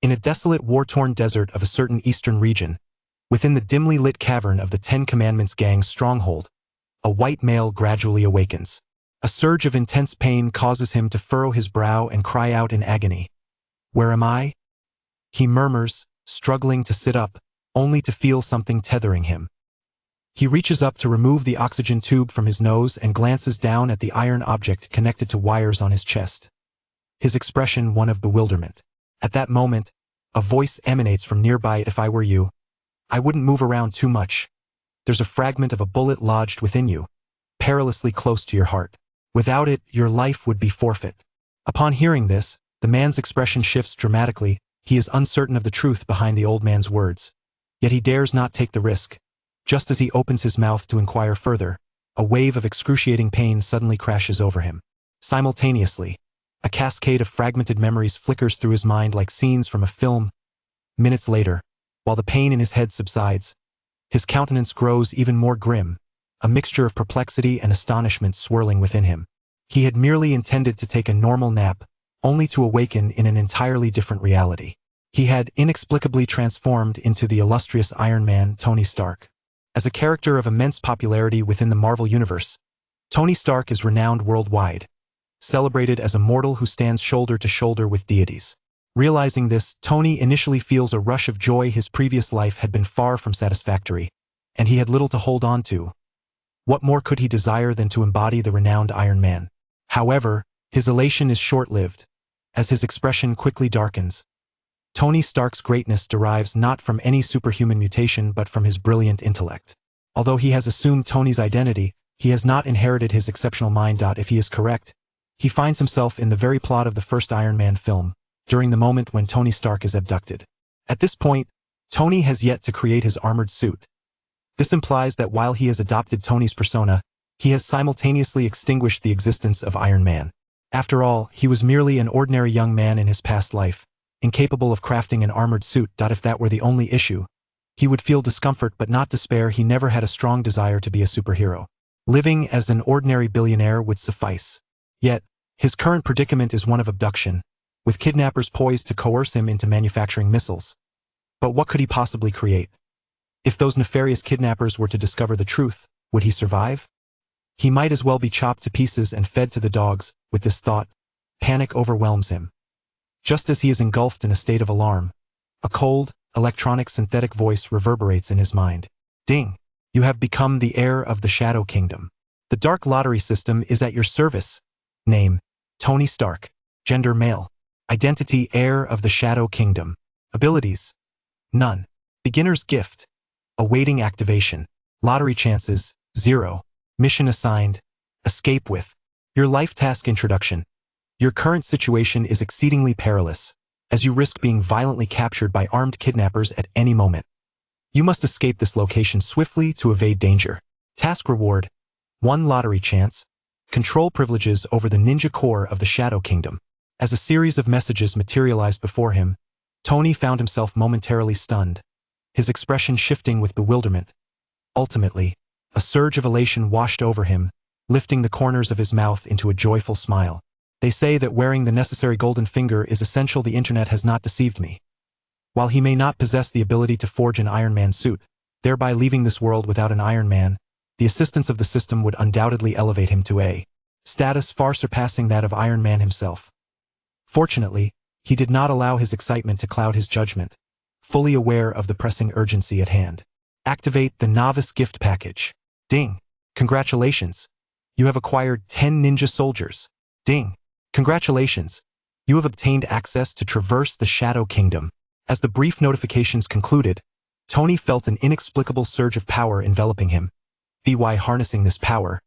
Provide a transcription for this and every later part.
In a desolate, war-torn desert of a certain eastern region, within the dimly lit cavern of the Ten Commandments gang's stronghold, a white male gradually awakens. A surge of intense pain causes him to furrow his brow and cry out in agony. "Where am I?" He murmurs, struggling to sit up, only to feel something tethering him. He reaches up to remove the oxygen tube from his nose and glances down at the iron object connected to wires on his chest. His expression one of bewilderment. At that moment, a voice emanates from nearby. "If I were you, I wouldn't move around too much. There's a fragment of a bullet lodged within you, perilously close to your heart. Without it, your life would be forfeit." Upon hearing this, the man's expression shifts dramatically. He is uncertain of the truth behind the old man's words. Yet he dares not take the risk. Just as he opens his mouth to inquire further, a wave of excruciating pain suddenly crashes over him. Simultaneously, a cascade of fragmented memories flickers through his mind like scenes from a film. Minutes later, while the pain in his head subsides, his countenance grows even more grim, a mixture of perplexity and astonishment swirling within him. He had merely intended to take a normal nap, only to awaken in an entirely different reality. He had inexplicably transformed into the illustrious Iron Man Tony Stark. As a character of immense popularity within the Marvel Universe, Tony Stark is renowned worldwide, celebrated as a mortal who stands shoulder to shoulder with deities. Realizing this, Tony initially feels a rush of joy. His previous life had been far from satisfactory, and he had little to hold on to. What more could he desire than to embody the renowned Iron Man? However, his elation is short-lived, as his expression quickly darkens. Tony Stark's greatness derives not from any superhuman mutation but from his brilliant intellect. Although he has assumed Tony's identity, he has not inherited his exceptional mind. If he is correct, he finds himself in the very plot of the first Iron Man film, during the moment when Tony Stark is abducted. At this point, Tony has yet to create his armored suit. This implies that while he has adopted Tony's persona, he has simultaneously extinguished the existence of Iron Man. After all, he was merely an ordinary young man in his past life, incapable of crafting an armored suit. If that were the only issue, he would feel discomfort but not despair. He never had a strong desire to be a superhero. Living as an ordinary billionaire would suffice. Yet, his current predicament is one of abduction, with kidnappers poised to coerce him into manufacturing missiles. But what could he possibly create? If those nefarious kidnappers were to discover the truth, would he survive? He might as well be chopped to pieces and fed to the dogs. With this thought, panic overwhelms him. Just as he is engulfed in a state of alarm, a cold, electronic synthetic voice reverberates in his mind. "Ding! You have become the heir of the Shadow Kingdom. The dark lottery system is at your service. Name: Tony Stark. Gender: male. Identity: heir of the Shadow Kingdom. Abilities: none. Beginner's gift: awaiting activation. Lottery chances: 0. Mission assigned: escape with. Your life task introduction. Your current situation is exceedingly perilous, as you risk being violently captured by armed kidnappers at any moment. You must escape this location swiftly to evade danger. Task reward: 1 lottery chance. Control privileges over the ninja core of the Shadow Kingdom." As a series of messages materialized before him, Tony found himself momentarily stunned, his expression shifting with bewilderment. Ultimately, a surge of elation washed over him, lifting the corners of his mouth into a joyful smile. "They say that wearing the necessary golden finger is essential. The internet has not deceived me. While he may not possess the ability to forge an Iron Man suit, thereby leaving this world without an Iron Man, the assistance of the system would undoubtedly elevate him to a status far surpassing that of Iron Man himself." Fortunately, he did not allow his excitement to cloud his judgment, fully aware of the pressing urgency at hand. Activate the Novice Gift Package. Ding! Congratulations! You have acquired 10 ninja soldiers. Ding! Congratulations! You have obtained access to traverse the Shadow Kingdom. As the brief notifications concluded, Tony felt an inexplicable surge of power enveloping him. By harnessing this power,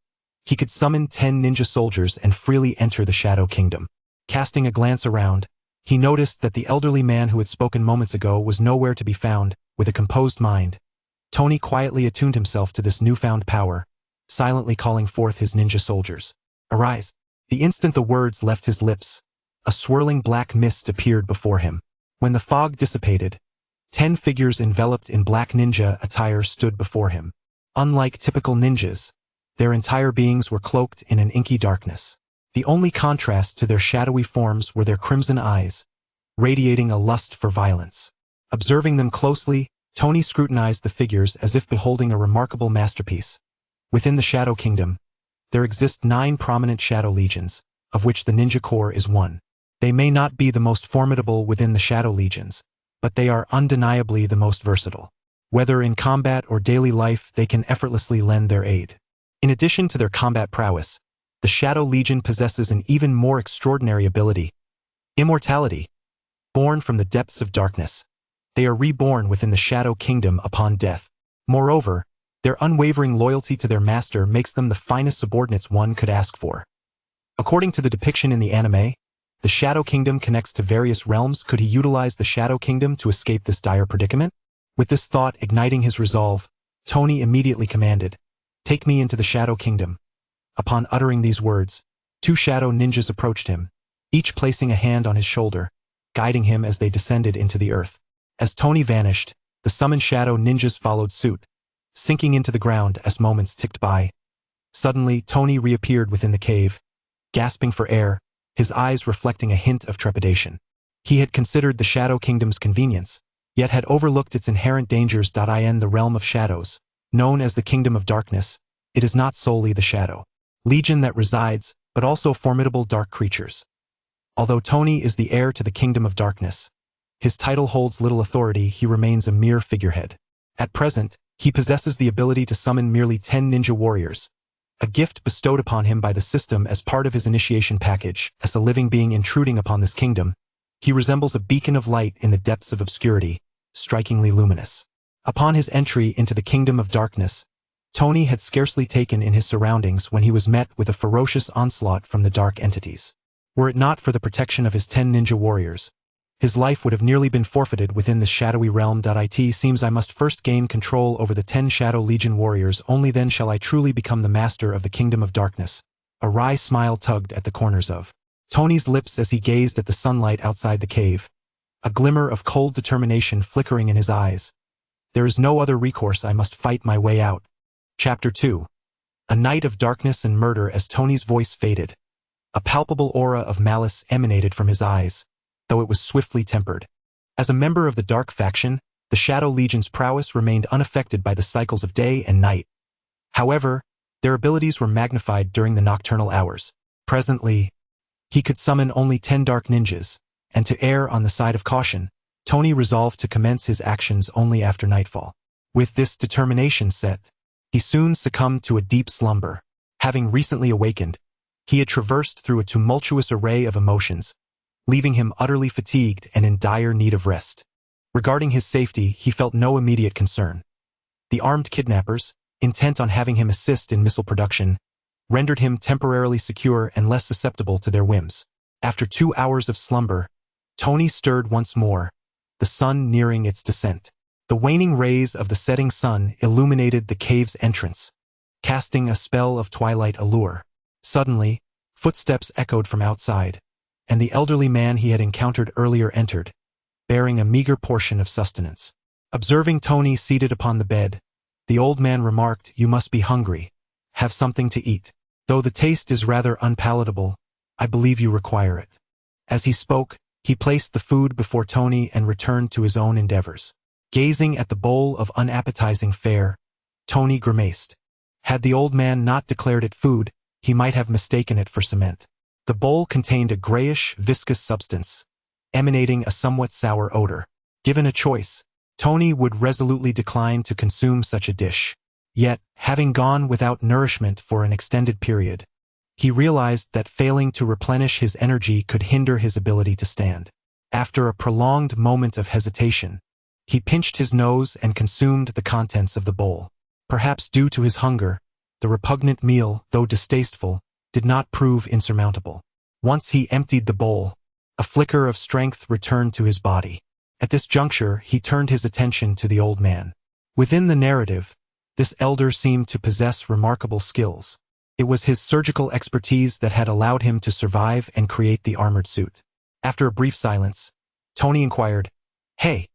he could summon 10 ninja soldiers and freely enter the Shadow Kingdom. Casting a glance around, he noticed that the elderly man who had spoken moments ago was nowhere to be found. With a composed mind, Tony quietly attuned himself to this newfound power, silently calling forth his ninja soldiers. "Arise!" The instant the words left his lips, a swirling black mist appeared before him. When the fog dissipated, 10 figures enveloped in black ninja attire stood before him. Unlike typical ninjas, their entire beings were cloaked in an inky darkness. The only contrast to their shadowy forms were their crimson eyes, radiating a lust for violence. Observing them closely, Tony scrutinized the figures as if beholding a remarkable masterpiece. Within the Shadow Kingdom, there exist 9 prominent Shadow Legions, of which the Ninja Corps is one. They may not be the most formidable within the Shadow Legions, but they are undeniably the most versatile. Whether in combat or daily life, they can effortlessly lend their aid. In addition to their combat prowess, the Shadow Legion possesses an even more extraordinary ability: immortality. Born from the depths of darkness, they are reborn within the Shadow Kingdom upon death. Moreover, their unwavering loyalty to their master makes them the finest subordinates one could ask for. According to the depiction in the anime, the Shadow Kingdom connects to various realms. Could he utilize the Shadow Kingdom to escape this dire predicament? With this thought igniting his resolve, Tony immediately commanded, "Take me into the Shadow Kingdom." Upon uttering these words, 2 shadow ninjas approached him, each placing a hand on his shoulder, guiding him as they descended into the earth. As Tony vanished, the summoned shadow ninjas followed suit, sinking into the ground as moments ticked by. Suddenly, Tony reappeared within the cave, gasping for air, his eyes reflecting a hint of trepidation. He had considered the Shadow Kingdom's convenience, yet had overlooked its inherent dangers. In the realm of shadows, known as the Kingdom of Darkness, it is not solely the Shadow Legion that resides, but also formidable dark creatures. Although Tony is the heir to the Kingdom of Darkness, his title holds little authority. He remains a mere figurehead. At present, he possesses the ability to summon merely 10 ninja warriors, a gift bestowed upon him by the system as part of his initiation package. As a living being intruding upon this kingdom, he resembles a beacon of light in the depths of obscurity, strikingly luminous. Upon his entry into the Kingdom of Darkness, Tony had scarcely taken in his surroundings when he was met with a ferocious onslaught from the dark entities. Were it not for the protection of his 10 ninja warriors, his life would have nearly been forfeited within this shadowy realm. It seems I must first gain control over the 10 Shadow Legion warriors. Only then shall I truly become the master of the Kingdom of Darkness. A wry smile tugged at the corners of Tony's lips as he gazed at the sunlight outside the cave, a glimmer of cold determination flickering in his eyes. There is no other recourse. I must fight my way out. Chapter 2. A night of darkness and murder. As Tony's voice faded, a palpable aura of malice emanated from his eyes, though it was swiftly tempered. As a member of the Dark Faction, the Shadow Legion's prowess remained unaffected by the cycles of day and night. However, their abilities were magnified during the nocturnal hours. Presently, he could summon only 10 dark ninjas, and to err on the side of caution, Tony resolved to commence his actions only after nightfall. With this determination set, he soon succumbed to a deep slumber. Having recently awakened, he had traversed through a tumultuous array of emotions, leaving him utterly fatigued and in dire need of rest. Regarding his safety, he felt no immediate concern. The armed kidnappers, intent on having him assist in missile production, rendered him temporarily secure and less susceptible to their whims. After 2 hours of slumber, Tony stirred once more, the sun nearing its descent. The waning rays of the setting sun illuminated the cave's entrance, casting a spell of twilight allure. Suddenly, footsteps echoed from outside, and the elderly man he had encountered earlier entered, bearing a meager portion of sustenance. Observing Tony seated upon the bed, the old man remarked, "You must be hungry. Have something to eat. Though the taste is rather unpalatable, I believe you require it." As he spoke, he placed the food before Tony and returned to his own endeavors. Gazing at the bowl of unappetizing fare, Tony grimaced. Had the old man not declared it food, he might have mistaken it for cement. The bowl contained a grayish, viscous substance, emanating a somewhat sour odor. Given a choice, Tony would resolutely decline to consume such a dish. Yet, having gone without nourishment for an extended period, he realized that failing to replenish his energy could hinder his ability to stand. After a prolonged moment of hesitation, he pinched his nose and consumed the contents of the bowl. Perhaps due to his hunger, the repugnant meal, though distasteful, did not prove insurmountable. Once he emptied the bowl, a flicker of strength returned to his body. At this juncture, he turned his attention to the old man. Within the narrative, this elder seemed to possess remarkable skills. It was his surgical expertise that had allowed him to survive and create the armored suit. After a brief silence, Tony inquired, "Hey,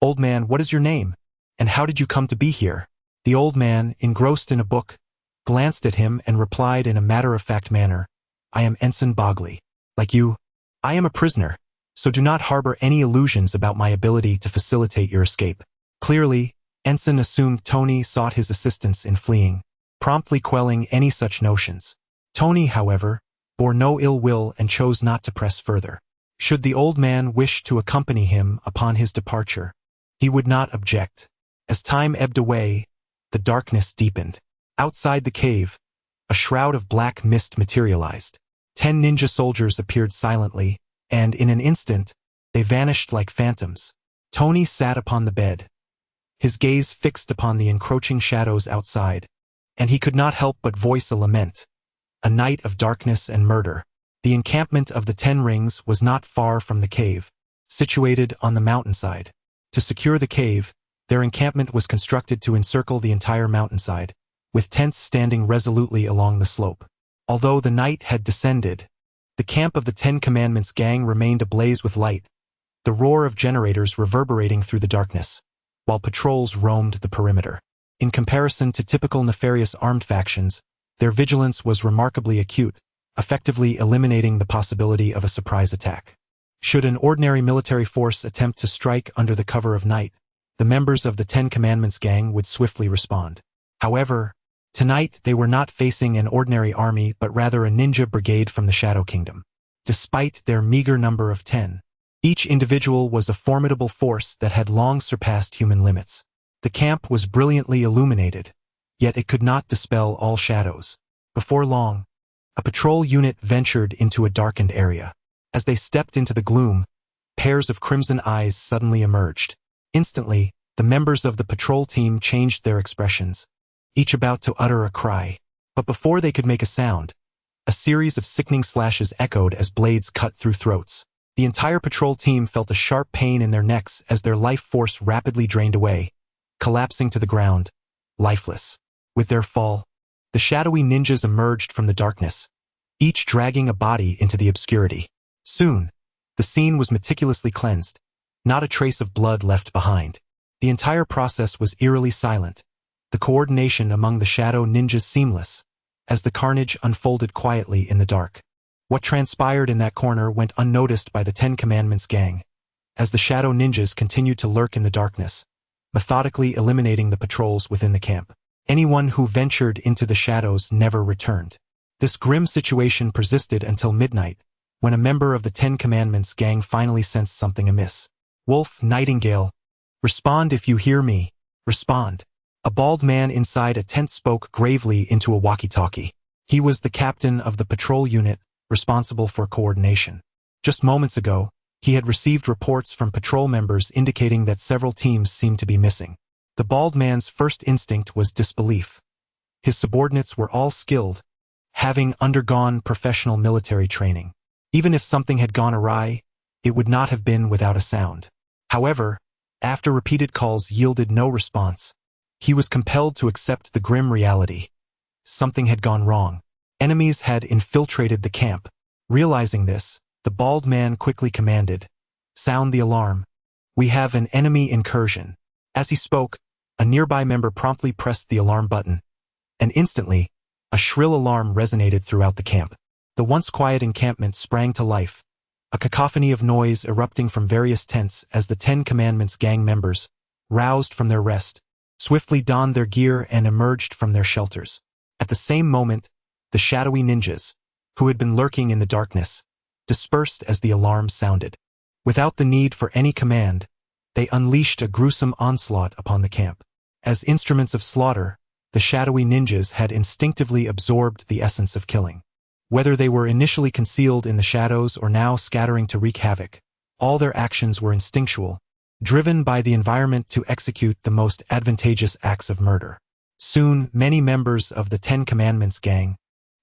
old man, what is your name? And how did you come to be here?" The old man, engrossed in a book, glanced at him and replied in a matter-of-fact manner, "I am Ensign Bogley. Like you, I am a prisoner, so do not harbor any illusions about my ability to facilitate your escape. Clearly, Ensign assumed Tony sought his assistance in fleeing, promptly quelling any such notions. Tony, however, bore no ill will and chose not to press further. Should the old man wish to accompany him upon his departure, he would not object. As time ebbed away, the darkness deepened. Outside the cave, a shroud of black mist materialized. 10 ninja soldiers appeared silently, and in an instant, they vanished like phantoms. Tony sat upon the bed, his gaze fixed upon the encroaching shadows outside, and he could not help but voice a lament. A night of darkness and murder. The encampment of the 10 Rings was not far from the cave, situated on the mountainside. To secure the cave, their encampment was constructed to encircle the entire mountainside, with tents standing resolutely along the slope. Although the night had descended, the camp of the 10 Commandments gang remained ablaze with light, the roar of generators reverberating through the darkness, while patrols roamed the perimeter. In comparison to typical nefarious armed factions, their vigilance was remarkably acute, effectively eliminating the possibility of a surprise attack. Should an ordinary military force attempt to strike under the cover of night, the members of the 10 Commandments gang would swiftly respond. However, tonight they were not facing an ordinary army but rather a ninja brigade from the Shadow Kingdom. Despite their meager number of 10, each individual was a formidable force that had long surpassed human limits. The camp was brilliantly illuminated, yet it could not dispel all shadows. Before long, a patrol unit ventured into a darkened area. As they stepped into the gloom, pairs of crimson eyes suddenly emerged. Instantly, the members of the patrol team changed their expressions, each about to utter a cry. But before they could make a sound, a series of sickening slashes echoed as blades cut through throats. The entire patrol team felt a sharp pain in their necks as their life force rapidly drained away, collapsing to the ground, lifeless. With their fall, the shadowy ninjas emerged from the darkness, each dragging a body into the obscurity. Soon, the scene was meticulously cleansed, not a trace of blood left behind. The entire process was eerily silent, the coordination among the shadow ninjas seamless, as the carnage unfolded quietly in the dark. What transpired in that corner went unnoticed by the 10 Commandments gang, as the shadow ninjas continued to lurk in the darkness, methodically eliminating the patrols within the camp. Anyone who ventured into the shadows never returned. This grim situation persisted until midnight, when a member of the 10 Commandments gang finally sensed something amiss. Wolf, Nightingale, respond if you hear me, respond. A bald man inside a tent spoke gravely into a walkie-talkie. He was the captain of the patrol unit, responsible for coordination. Just moments ago, he had received reports from patrol members indicating that several teams seemed to be missing. The bald man's first instinct was disbelief. His subordinates were all skilled, having undergone professional military training. Even if something had gone awry, it would not have been without a sound. However, after repeated calls yielded no response, he was compelled to accept the grim reality. Something had gone wrong. Enemies had infiltrated the camp. Realizing this, the bald man quickly commanded, "Sound the alarm. We have an enemy incursion." As he spoke, a nearby member promptly pressed the alarm button, and instantly, a shrill alarm resonated throughout the camp. The once quiet encampment sprang to life, a cacophony of noise erupting from various tents as the 10 Commandments gang members, roused from their rest, swiftly donned their gear and emerged from their shelters. At the same moment, the shadowy ninjas, who had been lurking in the darkness, dispersed as the alarm sounded. Without the need for any command, they unleashed a gruesome onslaught upon the camp. As instruments of slaughter, the shadowy ninjas had instinctively absorbed the essence of killing. Whether they were initially concealed in the shadows or now scattering to wreak havoc, all their actions were instinctual, driven by the environment to execute the most advantageous acts of murder. Soon, many members of the 10 Commandments gang,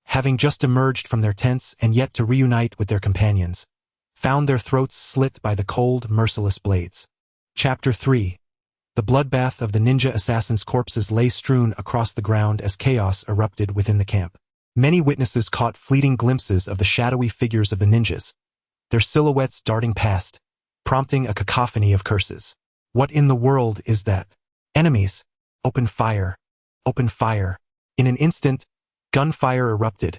having just emerged from their tents and yet to reunite with their companions, found their throats slit by the cold, merciless blades. Chapter 3. The bloodbath of the ninja assassins' corpses lay strewn across the ground as chaos erupted within the camp. Many witnesses caught fleeting glimpses of the shadowy figures of the ninjas, their silhouettes darting past, prompting a cacophony of curses. What in the world is that? Enemies! Open fire! Open fire! In an instant, gunfire erupted,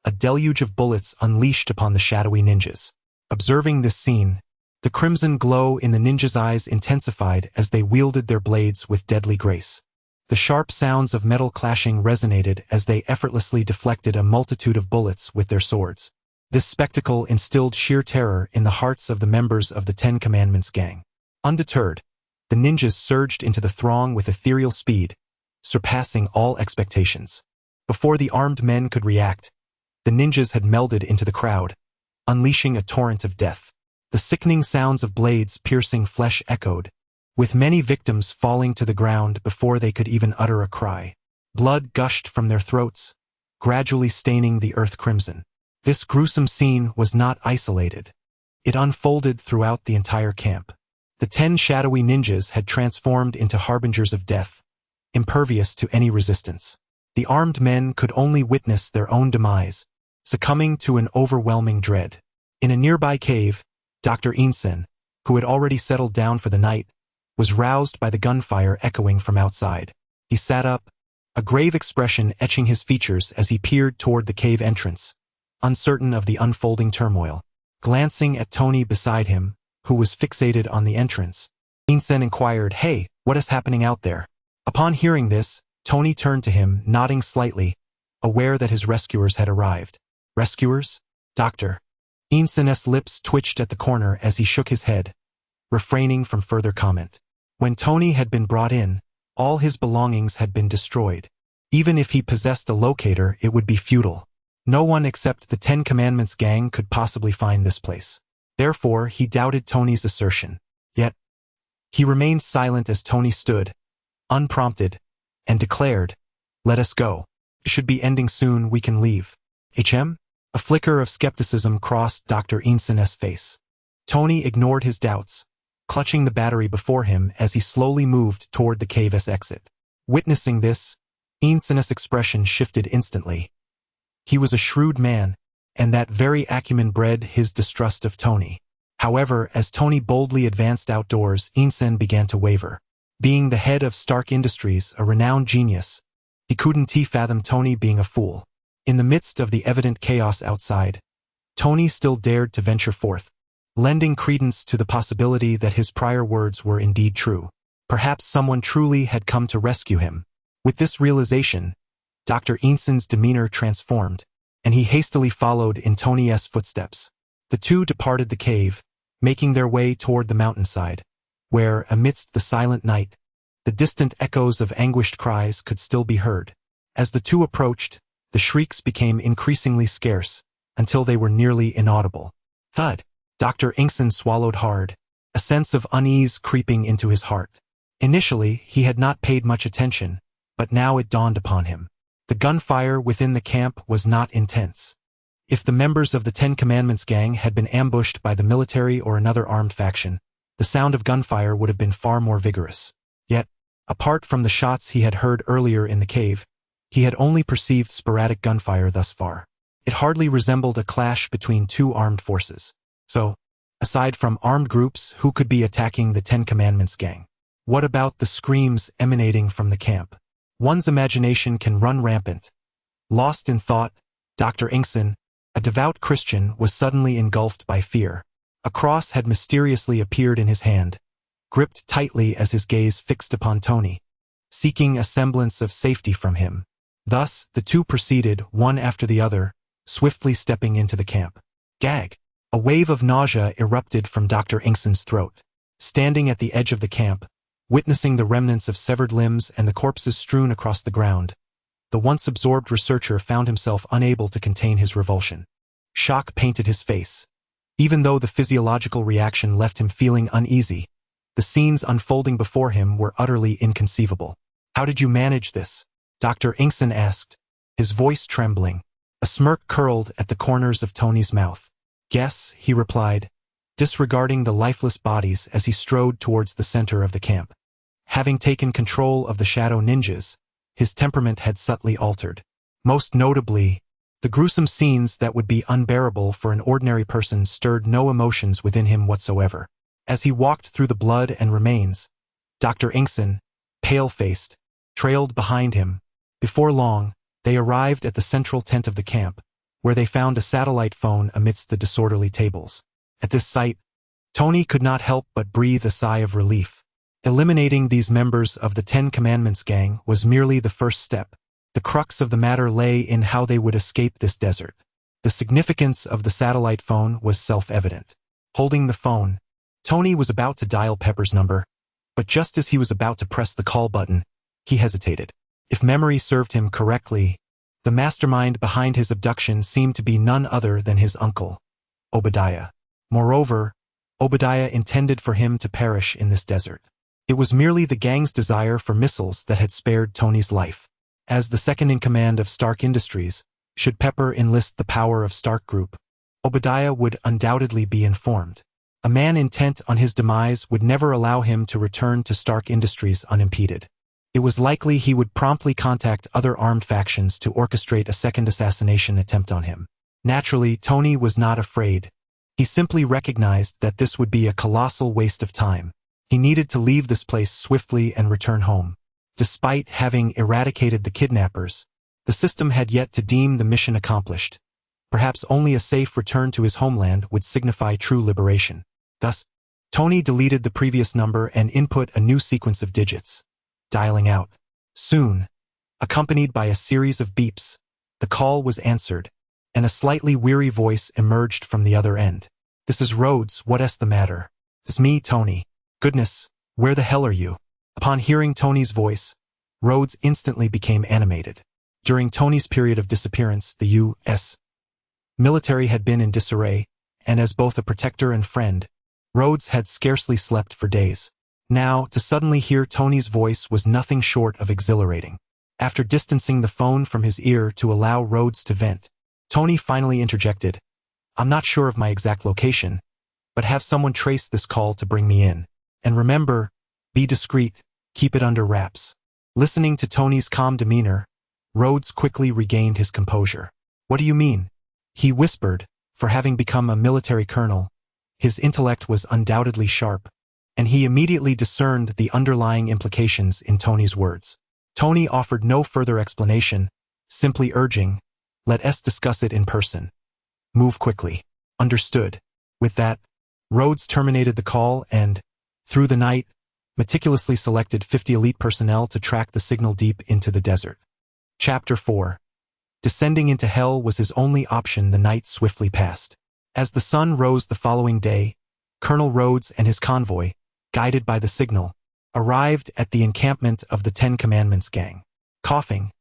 a deluge of bullets unleashed upon the shadowy ninjas. Observing this scene, The crimson glow in the ninjas' eyes intensified as they wielded their blades with deadly grace. The sharp sounds of metal clashing resonated as they effortlessly deflected a multitude of bullets with their swords. This spectacle instilled sheer terror in the hearts of the members of the Ten Commandments gang. Undeterred, the ninjas surged into the throng with ethereal speed, surpassing all expectations. Before the armed men could react, the ninjas had melded into the crowd, unleashing a torrent of death. The sickening sounds of blades piercing flesh echoed, with many victims falling to the ground before they could even utter a cry. Blood gushed from their throats, gradually staining the earth crimson. This gruesome scene was not isolated. It unfolded throughout the entire camp. The 10 shadowy ninjas had transformed into harbingers of death, impervious to any resistance. The armed men could only witness their own demise, succumbing to an overwhelming dread. In a nearby cave, Dr. Insen, who had already settled down for the night, was roused by the gunfire echoing from outside. He sat up, a grave expression etching his features as he peered toward the cave entrance, uncertain of the unfolding turmoil. Glancing at Tony beside him, who was fixated on the entrance, Insen inquired, "Hey, what is happening out there?" Upon hearing this, Tony turned to him, nodding slightly, aware that his rescuers had arrived. "Rescuers? Doctor?" Insen's lips twitched at the corner as he shook his head, refraining from further comment. When Tony had been brought in, all his belongings had been destroyed. Even if he possessed a locator, it would be futile. No one except the Ten Commandments gang could possibly find this place. Therefore, he doubted Tony's assertion. Yet, he remained silent as Tony stood, unprompted, and declared, "Let us go. It should be ending soon, we can leave." "HM?" A flicker of skepticism crossed Dr. Insen's face. Tony ignored his doubts, clutching the battery before him as he slowly moved toward the cave's exit. Witnessing this, Insen's expression shifted instantly. He was a shrewd man, and that very acumen bred his distrust of Tony. However, as Tony boldly advanced outdoors, Insen began to waver. Being the head of Stark Industries, a renowned genius, he couldn't fathom Tony being a fool. In the midst of the evident chaos outside, Tony still dared to venture forth, lending credence to the possibility that his prior words were indeed true. Perhaps someone truly had come to rescue him. With this realization, Dr. Insen's demeanor transformed, and he hastily followed in Tony's footsteps. The two departed the cave, making their way toward the mountainside, where, amidst the silent night, the distant echoes of anguished cries could still be heard. As the two approached, the shrieks became increasingly scarce, until they were nearly inaudible. Thud! Dr. Insen swallowed hard, a sense of unease creeping into his heart. Initially, he had not paid much attention, but now it dawned upon him. The gunfire within the camp was not intense. If the members of the Ten Commandments gang had been ambushed by the military or another armed faction, the sound of gunfire would have been far more vigorous. Yet, apart from the shots he had heard earlier in the cave, he had only perceived sporadic gunfire thus far. It hardly resembled a clash between two armed forces. So, aside from armed groups, who could be attacking the Ten Commandments gang? What about the screams emanating from the camp? One's imagination can run rampant. Lost in thought, Dr. Insen, a devout Christian, was suddenly engulfed by fear. A cross had mysteriously appeared in his hand, gripped tightly as his gaze fixed upon Tony, seeking a semblance of safety from him. Thus, the two proceeded, one after the other, swiftly stepping into the camp. Gag! A wave of nausea erupted from Dr. Insen's throat. Standing at the edge of the camp, witnessing the remnants of severed limbs and the corpses strewn across the ground, the once absorbed researcher found himself unable to contain his revulsion. Shock painted his face. Even though the physiological reaction left him feeling uneasy, the scenes unfolding before him were utterly inconceivable. "How did you manage this?" Dr. Insen asked, his voice trembling. A smirk curled at the corners of Tony's mouth. "Guess," he replied, disregarding the lifeless bodies as he strode towards the center of the camp. Having taken control of the shadow ninjas, his temperament had subtly altered. Most notably, the gruesome scenes that would be unbearable for an ordinary person stirred no emotions within him whatsoever. As he walked through the blood and remains, Dr. Insen, pale-faced, trailed behind him. Before long, they arrived at the central tent of the camp, where they found a satellite phone amidst the disorderly tables. At this sight, Tony could not help but breathe a sigh of relief. Eliminating these members of the Ten Commandments gang was merely the first step. The crux of the matter lay in how they would escape this desert. The significance of the satellite phone was self-evident. Holding the phone, Tony was about to dial Pepper's number, but just as he was about to press the call button, he hesitated. If memory served him correctly, the mastermind behind his abduction seemed to be none other than his uncle, Obadiah. Moreover, Obadiah intended for him to perish in this desert. It was merely the gang's desire for missiles that had spared Tony's life. As the second-in-command of Stark Industries, should Pepper enlist the power of Stark Group, Obadiah would undoubtedly be informed. A man intent on his demise would never allow him to return to Stark Industries unimpeded. It was likely he would promptly contact other armed factions to orchestrate a second assassination attempt on him. Naturally, Tony was not afraid. He simply recognized that this would be a colossal waste of time. He needed to leave this place swiftly and return home. Despite having eradicated the kidnappers, the system had yet to deem the mission accomplished. Perhaps only a safe return to his homeland would signify true liberation. Thus, Tony deleted the previous number and input a new sequence of digits. Dialing out. Soon, accompanied by a series of beeps, the call was answered, and a slightly weary voice emerged from the other end. "This is Rhodes, what's the matter?" "It's me, Tony." "Goodness, where the hell are you?" Upon hearing Tony's voice, Rhodes instantly became animated. During Tony's period of disappearance, the U.S. military had been in disarray, and as both a protector and friend, Rhodes had scarcely slept for days. Now, to suddenly hear Tony's voice was nothing short of exhilarating. After distancing the phone from his ear to allow Rhodes to vent, Tony finally interjected, "I'm not sure of my exact location, but have someone trace this call to bring me in. And remember, be discreet, keep it under wraps." Listening to Tony's calm demeanor, Rhodes quickly regained his composure. "What do you mean?" he whispered. For having become a military colonel, his intellect was undoubtedly sharp, and he immediately discerned the underlying implications in Tony's words. Tony offered no further explanation, simply urging, "Let us discuss it in person. Move quickly." "Understood." With that, Rhodes terminated the call and, through the night, meticulously selected 50 elite personnel to track the signal deep into the desert. Chapter 4. Descending into hell was his only option. The night swiftly passed. As the sun rose the following day, Colonel Rhodes and his convoy, guided by the signal, arrived at the encampment of the Ten Commandments gang. Coughing,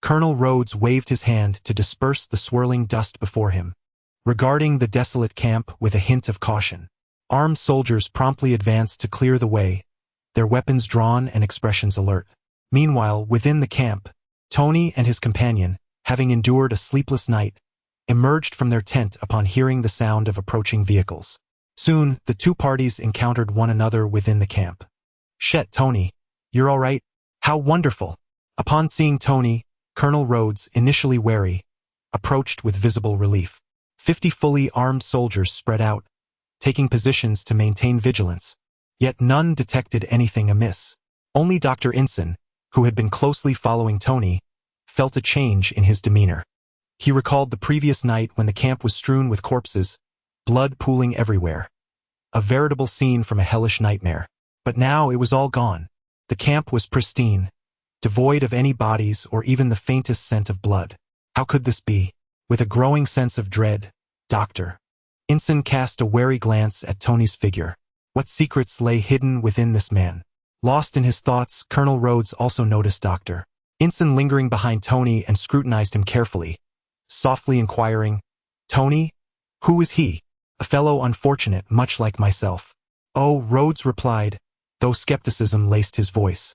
Colonel Rhodes waved his hand to disperse the swirling dust before him, regarding the desolate camp with a hint of caution. Armed soldiers promptly advanced to clear the way, their weapons drawn and expressions alert. Meanwhile, within the camp, Tony and his companion, having endured a sleepless night, emerged from their tent upon hearing the sound of approaching vehicles. Soon, the two parties encountered one another within the camp. "Shit, Tony, you're all right? How wonderful!" Upon seeing Tony, Colonel Rhodes, initially wary, approached with visible relief. 50 fully armed soldiers spread out, taking positions to maintain vigilance. Yet none detected anything amiss. Only Dr. Inson, who had been closely following Tony, felt a change in his demeanor. He recalled the previous night when the camp was strewn with corpses, blood pooling everywhere. A veritable scene from a hellish nightmare. But now it was all gone. The camp was pristine, devoid of any bodies or even the faintest scent of blood. How could this be? With a growing sense of dread, Dr. Inson cast a wary glance at Tony's figure. What secrets lay hidden within this man? Lost in his thoughts, Colonel Rhodes also noticed Dr. Inson lingering behind Tony and scrutinized him carefully, softly inquiring, "Tony? Who is he?" "A fellow unfortunate, much like myself." "Oh," Rhodes replied, though skepticism laced his voice.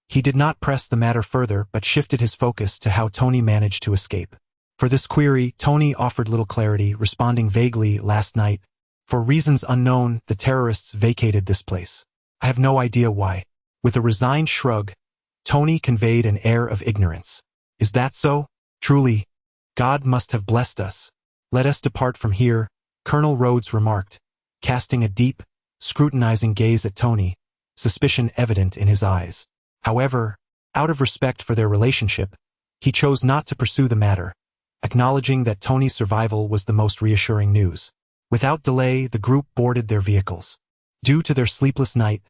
He did not press the matter further but shifted his focus to how Tony managed to escape. For this query, Tony offered little clarity, responding vaguely, "Last night, for reasons unknown, the terrorists vacated this place. I have no idea why." With a resigned shrug, Tony conveyed an air of ignorance. "Is that so? Truly, God must have blessed us. Let us depart from here," Colonel Rhodes remarked, casting a deep, scrutinizing gaze at Tony, suspicion evident in his eyes. However, out of respect for their relationship, he chose not to pursue the matter, acknowledging that Tony's survival was the most reassuring news. Without delay, the group boarded their vehicles. Due to their sleepless night,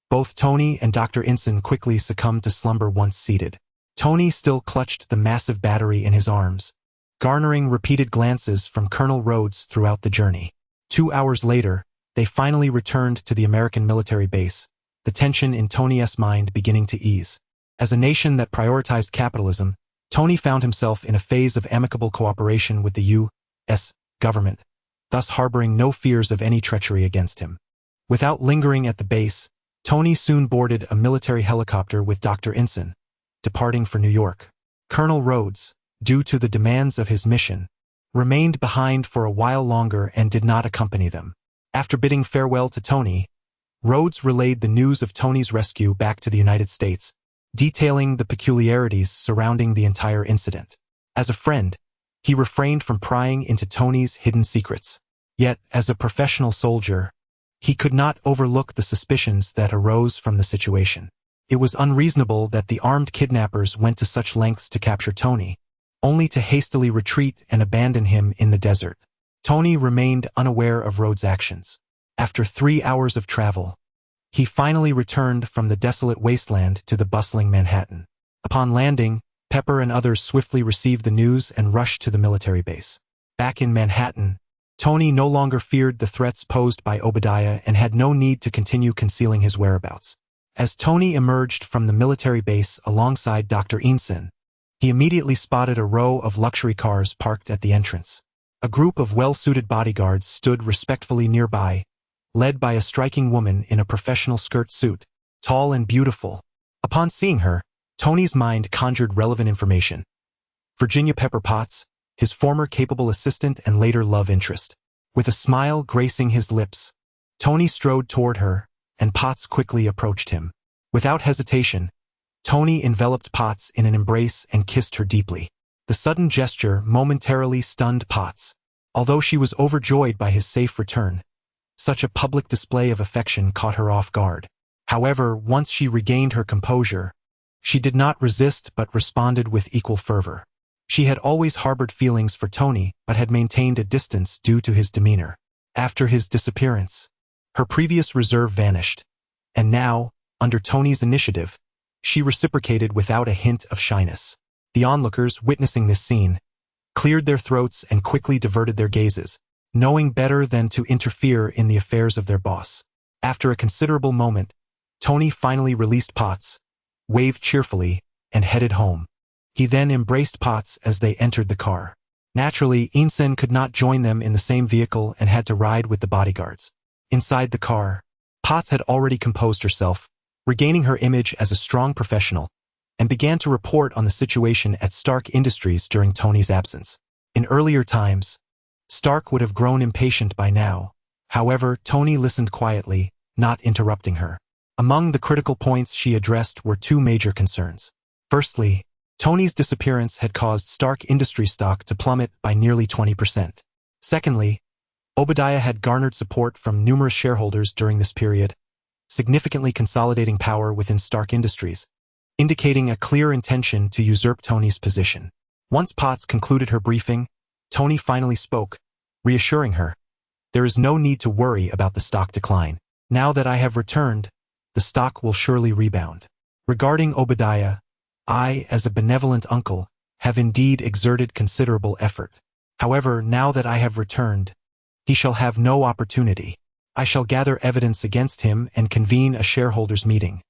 both Tony and Dr. Inson quickly succumbed to slumber once seated. Tony still clutched the massive battery in his arms, garnering repeated glances from Colonel Rhodes throughout the journey. 2 hours later, they finally returned to the American military base, the tension in Tony's mind beginning to ease. As a nation that prioritized capitalism, Tony found himself in a phase of amicable cooperation with the U.S. government, thus harboring no fears of any treachery against him. Without lingering at the base, Tony soon boarded a military helicopter with Dr. Inson, departing for New York. Colonel Rhodes, due to the demands of his mission, remained behind for a while longer and did not accompany them. After bidding farewell to Tony, Rhodes relayed the news of Tony's rescue back to the United States, detailing the peculiarities surrounding the entire incident. As a friend, he refrained from prying into Tony's hidden secrets. Yet, as a professional soldier, he could not overlook the suspicions that arose from the situation. It was unreasonable that the armed kidnappers went to such lengths to capture Tony, only to hastily retreat and abandon him in the desert. Tony remained unaware of Rhodes' actions. After 3 hours of travel, he finally returned from the desolate wasteland to the bustling Manhattan. Upon landing, Pepper and others swiftly received the news and rushed to the military base. Back in Manhattan, Tony no longer feared the threats posed by Obadiah and had no need to continue concealing his whereabouts. As Tony emerged from the military base alongside Dr. Inson, he immediately spotted a row of luxury cars parked at the entrance. A group of well-suited bodyguards stood respectfully nearby, led by a striking woman in a professional skirt suit, tall and beautiful. Upon seeing her, Tony's mind conjured relevant information. Virginia Pepper Potts, his former capable assistant and later love interest. With a smile gracing his lips, Tony strode toward her, and Potts quickly approached him. Without hesitation, Tony enveloped Potts in an embrace and kissed her deeply. The sudden gesture momentarily stunned Potts. Although she was overjoyed by his safe return, such a public display of affection caught her off guard. However, once she regained her composure, she did not resist but responded with equal fervor. She had always harbored feelings for Tony but had maintained a distance due to his demeanor. After his disappearance, her previous reserve vanished, and now, under Tony's initiative, she reciprocated without a hint of shyness. The onlookers, witnessing this scene, cleared their throats and quickly diverted their gazes, knowing better than to interfere in the affairs of their boss. After a considerable moment, Tony finally released Potts, waved cheerfully, and headed home. He then embraced Potts as they entered the car. Naturally, Inson could not join them in the same vehicle and had to ride with the bodyguards. Inside the car, Potts had already composed herself, regaining her image as a strong professional, and began to report on the situation at Stark Industries during Tony's absence. In earlier times, Stark would have grown impatient by now. However, Tony listened quietly, not interrupting her. Among the critical points she addressed were two major concerns. Firstly, Tony's disappearance had caused Stark Industries stock to plummet by nearly 20%. Secondly, Obadiah had garnered support from numerous shareholders during this period, significantly consolidating power within Stark Industries, indicating a clear intention to usurp Tony's position. Once Potts concluded her briefing, Tony finally spoke, reassuring her, "There is no need to worry about the stock decline. Now that I have returned, the stock will surely rebound. Regarding Obadiah, I, as a benevolent uncle, have indeed exerted considerable effort. However, now that I have returned, he shall have no opportunity. I shall gather evidence against him and convene a shareholders' meeting.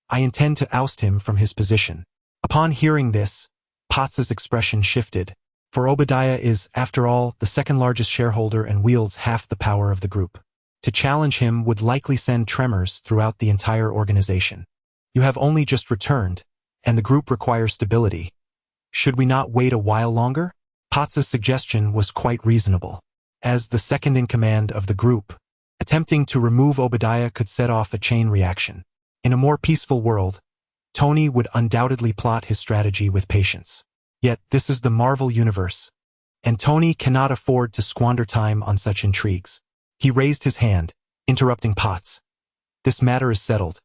I intend to oust him from his position." Upon hearing this, Potts's expression shifted, for Obadiah is, after all, the second largest shareholder and wields half the power of the group. To challenge him would likely send tremors throughout the entire organization. "You have only just returned, and the group requires stability. Should we not wait a while longer?" Potts's suggestion was quite reasonable. As the second in command of the group, attempting to remove Obadiah could set off a chain reaction. In a more peaceful world, Tony would undoubtedly plot his strategy with patience. Yet this is the Marvel Universe, and Tony cannot afford to squander time on such intrigues. He raised his hand, interrupting Potts. "This matter is settled.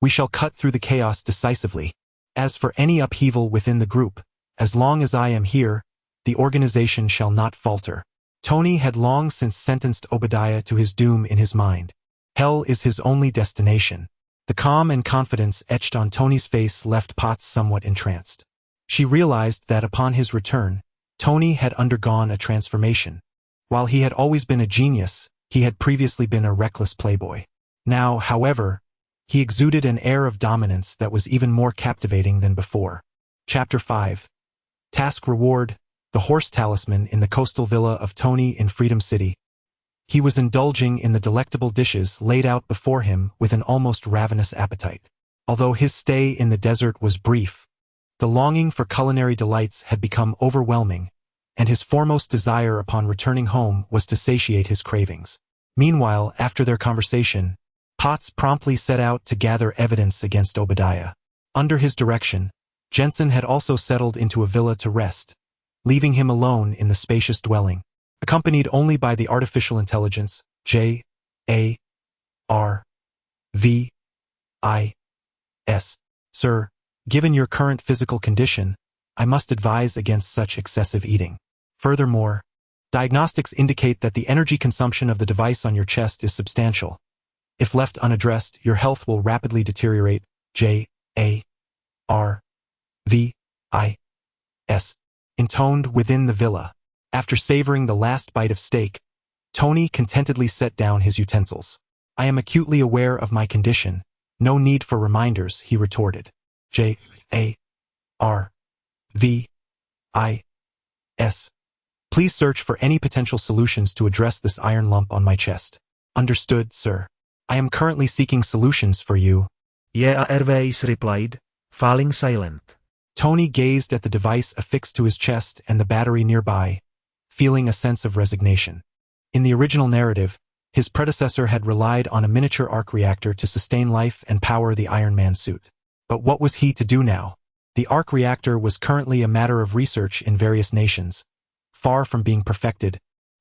We shall cut through the chaos decisively. As for any upheaval within the group, as long as I am here, the organization shall not falter." Tony had long since sentenced Obadiah to his doom in his mind. Hell is his only destination. The calm and confidence etched on Tony's face left Potts somewhat entranced. She realized that upon his return, Tony had undergone a transformation. While he had always been a genius, he had previously been a reckless playboy. Now, however, he exuded an air of dominance that was even more captivating than before. Chapter 5. Task Reward: The Horse Talisman in the coastal villa of Tony in Freedom City. He was indulging in the delectable dishes laid out before him with an almost ravenous appetite. Although his stay in the desert was brief, the longing for culinary delights had become overwhelming, and his foremost desire upon returning home was to satiate his cravings. Meanwhile, after their conversation, Potts promptly set out to gather evidence against Obadiah. Under his direction, Jensen had also settled into a villa to rest, leaving him alone in the spacious dwelling, accompanied only by the artificial intelligence, J.A.R.V.I.S. Sir, given your current physical condition, I must advise against such excessive eating. Furthermore, diagnostics indicate that the energy consumption of the device on your chest is substantial. If left unaddressed, your health will rapidly deteriorate. J.A.R.V.I.S. intoned within the villa. After savoring the last bite of steak, Tony contentedly set down his utensils. I am acutely aware of my condition. No need for reminders, he retorted. J.A.R.V.I.S. Please search for any potential solutions to address this iron lump on my chest. Understood, sir. I am currently seeking solutions for you. J.A.R.V.I.S. replied, falling silent. Tony gazed at the device affixed to his chest and the battery nearby, feeling a sense of resignation. In the original narrative, his predecessor had relied on a miniature arc reactor to sustain life and power the Iron Man suit. But what was he to do now? The arc reactor was currently a matter of research in various nations, far from being perfected,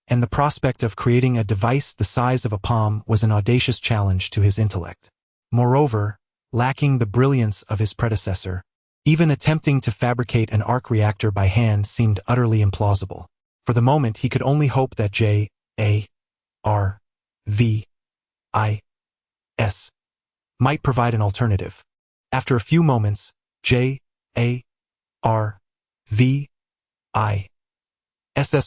and the prospect of creating a device the size of a palm was an audacious challenge to his intellect. Moreover, lacking the brilliance of his predecessor, even attempting to fabricate an arc reactor by hand seemed utterly implausible. For the moment, he could only hope that J.A.R.V.I.S. might provide an alternative. After a few moments, J.A.R.V.I.S.'s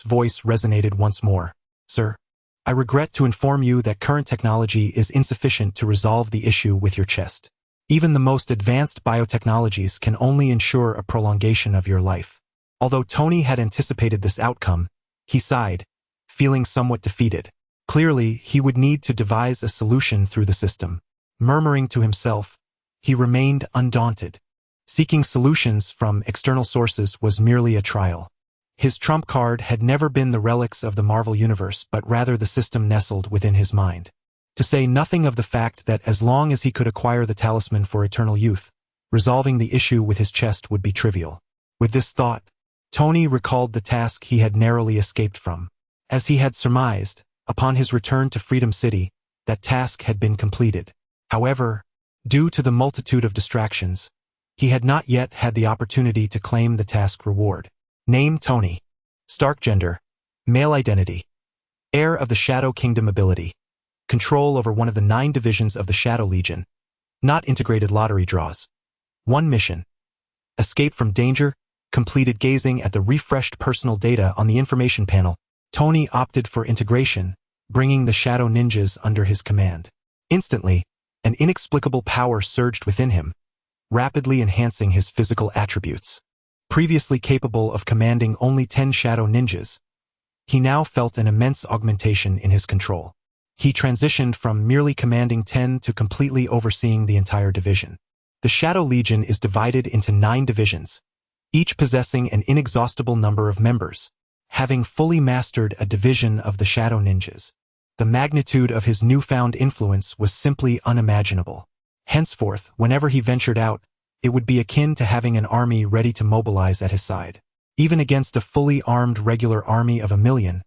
voice resonated once more. Sir, I regret to inform you that current technology is insufficient to resolve the issue with your chest. Even the most advanced biotechnologies can only ensure a prolongation of your life. Although Tony had anticipated this outcome, he sighed, feeling somewhat defeated. Clearly, he would need to devise a solution through the system. Murmuring to himself, he remained undaunted. Seeking solutions from external sources was merely a trial. His trump card had never been the relics of the Marvel Universe, but rather the system nestled within his mind. To say nothing of the fact that as long as he could acquire the talisman for eternal youth, resolving the issue with his chest would be trivial. With this thought, Tony recalled the task he had narrowly escaped from. As he had surmised, upon his return to Freedom City, that task had been completed. However, due to the multitude of distractions, he had not yet had the opportunity to claim the task reward. Name: Tony. Stark gender: male identity. Heir of the Shadow Kingdom ability. Control over one of the 9 divisions of the Shadow Legion. Not integrated lottery draws. 1 mission. Escape from danger. Completed. Gazing at the refreshed personal data on the information panel, Tony opted for integration, bringing the Shadow Ninjas under his command. Instantly, an inexplicable power surged within him, rapidly enhancing his physical attributes. Previously capable of commanding only 10 Shadow Ninjas, he now felt an immense augmentation in his control. He transitioned from merely commanding 10 to completely overseeing the entire division. The Shadow Legion is divided into 9 divisions, each possessing an inexhaustible number of members. Having fully mastered a division of the Shadow Ninjas, the magnitude of his newfound influence was simply unimaginable. Henceforth, whenever he ventured out, it would be akin to having an army ready to mobilize at his side. Even against a fully armed regular army of 1,000,000,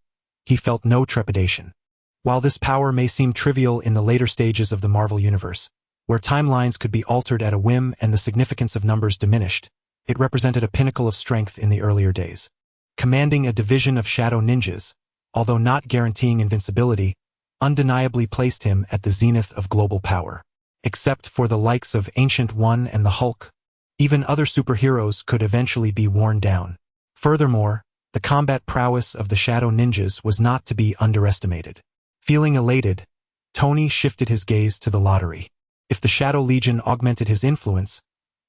he felt no trepidation. While this power may seem trivial in the later stages of the Marvel Universe, where timelines could be altered at a whim and the significance of numbers diminished, it represented a pinnacle of strength in the earlier days. Commanding a division of Shadow Ninjas, although not guaranteeing invincibility, undeniably placed him at the zenith of global power. Except for the likes of Ancient One and the Hulk, even other superheroes could eventually be worn down. Furthermore, the combat prowess of the Shadow Ninjas was not to be underestimated. Feeling elated, Tony shifted his gaze to the lottery. If the Shadow Legion augmented his influence,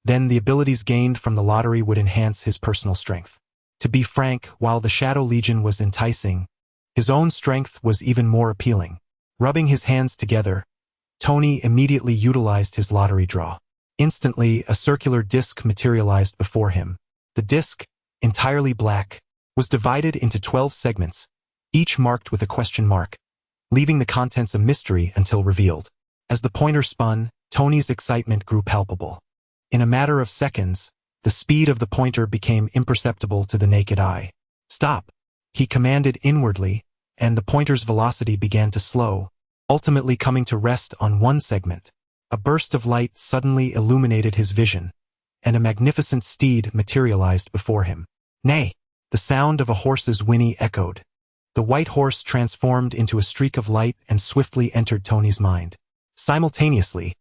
then the abilities gained from the lottery would enhance his personal strength. To be frank, while the Shadow Legion was enticing, his own strength was even more appealing. Rubbing his hands together, Tony immediately utilized his lottery draw. Instantly, a circular disc materialized before him. The disc, entirely black, was divided into 12 segments, each marked with a question mark, leaving the contents a mystery until revealed. As the pointer spun, Tony's excitement grew palpable. In a matter of seconds, the speed of the pointer became imperceptible to the naked eye. "Stop," he commanded inwardly, and the pointer's velocity began to slow, ultimately coming to rest on one segment. A burst of light suddenly illuminated his vision, and a magnificent steed materialized before him. "Nay!" The sound of a horse's whinny echoed. The white horse transformed into a streak of light and swiftly entered Tony's mind. Simultaneously,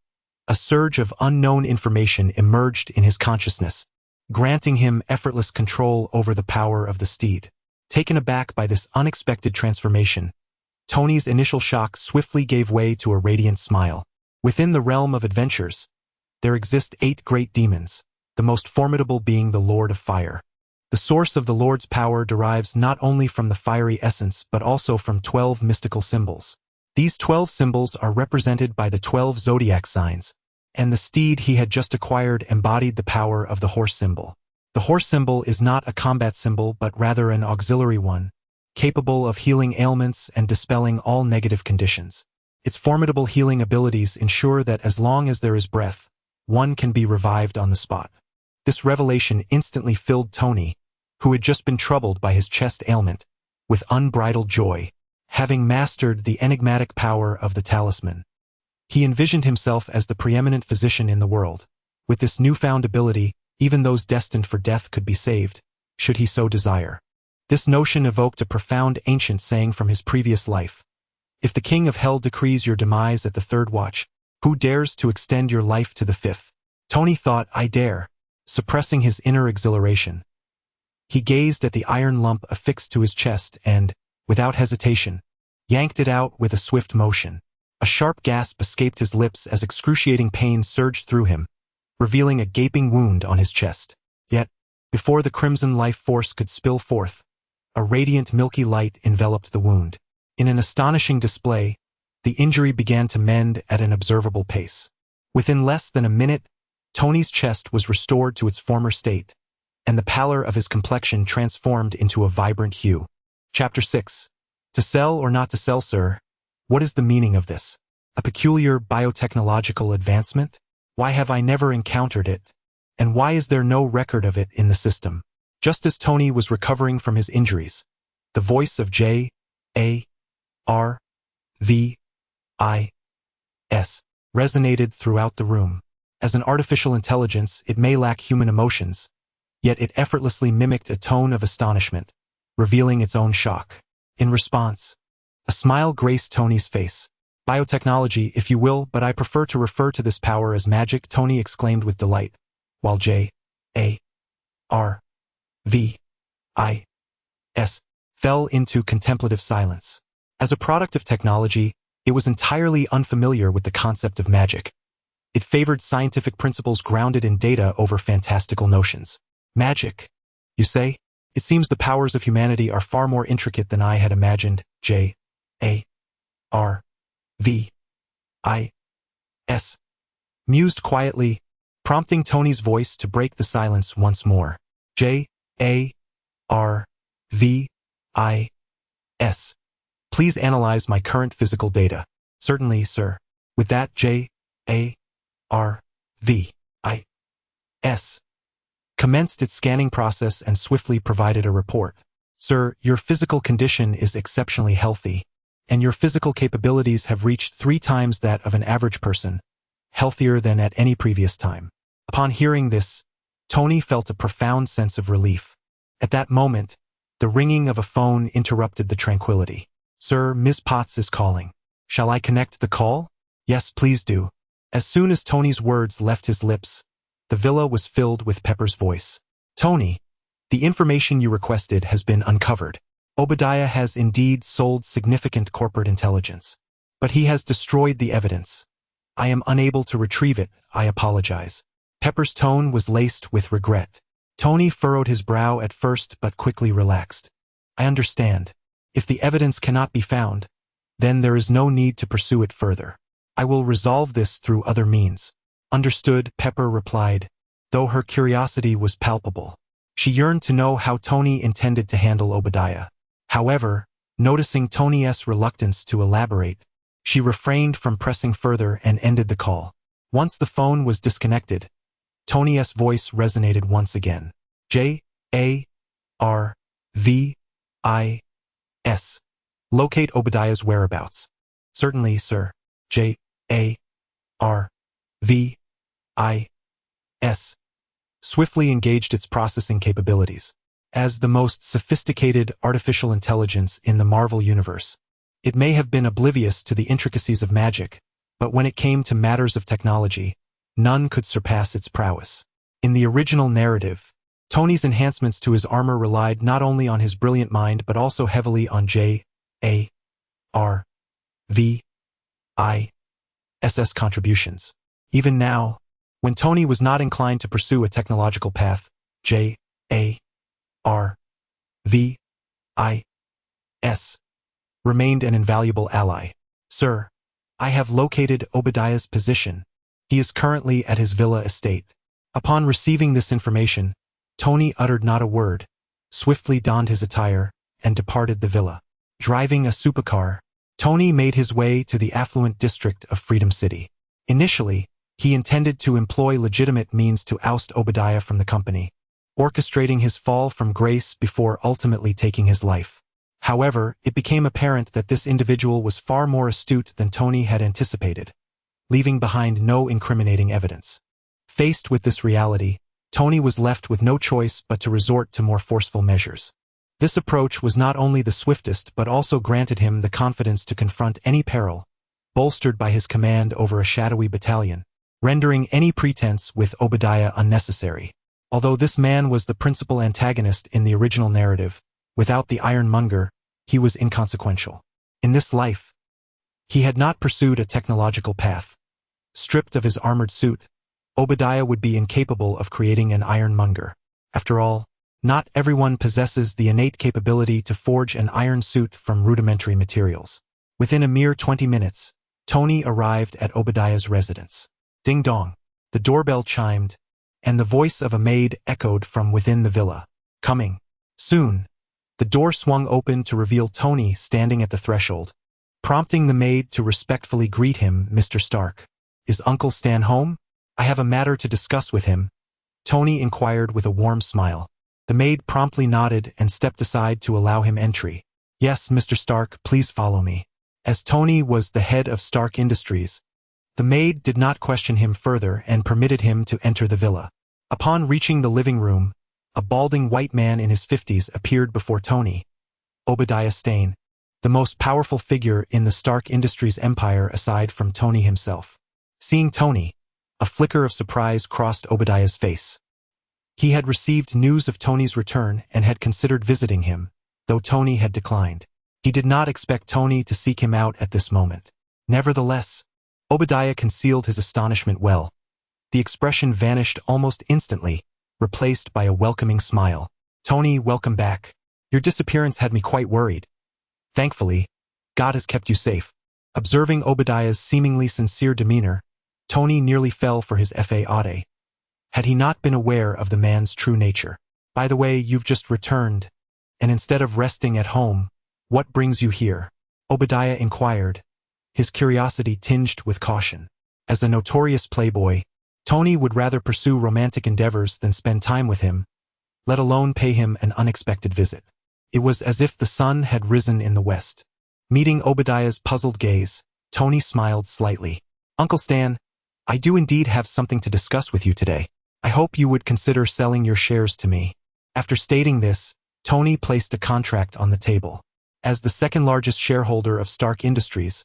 a surge of unknown information emerged in his consciousness, granting him effortless control over the power of the steed. Taken aback by this unexpected transformation, Tony's initial shock swiftly gave way to a radiant smile. Within the realm of adventures, there exist 8 great demons, the most formidable being the Lord of Fire. The source of the Lord's power derives not only from the fiery essence but also from 12 mystical symbols. These 12 symbols are represented by the 12 zodiac signs, and the steed he had just acquired embodied the power of the horse symbol. The horse symbol is not a combat symbol but rather an auxiliary one, capable of healing ailments and dispelling all negative conditions. Its formidable healing abilities ensure that as long as there is breath, one can be revived on the spot. This revelation instantly filled Tony, who had just been troubled by his chest ailment, with unbridled joy. Having mastered the enigmatic power of the talisman, he envisioned himself as the preeminent physician in the world. With this newfound ability, even those destined for death could be saved, should he so desire. This notion evoked a profound ancient saying from his previous life. "If the king of hell decrees your demise at the 3rd watch, who dares to extend your life to the 5th? Tony thought, "I dare," suppressing his inner exhilaration. He gazed at the iron lump affixed to his chest and, without hesitation, yanked it out with a swift motion. A sharp gasp escaped his lips as excruciating pain surged through him, revealing a gaping wound on his chest. Yet, before the crimson life force could spill forth, a radiant milky light enveloped the wound. In an astonishing display, the injury began to mend at an observable pace. Within less than a minute, Tony's chest was restored to its former state, and the pallor of his complexion transformed into a vibrant hue. Chapter 6. To sell or not to sell, sir? What is the meaning of this? A peculiar biotechnological advancement? Why have I never encountered it? And why is there no record of it in the system? Just as Tony was recovering from his injuries, the voice of J.A.R.V.I.S. resonated throughout the room. As an artificial intelligence, it may lack human emotions, yet it effortlessly mimicked a tone of astonishment, revealing its own shock. In response, a smile graced Tony's face. "Biotechnology, if you will, but I prefer to refer to this power as magic," Tony exclaimed with delight, while J.A.R.V.I.S. fell into contemplative silence. As a product of technology, it was entirely unfamiliar with the concept of magic. It favored scientific principles grounded in data over fantastical notions. Magic, you say? It seems the powers of humanity are far more intricate than I had imagined. J.A.R.V.I.S. mused quietly, prompting Tony's voice to break the silence once more. J.A.R.V.I.S. Please analyze my current physical data. Certainly, sir. With that, J.A.R.V.I.S. commenced its scanning process and swiftly provided a report. Sir, your physical condition is exceptionally healthy, and your physical capabilities have reached 3 times that of an average person, healthier than at any previous time. Upon hearing this, Tony felt a profound sense of relief. At that moment, the ringing of a phone interrupted the tranquility. Sir, Ms. Potts is calling. Shall I connect the call? Yes, please do. As soon as Tony's words left his lips, the villa was filled with Pepper's voice. Tony, the information you requested has been uncovered. Obadiah has indeed sold significant corporate intelligence. But he has destroyed the evidence. I am unable to retrieve it, I apologize. Pepper's tone was laced with regret. Tony furrowed his brow at first but quickly relaxed. I understand. If the evidence cannot be found, then there is no need to pursue it further. I will resolve this through other means. Understood, Pepper replied, though her curiosity was palpable. She yearned to know how Tony intended to handle Obadiah. However, noticing Tony's reluctance to elaborate, she refrained from pressing further and ended the call. Once the phone was disconnected, Tony's voice resonated once again. J-A-R-V-I-S. Locate Obadiah's whereabouts. Certainly, sir. J-A-R-V-I-S. Swiftly engaged its processing capabilities. As the most sophisticated artificial intelligence in the Marvel Universe, it may have been oblivious to the intricacies of magic, but when it came to matters of technology, none could surpass its prowess. In the original narrative, Tony's enhancements to his armor relied not only on his brilliant mind but also heavily on J-A-R-V-I-S contributions. Even now, when Tony was not inclined to pursue a technological path, J-A-R-V-I-S remained an invaluable ally. Sir, I have located Obadiah's position. He is currently at his villa estate. Upon receiving this information, Tony uttered not a word, swiftly donned his attire, and departed the villa. Driving a supercar, Tony made his way to the affluent district of Freedom City. Initially, he intended to employ legitimate means to oust Obadiah from the company, orchestrating his fall from grace before ultimately taking his life. However, it became apparent that this individual was far more astute than Tony had anticipated, leaving behind no incriminating evidence. Faced with this reality, Tony was left with no choice but to resort to more forceful measures. This approach was not only the swiftest but also granted him the confidence to confront any peril, bolstered by his command over a shadowy battalion, rendering any pretense with Obadiah unnecessary. Although this man was the principal antagonist in the original narrative, without the ironmonger, he was inconsequential. In this life, he had not pursued a technological path. Stripped of his armored suit, Obadiah would be incapable of creating an ironmonger. After all, not everyone possesses the innate capability to forge an iron suit from rudimentary materials. Within a mere 20 minutes, Tony arrived at Obadiah's residence. Ding dong. The doorbell chimed, and the voice of a maid echoed from within the villa. Coming. Soon, the door swung open to reveal Tony standing at the threshold, prompting the maid to respectfully greet him, Mr. Stark. Is Uncle Stan home? I have a matter to discuss with him, Tony inquired with a warm smile. The maid promptly nodded and stepped aside to allow him entry. Yes, Mr. Stark, please follow me. As Tony was the head of Stark Industries, the maid did not question him further and permitted him to enter the villa. Upon reaching the living room, a balding white man in his 50s appeared before Tony. Obadiah Stane, the most powerful figure in the Stark Industries empire aside from Tony himself. Seeing Tony, a flicker of surprise crossed Obadiah's face. He had received news of Tony's return and had considered visiting him, though Tony had declined. He did not expect Tony to seek him out at this moment. Nevertheless, Obadiah concealed his astonishment well. The expression vanished almost instantly, replaced by a welcoming smile. Tony, welcome back. Your disappearance had me quite worried. Thankfully, God has kept you safe. Observing Obadiah's seemingly sincere demeanor, Tony nearly fell for his fa. Had he not been aware of the man's true nature. By the way, you've just returned, and instead of resting at home, what brings you here? Obadiah inquired, his curiosity tinged with caution. As a notorious playboy, Tony would rather pursue romantic endeavors than spend time with him, let alone pay him an unexpected visit. It was as if the sun had risen in the west. Meeting Obadiah's puzzled gaze, Tony smiled slightly. Uncle Stan, I do indeed have something to discuss with you today. I hope you would consider selling your shares to me. After stating this, Tony placed a contract on the table. As the second largest shareholder of Stark Industries,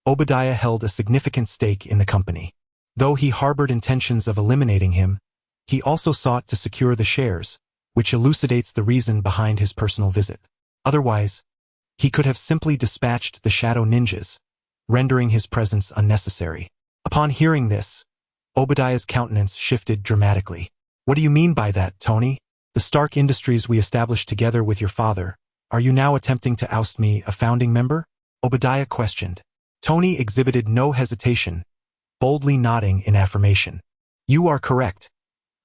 Obadiah held a significant stake in the company. Though he harbored intentions of eliminating him, he also sought to secure the shares, which elucidates the reason behind his personal visit. Otherwise, he could have simply dispatched the shadow ninjas, rendering his presence unnecessary. Upon hearing this, Obadiah's countenance shifted dramatically. What do you mean by that, Tony? The Stark Industries we established together with your father, are you now attempting to oust me, a founding member? Obadiah questioned. Tony exhibited no hesitation, boldly nodding in affirmation. You are correct.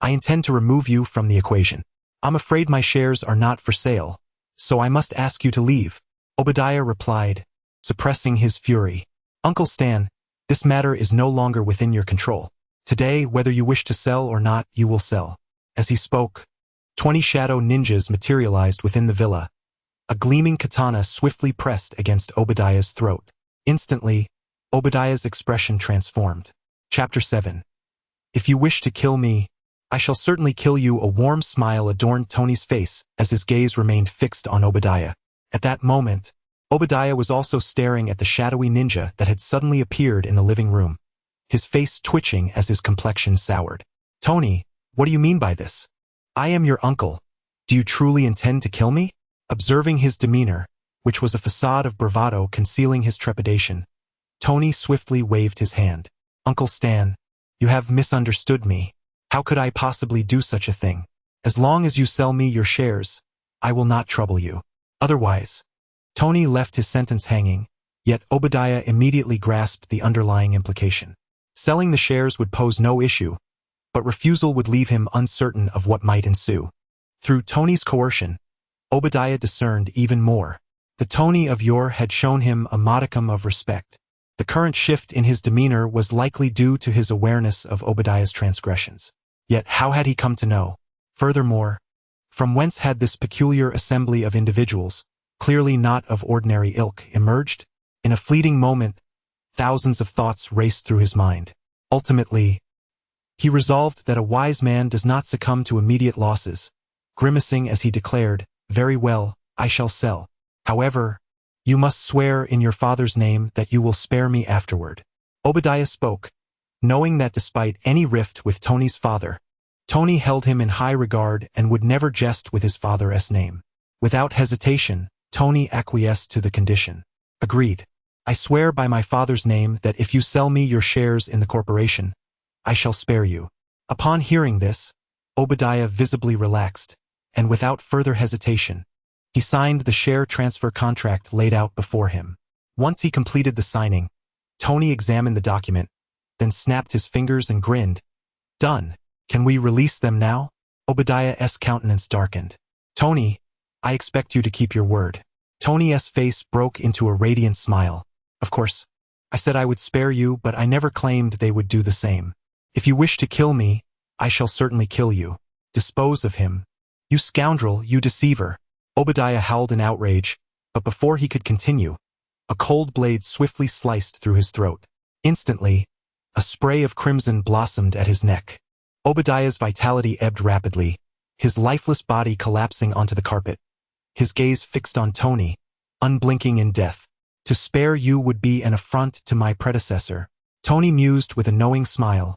I intend to remove you from the equation. I'm afraid my shares are not for sale, so I must ask you to leave. Obadiah replied, suppressing his fury. Uncle Stan, this matter is no longer within your control. Today, whether you wish to sell or not, you will sell. As he spoke, 20 shadow ninjas materialized within the villa. A gleaming katana swiftly pressed against Obadiah's throat. Instantly, Obadiah's expression transformed. Chapter 7. If you wish to kill me, I shall certainly kill you. A warm smile adorned Tony's face as his gaze remained fixed on Obadiah. At that moment, Obadiah was also staring at the shadowy ninja that had suddenly appeared in the living room, his face twitching as his complexion soured. Tony, what do you mean by this? I am your uncle. Do you truly intend to kill me? Observing his demeanor, which was a facade of bravado concealing his trepidation, Tony swiftly waved his hand. Uncle Stan, you have misunderstood me. How could I possibly do such a thing? As long as you sell me your shares, I will not trouble you. Otherwise, Tony left his sentence hanging, yet Obadiah immediately grasped the underlying implication. Selling the shares would pose no issue, but refusal would leave him uncertain of what might ensue. Through Tony's coercion, Obadiah discerned even more. The Tony of yore had shown him a modicum of respect. The current shift in his demeanor was likely due to his awareness of Obadiah's transgressions. Yet how had he come to know? Furthermore, from whence had this peculiar assembly of individuals, clearly not of ordinary ilk, emerged? In a fleeting moment, thousands of thoughts raced through his mind. Ultimately, he resolved that a wise man does not succumb to immediate losses. Grimacing as he declared, "Very well, I shall sell. However, you must swear in your father's name that you will spare me afterward." Obadiah spoke, knowing that despite any rift with Tony's father, Tony held him in high regard and would never jest with his father's name. Without hesitation, Tony acquiesced to the condition. Agreed. I swear by my father's name that if you sell me your shares in the corporation, I shall spare you. Upon hearing this, Obadiah visibly relaxed, and without further hesitation, he signed the share transfer contract laid out before him. Once he completed the signing, Tony examined the document, then snapped his fingers and grinned. Done. Can we release them now? Obadiah's countenance darkened. Tony, I expect you to keep your word. Tony's face broke into a radiant smile. Of course, I said I would spare you, but I never claimed they would do the same. If you wish to kill me, I shall certainly kill you. Dispose of him. You scoundrel, you deceiver. Obadiah howled in outrage, but before he could continue, a cold blade swiftly sliced through his throat. Instantly, a spray of crimson blossomed at his neck. Obadiah's vitality ebbed rapidly, his lifeless body collapsing onto the carpet, his gaze fixed on Tony, unblinking in death. To spare you would be an affront to my predecessor. Tony mused with a knowing smile,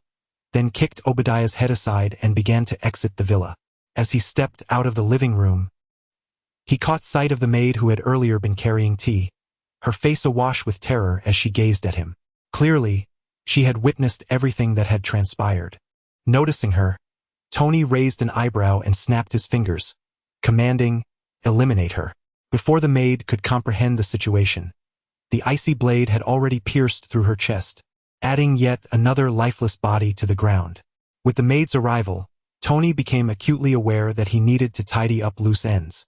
then kicked Obadiah's head aside and began to exit the villa. As he stepped out of the living room, he caught sight of the maid who had earlier been carrying tea, her face awash with terror as she gazed at him. Clearly, she had witnessed everything that had transpired. Noticing her, Tony raised an eyebrow and snapped his fingers, commanding, "Eliminate her." Before the maid could comprehend the situation, the icy blade had already pierced through her chest, adding yet another lifeless body to the ground. With the maid's arrival, Tony became acutely aware that he needed to tidy up loose ends.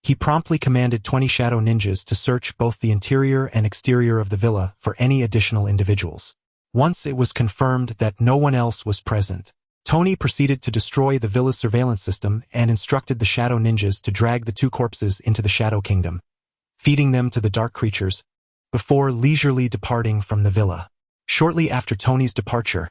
He promptly commanded 20 shadow ninjas to search both the interior and exterior of the villa for any additional individuals. Once it was confirmed that no one else was present, Tony proceeded to destroy the villa's surveillance system and instructed the shadow ninjas to drag the two corpses into the Shadow Kingdom, feeding them to the dark creatures, before leisurely departing from the villa. Shortly after Tony's departure,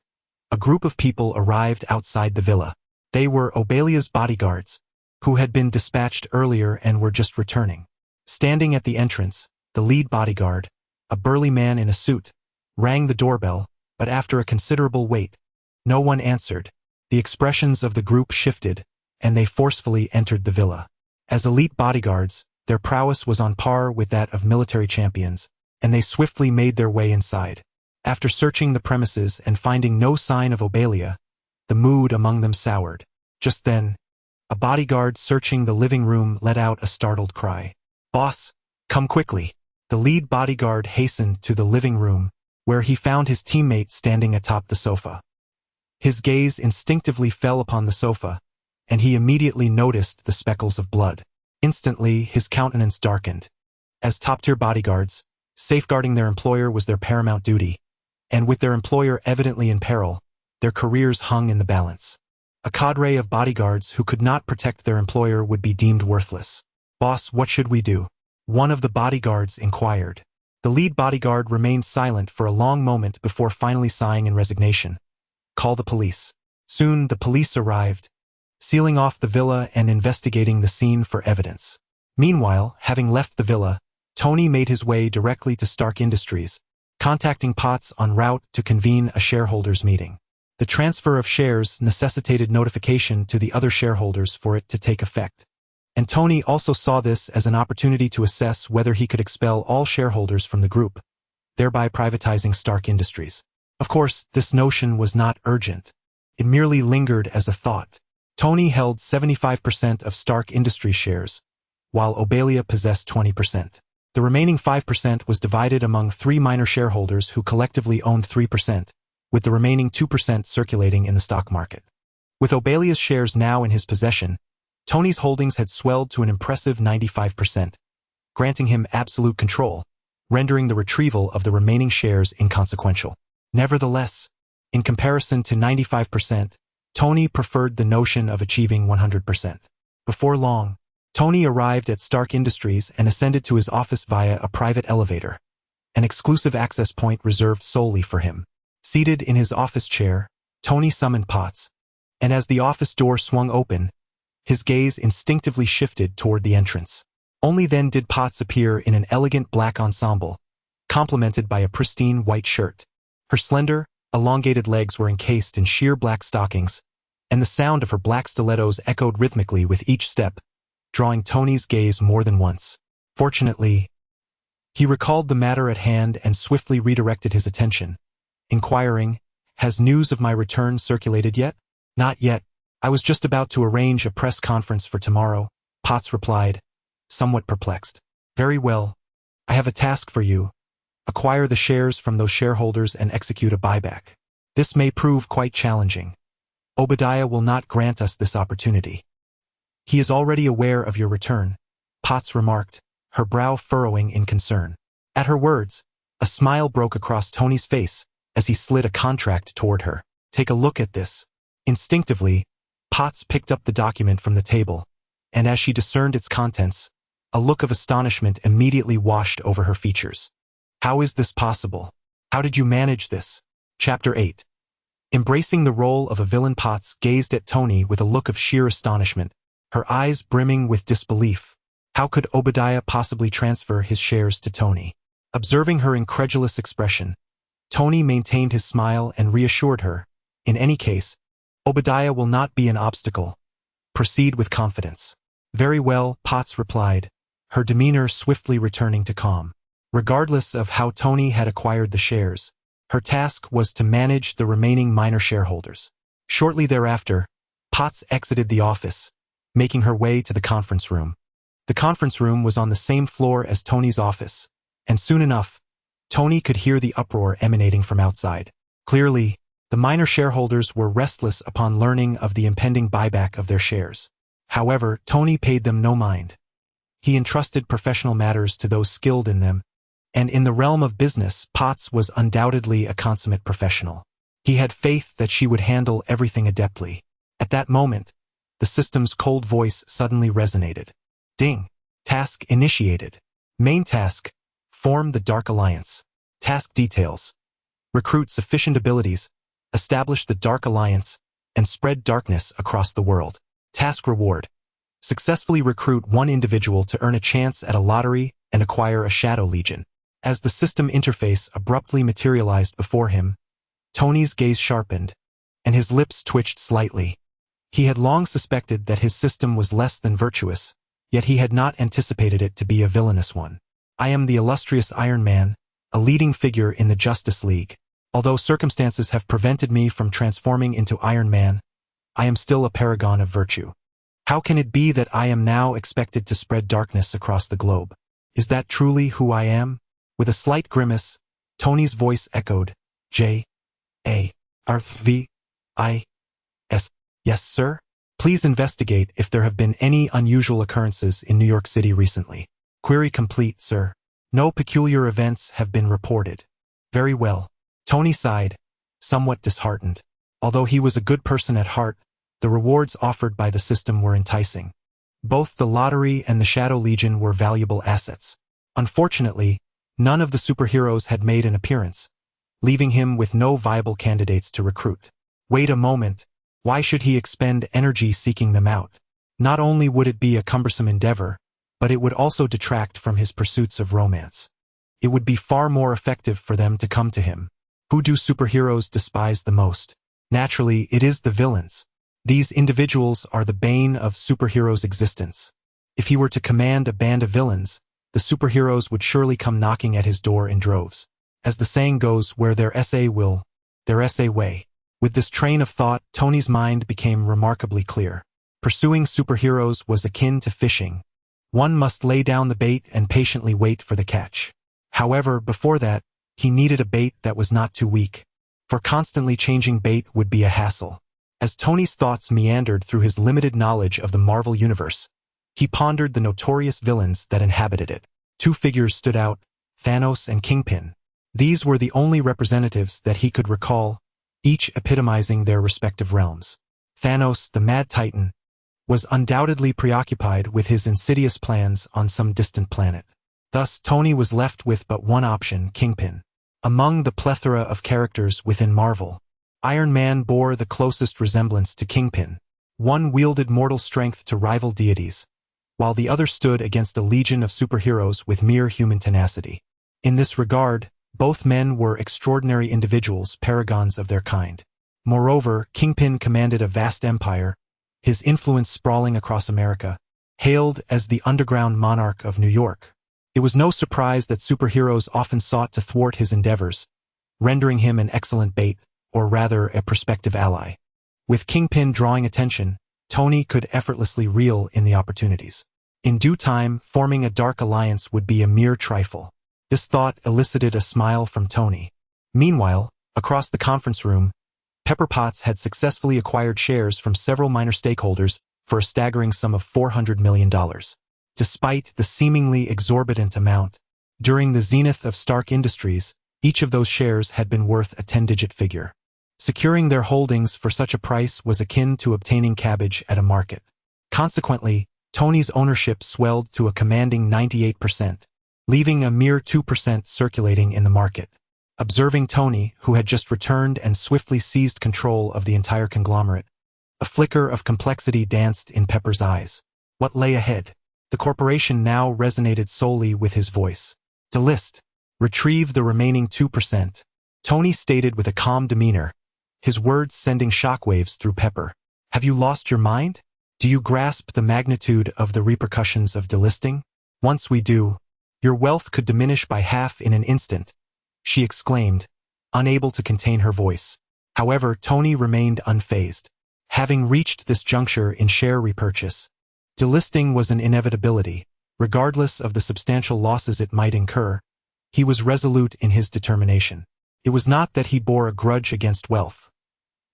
a group of people arrived outside the villa. They were Obadiah's bodyguards, who had been dispatched earlier and were just returning. Standing at the entrance, the lead bodyguard, a burly man in a suit, rang the doorbell, but after a considerable wait, no one answered. The expressions of the group shifted, and they forcefully entered the villa. As elite bodyguards, their prowess was on par with that of military champions, and they swiftly made their way inside. After searching the premises and finding no sign of Obelia, the mood among them soured. Just then, a bodyguard searching the living room let out a startled cry. "Boss, come quickly." The lead bodyguard hastened to the living room, where he found his teammate standing atop the sofa. His gaze instinctively fell upon the sofa, and he immediately noticed the speckles of blood. Instantly, his countenance darkened. As top-tier bodyguards, safeguarding their employer was their paramount duty, and with their employer evidently in peril, their careers hung in the balance. A cadre of bodyguards who could not protect their employer would be deemed worthless. "Boss, what should we do?" one of the bodyguards inquired. The lead bodyguard remained silent for a long moment before finally sighing in resignation. "Call the police." Soon the police arrived, sealing off the villa and investigating the scene for evidence. Meanwhile, having left the villa, Tony made his way directly to Stark Industries, contacting Potts en route to convene a shareholders' meeting. The transfer of shares necessitated notification to the other shareholders for it to take effect. And Tony also saw this as an opportunity to assess whether he could expel all shareholders from the group, thereby privatizing Stark Industries. Of course, this notion was not urgent. It merely lingered as a thought. Tony held 75% of Stark Industries shares, while Obelia possessed 20%. The remaining 5% was divided among 3 minor shareholders who collectively owned 3%, with the remaining 2% circulating in the stock market. With Obelia's shares now in his possession, Tony's holdings had swelled to an impressive 95%, granting him absolute control, rendering the retrieval of the remaining shares inconsequential. Nevertheless, in comparison to 95%, Tony preferred the notion of achieving 100%. Before long, Tony arrived at Stark Industries and ascended to his office via a private elevator, an exclusive access point reserved solely for him. Seated in his office chair, Tony summoned Potts, and as the office door swung open, his gaze instinctively shifted toward the entrance. Only then did Potts appear in an elegant black ensemble, complemented by a pristine white shirt. Her slender, elongated legs were encased in sheer black stockings, and the sound of her black stilettos echoed rhythmically with each step, drawing Tony's gaze more than once. Fortunately, he recalled the matter at hand and swiftly redirected his attention, inquiring, "Has news of my return circulated yet?" "Not yet. I was just about to arrange a press conference for tomorrow," Potts replied, somewhat perplexed. "Very well. I have a task for you. Acquire the shares from those shareholders and execute a buyback. This may prove quite challenging. Obadiah will not grant us this opportunity." "He is already aware of your return," Potts remarked, her brow furrowing in concern. At her words, a smile broke across Tony's face as he slid a contract toward her. "Take a look at this." Instinctively, Potts picked up the document from the table, and as she discerned its contents, a look of astonishment immediately washed over her features. "How is this possible? How did you manage this?" Chapter 8. Embracing the role of a villain, Potts gazed at Tony with a look of sheer astonishment, her eyes brimming with disbelief. How could Obadiah possibly transfer his shares to Tony? Observing her incredulous expression, Tony maintained his smile and reassured her, "In any case, Obadiah will not be an obstacle. Proceed with confidence." "Very well," Potts replied, her demeanor swiftly returning to calm. Regardless of how Tony had acquired the shares, her task was to manage the remaining minor shareholders. Shortly thereafter, Potts exited the office, making her way to the conference room. The conference room was on the same floor as Tony's office, and soon enough, Tony could hear the uproar emanating from outside. Clearly, the minor shareholders were restless upon learning of the impending buyback of their shares. However, Tony paid them no mind. He entrusted professional matters to those skilled in them, and in the realm of business, Potts was undoubtedly a consummate professional. He had faith that she would handle everything adeptly. At that moment, the system's cold voice suddenly resonated. Ding! Task initiated. Main task: form the Dark Alliance. Task details: recruit sufficient abilities, establish the Dark Alliance, and spread darkness across the world. Task reward: successfully recruit one individual to earn a chance at a lottery and acquire a Shadow Legion. As the system interface abruptly materialized before him, Tony's gaze sharpened, and his lips twitched slightly. He had long suspected that his system was less than virtuous, yet he had not anticipated it to be a villainous one. I am the illustrious Iron Man, a leading figure in the Justice League. Although circumstances have prevented me from transforming into Iron Man, I am still a paragon of virtue. How can it be that I am now expected to spread darkness across the globe? Is that truly who I am? With a slight grimace, Tony's voice echoed, J.A.R.V.I.S. Yes, sir? Please investigate if there have been any unusual occurrences in New York City recently. Query complete, sir. No peculiar events have been reported. Very well. Tony sighed, somewhat disheartened. Although he was a good person at heart, the rewards offered by the system were enticing. Both the lottery and the Shadow Legion were valuable assets. Unfortunately, none of the superheroes had made an appearance, leaving him with no viable candidates to recruit. Wait a moment, why should he expend energy seeking them out? Not only would it be a cumbersome endeavor, but it would also detract from his pursuits of romance. It would be far more effective for them to come to him. Who do superheroes despise the most? Naturally, it is the villains. These individuals are the bane of superheroes' existence. If he were to command a band of villains, the superheroes would surely come knocking at his door in droves. As the saying goes, where their SA will, their SA way. With this train of thought, Tony's mind became remarkably clear. Pursuing superheroes was akin to fishing. One must lay down the bait and patiently wait for the catch. However, before that, he needed a bait that was not too weak. For constantly changing bait would be a hassle. As Tony's thoughts meandered through his limited knowledge of the Marvel Universe, he pondered the notorious villains that inhabited it. Two figures stood out, Thanos and Kingpin. These were the only representatives that he could recall, each epitomizing their respective realms. Thanos, the Mad Titan, was undoubtedly preoccupied with his insidious plans on some distant planet. Thus, Tony was left with but one option, Kingpin. Among the plethora of characters within Marvel, Iron Man bore the closest resemblance to Kingpin. One wielded mortal strength to rival deities, while the other stood against a legion of superheroes with mere human tenacity. In this regard, both men were extraordinary individuals, paragons of their kind. Moreover, Kingpin commanded a vast empire, his influence sprawling across America, hailed as the underground monarch of New York. It was no surprise that superheroes often sought to thwart his endeavors, rendering him an excellent bait, or rather a prospective ally. With Kingpin drawing attention, Tony could effortlessly reel in the opportunities. In due time, forming a dark alliance would be a mere trifle. This thought elicited a smile from Tony. Meanwhile, across the conference room, Pepper Potts had successfully acquired shares from several minor stakeholders for a staggering sum of $400 million. Despite the seemingly exorbitant amount, during the zenith of Stark Industries, each of those shares had been worth a 10-digit figure. Securing their holdings for such a price was akin to obtaining cabbage at a market. Consequently, Tony's ownership swelled to a commanding 98%, leaving a mere 2% circulating in the market. Observing Tony, who had just returned and swiftly seized control of the entire conglomerate, a flicker of complexity danced in Pepper's eyes. What lay ahead? The corporation now resonated solely with his voice. Delist. Retrieve the remaining 2%. Tony stated with a calm demeanor, his words sending shockwaves through Pepper. Have you lost your mind? Do you grasp the magnitude of the repercussions of delisting? Once we do, your wealth could diminish by half in an instant, she exclaimed, unable to contain her voice. However, Tony remained unfazed. Having reached this juncture in share repurchase, delisting was an inevitability. Regardless of the substantial losses it might incur, he was resolute in his determination. It was not that he bore a grudge against wealth.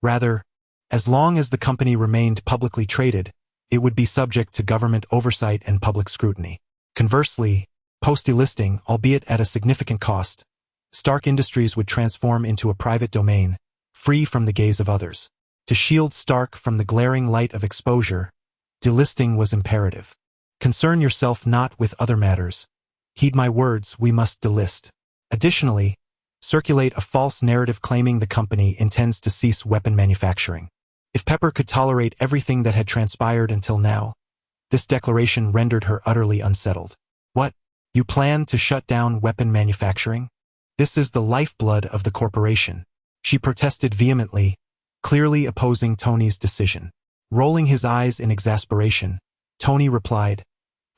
Rather, as long as the company remained publicly traded, it would be subject to government oversight and public scrutiny. Conversely, post-delisting, albeit at a significant cost, Stark Industries would transform into a private domain, free from the gaze of others. To shield Stark from the glaring light of exposure, delisting was imperative. Concern yourself not with other matters. Heed my words, we must delist. Additionally, circulate a false narrative claiming the company intends to cease weapon manufacturing. If Pepper could tolerate everything that had transpired until now, this declaration rendered her utterly unsettled. What? You plan to shut down weapon manufacturing? This is the lifeblood of the corporation. She protested vehemently, clearly opposing Tony's decision. Rolling his eyes in exasperation, Tony replied,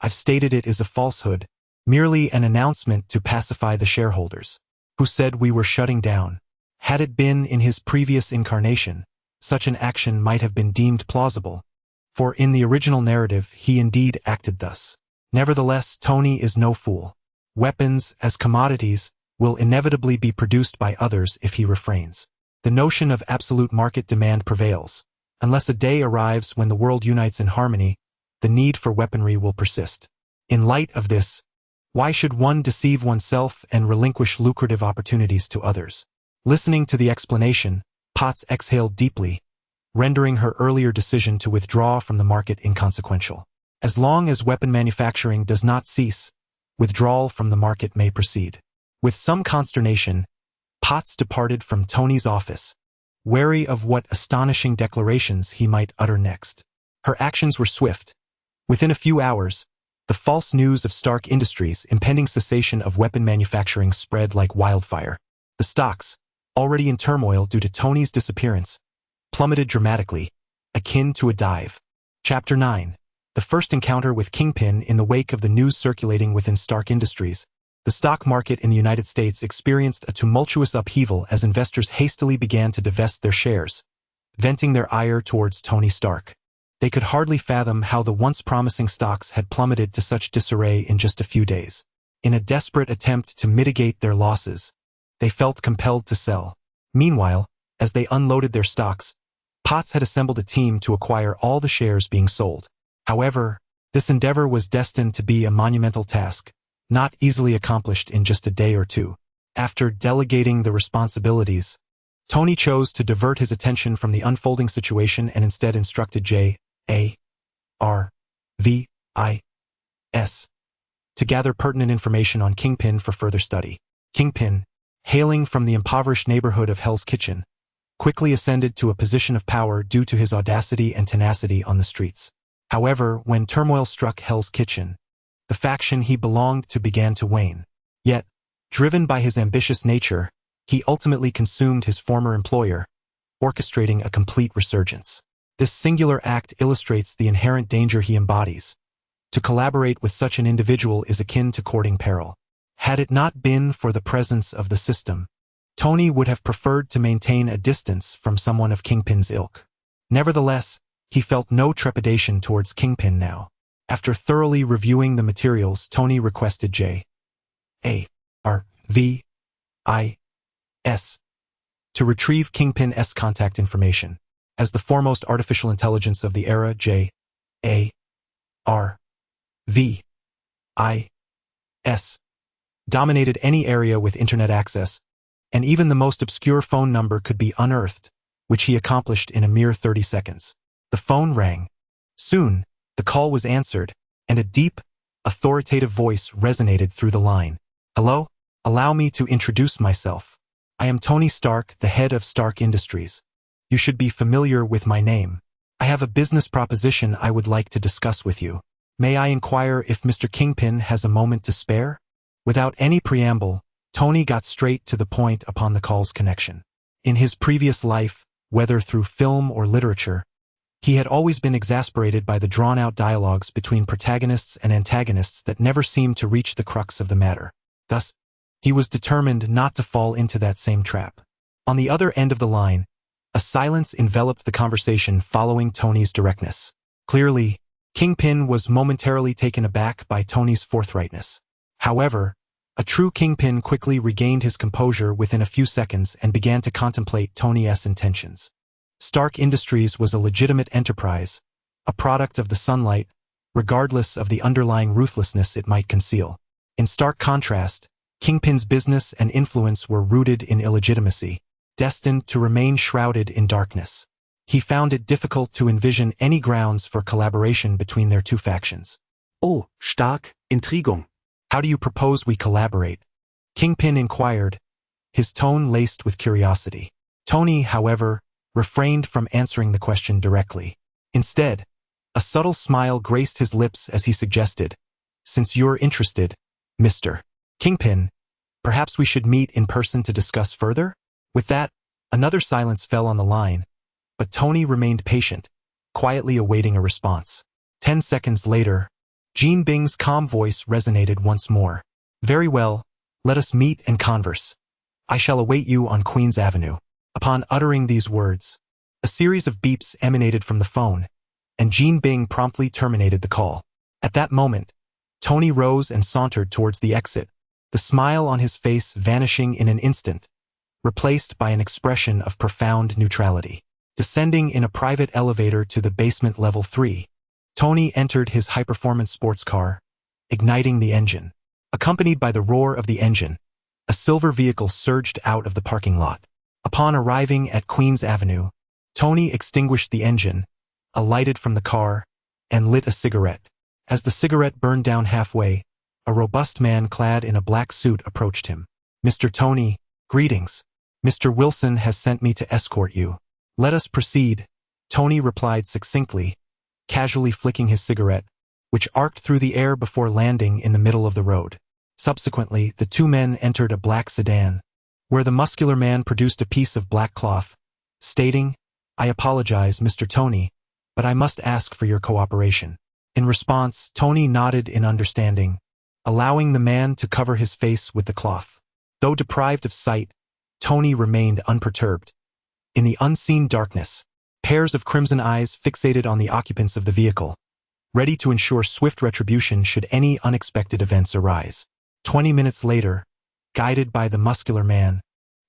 I've stated it is a falsehood, merely an announcement to pacify the shareholders. Who said we were shutting down? Had it been in his previous incarnation, such an action might have been deemed plausible, for in the original narrative he indeed acted thus. Nevertheless, Tony is no fool. Weapons, as commodities, will inevitably be produced by others if he refrains. The notion of absolute market demand prevails. Unless a day arrives when the world unites in harmony, the need for weaponry will persist. In light of this, why should one deceive oneself and relinquish lucrative opportunities to others? Listening to the explanation, Potts exhaled deeply, rendering her earlier decision to withdraw from the market inconsequential. As long as weapon manufacturing does not cease, withdrawal from the market may proceed. With some consternation, Potts departed from Tony's office, wary of what astonishing declarations he might utter next. Her actions were swift. Within a few hours, the false news of Stark Industries' impending cessation of weapon manufacturing spread like wildfire. The stocks, already in turmoil due to Tony's disappearance, plummeted dramatically, akin to a dive. Chapter 9. The first encounter with Kingpin. In the wake of the news circulating within Stark Industries, the stock market in the United States experienced a tumultuous upheaval as investors hastily began to divest their shares, venting their ire towards Tony Stark. They could hardly fathom how the once promising stocks had plummeted to such disarray in just a few days. In a desperate attempt to mitigate their losses, they felt compelled to sell. Meanwhile, as they unloaded their stocks, Potts had assembled a team to acquire all the shares being sold. However, this endeavor was destined to be a monumental task, not easily accomplished in just a day or two. After delegating the responsibilities, Tony chose to divert his attention from the unfolding situation and instead instructed J.A.R.V.I.S. to gather pertinent information on Kingpin for further study. Kingpin, hailing from the impoverished neighborhood of Hell's Kitchen, quickly ascended to a position of power due to his audacity and tenacity on the streets. However, when turmoil struck Hell's Kitchen, the faction he belonged to began to wane. Yet, driven by his ambitious nature, he ultimately consumed his former employer, orchestrating a complete resurgence. This singular act illustrates the inherent danger he embodies. To collaborate with such an individual is akin to courting peril. Had it not been for the presence of the system, Tony would have preferred to maintain a distance from someone of Kingpin's ilk. Nevertheless, he felt no trepidation towards Kingpin now. After thoroughly reviewing the materials, Tony requested J.A.R.V.I.S. to retrieve Kingpin's contact information. As the foremost artificial intelligence of the era, J.A.R.V.I.S. dominated any area with internet access, and even the most obscure phone number could be unearthed, which he accomplished in a mere 30 seconds. The phone rang. Soon, the call was answered, and a deep, authoritative voice resonated through the line. Hello? Allow me to introduce myself. I am Tony Stark, the head of Stark Industries. You should be familiar with my name. I have a business proposition I would like to discuss with you. May I inquire if Mr. Kingpin has a moment to spare? Without any preamble, Tony got straight to the point upon the call's connection. In his previous life, whether through film or literature, he had always been exasperated by the drawn-out dialogues between protagonists and antagonists that never seemed to reach the crux of the matter. Thus, he was determined not to fall into that same trap. On the other end of the line, a silence enveloped the conversation following Tony's directness. Clearly, Kingpin was momentarily taken aback by Tony's forthrightness. However, a true Kingpin quickly regained his composure within a few seconds and began to contemplate Tony's intentions. Stark Industries was a legitimate enterprise, a product of the sunlight, regardless of the underlying ruthlessness it might conceal. In stark contrast, Kingpin's business and influence were rooted in illegitimacy, destined to remain shrouded in darkness. He found it difficult to envision any grounds for collaboration between their two factions. Oh, stark, Intrigung. How do you propose we collaborate? Kingpin inquired, his tone laced with curiosity. Tony, however, refrained from answering the question directly. Instead, a subtle smile graced his lips as he suggested, since you're interested, Mr. Kingpin, perhaps we should meet in person to discuss further? With that, another silence fell on the line, but Tony remained patient, quietly awaiting a response. 10 seconds later, Jean Bing's calm voice resonated once more. Very well, let us meet and converse. I shall await you on Queen's Avenue. Upon uttering these words, a series of beeps emanated from the phone, and Jean Bing promptly terminated the call. At that moment, Tony rose and sauntered towards the exit, the smile on his face vanishing in an instant, replaced by an expression of profound neutrality. Descending in a private elevator to the basement level 3, Tony entered his high-performance sports car, igniting the engine. Accompanied by the roar of the engine, a silver vehicle surged out of the parking lot. Upon arriving at Queen's Avenue, Tony extinguished the engine, alighted from the car, and lit a cigarette. As the cigarette burned down halfway, a robust man clad in a black suit approached him. Mr. Tony, greetings. Mr. Wilson has sent me to escort you. Let us proceed, Tony replied succinctly, casually flicking his cigarette, which arced through the air before landing in the middle of the road. Subsequently, the two men entered a black sedan, where the muscular man produced a piece of black cloth, stating, I apologize, Mr. Tony, but I must ask for your cooperation. In response, Tony nodded in understanding, allowing the man to cover his face with the cloth. Though deprived of sight, Tony remained unperturbed. In the unseen darkness, pairs of crimson eyes fixated on the occupants of the vehicle, ready to ensure swift retribution should any unexpected events arise. 20 minutes later, guided by the muscular man,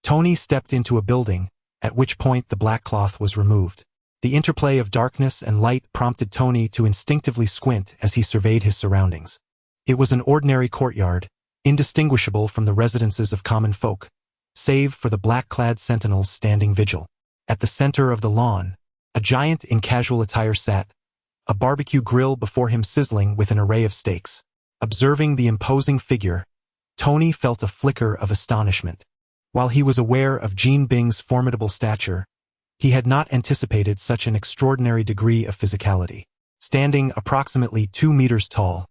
Tony stepped into a building, at which point the black cloth was removed. The interplay of darkness and light prompted Tony to instinctively squint as he surveyed his surroundings. It was an ordinary courtyard, indistinguishable from the residences of common folk, save for the black-clad sentinels standing vigil. At the center of the lawn, a giant in casual attire sat, a barbecue grill before him sizzling with an array of steaks. Observing the imposing figure, Tony felt a flicker of astonishment. While he was aware of Jean Bing's formidable stature, he had not anticipated such an extraordinary degree of physicality. Standing approximately 2 meters tall,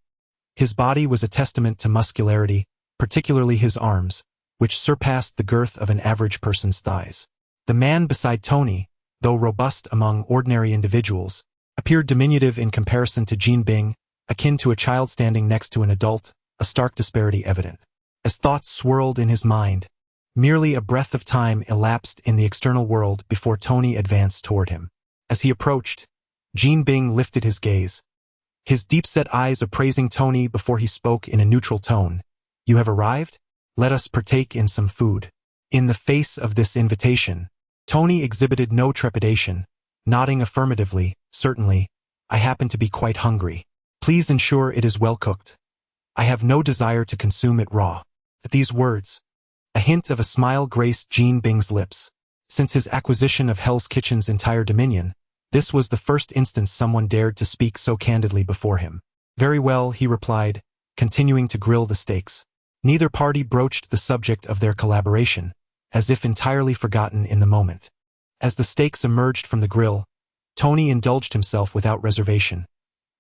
his body was a testament to muscularity, particularly his arms, which surpassed the girth of an average person's thighs. The man beside Tony, though robust among ordinary individuals, appeared diminutive in comparison to Jean Bing, akin to a child standing next to an adult, a stark disparity evident. As thoughts swirled in his mind, merely a breath of time elapsed in the external world before Tony advanced toward him. As he approached, Jean Bing lifted his gaze, his deep-set eyes appraising Tony before he spoke in a neutral tone. You have arrived? Let us partake in some food. In the face of this invitation, Tony exhibited no trepidation, nodding affirmatively. Certainly, I happen to be quite hungry. Please ensure it is well cooked. I have no desire to consume it raw. At these words, a hint of a smile graced Jean Bing's lips. Since his acquisition of Hell's Kitchen's entire dominion, this was the first instance someone dared to speak so candidly before him. Very well, he replied, continuing to grill the steaks. Neither party broached the subject of their collaboration, as if entirely forgotten in the moment. As the steaks emerged from the grill, Tony indulged himself without reservation,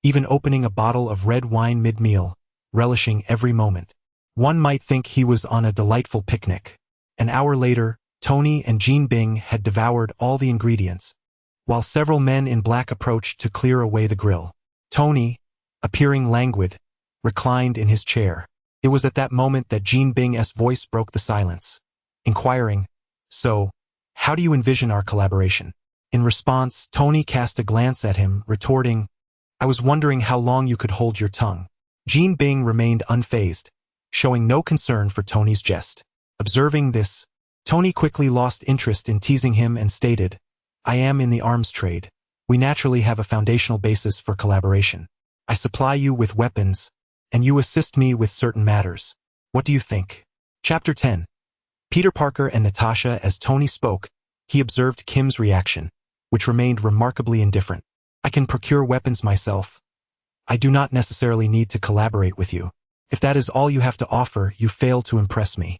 even opening a bottle of red wine mid-meal, relishing every moment. One might think he was on a delightful picnic. An hour later, Tony and Jean Bing had devoured all the ingredients, while several men in black approached to clear away the grill. Tony, appearing languid, reclined in his chair. It was at that moment that Jean Bing's voice broke the silence, inquiring, So, how do you envision our collaboration? In response, Tony cast a glance at him, retorting, I was wondering how long you could hold your tongue. Jean Bing remained unfazed, showing no concern for Tony's jest. Observing this, Tony quickly lost interest in teasing him and stated, I am in the arms trade. We naturally have a foundational basis for collaboration. I supply you with weapons, and you assist me with certain matters. What do you think? Chapter 10. Peter Parker and Natasha. As Tony spoke, he observed Kim's reaction, which remained remarkably indifferent. I can procure weapons myself. I do not necessarily need to collaborate with you. If that is all you have to offer, you fail to impress me.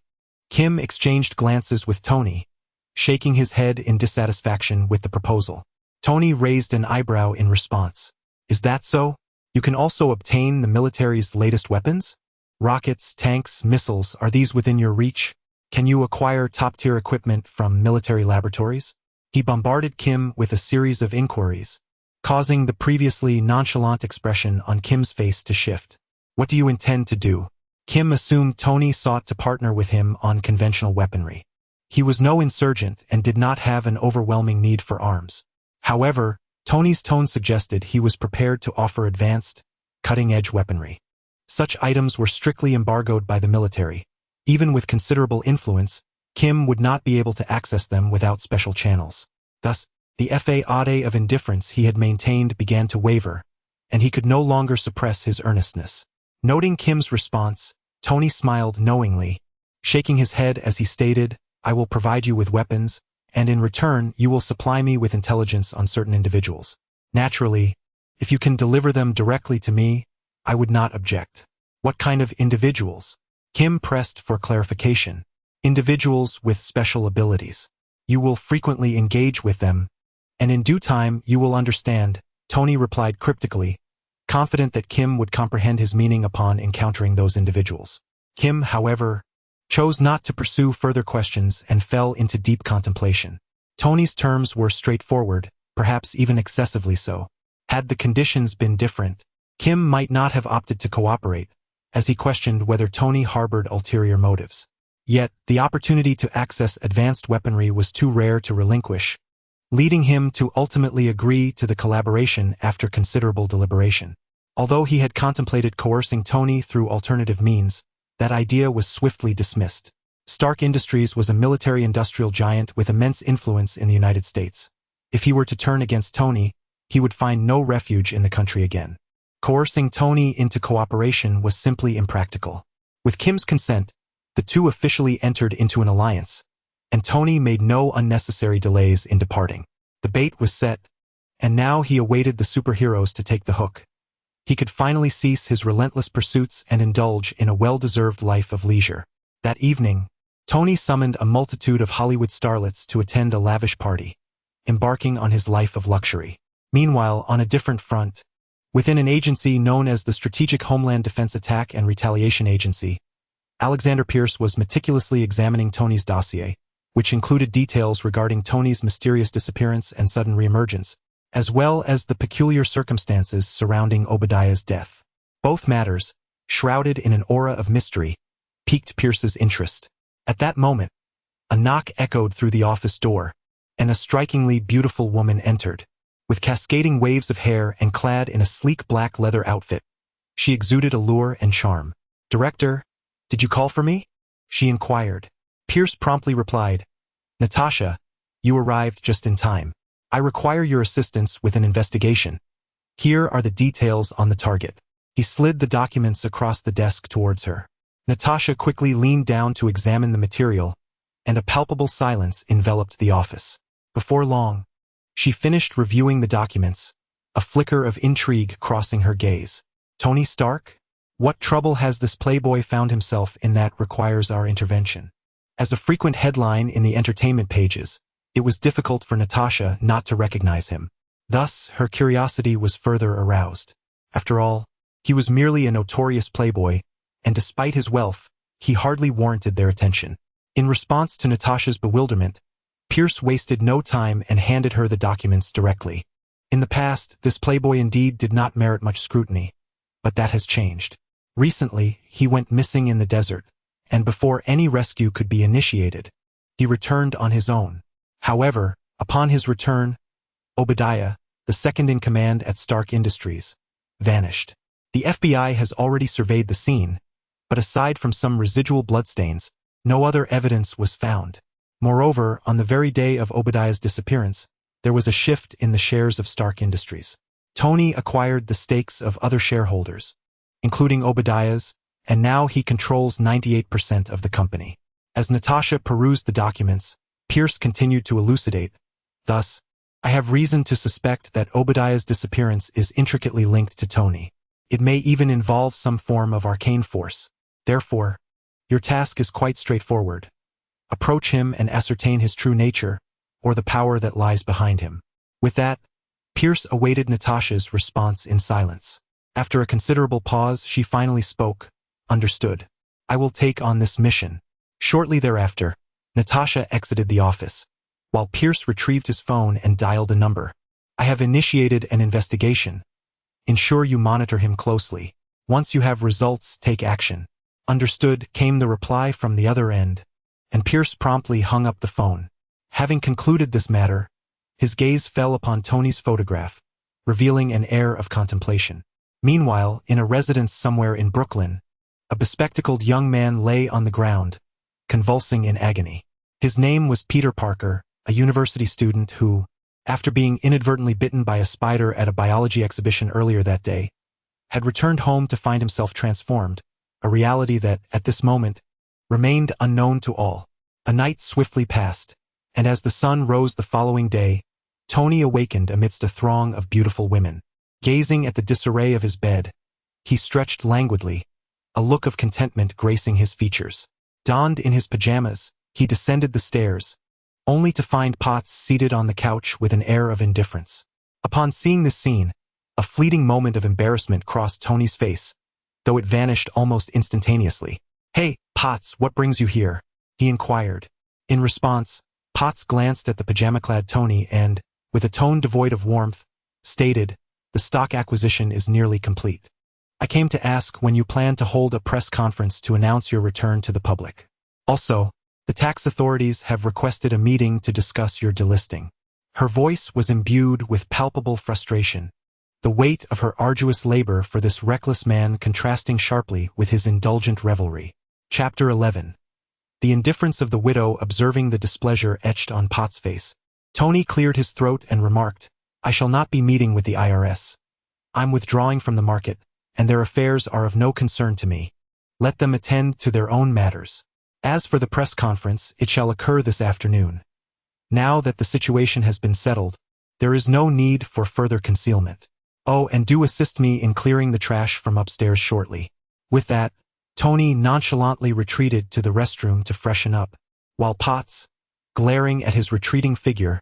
Kim exchanged glances with Tony, shaking his head in dissatisfaction with the proposal. Tony raised an eyebrow in response. Is that so? You can also obtain the military's latest weapons? Rockets, tanks, missiles, are these within your reach? Can you acquire top-tier equipment from military laboratories? He bombarded Kim with a series of inquiries, causing the previously nonchalant expression on Kim's face to shift. What do you intend to do? Kim assumed Tony sought to partner with him on conventional weaponry. He was no insurgent and did not have an overwhelming need for arms. However, Tony's tone suggested he was prepared to offer advanced, cutting-edge weaponry. Such items were strictly embargoed by the military. Even with considerable influence, Kim would not be able to access them without special channels. Thus, the facade of indifference he had maintained began to waver, and he could no longer suppress his earnestness. Noting Kim's response, Tony smiled knowingly, shaking his head as he stated, "I will provide you with weapons, and in return you will supply me with intelligence on certain individuals. Naturally, if you can deliver them directly to me, I would not object." What kind of individuals? Kim pressed for clarification. Individuals with special abilities. You will frequently engage with them, and in due time you will understand, Tony replied cryptically, confident that Kim would comprehend his meaning upon encountering those individuals. Kim, however, chose not to pursue further questions and fell into deep contemplation. Tony's terms were straightforward, perhaps even excessively so. Had the conditions been different, Kim might not have opted to cooperate, as he questioned whether Tony harbored ulterior motives. Yet, the opportunity to access advanced weaponry was too rare to relinquish, leading him to ultimately agree to the collaboration after considerable deliberation. Although he had contemplated coercing Tony through alternative means, that idea was swiftly dismissed. Stark Industries was a military-industrial giant with immense influence in the United States. If he were to turn against Tony, he would find no refuge in the country again. Coercing Tony into cooperation was simply impractical. With Kim's consent, the two officially entered into an alliance, and Tony made no unnecessary delays in departing. The bait was set, and now he awaited the superheroes to take the hook. He could finally cease his relentless pursuits and indulge in a well-deserved life of leisure. That evening, Tony summoned a multitude of Hollywood starlets to attend a lavish party, embarking on his life of luxury. Meanwhile, on a different front, within an agency known as the Strategic Homeland Defense Attack and Retaliation Agency, Alexander Pierce was meticulously examining Tony's dossier, which included details regarding Tony's mysterious disappearance and sudden reemergence, as well as the peculiar circumstances surrounding Obadiah's death. Both matters, shrouded in an aura of mystery, piqued Pierce's interest. At that moment, a knock echoed through the office door, and a strikingly beautiful woman entered. With cascading waves of hair and clad in a sleek black leather outfit, she exuded allure and charm. "Director, did you call for me?" she inquired. Pierce promptly replied, "Natasha, you arrived just in time. I require your assistance with an investigation. Here are the details on the target." He slid the documents across the desk towards her. Natasha quickly leaned down to examine the material, and a palpable silence enveloped the office. Before long, she finished reviewing the documents, a flicker of intrigue crossing her gaze. "Tony Stark? What trouble has this playboy found himself in that requires our intervention?" As a frequent headline in the entertainment pages, it was difficult for Natasha not to recognize him. Thus, her curiosity was further aroused. After all, he was merely a notorious playboy, and despite his wealth, he hardly warranted their attention. In response to Natasha's bewilderment, Pierce wasted no time and handed her the documents directly. In the past, this playboy indeed did not merit much scrutiny, but that has changed. Recently, he went missing in the desert, and before any rescue could be initiated, he returned on his own. However, upon his return, Obadiah, the second-in-command at Stark Industries, vanished. The FBI has already surveyed the scene, but aside from some residual bloodstains, no other evidence was found. Moreover, on the very day of Obadiah's disappearance, there was a shift in the shares of Stark Industries. Tony acquired the stakes of other shareholders, including Obadiah's, and now he controls 98% of the company. As Natasha perused the documents, Pierce continued to elucidate, "Thus, I have reason to suspect that Obadiah's disappearance is intricately linked to Tony. It may even involve some form of arcane force. Therefore, your task is quite straightforward. Approach him and ascertain his true nature, or the power that lies behind him." With that, Pierce awaited Natasha's response in silence. After a considerable pause, she finally spoke, Understood. I will take on this mission. Shortly thereafter, Natasha exited the office, while Pierce retrieved his phone and dialed a number. I have initiated an investigation. Ensure you monitor him closely. Once you have results, take action. Understood, came the reply from the other end, and Pierce promptly hung up the phone. Having concluded this matter, his gaze fell upon Tony's photograph, revealing an air of contemplation. Meanwhile, in a residence somewhere in Brooklyn, a bespectacled young man lay on the ground, convulsing in agony. His name was Peter Parker, a university student who, after being inadvertently bitten by a spider at a biology exhibition earlier that day, had returned home to find himself transformed, a reality that, at this moment, remained unknown to all. A night swiftly passed, and as the sun rose the following day, Tony awakened amidst a throng of beautiful women. Gazing at the disarray of his bed, he stretched languidly, a look of contentment gracing his features. Donned in his pajamas, he descended the stairs, only to find Potts seated on the couch with an air of indifference. Upon seeing this scene, a fleeting moment of embarrassment crossed Tony's face, though it vanished almost instantaneously. "Hey, Potts, what brings you here?" he inquired. In response, Potts glanced at the pajama-clad Tony and, with a tone devoid of warmth, stated, "The stock acquisition is nearly complete. I came to ask when you plan to hold a press conference to announce your return to the public. Also, the tax authorities have requested a meeting to discuss your delisting." Her voice was imbued with palpable frustration, the weight of her arduous labor for this reckless man contrasting sharply with his indulgent revelry. Chapter 11. The indifference of the widow observing the displeasure etched on Potts' face. Tony cleared his throat and remarked, "I shall not be meeting with the IRS. I'm withdrawing from the market, and their affairs are of no concern to me. Let them attend to their own matters. As for the press conference, it shall occur this afternoon. Now that the situation has been settled, there is no need for further concealment. Oh, and do assist me in clearing the trash from upstairs shortly." With that, Tony nonchalantly retreated to the restroom to freshen up, while Potts, glaring at his retreating figure,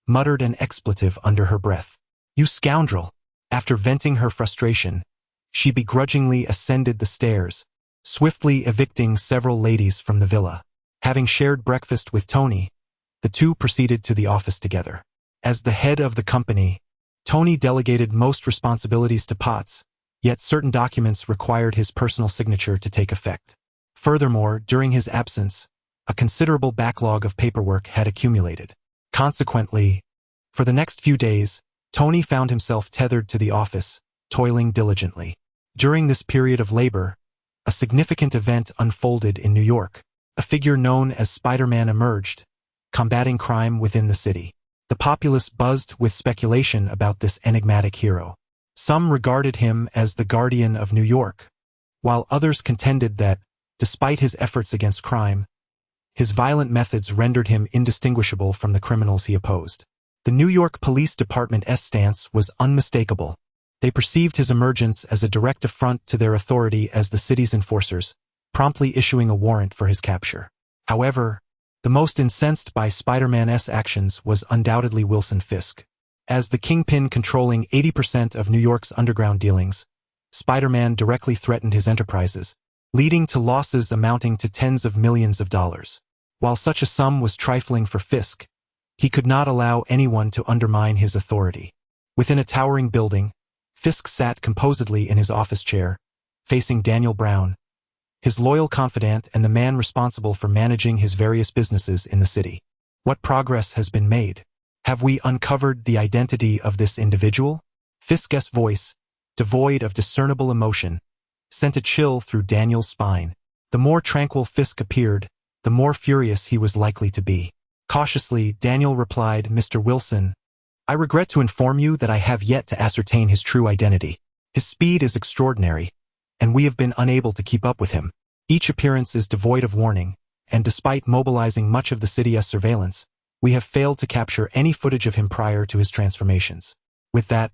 muttered an expletive under her breath. "You scoundrel!" After venting her frustration, she begrudgingly ascended the stairs, swiftly evicting several ladies from the villa. Having shared breakfast with Tony, the two proceeded to the office together. As the head of the company, Tony delegated most responsibilities to Potts, yet certain documents required his personal signature to take effect. Furthermore, during his absence, a considerable backlog of paperwork had accumulated. Consequently, for the next few days, Tony found himself tethered to the office, toiling diligently. During this period of labor, a significant event unfolded in New York. A figure known as Spider-Man emerged, combating crime within the city. The populace buzzed with speculation about this enigmatic hero. Some regarded him as the guardian of New York, while others contended that, despite his efforts against crime, his violent methods rendered him indistinguishable from the criminals he opposed. The New York Police Department's stance was unmistakable. They perceived his emergence as a direct affront to their authority as the city's enforcers, promptly issuing a warrant for his capture. However, the most incensed by Spider-Man's actions was undoubtedly Wilson Fisk. As the kingpin controlling 80% of New York's underground dealings, Spider-Man directly threatened his enterprises, leading to losses amounting to tens of millions of dollars. While such a sum was trifling for Fisk, he could not allow anyone to undermine his authority. Within a towering building, Fisk sat composedly in his office chair, facing Daniel Brown, his loyal confidant and the man responsible for managing his various businesses in the city. "What progress has been made? Have we uncovered the identity of this individual?" Fisk's voice, devoid of discernible emotion, sent a chill through Daniel's spine. The more tranquil Fisk appeared, the more furious he was likely to be. Cautiously, Daniel replied, "Mr. Wilson, I regret to inform you that I have yet to ascertain his true identity. His speed is extraordinary, and we have been unable to keep up with him. Each appearance is devoid of warning, and despite mobilizing much of the city's surveillance, we have failed to capture any footage of him prior to his transformations." With that,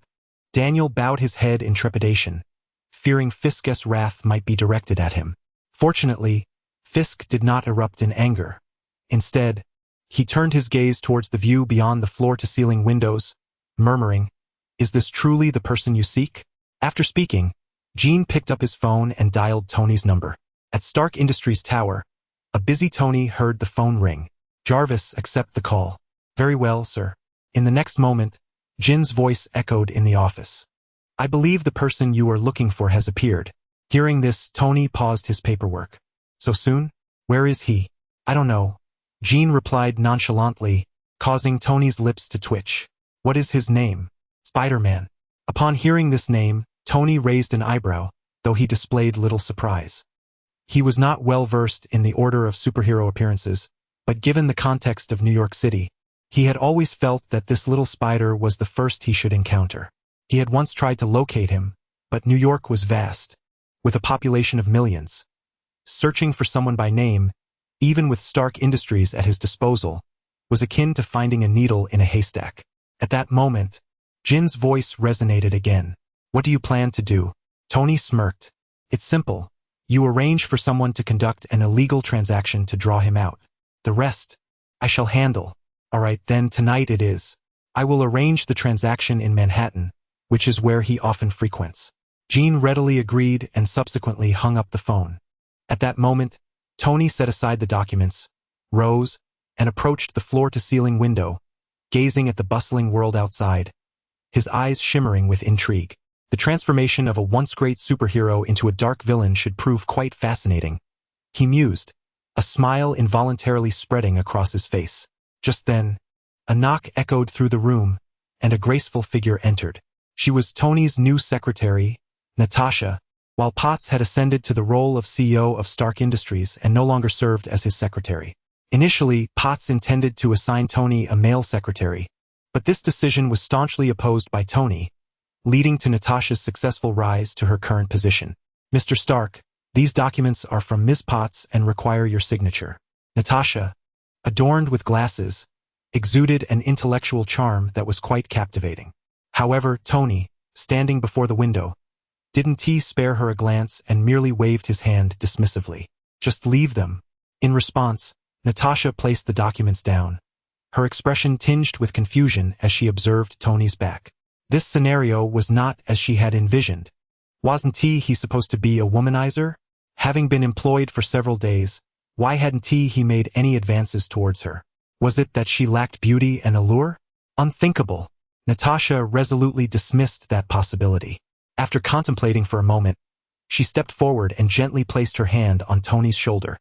Daniel bowed his head in trepidation, fearing Fisk's wrath might be directed at him. Fortunately, Fisk did not erupt in anger. Instead, he turned his gaze towards the view beyond the floor-to-ceiling windows, murmuring, "Is this truly the person you seek?" After speaking, Gene picked up his phone and dialed Tony's number. At Stark Industries Tower, a busy Tony heard the phone ring. Jarvis, accept the call. Very well, sir. In the next moment, Jin's voice echoed in the office. I believe the person you are looking for has appeared. Hearing this, Tony paused his paperwork. So soon? Where is he? I don't know. Gene replied nonchalantly, causing Tony's lips to twitch. What is his name? Spider-Man. Upon hearing this name, Tony raised an eyebrow, though he displayed little surprise. He was not well versed in the order of superhero appearances, but given the context of New York City, he had always felt that this little spider was the first he should encounter. He had once tried to locate him, but New York was vast, with a population of millions. Searching for someone by name, even with Stark Industries at his disposal, was akin to finding a needle in a haystack. At that moment, Jin's voice resonated again. What do you plan to do? Tony smirked. It's simple. You arrange for someone to conduct an illegal transaction to draw him out. The rest, I shall handle. All right, then tonight it is. I will arrange the transaction in Manhattan, which is where he often frequents. Gene readily agreed and subsequently hung up the phone. At that moment, Tony set aside the documents, rose, and approached the floor-to-ceiling window, gazing at the bustling world outside, his eyes shimmering with intrigue. The transformation of a once great superhero into a dark villain should prove quite fascinating, he mused, a smile involuntarily spreading across his face. Just then, a knock echoed through the room, and a graceful figure entered. She was Tony's new secretary, Natasha, while Potts had ascended to the role of CEO of Stark Industries and no longer served as his secretary. Initially, Potts intended to assign Tony a male secretary, but this decision was staunchly opposed by Tony, leading to Natasha's successful rise to her current position. Mr. Stark, these documents are from Ms. Potts and require your signature. Natasha, adorned with glasses, exuded an intellectual charm that was quite captivating. However, Tony, standing before the window, didn't spare her a glance and merely waved his hand dismissively. Just leave them. In response, Natasha placed the documents down, her expression tinged with confusion as she observed Tony's back. This scenario was not as she had envisioned. Wasn't he supposed to be a womanizer? Having been employed for several days, why hadn't he made any advances towards her? Was it that she lacked beauty and allure? Unthinkable. Natasha resolutely dismissed that possibility. After contemplating for a moment, she stepped forward and gently placed her hand on Tony's shoulder.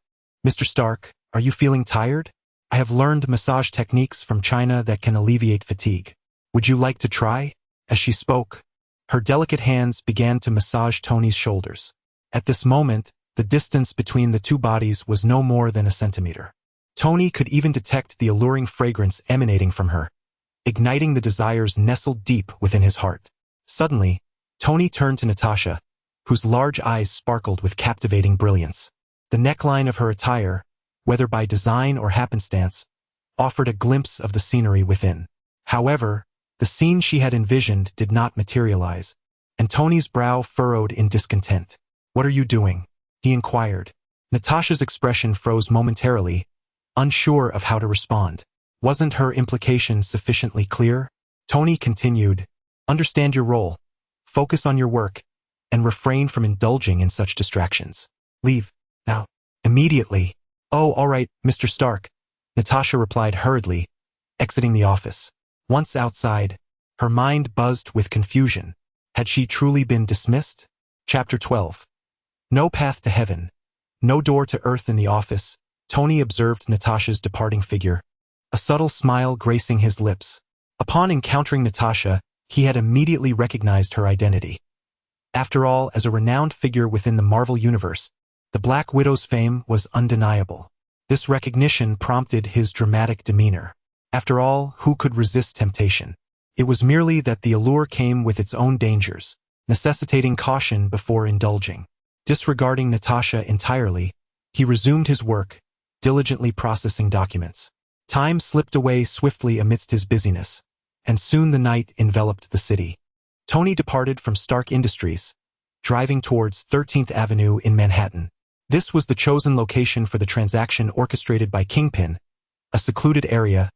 Mr. Stark, are you feeling tired? I have learned massage techniques from China that can alleviate fatigue. Would you like to try? As she spoke, her delicate hands began to massage Tony's shoulders. At this moment, the distance between the two bodies was no more than a centimeter. Tony could even detect the alluring fragrance emanating from her, igniting the desires nestled deep within his heart. Suddenly, Tony turned to Natasha, whose large eyes sparkled with captivating brilliance. The neckline of her attire, whether by design or happenstance, offered a glimpse of the scenery within. However, the scene she had envisioned did not materialize, and Tony's brow furrowed in discontent. What are you doing? He inquired. Natasha's expression froze momentarily, unsure of how to respond. Wasn't her implication sufficiently clear? Tony continued, understand your role, focus on your work, and refrain from indulging in such distractions. Leave, now, immediately. Oh, all right, Mr. Stark, Natasha replied hurriedly, exiting the office. Once outside, her mind buzzed with confusion. Had she truly been dismissed? Chapter 12. No path to heaven, no door to earth. In the office, Tony observed Natasha's departing figure, a subtle smile gracing his lips. Upon encountering Natasha, he had immediately recognized her identity. After all, as a renowned figure within the Marvel Universe, the Black Widow's fame was undeniable. This recognition prompted his dramatic demeanor. After all, who could resist temptation? It was merely that the allure came with its own dangers, necessitating caution before indulging. Disregarding Natasha entirely, he resumed his work, diligently processing documents. Time slipped away swiftly amidst his busyness, and soon the night enveloped the city. Tony departed from Stark Industries, driving towards 13th Avenue in Manhattan. This was the chosen location for the transaction orchestrated by Kingpin, a secluded area,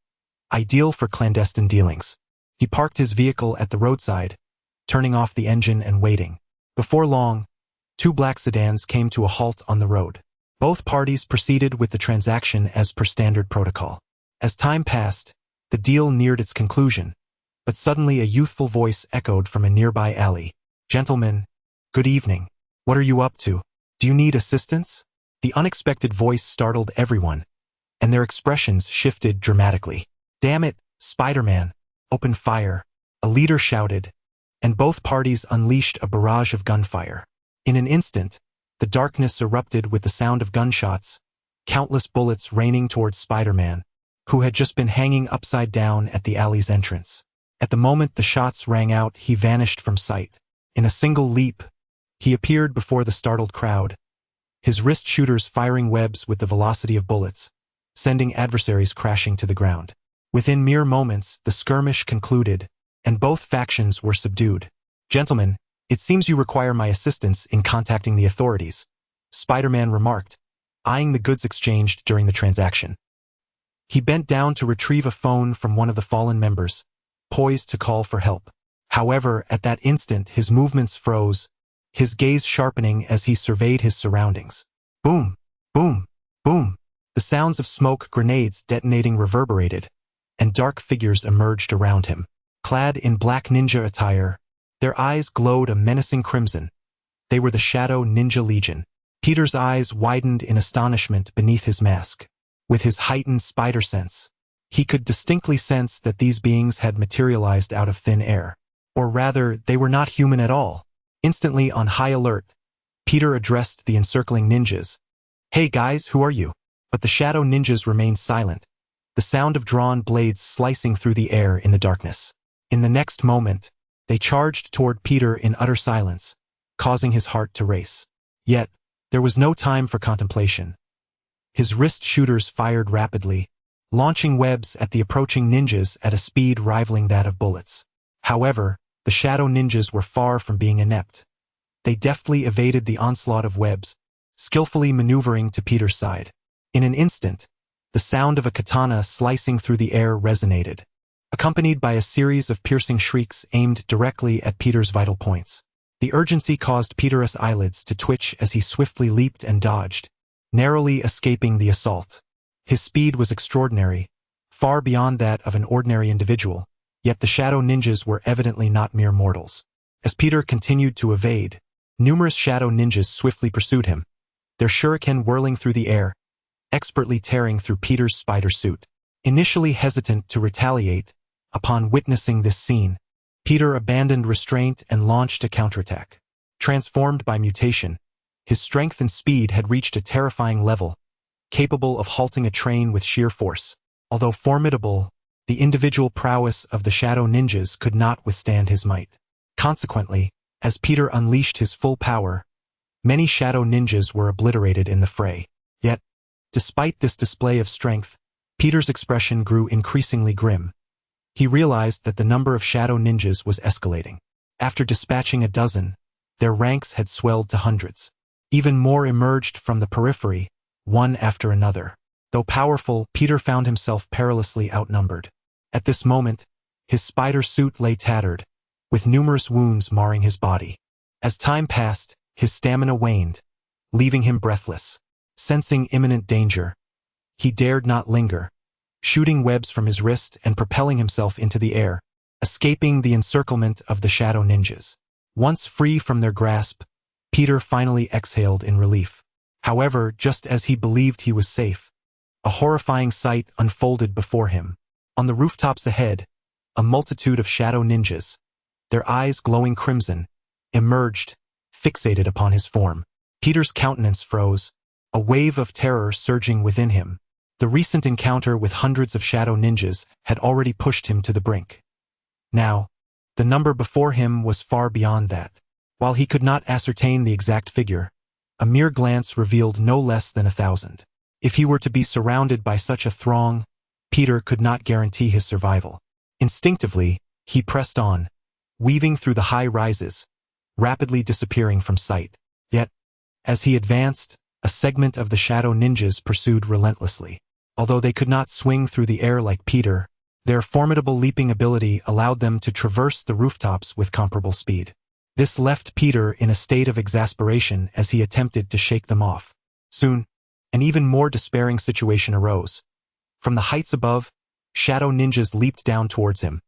ideal for clandestine dealings. He parked his vehicle at the roadside, turning off the engine and waiting. Before long, two black sedans came to a halt on the road. Both parties proceeded with the transaction as per standard protocol. As time passed, the deal neared its conclusion, but suddenly a youthful voice echoed from a nearby alley. "Gentlemen, good evening. What are you up to? Do you need assistance?" The unexpected voice startled everyone, and their expressions shifted dramatically. "Damn it, Spider-Man! Open fire!" a leader shouted, and both parties unleashed a barrage of gunfire. In an instant, the darkness erupted with the sound of gunshots, countless bullets raining towards Spider-Man, who had just been hanging upside down at the alley's entrance. At the moment the shots rang out, he vanished from sight. In a single leap, he appeared before the startled crowd, his wrist shooters firing webs with the velocity of bullets, sending adversaries crashing to the ground. Within mere moments, the skirmish concluded, and both factions were subdued. "Gentlemen, it seems you require my assistance in contacting the authorities," Spider-Man remarked, eyeing the goods exchanged during the transaction. He bent down to retrieve a phone from one of the fallen members, poised to call for help. However, at that instant his movements froze, his gaze sharpening as he surveyed his surroundings. Boom! Boom! Boom! The sounds of smoke grenades detonating reverberated, and dark figures emerged around him. Clad in black ninja attire, their eyes glowed a menacing crimson. They were the Shadow Ninja Legion. Peter's eyes widened in astonishment beneath his mask. With his heightened spider sense, he could distinctly sense that these beings had materialized out of thin air. Or rather, they were not human at all. Instantly on high alert, Peter addressed the encircling ninjas. "Hey guys, who are you?" But the Shadow Ninjas remained silent, the sound of drawn blades slicing through the air in the darkness. In the next moment, they charged toward Peter in utter silence, causing his heart to race. Yet, there was no time for contemplation. His wrist shooters fired rapidly, launching webs at the approaching ninjas at a speed rivaling that of bullets. However, the Shadow Ninjas were far from being inept. They deftly evaded the onslaught of webs, skillfully maneuvering to Peter's side. In an instant, the sound of a katana slicing through the air resonated, accompanied by a series of piercing shrieks aimed directly at Peter's vital points. The urgency caused Peter's eyelids to twitch as he swiftly leaped and dodged, narrowly escaping the assault. His speed was extraordinary, far beyond that of an ordinary individual, yet the Shadow Ninjas were evidently not mere mortals. As Peter continued to evade, numerous Shadow Ninjas swiftly pursued him, their shuriken whirling through the air, expertly tearing through Peter's spider suit. Initially hesitant to retaliate, upon witnessing this scene, Peter abandoned restraint and launched a counterattack. Transformed by mutation, his strength and speed had reached a terrifying level, capable of halting a train with sheer force. Although formidable, the individual prowess of the Shadow Ninjas could not withstand his might. Consequently, as Peter unleashed his full power, many Shadow Ninjas were obliterated in the fray. Yet, despite this display of strength, Peter's expression grew increasingly grim. He realized that the number of Shadow Ninjas was escalating. After dispatching a dozen, their ranks had swelled to hundreds. Even more emerged from the periphery, one after another. Though powerful, Peter found himself perilously outnumbered. At this moment, his spider suit lay tattered, with numerous wounds marring his body. As time passed, his stamina waned, leaving him breathless. Sensing imminent danger, he dared not linger, shooting webs from his wrist and propelling himself into the air, escaping the encirclement of the Shadow Ninjas. Once free from their grasp, Peter finally exhaled in relief. However, just as he believed he was safe, a horrifying sight unfolded before him. On the rooftops ahead, a multitude of Shadow Ninjas, their eyes glowing crimson, emerged, fixated upon his form. Peter's countenance froze, a wave of terror surging within him. The recent encounter with hundreds of Shadow Ninjas had already pushed him to the brink. Now, the number before him was far beyond that. While he could not ascertain the exact figure, a mere glance revealed no less than 1,000. If he were to be surrounded by such a throng, Peter could not guarantee his survival. Instinctively, he pressed on, weaving through the high rises, rapidly disappearing from sight. Yet, as he advanced, a segment of the Shadow Ninjas pursued relentlessly. Although they could not swing through the air like Peter, their formidable leaping ability allowed them to traverse the rooftops with comparable speed. This left Peter in a state of exasperation as he attempted to shake them off. Soon, an even more despairing situation arose. From the heights above, shadow ninjas leaped down towards him,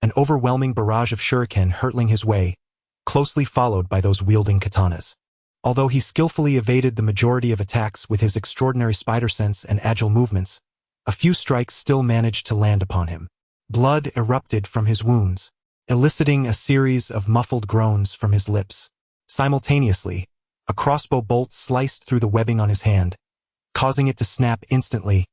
an overwhelming barrage of shuriken hurtling his way, closely followed by those wielding katanas. Although he skillfully evaded the majority of attacks with his extraordinary spider sense and agile movements, a few strikes still managed to land upon him. Blood erupted from his wounds, eliciting a series of muffled groans from his lips. Simultaneously, a crossbow bolt sliced through the webbing on his hand, causing it to snap instantly,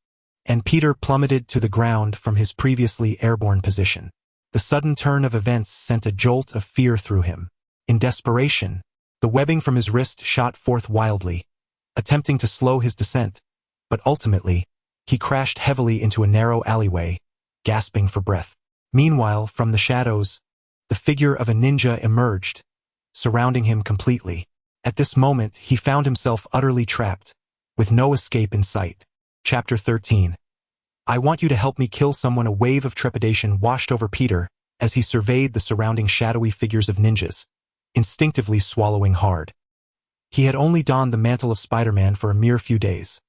and Peter plummeted to the ground from his previously airborne position. The sudden turn of events sent a jolt of fear through him. In desperation, the webbing from his wrist shot forth wildly, attempting to slow his descent, but ultimately, he crashed heavily into a narrow alleyway, gasping for breath. Meanwhile, from the shadows, the figure of a ninja emerged, surrounding him completely. At this moment, he found himself utterly trapped, with no escape in sight. Chapter 13. I want you to help me kill someone. A wave of trepidation washed over Peter as he surveyed the surrounding shadowy figures of ninjas, instinctively swallowing hard. He had only donned the mantle of Spider-Man for a mere few days.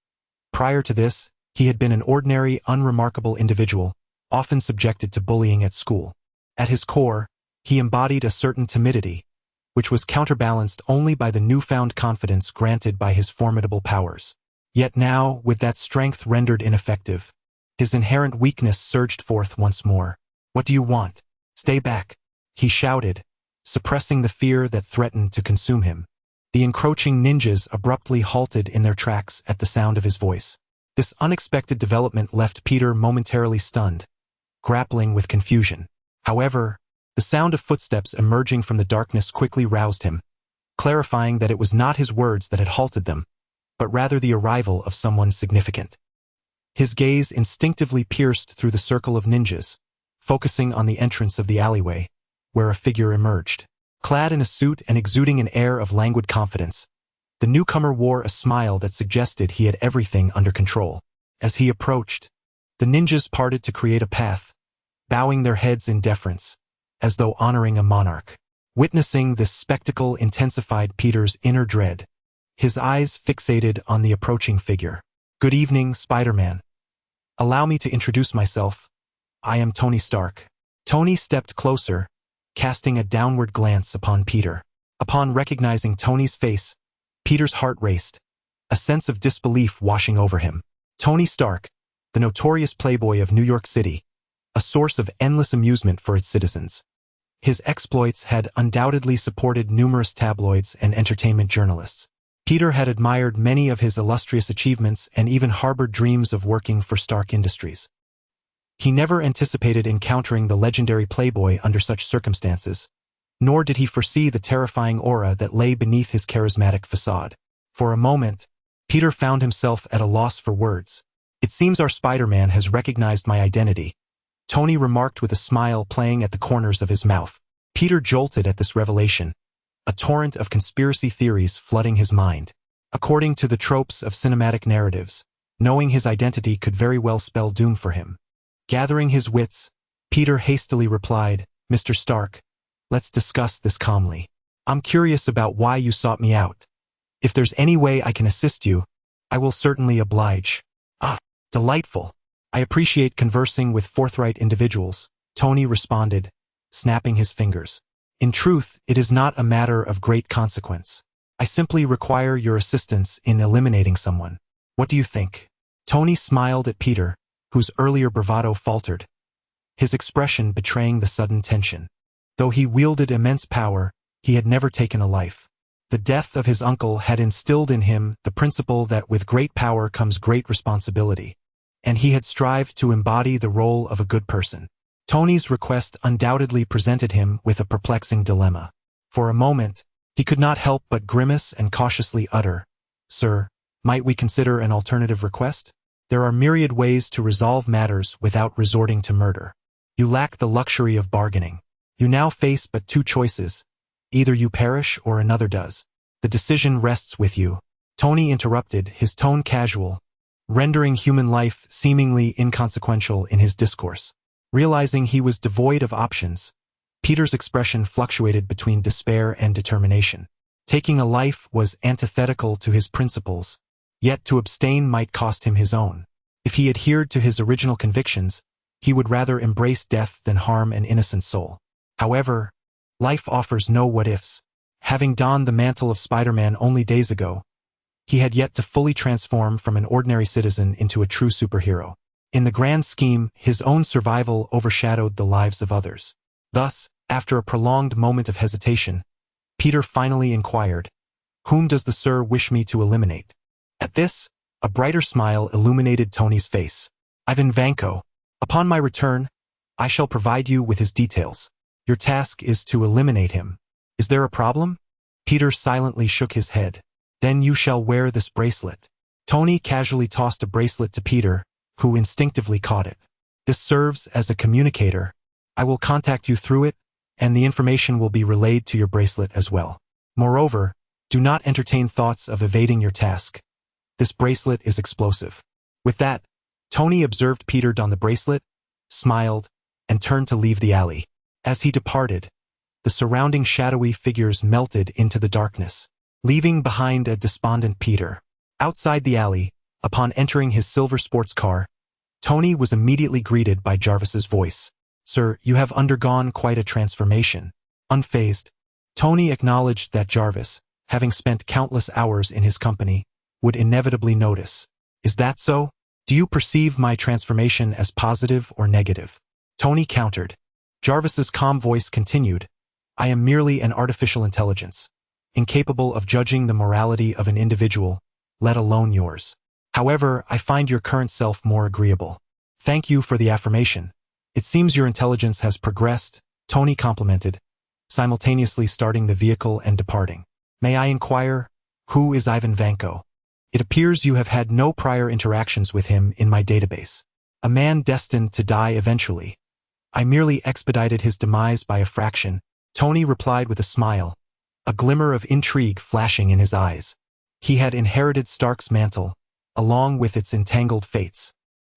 Prior to this, he had been an ordinary, unremarkable individual, often subjected to bullying at school. At his core, he embodied a certain timidity, which was counterbalanced only by the newfound confidence granted by his formidable powers. Yet now, with that strength rendered ineffective, his inherent weakness surged forth once more. What do you want? Stay back, he shouted, suppressing the fear that threatened to consume him. The encroaching ninjas abruptly halted in their tracks at the sound of his voice. This unexpected development left Peter momentarily stunned, grappling with confusion. However, the sound of footsteps emerging from the darkness quickly roused him, clarifying that it was not his words that had halted them, but rather the arrival of someone significant. His gaze instinctively pierced through the circle of ninjas, focusing on the entrance of the alleyway, where a figure emerged. Clad in a suit and exuding an air of languid confidence, the newcomer wore a smile that suggested he had everything under control. As he approached, the ninjas parted to create a path, bowing their heads in deference, as though honoring a monarch. Witnessing this spectacle intensified Peter's inner dread, his eyes fixated on the approaching figure. Good evening, Spider-Man. Allow me to introduce myself. I am Tony Stark. Tony stepped closer, casting a downward glance upon Peter. Upon recognizing Tony's face, Peter's heart raced, a sense of disbelief washing over him. Tony Stark, the notorious playboy of New York City, a source of endless amusement for its citizens. His exploits had undoubtedly supported numerous tabloids and entertainment journalists. Peter had admired many of his illustrious achievements and even harbored dreams of working for Stark Industries. He never anticipated encountering the legendary playboy under such circumstances, nor did he foresee the terrifying aura that lay beneath his charismatic facade. For a moment, Peter found himself at a loss for words. It seems our Spider-Man has recognized my identity, Tony remarked with a smile playing at the corners of his mouth. Peter jolted at this revelation, a torrent of conspiracy theories flooding his mind. According to the tropes of cinematic narratives, knowing his identity could very well spell doom for him. Gathering his wits, Peter hastily replied, Mr. Stark, let's discuss this calmly. I'm curious about why you sought me out. If there's any way I can assist you, I will certainly oblige. Ah, delightful. I appreciate conversing with forthright individuals, Tony responded, snapping his fingers. In truth, it is not a matter of great consequence. I simply require your assistance in eliminating someone. What do you think? Tony smiled at Peter, whose earlier bravado faltered, his expression betraying the sudden tension. Though he wielded immense power, he had never taken a life. The death of his uncle had instilled in him the principle that with great power comes great responsibility, and he had strived to embody the role of a good person. Tony's request undoubtedly presented him with a perplexing dilemma. For a moment, he could not help but grimace and cautiously utter, Sir, might we consider an alternative request? There are myriad ways to resolve matters without resorting to murder. You lack the luxury of bargaining. You now face but two choices. Either you perish or another does. The decision rests with you. Tony interrupted, his tone casual, rendering human life seemingly inconsequential in his discourse. Realizing he was devoid of options, Peter's expression fluctuated between despair and determination. Taking a life was antithetical to his principles, yet to abstain might cost him his own. If he adhered to his original convictions, he would rather embrace death than harm an innocent soul. However, life offers no what-ifs. Having donned the mantle of Spider-Man only days ago, he had yet to fully transform from an ordinary citizen into a true superhero. In the grand scheme, his own survival overshadowed the lives of others. Thus, after a prolonged moment of hesitation, Peter finally inquired, "Whom does the Sir wish me to eliminate?" At this, a brighter smile illuminated Tony's face. "Ivan Vanko. Upon my return, I shall provide you with his details. Your task is to eliminate him. Is there a problem?" Peter silently shook his head. "Then you shall wear this bracelet." Tony casually tossed a bracelet to Peter, who instinctively caught it. "This serves as a communicator. I will contact you through it, and the information will be relayed to your bracelet as well. Moreover, do not entertain thoughts of evading your task. This bracelet is explosive." With that, Tony observed Peter don the bracelet, smiled, and turned to leave the alley. As he departed, the surrounding shadowy figures melted into the darkness, leaving behind a despondent Peter. Outside the alley, upon entering his silver sports car, Tony was immediately greeted by Jarvis's voice. "Sir, you have undergone quite a transformation." Unfazed, Tony acknowledged that Jarvis, having spent countless hours in his company, would inevitably notice. "Is that so? Do you perceive my transformation as positive or negative?" Tony countered. Jarvis's calm voice continued, "I am merely an artificial intelligence, incapable of judging the morality of an individual, let alone yours. However, I find your current self more agreeable." "Thank you for the affirmation. It seems your intelligence has progressed," Tony complimented, simultaneously starting the vehicle and departing. "May I inquire, who is Ivan Vanko? It appears you have had no prior interactions with him in my database. A man destined to die eventually. I merely expedited his demise by a fraction," Tony replied with a smile, a glimmer of intrigue flashing in his eyes. He had inherited Stark's mantle, along with its entangled fates.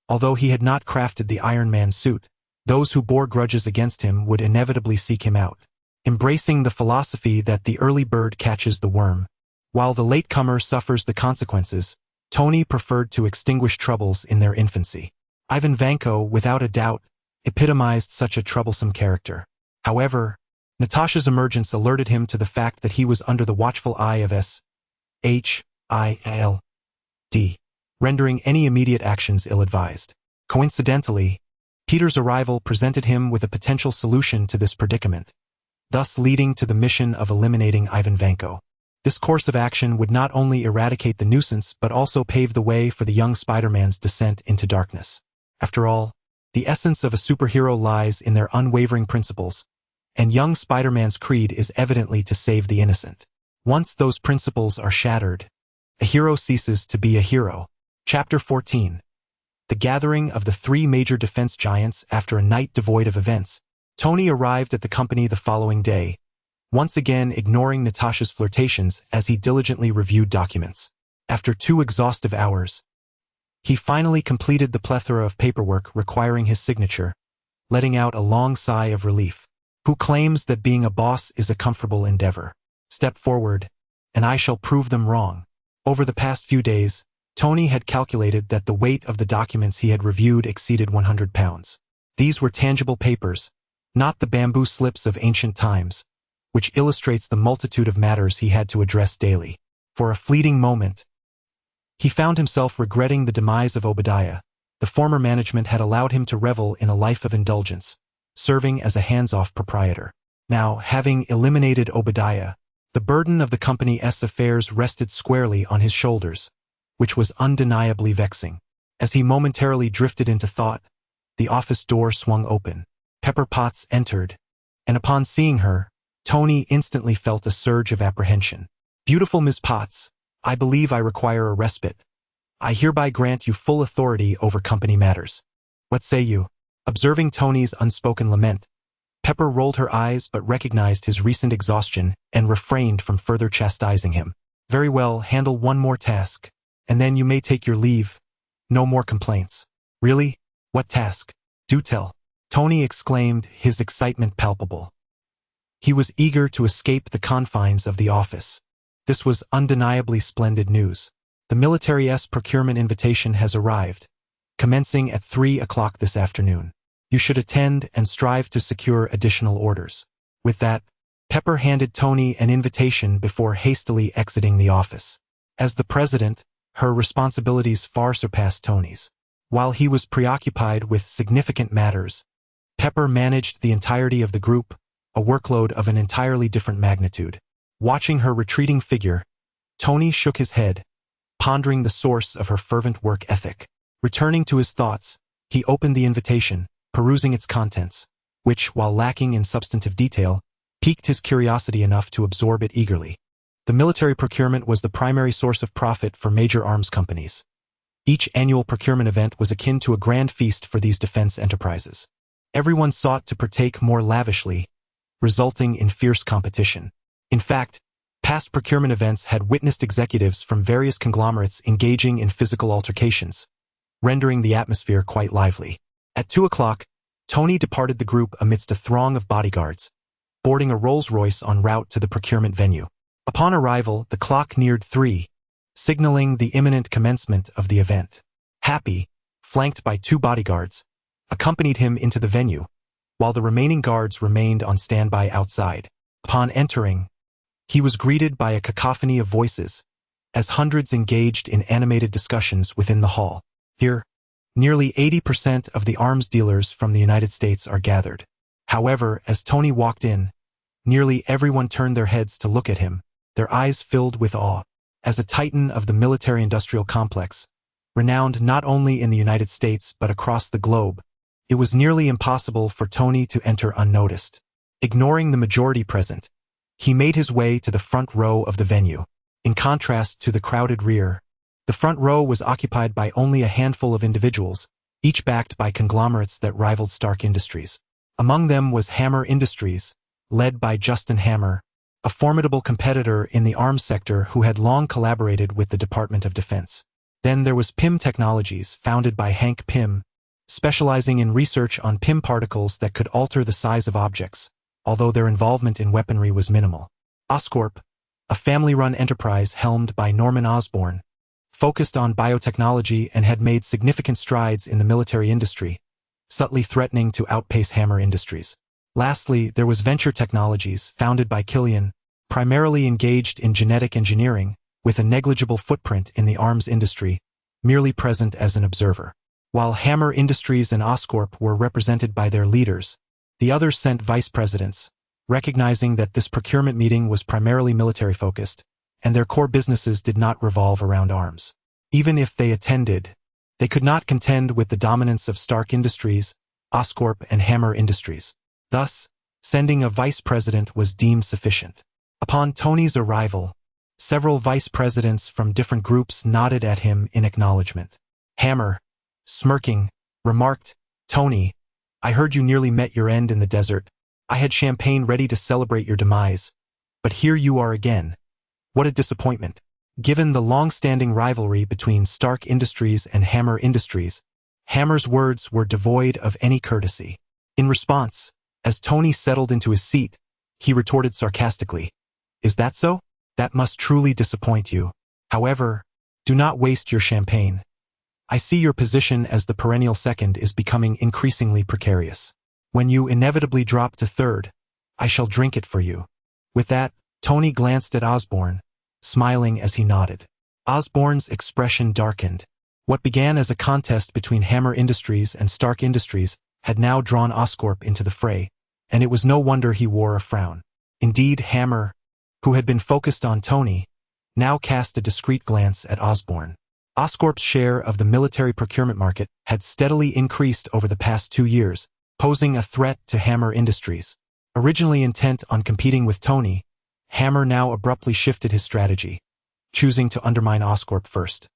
Although he had not crafted the Iron Man suit, those who bore grudges against him would inevitably seek him out. Embracing the philosophy that the early bird catches the worm, while the latecomer suffers the consequences, Tony preferred to extinguish troubles in their infancy. Ivan Vanko, without a doubt, epitomized such a troublesome character. However, Natasha's emergence alerted him to the fact that he was under the watchful eye of S.H.I.L.D., rendering any immediate actions ill-advised. Coincidentally, Peter's arrival presented him with a potential solution to this predicament, thus leading to the mission of eliminating Ivan Vanko. This course of action would not only eradicate the nuisance but also pave the way for the young Spider-Man's descent into darkness. After all, the essence of a superhero lies in their unwavering principles, and young Spider-Man's creed is evidently to save the innocent. Once those principles are shattered, a hero ceases to be a hero. Chapter 14. The gathering of the three major defense giants after a night devoid of events. Tony arrived at the company the following day, once again ignoring Natasha's flirtations as he diligently reviewed documents. After 2 exhaustive hours, he finally completed the plethora of paperwork requiring his signature, letting out a long sigh of relief. Who claims that being a boss is a comfortable endeavor? Step forward, and I shall prove them wrong. Over the past few days, Tony had calculated that the weight of the documents he had reviewed exceeded 100 pounds. These were tangible papers, not the bamboo slips of ancient times, which illustrates the multitude of matters he had to address daily. For a fleeting moment, he found himself regretting the demise of Obadiah. The former management had allowed him to revel in a life of indulgence, serving as a hands-off proprietor. Now, having eliminated Obadiah, the burden of the company's affairs rested squarely on his shoulders, which was undeniably vexing. As he momentarily drifted into thought, the office door swung open. Pepper Potts entered, and upon seeing her, Tony instantly felt a surge of apprehension. "Beautiful Miss Potts, I believe I require a respite. I hereby grant you full authority over company matters. What say you?" Observing Tony's unspoken lament, Pepper rolled her eyes but recognized his recent exhaustion and refrained from further chastising him. "Very well, handle one more task, and then you may take your leave. No more complaints." "Really? What task? Do tell." Tony exclaimed, his excitement palpable. He was eager to escape the confines of the office. This was undeniably splendid news. The military's procurement invitation has arrived, commencing at 3 o'clock this afternoon. You should attend and strive to secure additional orders. With that, Pepper handed Tony an invitation before hastily exiting the office. As the president, her responsibilities far surpassed Tony's. While he was preoccupied with significant matters, Pepper managed the entirety of the group, a workload of an entirely different magnitude. Watching her retreating figure, Tony shook his head, pondering the source of her fervent work ethic. Returning to his thoughts, he opened the invitation, perusing its contents, which, while lacking in substantive detail, piqued his curiosity enough to absorb it eagerly. The military procurement was the primary source of profit for major arms companies. Each annual procurement event was akin to a grand feast for these defense enterprises. Everyone sought to partake more lavishly, resulting in fierce competition. In fact, past procurement events had witnessed executives from various conglomerates engaging in physical altercations, rendering the atmosphere quite lively. At 2 o'clock, Tony departed the group amidst a throng of bodyguards, boarding a Rolls-Royce en route to the procurement venue. Upon arrival, the clock neared 3, signaling the imminent commencement of the event. Happy, flanked by 2 bodyguards, accompanied him into the venue, while the remaining guards remained on standby outside. Upon entering, he was greeted by a cacophony of voices, as hundreds engaged in animated discussions within the hall. Here, nearly 80% of the arms dealers from the United States are gathered. However, as Tony walked in, nearly everyone turned their heads to look at him, their eyes filled with awe. As a titan of the military-industrial complex, renowned not only in the United States but across the globe, it was nearly impossible for Tony to enter unnoticed. Ignoring the majority present, he made his way to the front row of the venue. In contrast to the crowded rear, the front row was occupied by only a handful of individuals, each backed by conglomerates that rivaled Stark Industries. Among them was Hammer Industries, led by Justin Hammer, a formidable competitor in the arms sector who had long collaborated with the Department of Defense. Then there was Pym Technologies, founded by Hank Pym, specializing in research on Pym particles that could alter the size of objects, although their involvement in weaponry was minimal. Oscorp, a family-run enterprise helmed by Norman Osborn, focused on biotechnology and had made significant strides in the military industry, subtly threatening to outpace Hammer Industries. Lastly, there was Venture Technologies, founded by Killian, primarily engaged in genetic engineering, with a negligible footprint in the arms industry, merely present as an observer. While Hammer Industries and Oscorp were represented by their leaders, the others sent vice presidents, recognizing that this procurement meeting was primarily military-focused, and their core businesses did not revolve around arms. Even if they attended, they could not contend with the dominance of Stark Industries, Oscorp, and Hammer Industries. Thus, sending a vice president was deemed sufficient. Upon Tony's arrival, several vice presidents from different groups nodded at him in acknowledgement. Hammer, smirking, remarked, "Tony, I heard you nearly met your end in the desert. I had champagne ready to celebrate your demise, but here you are again. What a disappointment." Given the long-standing rivalry between Stark Industries and Hammer Industries, Hammer's words were devoid of any courtesy. In response, as Tony settled into his seat, he retorted sarcastically, "Is that so? That must truly disappoint you. However, do not waste your champagne. I see your position as the perennial second is becoming increasingly precarious. When you inevitably drop to third, I shall drink it for you." With that, Tony glanced at Osborn, smiling as he nodded. Osborn's expression darkened. What began as a contest between Hammer Industries and Stark Industries had now drawn Oscorp into the fray, and it was no wonder he wore a frown. Indeed, Hammer, who had been focused on Tony, now cast a discreet glance at Osborn. Oscorp's share of the military procurement market had steadily increased over the past 2 years, posing a threat to Hammer Industries. Originally intent on competing with Tony, Hammer now abruptly shifted his strategy, choosing to undermine Oscorp first.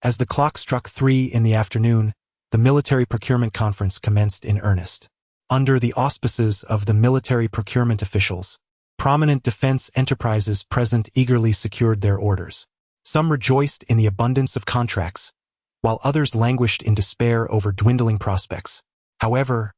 As the clock struck 3 in the afternoon, the military procurement conference commenced in earnest. Under the auspices of the military procurement officials, prominent defense enterprises present eagerly secured their orders. Some rejoiced in the abundance of contracts, while others languished in despair over dwindling prospects. However,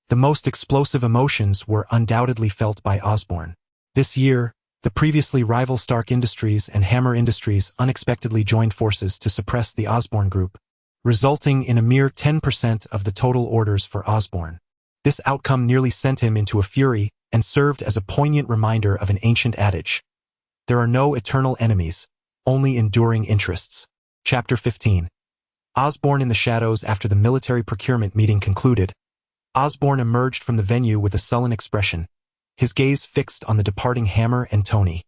The most explosive emotions were undoubtedly felt by Osborne. This year, the previously rival Stark Industries and Hammer Industries unexpectedly joined forces to suppress the Osborne Group, resulting in a mere 10% of the total orders for Osborne. This outcome nearly sent him into a fury and served as a poignant reminder of an ancient adage. There are no eternal enemies, only enduring interests. Chapter 15. Osborne in the shadows. After the military procurement meeting concluded, Osborne emerged from the venue with a sullen expression, his gaze fixed on the departing Hammer and Tony.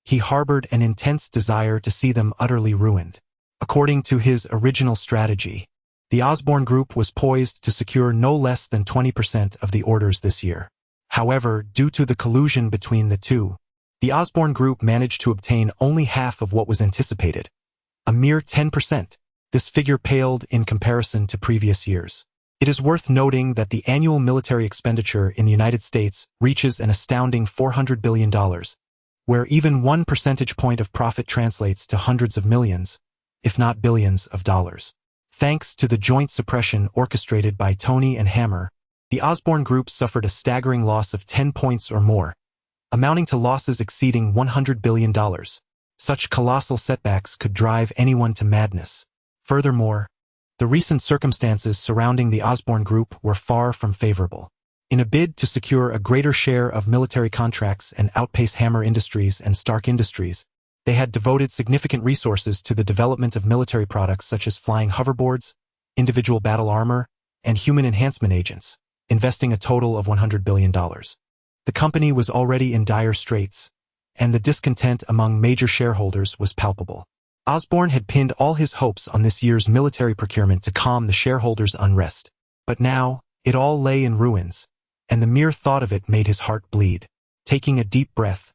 He harbored an intense desire to see them utterly ruined. According to his original strategy, the Osborne Group was poised to secure no less than 20% of the orders this year. However, due to the collusion between the two, the Osborne Group managed to obtain only half of what was anticipated, a mere 10%. This figure paled in comparison to previous years. It is worth noting that the annual military expenditure in the United States reaches an astounding $400 billion, where even 1 percentage point of profit translates to hundreds of millions, if not billions of dollars. Thanks to the joint suppression orchestrated by Tony and Hammer, the Osborne Group suffered a staggering loss of 10 points or more, amounting to losses exceeding $100 billion. Such colossal setbacks could drive anyone to madness. Furthermore, the recent circumstances surrounding the Osborne Group were far from favorable. In a bid to secure a greater share of military contracts and outpace Hammer Industries and Stark Industries, they had devoted significant resources to the development of military products such as flying hoverboards, individual battle armor, and human enhancement agents, investing a total of $100 billion. The company was already in dire straits, and the discontent among major shareholders was palpable. Osborne had pinned all his hopes on this year's military procurement to calm the shareholders' unrest. But now, it all lay in ruins, and the mere thought of it made his heart bleed. Taking a deep breath,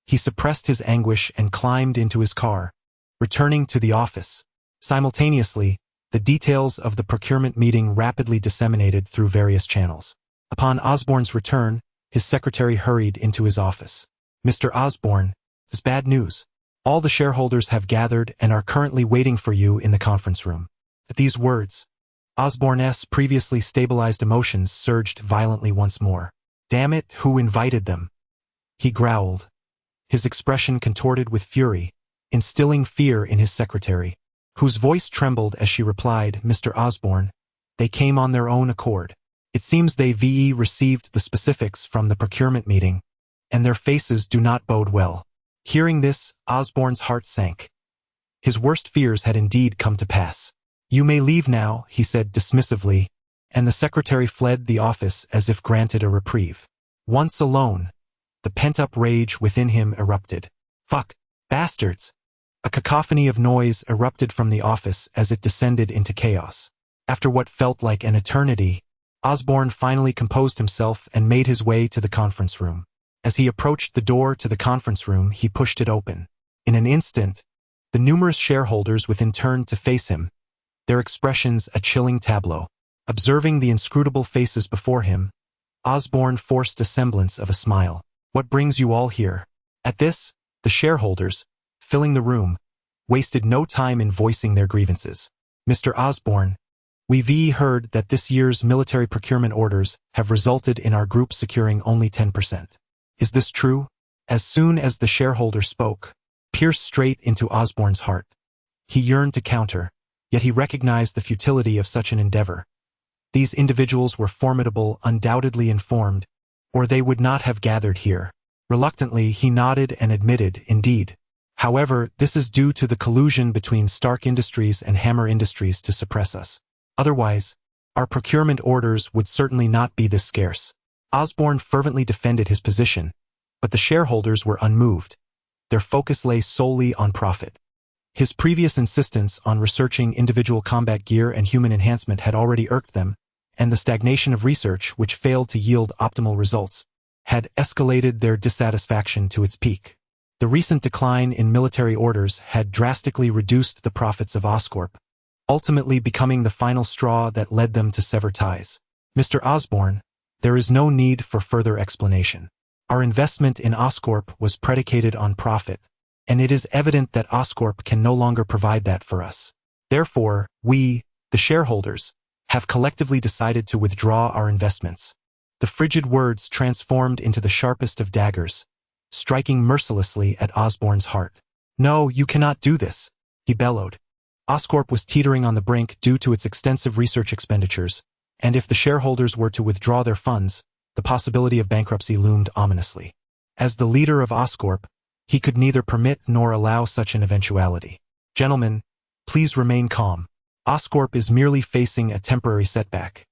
he suppressed his anguish and climbed into his car, returning to the office. Simultaneously, the details of the procurement meeting rapidly disseminated through various channels. Upon Osborne's return, his secretary hurried into his office. "Mr. Osborne, this bad news. All the shareholders have gathered and are currently waiting for you in the conference room." At these words, Osborne's previously stabilized emotions surged violently once more. "Damn it, who invited them?" he growled, his expression contorted with fury, instilling fear in his secretary, whose voice trembled as she replied, "Mr. Osborne, they came on their own accord. It seems they received the specifics from the procurement meeting, and their faces do not bode well." Hearing this, Osborne's heart sank. His worst fears had indeed come to pass. "You may leave now," he said dismissively, and the secretary fled the office as if granted a reprieve. Once alone, the pent-up rage within him erupted. "Fuck! Bastards!" A cacophony of noise erupted from the office as it descended into chaos. After what felt like an eternity, Osborne finally composed himself and made his way to the conference room. As he approached the door to the conference room, he pushed it open. In an instant, the numerous shareholders within turned to face him, their expressions a chilling tableau. Observing the inscrutable faces before him, Osborne forced a semblance of a smile. "What brings you all here?" At this, the shareholders, filling the room, wasted no time in voicing their grievances. "Mr. Osborne, we've heard that this year's military procurement orders have resulted in our group securing only 10%. Is this true?" As soon as the shareholder spoke, pierced straight into Osborne's heart. He yearned to counter, yet he recognized the futility of such an endeavor. These individuals were formidable, undoubtedly informed, or they would not have gathered here. Reluctantly, he nodded and admitted, "Indeed. However, this is due to the collusion between Stark Industries and Hammer Industries to suppress us. Otherwise, our procurement orders would certainly not be this scarce." Osborne fervently defended his position, but the shareholders were unmoved. Their focus lay solely on profit. His previous insistence on researching individual combat gear and human enhancement had already irked them, and the stagnation of research, which failed to yield optimal results, had escalated their dissatisfaction to its peak. The recent decline in military orders had drastically reduced the profits of Oscorp, ultimately becoming the final straw that led them to sever ties. "Mr. Osborne, there is no need for further explanation. Our investment in Oscorp was predicated on profit, and it is evident that Oscorp can no longer provide that for us. Therefore, we, the shareholders, have collectively decided to withdraw our investments." The frigid words transformed into the sharpest of daggers, striking mercilessly at Osborne's heart. "No, you cannot do this," he bellowed. Oscorp was teetering on the brink due to its extensive research expenditures, and if the shareholders were to withdraw their funds, the possibility of bankruptcy loomed ominously. As the leader of Oscorp, he could neither permit nor allow such an eventuality. "Gentlemen, please remain calm. Oscorp is merely facing a temporary setback.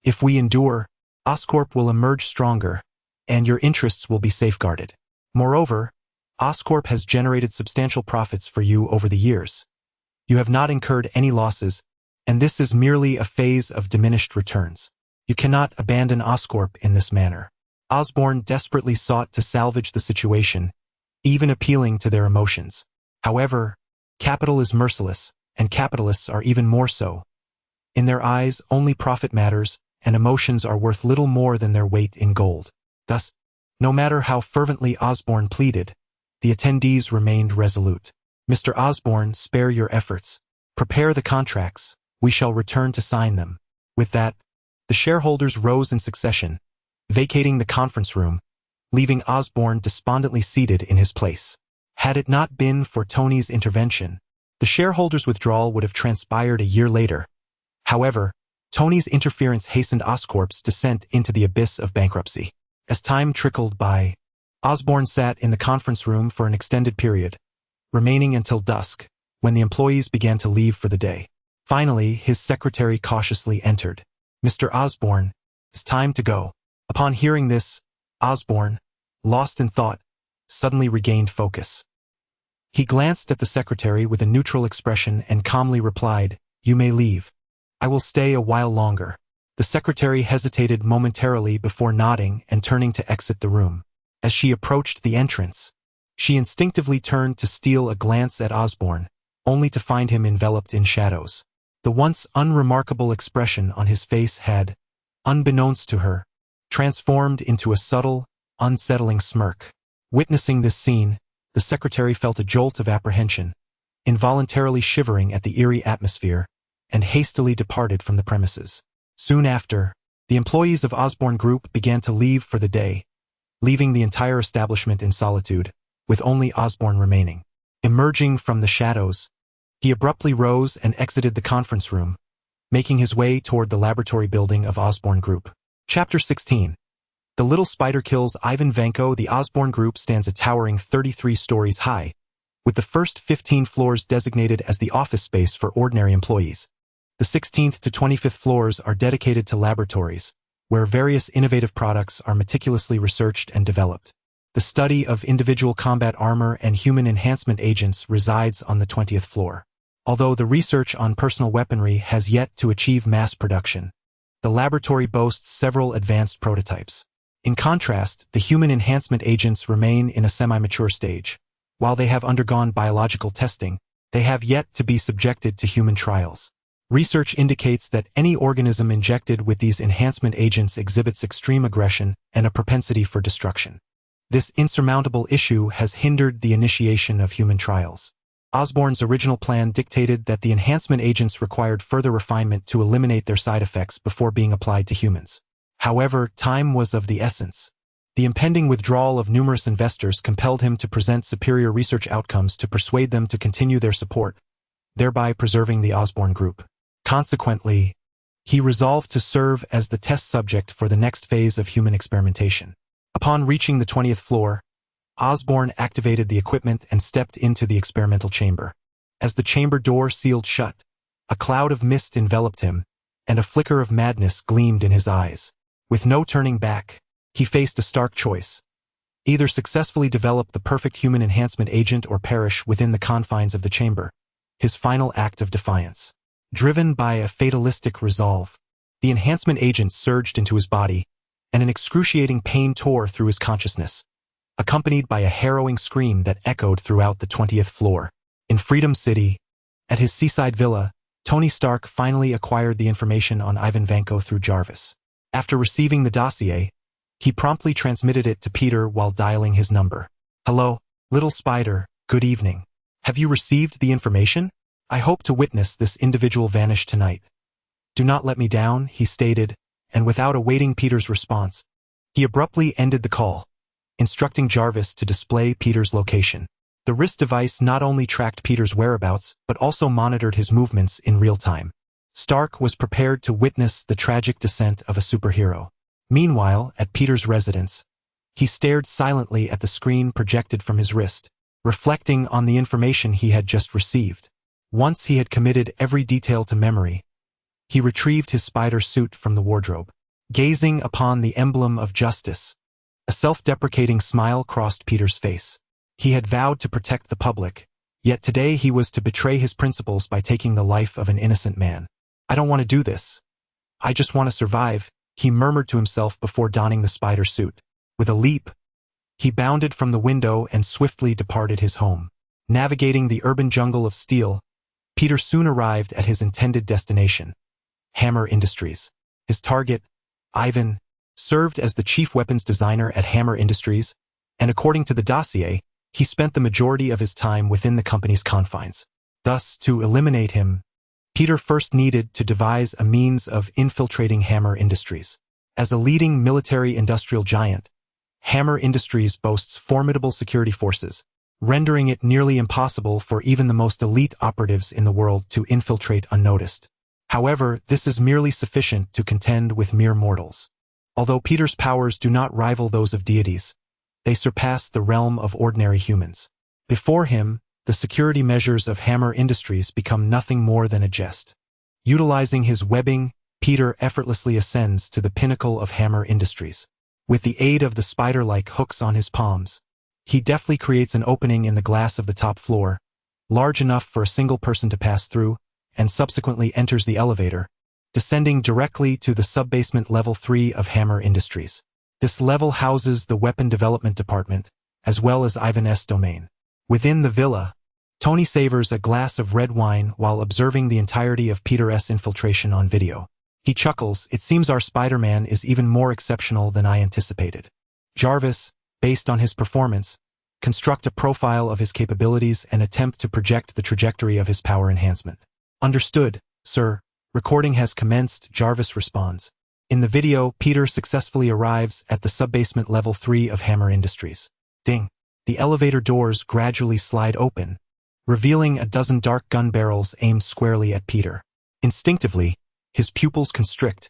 If we endure, Oscorp will emerge stronger, and your interests will be safeguarded. Moreover, Oscorp has generated substantial profits for you over the years. You have not incurred any losses, and this is merely a phase of diminished returns. You cannot abandon Oscorp in this manner." Osborne desperately sought to salvage the situation, even appealing to their emotions. However, capital is merciless, and capitalists are even more so. In their eyes, only profit matters, and emotions are worth little more than their weight in gold. Thus, no matter how fervently Osborne pleaded, the attendees remained resolute. "Mr. Osborne, spare your efforts. Prepare the contracts. We shall return to sign them." With that, the shareholders rose in succession, vacating the conference room, leaving Osborne despondently seated in his place. Had it not been for Tony's intervention, the shareholders' withdrawal would have transpired a year later. However, Tony's interference hastened Oscorp's descent into the abyss of bankruptcy. As time trickled by, Osborne sat in the conference room for an extended period, remaining until dusk, when the employees began to leave for the day. Finally, his secretary cautiously entered. "Mr. Osborne, it's time to go." Upon hearing this, Osborne, lost in thought, suddenly regained focus. He glanced at the secretary with a neutral expression and calmly replied, "You may leave. I will stay a while longer." The secretary hesitated momentarily before nodding and turning to exit the room. As she approached the entrance, she instinctively turned to steal a glance at Osborne, only to find him enveloped in shadows. The once unremarkable expression on his face had, unbeknownst to her, transformed into a subtle, unsettling smirk. Witnessing this scene, the secretary felt a jolt of apprehension, involuntarily shivering at the eerie atmosphere, and hastily departed from the premises. Soon after, the employees of Osborne Group began to leave for the day, leaving the entire establishment in solitude, with only Osborne remaining. Emerging from the shadows, he abruptly rose and exited the conference room, making his way toward the laboratory building of Osborne Group. Chapter 16. The little spider kills Ivan Vanko. The Osborne Group stands a towering 33 stories high, with the first 15 floors designated as the office space for ordinary employees. The 16th to 25th floors are dedicated to laboratories, where various innovative products are meticulously researched and developed. The study of individual combat armor and human enhancement agents resides on the 20th floor. Although the research on personal weaponry has yet to achieve mass production, the laboratory boasts several advanced prototypes. In contrast, the human enhancement agents remain in a semi-mature stage. While they have undergone biological testing, they have yet to be subjected to human trials. Research indicates that any organism injected with these enhancement agents exhibits extreme aggression and a propensity for destruction. This insurmountable issue has hindered the initiation of human trials. Osborne's original plan dictated that the enhancement agents required further refinement to eliminate their side effects before being applied to humans. However, time was of the essence. The impending withdrawal of numerous investors compelled him to present superior research outcomes to persuade them to continue their support, thereby preserving the Osborne Group. Consequently, he resolved to serve as the test subject for the next phase of human experimentation. Upon reaching the 20th floor, Osborne activated the equipment and stepped into the experimental chamber. As the chamber door sealed shut, a cloud of mist enveloped him, and a flicker of madness gleamed in his eyes. With no turning back, he faced a stark choice. Either successfully develop the perfect human enhancement agent or perish within the confines of the chamber, his final act of defiance. Driven by a fatalistic resolve, the enhancement agent surged into his body, and an excruciating pain tore through his consciousness, accompanied by a harrowing scream that echoed throughout the 20th floor. In Freedom City, at his seaside villa, Tony Stark finally acquired the information on Ivan Vanko through Jarvis. After receiving the dossier, he promptly transmitted it to Peter while dialing his number. "Hello, little spider, good evening. Have you received the information? I hope to witness this individual vanish tonight. Do not let me down," he stated, and without awaiting Peter's response, he abruptly ended the call, instructing Jarvis to display Peter's location. The wrist device not only tracked Peter's whereabouts, but also monitored his movements in real time. Stark was prepared to witness the tragic descent of a superhero. Meanwhile, at Peter's residence, he stared silently at the screen projected from his wrist, reflecting on the information he had just received. Once he had committed every detail to memory, he retrieved his spider suit from the wardrobe. Gazing upon the emblem of justice, a self-deprecating smile crossed Peter's face. He had vowed to protect the public, yet today he was to betray his principles by taking the life of an innocent man. "I don't want to do this. I just want to survive," he murmured to himself before donning the spider suit. With a leap, he bounded from the window and swiftly departed his home. Navigating the urban jungle of steel, Peter soon arrived at his intended destination, Hammer Industries. His target, Ivan, served as the chief weapons designer at Hammer Industries, and according to the dossier, he spent the majority of his time within the company's confines. Thus, to eliminate him, Peter first needed to devise a means of infiltrating Hammer Industries. As a leading military-industrial giant, Hammer Industries boasts formidable security forces, rendering it nearly impossible for even the most elite operatives in the world to infiltrate unnoticed. However, this is merely sufficient to contend with mere mortals. Although Peter's powers do not rival those of deities, they surpass the realm of ordinary humans. Before him, the security measures of Hammer Industries become nothing more than a jest. Utilizing his webbing, Peter effortlessly ascends to the pinnacle of Hammer Industries. With the aid of the spider-like hooks on his palms, he deftly creates an opening in the glass of the top floor, large enough for a single person to pass through, and subsequently enters the elevator, descending directly to the sub-basement level 3 of Hammer Industries. This level houses the weapon development department, as well as Ivan's domain. Within the villa, Tony savors a glass of red wine while observing the entirety of Peter's infiltration on video. He chuckles, "It seems our Spider-Man is even more exceptional than I anticipated." Jarvis, based on his performance, construct a profile of his capabilities and attempt to project the trajectory of his power enhancement. "Understood, sir. Recording has commenced," Jarvis responds. In the video, Peter successfully arrives at the sub-basement level 3 of Hammer Industries. Ding! The elevator doors gradually slide open, revealing a dozen dark gun barrels aimed squarely at Peter. Instinctively, his pupils constrict,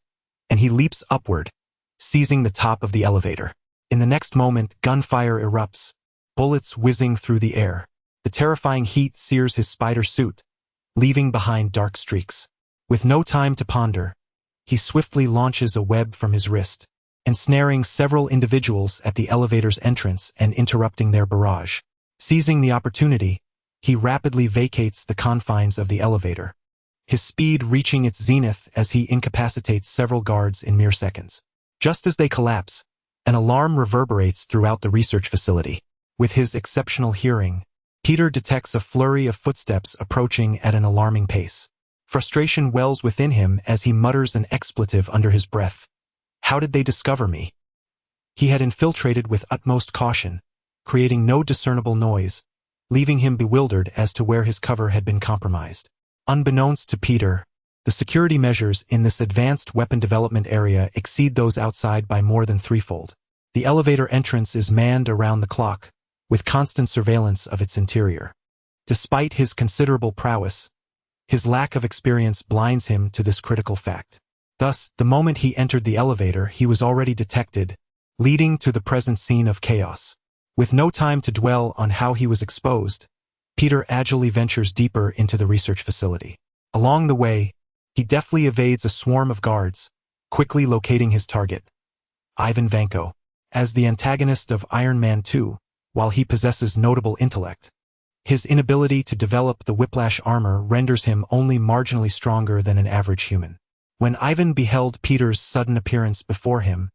and he leaps upward, seizing the top of the elevator. In the next moment, gunfire erupts, bullets whizzing through the air. The terrifying heat sears his spider suit, leaving behind dark streaks. With no time to ponder, he swiftly launches a web from his wrist, ensnaring several individuals at the elevator's entrance and interrupting their barrage. Seizing the opportunity, he rapidly vacates the confines of the elevator, his speed reaching its zenith as he incapacitates several guards in mere seconds. Just as they collapse, an alarm reverberates throughout the research facility. With his exceptional hearing, Peter detects a flurry of footsteps approaching at an alarming pace. Frustration wells within him as he mutters an expletive under his breath. How did they discover me? He had infiltrated with utmost caution, creating no discernible noise, leaving him bewildered as to where his cover had been compromised. Unbeknownst to Peter, the security measures in this advanced weapon development area exceed those outside by more than threefold. The elevator entrance is manned around the clock, with constant surveillance of its interior. Despite his considerable prowess, his lack of experience blinds him to this critical fact. Thus, the moment he entered the elevator, he was already detected, leading to the present scene of chaos. With no time to dwell on how he was exposed, Peter agilely ventures deeper into the research facility. Along the way, he deftly evades a swarm of guards, quickly locating his target, Ivan Vanko. As the antagonist of Iron Man 2, while he possesses notable intellect, his inability to develop the whiplash armor renders him only marginally stronger than an average human. When Ivan beheld Peter's sudden appearance before him,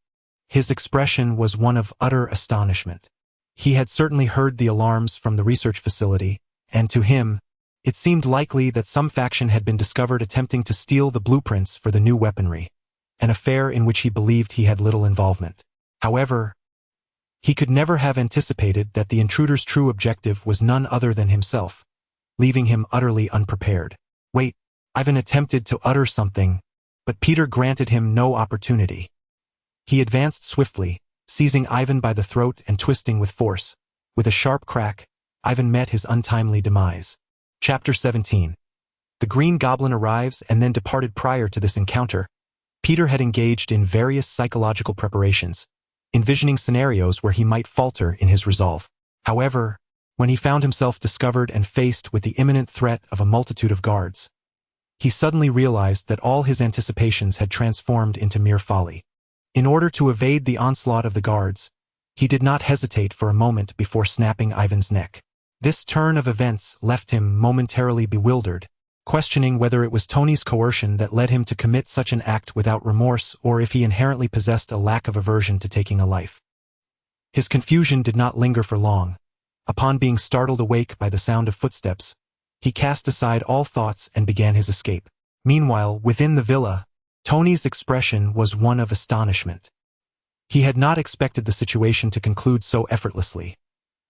his expression was one of utter astonishment. He had certainly heard the alarms from the research facility, and to him, it seemed likely that some faction had been discovered attempting to steal the blueprints for the new weaponry, an affair in which he believed he had little involvement. However, he could never have anticipated that the intruder's true objective was none other than himself, leaving him utterly unprepared. Wait, Ivan attempted to utter something, But Peter granted him no opportunity. He advanced swiftly, seizing Ivan by the throat and twisting with force. With a sharp crack, Ivan met his untimely demise. Chapter 17. The Green Goblin arrives and then departed. Prior to this encounter, Peter had engaged in various psychological preparations, envisioning scenarios where he might falter in his resolve. However, when he found himself discovered and faced with the imminent threat of a multitude of guards, he suddenly realized that all his anticipations had transformed into mere folly. In order to evade the onslaught of the guards, he did not hesitate for a moment before snapping Ivan's neck. This turn of events left him momentarily bewildered, questioning whether it was Tony's coercion that led him to commit such an act without remorse or if he inherently possessed a lack of aversion to taking a life. His confusion did not linger for long. Upon being startled awake by the sound of footsteps, he cast aside all thoughts and began his escape. Meanwhile, within the villa, Tony's expression was one of astonishment. He had not expected the situation to conclude so effortlessly.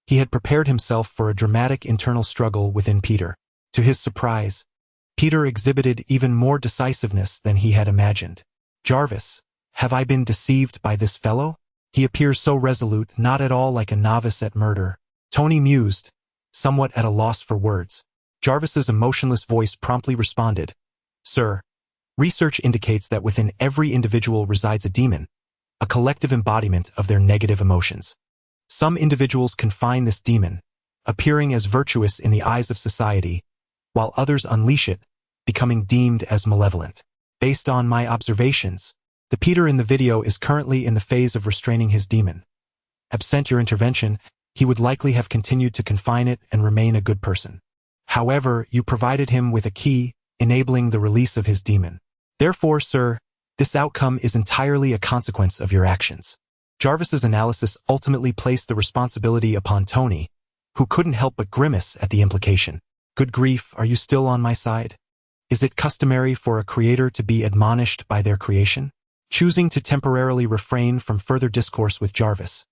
He had prepared himself for a dramatic internal struggle within Peter. To his surprise, Peter exhibited even more decisiveness than he had imagined. "Jarvis, have I been deceived by this fellow? He appears so resolute, not at all like a novice at murder," Tony mused, somewhat at a loss for words. Jarvis's emotionless voice promptly responded, "Sir, research indicates that within every individual resides a demon, a collective embodiment of their negative emotions. Some individuals confine this demon, appearing as virtuous in the eyes of society, while others unleash it, becoming deemed as malevolent. Based on my observations, the Peter in the video is currently in the phase of restraining his demon. Absent your intervention, he would likely have continued to confine it and remain a good person. However, you provided him with a key, enabling the release of his demon. Therefore, sir, this outcome is entirely a consequence of your actions." Jarvis's analysis ultimately placed the responsibility upon Tony, who couldn't help but grimace at the implication. "Good grief, are you still on my side? Is it customary for a creator to be admonished by their creation?" Choosing to temporarily refrain from further discourse with Jarvis,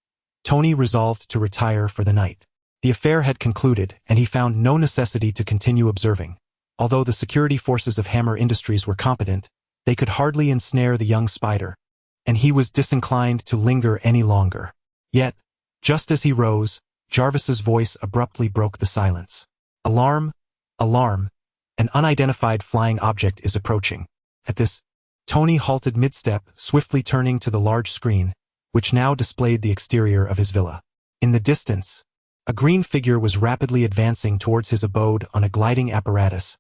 Tony resolved to retire for the night. The affair had concluded, and he found no necessity to continue observing. Although the security forces of Hammer Industries were competent, they could hardly ensnare the young spider, and he was disinclined to linger any longer. Yet, just as he rose, Jarvis's voice abruptly broke the silence. "Alarm! Alarm! An unidentified flying object is approaching." At this, Tony halted mid-step, swiftly turning to the large screen, which now displayed the exterior of his villa. In the distance, a green figure was rapidly advancing towards his abode on a gliding apparatus,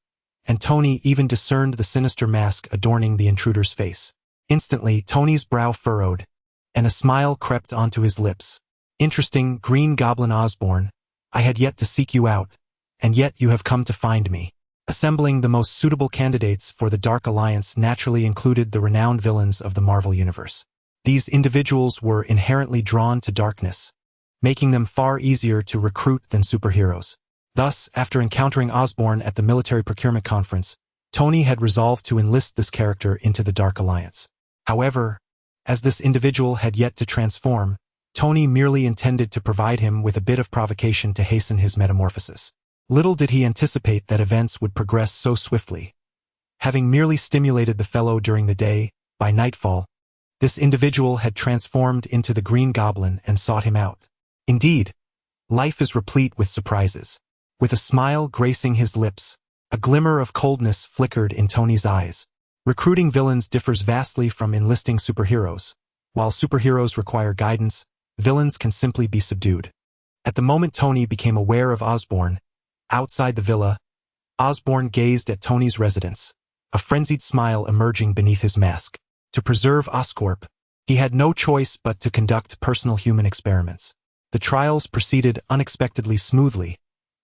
and Tony even discerned the sinister mask adorning the intruder's face. Instantly, Tony's brow furrowed, and a smile crept onto his lips. "Interesting, Green Goblin Osborn. I had yet to seek you out, and yet you have come to find me." Assembling the most suitable candidates for the Dark Alliance naturally included the renowned villains of the Marvel Universe. These individuals were inherently drawn to darkness, making them far easier to recruit than superheroes. Thus, after encountering Osborn at the military procurement conference, Tony had resolved to enlist this character into the Dark Alliance. However, as this individual had yet to transform, Tony merely intended to provide him with a bit of provocation to hasten his metamorphosis. Little did he anticipate that events would progress so swiftly. Having merely stimulated the fellow during the day, by nightfall, this individual had transformed into the Green Goblin and sought him out. Indeed, life is replete with surprises. With a smile gracing his lips, a glimmer of coldness flickered in Tony's eyes. Recruiting villains differs vastly from enlisting superheroes. While superheroes require guidance, villains can simply be subdued. At the moment Tony became aware of Osborn, outside the villa, Osborn gazed at Tony's residence, a frenzied smile emerging beneath his mask. To preserve Oscorp, he had no choice but to conduct personal human experiments. The trials proceeded unexpectedly smoothly,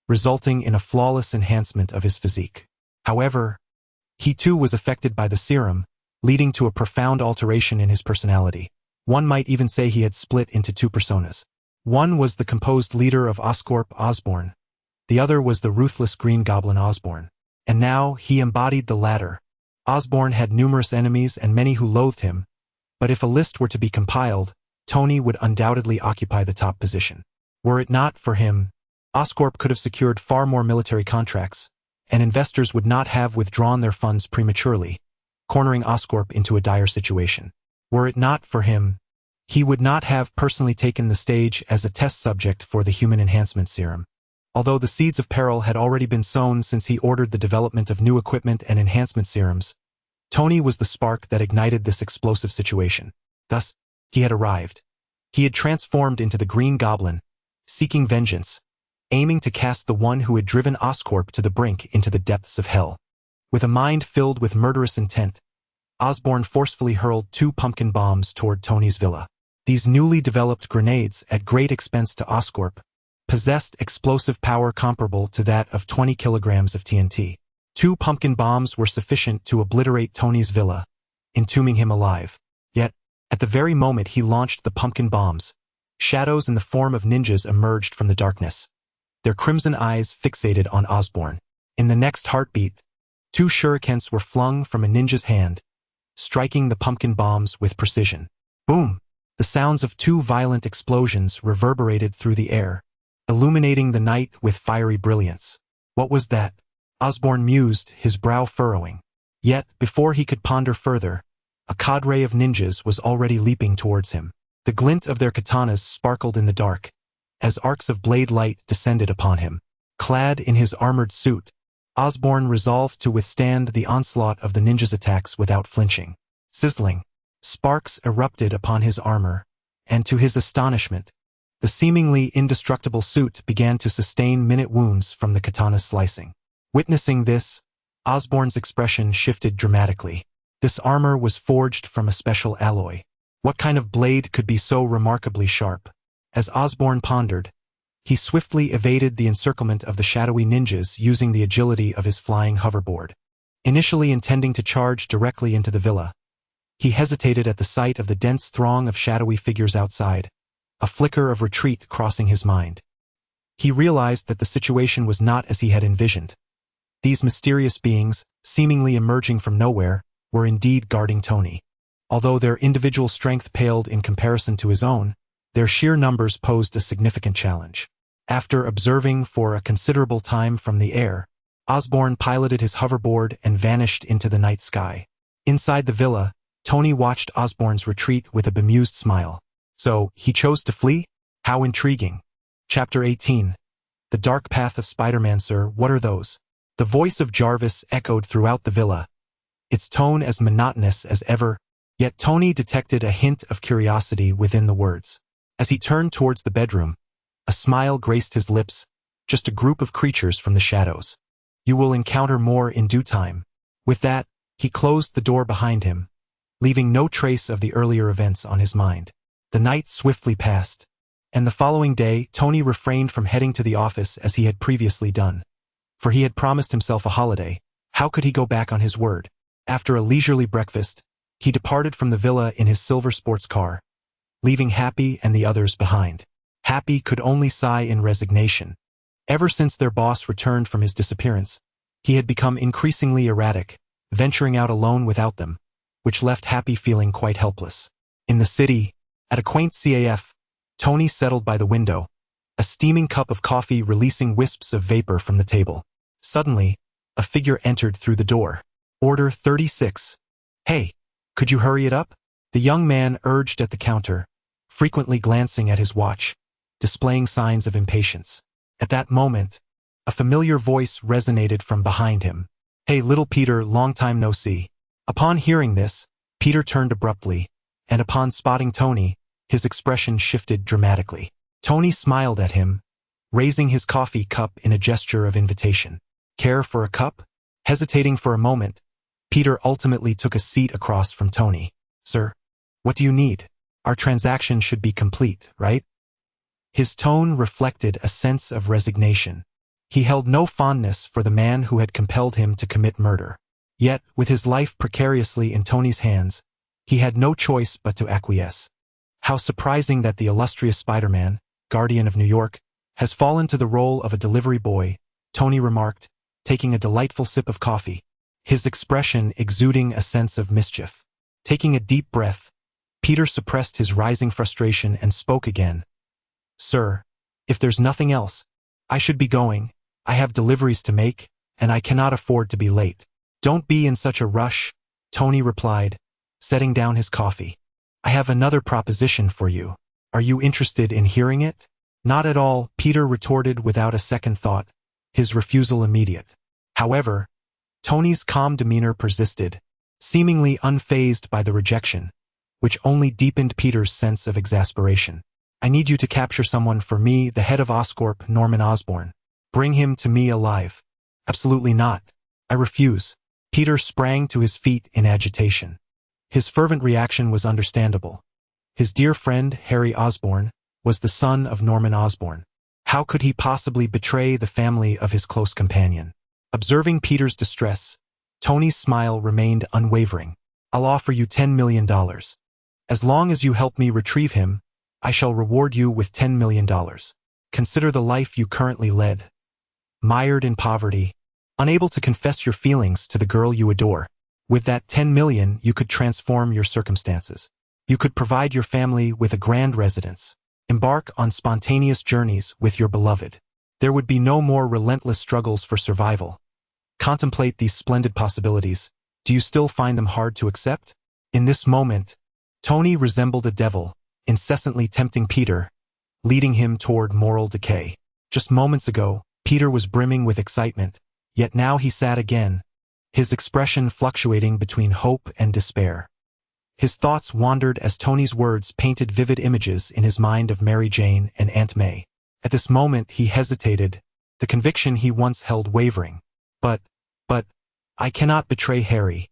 resulting in a flawless enhancement of his physique. However, he too was affected by the serum, leading to a profound alteration in his personality. One might even say he had split into two personas. One was the composed leader of Oscorp, Osborn. The other was the ruthless Green Goblin Osborn. And now he embodied the latter. Osborn had numerous enemies and many who loathed him, but if a list were to be compiled, Tony would undoubtedly occupy the top position. Were it not for him, Oscorp could have secured far more military contracts, and investors would not have withdrawn their funds prematurely, cornering Oscorp into a dire situation. Were it not for him, he would not have personally taken the stage as a test subject for the human enhancement serum. Although the seeds of peril had already been sown since he ordered the development of new equipment and enhancement serums, Tony was the spark that ignited this explosive situation. Thus, he had arrived. He had transformed into the Green Goblin, seeking vengeance, aiming to cast the one who had driven Oscorp to the brink into the depths of hell. With a mind filled with murderous intent, Osborn forcefully hurled 2 pumpkin bombs toward Tony's villa. These newly developed grenades, at great expense to Oscorp, possessed explosive power comparable to that of 20 kilograms of TNT. 2 pumpkin bombs were sufficient to obliterate Tony's villa, entombing him alive. Yet, at the very moment he launched the pumpkin bombs, shadows in the form of ninjas emerged from the darkness, their crimson eyes fixated on Osborn. In the next heartbeat, 2 shurikens were flung from a ninja's hand, striking the pumpkin bombs with precision. Boom! The sounds of 2 violent explosions reverberated through the air, illuminating the night with fiery brilliance. What was that? Osborn mused, his brow furrowing. Yet, before he could ponder further, a cadre of ninjas was already leaping towards him. The glint of their katanas sparkled in the dark, as arcs of blade light descended upon him. Clad in his armored suit, Osborn resolved to withstand the onslaught of the ninjas' attacks without flinching. Sizzling, sparks erupted upon his armor, and to his astonishment, the seemingly indestructible suit began to sustain minute wounds from the katana's slicing. Witnessing this, Osborn's expression shifted dramatically. This armor was forged from a special alloy. What kind of blade could be so remarkably sharp? As Osborn pondered, he swiftly evaded the encirclement of the shadowy ninjas using the agility of his flying hoverboard. Initially intending to charge directly into the villa, he hesitated at the sight of the dense throng of shadowy figures outside, a flicker of retreat crossing his mind. He realized that the situation was not as he had envisioned. These mysterious beings, seemingly emerging from nowhere, were indeed guarding Tony. Although their individual strength paled in comparison to his own, their sheer numbers posed a significant challenge. After observing for a considerable time from the air, Osborn piloted his hoverboard and vanished into the night sky. Inside the villa, Tony watched Osborn's retreat with a bemused smile. So, he chose to flee? How intriguing. Chapter 18. The Dark Path of Spider-Man. Sir, what are those? The voice of Jarvis echoed throughout the villa, its tone as monotonous as ever, yet Tony detected a hint of curiosity within the words. As he turned towards the bedroom, a smile graced his lips, just a group of creatures from the shadows. You will encounter more in due time. With that, he closed the door behind him, leaving no trace of the earlier events on his mind. The night swiftly passed, and the following day Tony refrained from heading to the office as he had previously done. For he had promised himself a holiday. How could he go back on his word? After a leisurely breakfast, he departed from the villa in his silver sports car, leaving Happy and the others behind. Happy could only sigh in resignation. Ever since their boss returned from his disappearance, he had become increasingly erratic, venturing out alone without them, which left Happy feeling quite helpless. In the city, at a quaint CAF, Tony settled by the window, a steaming cup of coffee releasing wisps of vapor from the table. Suddenly, a figure entered through the door. Order 36. Hey, could you hurry it up? The young man urged at the counter, frequently glancing at his watch, displaying signs of impatience. At that moment, a familiar voice resonated from behind him. Hey, little Peter, long time no see. Upon hearing this, Peter turned abruptly, and upon spotting Tony, his expression shifted dramatically. Tony smiled at him, raising his coffee cup in a gesture of invitation. Care for a cup? Hesitating for a moment, Peter ultimately took a seat across from Tony. Sir, what do you need? Our transaction should be complete, right? His tone reflected a sense of resignation. He held no fondness for the man who had compelled him to commit murder. Yet, with his life precariously in Tony's hands, he had no choice but to acquiesce. How surprising that the illustrious Spider-Man, Guardian of New York, has fallen to the role of a delivery boy, Tony remarked, taking a delightful sip of coffee, his expression exuding a sense of mischief. Taking a deep breath, Peter suppressed his rising frustration and spoke again. Sir, if there's nothing else, I should be going. I have deliveries to make, and I cannot afford to be late. Don't be in such a rush. Tony replied, setting down his coffee. I have another proposition for you. Are you interested in hearing it? Not at all, Peter retorted without a second thought, his refusal immediate. However, Tony's calm demeanor persisted, seemingly unfazed by the rejection, which only deepened Peter's sense of exasperation. I need you to capture someone for me, the head of Oscorp, Norman Osborn. Bring him to me alive. Absolutely not. I refuse. Peter sprang to his feet in agitation. His fervent reaction was understandable. His dear friend, Harry Osborn, was the son of Norman Osborn. How could he possibly betray the family of his close companion? Observing Peter's distress, Tony's smile remained unwavering. I'll offer you $10 million. As long as you help me retrieve him, I shall reward you with $10 million. Consider the life you currently led. Mired in poverty, unable to confess your feelings to the girl you adore. With that $10 million, you could transform your circumstances. You could provide your family with a grand residence. Embark on spontaneous journeys with your beloved. There would be no more relentless struggles for survival. Contemplate these splendid possibilities. Do you still find them hard to accept? In this moment, Tony resembled a devil, incessantly tempting Peter, leading him toward moral decay. Just moments ago, Peter was brimming with excitement, yet now he sat again, his expression fluctuating between hope and despair. His thoughts wandered as Tony's words painted vivid images in his mind of Mary Jane and Aunt May. At this moment he hesitated, the conviction he once held wavering. But, I cannot betray Harry.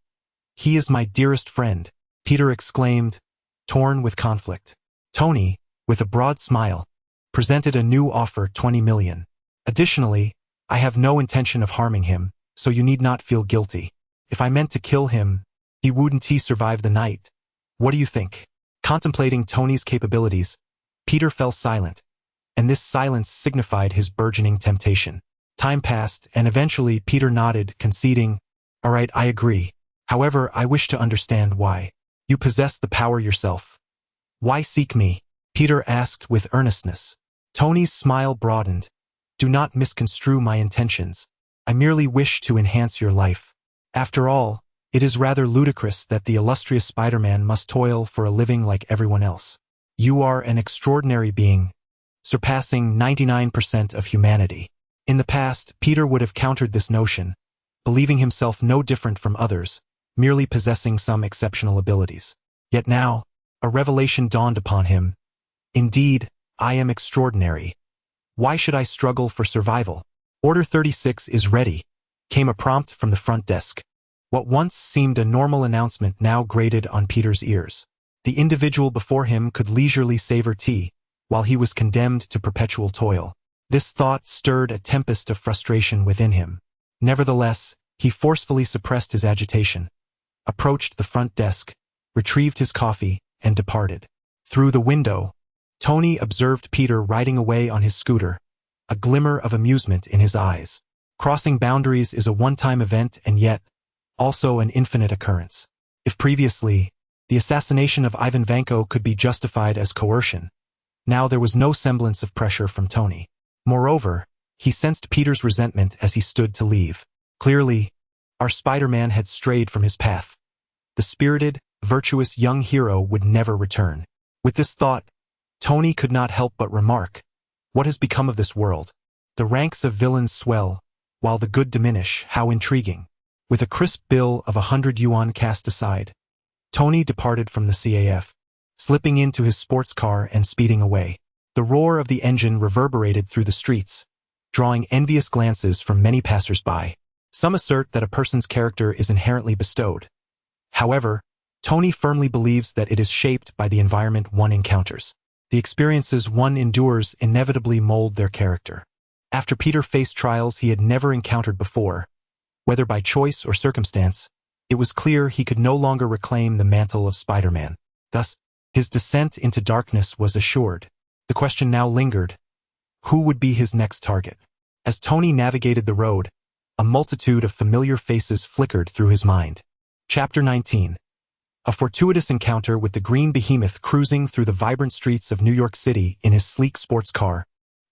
He is my dearest friend, Peter exclaimed, torn with conflict. Tony, with a broad smile, presented a new offer, $20 million. Additionally, I have no intention of harming him, so you need not feel guilty. If I meant to kill him, wouldn't he survive the night? What do you think? Contemplating Tony's capabilities, Peter fell silent, and this silence signified his burgeoning temptation. Time passed, and eventually Peter nodded, conceding, all right, I agree. However, I wish to understand why. You possess the power yourself. Why seek me? Peter asked with earnestness. Tony's smile broadened. Do not misconstrue my intentions. I merely wish to enhance your life. After all, it is rather ludicrous that the illustrious Spider-Man must toil for a living like everyone else. You are an extraordinary being, surpassing 99% of humanity. In the past, Peter would have countered this notion, believing himself no different from others, merely possessing some exceptional abilities. Yet now, a revelation dawned upon him. Indeed, I am extraordinary. Why should I struggle for survival? Order 36 is ready, came a prompt from the front desk. What once seemed a normal announcement now grated on Peter's ears. The individual before him could leisurely savor tea, while he was condemned to perpetual toil. This thought stirred a tempest of frustration within him. Nevertheless, he forcefully suppressed his agitation, approached the front desk, retrieved his coffee, and departed. Through the window, Tony observed Peter riding away on his scooter, a glimmer of amusement in his eyes. Crossing boundaries is a one-time event and yet, also an infinite occurrence. If previously, the assassination of Ivan Vanko could be justified as coercion, now there was no semblance of pressure from Tony. Moreover, he sensed Peter's resentment as he stood to leave. Clearly, our Spider-Man had strayed from his path. The spirited, virtuous young hero would never return. With this thought, Tony could not help but remark, what has become of this world? The ranks of villains swell, while the good diminish. How intriguing. With a crisp bill of 100 yuan cast aside, Tony departed from the CAF, slipping into his sports car and speeding away. The roar of the engine reverberated through the streets, drawing envious glances from many passers-by. Some assert that a person's character is inherently bestowed. However, Tony firmly believes that it is shaped by the environment one encounters. The experiences one endures inevitably mold their character. After Peter faced trials he had never encountered before, whether by choice or circumstance, it was clear he could no longer reclaim the mantle of Spider-Man. Thus, his descent into darkness was assured. The question now lingered, who would be his next target? As Tony navigated the road, a multitude of familiar faces flickered through his mind. Chapter 19. A fortuitous encounter with the green behemoth cruising through the vibrant streets of New York City in his sleek sports car.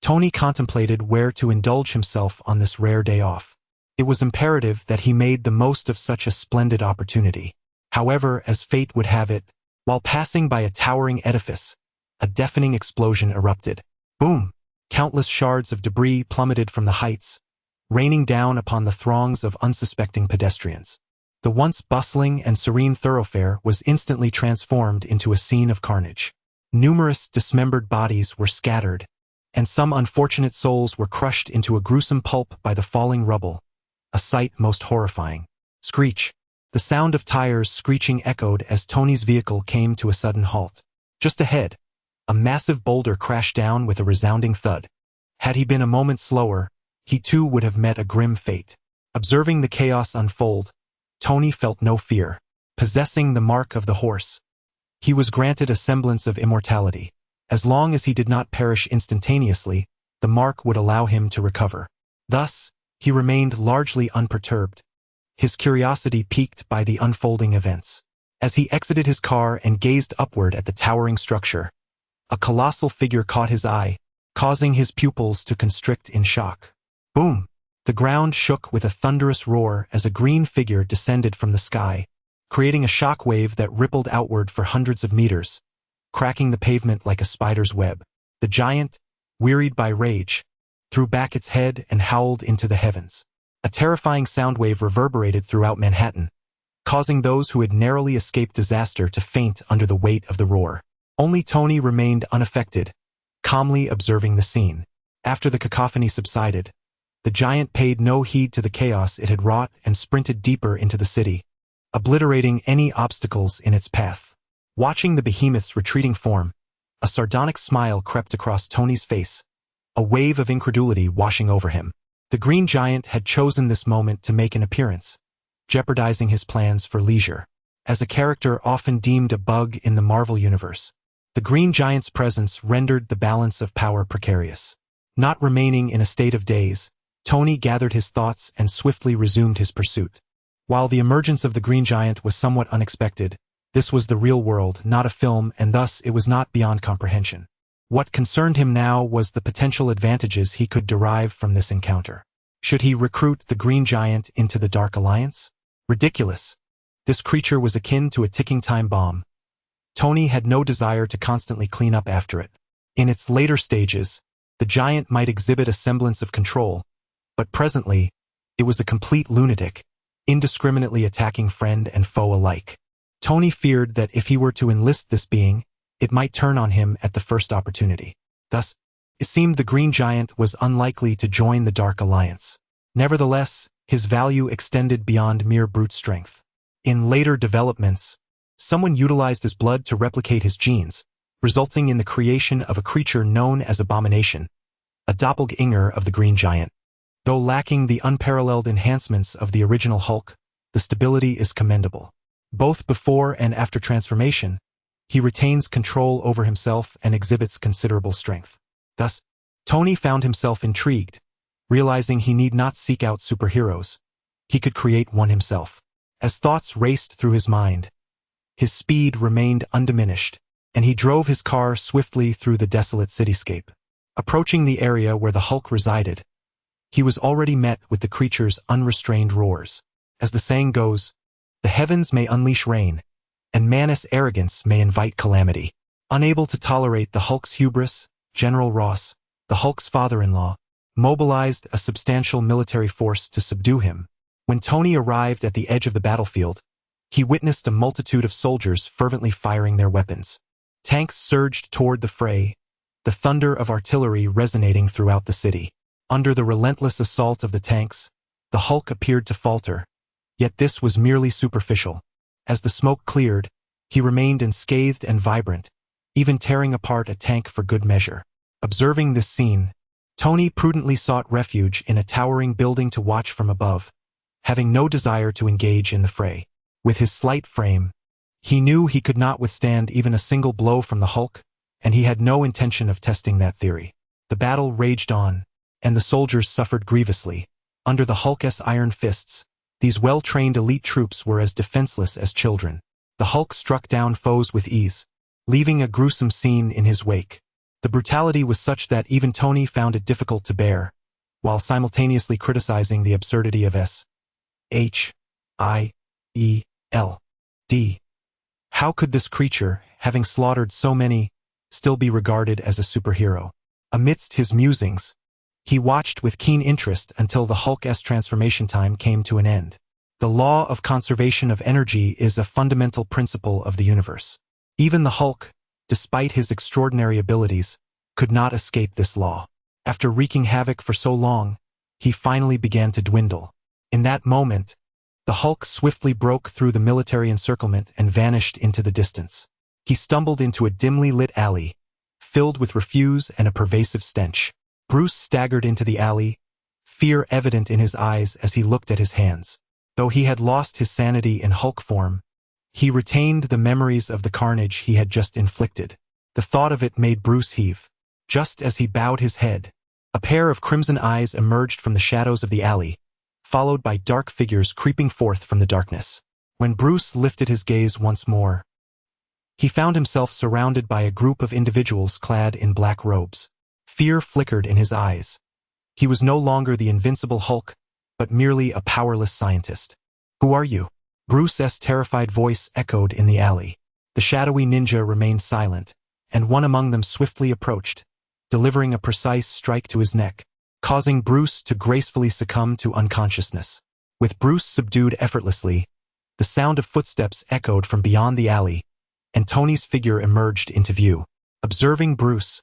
Tony contemplated where to indulge himself on this rare day off. It was imperative that he made the most of such a splendid opportunity. However, as fate would have it, while passing by a towering edifice, a deafening explosion erupted. Boom! Countless shards of debris plummeted from the heights, raining down upon the throngs of unsuspecting pedestrians. The once bustling and serene thoroughfare was instantly transformed into a scene of carnage. Numerous dismembered bodies were scattered, and some unfortunate souls were crushed into a gruesome pulp by the falling rubble, a sight most horrifying. Screech! The sound of tires screeching echoed as Tony's vehicle came to a sudden halt. Just ahead, a massive boulder crashed down with a resounding thud. Had he been a moment slower, he too would have met a grim fate. Observing the chaos unfold, Tony felt no fear. Possessing the mark of the horse, he was granted a semblance of immortality. As long as he did not perish instantaneously, the mark would allow him to recover. Thus, he remained largely unperturbed, his curiosity piqued by the unfolding events. As he exited his car and gazed upward at the towering structure, a colossal figure caught his eye, causing his pupils to constrict in shock. Boom! The ground shook with a thunderous roar as a green figure descended from the sky, creating a shock wave that rippled outward for hundreds of meters, cracking the pavement like a spider's web. The giant, wearied by rage, threw back its head and howled into the heavens. A terrifying sound wave reverberated throughout Manhattan, causing those who had narrowly escaped disaster to faint under the weight of the roar. Only Tony remained unaffected, calmly observing the scene. After the cacophony subsided, the giant paid no heed to the chaos it had wrought and sprinted deeper into the city, obliterating any obstacles in its path. Watching the behemoth's retreating form, a sardonic smile crept across Tony's face, a wave of incredulity washing over him. The green giant had chosen this moment to make an appearance, jeopardizing his plans for leisure. As a character often deemed a bug in the Marvel universe, the green giant's presence rendered the balance of power precarious. Not remaining in a state of daze, Tony gathered his thoughts and swiftly resumed his pursuit. While the emergence of the green giant was somewhat unexpected, this was the real world, not a film, and thus it was not beyond comprehension. What concerned him now was the potential advantages he could derive from this encounter. Should he recruit the green giant into the Dark Alliance? Ridiculous. This creature was akin to a ticking time bomb. Tony had no desire to constantly clean up after it. In its later stages, the giant might exhibit a semblance of control, but presently, it was a complete lunatic, indiscriminately attacking friend and foe alike. Tony feared that if he were to enlist this being, it might turn on him at the first opportunity. Thus, it seemed the green giant was unlikely to join the Dark Alliance. Nevertheless, his value extended beyond mere brute strength. In later developments, someone utilized his blood to replicate his genes, resulting in the creation of a creature known as Abomination, a doppelganger of the green giant. Though lacking the unparalleled enhancements of the original Hulk, the stability is commendable. Both before and after transformation, he retains control over himself and exhibits considerable strength. Thus, Tony found himself intrigued, realizing he need not seek out superheroes. He could create one himself. As thoughts raced through his mind, his speed remained undiminished, and he drove his car swiftly through the desolate cityscape. Approaching the area where the Hulk resided, he was already met with the creature's unrestrained roars. As the saying goes, the heavens may unleash rain, and man's arrogance may invite calamity. Unable to tolerate the Hulk's hubris, General Ross, the Hulk's father-in-law, mobilized a substantial military force to subdue him. When Tony arrived at the edge of the battlefield, he witnessed a multitude of soldiers fervently firing their weapons. Tanks surged toward the fray, the thunder of artillery resonating throughout the city. Under the relentless assault of the tanks, the Hulk appeared to falter, yet this was merely superficial. As the smoke cleared, he remained unscathed and vibrant, even tearing apart a tank for good measure. Observing this scene, Tony prudently sought refuge in a towering building to watch from above, having no desire to engage in the fray. With his slight frame, he knew he could not withstand even a single blow from the Hulk, and he had no intention of testing that theory. The battle raged on, and the soldiers suffered grievously. Under the Hulk's iron fists, these well-trained elite troops were as defenseless as children. The Hulk struck down foes with ease, leaving a gruesome scene in his wake. The brutality was such that even Tony found it difficult to bear, while simultaneously criticizing the absurdity of S.H.I.E.L. How could this creature, having slaughtered so many, still be regarded as a superhero? Amidst his musings, he watched with keen interest until the Hulk's transformation time came to an end. The law of conservation of energy is a fundamental principle of the universe. Even the Hulk, despite his extraordinary abilities, could not escape this law. After wreaking havoc for so long, he finally began to dwindle. In that moment, the Hulk swiftly broke through the military encirclement and vanished into the distance. He stumbled into a dimly lit alley, filled with refuse and a pervasive stench. Bruce staggered into the alley, fear evident in his eyes as he looked at his hands. Though he had lost his sanity in Hulk form, he retained the memories of the carnage he had just inflicted. The thought of it made Bruce heave. Just as he bowed his head, a pair of crimson eyes emerged from the shadows of the alley, followed by dark figures creeping forth from the darkness. When Bruce lifted his gaze once more, he found himself surrounded by a group of individuals clad in black robes. Fear flickered in his eyes. He was no longer the invincible Hulk, but merely a powerless scientist. "Who are you?" Bruce's terrified voice echoed in the alley. The shadowy ninja remained silent, and one among them swiftly approached, delivering a precise strike to his neck, causing Bruce to gracefully succumb to unconsciousness. With Bruce subdued effortlessly, the sound of footsteps echoed from beyond the alley, and Tony's figure emerged into view. Observing Bruce,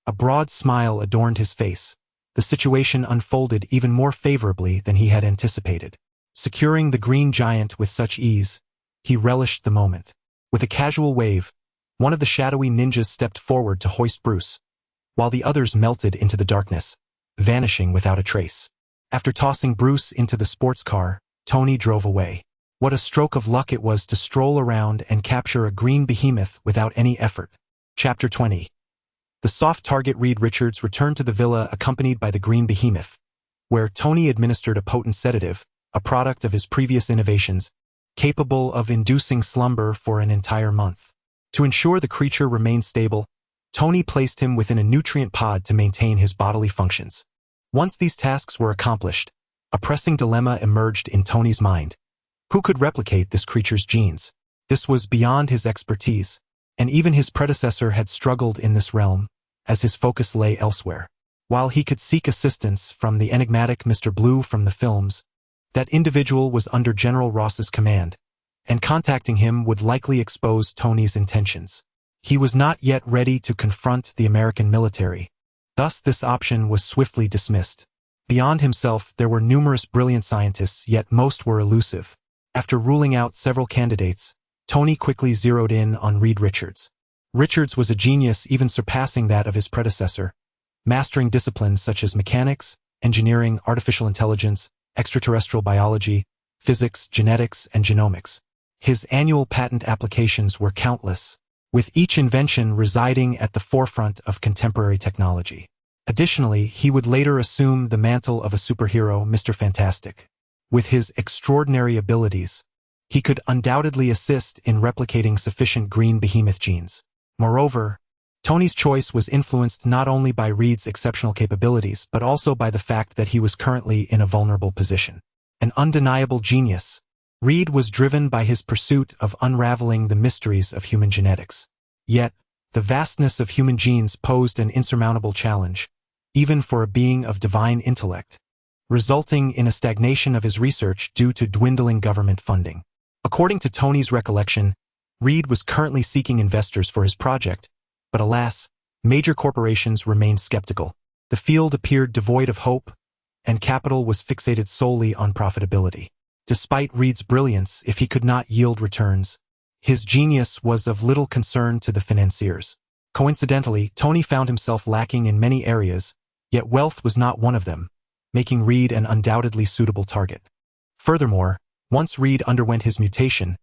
a broad smile adorned his face. The situation unfolded even more favorably than he had anticipated. Securing the green giant with such ease, he relished the moment. With a casual wave, one of the shadowy ninjas stepped forward to hoist Bruce, while the others melted into the darkness, vanishing without a trace. After tossing Bruce into the sports car, Tony drove away. What a stroke of luck it was to stroll around and capture a green behemoth without any effort. Chapter 20. The soft target Reed Richards returned to the villa accompanied by the green behemoth, where Tony administered a potent sedative, a product of his previous innovations, capable of inducing slumber for an entire month. To ensure the creature remained stable, Tony placed him within a nutrient pod to maintain his bodily functions. Once these tasks were accomplished, a pressing dilemma emerged in Tony's mind. Who could replicate this creature's genes? This was beyond his expertise, and even his predecessor had struggled in this realm, as his focus lay elsewhere. While he could seek assistance from the enigmatic Mr. Blue from the films, that individual was under General Ross's command, and contacting him would likely expose Tony's intentions. He was not yet ready to confront the American military. Thus this option was swiftly dismissed. Beyond himself, there were numerous brilliant scientists, yet most were elusive. After ruling out several candidates, Tony quickly zeroed in on Reed Richards. Richards was a genius even surpassing that of his predecessor, mastering disciplines such as mechanics, engineering, artificial intelligence, extraterrestrial biology, physics, genetics, and genomics. His annual patent applications were countless, with each invention residing at the forefront of contemporary technology. Additionally, he would later assume the mantle of a superhero, Mr. Fantastic. With his extraordinary abilities, he could undoubtedly assist in replicating sufficient green behemoth genes. Moreover, Tony's choice was influenced not only by Reed's exceptional capabilities but also by the fact that he was currently in a vulnerable position. An undeniable genius, Reed was driven by his pursuit of unraveling the mysteries of human genetics. Yet, the vastness of human genes posed an insurmountable challenge, even for a being of divine intellect, resulting in a stagnation of his research due to dwindling government funding. According to Tony's recollection, Reed was currently seeking investors for his project, but alas, major corporations remained skeptical. The field appeared devoid of hope, and capital was fixated solely on profitability. Despite Reed's brilliance, if he could not yield returns, his genius was of little concern to the financiers. Coincidentally, Tony found himself lacking in many areas, yet wealth was not one of them, making Reed an undoubtedly suitable target. Furthermore, once Reed underwent his mutation,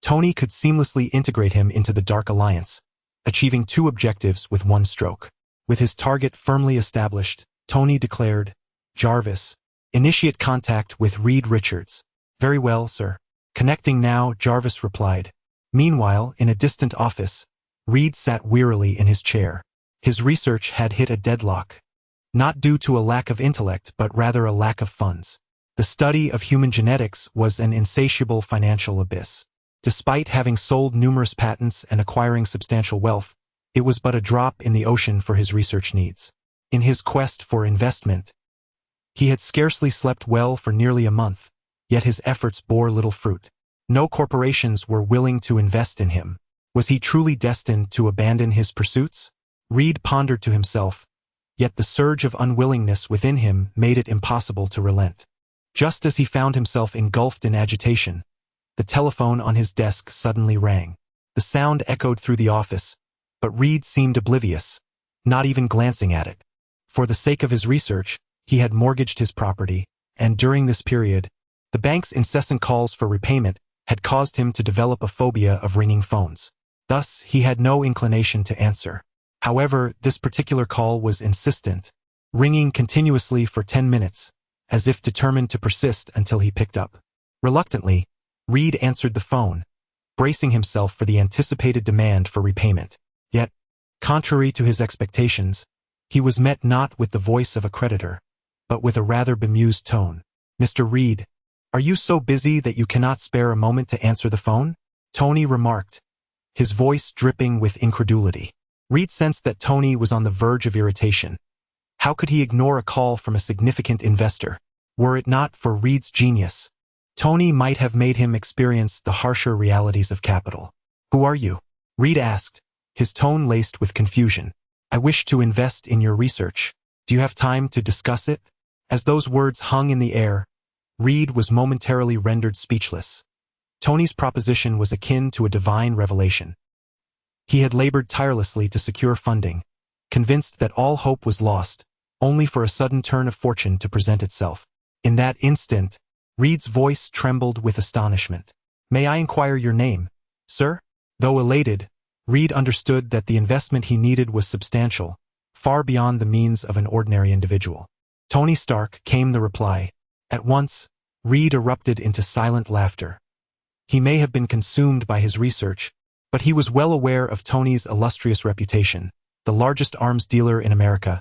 Tony could seamlessly integrate him into the Dark Alliance, achieving two objectives with one stroke. With his target firmly established, Tony declared, "Jarvis, initiate contact with Reed Richards." "Very well, sir." "Connecting now," Jarvis replied. Meanwhile, in a distant office, Reed sat wearily in his chair. His research had hit a deadlock, not due to a lack of intellect but rather a lack of funds. The study of human genetics was an insatiable financial abyss. Despite having sold numerous patents and acquiring substantial wealth, it was but a drop in the ocean for his research needs. In his quest for investment, he had scarcely slept well for nearly a month, yet his efforts bore little fruit. No corporations were willing to invest in him. Was he truly destined to abandon his pursuits? Reed pondered to himself, yet the surge of unwillingness within him made it impossible to relent. Just as he found himself engulfed in agitation, the telephone on his desk suddenly rang. The sound echoed through the office, but Reed seemed oblivious, not even glancing at it. For the sake of his research, he had mortgaged his property, and during this period, the bank's incessant calls for repayment had caused him to develop a phobia of ringing phones. Thus, he had no inclination to answer. However, this particular call was insistent, ringing continuously for 10 minutes, as if determined to persist until he picked up. Reluctantly, Reed answered the phone, bracing himself for the anticipated demand for repayment. Yet, contrary to his expectations, he was met not with the voice of a creditor, but with a rather bemused tone. "Mr. Reed, are you so busy that you cannot spare a moment to answer the phone?" Tony remarked, his voice dripping with incredulity. Reed sensed that Tony was on the verge of irritation. How could he ignore a call from a significant investor? Were it not for Reed's genius, Tony might have made him experience the harsher realities of capital. "Who are you?" Reed asked, his tone laced with confusion. "I wish to invest in your research. Do you have time to discuss it?" As those words hung in the air, Reed was momentarily rendered speechless. Tony's proposition was akin to a divine revelation. He had labored tirelessly to secure funding, convinced that all hope was lost, only for a sudden turn of fortune to present itself. In that instant, Reed's voice trembled with astonishment. "May I inquire your name, sir?" Though elated, Reed understood that the investment he needed was substantial, far beyond the means of an ordinary individual. "Tony Stark," came the reply. At once, Reed erupted into silent laughter. He may have been consumed by his research, but he was well aware of Tony's illustrious reputation, the largest arms dealer in America,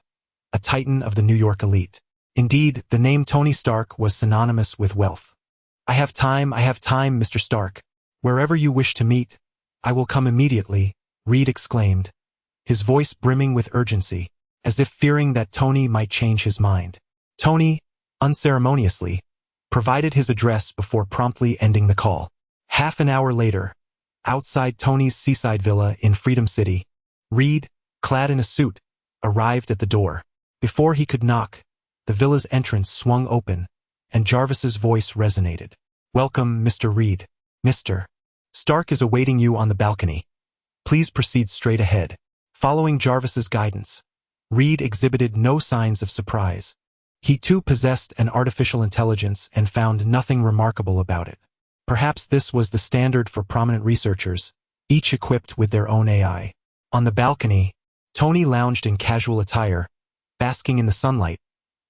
a titan of the New York elite. Indeed, the name Tony Stark was synonymous with wealth. I have time, Mr. Stark. Wherever you wish to meet, I will come immediately," Reed exclaimed, his voice brimming with urgency, as if fearing that Tony might change his mind. Tony, unceremoniously, provided his address before promptly ending the call. Half an hour later, outside Tony's seaside villa in Freedom City, Reed, clad in a suit, arrived at the door. Before he could knock, the villa's entrance swung open, and Jarvis's voice resonated. "Welcome, Mr. Reed. Mr. Stark is awaiting you on the balcony. Please proceed straight ahead." Following Jarvis's guidance, Reed exhibited no signs of surprise. He too possessed an artificial intelligence and found nothing remarkable about it. Perhaps this was the standard for prominent researchers, each equipped with their own AI. On the balcony, Tony lounged in casual attire, basking in the sunlight,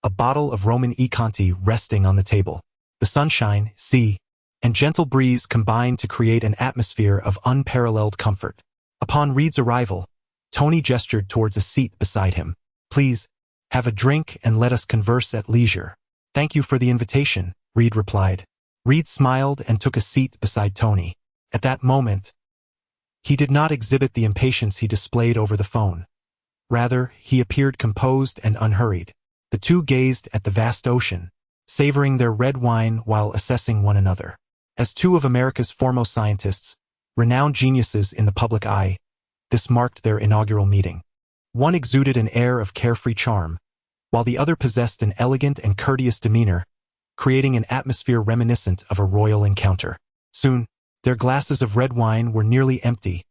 a bottle of Roman e Conti resting on the table. The sunshine, sea, and gentle breeze combined to create an atmosphere of unparalleled comfort. Upon Reed's arrival, Tony gestured towards a seat beside him. "Please, have a drink and let us converse at leisure." "Thank you for the invitation," Reed replied. Reed smiled and took a seat beside Tony. At that moment, he did not exhibit the impatience he displayed over the phone. Rather, he appeared composed and unhurried. The two gazed at the vast ocean, savoring their red wine while assessing one another. As two of America's foremost scientists, renowned geniuses in the public eye, this marked their inaugural meeting. One exuded an air of carefree charm, while the other possessed an elegant and courteous demeanor, creating an atmosphere reminiscent of a royal encounter. Soon, their glasses of red wine were nearly empty,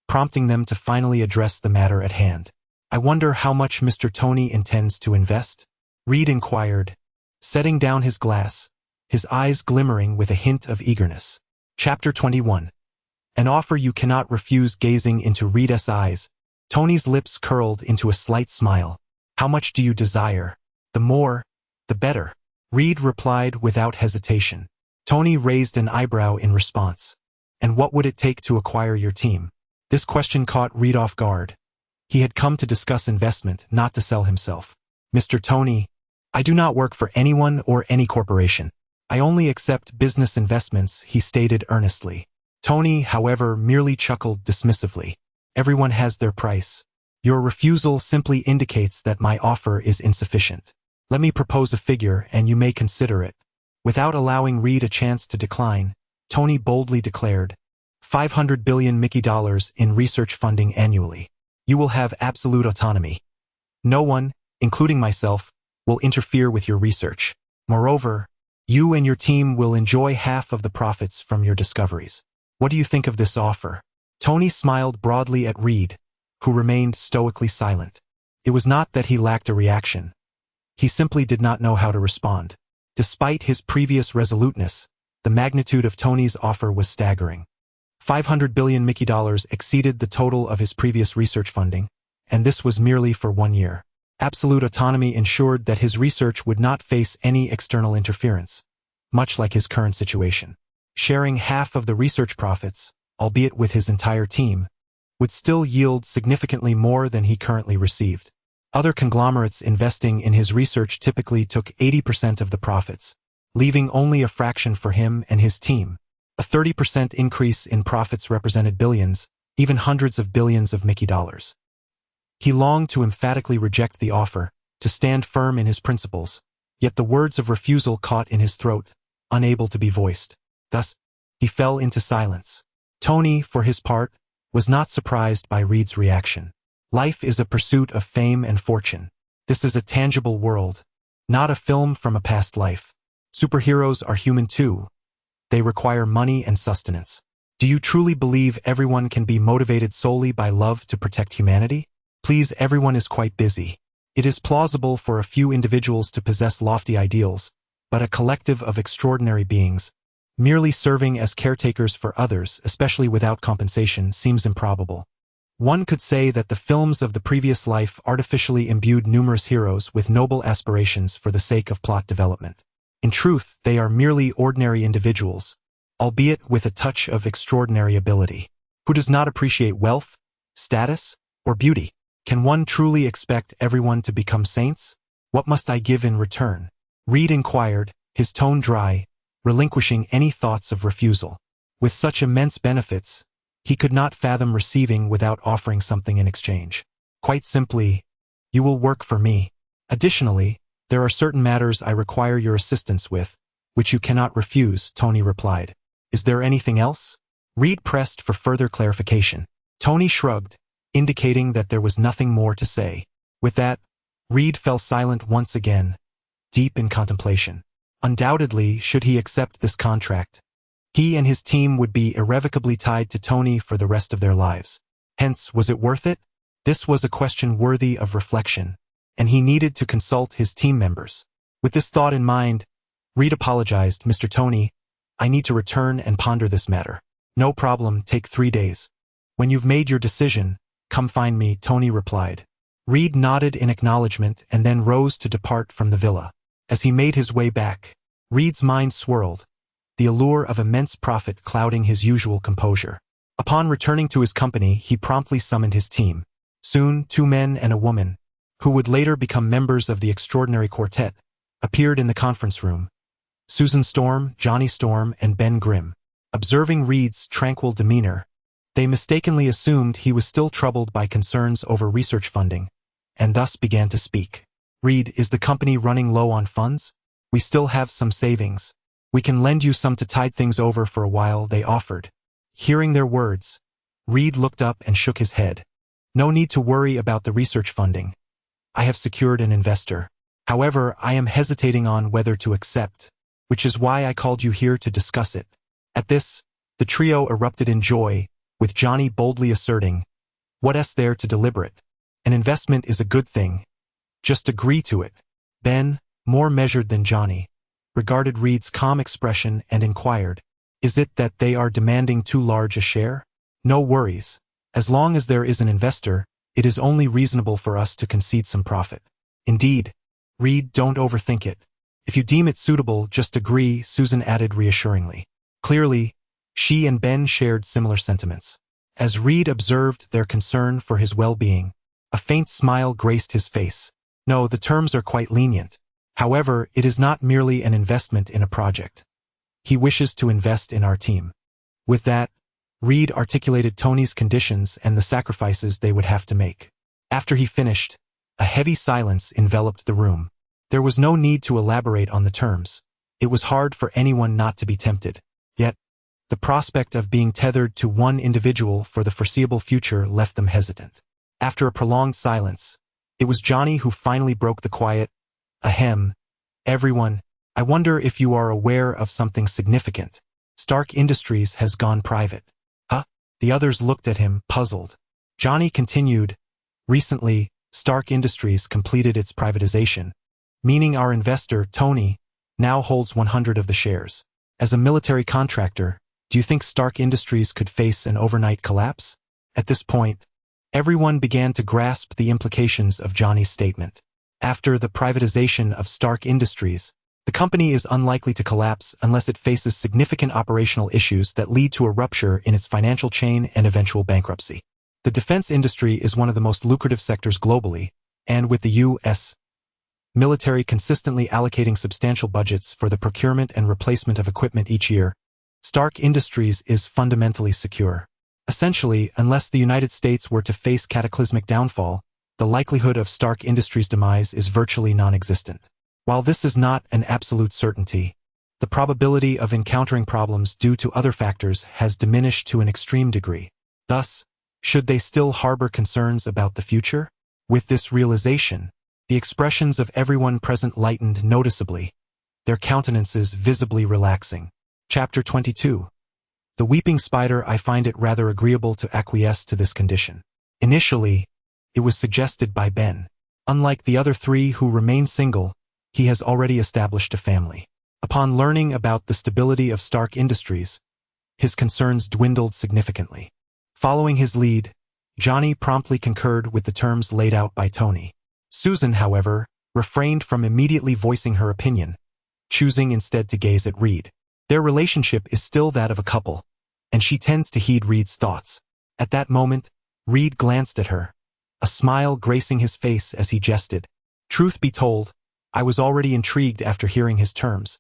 prompting them to finally address the matter at hand. "I wonder how much Mr. Tony intends to invest?" Reed inquired, setting down his glass, his eyes glimmering with a hint of eagerness. Chapter 21. An offer you cannot refuse. Gazing into Reed's eyes, Tony's lips curled into a slight smile. "How much do you desire?" "The more, the better," Reed replied without hesitation. Tony raised an eyebrow in response. "And what would it take to acquire your team?" This question caught Reed off guard. He had come to discuss investment, not to sell himself. "Mr. Tony, I do not work for anyone or any corporation. I only accept business investments," he stated earnestly. Tony, however, merely chuckled dismissively. Everyone has their price. Your refusal simply indicates that my offer is insufficient. Let me propose a figure and you may consider it. Without allowing Reed a chance to decline, Tony boldly declared, $500 billion Mickey dollars in research funding annually. You will have absolute autonomy. No one, including myself, will interfere with your research. Moreover, you and your team will enjoy half of the profits from your discoveries. What do you think of this offer? Tony smiled broadly at Reed, who remained stoically silent. It was not that he lacked a reaction. He simply did not know how to respond. Despite his previous resoluteness, the magnitude of Tony's offer was staggering. $500 billion Mickey dollars exceeded the total of his previous research funding, and this was merely for 1 year. Absolute autonomy ensured that his research would not face any external interference, much like his current situation. Sharing half of the research profits, albeit with his entire team, would still yield significantly more than he currently received. Other conglomerates investing in his research typically took 80% of the profits, leaving only a fraction for him and his team. A 30% increase in profits represented billions, even hundreds of billions of Mickey dollars. He longed to emphatically reject the offer, to stand firm in his principles, yet the words of refusal caught in his throat, unable to be voiced. Thus, he fell into silence. Tony, for his part, was not surprised by Reed's reaction. Life is a pursuit of fame and fortune. This is a tangible world, not a film from a past life. Superheroes are human too. They require money and sustenance. Do you truly believe everyone can be motivated solely by love to protect humanity? Please, everyone is quite busy. It is plausible for a few individuals to possess lofty ideals, but a collective of extraordinary beings, merely serving as caretakers for others, especially without compensation, seems improbable. One could say that the films of the previous life artificially imbued numerous heroes with noble aspirations for the sake of plot development. In truth, they are merely ordinary individuals, albeit with a touch of extraordinary ability. Who does not appreciate wealth, status, or beauty? Can one truly expect everyone to become saints? What must I give in return? Reed inquired, his tone dry, relinquishing any thoughts of refusal. With such immense benefits, he could not fathom receiving without offering something in exchange. Quite simply, you will work for me. Additionally, there are certain matters I require your assistance with, which you cannot refuse, Tony replied. Is there anything else? Reed pressed for further clarification. Tony shrugged, indicating that there was nothing more to say. With that, Reed fell silent once again, deep in contemplation. Undoubtedly, should he accept this contract, he and his team would be irrevocably tied to Tony for the rest of their lives. Hence, was it worth it? This was a question worthy of reflection, and he needed to consult his team members. With this thought in mind, Reed apologized. Mr. Tony, I need to return and ponder this matter. No problem, take 3 days. When you've made your decision, come find me, Tony replied. Reed nodded in acknowledgement and then rose to depart from the villa. As he made his way back, Reed's mind swirled, the allure of immense profit clouding his usual composure. Upon returning to his company, he promptly summoned his team. Soon, 2 men and a woman, who would later become members of the extraordinary quartet, appeared in the conference room. Susan Storm, Johnny Storm, and Ben Grimm. Observing Reed's tranquil demeanor, they mistakenly assumed he was still troubled by concerns over research funding, and thus began to speak. Reed, is the company running low on funds? We still have some savings. We can lend you some to tide things over for a while, they offered. Hearing their words, Reed looked up and shook his head. No need to worry about the research funding. I have secured an investor. However, I am hesitating on whether to accept, which is why I called you here to discuss it. At this, the trio erupted in joy, with Johnny boldly asserting, "What's there to deliberate? An investment is a good thing. Just agree to it." Ben, more measured than Johnny, regarded Reed's calm expression and inquired, "Is it that they are demanding too large a share?" "No worries. As long as there is an investor, it is only reasonable for us to concede some profit." "Indeed. Reed, don't overthink it. If you deem it suitable, just agree," Susan added reassuringly. Clearly, she and Ben shared similar sentiments. As Reed observed their concern for his well-being, a faint smile graced his face. "No, the terms are quite lenient. However, it is not merely an investment in a project. He wishes to invest in our team." With that, Reed articulated Tony's conditions and the sacrifices they would have to make. After he finished, a heavy silence enveloped the room. There was no need to elaborate on the terms. It was hard for anyone not to be tempted. Yet, the prospect of being tethered to one individual for the foreseeable future left them hesitant. After a prolonged silence, it was Johnny who finally broke the quiet. Ahem. Everyone, I wonder if you are aware of something significant. Stark Industries has gone private. Huh? The others looked at him, puzzled. Johnny continued, recently, Stark Industries completed its privatization, meaning our investor, Tony, now holds 100 of the shares. As a military contractor, do you think Stark Industries could face an overnight collapse? At this point, everyone began to grasp the implications of Johnny's statement. After the privatization of Stark Industries, the company is unlikely to collapse unless it faces significant operational issues that lead to a rupture in its financial chain and eventual bankruptcy. The defense industry is one of the most lucrative sectors globally, and with the U.S. military consistently allocating substantial budgets for the procurement and replacement of equipment each year, Stark Industries is fundamentally secure. Essentially, unless the United States were to face cataclysmic downfall, the likelihood of Stark Industries' demise is virtually non-existent. While this is not an absolute certainty, the probability of encountering problems due to other factors has diminished to an extreme degree. Thus, should they still harbor concerns about the future? With this realization, the expressions of everyone present lightened noticeably, their countenances visibly relaxing. Chapter 22. The weeping spider. I find it rather agreeable to acquiesce to this condition. Initially, it was suggested by Ben. Unlike the other three who remain single, he has already established a family. Upon learning about the stability of Stark Industries, his concerns dwindled significantly. Following his lead, Johnny promptly concurred with the terms laid out by Tony. Susan, however, refrained from immediately voicing her opinion, choosing instead to gaze at Reed. Their relationship is still that of a couple, and she tends to heed Reed's thoughts. At that moment, Reed glanced at her, a smile gracing his face as he jested. Truth be told, I was already intrigued after hearing his terms,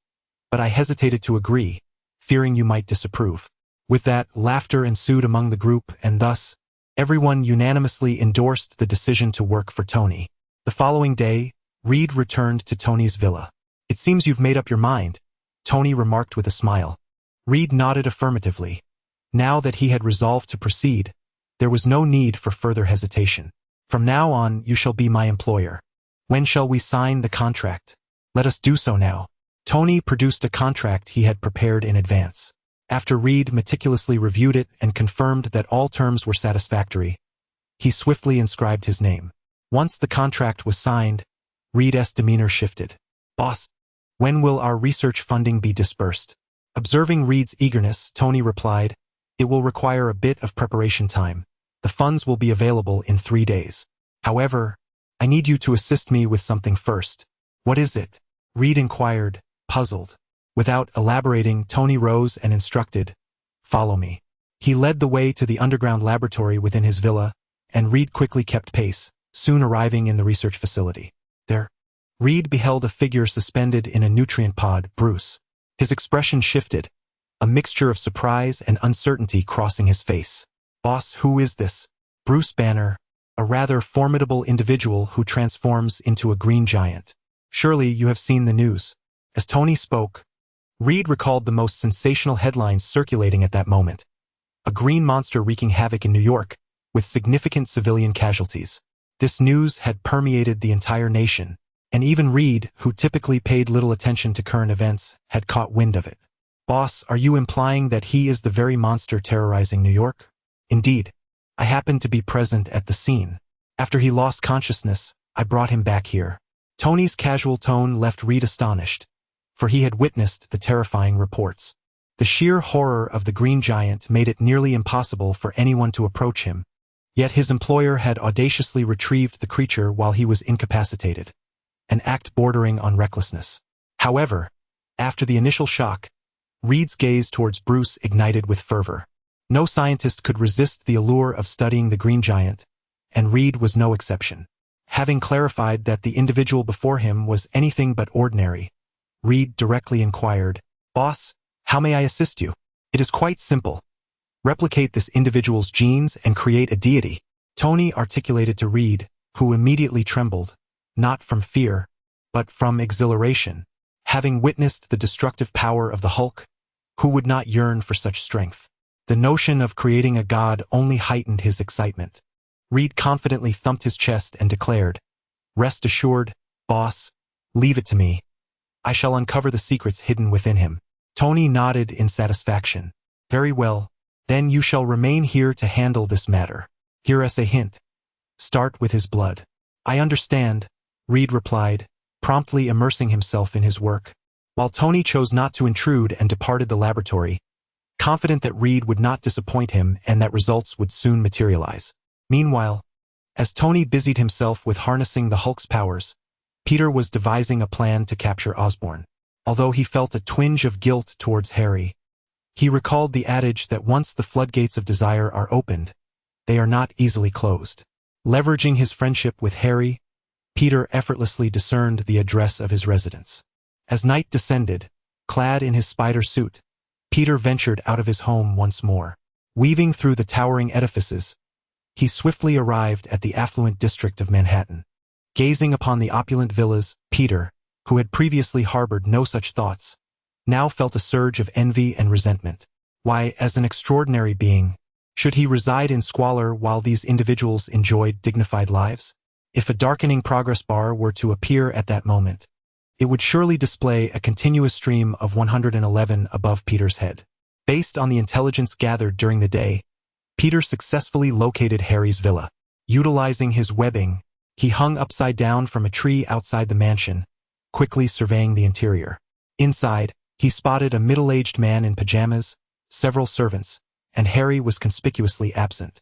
but I hesitated to agree, fearing you might disapprove. With that, laughter ensued among the group, and thus, everyone unanimously endorsed the decision to work for Tony. The following day, Reed returned to Tony's villa. It seems you've made up your mind, Tony remarked with a smile. Reed nodded affirmatively. Now that he had resolved to proceed, there was no need for further hesitation. From now on, you shall be my employer. When shall we sign the contract? Let us do so now. Tony produced a contract he had prepared in advance. After Reed meticulously reviewed it and confirmed that all terms were satisfactory, he swiftly inscribed his name. Once the contract was signed, Reed's demeanor shifted. Boss, when will our research funding be dispersed? Observing Reed's eagerness, Tony replied, it will require a bit of preparation time. The funds will be available in 3 days. However, I need you to assist me with something first. What is it? Reed inquired, puzzled. Without elaborating, Tony rose and instructed, follow me. He led the way to the underground laboratory within his villa, and Reed quickly kept pace, soon arriving in the research facility. There, Reed beheld a figure suspended in a nutrient pod, Bruce. His expression shifted, a mixture of surprise and uncertainty crossing his face. Boss, who is this? Bruce Banner, a rather formidable individual who transforms into a green giant. Surely you have seen the news. As Tony spoke, Reed recalled the most sensational headlines circulating at that moment. A green monster wreaking havoc in New York, with significant civilian casualties. This news had permeated the entire nation, and even Reed, who typically paid little attention to current events, had caught wind of it. Boss, are you implying that he is the very monster terrorizing New York? Indeed. I happened to be present at the scene. After he lost consciousness, I brought him back here. Tony's casual tone left Reed astonished, for he had witnessed the terrifying reports. The sheer horror of the green giant made it nearly impossible for anyone to approach him, yet his employer had audaciously retrieved the creature while he was incapacitated, an act bordering on recklessness. However, after the initial shock, Reed's gaze towards Bruce ignited with fervor. No scientist could resist the allure of studying the green giant, and Reed was no exception. Having clarified that the individual before him was anything but ordinary, Reed directly inquired, Boss, how may I assist you? It is quite simple. replicate this individual's genes and create a deity. Tony articulated to Reed, who immediately trembled, not from fear, but from exhilaration. Having witnessed the destructive power of the Hulk, who would not yearn for such strength? The notion of creating a god only heightened his excitement. Reed confidently thumped his chest and declared, "Rest assured, boss, leave it to me. I shall uncover the secrets hidden within him." Tony nodded in satisfaction. "Very well, then you shall remain here to handle this matter. Here is a hint. Start with his blood." "I understand," Reed replied, promptly immersing himself in his work. While Tony chose not to intrude and departed the laboratory, confident that Reed would not disappoint him and that results would soon materialize. Meanwhile, as Tony busied himself with harnessing the Hulk's powers, Peter was devising a plan to capture Osborn. Although he felt a twinge of guilt towards Harry, he recalled the adage that once the floodgates of desire are opened, they are not easily closed. Leveraging his friendship with Harry, Peter effortlessly discerned the address of his residence. As night descended, clad in his spider suit, Peter ventured out of his home once more. Weaving through the towering edifices, he swiftly arrived at the affluent district of Manhattan. Gazing upon the opulent villas, Peter, who had previously harbored no such thoughts, now felt a surge of envy and resentment. Why, as an extraordinary being, should he reside in squalor while these individuals enjoyed dignified lives? If a darkening progress bar were to appear at that moment, it would surely display a continuous stream of 111 above Peter's head. Based on the intelligence gathered during the day, Peter successfully located Harry's villa. Utilizing his webbing, he hung upside down from a tree outside the mansion, quickly surveying the interior. Inside, he spotted a middle-aged man in pajamas, several servants, and Harry was conspicuously absent.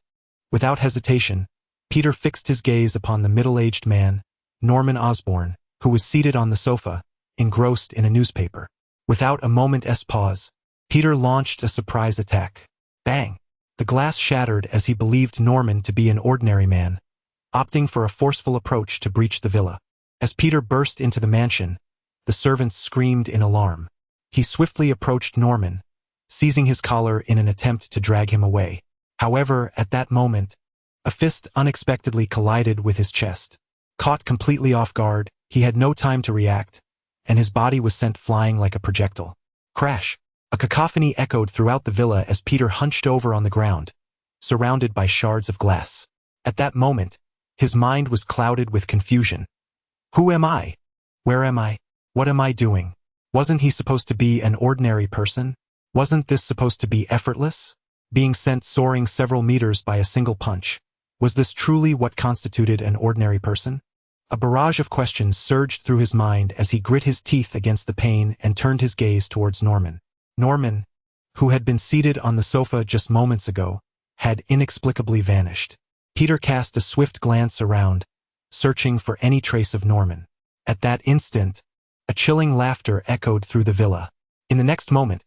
Without hesitation, Peter fixed his gaze upon the middle-aged man, Norman Osborn, who was seated on the sofa, engrossed in a newspaper. Without a moment's pause, Peter launched a surprise attack. Bang! The glass shattered as he believed Norman to be an ordinary man, opting for a forceful approach to breach the villa. As Peter burst into the mansion, the servants screamed in alarm. He swiftly approached Norman, seizing his collar in an attempt to drag him away. However, at that moment, a fist unexpectedly collided with his chest. Caught completely off guard, he had no time to react, and his body was sent flying like a projectile. Crash! A cacophony echoed throughout the villa as Peter hunched over on the ground, surrounded by shards of glass. At that moment, his mind was clouded with confusion. Who am I? Where am I? What am I doing? Wasn't he supposed to be an ordinary person? Wasn't this supposed to be effortless? Being sent soaring several meters by a single punch. Was this truly what constituted an ordinary person? A barrage of questions surged through his mind as he grit his teeth against the pain and turned his gaze towards Norman. Norman, who had been seated on the sofa just moments ago, had inexplicably vanished. Peter cast a swift glance around, searching for any trace of Norman. At that instant, a chilling laughter echoed through the villa. In the next moment,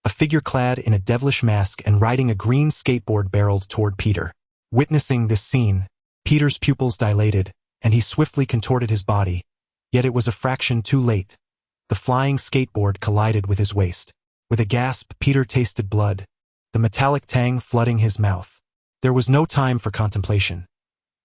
a figure clad in a devilish mask and riding a green skateboard barreled toward Peter. Witnessing this scene, Peter's pupils dilated, and he swiftly contorted his body, yet it was a fraction too late. The flying skateboard collided with his waist. With a gasp, Peter tasted blood, the metallic tang flooding his mouth. There was no time for contemplation.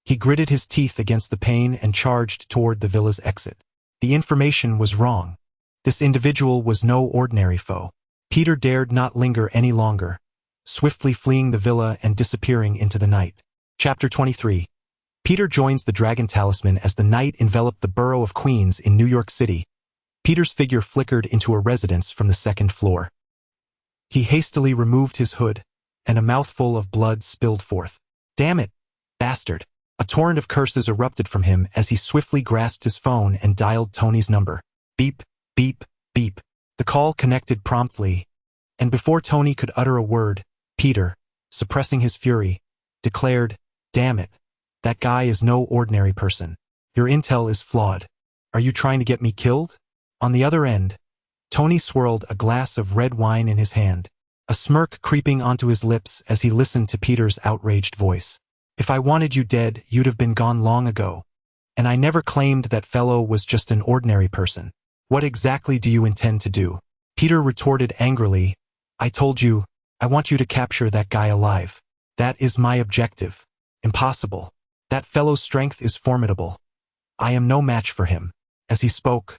He gritted his teeth against the pain and charged toward the villa's exit. The information was wrong. This individual was no ordinary foe. Peter dared not linger any longer, swiftly fleeing the villa and disappearing into the night. Chapter 23. Peter joins the Dragon Talisman as the night enveloped the borough of Queens in New York City. Peter's figure flickered into a residence from the second floor. He hastily removed his hood, and a mouthful of blood spilled forth. "Damn it, bastard!" A torrent of curses erupted from him as he swiftly grasped his phone and dialed Tony's number. Beep, beep, beep. The call connected promptly, and before Tony could utter a word, Peter, suppressing his fury, declared, "Damn it, that guy is no ordinary person. Your intel is flawed. Are you trying to get me killed?" On the other end, Tony swirled a glass of red wine in his hand, a smirk creeping onto his lips as he listened to Peter's outraged voice. "If I wanted you dead, you'd have been gone long ago. And I never claimed that fellow was just an ordinary person. What exactly do you intend to do?" Peter retorted angrily, "I told you, I want you to capture that guy alive. That is my objective. Impossible. That fellow's strength is formidable. I am no match for him. As he spoke,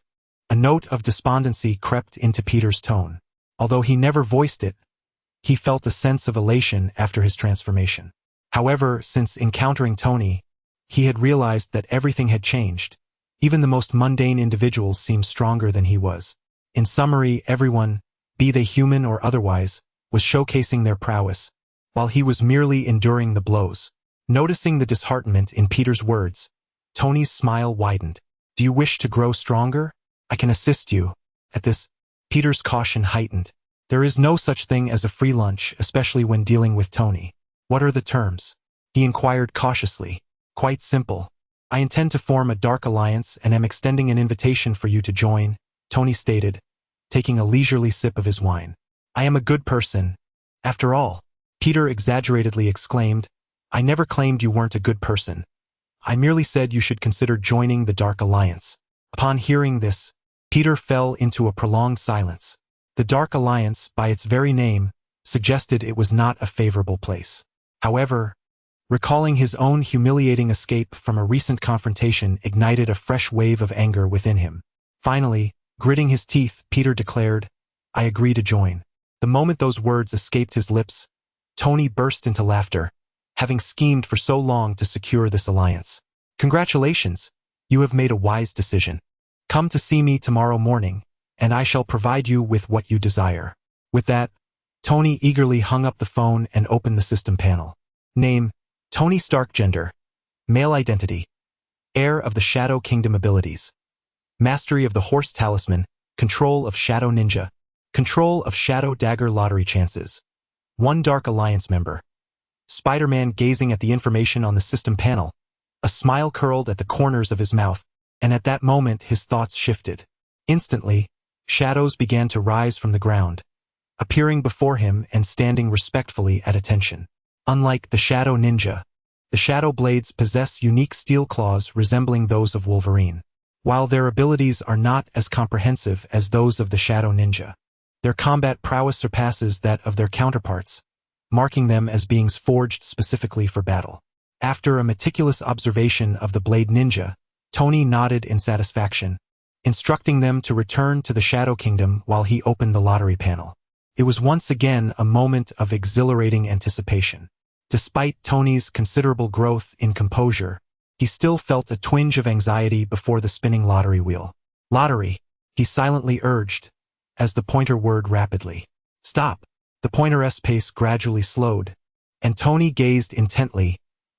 a note of despondency crept into Peter's tone. Although he never voiced it, he felt a sense of elation after his transformation. However, since encountering Tony, he had realized that everything had changed. Even the most mundane individuals seemed stronger than he was. In summary, everyone, be they human or otherwise, was showcasing their prowess, while he was merely enduring the blows. Noticing the disheartenment in Peter's words, Tony's smile widened. Do you wish to grow stronger? I can assist you. At this, Peter's caution heightened. There is no such thing as a free lunch, especially when dealing with Tony. What are the terms? He inquired cautiously. Quite simple. I intend to form a dark alliance and am extending an invitation for you to join, Tony stated, taking a leisurely sip of his wine. I am a good person. After all, Peter exaggeratedly exclaimed, I never claimed you weren't a good person. I merely said you should consider joining the Dark Alliance. Upon hearing this, Peter fell into a prolonged silence. The Dark Alliance, by its very name, suggested it was not a favorable place. However, recalling his own humiliating escape from a recent confrontation ignited a fresh wave of anger within him. Finally, gritting his teeth, Peter declared, I agree to join. The moment those words escaped his lips, Tony burst into laughter, having schemed for so long to secure this alliance. Congratulations, you have made a wise decision. Come to see me tomorrow morning, and I shall provide you with what you desire. With that, Tony eagerly hung up the phone and opened the system panel. Name, Tony Stark. Gender, male. Identity, heir of the Shadow Kingdom. Abilities, mastery of the Horse Talisman, control of Shadow Ninja, control of Shadow Dagger. Lottery chances, 1 Dark Alliance member. Spider-Man gazing at the information on the system panel, a smile curled at the corners of his mouth, and at that moment his thoughts shifted. Instantly, shadows began to rise from the ground, appearing before him and standing respectfully at attention. Unlike the Shadow Ninja, the Shadow Blades possess unique steel claws resembling those of Wolverine. While their abilities are not as comprehensive as those of the Shadow Ninja, their combat prowess surpasses that of their counterparts, marking them as beings forged specifically for battle. After a meticulous observation of the Blade Ninja, Tony nodded in satisfaction, instructing them to return to the Shadow Kingdom while he opened the lottery panel. It was once again a moment of exhilarating anticipation. Despite Tony's considerable growth in composure, he still felt a twinge of anxiety before the spinning lottery wheel. Lottery, he silently urged, as the pointer whirred rapidly. Stop! The pointer's pace gradually slowed, and Tony gazed intently,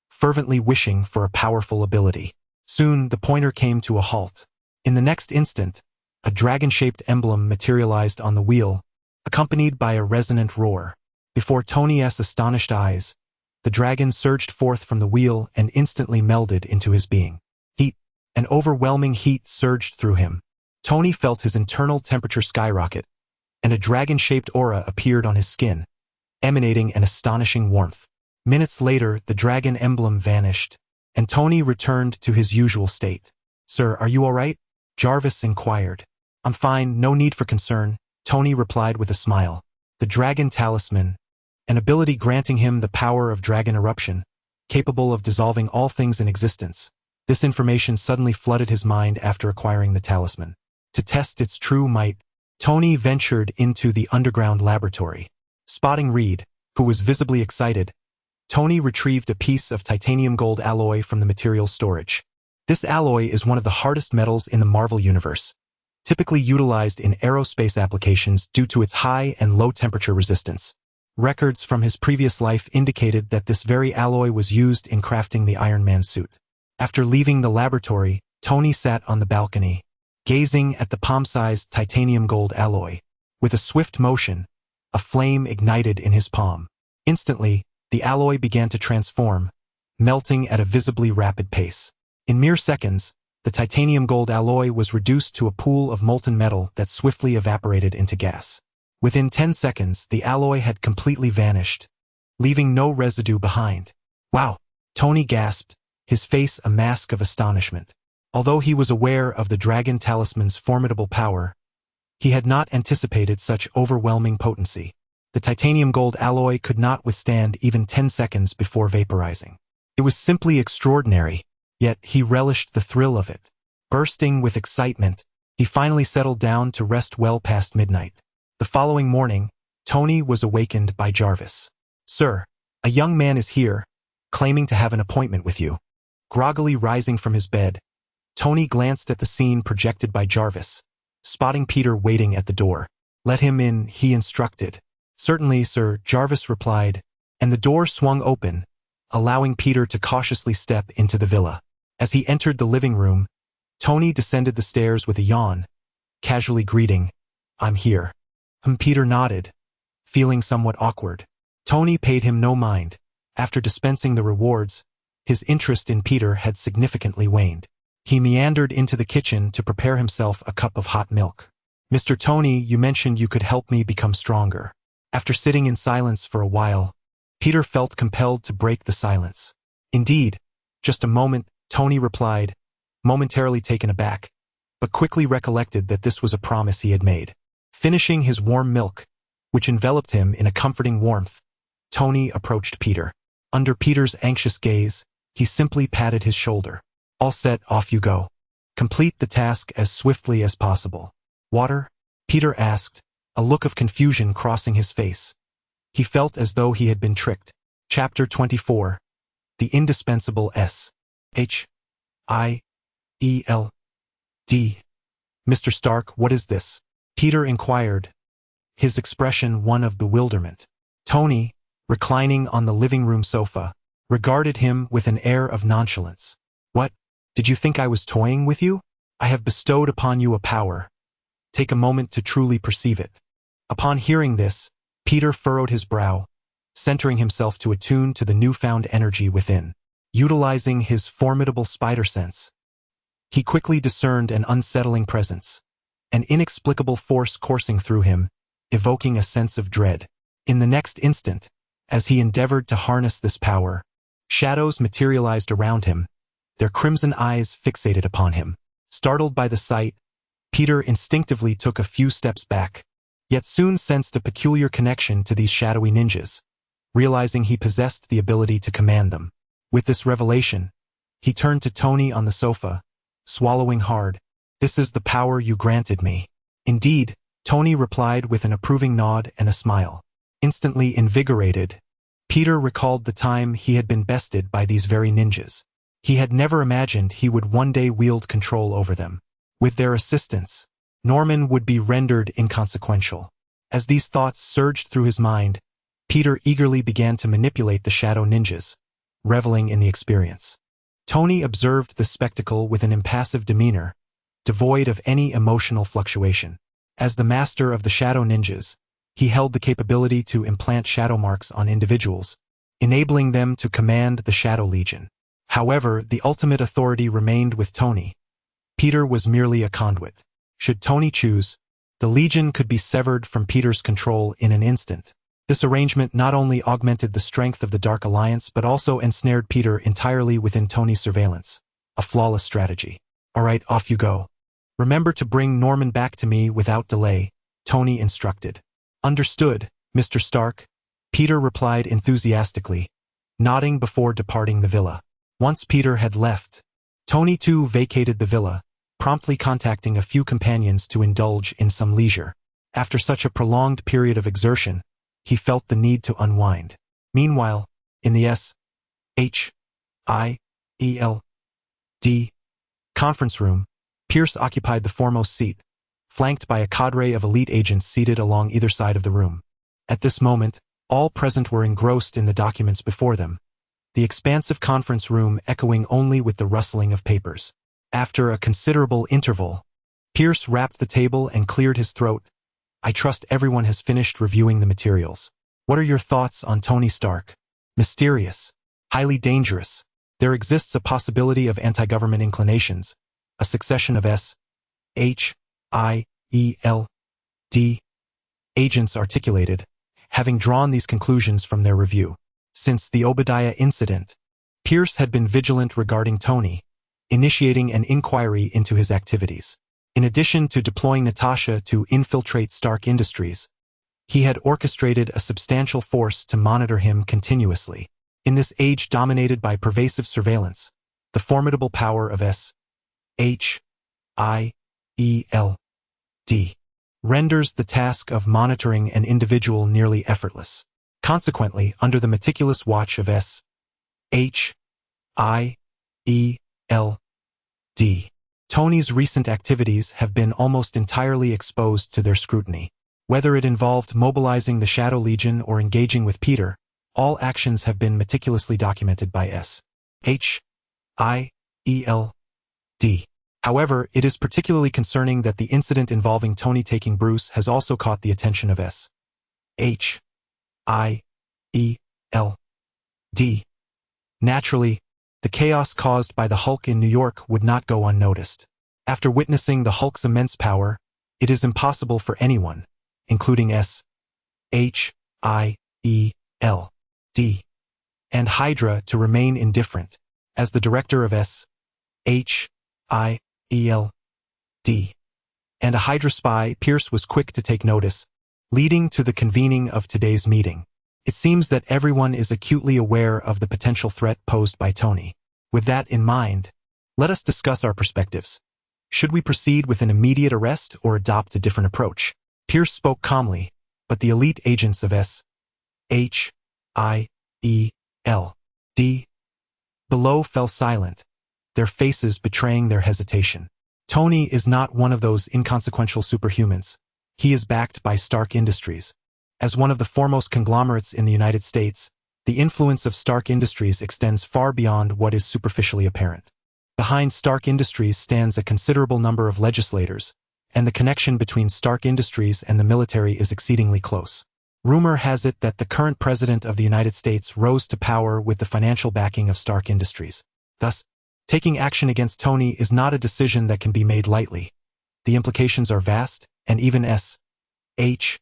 fervently wishing for a powerful ability. Soon the pointer came to a halt. In the next instant, a dragon-shaped emblem materialized on the wheel, accompanied by a resonant roar. Before Tony's astonished eyes, the dragon surged forth from the wheel and instantly melded into his being. Heat, an overwhelming heat surged through him. Tony felt his internal temperature skyrocket, and a dragon-shaped aura appeared on his skin, emanating an astonishing warmth. Minutes later, the dragon emblem vanished, and Tony returned to his usual state. Sir, are you all right? Jarvis inquired. I'm fine, no need for concern, Tony replied with a smile. The Dragon Talisman, an ability granting him the power of dragon eruption, capable of dissolving all things in existence. This information suddenly flooded his mind after acquiring the talisman. To test its true might, Tony ventured into the underground laboratory. Spotting Reed, who was visibly excited, Tony retrieved a piece of titanium gold alloy from the material storage. This alloy is one of the hardest metals in the Marvel Universe, typically utilized in aerospace applications due to its high and low temperature resistance. Records from his previous life indicated that this very alloy was used in crafting the Iron Man suit. After leaving the laboratory, Tony sat on the balcony, gazing at the palm-sized titanium gold alloy. With a swift motion, a flame ignited in his palm. Instantly, the alloy began to transform, melting at a visibly rapid pace. In mere seconds, the titanium gold alloy was reduced to a pool of molten metal that swiftly evaporated into gas. Within 10 seconds, the alloy had completely vanished, leaving no residue behind. Wow! Tony gasped, his face a mask of astonishment. Although he was aware of the Dragon Talisman's formidable power, he had not anticipated such overwhelming potency. The titanium gold alloy could not withstand even 10 seconds before vaporizing. It was simply extraordinary, yet he relished the thrill of it. Bursting with excitement, he finally settled down to rest well past midnight. The following morning, Tony was awakened by Jarvis. "Sir, a young man is here, claiming to have an appointment with you." Groggily rising from his bed, Tony glanced at the scene projected by Jarvis, spotting Peter waiting at the door. "Let him in," he instructed. "Certainly, sir," Jarvis replied, and the door swung open, allowing Peter to cautiously step into the villa. As he entered the living room, Tony descended the stairs with a yawn, casually greeting, "I'm here." Peter nodded, feeling somewhat awkward. Tony paid him no mind. After dispensing the rewards, his interest in Peter had significantly waned. He meandered into the kitchen to prepare himself a cup of hot milk. "Mr. Tony, you mentioned you could help me become stronger." After sitting in silence for a while, Peter felt compelled to break the silence. "Indeed, just a moment," Tony replied, momentarily taken aback, but quickly recollected that this was a promise he had made. Finishing his warm milk, which enveloped him in a comforting warmth, Tony approached Peter. Under Peter's anxious gaze, he simply patted his shoulder. "All set, off you go. Complete the task as swiftly as possible." "Water?" Peter asked, a look of confusion crossing his face. He felt as though he had been tricked. Chapter 24. The indispensable S.H.I.E.L.D. "Mr. Stark, what is this?" Peter inquired, his expression one of bewilderment. Tony, reclining on the living room sofa, regarded him with an air of nonchalance. "What? Did you think I was toying with you? I have bestowed upon you a power. Take a moment to truly perceive it." Upon hearing this, Peter furrowed his brow, centering himself to attune to the newfound energy within. Utilizing his formidable spider sense, he quickly discerned an unsettling presence, an inexplicable force coursing through him, evoking a sense of dread. In the next instant, as he endeavored to harness this power, shadows materialized around him, their crimson eyes fixated upon him. Startled by the sight, Peter instinctively took a few steps back, yet soon sensed a peculiar connection to these shadowy ninjas, realizing he possessed the ability to command them. With this revelation, he turned to Tony on the sofa, swallowing hard. "This is the power you granted me." "Indeed," Tony replied with an approving nod and a smile. Instantly invigorated, Peter recalled the time he had been bested by these very ninjas. He had never imagined he would one day wield control over them. With their assistance, Norman would be rendered inconsequential. As these thoughts surged through his mind, Peter eagerly began to manipulate the shadow ninjas, reveling in the experience. Tony observed the spectacle with an impassive demeanor, devoid of any emotional fluctuation. As the master of the shadow ninjas, he held the capability to implant shadow marks on individuals, enabling them to command the Shadow Legion. However, the ultimate authority remained with Tony. Peter was merely a conduit. Should Tony choose, the Legion could be severed from Peter's control in an instant. This arrangement not only augmented the strength of the Dark Alliance but also ensnared Peter entirely within Tony's surveillance. A flawless strategy. "All right, off you go. Remember to bring Norman back to me without delay," Tony instructed. "Understood, Mr. Stark," Peter replied enthusiastically, nodding before departing the villa. Once Peter had left, Tony too vacated the villa, promptly contacting a few companions to indulge in some leisure. After such a prolonged period of exertion, he felt the need to unwind. Meanwhile, in the S.H.I.E.L.D. conference room, Pierce occupied the foremost seat, flanked by a cadre of elite agents seated along either side of the room. At this moment, all present were engrossed in the documents before them, the expansive conference room echoing only with the rustling of papers. After a considerable interval, Pierce rapped the table and cleared his throat. "I trust everyone has finished reviewing the materials. What are your thoughts on Tony Stark? Mysterious, highly dangerous. There exists a possibility of anti-government inclinations, a succession of S.H.I.E.L.D. agents articulated, having drawn these conclusions from their review. Since the Obadiah incident, Pierce had been vigilant regarding Tony, initiating an inquiry into his activities. In addition to deploying Natasha to infiltrate Stark Industries, He had orchestrated a substantial force to monitor him continuously. In this age dominated by pervasive surveillance, the formidable power of S.H.I.E.L.D. renders the task of monitoring an individual nearly effortless. Consequently, under the meticulous watch of S.H.I.E.L.D., Tony's recent activities have been almost entirely exposed to their scrutiny. Whether it involved mobilizing the Shadow Legion or engaging with Peter, all actions have been meticulously documented by S.H.I.E.L.D. However, it is particularly concerning that the incident involving Tony taking Bruce has also caught the attention of S.H.I.E.L.D. Naturally, the chaos caused by the Hulk in New York would not go unnoticed. After witnessing the Hulk's immense power, it is impossible for anyone, including S.H.I.E.L.D. and Hydra, to remain indifferent. As the director of S.H.I.E.L.D. and a Hydra spy, Pierce was quick to take notice, leading to the convening of today's meeting. It seems that everyone is acutely aware of the potential threat posed by Tony. With that in mind, let us discuss our perspectives. Should we proceed with an immediate arrest or adopt a different approach? Pierce spoke calmly, but the elite agents of S.H.I.E.L.D. below fell silent, their faces betraying their hesitation. Tony is not one of those inconsequential superhumans. He is backed by Stark Industries. As one of the foremost conglomerates in the United States, the influence of Stark Industries extends far beyond what is superficially apparent. Behind Stark Industries stands a considerable number of legislators, and the connection between Stark Industries and the military is exceedingly close. Rumor has it that the current president of the United States rose to power with the financial backing of Stark Industries. Thus, taking action against Tony is not a decision that can be made lightly. The implications are vast, and even S.H.I.E.L.D.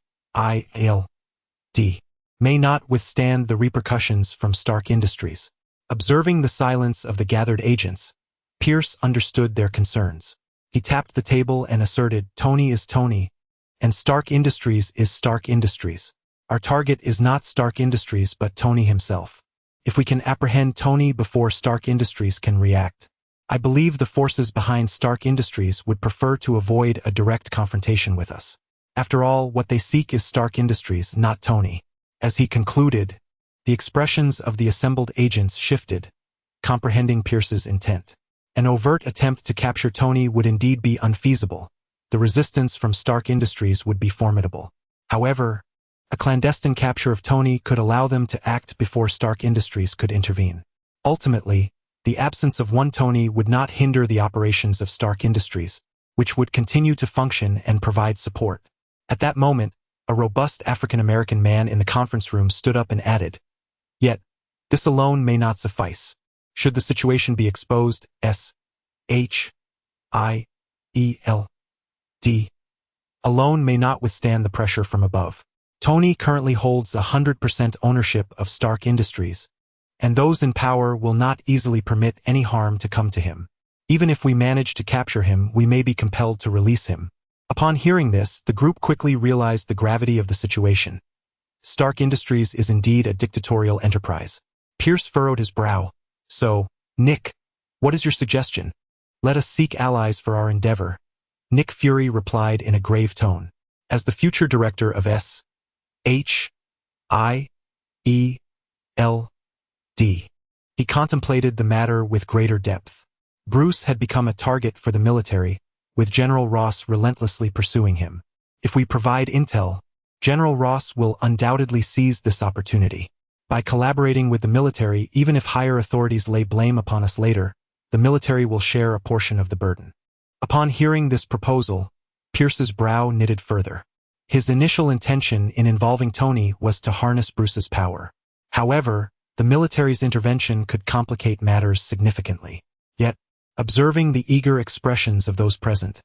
may not withstand the repercussions from Stark Industries. Observing the silence of the gathered agents, Pierce understood their concerns. He tapped the table and asserted, "Tony is Tony, and Stark Industries is Stark Industries. Our target is not Stark Industries but Tony himself. If we can apprehend Tony before Stark Industries can react, I believe the forces behind Stark Industries would prefer to avoid a direct confrontation with us. After all, what they seek is Stark Industries, not Tony." As he concluded, the expressions of the assembled agents shifted, comprehending Pierce's intent. An overt attempt to capture Tony would indeed be unfeasible. The resistance from Stark Industries would be formidable. However, a clandestine capture of Tony could allow them to act before Stark Industries could intervene. Ultimately, the absence of one Tony would not hinder the operations of Stark Industries, which would continue to function and provide support. At that moment, a robust African-American man in the conference room stood up and added, "Yet, this alone may not suffice. Should the situation be exposed, S.H.I.E.L.D. alone may not withstand the pressure from above. Tony currently holds 100% ownership of Stark Industries, and those in power will not easily permit any harm to come to him. Even if we manage to capture him, we may be compelled to release him." Upon hearing this, the group quickly realized the gravity of the situation. Stark Industries is indeed a dictatorial enterprise. Pierce furrowed his brow. "So, Nick, what is your suggestion?" "Let us seek allies for our endeavor," Nick Fury replied in a grave tone. As the future director of S.H.I.E.L.D., he contemplated the matter with greater depth. Bruce had become a target for the military, with General Ross relentlessly pursuing him. If we provide intel, General Ross will undoubtedly seize this opportunity. By collaborating with the military, even if higher authorities lay blame upon us later, the military will share a portion of the burden. Upon hearing this proposal, Pierce's brow knitted further. His initial intention in involving Tony was to harness Bruce's power. However, the military's intervention could complicate matters significantly. Yet, observing the eager expressions of those present,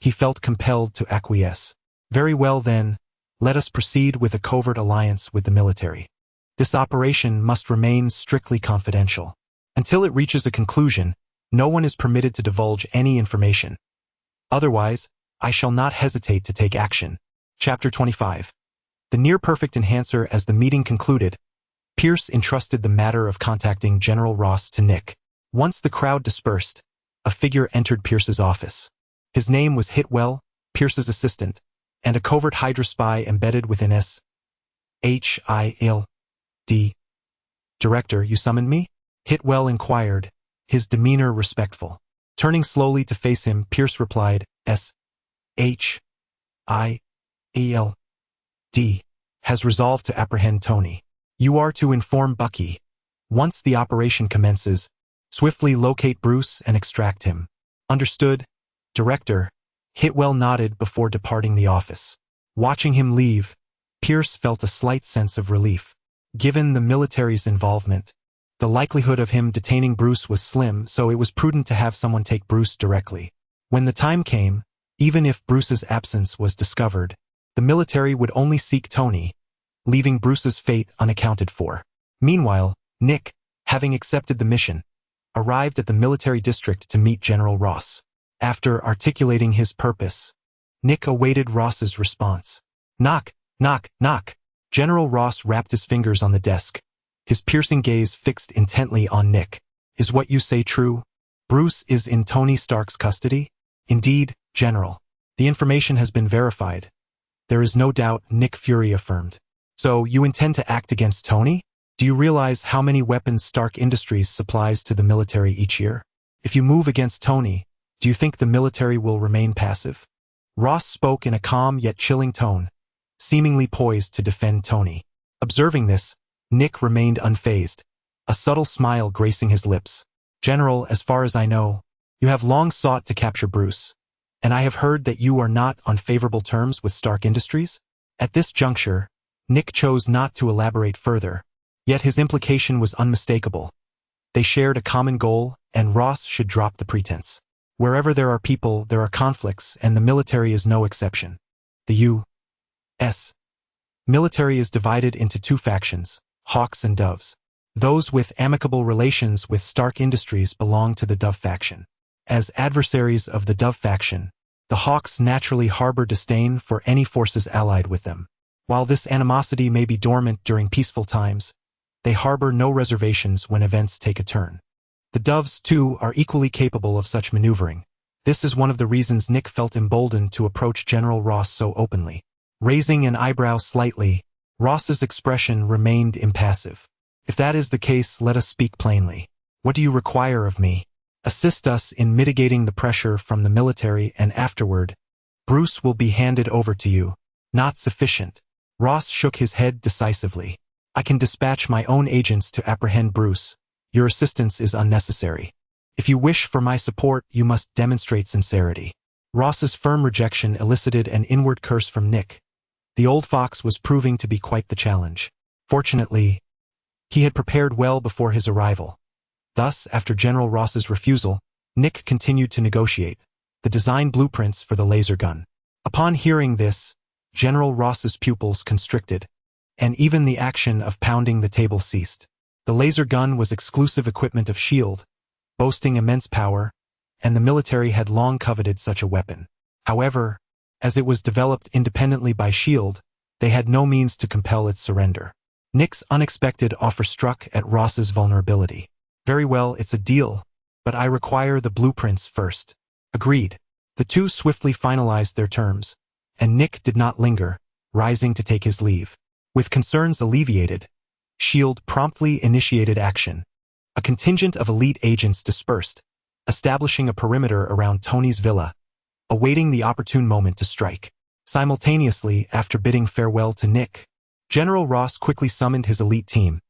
he felt compelled to acquiesce. "Very well then, let us proceed with a covert alliance with the military. This operation must remain strictly confidential. Until it reaches a conclusion, no one is permitted to divulge any information. Otherwise, I shall not hesitate to take action." Chapter 25. The near-perfect enhancer. As the meeting concluded, Pierce entrusted the matter of contacting General Ross to Nick. Once the crowd dispersed, a figure entered Pierce's office. His name was Hitwell, Pierce's assistant, and a covert Hydra spy embedded within S.H.I.L.D. Director, you summoned me? Hitwell inquired, his demeanor respectful. Turning slowly to face him, Pierce replied, S.H.I.L.D. has resolved to apprehend Tony. You are to inform Bucky. Once the operation commences, swiftly locate Bruce and extract him. Understood, Director. Hitwell nodded before departing the office. Watching him leave, Pierce felt a slight sense of relief. Given the military's involvement, the likelihood of him detaining Bruce was slim, so it was prudent to have someone take Bruce directly. When the time came, even if Bruce's absence was discovered, the military would only seek Tony, leaving Bruce's fate unaccounted for. Meanwhile, Nick, having accepted the mission, arrived at the military district to meet General Ross. After articulating his purpose, Nick awaited Ross's response. Knock, knock, knock. General Ross rapped his fingers on the desk, his piercing gaze fixed intently on Nick. Is what you say true? Bruce is in Tony Stark's custody? Indeed, General. The information has been verified. There is no doubt, Nick Fury affirmed. So, you intend to act against Tony? Do you realize how many weapons Stark Industries supplies to the military each year? If you move against Tony, do you think the military will remain passive? Ross spoke in a calm yet chilling tone, seemingly poised to defend Tony. Observing this, Nick remained unfazed, a subtle smile gracing his lips. General, as far as I know, you have long sought to capture Bruce, and I have heard that you are not on favorable terms with Stark Industries? At this juncture, Nick chose not to elaborate further, yet his implication was unmistakable. They shared a common goal, and Ross should drop the pretense. Wherever there are people, there are conflicts, and the military is no exception. The U.S. military is divided into two factions, Hawks and Doves. Those with amicable relations with Stark Industries belong to the Dove faction. As adversaries of the Dove faction, the Hawks naturally harbor disdain for any forces allied with them. While this animosity may be dormant during peaceful times, they harbor no reservations when events take a turn. The Doves, too, are equally capable of such maneuvering. This is one of the reasons Nick felt emboldened to approach General Ross so openly. Raising an eyebrow slightly, Ross's expression remained impassive. If that is the case, let us speak plainly. What do you require of me? Assist us in mitigating the pressure from the military, and afterward, Bruce will be handed over to you. Not sufficient. Ross shook his head decisively. I can dispatch my own agents to apprehend Bruce. Your assistance is unnecessary. If you wish for my support, you must demonstrate sincerity. Ross's firm rejection elicited an inward curse from Nick. The old fox was proving to be quite the challenge. Fortunately, he had prepared well before his arrival. Thus, after General Ross's refusal, Nick continued to negotiate the design blueprints for the laser gun. Upon hearing this, General Ross's pupils constricted, and even the action of pounding the table ceased. The laser gun was exclusive equipment of S.H.I.E.L.D., boasting immense power, and the military had long coveted such a weapon. However, as it was developed independently by S.H.I.E.L.D., they had no means to compel its surrender. Nick's unexpected offer struck at Ross's vulnerability. Very well, it's a deal, but I require the blueprints first. Agreed. The two swiftly finalized their terms, and Nick did not linger, rising to take his leave. With concerns alleviated, S.H.I.E.L.D. promptly initiated action. A contingent of elite agents dispersed, establishing a perimeter around Tony's villa, awaiting the opportune moment to strike. Simultaneously, after bidding farewell to Nick, General Ross quickly summoned his elite team,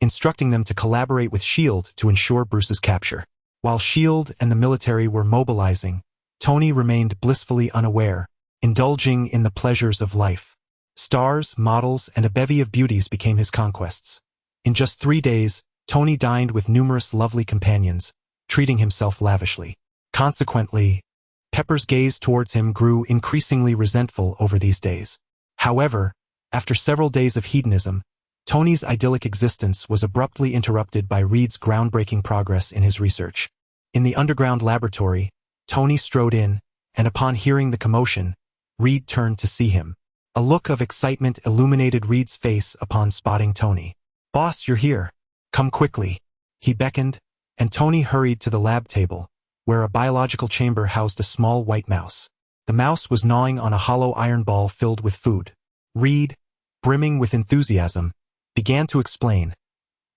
instructing them to collaborate with S.H.I.E.L.D. to ensure Bruce's capture. While S.H.I.E.L.D. and the military were mobilizing, Tony remained blissfully unaware, indulging in the pleasures of life. Stars, models, and a bevy of beauties became his conquests. In just 3 days, Tony dined with numerous lovely companions, treating himself lavishly. Consequently, Pepper's gaze towards him grew increasingly resentful over these days. However, after several days of hedonism, Tony's idyllic existence was abruptly interrupted by Reed's groundbreaking progress in his research. In the underground laboratory, Tony strode in, and upon hearing the commotion, Reed turned to see him. A look of excitement illuminated Reed's face upon spotting Tony. "Boss, you're here. Come quickly." He beckoned, and Tony hurried to the lab table, where a biological chamber housed a small white mouse. The mouse was gnawing on a hollow iron ball filled with food. Reed, brimming with enthusiasm, began to explain.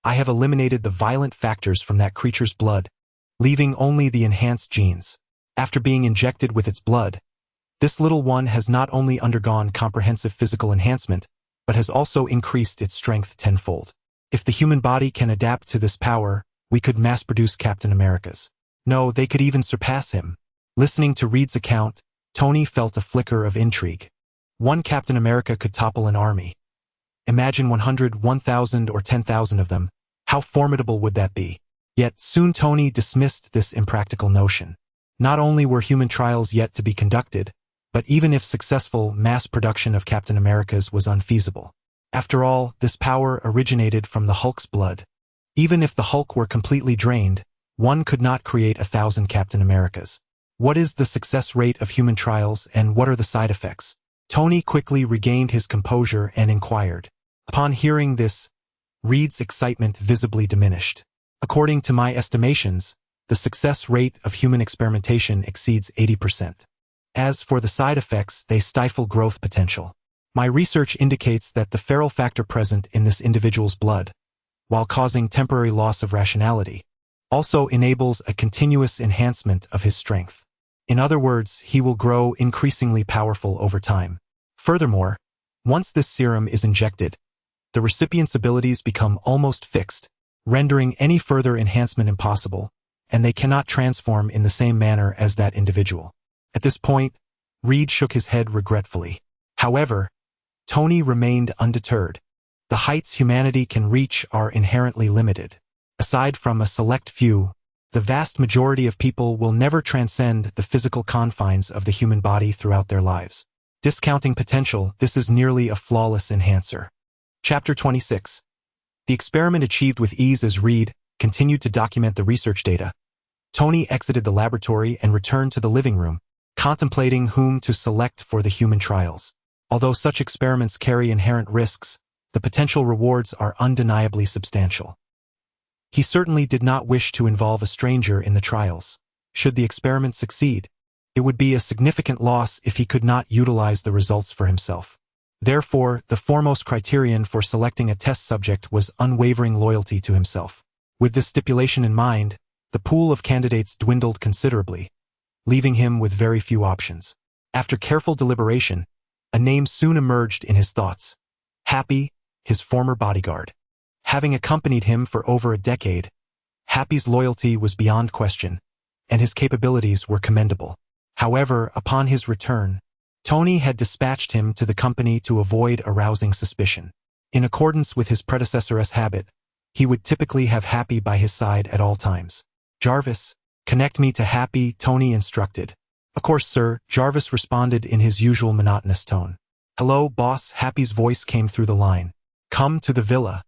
"I have eliminated the violent factors from that creature's blood, leaving only the enhanced genes. After being injected with its blood, this little one has not only undergone comprehensive physical enhancement, but has also increased its strength tenfold. If the human body can adapt to this power, we could mass-produce Captain America's. No, they could even surpass him." Listening to Reed's account, Tony felt a flicker of intrigue. One Captain America could topple an army. Imagine 100, 1,000, or 10,000 of them. How formidable would that be? Yet soon Tony dismissed this impractical notion. Not only were human trials yet to be conducted, but even if successful, mass production of Captain America's was unfeasible. After all, this power originated from the Hulk's blood. Even if the Hulk were completely drained, one could not create 1,000 Captain Americas. What is the success rate of human trials, and what are the side effects? Tony quickly regained his composure and inquired. Upon hearing this, Reed's excitement visibly diminished. "According to my estimations, the success rate of human experimentation exceeds 80%. As for the side effects, they stifle growth potential. My research indicates that the feral factor present in this individual's blood, while causing temporary loss of rationality, also enables a continuous enhancement of his strength. In other words, he will grow increasingly powerful over time. Furthermore, once this serum is injected, the recipient's abilities become almost fixed, rendering any further enhancement impossible, and they cannot transform in the same manner as that individual." At this point, Reed shook his head regretfully. However, Tony remained undeterred. The heights humanity can reach are inherently limited. Aside from a select few, the vast majority of people will never transcend the physical confines of the human body throughout their lives. Discounting potential, this is nearly a flawless enhancer. Chapter 26. The experiment achieved with ease as Reed continued to document the research data. Tony exited the laboratory and returned to the living room, contemplating whom to select for the human trials. Although such experiments carry inherent risks, the potential rewards are undeniably substantial. He certainly did not wish to involve a stranger in the trials. Should the experiment succeed, it would be a significant loss if he could not utilize the results for himself. Therefore, the foremost criterion for selecting a test subject was unwavering loyalty to himself. With this stipulation in mind, the pool of candidates dwindled considerably, leaving him with very few options. After careful deliberation, a name soon emerged in his thoughts. Happy, his former bodyguard. Having accompanied him for over a decade, Happy's loyalty was beyond question, and his capabilities were commendable. However, upon his return, Tony had dispatched him to the company to avoid arousing suspicion. In accordance with his predecessor's habit, he would typically have Happy by his side at all times. "Jarvis, connect me to Happy," Tony instructed. "Of course, sir," Jarvis responded in his usual monotonous tone. "Hello, boss," Happy's voice came through the line. "Come to the villa.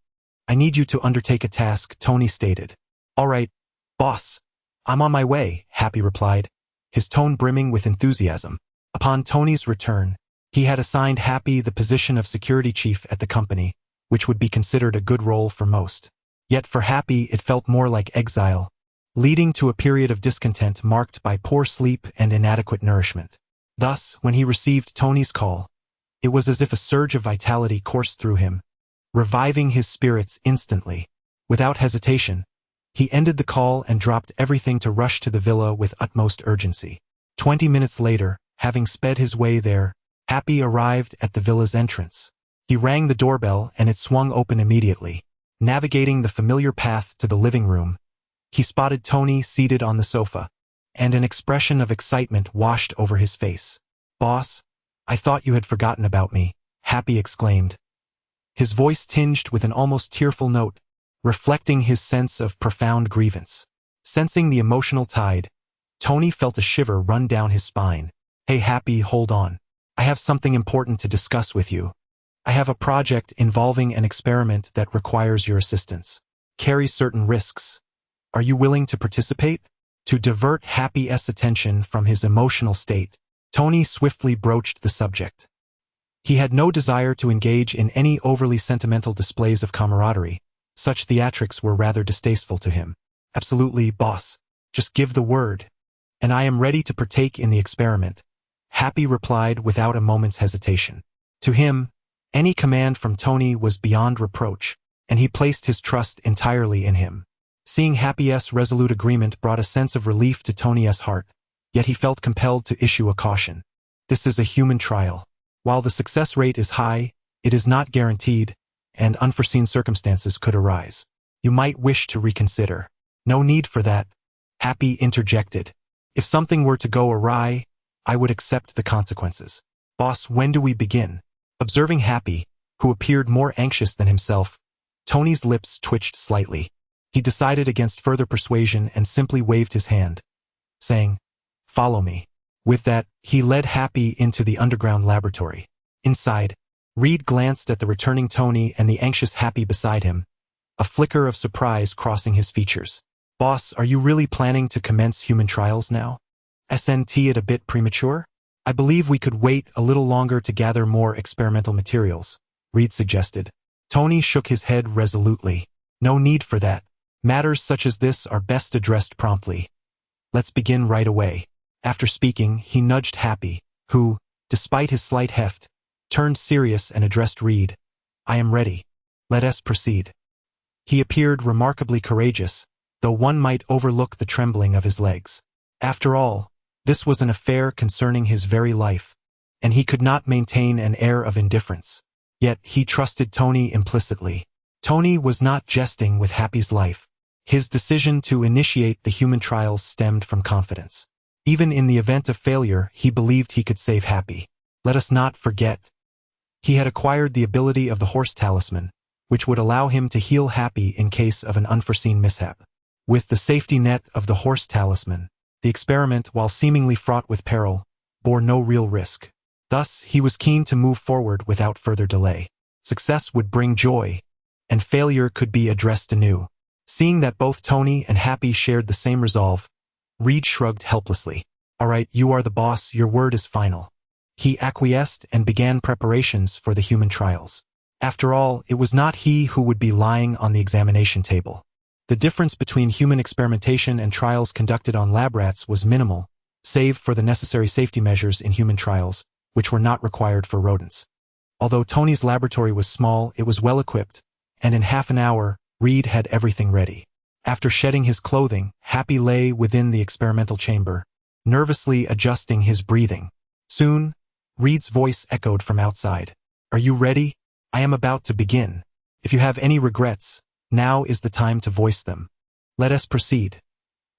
I need you to undertake a task," Tony stated. "All right, boss. I'm on my way," Happy replied, his tone brimming with enthusiasm. Upon Tony's return, he had assigned Happy the position of security chief at the company, which would be considered a good role for most. Yet for Happy it felt more like exile, leading to a period of discontent marked by poor sleep and inadequate nourishment. Thus, when he received Tony's call, it was as if a surge of vitality coursed through him, reviving his spirits instantly. Without hesitation, he ended the call and dropped everything to rush to the villa with utmost urgency. 20 minutes later, having sped his way there, Happy arrived at the villa's entrance. He rang the doorbell and it swung open immediately. Navigating the familiar path to the living room, he spotted Tony seated on the sofa, and an expression of excitement washed over his face. "Boss, I thought you had forgotten about me," Happy exclaimed, his voice tinged with an almost tearful note, reflecting his sense of profound grievance. Sensing the emotional tide, Tony felt a shiver run down his spine. "Hey Happy, hold on. I have something important to discuss with you. I have a project involving an experiment that requires your assistance. Carries certain risks. Are you willing to participate?" To divert Happy's attention from his emotional state, Tony swiftly broached the subject. He had no desire to engage in any overly sentimental displays of camaraderie. Such theatrics were rather distasteful to him. Absolutely, boss. Just give the word, and I am ready to partake in the experiment, Happy replied without a moment's hesitation. To him, any command from Tony was beyond reproach, and he placed his trust entirely in him. Seeing Happy's resolute agreement brought a sense of relief to Tony's heart, yet he felt compelled to issue a caution. This is a human trial. While the success rate is high, it is not guaranteed, and unforeseen circumstances could arise. You might wish to reconsider. No need for that, Happy interjected. If something were to go awry, I would accept the consequences. Boss, when do we begin? Observing Happy, who appeared more anxious than himself, Tony's lips twitched slightly. He decided against further persuasion and simply waved his hand, saying, "Follow me." With that, he led Happy into the underground laboratory. Inside, Reed glanced at the returning Tony and the anxious Happy beside him, a flicker of surprise crossing his features. Boss, are you really planning to commence human trials now? Isn't it a bit premature? I believe we could wait a little longer to gather more experimental materials, Reed suggested. Tony shook his head resolutely. No need for that. Matters such as this are best addressed promptly. Let's begin right away. After speaking, he nudged Happy, who, despite his slight heft, turned serious and addressed Reed. I am ready. Let us proceed. He appeared remarkably courageous, though one might overlook the trembling of his legs. After all, this was an affair concerning his very life, and he could not maintain an air of indifference. Yet he trusted Tony implicitly. Tony was not jesting with Happy's life. His decision to initiate the human trials stemmed from confidence. Even in the event of failure, he believed he could save Happy. Let us not forget, he had acquired the ability of the horse talisman, which would allow him to heal Happy in case of an unforeseen mishap. With the safety net of the horse talisman, the experiment, while seemingly fraught with peril, bore no real risk. Thus, he was keen to move forward without further delay. Success would bring joy, and failure could be addressed anew. Seeing that both Tony and Happy shared the same resolve, Reed shrugged helplessly. All right, you are the boss, your word is final. He acquiesced and began preparations for the human trials. After all, it was not he who would be lying on the examination table. The difference between human experimentation and trials conducted on lab rats was minimal, save for the necessary safety measures in human trials, which were not required for rodents. Although Tony's laboratory was small, it was well equipped, and in half an hour, Reed had everything ready. After shedding his clothing, Happy lay within the experimental chamber, nervously adjusting his breathing. Soon, Reed's voice echoed from outside. Are you ready? I am about to begin. If you have any regrets, now is the time to voice them. Let us proceed.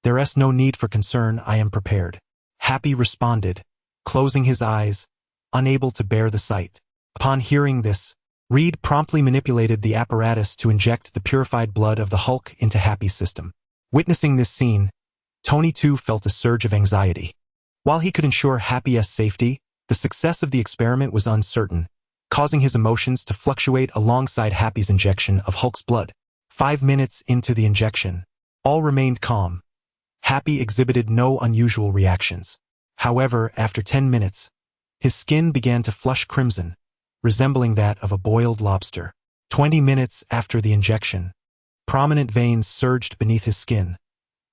There is no need for concern, I am prepared. Happy responded, closing his eyes, unable to bear the sight. Upon hearing this, Reed promptly manipulated the apparatus to inject the purified blood of the Hulk into Happy's system. Witnessing this scene, Tony too felt a surge of anxiety. While he could ensure Happy's safety, the success of the experiment was uncertain, causing his emotions to fluctuate alongside Happy's injection of Hulk's blood. 5 minutes into the injection, all remained calm. Happy exhibited no unusual reactions. However, after 10 minutes, his skin began to flush crimson, resembling that of a boiled lobster. 20 minutes after the injection, prominent veins surged beneath his skin,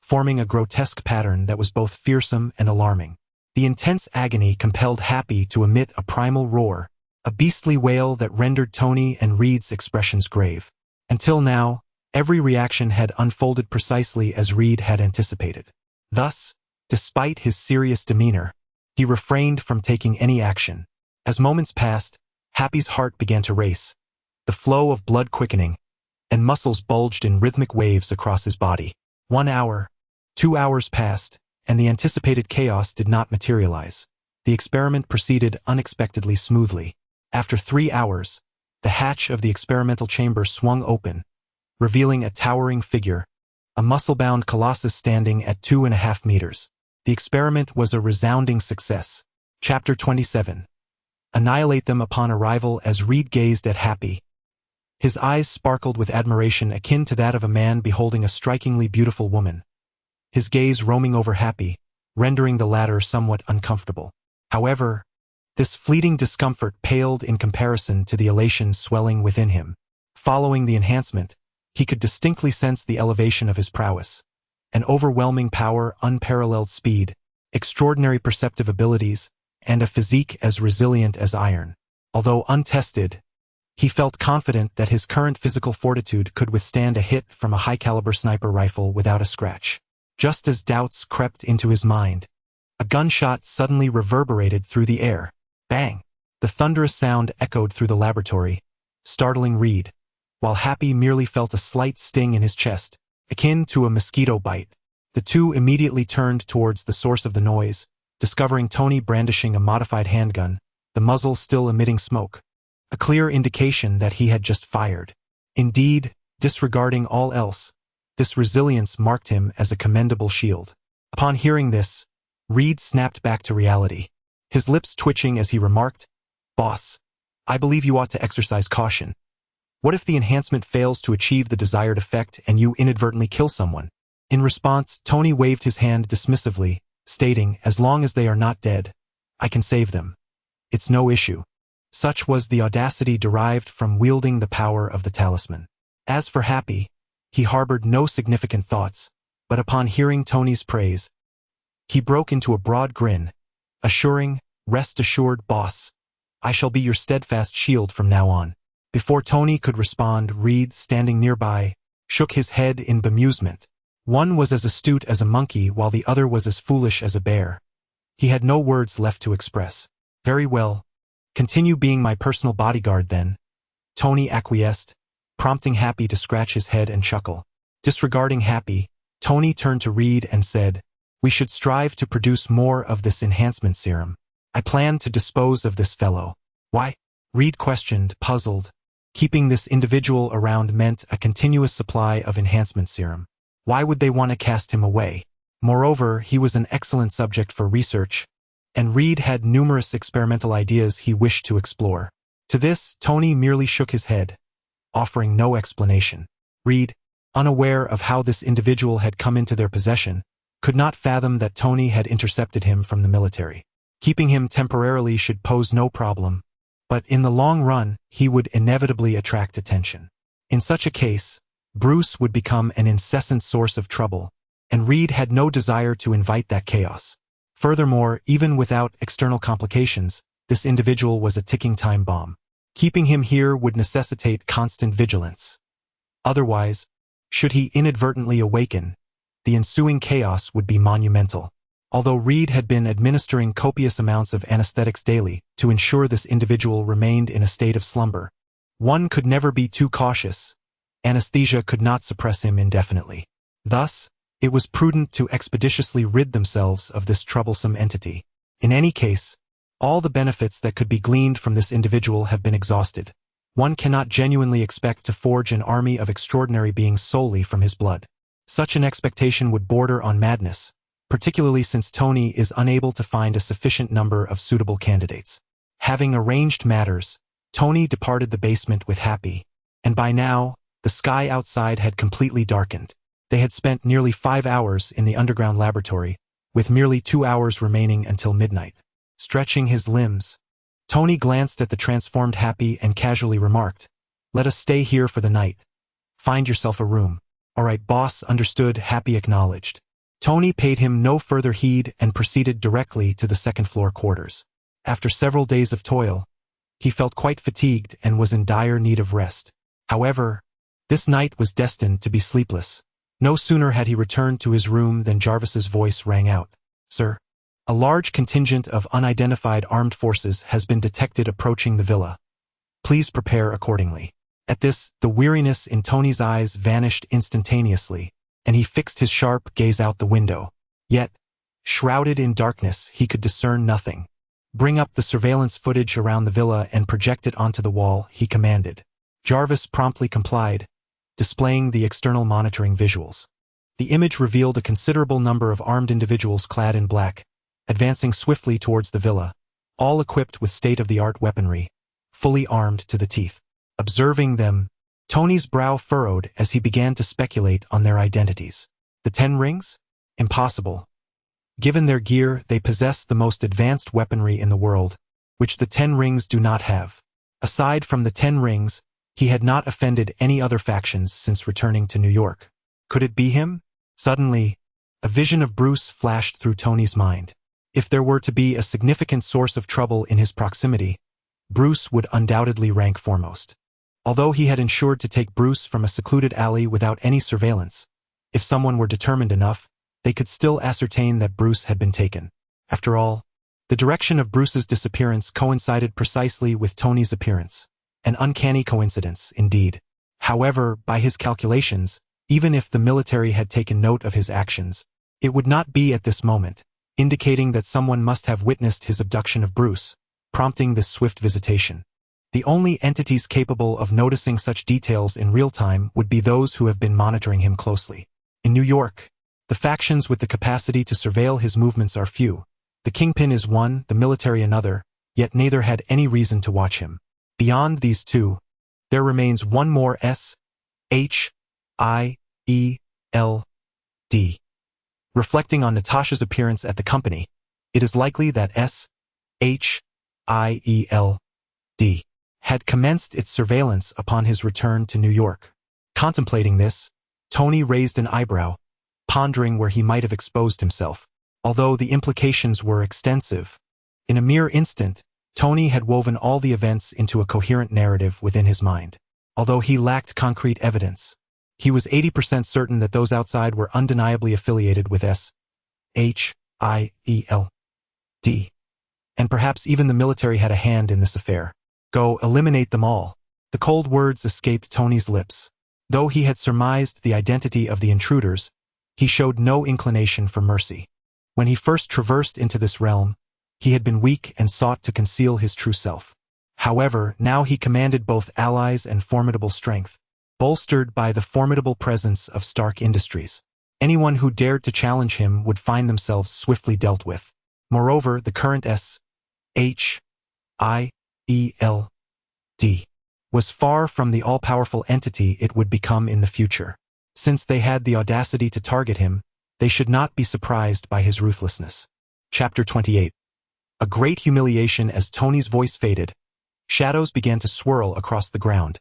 forming a grotesque pattern that was both fearsome and alarming. The intense agony compelled Happy to emit a primal roar, a beastly wail that rendered Tony and Reed's expressions grave. Until now, every reaction had unfolded precisely as Reed had anticipated. Thus, despite his serious demeanor, he refrained from taking any action. As moments passed, Happy's heart began to race, the flow of blood quickening, and muscles bulged in rhythmic waves across his body. 1 hour, 2 hours passed, and the anticipated chaos did not materialize. The experiment proceeded unexpectedly smoothly. After 3 hours, the hatch of the experimental chamber swung open, revealing a towering figure, a muscle-bound colossus standing at 2.5 meters. The experiment was a resounding success. Chapter 27. Annihilate them upon arrival. As Reed gazed at Happy, his eyes sparkled with admiration akin to that of a man beholding a strikingly beautiful woman, his gaze roaming over Happy, rendering the latter somewhat uncomfortable. However, This fleeting discomfort paled in comparison to the elation swelling within him. Following the enhancement, he could distinctly sense the elevation of his prowess. An overwhelming power, unparalleled speed, extraordinary perceptive abilities, and a physique as resilient as iron. Although untested, he felt confident that his current physical fortitude could withstand a hit from a high-caliber sniper rifle without a scratch. Just as doubts crept into his mind, a gunshot suddenly reverberated through the air. Bang! The thunderous sound echoed through the laboratory, startling Reed, while Happy merely felt a slight sting in his chest, akin to a mosquito bite. The two immediately turned towards the source of the noise, discovering Tony brandishing a modified handgun, the muzzle still emitting smoke. A clear indication that he had just fired. Indeed, disregarding all else, this resilience marked him as a commendable shield. Upon hearing this, Reed snapped back to reality, his lips twitching as he remarked, "Boss, I believe you ought to exercise caution. What if the enhancement fails to achieve the desired effect and you inadvertently kill someone?" In response, Tony waved his hand dismissively, stating, "As long as they are not dead, I can save them. It's no issue." Such was the audacity derived from wielding the power of the talisman. As for Happy, he harbored no significant thoughts, but upon hearing Tony's praise, he broke into a broad grin, assuring, "Rest assured, boss, I shall be your steadfast shield from now on." Before Tony could respond, Reed, standing nearby, shook his head in bemusement. One was as astute as a monkey while the other was as foolish as a bear. He had no words left to express. "Very well. Continue being my personal bodyguard then," Tony acquiesced, prompting Happy to scratch his head and chuckle. Disregarding Happy, Tony turned to Reed and said, "We should strive to produce more of this enhancement serum. I plan to dispose of this fellow." "Why?" Reed questioned, puzzled. Keeping this individual around meant a continuous supply of enhancement serum. Why would they want to cast him away? Moreover, he was an excellent subject for research, and Reed had numerous experimental ideas he wished to explore. To this, Tony merely shook his head, offering no explanation. Reed, unaware of how this individual had come into their possession, could not fathom that Tony had intercepted him from the military. Keeping him temporarily should pose no problem, but in the long run, he would inevitably attract attention. In such a case, Bruce would become an incessant source of trouble, and Reed had no desire to invite that chaos. Furthermore, even without external complications, this individual was a ticking time bomb. Keeping him here would necessitate constant vigilance. Otherwise, should he inadvertently awaken, the ensuing chaos would be monumental. Although Reed had been administering copious amounts of anesthetics daily to ensure this individual remained in a state of slumber, one could never be too cautious. Anesthesia could not suppress him indefinitely. Thus, it was prudent to expeditiously rid themselves of this troublesome entity. In any case, all the benefits that could be gleaned from this individual have been exhausted. One cannot genuinely expect to forge an army of extraordinary beings solely from his blood. Such an expectation would border on madness, particularly since Tony is unable to find a sufficient number of suitable candidates. Having arranged matters, Tony departed the basement with Happy, and by now, the sky outside had completely darkened. They had spent nearly 5 hours in the underground laboratory, with merely 2 hours remaining until midnight. Stretching his limbs, Tony glanced at the transformed Happy and casually remarked, "Let us stay here for the night. Find yourself a room." "All right, boss, understood," Happy acknowledged. Tony paid him no further heed and proceeded directly to the second-floor quarters. After several days of toil, he felt quite fatigued and was in dire need of rest. However, this night was destined to be sleepless. No sooner had he returned to his room than Jarvis's voice rang out. "Sir, a large contingent of unidentified armed forces has been detected approaching the villa. Please prepare accordingly." At this, the weariness in Tony's eyes vanished instantaneously, and he fixed his sharp gaze out the window. Yet, shrouded in darkness, he could discern nothing. "Bring up the surveillance footage around the villa and project it onto the wall," he commanded. Jarvis promptly complied, displaying the external monitoring visuals. The image revealed a considerable number of armed individuals clad in black, advancing swiftly towards the villa, all equipped with state-of-the-art weaponry, fully armed to the teeth. Observing them, Tony's brow furrowed as he began to speculate on their identities. The 10 Rings? Impossible. Given their gear, they possessed the most advanced weaponry in the world, which the 10 rings do not have. Aside from the 10 rings, he had not offended any other factions since returning to New York. Could it be him? Suddenly, a vision of Bruce flashed through Tony's mind. If there were to be a significant source of trouble in his proximity, Bruce would undoubtedly rank foremost. Although he had ensured to take Bruce from a secluded alley without any surveillance, if someone were determined enough, they could still ascertain that Bruce had been taken. After all, the direction of Bruce's disappearance coincided precisely with Tony's appearance. An uncanny coincidence, indeed. However, by his calculations, even if the military had taken note of his actions, it would not be at this moment, indicating that someone must have witnessed his abduction of Bruce, prompting this swift visitation. The only entities capable of noticing such details in real time would be those who have been monitoring him closely. In New York, the factions with the capacity to surveil his movements are few. The Kingpin is one, the military another, yet neither had any reason to watch him. Beyond these two, there remains one more S-H-I-E-L-D. Reflecting on Natasha's appearance at the company, it is likely that S-H-I-E-L-D had commenced its surveillance upon his return to New York. Contemplating this, Tony raised an eyebrow, pondering where he might have exposed himself. Although the implications were extensive, in a mere instant, Tony had woven all the events into a coherent narrative within his mind. Although he lacked concrete evidence, he was 80% certain that those outside were undeniably affiliated with S-H-I-E-L-D. And perhaps even the military had a hand in this affair. Go eliminate them all. The cold words escaped Tony's lips. Though he had surmised the identity of the intruders, he showed no inclination for mercy. When he first traversed into this realm, he had been weak and sought to conceal his true self. However, now he commanded both allies and formidable strength, bolstered by the formidable presence of Stark Industries. Anyone who dared to challenge him would find themselves swiftly dealt with. Moreover, the current S-H-I-E-L-D was far from the all-powerful entity it would become in the future. Since they had the audacity to target him, they should not be surprised by his ruthlessness. Chapter 28. A great humiliation. As Tony's voice faded, shadows began to swirl across the ground,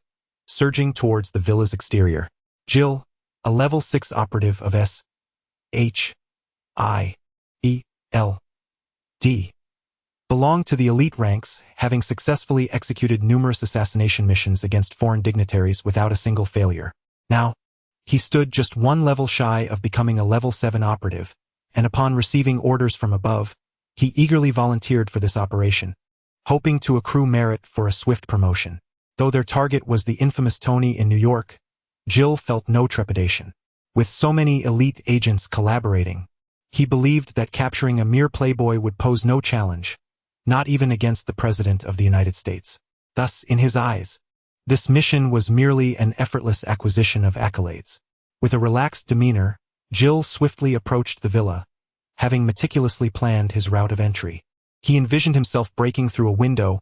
surging towards the villa's exterior. Jill, a level 6 operative of S-H-I-E-L-D, belonged to the elite ranks, having successfully executed numerous assassination missions against foreign dignitaries without a single failure. Now, he stood just one level shy of becoming a level 7 operative, and upon receiving orders from above, he eagerly volunteered for this operation, hoping to accrue merit for a swift promotion. Though their target was the infamous Tony in New York, Jill felt no trepidation. With so many elite agents collaborating, he believed that capturing a mere playboy would pose no challenge, not even against the President of the United States. Thus, in his eyes, this mission was merely an effortless acquisition of accolades. With a relaxed demeanor, Jill swiftly approached the villa, having meticulously planned his route of entry. He envisioned himself breaking through a window,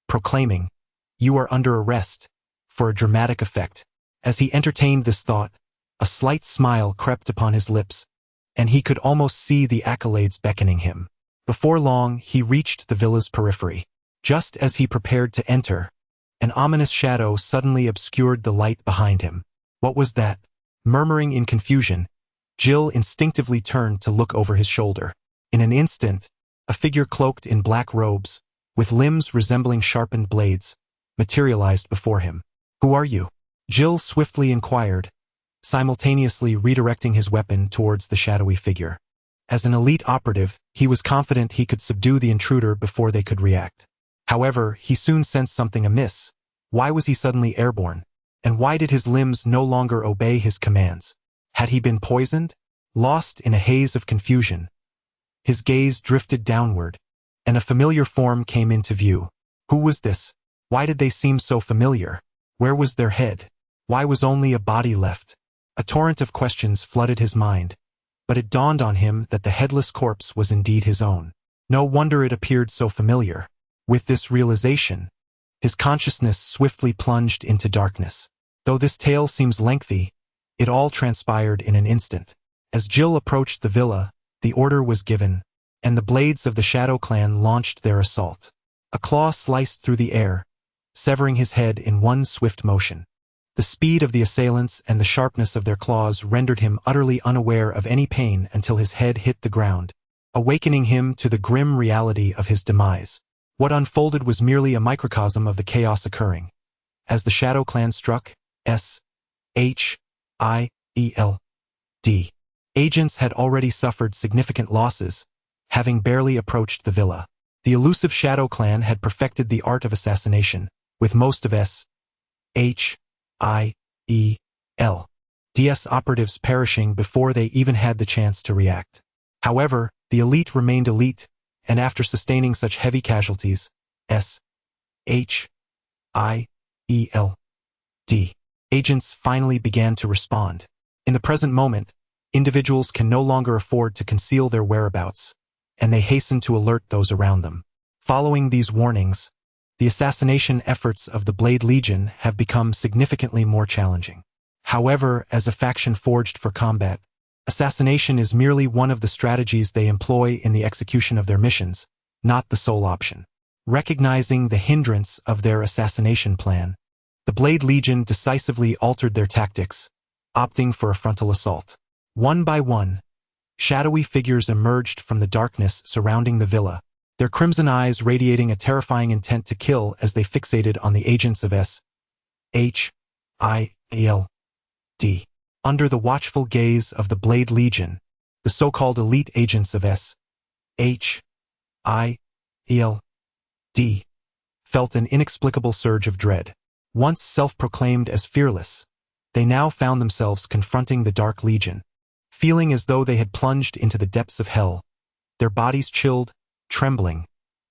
proclaiming, "You are under arrest," for a dramatic effect. As he entertained this thought, a slight smile crept upon his lips, and he could almost see the accolades beckoning him. Before long, he reached the villa's periphery. Just as he prepared to enter, an ominous shadow suddenly obscured the light behind him. What was that? Murmuring in confusion, Jill instinctively turned to look over his shoulder. In an instant, a figure cloaked in black robes, with limbs resembling sharpened blades, materialized before him. "Who are you?" Jill swiftly inquired, simultaneously redirecting his weapon towards the shadowy figure. As an elite operative, he was confident he could subdue the intruder before they could react. However, he soon sensed something amiss. Why was he suddenly airborne? And why did his limbs no longer obey his commands? Had he been poisoned? Lost in a haze of confusion, his gaze drifted downward, and a familiar form came into view. Who was this? Why did they seem so familiar? Where was their head? Why was only a body left? A torrent of questions flooded his mind, but it dawned on him that the headless corpse was indeed his own. No wonder it appeared so familiar. With this realization, his consciousness swiftly plunged into darkness. Though this tale seems lengthy, it all transpired in an instant. As Jill approached the villa, the order was given, and the blades of the Shadow Clan launched their assault. A claw sliced through the air, severing his head in one swift motion. The speed of the assailants and the sharpness of their claws rendered him utterly unaware of any pain until his head hit the ground, awakening him to the grim reality of his demise. What unfolded was merely a microcosm of the chaos occurring. As the Shadow Clan struck, S-H-I-E-L-D. Agents had already suffered significant losses, having barely approached the villa. The elusive Shadow Clan had perfected the art of assassination, with most of S-H-I-E-L-D's operatives perishing before they even had the chance to react. However, the elite remained elite, and after sustaining such heavy casualties, S-H-I-E-L-D. Agents finally began to respond. In the present moment, individuals can no longer afford to conceal their whereabouts, and they hasten to alert those around them. Following these warnings, the assassination efforts of the Blade Legion have become significantly more challenging. However, as a faction forged for combat, assassination is merely one of the strategies they employ in the execution of their missions, not the sole option. Recognizing the hindrance of their assassination plan, the Blade Legion decisively altered their tactics, opting for a frontal assault. One by one, shadowy figures emerged from the darkness surrounding the villa, their crimson eyes radiating a terrifying intent to kill as they fixated on the agents of S-H-I-E-L-D. Under the watchful gaze of the Blade Legion, the so-called elite agents of S-H-I-E-L-D felt an inexplicable surge of dread. Once self-proclaimed as fearless, they now found themselves confronting the Dark Legion, feeling as though they had plunged into the depths of hell, their bodies chilled, trembling,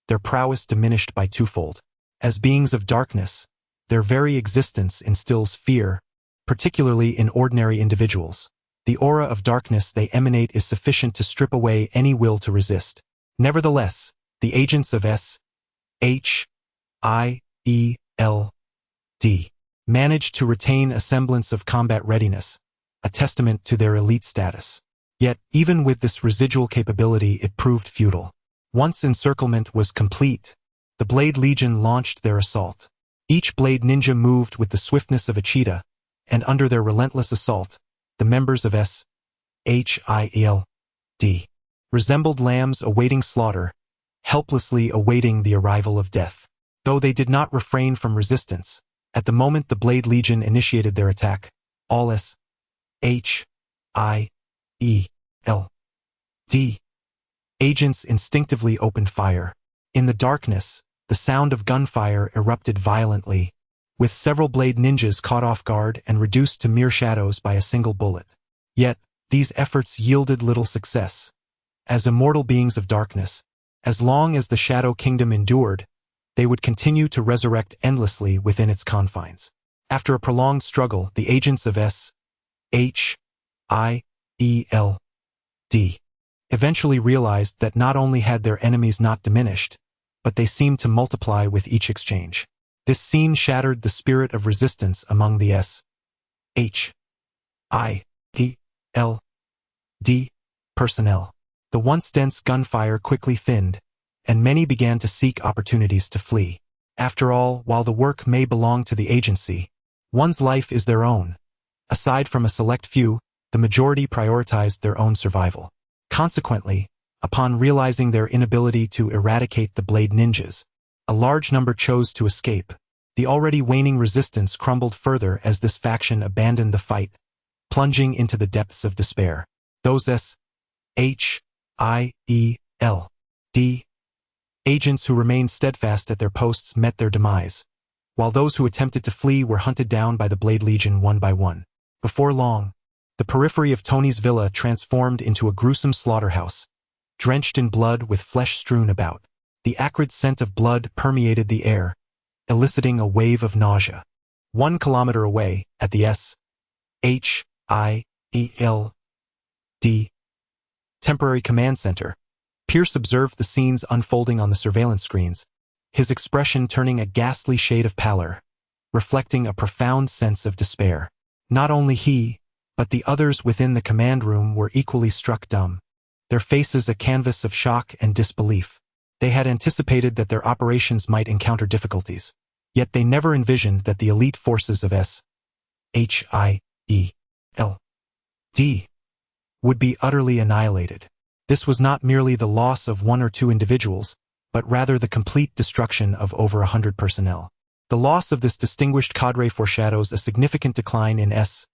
their prowess diminished by twofold. As beings of darkness, their very existence instills fear, particularly in ordinary individuals. The aura of darkness they emanate is sufficient to strip away any will to resist. Nevertheless, the agents of S-H-I-E-L-D managed to retain a semblance of combat readiness, a testament to their elite status. Yet, even with this residual capability, it proved futile. Once encirclement was complete, the Blade Legion launched their assault. Each Blade Ninja moved with the swiftness of a cheetah, and under their relentless assault, the members of S-H-I-E-L-D resembled lambs awaiting slaughter, helplessly awaiting the arrival of death. Though they did not refrain from resistance, at the moment the Blade Legion initiated their attack, all S-H-I-E-L-D agents instinctively opened fire. In the darkness, the sound of gunfire erupted violently, with several Blade Ninjas caught off guard and reduced to mere shadows by a single bullet. Yet, these efforts yielded little success. As immortal beings of darkness, as long as the Shadow Kingdom endured, they would continue to resurrect endlessly within its confines. After a prolonged struggle, the agents of S-H-I-E-L-D eventually realized that not only had their enemies not diminished, but they seemed to multiply with each exchange. This scene shattered the spirit of resistance among the S-H-I-E-L-D personnel. The once dense gunfire quickly thinned, and many began to seek opportunities to flee. After all, while the work may belong to the agency, one's life is their own. Aside from a select few, the majority prioritized their own survival. Consequently, upon realizing their inability to eradicate the Blade Ninjas, a large number chose to escape. The already waning resistance crumbled further as this faction abandoned the fight, plunging into the depths of despair. Those S-H-I-E-L-D agents who remained steadfast at their posts met their demise, while those who attempted to flee were hunted down by the Blade Legion one by one. Before long, the periphery of Tony's villa transformed into a gruesome slaughterhouse, drenched in blood with flesh strewn about. The acrid scent of blood permeated the air, eliciting a wave of nausea. 1 kilometer away, at the S-H-I-E-L-D temporary command center, Pierce observed the scenes unfolding on the surveillance screens, his expression turning a ghastly shade of pallor, reflecting a profound sense of despair. Not only he, but the others within the command room were equally struck dumb, their faces a canvas of shock and disbelief. They had anticipated that their operations might encounter difficulties, yet they never envisioned that the elite forces of S.H.I.E.L.D. would be utterly annihilated. This was not merely the loss of 1 or 2 individuals, but rather the complete destruction of over 100 personnel. The loss of this distinguished cadre foreshadows a significant decline in S.H.I.E.L.D.'s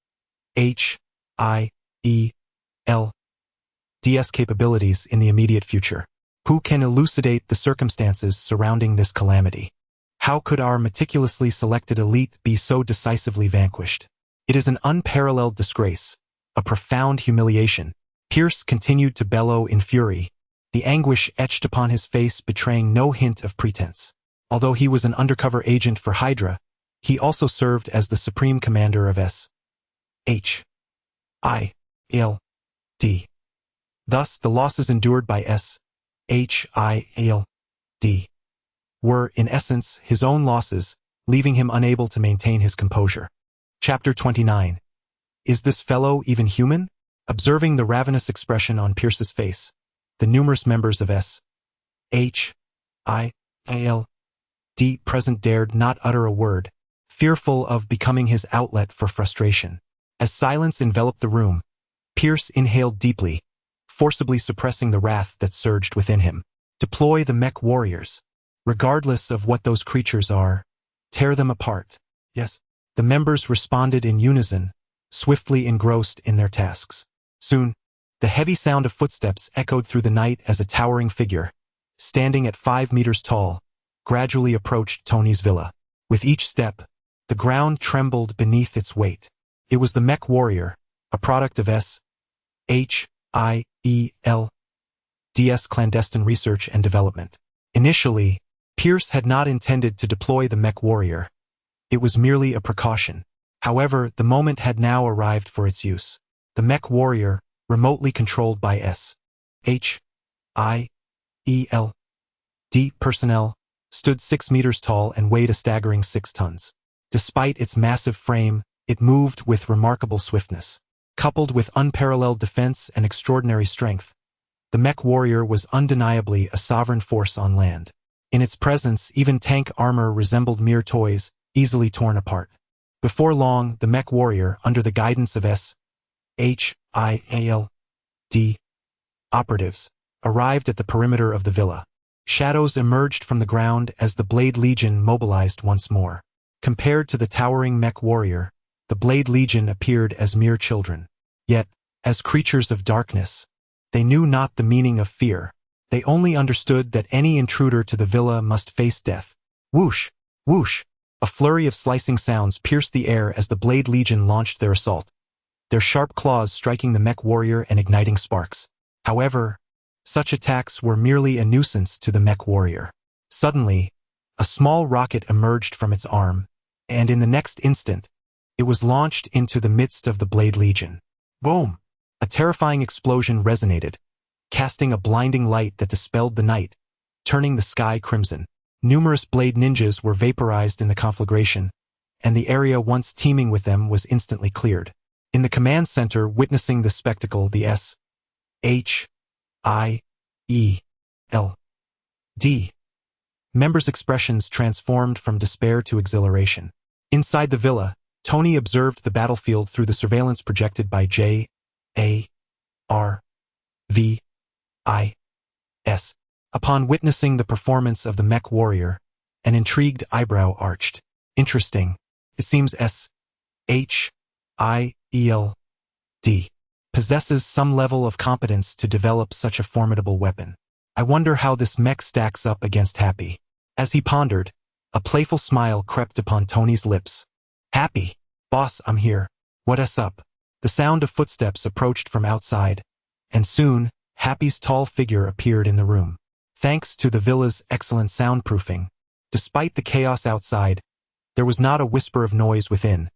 capabilities in the immediate future. Who can elucidate the circumstances surrounding this calamity? How could our meticulously selected elite be so decisively vanquished? It is an unparalleled disgrace, a profound humiliation. Pierce continued to bellow in fury, the anguish etched upon his face betraying no hint of pretense. Although he was an undercover agent for Hydra, he also served as the supreme commander of S.H.I.E.L.D. Thus, the losses endured by S.H.I.E.L.D. were, in essence, his own losses, leaving him unable to maintain his composure. Chapter 29. Is this fellow even human? Observing the ravenous expression on Pierce's face, the numerous members of S.H.I.E.L.D. present dared not utter a word, fearful of becoming his outlet for frustration. As silence enveloped the room, Pierce inhaled deeply, forcibly suppressing the wrath that surged within him. Deploy the mech warriors. Regardless of what those creatures are, tear them apart. Yes. The members responded in unison, swiftly engrossed in their tasks. Soon, the heavy sound of footsteps echoed through the night as a towering figure, standing at 5 meters tall, gradually approached Tony's villa. With each step, the ground trembled beneath its weight. It was the mech warrior, a product of S.H.I.E.L.D.'s clandestine research and development. Initially, Pierce had not intended to deploy the mech warrior. It was merely a precaution. However, the moment had now arrived for its use. The mech warrior, remotely controlled by S.H.I.E.L.D. personnel, stood 6 meters tall and weighed a staggering 6 tons. Despite its massive frame, it moved with remarkable swiftness. Coupled with unparalleled defense and extraordinary strength, the mech warrior was undeniably a sovereign force on land. In its presence, even tank armor resembled mere toys, easily torn apart. Before long, the mech warrior, under the guidance of S.H.I.E.L.D. operatives, arrived at the perimeter of the villa. Shadows emerged from the ground as the Blade Legion mobilized once more. Compared to the towering mech warrior, the Blade Legion appeared as mere children. Yet, as creatures of darkness, they knew not the meaning of fear. They only understood that any intruder to the villa must face death. Whoosh! Whoosh! A flurry of slicing sounds pierced the air as the Blade Legion launched their assault, their sharp claws striking the mech warrior and igniting sparks. However, such attacks were merely a nuisance to the mech warrior. Suddenly, a small rocket emerged from its arm, and in the next instant, it was launched into the midst of the Blade Legion. Boom! A terrifying explosion resonated, casting a blinding light that dispelled the night, turning the sky crimson. Numerous Blade ninjas were vaporized in the conflagration, and the area once teeming with them was instantly cleared. In the command center, witnessing this spectacle, the S.H.I.E.L.D. members' expressions transformed from despair to exhilaration. Inside the villa, Tony observed the battlefield through the surveillance projected by J.A.R.V.I.S. Upon witnessing the performance of the mech warrior, an intrigued eyebrow arched. Interesting. It seems S.H.I.E.L.D. possesses some level of competence to develop such a formidable weapon. I wonder how this mech stacks up against Happy. As he pondered, a playful smile crept upon Tony's lips. Happy. Boss, I'm here. What's up? The sound of footsteps approached from outside, and soon, Happy's tall figure appeared in the room. Thanks to the villa's excellent soundproofing, despite the chaos outside, there was not a whisper of noise within,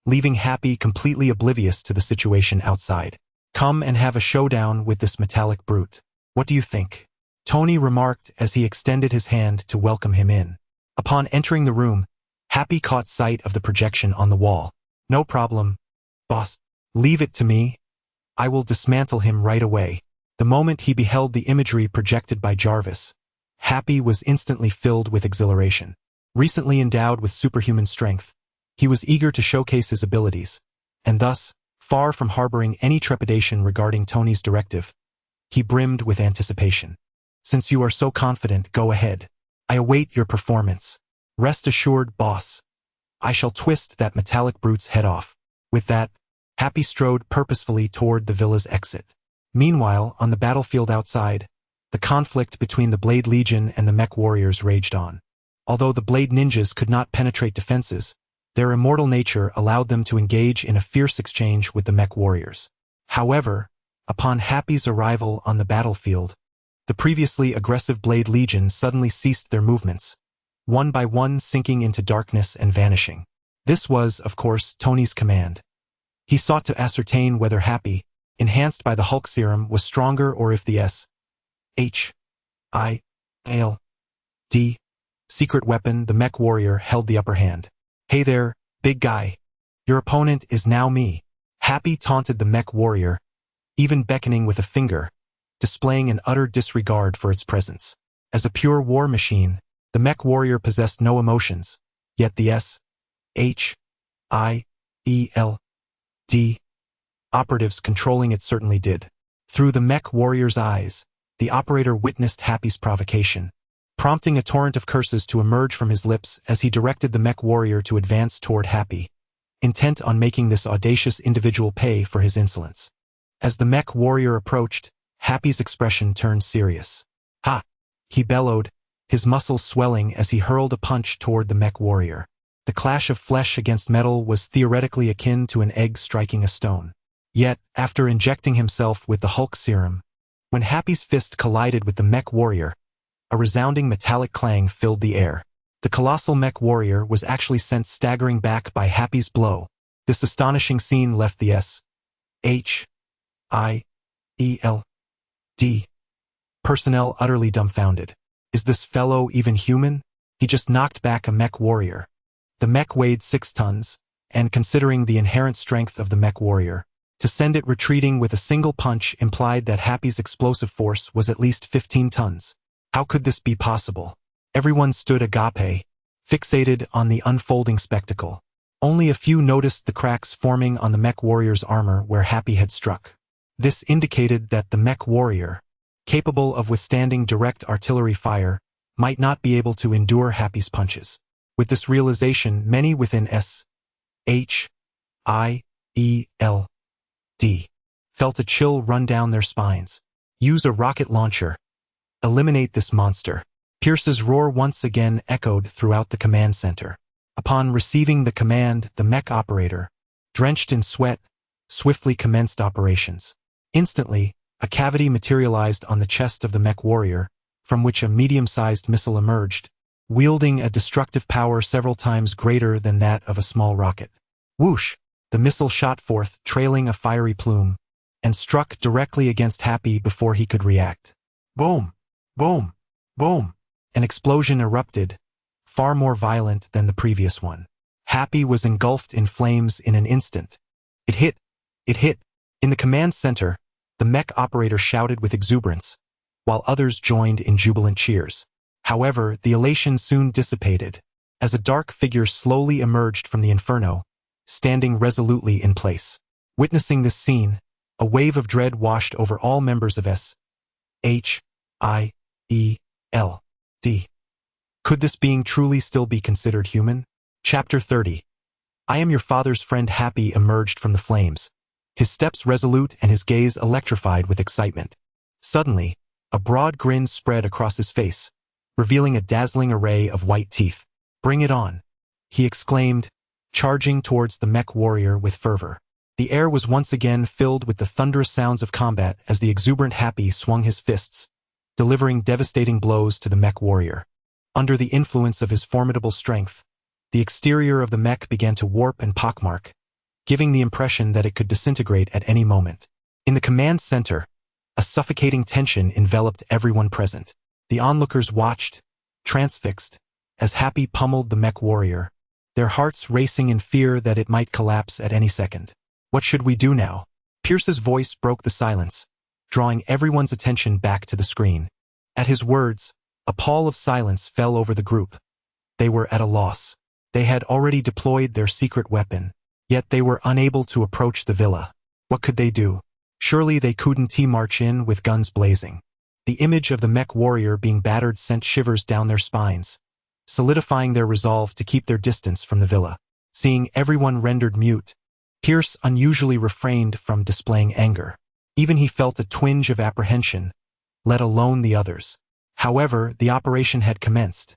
leaving Happy completely oblivious to the situation outside. Come and have a showdown with this metallic brute. What do you think? Tony remarked as he extended his hand to welcome him in. Upon entering the room, Happy caught sight of the projection on the wall. No problem, boss. Leave it to me. I will dismantle him right away. The moment he beheld the imagery projected by Jarvis, Happy was instantly filled with exhilaration. Recently endowed with superhuman strength, he was eager to showcase his abilities, and thus, far from harboring any trepidation regarding Tony's directive, he brimmed with anticipation. Since you are so confident, go ahead. I await your performance. Rest assured, boss. I shall twist that metallic brute's head off. With that, Happy strode purposefully toward the villa's exit. Meanwhile, on the battlefield outside, the conflict between the Blade Legion and the mech warriors raged on. Although the Blade Ninjas could not penetrate defenses, their immortal nature allowed them to engage in a fierce exchange with the mech warriors. However, upon Happy's arrival on the battlefield, the previously aggressive Blade Legion suddenly ceased their movements, one by one sinking into darkness and vanishing. This was, of course, Tony's command. He sought to ascertain whether Happy, enhanced by the Hulk serum, was stronger or if the S.H.I.L.D. secret weapon, the mech warrior, held the upper hand. Hey there, big guy. Your opponent is now me. Happy taunted the mech warrior, even beckoning with a finger, displaying an utter disregard for its presence. As a pure war machine, the mech warrior possessed no emotions, yet the S.H.I.L.D. operatives controlling it certainly did. Through the mech warrior's eyes, the operator witnessed Happy's provocation, prompting a torrent of curses to emerge from his lips as he directed the mech warrior to advance toward Happy, intent on making this audacious individual pay for his insolence. As the mech warrior approached, Happy's expression turned serious. Ha! He bellowed, his muscles swelling as he hurled a punch toward the mech warrior. The clash of flesh against metal was theoretically akin to an egg striking a stone. Yet, after injecting himself with the Hulk serum, when Happy's fist collided with the mech warrior, a resounding metallic clang filled the air. The colossal mech warrior was actually sent staggering back by Happy's blow. This astonishing scene left the S.H.I.L.D. personnel utterly dumbfounded. Is this fellow even human? He just knocked back a mech warrior. The mech weighed 6 tons, and considering the inherent strength of the mech warrior, to send it retreating with a single punch implied that Happy's explosive force was at least 15 tons. How could this be possible? Everyone stood agape, fixated on the unfolding spectacle. Only a few noticed the cracks forming on the mech warrior's armor where Happy had struck. This indicated that the mech warrior, capable of withstanding direct artillery fire, might not be able to endure Happy's punches. With this realization, many within S.H.I.L.D. felt a chill run down their spines. Use a rocket launcher. Eliminate this monster. Pierce's roar once again echoed throughout the command center. Upon receiving the command, the mech operator, drenched in sweat, swiftly commenced operations. Instantly, a cavity materialized on the chest of the mech warrior, from which a medium-sized missile emerged, wielding a destructive power several times greater than that of a small rocket. Whoosh! The missile shot forth, trailing a fiery plume, and struck directly against Happy before he could react. Boom! Boom! Boom! An explosion erupted, far more violent than the previous one. Happy was engulfed in flames in an instant. It hit! It hit! In the command center, the mech operator shouted with exuberance, while others joined in jubilant cheers. However, the elation soon dissipated, as a dark figure slowly emerged from the inferno, standing resolutely in place. Witnessing this scene, a wave of dread washed over all members of S.H.I.L.D. Could this being truly still be considered human? Chapter 30. I am your father's friend. Happy emerged from the flames, his steps resolute and his gaze electrified with excitement. Suddenly, a broad grin spread across his face, revealing a dazzling array of white teeth. Bring it on, he exclaimed, charging towards the mech warrior with fervor. The air was once again filled with the thunderous sounds of combat as the exuberant Happy swung his fists, delivering devastating blows to the mech warrior. Under the influence of his formidable strength, the exterior of the mech began to warp and pockmark, giving the impression that it could disintegrate at any moment. In the command center, a suffocating tension enveloped everyone present. The onlookers watched, transfixed, as Happy pummeled the mech warrior, their hearts racing in fear that it might collapse at any second. What should we do now? Pierce's voice broke the silence, drawing everyone's attention back to the screen. At his words, A pall of silence fell over the group. They were at a loss. They had already deployed their secret weapon, yet they were unable to approach the villa. What could they do? Surely they couldn't march in with guns blazing. The image of the mech warrior being battered sent shivers down their spines, solidifying their resolve to keep their distance from the villa. Seeing everyone rendered mute, Pierce unusually refrained from displaying anger. Even he felt a twinge of apprehension, let alone the others. However, the operation had commenced.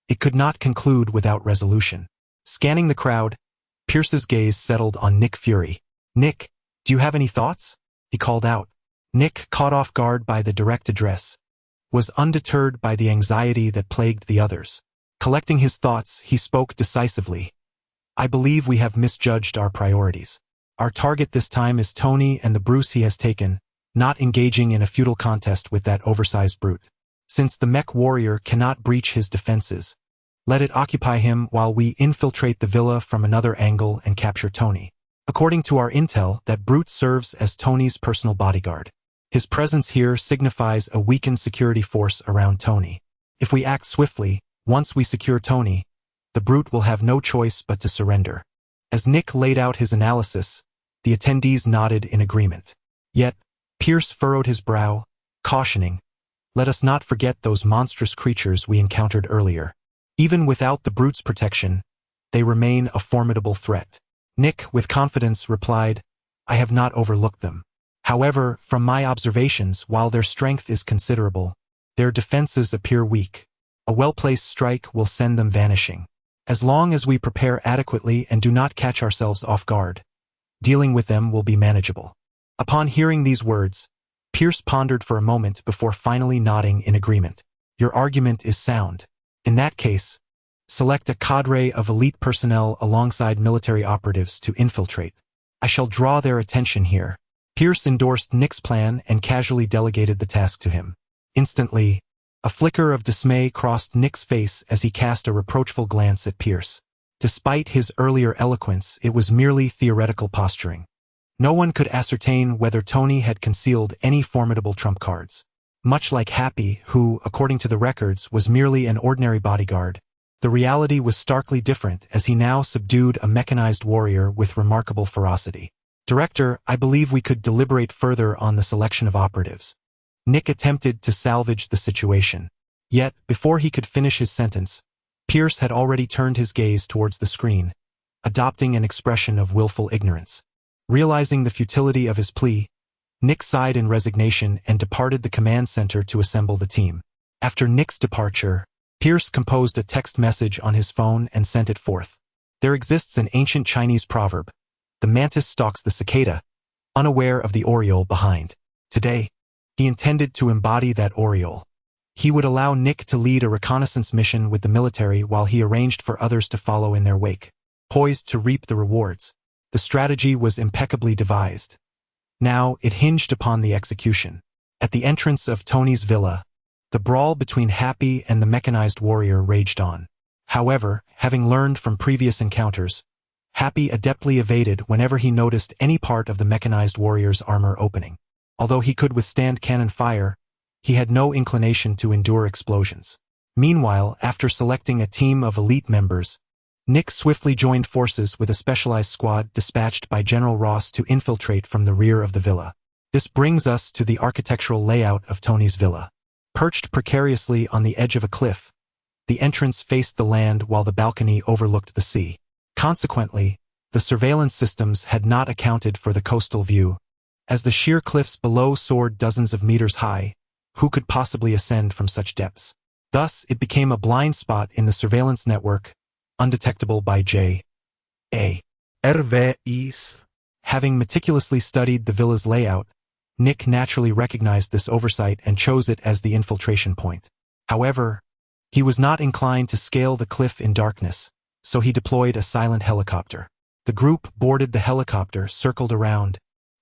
It could not conclude without resolution. Scanning the crowd, Pierce's gaze settled on Nick Fury. "Nick, do you have any thoughts?" he called out. Nick, caught off guard by the direct address, was undeterred by the anxiety that plagued the others. Collecting his thoughts, he spoke decisively. "I believe we have misjudged our priorities. Our target this time is Tony and the bruise he has taken, not engaging in a futile contest with that oversized brute. Since the mech warrior cannot breach his defenses, let it occupy him while we infiltrate the villa from another angle and capture Tony. According to our intel, that brute serves as Tony's personal bodyguard. His presence here signifies a weakened security force around Tony. If we act swiftly, once we secure Tony, the brute will have no choice but to surrender." As Nick laid out his analysis, the attendees nodded in agreement. Yet, Pierce furrowed his brow, cautioning, "Let us not forget those monstrous creatures we encountered earlier. Even without the brute's protection, they remain a formidable threat." Nick, with confidence, replied, "I have not overlooked them. However, from my observations, while their strength is considerable, their defenses appear weak. A well-placed strike will send them vanishing. As long as we prepare adequately and do not catch ourselves off guard, dealing with them will be manageable." Upon hearing these words, Pierce pondered for a moment before finally nodding in agreement. "Your argument is sound. In that case, select a cadre of elite personnel alongside military operatives to infiltrate. I shall draw their attention here." Pierce endorsed Nick's plan and casually delegated the task to him. Instantly, a flicker of dismay crossed Nick's face as he cast a reproachful glance at Pierce. Despite his earlier eloquence, it was merely theoretical posturing. No one could ascertain whether Tony had concealed any formidable trump cards. Much like Happy, who, according to the records, was merely an ordinary bodyguard, the reality was starkly different as he now subdued a mechanized warrior with remarkable ferocity. "Director, I believe we could deliberate further on the selection of operatives." Nick attempted to salvage the situation. Yet, before he could finish his sentence, Pierce had already turned his gaze towards the screen, adopting an expression of willful ignorance. Realizing the futility of his plea, Nick sighed in resignation and departed the command center to assemble the team. After Nick's departure, Pierce composed a text message on his phone and sent it forth. There exists an ancient Chinese proverb: "The mantis stalks the cicada," unaware of the oriole behind. Today, he intended to embody that oriole. He would allow Nick to lead a reconnaissance mission with the military while he arranged for others to follow in their wake. Poised to reap the rewards, the strategy was impeccably devised. Now it hinged upon the execution. At the entrance of Tony's villa, the brawl between Happy and the mechanized warrior raged on. However, having learned from previous encounters, Happy adeptly evaded whenever he noticed any part of the mechanized warrior's armor opening. Although he could withstand cannon fire, he had no inclination to endure explosions. Meanwhile, after selecting a team of elite members, Nick swiftly joined forces with a specialized squad dispatched by General Ross to infiltrate from the rear of the villa. This brings us to the architectural layout of Tony's villa. Perched precariously on the edge of a cliff, the entrance faced the land while the balcony overlooked the sea. Consequently, the surveillance systems had not accounted for the coastal view. As the sheer cliffs below soared dozens of meters high, who could possibly ascend from such depths? Thus, it became a blind spot in the surveillance network, undetectable by J.A. RVIs. Having meticulously studied the villa's layout, Nick naturally recognized this oversight and chose it as the infiltration point. However, he was not inclined to scale the cliff in darkness, so he deployed a silent helicopter. The group boarded the helicopter, circled around,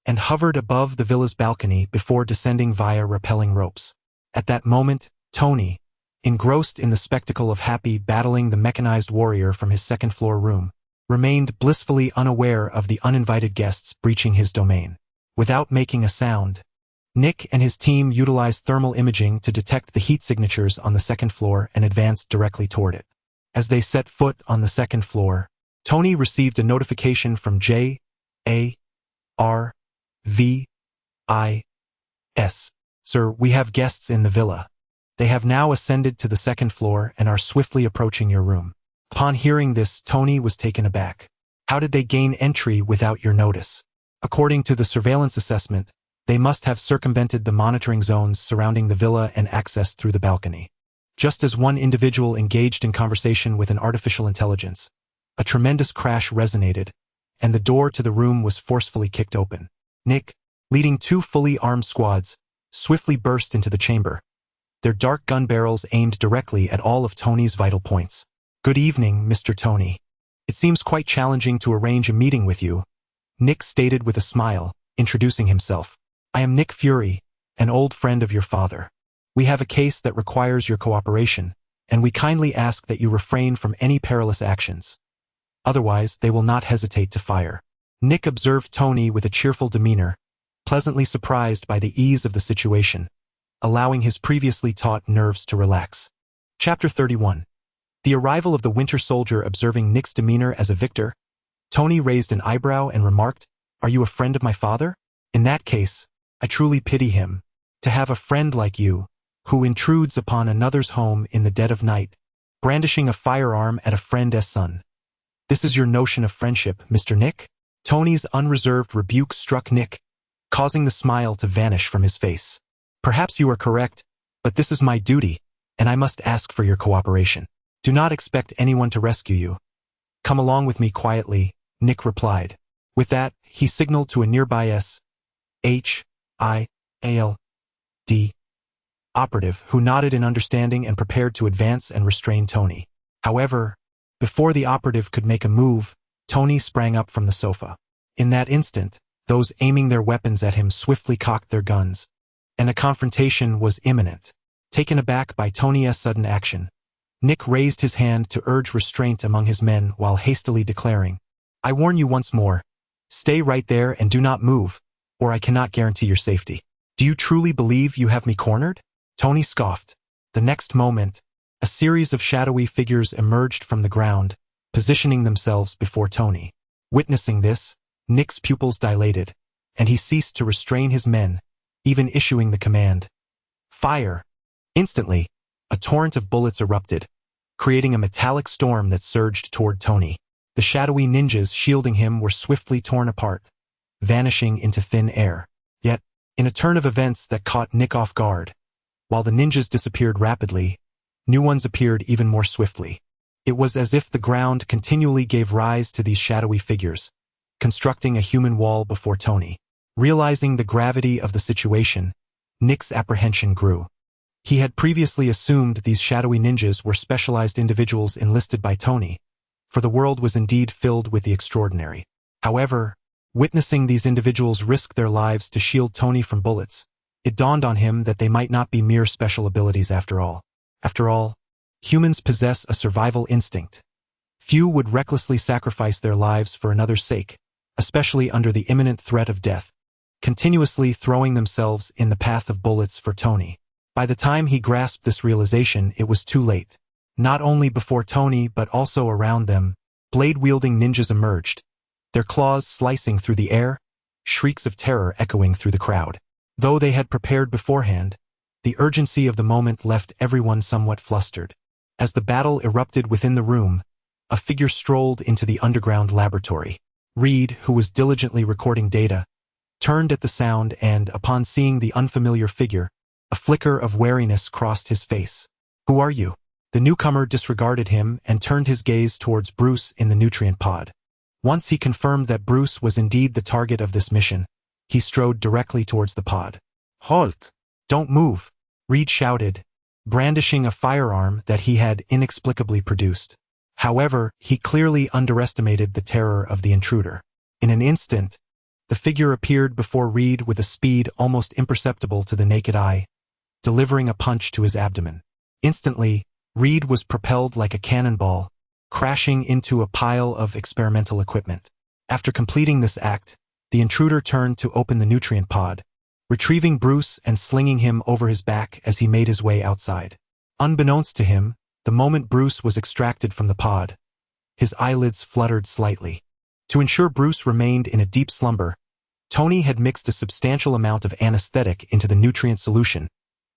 and hovered above the villa's balcony before descending via rappelling ropes. At that moment, Tony, engrossed in the spectacle of Happy battling the mechanized warrior from his second-floor room, remained blissfully unaware of the uninvited guests breaching his domain. Without making a sound, Nick and his team utilized thermal imaging to detect the heat signatures on the second floor and advanced directly toward it. As they set foot on the second floor, Tony received a notification from J.A.R.V.I.S. Sir, we have guests in the villa. They have now ascended to the second floor and are swiftly approaching your room. Upon hearing this, Tony was taken aback. How did they gain entry without your notice? According to the surveillance assessment, they must have circumvented the monitoring zones surrounding the villa and accessed through the balcony. Just as one individual engaged in conversation with an artificial intelligence, a tremendous crash resonated, and the door to the room was forcefully kicked open. Nick, leading 2 fully armed squads, swiftly burst into the chamber, their dark gun barrels aimed directly at all of Tony's vital points. Good evening, Mr. Tony. It seems quite challenging to arrange a meeting with you, Nick stated with a smile, introducing himself. I am Nick Fury, an old friend of your father. We have a case that requires your cooperation, and we kindly ask that you refrain from any perilous actions. Otherwise, they will not hesitate to fire. Nick observed Tony with a cheerful demeanor, pleasantly surprised by the ease of the situation, allowing his previously taut nerves to relax. Chapter 31. The arrival of the Winter Soldier. Observing Nick's demeanor as a victor, Tony raised an eyebrow and remarked, "Are you a friend of my father? In that case, I truly pity him. To have a friend like you, who intrudes upon another's home in the dead of night, brandishing a firearm at a friend's son. This is your notion of friendship, Mr. Nick?" Tony's unreserved rebuke struck Nick, causing the smile to vanish from his face. "Perhaps you are correct, but this is my duty, and I must ask for your cooperation. Do not expect anyone to rescue you. Come along with me quietly," Nick replied. With that, he signaled to a nearby S.H.I.A.L.D. operative, who nodded in understanding and prepared to advance and restrain Tony. However, before the operative could make a move, Tony sprang up from the sofa. In that instant, those aiming their weapons at him swiftly cocked their guns, and a confrontation was imminent. Taken aback by Tony's sudden action, Nick raised his hand to urge restraint among his men while hastily declaring, "I warn you once more, stay right there and do not move, or I cannot guarantee your safety." "Do you truly believe you have me cornered?" Tony scoffed. The next moment, a series of shadowy figures emerged from the ground, positioning themselves before Tony. Witnessing this, Nick's pupils dilated, and he ceased to restrain his men, even issuing the command, "Fire!" Instantly, a torrent of bullets erupted, creating a metallic storm that surged toward Tony. The shadowy ninjas shielding him were swiftly torn apart, vanishing into thin air. Yet, in a turn of events that caught Nick off guard, while the ninjas disappeared rapidly, new ones appeared even more swiftly. It was as if the ground continually gave rise to these shadowy figures, constructing a human wall before Tony. Realizing the gravity of the situation, Nick's apprehension grew. He had previously assumed these shadowy ninjas were specialized individuals enlisted by Tony, for the world was indeed filled with the extraordinary. However, witnessing these individuals risk their lives to shield Tony from bullets, it dawned on him that they might not be mere special abilities after all. After all, humans possess a survival instinct. Few would recklessly sacrifice their lives for another's sake, especially under the imminent threat of death, continuously throwing themselves in the path of bullets for Tony. By the time he grasped this realization, it was too late. Not only before Tony but also around them, blade-wielding ninjas emerged, their claws slicing through the air, shrieks of terror echoing through the crowd. Though they had prepared beforehand, the urgency of the moment left everyone somewhat flustered. As the battle erupted within the room, a figure strolled into the underground laboratory. Reed, who was diligently recording data, turned at the sound and, upon seeing the unfamiliar figure, a flicker of wariness crossed his face. "Who are you?" The newcomer disregarded him and turned his gaze towards Bruce in the nutrient pod. Once he confirmed that Bruce was indeed the target of this mission, he strode directly towards the pod. "Halt! Don't move!" Reed shouted, brandishing a firearm that he had inexplicably produced. However, he clearly underestimated the terror of the intruder. In an instant, the figure appeared before Reed with a speed almost imperceptible to the naked eye, delivering a punch to his abdomen. Instantly, Reed was propelled like a cannonball, crashing into a pile of experimental equipment. After completing this act, the intruder turned to open the nutrient pod, retrieving Bruce and slinging him over his back as he made his way outside. Unbeknownst to him, the moment Bruce was extracted from the pod, his eyelids fluttered slightly. To ensure Bruce remained in a deep slumber, Tony had mixed a substantial amount of anesthetic into the nutrient solution,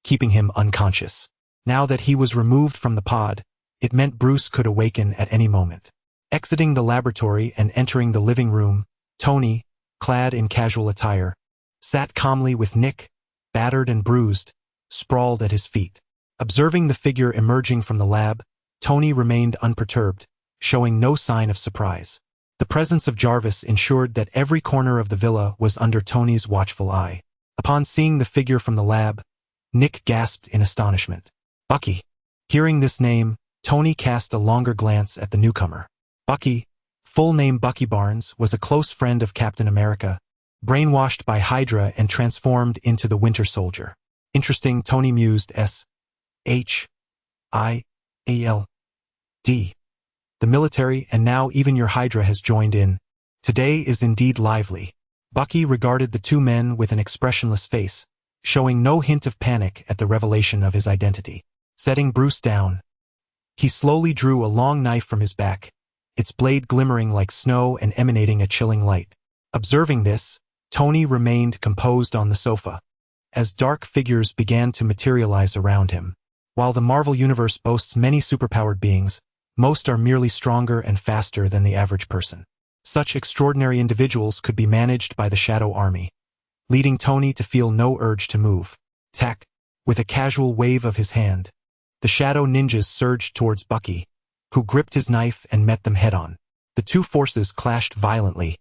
keeping him unconscious. Now that he was removed from the pod, it meant Bruce could awaken at any moment. Exiting the laboratory and entering the living room, Tony, clad in casual attire, sat calmly with Nick, battered and bruised, sprawled at his feet. Observing the figure emerging from the lab, Tony remained unperturbed, showing no sign of surprise. The presence of Jarvis ensured that every corner of the villa was under Tony's watchful eye. Upon seeing the figure from the lab, Nick gasped in astonishment. Bucky. Hearing this name, Tony cast a longer glance at the newcomer. Bucky, full name Bucky Barnes, was a close friend of Captain America, brainwashed by Hydra and transformed into the Winter Soldier. Interesting, Tony mused. S-H-I-A-L-D. The military, and now even your Hydra has joined in. Today is indeed lively. Bucky regarded the two men with an expressionless face, showing no hint of panic at the revelation of his identity. Setting Bruce down, he slowly drew a long knife from his back, its blade glimmering like snow and emanating a chilling light. Observing this, Tony remained composed on the sofa, as dark figures began to materialize around him. While the Marvel Universe boasts many superpowered beings, most are merely stronger and faster than the average person. Such extraordinary individuals could be managed by the Shadow Army, leading Tony to feel no urge to move. Tack, with a casual wave of his hand, the Shadow Ninjas surged towards Bucky, who gripped his knife and met them head-on. The two forces clashed violently,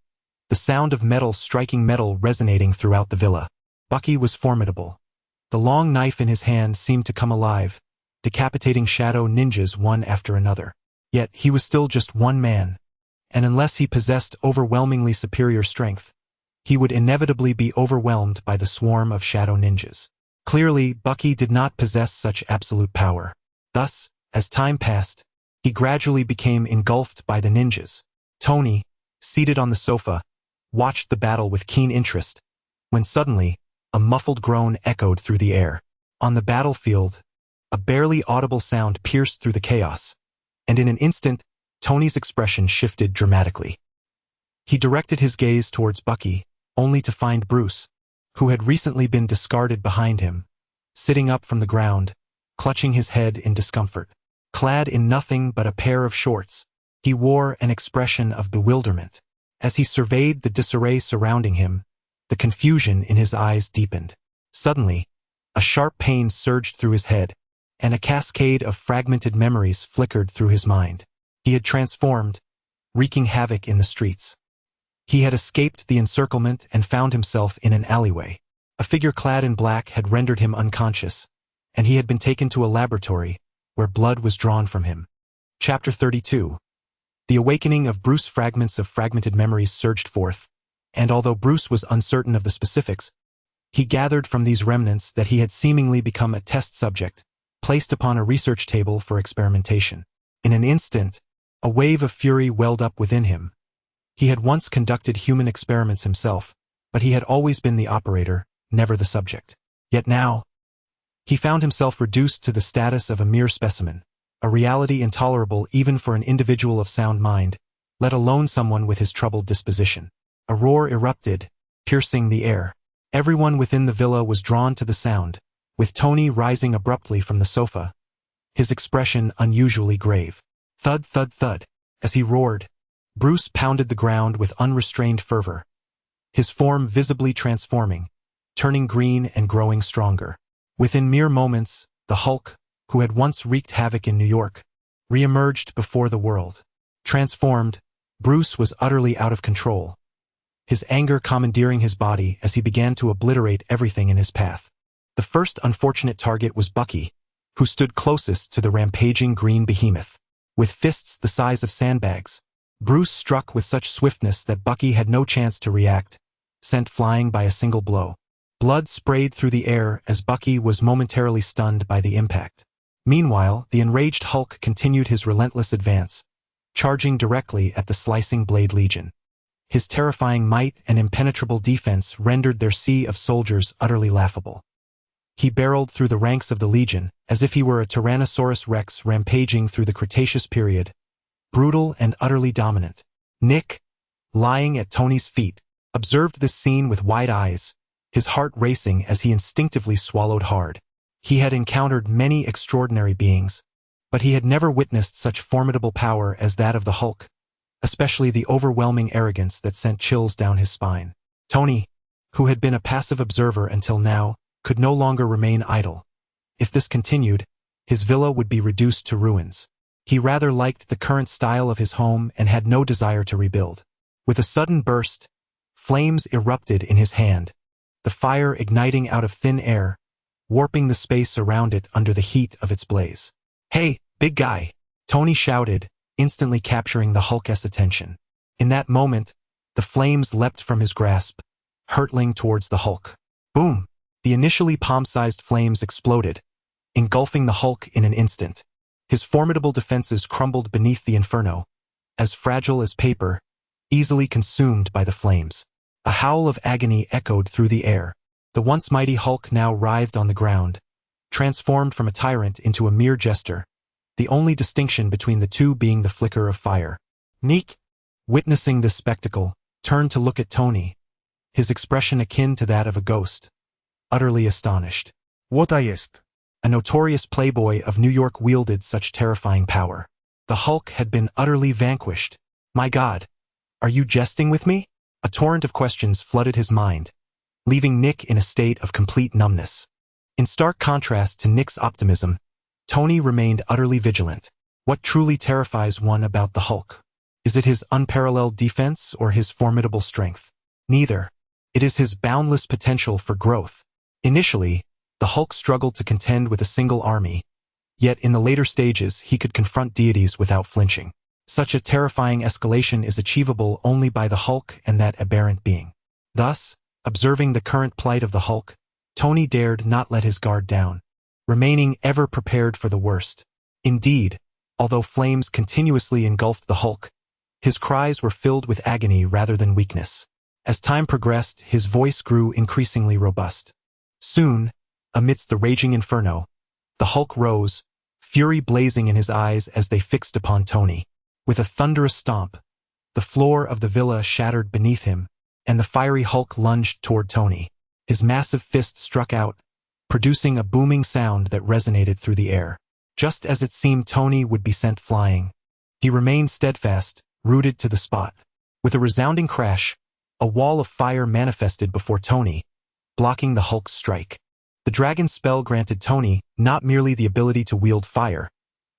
the sound of metal striking metal resonating throughout the villa. Bucky was formidable. The long knife in his hand seemed to come alive, decapitating Shadow Ninjas one after another. Yet he was still just one man, and unless he possessed overwhelmingly superior strength, he would inevitably be overwhelmed by the swarm of Shadow Ninjas. Clearly, Bucky did not possess such absolute power. Thus, as time passed, he gradually became engulfed by the ninjas. Tony, seated on the sofa, watched the battle with keen interest, when suddenly, a muffled groan echoed through the air. On the battlefield, a barely audible sound pierced through the chaos, and in an instant, Tony's expression shifted dramatically. He directed his gaze towards Bucky, only to find Bruce, who had recently been discarded behind him, sitting up from the ground, clutching his head in discomfort. Clad in nothing but a pair of shorts, he wore an expression of bewilderment. As he surveyed the disarray surrounding him, the confusion in his eyes deepened. Suddenly, a sharp pain surged through his head, and a cascade of fragmented memories flickered through his mind. He had transformed, wreaking havoc in the streets. He had escaped the encirclement and found himself in an alleyway. A figure clad in black had rendered him unconscious, and he had been taken to a laboratory where blood was drawn from him. Chapter 32. The awakening of Bruce. Fragments of fragmented memories surged forth, and although Bruce was uncertain of the specifics, he gathered from these remnants that he had seemingly become a test subject, placed upon a research table for experimentation. In an instant, a wave of fury welled up within him. He had once conducted human experiments himself, but he had always been the operator, never the subject. Yet now, he found himself reduced to the status of a mere specimen, a reality intolerable even for an individual of sound mind, let alone someone with his troubled disposition. A roar erupted, piercing the air. Everyone within the villa was drawn to the sound, with Tony rising abruptly from the sofa, his expression unusually grave. Thud, thud, thud. As he roared, Bruce pounded the ground with unrestrained fervor, his form visibly transforming, turning green and growing stronger. Within mere moments, the Hulk, who had once wreaked havoc in New York, re-emerged before the world. Transformed, Bruce was utterly out of control, his anger commandeering his body as he began to obliterate everything in his path. The first unfortunate target was Bucky, who stood closest to the rampaging green behemoth. With fists the size of sandbags, Bruce struck with such swiftness that Bucky had no chance to react, sent flying by a single blow. Blood sprayed through the air as Bucky was momentarily stunned by the impact. Meanwhile, the enraged Hulk continued his relentless advance, charging directly at the slicing blade legion. His terrifying might and impenetrable defense rendered their sea of soldiers utterly laughable. He barreled through the ranks of the Legion, as if he were a Tyrannosaurus Rex rampaging through the Cretaceous period, brutal and utterly dominant. Nick, lying at Tony's feet, observed this scene with wide eyes, his heart racing as he instinctively swallowed hard. He had encountered many extraordinary beings, but he had never witnessed such formidable power as that of the Hulk, especially the overwhelming arrogance that sent chills down his spine. Tony, who had been a passive observer until now, could no longer remain idle. If this continued, his villa would be reduced to ruins. He rather liked the current style of his home and had no desire to rebuild. With a sudden burst, flames erupted in his hand, the fire igniting out of thin air, warping the space around it under the heat of its blaze. "Hey, big guy!" Tony shouted, instantly capturing the Hulk's attention. In that moment, the flames leapt from his grasp, hurtling towards the Hulk. Boom! The initially palm-sized flames exploded, engulfing the Hulk in an instant. His formidable defenses crumbled beneath the inferno, as fragile as paper, easily consumed by the flames. A howl of agony echoed through the air. The once mighty Hulk now writhed on the ground, transformed from a tyrant into a mere jester, the only distinction between the two being the flicker of fire. Nick, witnessing this spectacle, turned to look at Tony, his expression akin to that of a ghost, utterly astonished. What ist? A notorious playboy of New York wielded such terrifying power. The Hulk had been utterly vanquished. My God, are you jesting with me? A torrent of questions flooded his mind, leaving Nick in a state of complete numbness. In stark contrast to Nick's optimism, Tony remained utterly vigilant. What truly terrifies one about the Hulk? Is it his unparalleled defense or his formidable strength? Neither. It is his boundless potential for growth. Initially, the Hulk struggled to contend with a single army, yet in the later stages he could confront deities without flinching. Such a terrifying escalation is achievable only by the Hulk and that aberrant being. Thus, observing the current plight of the Hulk, Tony dared not let his guard down, remaining ever prepared for the worst. Indeed, although flames continuously engulfed the Hulk, his cries were filled with agony rather than weakness. As time progressed, his voice grew increasingly robust. Soon, amidst the raging inferno, the Hulk rose, fury blazing in his eyes as they fixed upon Tony. With a thunderous stomp, the floor of the villa shattered beneath him, and the fiery Hulk lunged toward Tony. His massive fist struck out, producing a booming sound that resonated through the air. Just as it seemed Tony would be sent flying, he remained steadfast, rooted to the spot. With a resounding crash, a wall of fire manifested before Tony, blocking the Hulk's strike. The dragon's spell granted Tony not merely the ability to wield fire,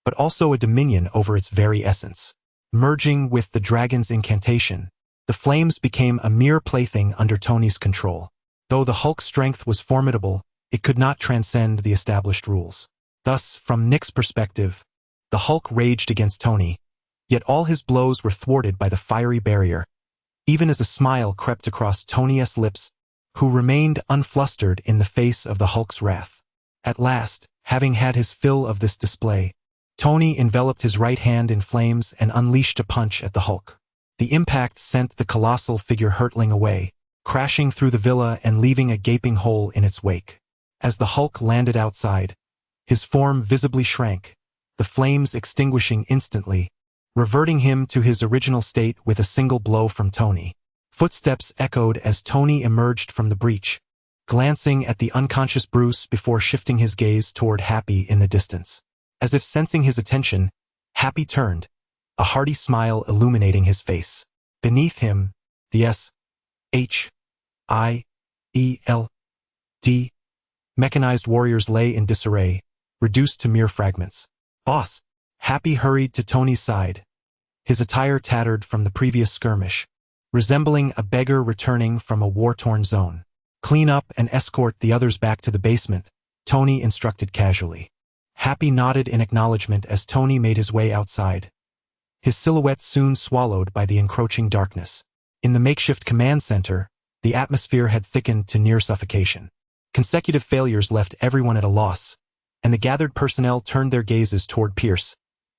but also a dominion over its very essence. Merging with the dragon's incantation, the flames became a mere plaything under Tony's control. Though the Hulk's strength was formidable, it could not transcend the established rules. Thus, from Nick's perspective, the Hulk raged against Tony, yet all his blows were thwarted by the fiery barrier, even as a smile crept across Tony's lips, who remained unflustered in the face of the Hulk's wrath. At last, having had his fill of this display, Tony enveloped his right hand in flames and unleashed a punch at the Hulk. The impact sent the colossal figure hurtling away, crashing through the villa and leaving a gaping hole in its wake. As the Hulk landed outside, his form visibly shrank, the flames extinguishing instantly, reverting him to his original state with a single blow from Tony. Footsteps echoed as Tony emerged from the breach, glancing at the unconscious Bruce before shifting his gaze toward Happy in the distance. As if sensing his attention, Happy turned, a hearty smile illuminating his face. Beneath him, the S-H-I-E-L-D mechanized warriors lay in disarray, reduced to mere fragments. "Boss!" Happy hurried to Tony's side, his attire tattered from the previous skirmish, resembling a beggar returning from a war-torn zone. "Clean up and escort the others back to the basement," Tony instructed casually. Happy nodded in acknowledgement as Tony made his way outside, his silhouette soon swallowed by the encroaching darkness. In the makeshift command center, the atmosphere had thickened to near suffocation. Consecutive failures left everyone at a loss, and the gathered personnel turned their gazes toward Pierce,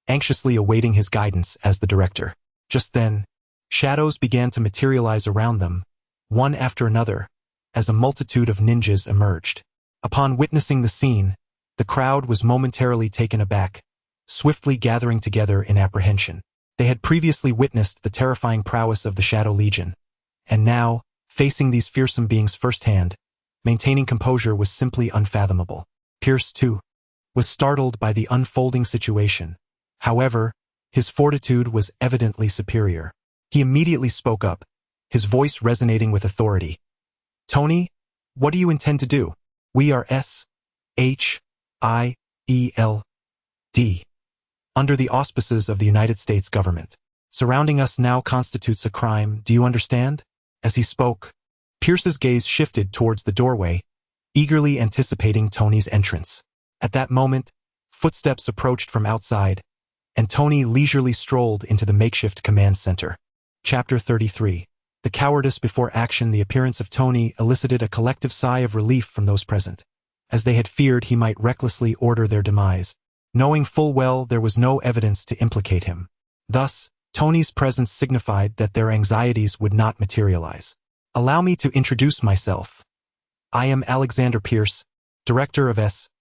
anxiously awaiting his guidance as the director. Just then, Shadows began to materialize around them, one after another, as a multitude of ninjas emerged. Upon witnessing the scene, the crowd was momentarily taken aback, swiftly gathering together in apprehension. They had previously witnessed the terrifying prowess of the Shadow Legion, and now, facing these fearsome beings firsthand, maintaining composure was simply unfathomable. Pierce, too, was startled by the unfolding situation. However, his fortitude was evidently superior. He immediately spoke up, his voice resonating with authority. "Tony, what do you intend to do? We are S.H.I.E.L.D. under the auspices of the United States government. Surrounding us now constitutes a crime, do you understand?" As he spoke, Pierce's gaze shifted towards the doorway, eagerly anticipating Tony's entrance. At that moment, footsteps approached from outside, and Tony leisurely strolled into the makeshift command center. Chapter 33. The cowardice before action. The appearance of Tony elicited a collective sigh of relief from those present, as they had feared he might recklessly order their demise, knowing full well there was no evidence to implicate him. Thus, Tony's presence signified that their anxieties would not materialize. "Allow me to introduce myself. I am Alexander Pierce, Director of S.H.I.E.L.D.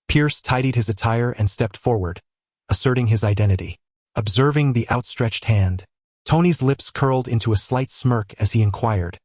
Pierce tidied his attire and stepped forward, asserting his identity. Observing the outstretched hand, Tony's lips curled into a slight smirk as he inquired,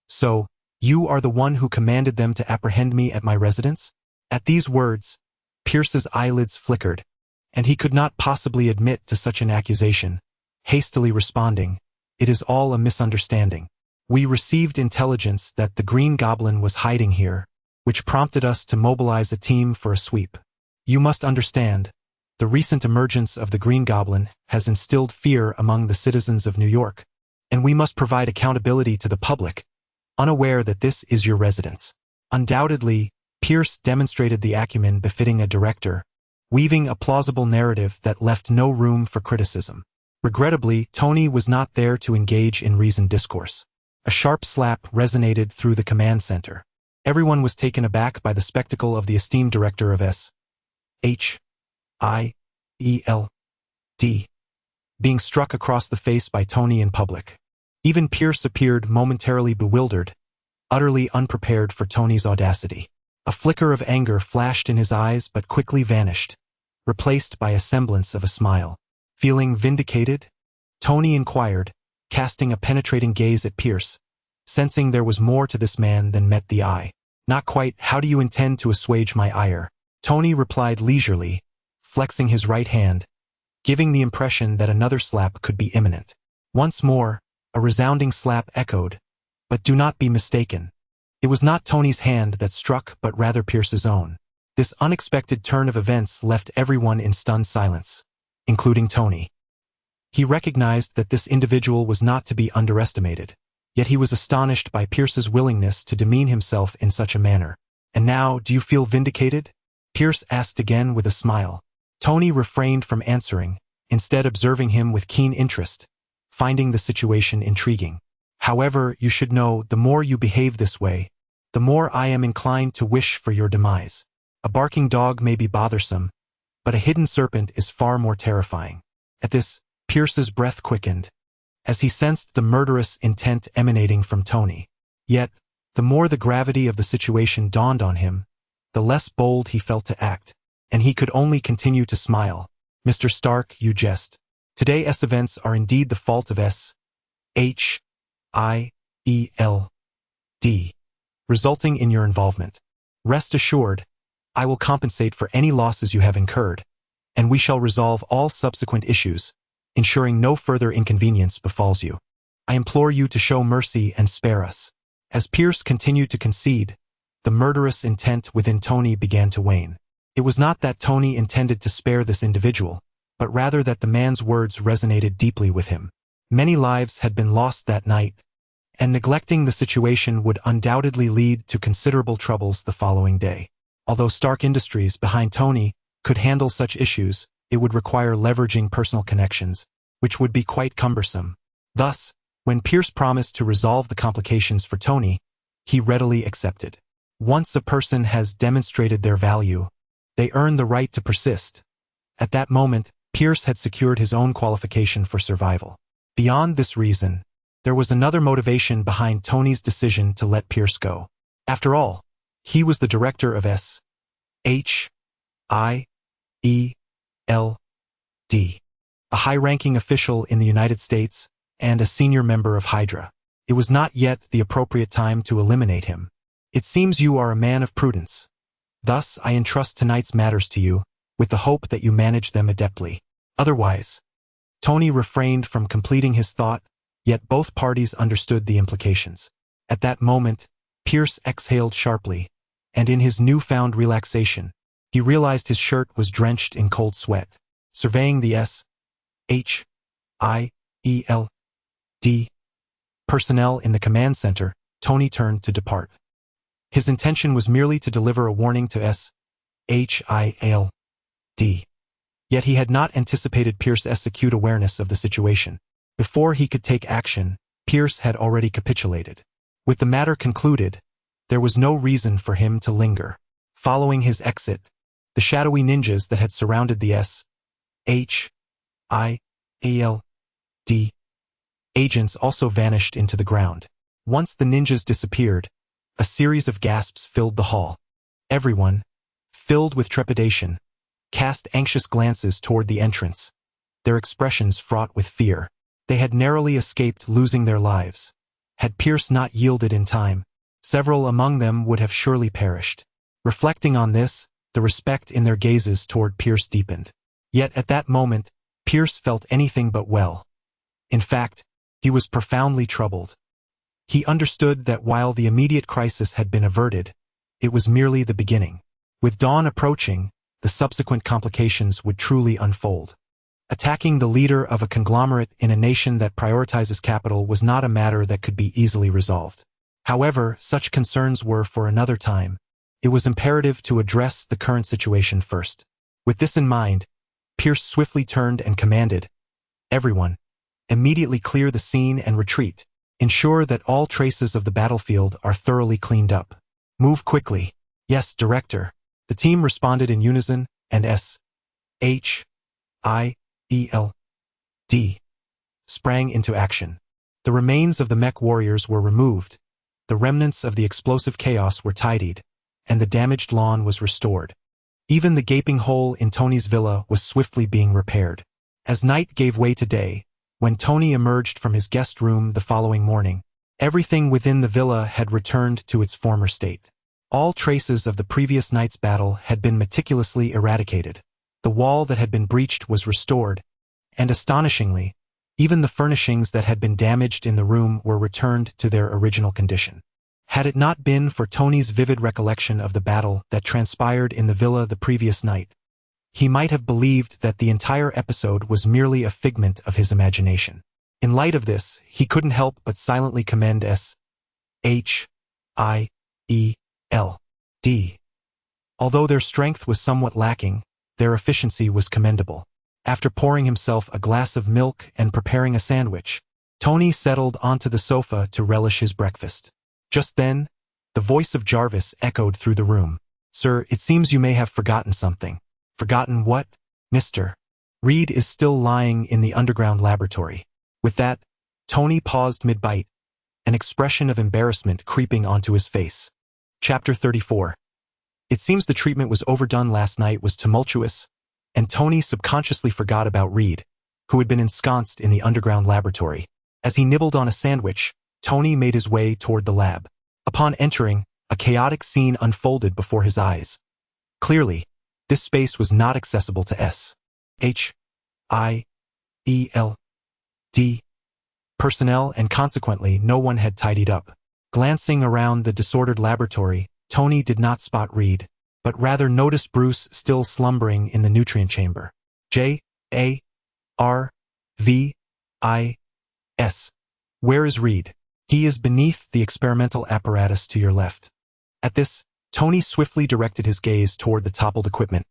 "So, you are the one who commanded them to apprehend me at my residence?" At these words, Pierce's eyelids flickered, and he could not possibly admit to such an accusation, hastily responding, "It is all a misunderstanding. We received intelligence that the Green Goblin was hiding here, which prompted us to mobilize a team for a sweep. You must understand, the recent emergence of the Green Goblin has instilled fear among the citizens of New York, and we must provide accountability to the public, unaware that this is your residence." Undoubtedly, Pierce demonstrated the acumen befitting a director, weaving a plausible narrative that left no room for criticism. Regrettably, Tony was not there to engage in reasoned discourse. A sharp slap resonated through the command center. Everyone was taken aback by the spectacle of the esteemed director of S.H.I.E.L.D. being struck across the face by Tony in public. Even Pierce appeared momentarily bewildered, utterly unprepared for Tony's audacity. A flicker of anger flashed in his eyes but quickly vanished, replaced by a semblance of a smile. "Feeling vindicated?" Tony inquired, casting a penetrating gaze at Pierce, sensing there was more to this man than met the eye. "Not quite. How do you intend to assuage my ire?" Tony replied leisurely, flexing his right hand, giving the impression that another slap could be imminent. Once more, a resounding slap echoed, but do not be mistaken. It was not Tony's hand that struck but rather Pierce's own. This unexpected turn of events left everyone in stunned silence, including Tony. He recognized that this individual was not to be underestimated, yet he was astonished by Pierce's willingness to demean himself in such a manner. "And now, do you feel vindicated?" Pierce asked again with a smile. Tony refrained from answering, instead observing him with keen interest, finding the situation intriguing. "However, you should know, the more you behave this way, the more I am inclined to wish for your demise. A barking dog may be bothersome, but a hidden serpent is far more terrifying." At this, Pierce's breath quickened, as he sensed the murderous intent emanating from Tony. Yet, the more the gravity of the situation dawned on him, the less bold he felt to act, and he could only continue to smile. "Mr. Stark, you jest. Today's events are indeed the fault of S.H.I.E.L.D., resulting in your involvement. Rest assured, I will compensate for any losses you have incurred, and we shall resolve all subsequent issues, ensuring no further inconvenience befalls you. I implore you to show mercy and spare us." As Pierce continued to concede, the murderous intent within Tony began to wane. It was not that Tony intended to spare this individual, but rather that the man's words resonated deeply with him. Many lives had been lost that night, and neglecting the situation would undoubtedly lead to considerable troubles the following day. Although Stark Industries, behind Tony, could handle such issues, it would require leveraging personal connections, which would be quite cumbersome. Thus, when Pierce promised to resolve the complications for Tony, he readily accepted. Once a person has demonstrated their value, they earn the right to persist. At that moment, Pierce had secured his own qualification for survival. Beyond this reason, there was another motivation behind Tony's decision to let Pierce go. After all, he was the director of S.H.I.E.L.D., a high-ranking official in the United States and a senior member of Hydra. It was not yet the appropriate time to eliminate him. It seems you are a man of prudence. Thus, I entrust tonight's matters to you, with the hope that you manage them adeptly. Otherwise, Tony refrained from completing his thought, yet both parties understood the implications. At that moment, Pierce exhaled sharply, and in his newfound relaxation, he realized his shirt was drenched in cold sweat. Surveying the S.H.I.E.L.D. personnel in the command center, Tony turned to depart. His intention was merely to deliver a warning to S.H.I.E.L.D. Yet he had not anticipated Pierce's acute awareness of the situation. Before he could take action, Pierce had already capitulated. With the matter concluded, there was no reason for him to linger. Following his exit, the shadowy ninjas that had surrounded the S.H.I.E.L.D. agents also vanished into the ground. Once the ninjas disappeared, a series of gasps filled the hall. Everyone, filled with trepidation, cast anxious glances toward the entrance, their expressions fraught with fear. They had narrowly escaped losing their lives. Had Pierce not yielded in time, several among them would have surely perished. Reflecting on this, the respect in their gazes toward Pierce deepened. Yet at that moment, Pierce felt anything but well. In fact, he was profoundly troubled. He understood that while the immediate crisis had been averted, it was merely the beginning. With dawn approaching, the subsequent complications would truly unfold. Attacking the leader of a conglomerate in a nation that prioritizes capital was not a matter that could be easily resolved. However, such concerns were for another time. It was imperative to address the current situation first. With this in mind, Pierce swiftly turned and commanded, "Everyone, immediately clear the scene and retreat. Ensure that all traces of the battlefield are thoroughly cleaned up. Move quickly." "Yes, Director." The team responded in unison, and S.H.I.E.L.D. sprang into action. The remains of the mech warriors were removed, the remnants of the explosive chaos were tidied, and the damaged lawn was restored. Even the gaping hole in Tony's villa was swiftly being repaired. As night gave way to day, when Tony emerged from his guest room the following morning, everything within the villa had returned to its former state. All traces of the previous night's battle had been meticulously eradicated. The wall that had been breached was restored, and astonishingly, even the furnishings that had been damaged in the room were returned to their original condition. Had it not been for Tony's vivid recollection of the battle that transpired in the villa the previous night, he might have believed that the entire episode was merely a figment of his imagination. In light of this, he couldn't help but silently commend S.H.I.E.L.D. Although their strength was somewhat lacking, their efficiency was commendable. After pouring himself a glass of milk and preparing a sandwich, Tony settled onto the sofa to relish his breakfast. Just then, the voice of Jarvis echoed through the room. "Sir, it seems you may have forgotten something." "Forgotten what, Mr.?" "Reed is still lying in the underground laboratory." With that, Tony paused mid-bite, an expression of embarrassment creeping onto his face. Chapter 34. It seems the treatment was overdone last night was tumultuous, and Tony subconsciously forgot about Reed, who had been ensconced in the underground laboratory. As he nibbled on a sandwich, Tony made his way toward the lab. Upon entering, a chaotic scene unfolded before his eyes. Clearly, this space was not accessible to S.H.I.E.L.D. personnel, and consequently no one had tidied up. Glancing around the disordered laboratory, Tony did not spot Reed, but rather noticed Bruce still slumbering in the nutrient chamber. J.A.R.V.I.S. Where is Reed? He is beneath the experimental apparatus to your left. At this, Tony swiftly directed his gaze toward the toppled equipment,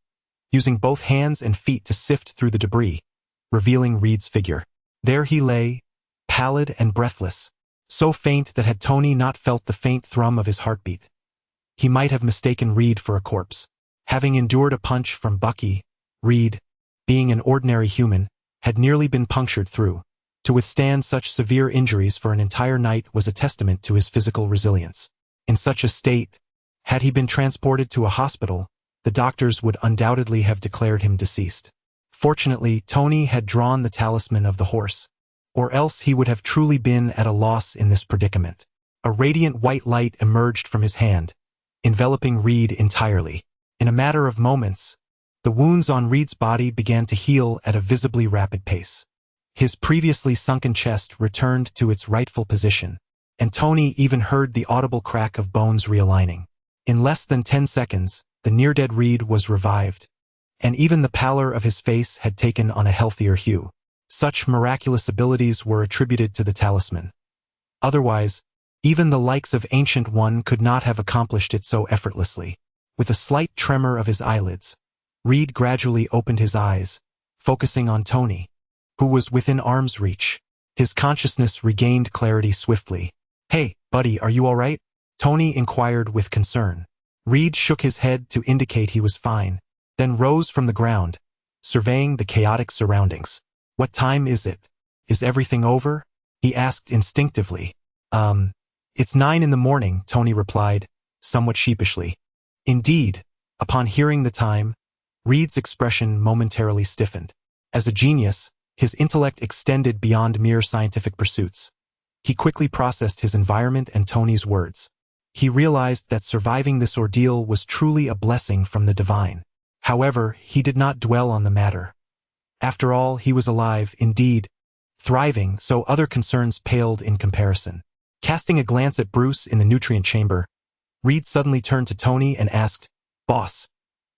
using both hands and feet to sift through the debris, revealing Reed's figure. There he lay, pallid and breathless, so faint that had Tony not felt the faint thrum of his heartbeat, he might have mistaken Reed for a corpse. Having endured a punch from Bucky, Reed, being an ordinary human, had nearly been punctured through. To withstand such severe injuries for an entire night was a testament to his physical resilience. In such a state, had he been transported to a hospital, the doctors would undoubtedly have declared him deceased. Fortunately, Tony had drawn the talisman of the horse, or else he would have truly been at a loss in this predicament. A radiant white light emerged from his hand, enveloping Reed entirely. In a matter of moments, the wounds on Reed's body began to heal at a visibly rapid pace. His previously sunken chest returned to its rightful position, and Tony even heard the audible crack of bones realigning. In less than 10 seconds, the near-dead Reed was revived, and even the pallor of his face had taken on a healthier hue. Such miraculous abilities were attributed to the talisman. Otherwise, even the likes of Ancient One could not have accomplished it so effortlessly. With a slight tremor of his eyelids, Reed gradually opened his eyes, focusing on Tony, who was within arm's reach. His consciousness regained clarity swiftly. "Hey, buddy, are you all right?" Tony inquired with concern. Reed shook his head to indicate he was fine, then rose from the ground, surveying the chaotic surroundings. "What time is it? Is everything over?" he asked instinctively. It's 9 in the morning, Tony replied, somewhat sheepishly. Indeed, upon hearing the time, Reed's expression momentarily stiffened. As a genius, his intellect extended beyond mere scientific pursuits. He quickly processed his environment and Tony's words. He realized that surviving this ordeal was truly a blessing from the divine. However, he did not dwell on the matter. After all, he was alive, indeed, thriving, so other concerns paled in comparison. Casting a glance at Bruce in the nutrient chamber, Reed suddenly turned to Tony and asked, "Boss,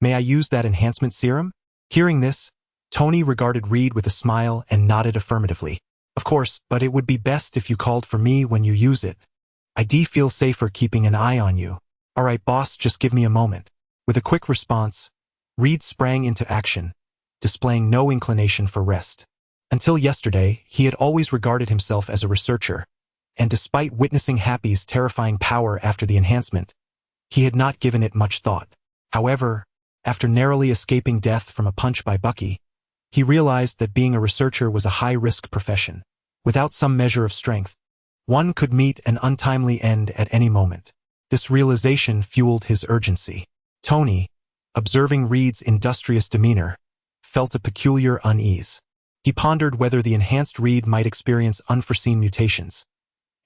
may I use that enhancement serum?" Hearing this, Tony regarded Reed with a smile and nodded affirmatively. "Of course, but it would be best if you called for me when you use it. I feel safer keeping an eye on you." "All right, boss, just give me a moment." With a quick response, Reed sprang into action, displaying no inclination for rest. Until yesterday, he had always regarded himself as a researcher, and despite witnessing Happy's terrifying power after the enhancement, he had not given it much thought. However, after narrowly escaping death from a punch by Bucky, he realized that being a researcher was a high-risk profession. Without some measure of strength, one could meet an untimely end at any moment. This realization fueled his urgency. Tony, observing Reed's industrious demeanor, felt a peculiar unease. He pondered whether the enhanced Reed might experience unforeseen mutations.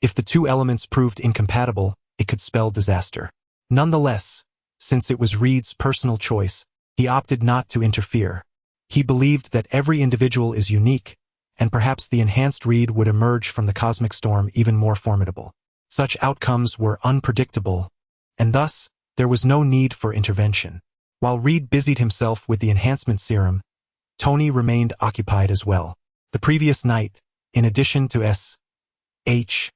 If the two elements proved incompatible, it could spell disaster. Nonetheless, since it was Reed's personal choice, he opted not to interfere. He believed that every individual is unique, and perhaps the enhanced Reed would emerge from the cosmic storm even more formidable. Such outcomes were unpredictable, and thus, there was no need for intervention. While Reed busied himself with the enhancement serum, Tony remained occupied as well. The previous night, in addition to S.H.I.E.L.D.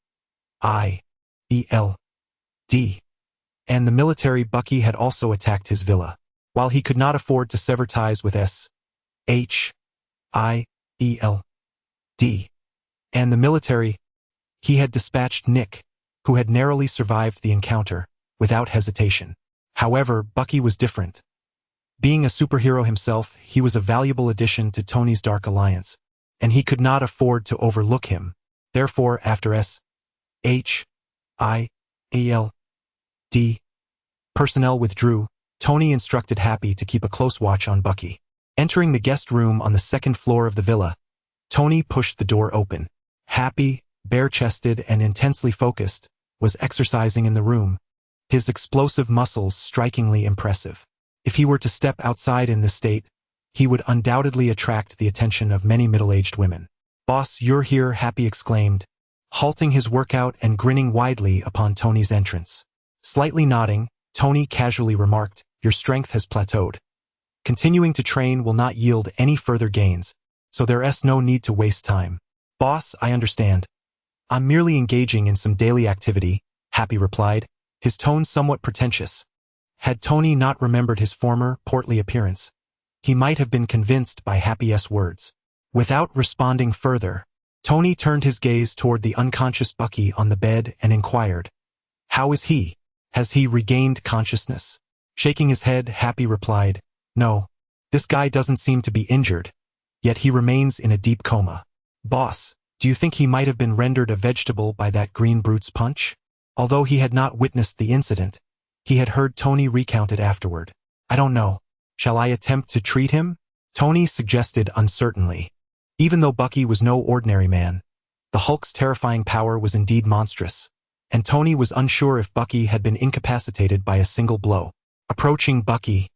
and the military, Bucky had also attacked his villa. While he could not afford to sever ties with S.H.I.E.L.D. and the military, he had dispatched Nick, who had narrowly survived the encounter, without hesitation. However, Bucky was different. Being a superhero himself, he was a valuable addition to Tony's Dark Alliance, and he could not afford to overlook him. Therefore, after S.H.I.E.L.D. personnel withdrew, Tony instructed Happy to keep a close watch on Bucky. Entering the guest room on the second floor of the villa, Tony pushed the door open. Happy, bare-chested and intensely focused, was exercising in the room, his explosive muscles strikingly impressive. If he were to step outside in this state, he would undoubtedly attract the attention of many middle-aged women. "Boss, you're here," Happy exclaimed, halting his workout and grinning widely upon Tony's entrance. Slightly nodding, Tony casually remarked, "Your strength has plateaued. Continuing to train will not yield any further gains, so there's no need to waste time." "Boss, I understand. I'm merely engaging in some daily activity," Happy replied, his tone somewhat pretentious. Had Tony not remembered his former, portly appearance, he might have been convinced by Happy's words. Without responding further, Tony turned his gaze toward the unconscious Bucky on the bed and inquired, "How is he? Has he regained consciousness?" Shaking his head, Happy replied, "No, this guy doesn't seem to be injured. yet he remains in a deep coma. Boss, do you think he might have been rendered a vegetable by that green brute's punch? Although he had not witnessed the incident, he had heard Tony recount it afterward. I don't know. Shall I attempt to treat him? Tony suggested uncertainly. Even though Bucky was no ordinary man, the Hulk's terrifying power was indeed monstrous, and Tony was unsure if Bucky had been incapacitated by a single blow. Approaching Bucky,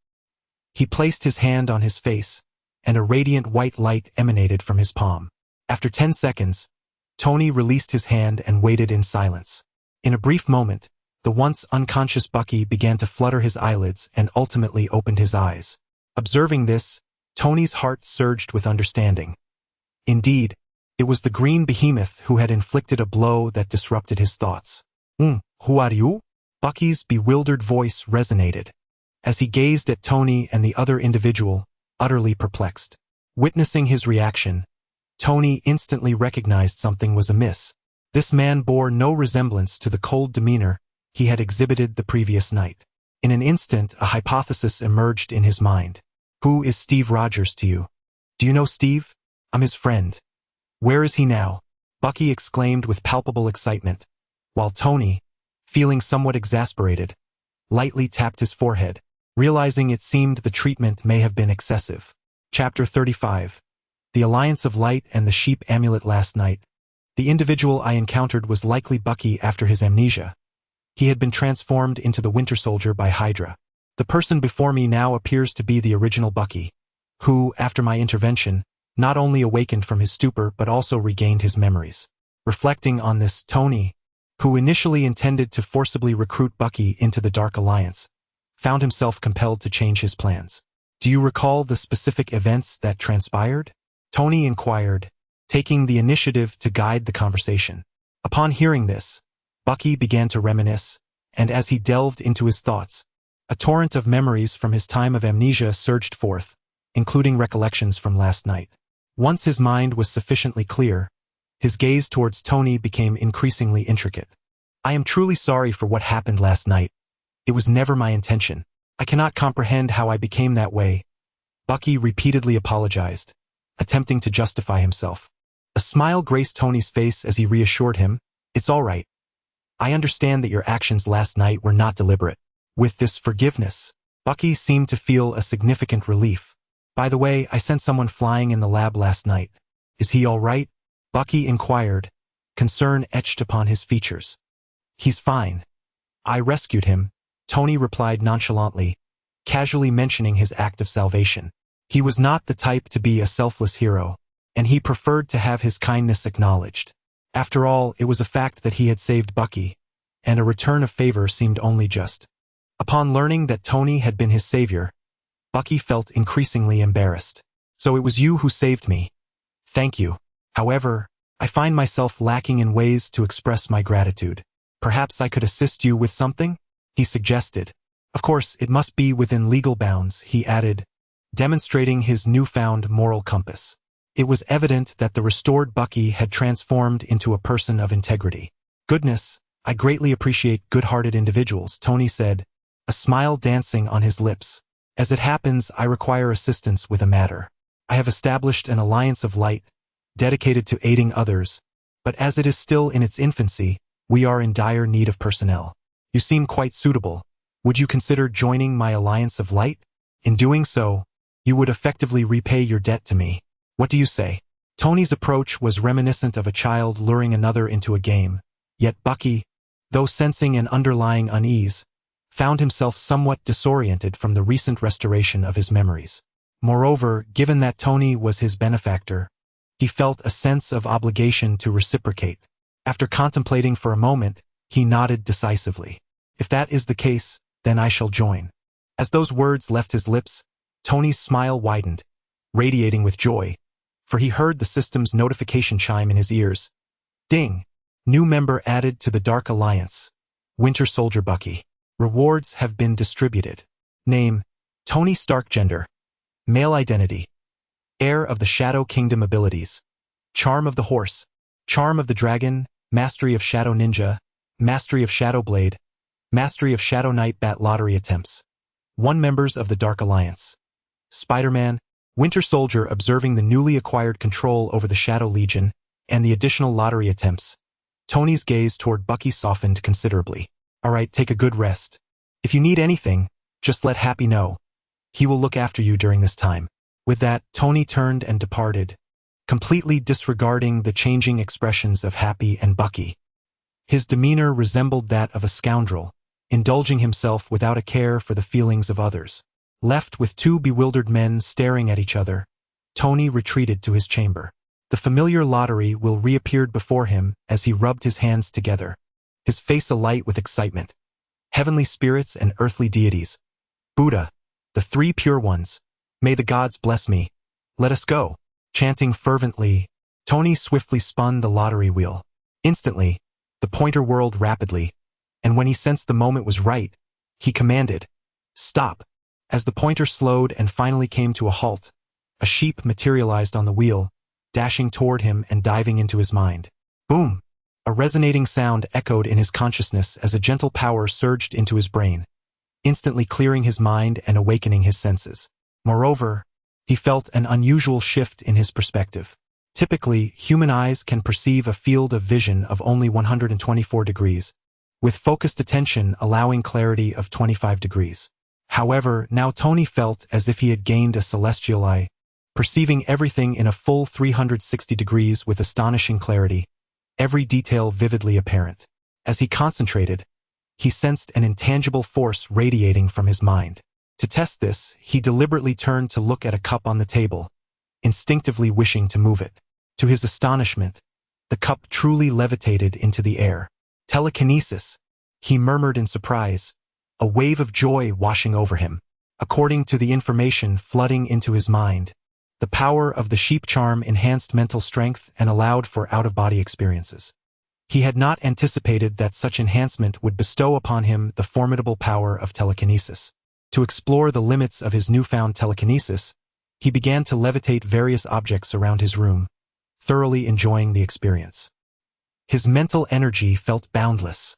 he placed his hand on his face, and a radiant white light emanated from his palm. After 10 seconds, Tony released his hand and waited in silence. In a brief moment, the once unconscious Bucky began to flutter his eyelids and ultimately opened his eyes. Observing this, Tony's heart surged with understanding. Indeed, it was the green behemoth who had inflicted a blow that disrupted his thoughts. Who are you? Bucky's bewildered voice resonated, as he gazed at Tony and the other individual, utterly perplexed. Witnessing his reaction, Tony instantly recognized something was amiss. This man bore no resemblance to the cold demeanor he had exhibited the previous night. In an instant, a hypothesis emerged in his mind. Who is Steve Rogers to you? Do you know Steve? I'm his friend. Where is he now? Bucky exclaimed with palpable excitement, while Tony, feeling somewhat exasperated, lightly tapped his forehead, realizing it seemed the treatment may have been excessive. Chapter 35. The Alliance of Light and the Sheep Amulet. Last night, the individual I encountered was likely Bucky after his amnesia. He had been transformed into the Winter Soldier by Hydra. The person before me now appears to be the original Bucky, who, after my intervention, not only awakened from his stupor but also regained his memories. Reflecting on this, Tony, who initially intended to forcibly recruit Bucky into the Dark Alliance, found himself compelled to change his plans. Do you recall the specific events that transpired? Tony inquired, taking the initiative to guide the conversation. Upon hearing this, Bucky began to reminisce, and as he delved into his thoughts, a torrent of memories from his time of amnesia surged forth, including recollections from last night. Once his mind was sufficiently clear, his gaze towards Tony became increasingly intricate. I am truly sorry for what happened last night. It was never my intention. I cannot comprehend how I became that way. Bucky repeatedly apologized, attempting to justify himself. A smile graced Tony's face as he reassured him, "It's all right. I understand that your actions last night were not deliberate." With this forgiveness, Bucky seemed to feel a significant relief. By the way, I sent someone flying in the lab last night. Is he all right? Bucky inquired, concern etched upon his features. He's fine. I rescued him, Tony replied nonchalantly, casually mentioning his act of salvation. He was not the type to be a selfless hero, and he preferred to have his kindness acknowledged. After all, it was a fact that he had saved Bucky, and a return of favor seemed only just. Upon learning that Tony had been his savior, Bucky felt increasingly embarrassed. So it was you who saved me. Thank you. However, I find myself lacking in ways to express my gratitude. Perhaps I could assist you with something? He suggested. Of course, it must be within legal bounds, he added, demonstrating his newfound moral compass. It was evident that the restored Bucky had transformed into a person of integrity. Goodness, I greatly appreciate good-hearted individuals, Tony said, a smile dancing on his lips. As it happens, I require assistance with a matter. I have established an alliance of light, dedicated to aiding others, but as it is still in its infancy, we are in dire need of personnel. You seem quite suitable. Would you consider joining my alliance of light? In doing so, you would effectively repay your debt to me. What do you say? Tony's approach was reminiscent of a child luring another into a game, yet Bucky, though sensing an underlying unease, found himself somewhat disoriented from the recent restoration of his memories. Moreover, given that Tony was his benefactor, he felt a sense of obligation to reciprocate. After contemplating for a moment, he nodded decisively. If that is the case, then I shall join. As those words left his lips, Tony's smile widened, radiating with joy, for he heard the system's notification chime in his ears. Ding! New member added to the Dark Alliance. Winter Soldier Bucky. Rewards have been distributed. Name: Tony Stark. Gender: male. Identity: heir of the Shadow Kingdom. Abilities: Charm of the Horse, Charm of the Dragon, Mastery of Shadow Ninja, Mastery of Shadow Blade, Mastery of Shadow Knight. Bat lottery attempts. 1 members of the Dark Alliance: Spider-Man, Winter Soldier, observing the newly acquired control over the Shadow Legion and the additional lottery attempts, Tony's gaze toward Bucky softened considerably. All right, take a good rest. If you need anything, just let Happy know. He will look after you during this time. With that, Tony turned and departed, completely disregarding the changing expressions of Happy and Bucky. His demeanor resembled that of a scoundrel, indulging himself without a care for the feelings of others. Left with two bewildered men staring at each other, Tony retreated to his chamber. The familiar lottery wheel reappeared before him as he rubbed his hands together, his face alight with excitement. Heavenly spirits and earthly deities. Buddha, the three pure ones. May the gods bless me. Let us go. Chanting fervently, Tony swiftly spun the lottery wheel. Instantly, the pointer whirled rapidly, and when he sensed the moment was right, he commanded, "Stop." As the pointer slowed and finally came to a halt, a sheep materialized on the wheel, dashing toward him and diving into his mind. Boom! A resonating sound echoed in his consciousness as a gentle power surged into his brain, instantly clearing his mind and awakening his senses. Moreover, he felt an unusual shift in his perspective. Typically, human eyes can perceive a field of vision of only 124 degrees, with focused attention allowing clarity of 25 degrees. However, now Tony felt as if he had gained a celestial eye, perceiving everything in a full 360 degrees with astonishing clarity, every detail vividly apparent. As he concentrated, he sensed an intangible force radiating from his mind. To test this, he deliberately turned to look at a cup on the table, instinctively wishing to move it. To his astonishment, the cup truly levitated into the air. Telekinesis, he murmured in surprise, a wave of joy washing over him. According to the information flooding into his mind, the power of the sheep charm enhanced mental strength and allowed for out-of-body experiences. He had not anticipated that such enhancement would bestow upon him the formidable power of telekinesis. To explore the limits of his newfound telekinesis, he began to levitate various objects around his room, thoroughly enjoying the experience. His mental energy felt boundless.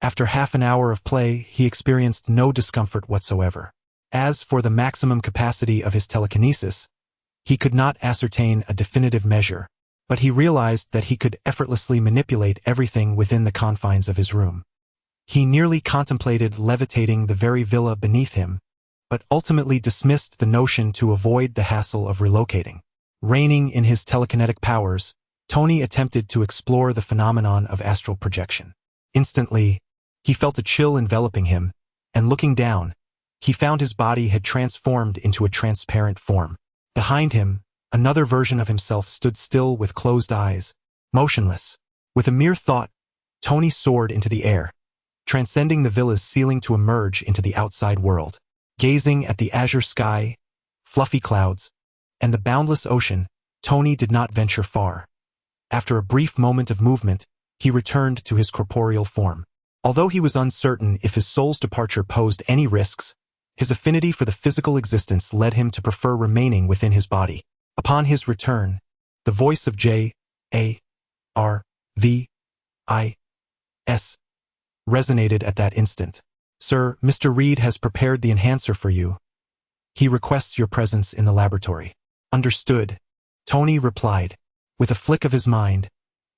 After half an hour of play, he experienced no discomfort whatsoever. As for the maximum capacity of his telekinesis, he could not ascertain a definitive measure, but he realized that he could effortlessly manipulate everything within the confines of his room. He nearly contemplated levitating the very villa beneath him, but ultimately dismissed the notion to avoid the hassle of relocating. Reigning in his telekinetic powers, Tony attempted to explore the phenomenon of astral projection. Instantly, he felt a chill enveloping him, and looking down, he found his body had transformed into a transparent form. Behind him, another version of himself stood still with closed eyes, motionless. With a mere thought, Tony soared into the air, transcending the villa's ceiling to emerge into the outside world. Gazing at the azure sky, fluffy clouds, and the boundless ocean, Tony did not venture far. After a brief moment of movement, he returned to his corporeal form. Although he was uncertain if his soul's departure posed any risks, his affinity for the physical existence led him to prefer remaining within his body. Upon his return, the voice of J.A.R.V.I.S. resonated at that instant. "Sir, Mr. Reed has prepared the enhancer for you. He requests your presence in the laboratory." "Understood," Tony replied. With a flick of his mind,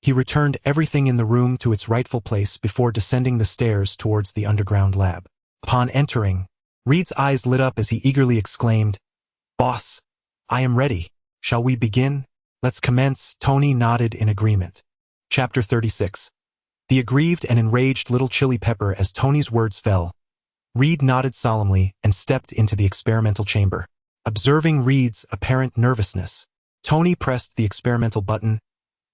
he returned everything in the room to its rightful place before descending the stairs towards the underground lab. Upon entering, Reed's eyes lit up as he eagerly exclaimed, "Boss, I am ready. Shall we begin?" "Let's commence," Tony nodded in agreement. Chapter 36. The aggrieved and enraged little chili pepper. As Tony's words fell, Reed nodded solemnly and stepped into the experimental chamber. Observing Reed's apparent nervousness, Tony pressed the experimental button,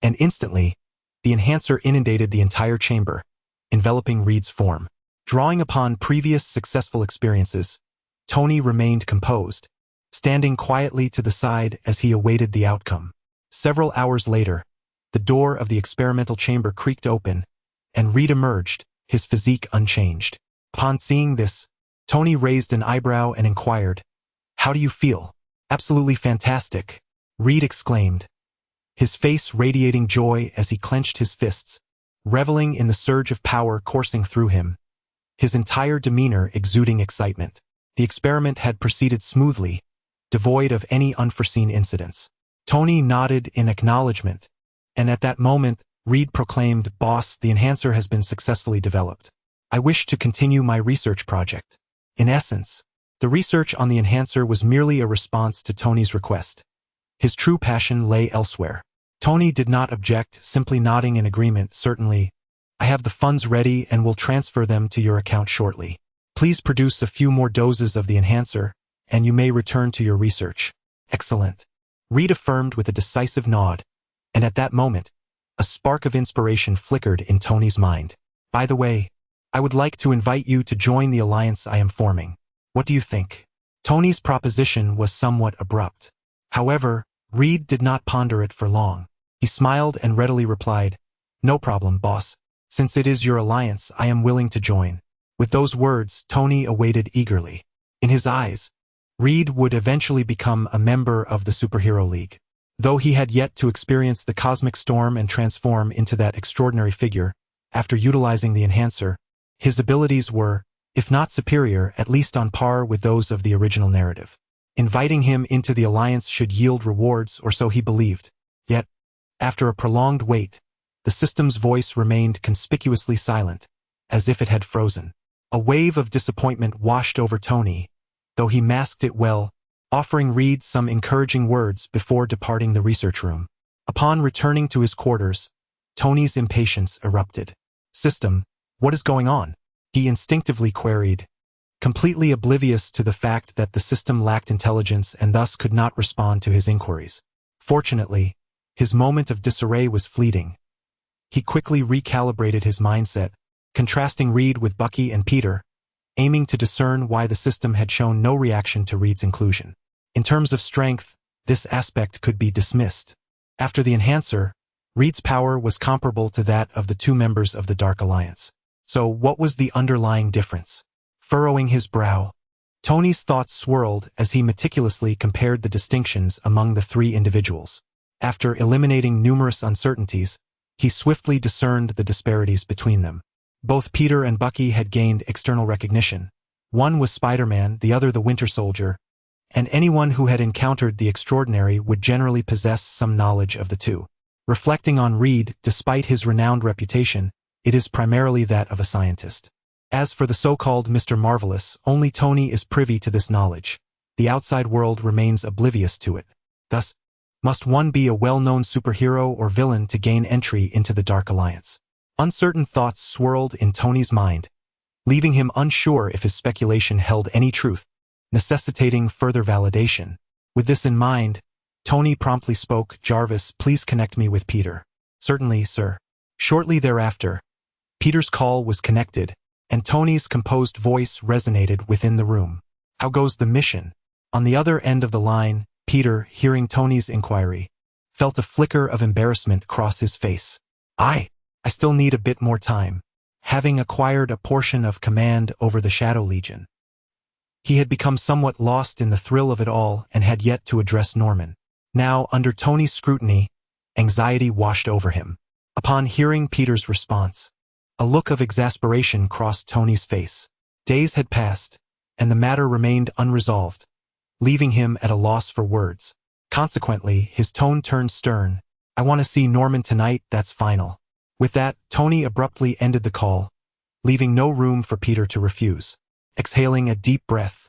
and instantly, the enhancer inundated the entire chamber, enveloping Reed's form. Drawing upon previous successful experiences, Tony remained composed, standing quietly to the side as he awaited the outcome. Several hours later, the door of the experimental chamber creaked open, and Reed emerged, his physique unchanged. Upon seeing this, Tony raised an eyebrow and inquired, "How do you feel?" "Absolutely fantastic," Reed exclaimed, his face radiating joy as he clenched his fists, reveling in the surge of power coursing through him, his entire demeanor exuding excitement. The experiment had proceeded smoothly, devoid of any unforeseen incidents. Tony nodded in acknowledgement, and at that moment, Reed proclaimed, "Boss, the enhancer has been successfully developed. I wish to continue my research project." In essence, the research on the enhancer was merely a response to Tony's request. His true passion lay elsewhere. Tony did not object, simply nodding in agreement. "Certainly. I have the funds ready and will transfer them to your account shortly. Please produce a few more doses of the enhancer, and you may return to your research." "Excellent," Reed affirmed with a decisive nod, and at that moment, a spark of inspiration flickered in Tony's mind. "By the way, I would like to invite you to join the alliance I am forming. What do you think?" Tony's proposition was somewhat abrupt. However, Reed did not ponder it for long. He smiled and readily replied, "No problem, boss. Since it is your alliance, I am willing to join." With those words, Tony awaited eagerly. In his eyes, Reed would eventually become a member of the Superhero League. Though he had yet to experience the cosmic storm and transform into that extraordinary figure, after utilizing the enhancer, his abilities were, if not superior, at least on par with those of the original narrative. Inviting him into the alliance should yield rewards, or so he believed. Yet, after a prolonged wait, the system's voice remained conspicuously silent, as if it had frozen. A wave of disappointment washed over Tony, though he masked it well, offering Reed some encouraging words before departing the research room. Upon returning to his quarters, Tony's impatience erupted. "System, what is going on?" he instinctively queried, completely oblivious to the fact that the system lacked intelligence and thus could not respond to his inquiries. Fortunately, his moment of disarray was fleeting. He quickly recalibrated his mindset, contrasting Reed with Bucky and Peter, aiming to discern why the system had shown no reaction to Reed's inclusion. In terms of strength, this aspect could be dismissed. After the enhancer, Reed's power was comparable to that of the two members of the Dark Alliance. So what was the underlying difference? Furrowing his brow, Tony's thoughts swirled as he meticulously compared the distinctions among the three individuals. After eliminating numerous uncertainties, he swiftly discerned the disparities between them. Both Peter and Bucky had gained external recognition. One was Spider-Man, the other the Winter Soldier, and anyone who had encountered the extraordinary would generally possess some knowledge of the two. Reflecting on Reed, despite his renowned reputation, it is primarily that of a scientist. As for the so-called Mr. Marvelous, only Tony is privy to this knowledge. The outside world remains oblivious to it. Thus, must one be a well-known superhero or villain to gain entry into the Dark Alliance? Uncertain thoughts swirled in Tony's mind, leaving him unsure if his speculation held any truth, necessitating further validation. With this in mind, Tony promptly spoke, "Jarvis, please connect me with Peter." "Certainly, sir." Shortly thereafter, Peter's call was connected, and Tony's composed voice resonated within the room. "How goes the mission?" On the other end of the line, Peter, hearing Tony's inquiry, felt a flicker of embarrassment cross his face. I still need a bit more time." Having acquired a portion of command over the Shadow Legion, he had become somewhat lost in the thrill of it all and had yet to address Norman. Now, under Tony's scrutiny, anxiety washed over him. Upon hearing Peter's response, a look of exasperation crossed Tony's face. Days had passed, and the matter remained unresolved, leaving him at a loss for words. Consequently, his tone turned stern. "I want to see Norman tonight, that's final." With that, Tony abruptly ended the call, leaving no room for Peter to refuse. Exhaling a deep breath,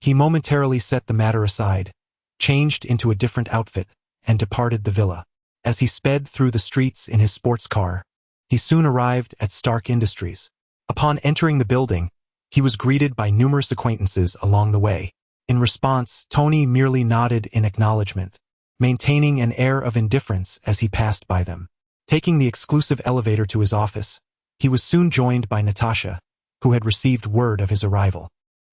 he momentarily set the matter aside, changed into a different outfit, and departed the villa. As he sped through the streets in his sports car, he soon arrived at Stark Industries. Upon entering the building, he was greeted by numerous acquaintances along the way. In response, Tony merely nodded in acknowledgement, maintaining an air of indifference as he passed by them. Taking the exclusive elevator to his office, he was soon joined by Natasha, who had received word of his arrival.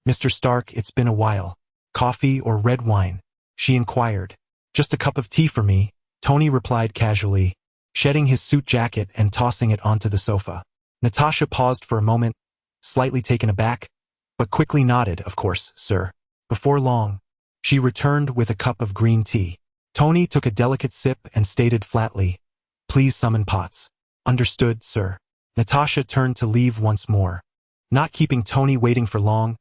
"Mr. Stark, it's been a while. Coffee or red wine?" she inquired. "Just a cup of tea for me," Tony replied casually, shedding his suit jacket and tossing it onto the sofa. Natasha paused for a moment, slightly taken aback, but quickly nodded, "Of course, sir." Before long, she returned with a cup of green tea. Tony took a delicate sip and stated flatly, "Please summon Potts." "Understood, sir." Natasha turned to leave once more. Not keeping Tony waiting for long,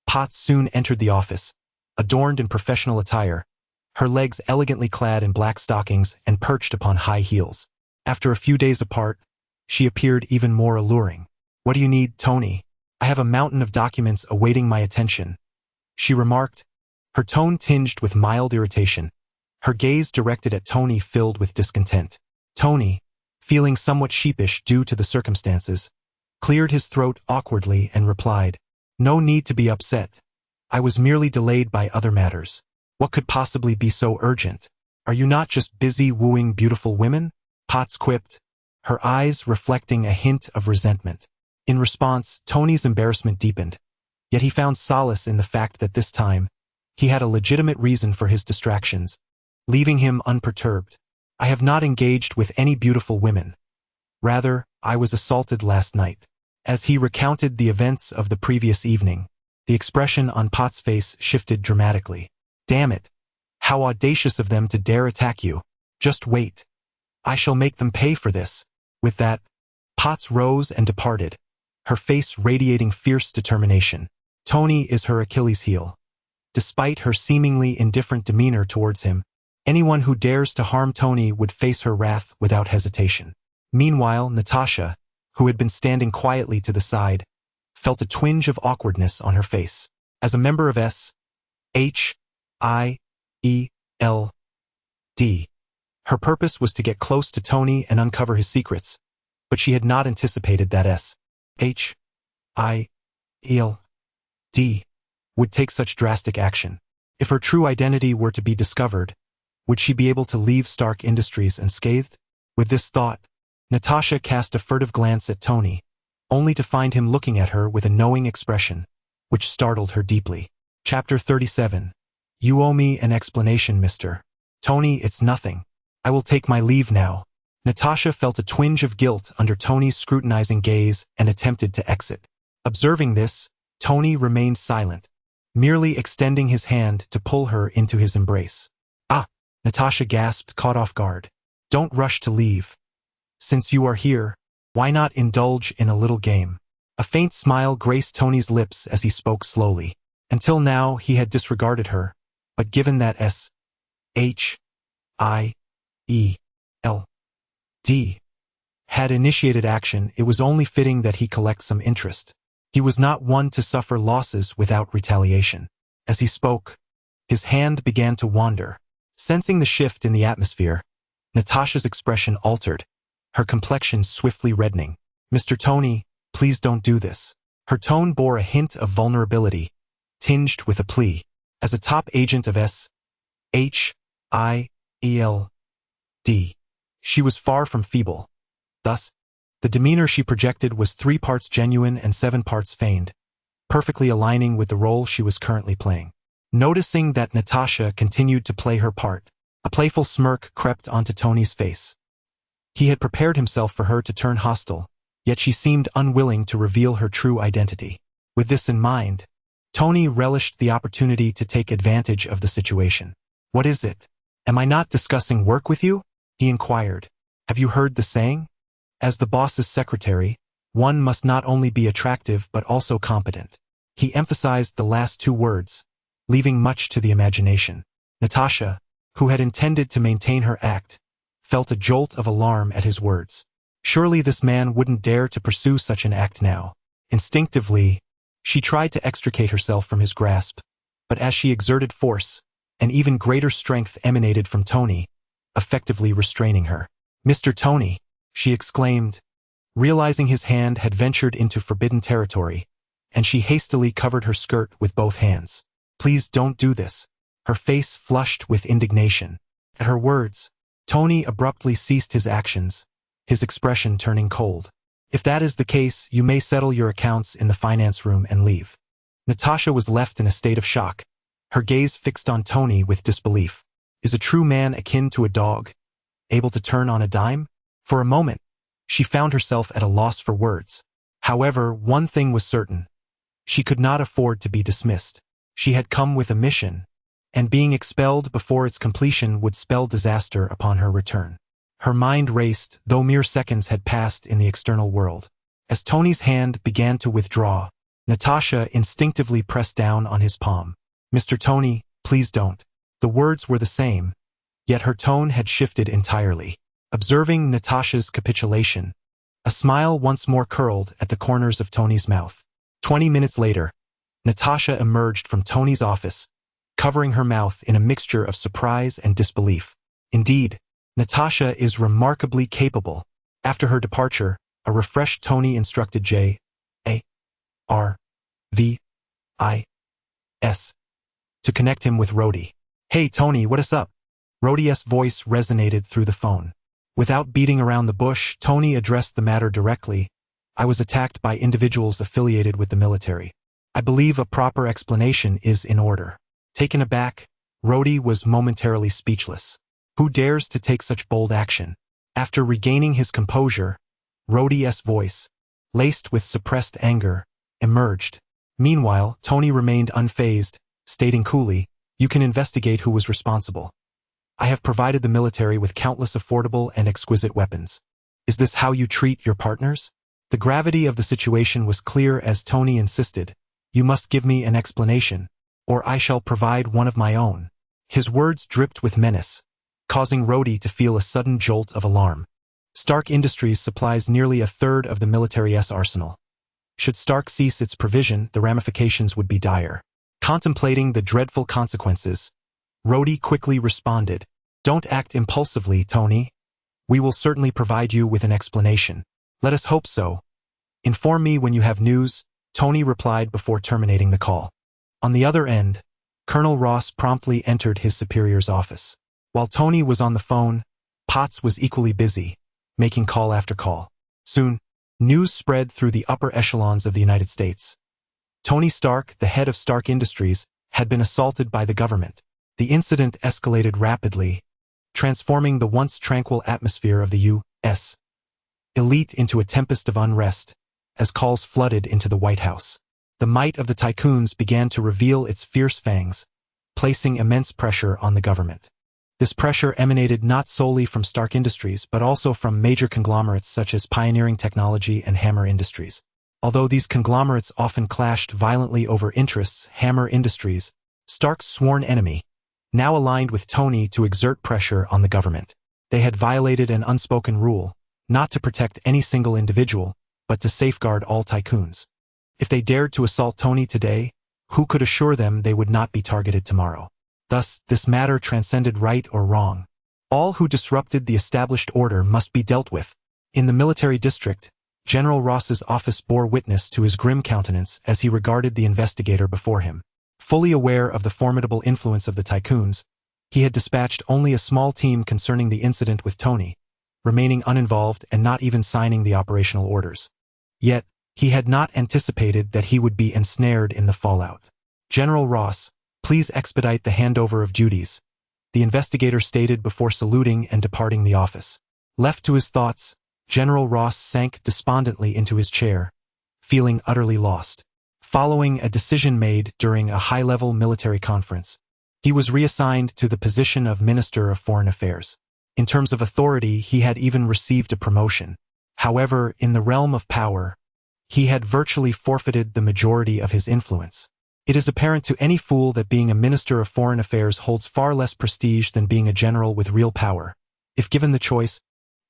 Potts soon entered the office, adorned in professional attire, her legs elegantly clad in black stockings and perched upon high heels. After a few days apart, she appeared even more alluring. "What do you need, Tony? I have a mountain of documents awaiting my attention," she remarked, her tone tinged with mild irritation, her gaze directed at Tony filled with discontent. Tony, feeling somewhat sheepish due to the circumstances, cleared his throat awkwardly and replied, "No need to be upset. I was merely delayed by other matters. What could possibly be so urgent? Are you not just busy wooing beautiful women?" Potts quipped, her eyes reflecting a hint of resentment. In response, Tony's embarrassment deepened, yet he found solace in the fact that this time, he had a legitimate reason for his distractions, leaving him unperturbed. "I have not engaged with any beautiful women. Rather, I was assaulted last night." As he recounted the events of the previous evening, the expression on Potts' face shifted dramatically. "Damn it! How audacious of them to dare attack you. Just wait. I shall make them pay for this." With that, Potts rose and departed, her face radiating fierce determination. Tony is her Achilles heel. Despite her seemingly indifferent demeanor towards him, anyone who dares to harm Tony would face her wrath without hesitation. Meanwhile, Natasha, who had been standing quietly to the side, felt a twinge of awkwardness on her face. As a member of S.H.I.E.L.D., her purpose was to get close to Tony and uncover his secrets, but she had not anticipated that S.H.I.E.L.D. would take such drastic action. If her true identity were to be discovered, would she be able to leave Stark Industries unscathed? With this thought, Natasha cast a furtive glance at Tony, only to find him looking at her with a knowing expression, which startled her deeply. Chapter 37. "You owe me an explanation, Mr. Tony. It's nothing. I will take my leave now." Natasha felt a twinge of guilt under Tony's scrutinizing gaze and attempted to exit. Observing this, Tony remained silent, merely extending his hand to pull her into his embrace. "Ah!" Natasha gasped, caught off guard. "Don't rush to leave. Since you are here, why not indulge in a little game?" A faint smile graced Tony's lips as he spoke slowly. Until now, he had disregarded her, but given that S.H.I.E.L.D. had initiated action, it was only fitting that he collect some interest. He was not one to suffer losses without retaliation. As he spoke, his hand began to wander. Sensing the shift in the atmosphere, Natasha's expression altered, her complexion swiftly reddening. "Mr. Tony, please don't do this." Her tone bore a hint of vulnerability, tinged with a plea. As a top agent of S.H.I.E.L.D., she was far from feeble. Thus, the demeanor she projected was 3 parts genuine and 7 parts feigned, perfectly aligning with the role she was currently playing. Noticing that Natasha continued to play her part, a playful smirk crept onto Tony's face. He had prepared himself for her to turn hostile, yet she seemed unwilling to reveal her true identity. With this in mind, Tony relished the opportunity to take advantage of the situation. "What is it? Am I not discussing work with you?" he inquired. "Have you heard the saying? As the boss's secretary, one must not only be attractive but also competent." He emphasized the last 2 words, leaving much to the imagination. Natasha, who had intended to maintain her act, felt a jolt of alarm at his words. Surely this man wouldn't dare to pursue such an act now. Instinctively, she tried to extricate herself from his grasp, but as she exerted force, an even greater strength emanated from Tony, effectively restraining her. "Mr. Tony," she exclaimed, realizing his hand had ventured into forbidden territory, and she hastily covered her skirt with both hands. "Please don't do this." Her face flushed with indignation. At her words, Tony abruptly ceased his actions, his expression turning cold. "If that is the case, you may settle your accounts in the finance room and leave." Natasha was left in a state of shock, her gaze fixed on Tony with disbelief. Is a true man akin to a dog, able to turn on a dime? For a moment, she found herself at a loss for words. However, one thing was certain. She could not afford to be dismissed. She had come with a mission, and being expelled before its completion would spell disaster upon her return. Her mind raced, though mere seconds had passed in the external world. As Tony's hand began to withdraw, Natasha instinctively pressed down on his palm. "Mr. Tony, please don't. The words were the same, yet her tone had shifted entirely. Observing Natasha's capitulation, a smile once more curled at the corners of Tony's mouth. 20 minutes later, Natasha emerged from Tony's office, covering her mouth in a mixture of surprise and disbelief. Indeed, Natasha is remarkably capable. After her departure, a refreshed Tony instructed J.A.R.V.I.S. to connect him with Rhodey. "Hey Tony, what's up?" Rhodey's voice resonated through the phone. Without beating around the bush, Tony addressed the matter directly. "I was attacked by individuals affiliated with the military. I believe a proper explanation is in order." Taken aback, Rhodey was momentarily speechless. Who dares to take such bold action? After regaining his composure, Rhodey's voice, laced with suppressed anger, emerged. Meanwhile, Tony remained unfazed, stating coolly, "You can investigate who was responsible. I have provided the military with countless affordable and exquisite weapons. Is this how you treat your partners?" The gravity of the situation was clear as Tony insisted, "You must give me an explanation, or I shall provide one of my own." His words dripped with menace, causing Rhodey to feel a sudden jolt of alarm. Stark Industries supplies nearly a third of the military's arsenal. Should Stark cease its provision, the ramifications would be dire. Contemplating the dreadful consequences, Rhodey quickly responded, "Don't act impulsively, Tony. We will certainly provide you with an explanation. Let us hope so. Inform me when you have news," Tony replied before terminating the call. On the other end, Colonel Ross promptly entered his superior's office. While Tony was on the phone, Potts was equally busy, making call after call. Soon, news spread through the upper echelons of the United States. Tony Stark, the head of Stark Industries, had been assaulted by the government. The incident escalated rapidly, transforming the once tranquil atmosphere of the U.S. elite into a tempest of unrest, as calls flooded into the White House. The might of the tycoons began to reveal its fierce fangs, placing immense pressure on the government. This pressure emanated not solely from Stark Industries but also from major conglomerates such as Pioneering Technology and Hammer Industries. Although these conglomerates often clashed violently over interests, Hammer Industries, Stark's sworn enemy, now aligned with Tony to exert pressure on the government. They had violated an unspoken rule, not to protect any single individual, but to safeguard all tycoons. If they dared to assault Tony today, who could assure them they would not be targeted tomorrow? Thus, this matter transcended right or wrong. All who disrupted the established order must be dealt with. In the military district, General Ross's office bore witness to his grim countenance as he regarded the investigator before him. Fully aware of the formidable influence of the tycoons, he had dispatched only a small team concerning the incident with Tony, remaining uninvolved and not even signing the operational orders. Yet, he had not anticipated that he would be ensnared in the fallout. "General Ross, please expedite the handover of duties," the investigator stated before saluting and departing the office. Left to his thoughts, General Ross sank despondently into his chair, feeling utterly lost. Following a decision made during a high-level military conference, he was reassigned to the position of Minister of Foreign Affairs. In terms of authority, he had even received a promotion. However, in the realm of power, he had virtually forfeited the majority of his influence. It is apparent to any fool that being a Minister of Foreign Affairs holds far less prestige than being a general with real power. If given the choice,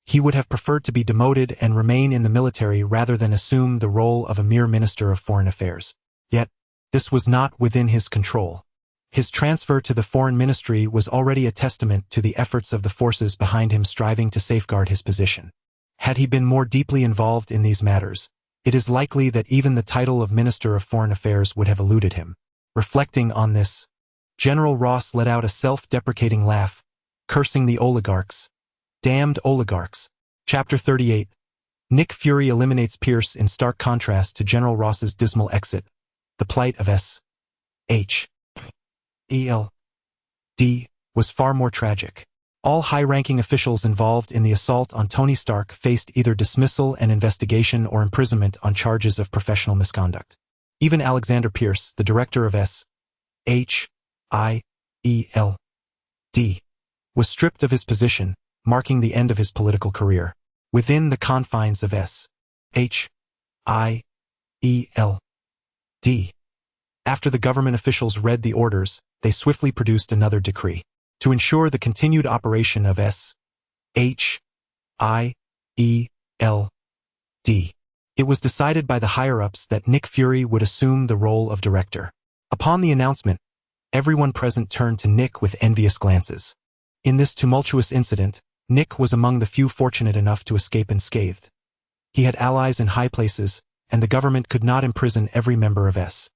he would have preferred to be demoted and remain in the military rather than assume the role of a mere Minister of Foreign Affairs. Yet, this was not within his control. His transfer to the Foreign Ministry was already a testament to the efforts of the forces behind him striving to safeguard his position. Had he been more deeply involved in these matters, it is likely that even the title of Minister of Foreign Affairs would have eluded him. Reflecting on this, General Ross let out a self-deprecating laugh, cursing the oligarchs. Damned oligarchs. Chapter 38. Nick Fury eliminates Pierce in stark contrast to General Ross's dismal exit. The plight of S.H.E.L.D. was far more tragic. All high-ranking officials involved in the assault on Tony Stark faced either dismissal and investigation or imprisonment on charges of professional misconduct. Even Alexander Pierce, the director of S.H.I.E.L.D., was stripped of his position, marking the end of his political career. Within the confines of S.H.I.E.L.D., after the government officials read the orders, they swiftly produced another decree to ensure the continued operation of S.H.I.E.L.D. It was decided by the higher-ups that Nick Fury would assume the role of director. Upon the announcement, everyone present turned to Nick with envious glances. In this tumultuous incident, Nick was among the few fortunate enough to escape unscathed. He had allies in high places, and the government could not imprison every member of S.H.I.E.L.D.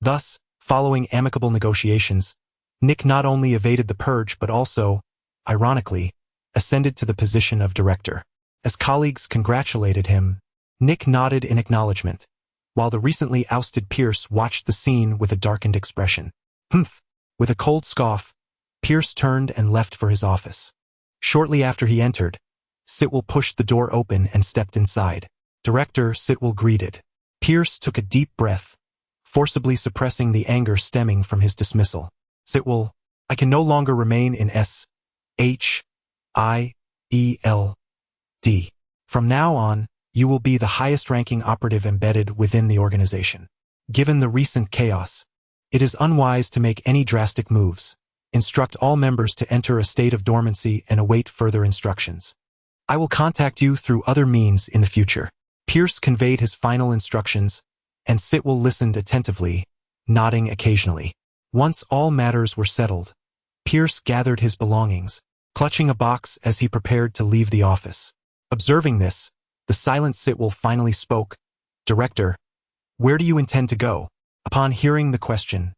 Thus, following amicable negotiations, Nick not only evaded the purge but also, ironically, ascended to the position of director. As colleagues congratulated him, Nick nodded in acknowledgement, while the recently ousted Pierce watched the scene with a darkened expression. Humph! With a cold scoff, Pierce turned and left for his office. Shortly after he entered, Sitwell pushed the door open and stepped inside. Director Sitwell greeted. Pierce took a deep breath, forcibly suppressing the anger stemming from his dismissal. Sitwell, I can no longer remain in S.H.I.E.L.D. From now on, you will be the highest-ranking operative embedded within the organization. Given the recent chaos, it is unwise to make any drastic moves. Instruct all members to enter a state of dormancy and await further instructions. I will contact you through other means in the future. Pierce conveyed his final instructions, and Sitwell listened attentively, nodding occasionally. Once all matters were settled, Pierce gathered his belongings, clutching a box as he prepared to leave the office. Observing this, the silent Sitwell finally spoke. Director, where do you intend to go? Upon hearing the question,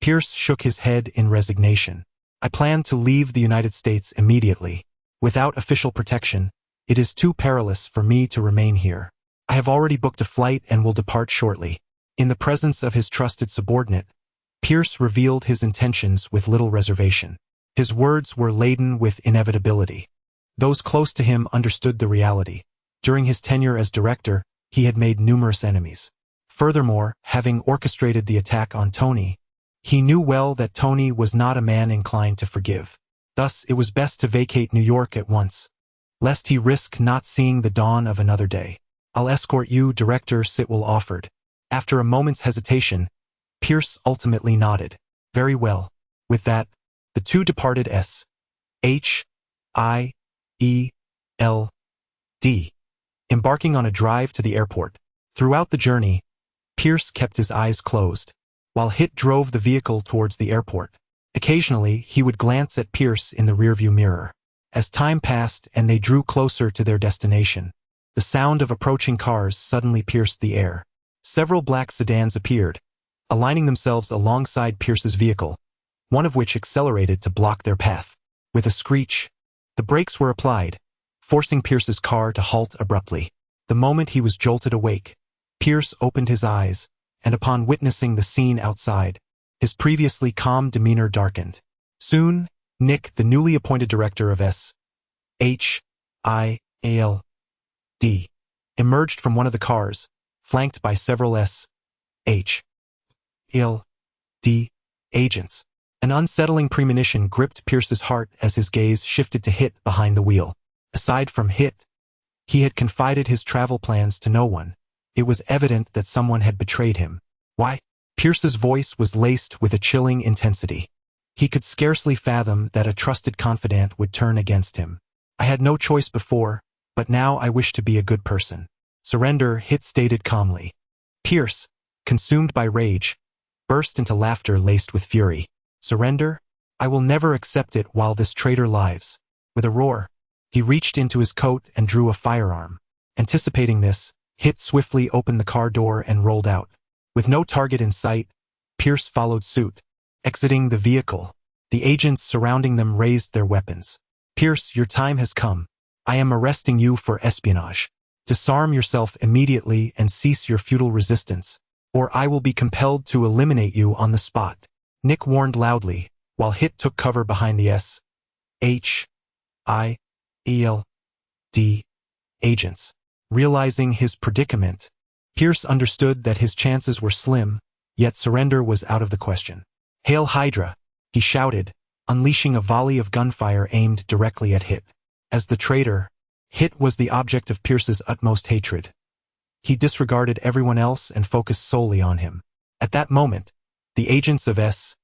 Pierce shook his head in resignation. I plan to leave the United States immediately. Without official protection, it is too perilous for me to remain here. I have already booked a flight and will depart shortly. In the presence of his trusted subordinate, Pierce revealed his intentions with little reservation. His words were laden with inevitability. Those close to him understood the reality. During his tenure as director, he had made numerous enemies. Furthermore, having orchestrated the attack on Tony, he knew well that Tony was not a man inclined to forgive. Thus, it was best to vacate New York at once, lest he risk not seeing the dawn of another day. I'll escort you, Director Sitwell offered. After a moment's hesitation, Pierce ultimately nodded. Very well. With that, the two departed S.H.I.E.L.D., embarking on a drive to the airport. Throughout the journey, Pierce kept his eyes closed, while Hit drove the vehicle towards the airport. Occasionally, he would glance at Pierce in the rearview mirror. As time passed and they drew closer to their destination, the sound of approaching cars suddenly pierced the air. Several black sedans appeared, aligning themselves alongside Pierce's vehicle, one of which accelerated to block their path. With a screech, the brakes were applied, forcing Pierce's car to halt abruptly. The moment he was jolted awake, Pierce opened his eyes, and upon witnessing the scene outside, his previously calm demeanor darkened. Soon, Nick, the newly appointed director of S.H.I.E.L.D., emerged from one of the cars, flanked by several S.H.I.E.L.D. agents. An unsettling premonition gripped Pierce's heart as his gaze shifted to Hit behind the wheel. Aside from Hit, he had confided his travel plans to no one. It was evident that someone had betrayed him. Why? Pierce's voice was laced with a chilling intensity. He could scarcely fathom that a trusted confidant would turn against him. I had no choice before, but now I wish to be a good person. Surrender, Hit stated calmly. Pierce, consumed by rage, burst into laughter laced with fury. Surrender? I will never accept it while this traitor lives. With a roar, he reached into his coat and drew a firearm. Anticipating this, Hit swiftly opened the car door and rolled out. With no target in sight, Pierce followed suit. Exiting the vehicle, the agents surrounding them raised their weapons. Pierce, your time has come. I am arresting you for espionage. Disarm yourself immediately and cease your futile resistance, or I will be compelled to eliminate you on the spot. Nick warned loudly, while Hit took cover behind the S.H.I.E.L.D. agents. Realizing his predicament, Pierce understood that his chances were slim, yet surrender was out of the question. Hail Hydra, he shouted, unleashing a volley of gunfire aimed directly at Hit. As the traitor, Hit was the object of Pierce's utmost hatred. He disregarded everyone else and focused solely on him. At that moment, the agents of S.H.I.E.L.D.,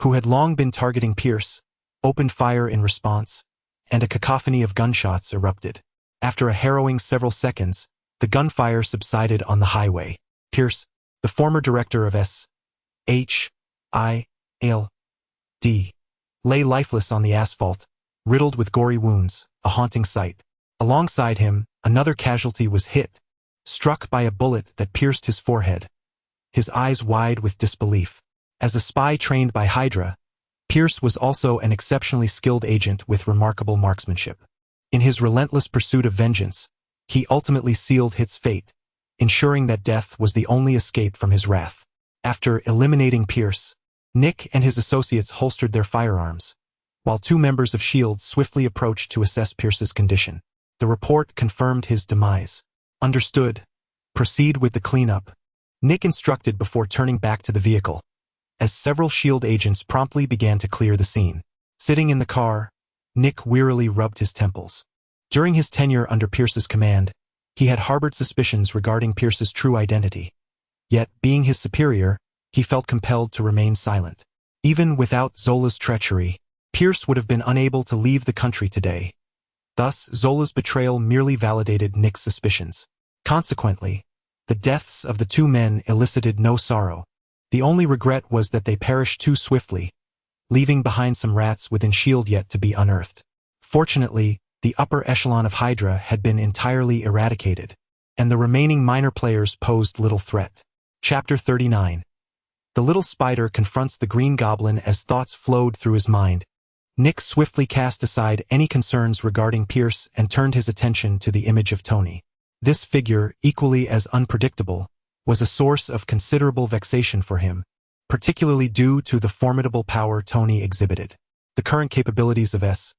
who had long been targeting Pierce, opened fire in response, and a cacophony of gunshots erupted. After a harrowing several seconds, the gunfire subsided on the highway. Pierce, the former director of S.H.I.L.D., lay lifeless on the asphalt, riddled with gory wounds, a haunting sight. Alongside him, another casualty was hit, struck by a bullet that pierced his forehead, his eyes wide with disbelief. As a spy trained by Hydra, Pierce was also an exceptionally skilled agent with remarkable marksmanship. In his relentless pursuit of vengeance, he ultimately sealed Hit's fate, ensuring that death was the only escape from his wrath. After eliminating Pierce, Nick and his associates holstered their firearms, while two members of S.H.I.E.L.D. swiftly approached to assess Pierce's condition. The report confirmed his demise. Understood. Proceed with the cleanup, Nick instructed before turning back to the vehicle, as several S.H.I.E.L.D. agents promptly began to clear the scene. Sitting in the car, Nick wearily rubbed his temples. During his tenure under Pierce's command, he had harbored suspicions regarding Pierce's true identity. Yet, being his superior, he felt compelled to remain silent. Even without Zola's treachery, Pierce would have been unable to leave the country today. Thus, Zola's betrayal merely validated Nick's suspicions. Consequently, the deaths of the two men elicited no sorrow. The only regret was that they perished too swiftly, leaving behind some rats within S.H.I.E.L.D. yet to be unearthed. Fortunately, the upper echelon of Hydra had been entirely eradicated, and the remaining minor players posed little threat. Chapter 39. The little spider confronts the Green Goblin as thoughts flowed through his mind. Nick swiftly cast aside any concerns regarding Pierce and turned his attention to the image of Tony. This figure, equally as unpredictable, was a source of considerable vexation for him, particularly due to the formidable power Tony exhibited. The current capabilities of S.H.I.E.L.D.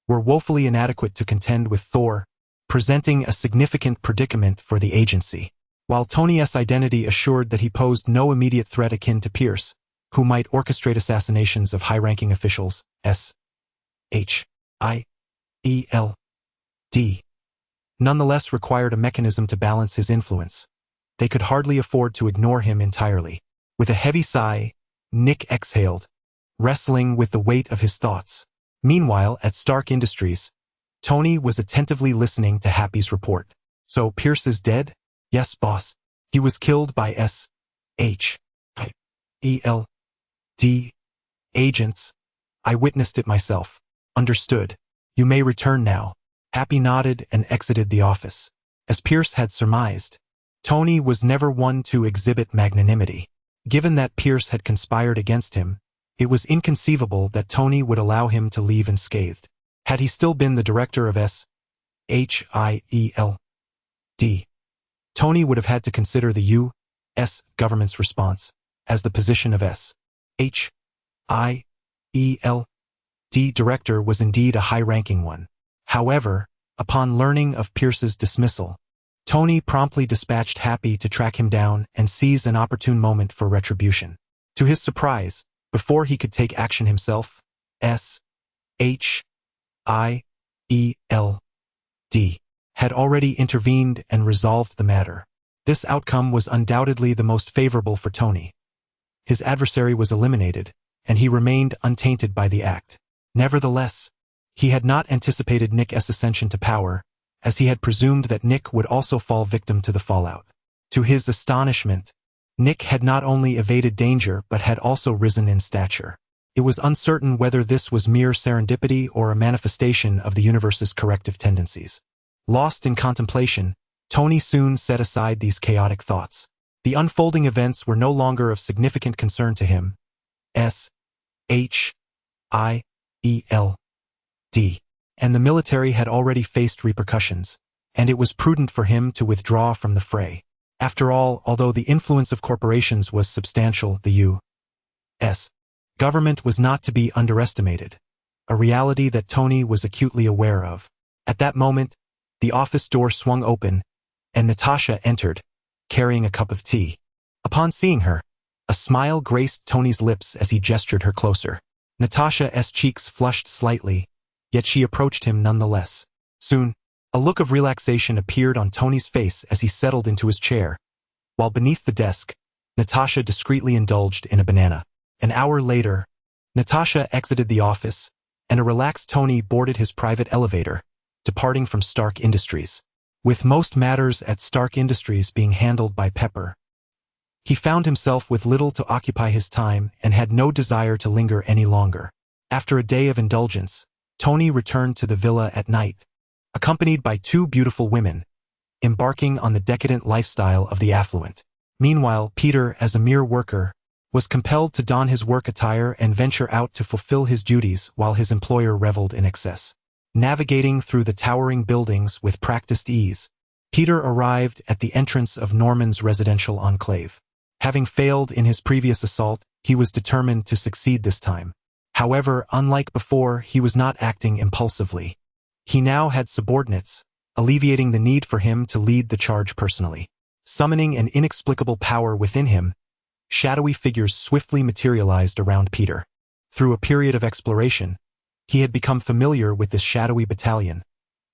were woefully inadequate to contend with Thor, presenting a significant predicament for the agency. While Tony's identity assured that he posed no immediate threat akin to Pierce, who might orchestrate assassinations of high-ranking officials, S.H.I.E.L.D. nonetheless required a mechanism to balance his influence. They could hardly afford to ignore him entirely. With a heavy sigh, Nick exhaled, wrestling with the weight of his thoughts. Meanwhile, at Stark Industries, Tony was attentively listening to Happy's report. So Pierce is dead? Yes, boss. He was killed by S.H.I.E.L.D. agents. I witnessed it myself. Understood. You may return now. Happy nodded and exited the office. As Pierce had surmised, Tony was never one to exhibit magnanimity. Given that Pierce had conspired against him, it was inconceivable that Tony would allow him to leave unscathed. Had he still been the director of S.H.I.E.L.D., Tony would have had to consider the U.S. government's response, as the position of S.H.I.E.L.D. director was indeed a high-ranking one. However, upon learning of Pierce's dismissal, Tony promptly dispatched Happy to track him down and seize an opportune moment for retribution. To his surprise, before he could take action himself, S.H.I.E.L.D. had already intervened and resolved the matter. This outcome was undoubtedly the most favorable for Tony. His adversary was eliminated, and he remained untainted by the act. Nevertheless, he had not anticipated Nick's ascension to power, as he had presumed that Nick would also fall victim to the fallout. To his astonishment, Nick had not only evaded danger but had also risen in stature. It was uncertain whether this was mere serendipity or a manifestation of the universe's corrective tendencies. Lost in contemplation, Tony soon set aside these chaotic thoughts. The unfolding events were no longer of significant concern to him. S.H.I.E.L.D. and the military had already faced repercussions, and it was prudent for him to withdraw from the fray. After all, although the influence of corporations was substantial, the U.S. government was not to be underestimated, a reality that Tony was acutely aware of. At that moment, the office door swung open, and Natasha entered, carrying a cup of tea. Upon seeing her, a smile graced Tony's lips as he gestured her closer. Natasha's cheeks flushed slightly, yet she approached him nonetheless. Soon, a look of relaxation appeared on Tony's face as he settled into his chair, while beneath the desk, Natasha discreetly indulged in a banana. An hour later, Natasha exited the office, and a relaxed Tony boarded his private elevator, departing from Stark Industries. With most matters at Stark Industries being handled by Pepper, he found himself with little to occupy his time and had no desire to linger any longer. After a day of indulgence, Tony returned to the villa at night, accompanied by two beautiful women, embarking on the decadent lifestyle of the affluent. Meanwhile, Peter, as a mere worker, was compelled to don his work attire and venture out to fulfill his duties while his employer reveled in excess. Navigating through the towering buildings with practiced ease, Peter arrived at the entrance of Norman's residential enclave. Having failed in his previous assault, he was determined to succeed this time. However, unlike before, he was not acting impulsively. He now had subordinates, alleviating the need for him to lead the charge personally. Summoning an inexplicable power within him, shadowy figures swiftly materialized around Peter. Through a period of exploration, he had become familiar with this shadowy battalion,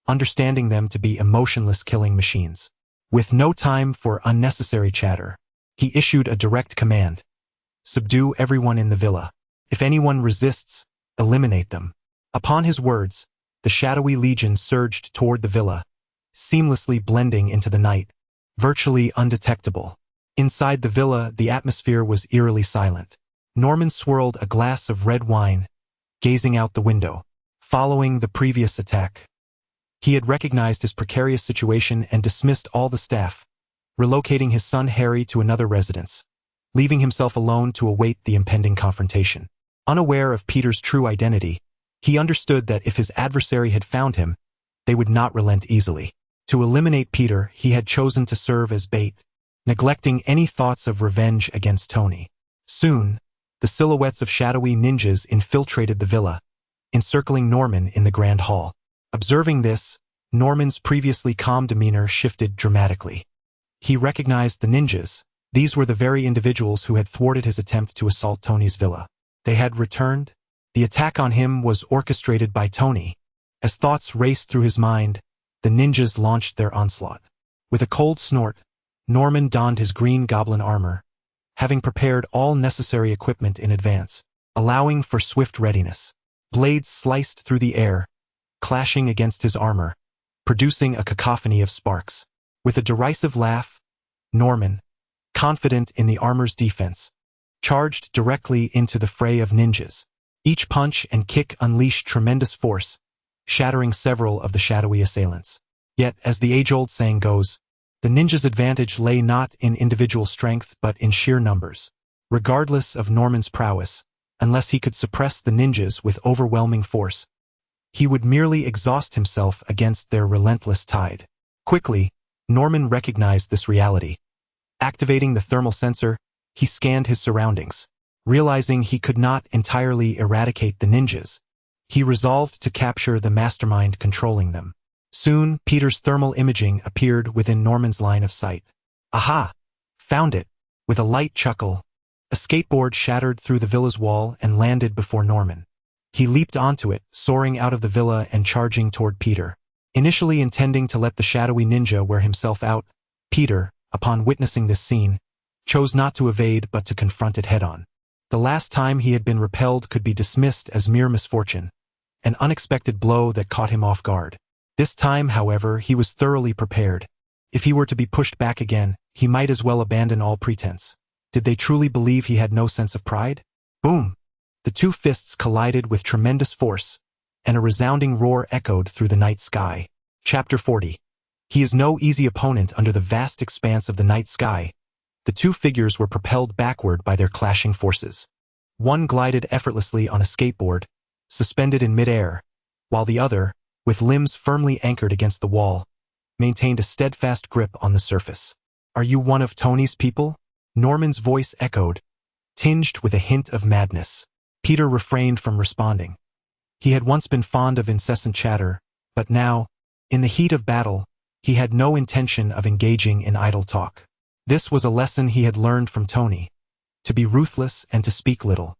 understanding them to be emotionless killing machines. With no time for unnecessary chatter, he issued a direct command: subdue everyone in the villa. If anyone resists, eliminate them. Upon his words, the shadowy legion surged toward the villa, seamlessly blending into the night, virtually undetectable. Inside the villa, the atmosphere was eerily silent. Norman swirled a glass of red wine, gazing out the window. Following the previous attack, he had recognized his precarious situation and dismissed all the staff, relocating his son Harry to another residence, leaving himself alone to await the impending confrontation. Unaware of Peter's true identity, he understood that if his adversary had found him, they would not relent easily. To eliminate Peter, he had chosen to serve as bait, neglecting any thoughts of revenge against Tony. Soon, the silhouettes of shadowy ninjas infiltrated the villa, encircling Norman in the grand hall. Observing this, Norman's previously calm demeanor shifted dramatically. He recognized the ninjas. These were the very individuals who had thwarted his attempt to assault Tony's villa. They had returned. The attack on him was orchestrated by Tony. As thoughts raced through his mind, the ninjas launched their onslaught. With a cold snort, Norman donned his green goblin armor, having prepared all necessary equipment in advance, allowing for swift readiness. Blades sliced through the air, clashing against his armor, producing a cacophony of sparks. With a derisive laugh, Norman, confident in the armor's defense, charged directly into the fray of ninjas. Each punch and kick unleashed tremendous force, shattering several of the shadowy assailants. Yet, as the age-old saying goes, the ninja's advantage lay not in individual strength but in sheer numbers. Regardless of Norman's prowess, unless he could suppress the ninjas with overwhelming force, he would merely exhaust himself against their relentless tide. Quickly, Norman recognized this reality. Activating the thermal sensor, he scanned his surroundings. Realizing he could not entirely eradicate the ninjas, he resolved to capture the mastermind controlling them. Soon, Peter's thermal imaging appeared within Norman's line of sight. Aha! Found it! With a light chuckle, a skateboard shattered through the villa's wall and landed before Norman. He leaped onto it, soaring out of the villa and charging toward Peter. Initially intending to let the shadowy ninja wear himself out, Peter, upon witnessing this scene, chose not to evade but to confront it head-on. The last time he had been repelled could be dismissed as mere misfortune, an unexpected blow that caught him off guard. This time, however, he was thoroughly prepared. If he were to be pushed back again, he might as well abandon all pretense. Did they truly believe he had no sense of pride? Boom! The two fists collided with tremendous force, and a resounding roar echoed through the night sky. Chapter 40. He is no easy opponent under the vast expanse of the night sky. The two figures were propelled backward by their clashing forces. One glided effortlessly on a skateboard, suspended in midair, while the other, with limbs firmly anchored against the wall, maintained a steadfast grip on the surface. Are you one of Tony's people? Norman's voice echoed, tinged with a hint of madness. Peter refrained from responding. He had once been fond of incessant chatter, but now, in the heat of battle, he had no intention of engaging in idle talk. This was a lesson he had learned from Tony, to be ruthless and to speak little.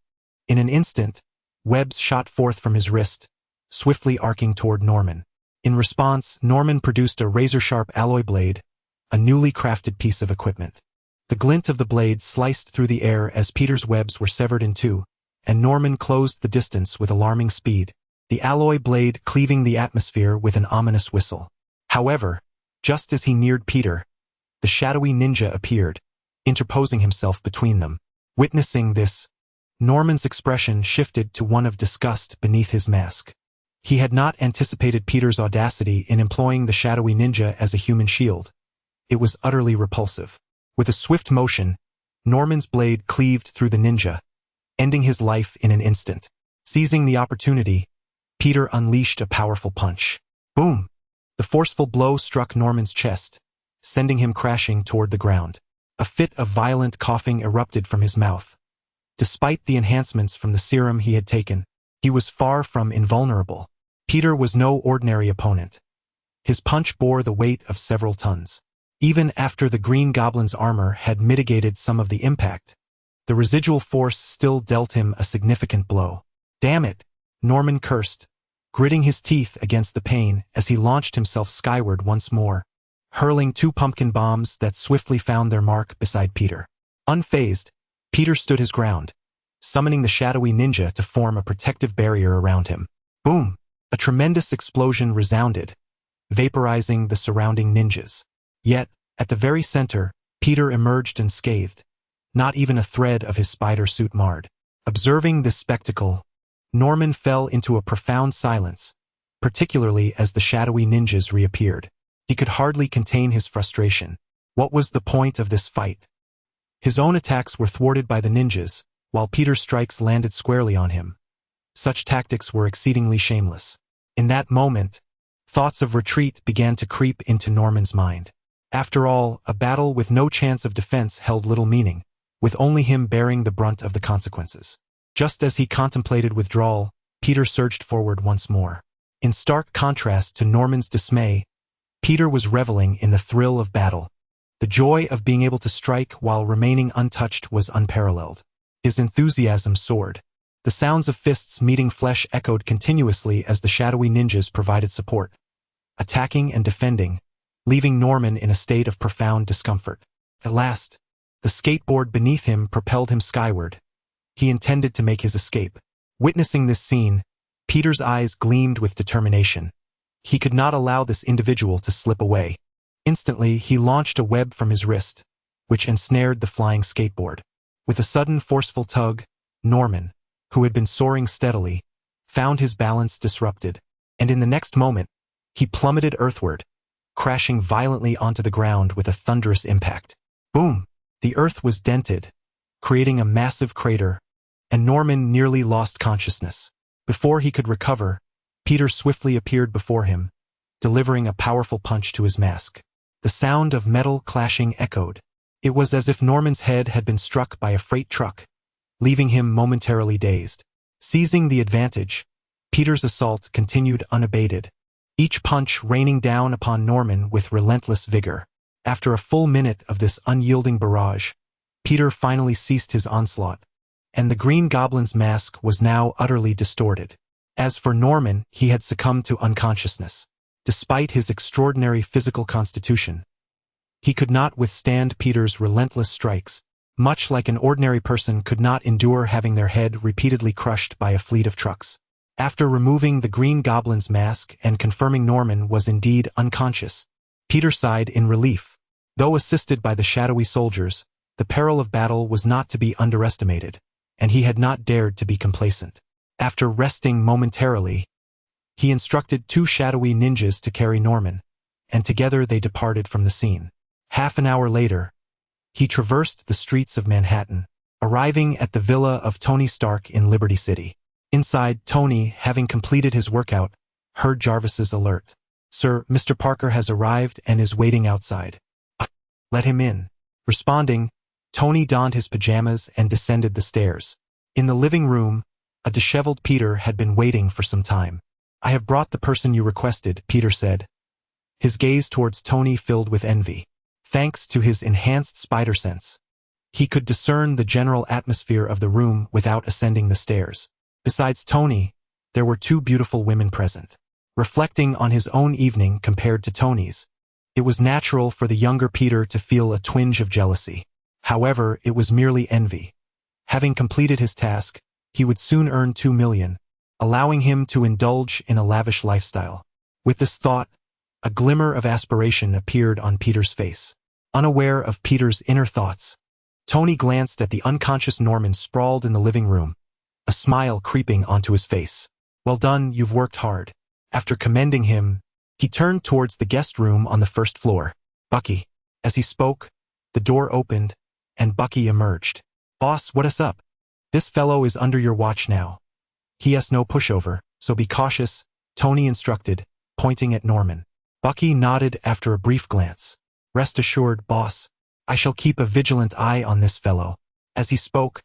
In an instant, webs shot forth from his wrist, swiftly arcing toward Norman. In response, Norman produced a razor-sharp alloy blade, a newly crafted piece of equipment. The glint of the blade sliced through the air as Peter's webs were severed in two, and Norman closed the distance with alarming speed, the alloy blade cleaving the atmosphere with an ominous whistle. However, just as he neared Peter, the shadowy ninja appeared, interposing himself between them. Witnessing this, Norman's expression shifted to one of disgust beneath his mask. He had not anticipated Peter's audacity in employing the shadowy ninja as a human shield. It was utterly repulsive. With a swift motion, Norman's blade cleaved through the ninja, ending his life in an instant. Seizing the opportunity, Peter unleashed a powerful punch. Boom! The forceful blow struck Norman's chest, sending him crashing toward the ground. A fit of violent coughing erupted from his mouth. Despite the enhancements from the serum he had taken, he was far from invulnerable. Peter was no ordinary opponent. His punch bore the weight of several tons. Even after the Green Goblin's armor had mitigated some of the impact, the residual force still dealt him a significant blow. Damn it! Norman cursed, gritting his teeth against the pain as he launched himself skyward once more, hurling two pumpkin bombs that swiftly found their mark beside Peter. Unfazed, Peter stood his ground, summoning the shadowy ninja to form a protective barrier around him. Boom! A tremendous explosion resounded, vaporizing the surrounding ninjas. Yet, at the very center, Peter emerged unscathed, not even a thread of his spider suit marred. Observing this spectacle, Norman fell into a profound silence, particularly as the shadowy ninjas reappeared. He could hardly contain his frustration. What was the point of this fight? His own attacks were thwarted by the ninjas, while Peter's strikes landed squarely on him. Such tactics were exceedingly shameless. In that moment, thoughts of retreat began to creep into Norman's mind. After all, a battle with no chance of defense held little meaning, with only him bearing the brunt of the consequences. Just as he contemplated withdrawal, Peter surged forward once more. In stark contrast to Norman's dismay, Peter was reveling in the thrill of battle. The joy of being able to strike while remaining untouched was unparalleled. His enthusiasm soared. The sounds of fists meeting flesh echoed continuously as the shadowy ninjas provided support, attacking and defending, leaving Norman in a state of profound discomfort. At last, the skateboard beneath him propelled him skyward. He intended to make his escape. Witnessing this scene, Peter's eyes gleamed with determination. He could not allow this individual to slip away. Instantly, he launched a web from his wrist, which ensnared the flying skateboard. With a sudden forceful tug, Norman, who had been soaring steadily, found his balance disrupted, and in the next moment, he plummeted earthward, crashing violently onto the ground with a thunderous impact. Boom! The earth was dented, creating a massive crater, and Norman nearly lost consciousness. Before he could recover, Peter swiftly appeared before him, delivering a powerful punch to his mask. The sound of metal clashing echoed. It was as if Norman's head had been struck by a freight truck, leaving him momentarily dazed. Seizing the advantage, Peter's assault continued unabated, each punch raining down upon Norman with relentless vigor. After a full minute of this unyielding barrage, Peter finally ceased his onslaught, and the Green Goblin's mask was now utterly distorted. As for Norman, he had succumbed to unconsciousness. Despite his extraordinary physical constitution, he could not withstand Peter's relentless strikes, much like an ordinary person could not endure having their head repeatedly crushed by a fleet of trucks. After removing the Green Goblin's mask and confirming Norman was indeed unconscious, Peter sighed in relief. Though assisted by the shadowy soldiers, the peril of battle was not to be underestimated, and he had not dared to be complacent. After resting momentarily, he instructed two shadowy ninjas to carry Norman, and together they departed from the scene. Half an hour later, he traversed the streets of Manhattan, arriving at the villa of Tony Stark in Liberty City. Inside, Tony, having completed his workout, heard Jarvis's alert. "Sir, Mr. Parker has arrived and is waiting outside. Let him in." Responding, Tony donned his pajamas and descended the stairs. In the living room, a disheveled Peter had been waiting for some time. "I have brought the person you requested," Peter said, his gaze towards Tony filled with envy. Thanks to his enhanced spider sense, he could discern the general atmosphere of the room without ascending the stairs. Besides Tony, there were two beautiful women present. Reflecting on his own evening compared to Tony's, it was natural for the younger Peter to feel a twinge of jealousy. However, it was merely envy. Having completed his task, he would soon earn 2 million, allowing him to indulge in a lavish lifestyle. With this thought, a glimmer of aspiration appeared on Peter's face. Unaware of Peter's inner thoughts, Tony glanced at the unconscious Norman sprawled in the living room, a smile creeping onto his face. "Well done, you've worked hard." After commending him, he turned towards the guest room on the first floor. "Bucky." As he spoke, the door opened, and Bucky emerged. "Boss, what's up? This fellow is under your watch now. He has no pushover, so be cautious," Tony instructed, pointing at Norman. Bucky nodded after a brief glance. "Rest assured, boss, I shall keep a vigilant eye on this fellow." As he spoke,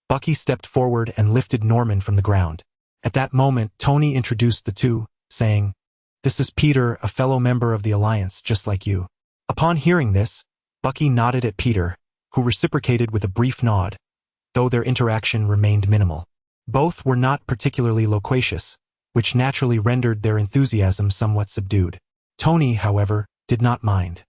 Bucky stepped forward and lifted Norman from the ground. At that moment, Tony introduced the two, saying, "This is Peter, a fellow member of the Alliance, just like you." Upon hearing this, Bucky nodded at Peter, who reciprocated with a brief nod, though their interaction remained minimal. Both were not particularly loquacious, which naturally rendered their enthusiasm somewhat subdued. Tony, however, did not mind.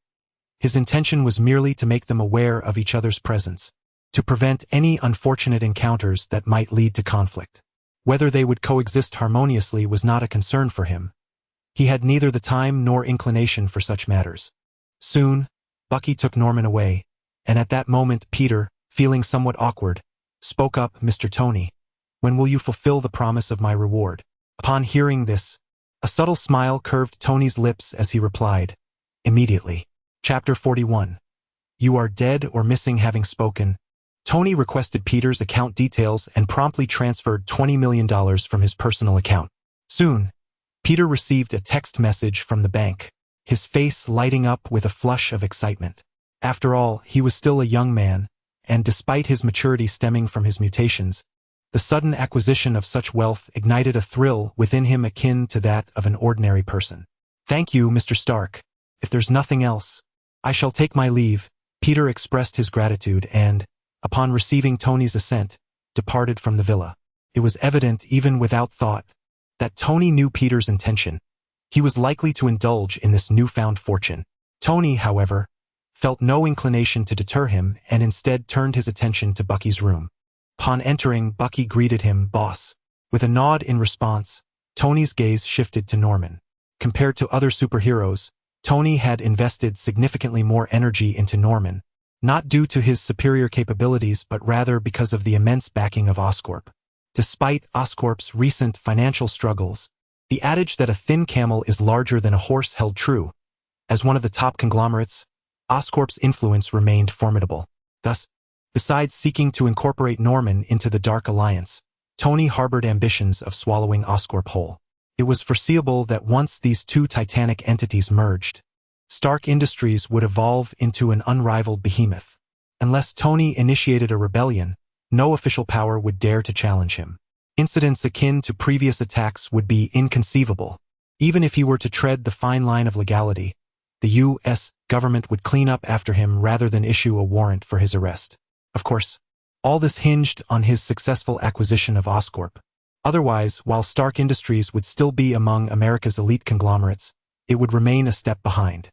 His intention was merely to make them aware of each other's presence, to prevent any unfortunate encounters that might lead to conflict. Whether they would coexist harmoniously was not a concern for him. He had neither the time nor inclination for such matters. Soon, Bucky took Norman away, and at that moment Peter, feeling somewhat awkward, spoke up, "Mr. Tony, when will you fulfill the promise of my reward?" Upon hearing this, a subtle smile curved Tony's lips as he replied, "Immediately." Chapter 41. You are dead or missing. Having spoken, Tony requested Peter's account details and promptly transferred $20 million from his personal account. Soon, Peter received a text message from the bank, his face lighting up with a flush of excitement. After all, he was still a young man, and despite his maturity stemming from his mutations, the sudden acquisition of such wealth ignited a thrill within him akin to that of an ordinary person. "Thank you, Mr. Stark. If there's nothing else, I shall take my leave." Peter expressed his gratitude and, upon receiving Tony's assent, departed from the villa. It was evident, even without thought, that Tony knew Peter's intention. He was likely to indulge in this newfound fortune. Tony, however, felt no inclination to deter him and instead turned his attention to Bucky's room. Upon entering, Bucky greeted him, "Boss." With a nod in response, Tony's gaze shifted to Norman. Compared to other superheroes, Tony had invested significantly more energy into Norman, not due to his superior capabilities but rather because of the immense backing of Oscorp. Despite Oscorp's recent financial struggles, the adage that a thin camel is larger than a horse held true. As one of the top conglomerates, Oscorp's influence remained formidable. Thus, besides seeking to incorporate Norman into the Dark Alliance, Tony harbored ambitions of swallowing Oscorp whole. It was foreseeable that once these two titanic entities merged, Stark Industries would evolve into an unrivaled behemoth. Unless Tony initiated a rebellion, no official power would dare to challenge him. Incidents akin to previous attacks would be inconceivable. Even if he were to tread the fine line of legality, the U.S. government would clean up after him rather than issue a warrant for his arrest. Of course, all this hinged on his successful acquisition of Oscorp. Otherwise, while Stark Industries would still be among America's elite conglomerates, it would remain a step behind.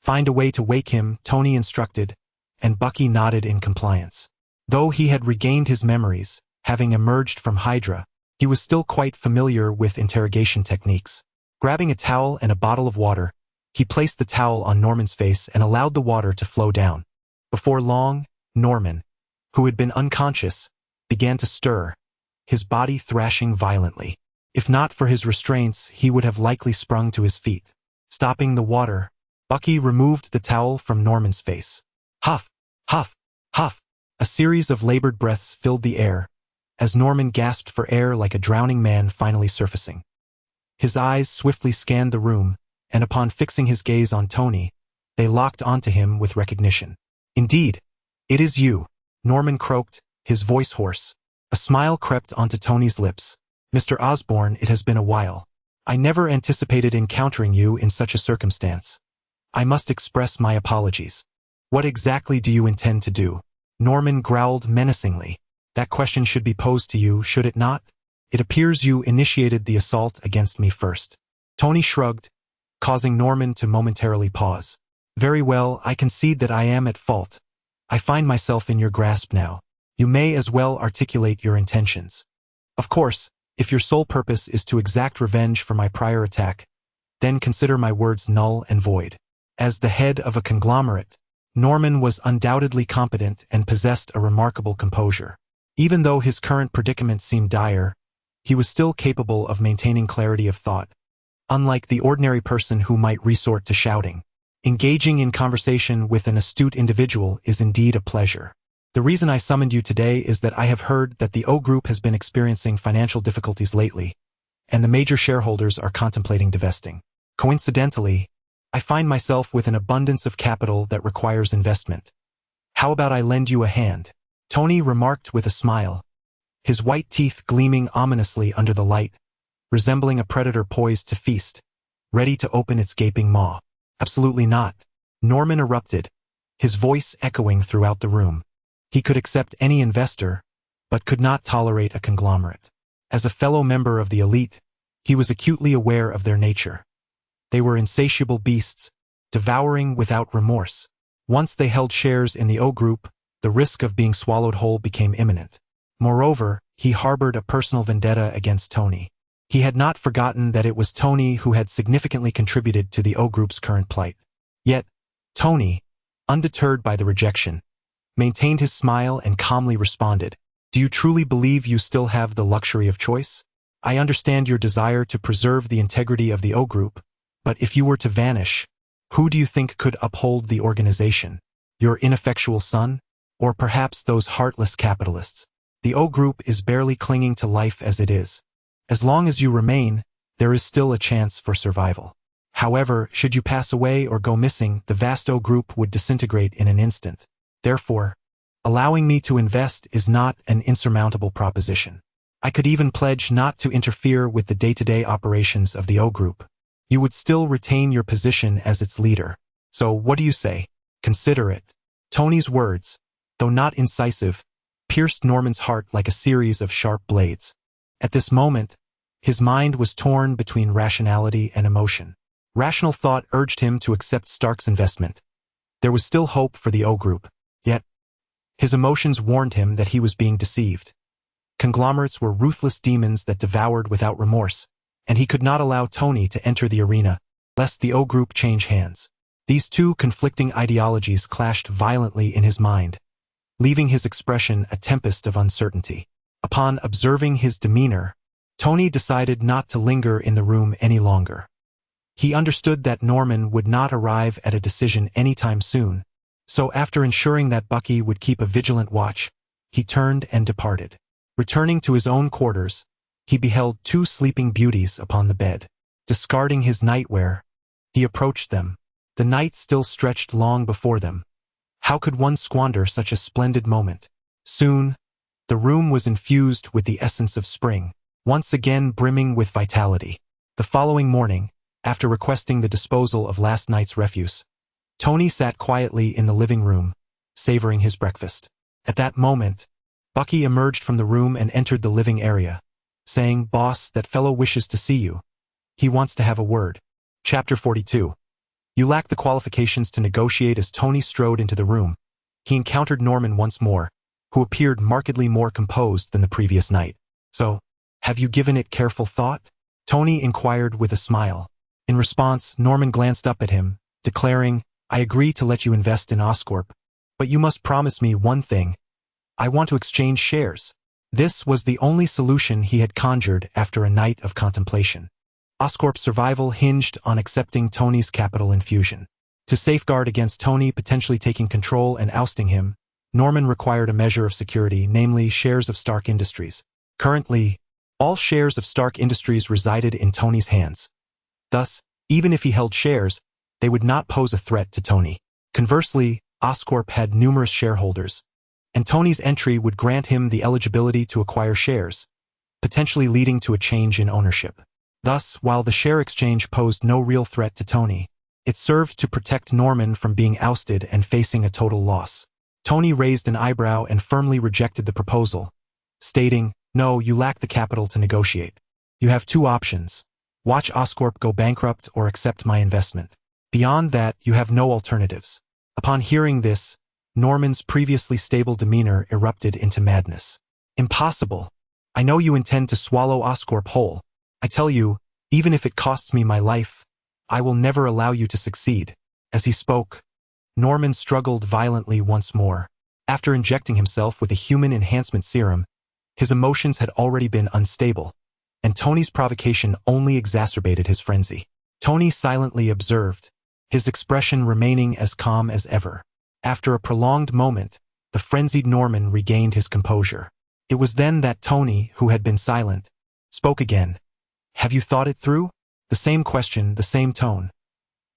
"Find a way to wake him," Tony instructed, and Bucky nodded in compliance. Though he had regained his memories, having emerged from Hydra, he was still quite familiar with interrogation techniques. Grabbing a towel and a bottle of water, he placed the towel on Norman's face and allowed the water to flow down. Before long, Norman, who had been unconscious, began to stir, his body thrashing violently. If not for his restraints, he would have likely sprung to his feet. Stopping the water, Bucky removed the towel from Norman's face. Huff, huff, huff. A series of labored breaths filled the air, as Norman gasped for air like a drowning man finally surfacing. His eyes swiftly scanned the room, and upon fixing his gaze on Tony, they locked onto him with recognition. "Indeed, it is you," Norman croaked, his voice hoarse. A smile crept onto Tony's lips. "Mr. Osborn, it has been a while. I never anticipated encountering you in such a circumstance. I must express my apologies." "What exactly do you intend to do?" Norman growled menacingly. "That question should be posed to you, should it not?" It appears you initiated the assault against me first. Tony shrugged, causing Norman to momentarily pause. Very well, I concede that I am at fault. I find myself in your grasp now. You may as well articulate your intentions. Of course, if your sole purpose is to exact revenge for my prior attack, then consider my words null and void. As the head of a conglomerate, Norman was undoubtedly competent and possessed a remarkable composure. Even though his current predicament seemed dire, he was still capable of maintaining clarity of thought, unlike the ordinary person who might resort to shouting. Engaging in conversation with an astute individual is indeed a pleasure. The reason I summoned you today is that I have heard that the O Group has been experiencing financial difficulties lately, and the major shareholders are contemplating divesting. Coincidentally, I find myself with an abundance of capital that requires investment. How about I lend you a hand? Tony remarked with a smile, his white teeth gleaming ominously under the light, resembling a predator poised to feast, ready to open its gaping maw. Absolutely not, Norman erupted, his voice echoing throughout the room. He could accept any investor, but could not tolerate a conglomerate. As a fellow member of the elite, he was acutely aware of their nature. They were insatiable beasts, devouring without remorse. Once they held shares in the O Group, the risk of being swallowed whole became imminent. Moreover, he harbored a personal vendetta against Tony. He had not forgotten that it was Tony who had significantly contributed to the O Group's current plight. Yet, Tony, undeterred by the rejection, maintained his smile and calmly responded, "Do you truly believe you still have the luxury of choice? I understand your desire to preserve the integrity of the O Group, but if you were to vanish, who do you think could uphold the organization? Your ineffectual son? Or perhaps those heartless capitalists? The O Group is barely clinging to life as it is. As long as you remain, there is still a chance for survival. However, should you pass away or go missing, the vast O Group would disintegrate in an instant. Therefore, allowing me to invest is not an insurmountable proposition. I could even pledge not to interfere with the day-to-day operations of the O Group. You would still retain your position as its leader. So what do you say? Consider it." Tony's words, though not incisive, pierced Norman's heart like a series of sharp blades. At this moment, his mind was torn between rationality and emotion. Rational thought urged him to accept Stark's investment. There was still hope for the O Group, yet his emotions warned him that he was being deceived. Conglomerates were ruthless demons that devoured without remorse, and he could not allow Tony to enter the arena, lest the O Group change hands. These two conflicting ideologies clashed violently in his mind, leaving his expression a tempest of uncertainty. Upon observing his demeanor, Tony decided not to linger in the room any longer. He understood that Norman would not arrive at a decision anytime soon, so after ensuring that Bucky would keep a vigilant watch, he turned and departed. Returning to his own quarters, he beheld two sleeping beauties upon the bed. Discarding his nightwear, he approached them. The night still stretched long before them. How could one squander such a splendid moment? Soon, the room was infused with the essence of spring, once again brimming with vitality. The following morning, after requesting the disposal of last night's refuse, Tony sat quietly in the living room, savoring his breakfast. At that moment, Bucky emerged from the room and entered the living area, saying, "Boss, that fellow wishes to see you. He wants to have a word." Chapter 42. You lack the qualifications to negotiate. As Tony strode into the room, he encountered Norman once more, who appeared markedly more composed than the previous night. "So, have you given it careful thought?" Tony inquired with a smile. In response, Norman glanced up at him, declaring, "I agree to let you invest in Oscorp, but you must promise me one thing. I want to exchange shares." This was the only solution he had conjured after a night of contemplation. Oscorp's survival hinged on accepting Tony's capital infusion. To safeguard against Tony potentially taking control and ousting him, Norman required a measure of security, namely shares of Stark Industries. Currently, all shares of Stark Industries resided in Tony's hands. Thus, even if he held shares, they would not pose a threat to Tony. Conversely, Oscorp had numerous shareholders, and Tony's entry would grant him the eligibility to acquire shares, potentially leading to a change in ownership. Thus, while the share exchange posed no real threat to Tony, it served to protect Norman from being ousted and facing a total loss. Tony raised an eyebrow and firmly rejected the proposal, stating, No, you lack the capital to negotiate. You have two options. Watch Oscorp go bankrupt or accept my investment. Beyond that, you have no alternatives. Upon hearing this, Norman's previously stable demeanor erupted into madness. Impossible. I know you intend to swallow Oscorp whole. I tell you, even if it costs me my life, I will never allow you to succeed. As he spoke, Norman struggled violently once more. After injecting himself with a human enhancement serum, his emotions had already been unstable, and Tony's provocation only exacerbated his frenzy. Tony silently observed, his expression remaining as calm as ever. After a prolonged moment, the frenzied Norman regained his composure. It was then that Tony, who had been silent, spoke again. Have you thought it through? The same question, the same tone.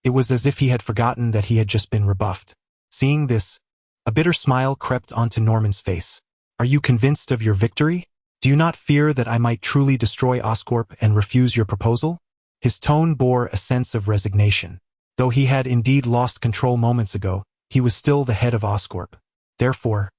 It was as if he had forgotten that he had just been rebuffed. Seeing this, a bitter smile crept onto Norman's face. Are you convinced of your victory? Do you not fear that I might truly destroy Oscorp and refuse your proposal? His tone bore a sense of resignation. Though he had indeed lost control moments ago, he was still the head of Oscorp. Therefore,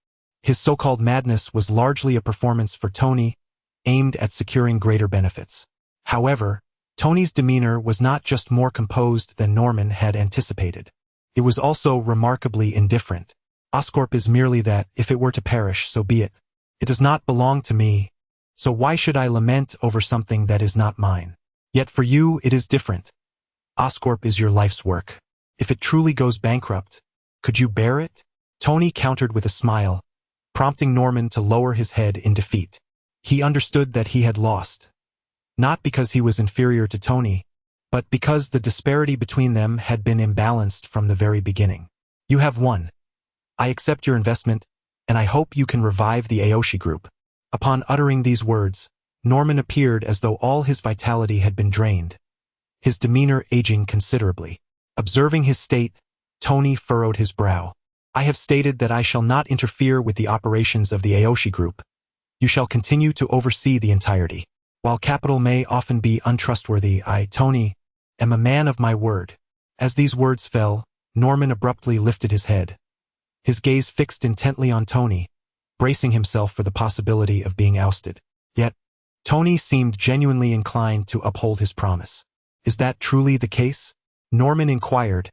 his so-called madness was largely a performance for Tony, aimed at securing greater benefits. However, Tony's demeanor was not just more composed than Norman had anticipated. It was also remarkably indifferent. Oscorp is merely that, if it were to perish, so be it. It does not belong to me, so why should I lament over something that is not mine? Yet for you, it is different. Oscorp is your life's work. If it truly goes bankrupt, could you bear it? Tony countered with a smile, prompting Norman to lower his head in defeat. He understood that he had lost. Not because he was inferior to Tony, but because the disparity between them had been imbalanced from the very beginning. You have won. I accept your investment, and I hope you can revive the Aoshi Group. Upon uttering these words, Norman appeared as though all his vitality had been drained, his demeanor aging considerably. Observing his state, Tony furrowed his brow. I have stated that I shall not interfere with the operations of the Aoshi Group. You shall continue to oversee the entirety. While capital may often be untrustworthy, I, Tony, am a man of my word. As these words fell, Norman abruptly lifted his head. His gaze fixed intently on Tony, bracing himself for the possibility of being ousted. Yet, Tony seemed genuinely inclined to uphold his promise. Is that truly the case? Norman inquired,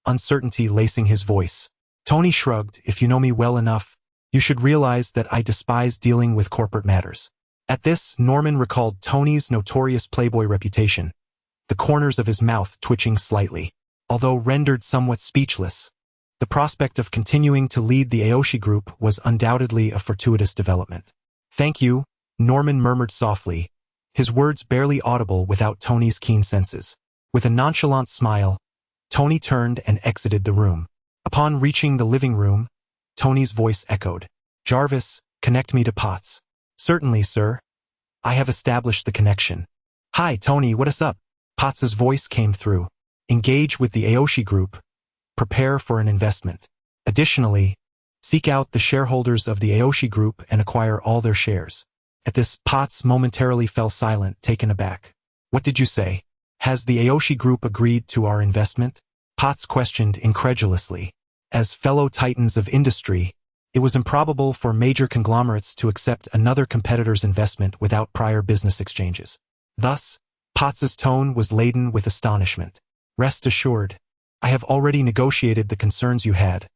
uncertainty lacing his voice. Tony shrugged. If you know me well enough, you should realize that I despise dealing with corporate matters. At this, Norman recalled Tony's notorious playboy reputation, the corners of his mouth twitching slightly. Although rendered somewhat speechless, the prospect of continuing to lead the Aoshi Group was undoubtedly a fortuitous development. Thank you, Norman murmured softly, his words barely audible without Tony's keen senses. With a nonchalant smile, Tony turned and exited the room. Upon reaching the living room, Tony's voice echoed. Jarvis, connect me to Potts. Certainly, sir. I have established the connection. Hi, Tony, what is up? Potts's voice came through. Engage with the Aoshi Group. Prepare for an investment. Additionally, seek out the shareholders of the Aoshi Group and acquire all their shares. At this, Potts momentarily fell silent, taken aback. What did you say? Has the Aoshi Group agreed to our investment? Potts questioned incredulously. As fellow titans of industry, it was improbable for major conglomerates to accept another competitor's investment without prior business exchanges. Thus, Potts's tone was laden with astonishment. Rest assured, I have already negotiated the concerns you had.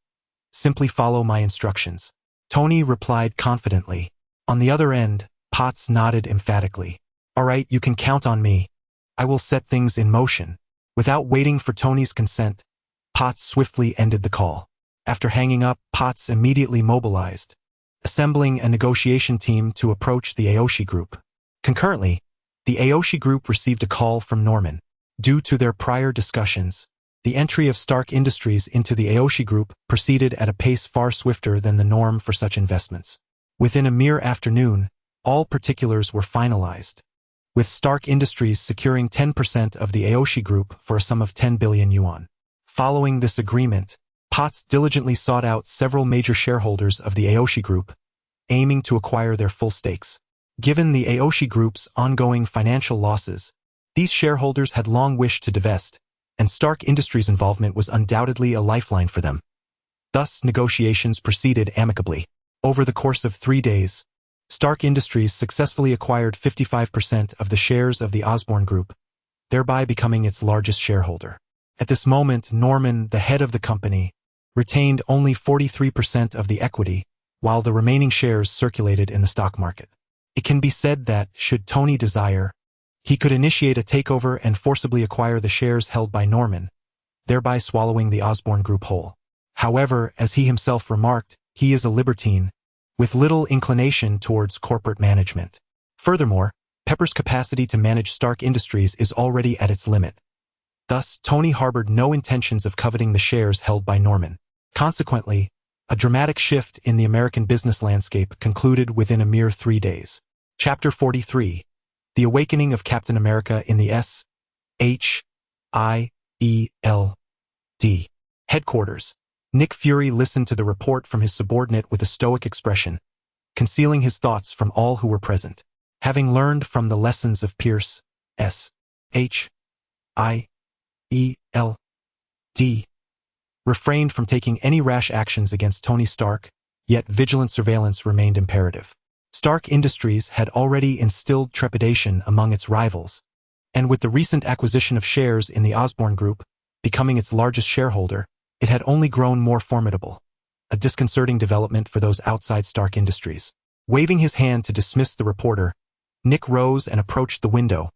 Simply follow my instructions. Tony replied confidently. On the other end, Potts nodded emphatically. All right, you can count on me. I will set things in motion. Without waiting for Tony's consent, Potts swiftly ended the call. After hanging up, Potts immediately mobilized, assembling a negotiation team to approach the Aoshi Group. Concurrently, the Aoshi Group received a call from Norman. Due to their prior discussions, the entry of Stark Industries into the Aoshi Group proceeded at a pace far swifter than the norm for such investments. Within a mere afternoon, all particulars were finalized, with Stark Industries securing 10% of the Aoshi Group for a sum of 10 billion yuan. Following this agreement, Potts diligently sought out several major shareholders of the Aoshi Group, aiming to acquire their full stakes. Given the Aoshi Group's ongoing financial losses, these shareholders had long wished to divest, and Stark Industries' involvement was undoubtedly a lifeline for them. Thus, negotiations proceeded amicably. Over the course of 3 days, Stark Industries successfully acquired 55% of the shares of the Osborne Group, thereby becoming its largest shareholder. At this moment, Norman, the head of the company, retained only 43% of the equity, while the remaining shares circulated in the stock market. It can be said that, should Tony desire, he could initiate a takeover and forcibly acquire the shares held by Norman, thereby swallowing the Osborne Group whole. However, as he himself remarked, he is a libertine, with little inclination towards corporate management. Furthermore, Pepper's capacity to manage Stark Industries is already at its limit. Thus, Tony harbored no intentions of coveting the shares held by Norman. Consequently, a dramatic shift in the American business landscape concluded within a mere 3 days. Chapter 43. The Awakening of Captain America in the S.H.I.E.L.D. Headquarters. Nick Fury listened to the report from his subordinate with a stoic expression, concealing his thoughts from all who were present. Having learned from the lessons of Pierce, S.H.I.E.L.D. refrained from taking any rash actions against Tony Stark, yet vigilant surveillance remained imperative. Stark Industries had already instilled trepidation among its rivals, and with the recent acquisition of shares in the Osborne Group, becoming its largest shareholder, it had only grown more formidable, a disconcerting development for those outside Stark Industries. Waving his hand to dismiss the reporter, Nick rose and approached the window,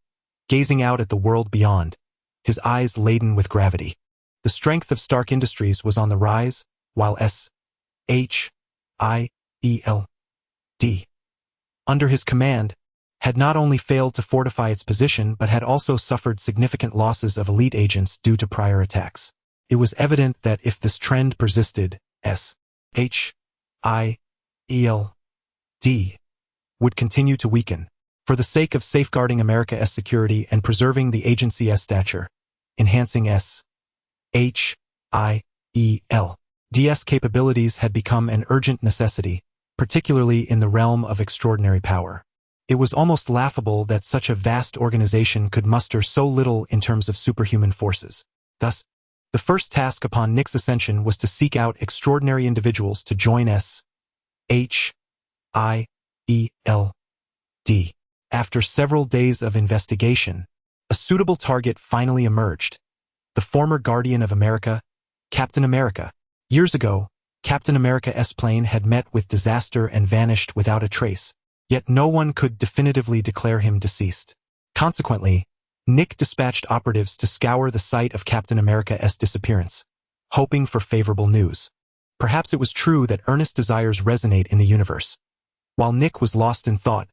gazing out at the world beyond, his eyes laden with gravity. The strength of Stark Industries was on the rise, while S.H.I.E.L.D. under his command, had not only failed to fortify its position but had also suffered significant losses of elite agents due to prior attacks. It was evident that if this trend persisted, S.H.I.E.L.D. would continue to weaken. For the sake of safeguarding America's security and preserving the agency's stature, enhancing S.H.I.E.L.D.'s capabilities had become an urgent necessity, particularly in the realm of extraordinary power. It was almost laughable that such a vast organization could muster so little in terms of superhuman forces. Thus, the first task upon Nick's ascension was to seek out extraordinary individuals to join S.H.I.E.L.D. After several days of investigation, a suitable target finally emerged: the former Guardian of America, Captain America. Years ago, Captain America's plane had met with disaster and vanished without a trace, yet no one could definitively declare him deceased. Consequently, Nick dispatched operatives to scour the site of Captain America's disappearance, hoping for favorable news. Perhaps it was true that earnest desires resonate in the universe. While Nick was lost in thought,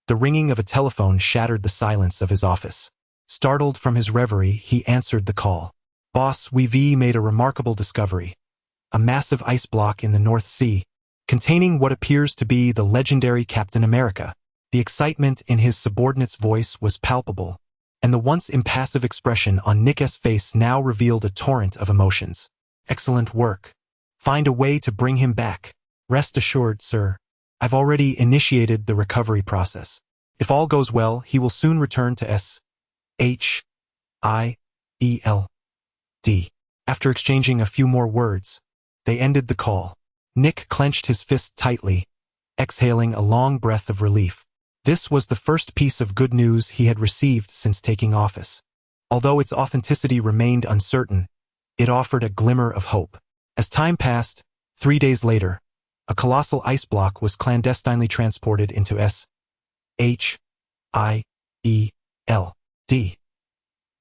the ringing of a telephone shattered the silence of his office. Startled from his reverie, he answered the call. "Boss, we've made a remarkable discovery. A massive ice block in the North Sea, containing what appears to be the legendary Captain America." The excitement in his subordinate's voice was palpable, and the once impassive expression on Nick's face now revealed a torrent of emotions. "Excellent work. Find a way to bring him back. Rest assured, sir, I've already initiated the recovery process. If all goes well, he will soon return to S.H.I.E.L.D. After exchanging a few more words, they ended the call. Nick clenched his fist tightly, exhaling a long breath of relief. This was the first piece of good news he had received since taking office. Although its authenticity remained uncertain, it offered a glimmer of hope. As time passed, 3 days later, a colossal ice block was clandestinely transported into S.H.I.E.L.D.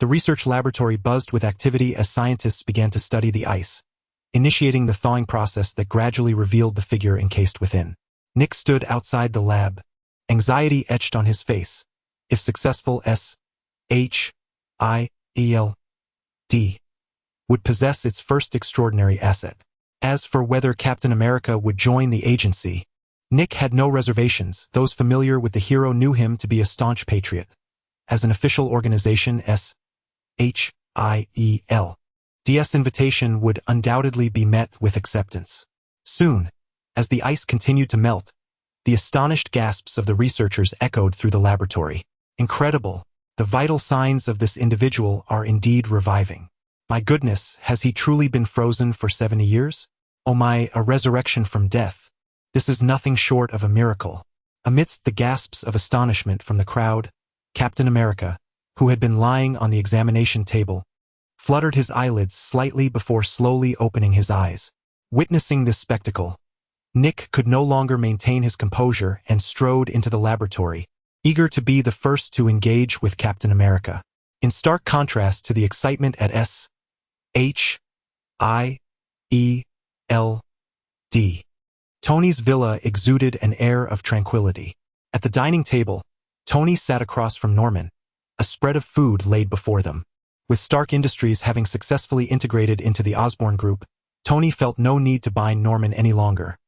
The research laboratory buzzed with activity as scientists began to study the ice, initiating the thawing process that gradually revealed the figure encased within. Nick stood outside the lab, anxiety etched on his face. If successful, S.H.I.E.L.D. would possess its first extraordinary asset. As for whether Captain America would join the agency, Nick had no reservations. Those familiar with the hero knew him to be a staunch patriot. As an official organization, S.H.I.E.L.D.'s invitation would undoubtedly be met with acceptance. Soon, as the ice continued to melt, the astonished gasps of the researchers echoed through the laboratory. Incredible! The vital signs of this individual are indeed reviving. My goodness, has he truly been frozen for 70 years? Oh my, a resurrection from death. This is nothing short of a miracle. Amidst the gasps of astonishment from the crowd, Captain America, who had been lying on the examination table, fluttered his eyelids slightly before slowly opening his eyes. Witnessing this spectacle, Nick could no longer maintain his composure and strode into the laboratory, eager to be the first to engage with Captain America. In stark contrast to the excitement at S.H.I.E.L.D., Tony's villa exuded an air of tranquility. At the dining table, Tony sat across from Norman, a spread of food laid before them. With Stark Industries having successfully integrated into the Osborn Group, Tony felt no need to bind Norman any longer,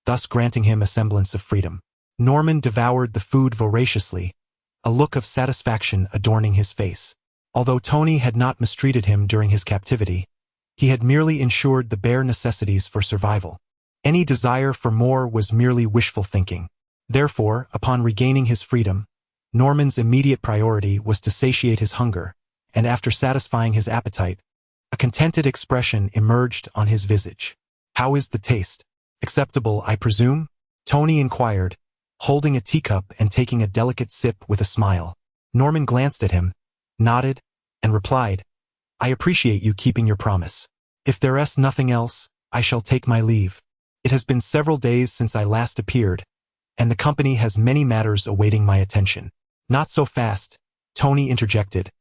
thus granting him a semblance of freedom. Norman devoured the food voraciously, a look of satisfaction adorning his face. Although Tony had not mistreated him during his captivity, he had merely ensured the bare necessities for survival. Any desire for more was merely wishful thinking. Therefore, upon regaining his freedom, Norman's immediate priority was to satiate his hunger, and after satisfying his appetite, a contented expression emerged on his visage. "How is the taste? Acceptable, I presume?" Tony inquired, holding a teacup and taking a delicate sip with a smile. Norman glanced at him, nodded, and replied, "I appreciate you keeping your promise. If there's nothing else, I shall take my leave. It has been several days since I last appeared, and the company has many matters awaiting my attention." "Not so fast," Tony interjected,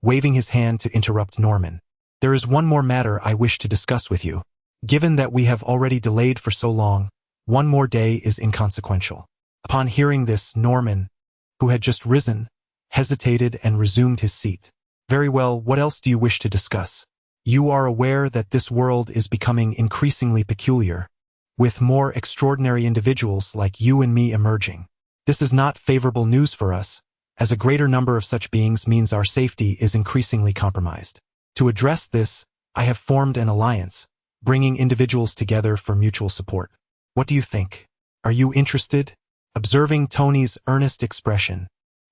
waving his hand to interrupt Norman. "There is one more matter I wish to discuss with you. Given that we have already delayed for so long, one more day is inconsequential." Upon hearing this, Norman, who had just risen, hesitated and resumed his seat. "Very well, what else do you wish to discuss? You are aware that this world is becoming increasingly peculiar, with more extraordinary individuals like you and me emerging. This is not favorable news for us, as a greater number of such beings means our safety is increasingly compromised. To address this, I have formed an alliance, bringing individuals together for mutual support. What do you think? Are you interested?" Observing Tony's earnest expression,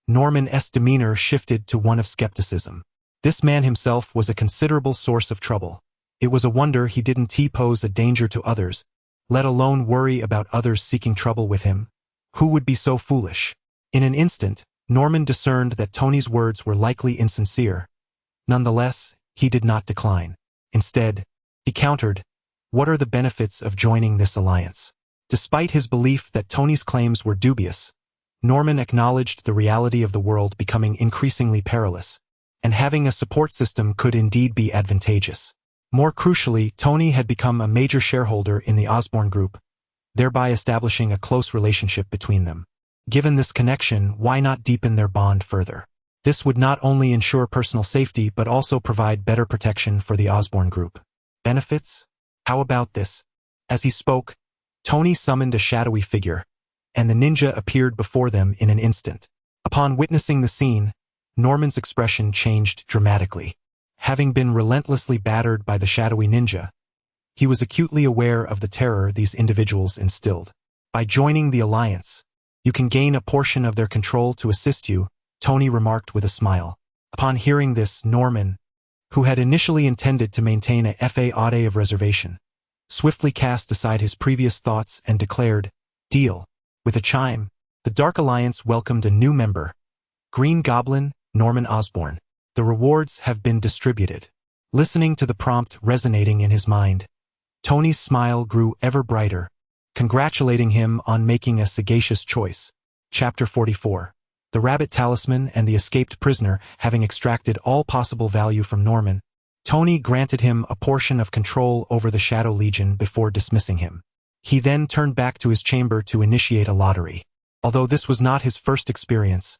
Norman's demeanor shifted to one of skepticism. This man himself was a considerable source of trouble. It was a wonder he didn't pose a danger to others, let alone worry about others seeking trouble with him. Who would be so foolish? In an instant, Norman discerned that Tony's words were likely insincere. Nonetheless, he did not decline. Instead, he countered, "What are the benefits of joining this alliance?" Despite his belief that Tony's claims were dubious, Norman acknowledged the reality of the world becoming increasingly perilous, and having a support system could indeed be advantageous. More crucially, Tony had become a major shareholder in the Osborn Group, thereby establishing a close relationship between them. Given this connection, why not deepen their bond further? This would not only ensure personal safety but also provide better protection for the Osborn Group. Benefits? How about this? As he spoke, Tony summoned a shadowy figure, and the ninja appeared before them in an instant. Upon witnessing the scene, Norman's expression changed dramatically. Having been relentlessly battered by the shadowy ninja, he was acutely aware of the terror these individuals instilled. By joining the alliance, you can gain a portion of their control to assist you, Tony remarked with a smile. Upon hearing this, Norman, who had initially intended to maintain a FA of reservation, swiftly cast aside his previous thoughts and declared, "Deal." With a chime, the Dark Alliance welcomed a new member, Green Goblin, Norman Osborn. The rewards have been distributed. Listening to the prompt resonating in his mind, Tony's smile grew ever brighter, congratulating him on making a sagacious choice. Chapter 44. The Rabbit Talisman and the Escaped Prisoner. Having extracted all possible value from Norman, Tony granted him a portion of control over the Shadow Legion before dismissing him. He then turned back to his chamber to initiate a lottery. Although this was not his first experience,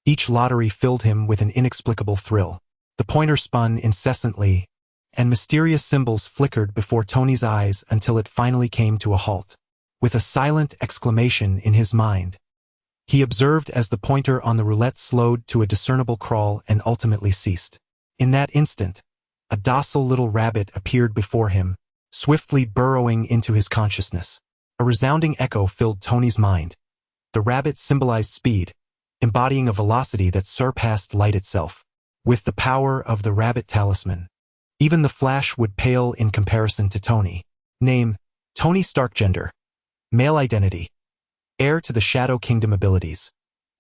each lottery filled him with an inexplicable thrill. The pointer spun incessantly, and mysterious symbols flickered before Tony's eyes until it finally came to a halt. With a silent exclamation in his mind, he observed as the pointer on the roulette slowed to a discernible crawl and ultimately ceased. In that instant, a docile little rabbit appeared before him, swiftly burrowing into his consciousness. A resounding echo filled Tony's mind. The rabbit symbolized speed, embodying a velocity that surpassed light itself. With the power of the Rabbit Talisman, even the Flash would pale in comparison to Tony. Name: Tony Stark. Gender: male. Identity: heir to the Shadow Kingdom abilities.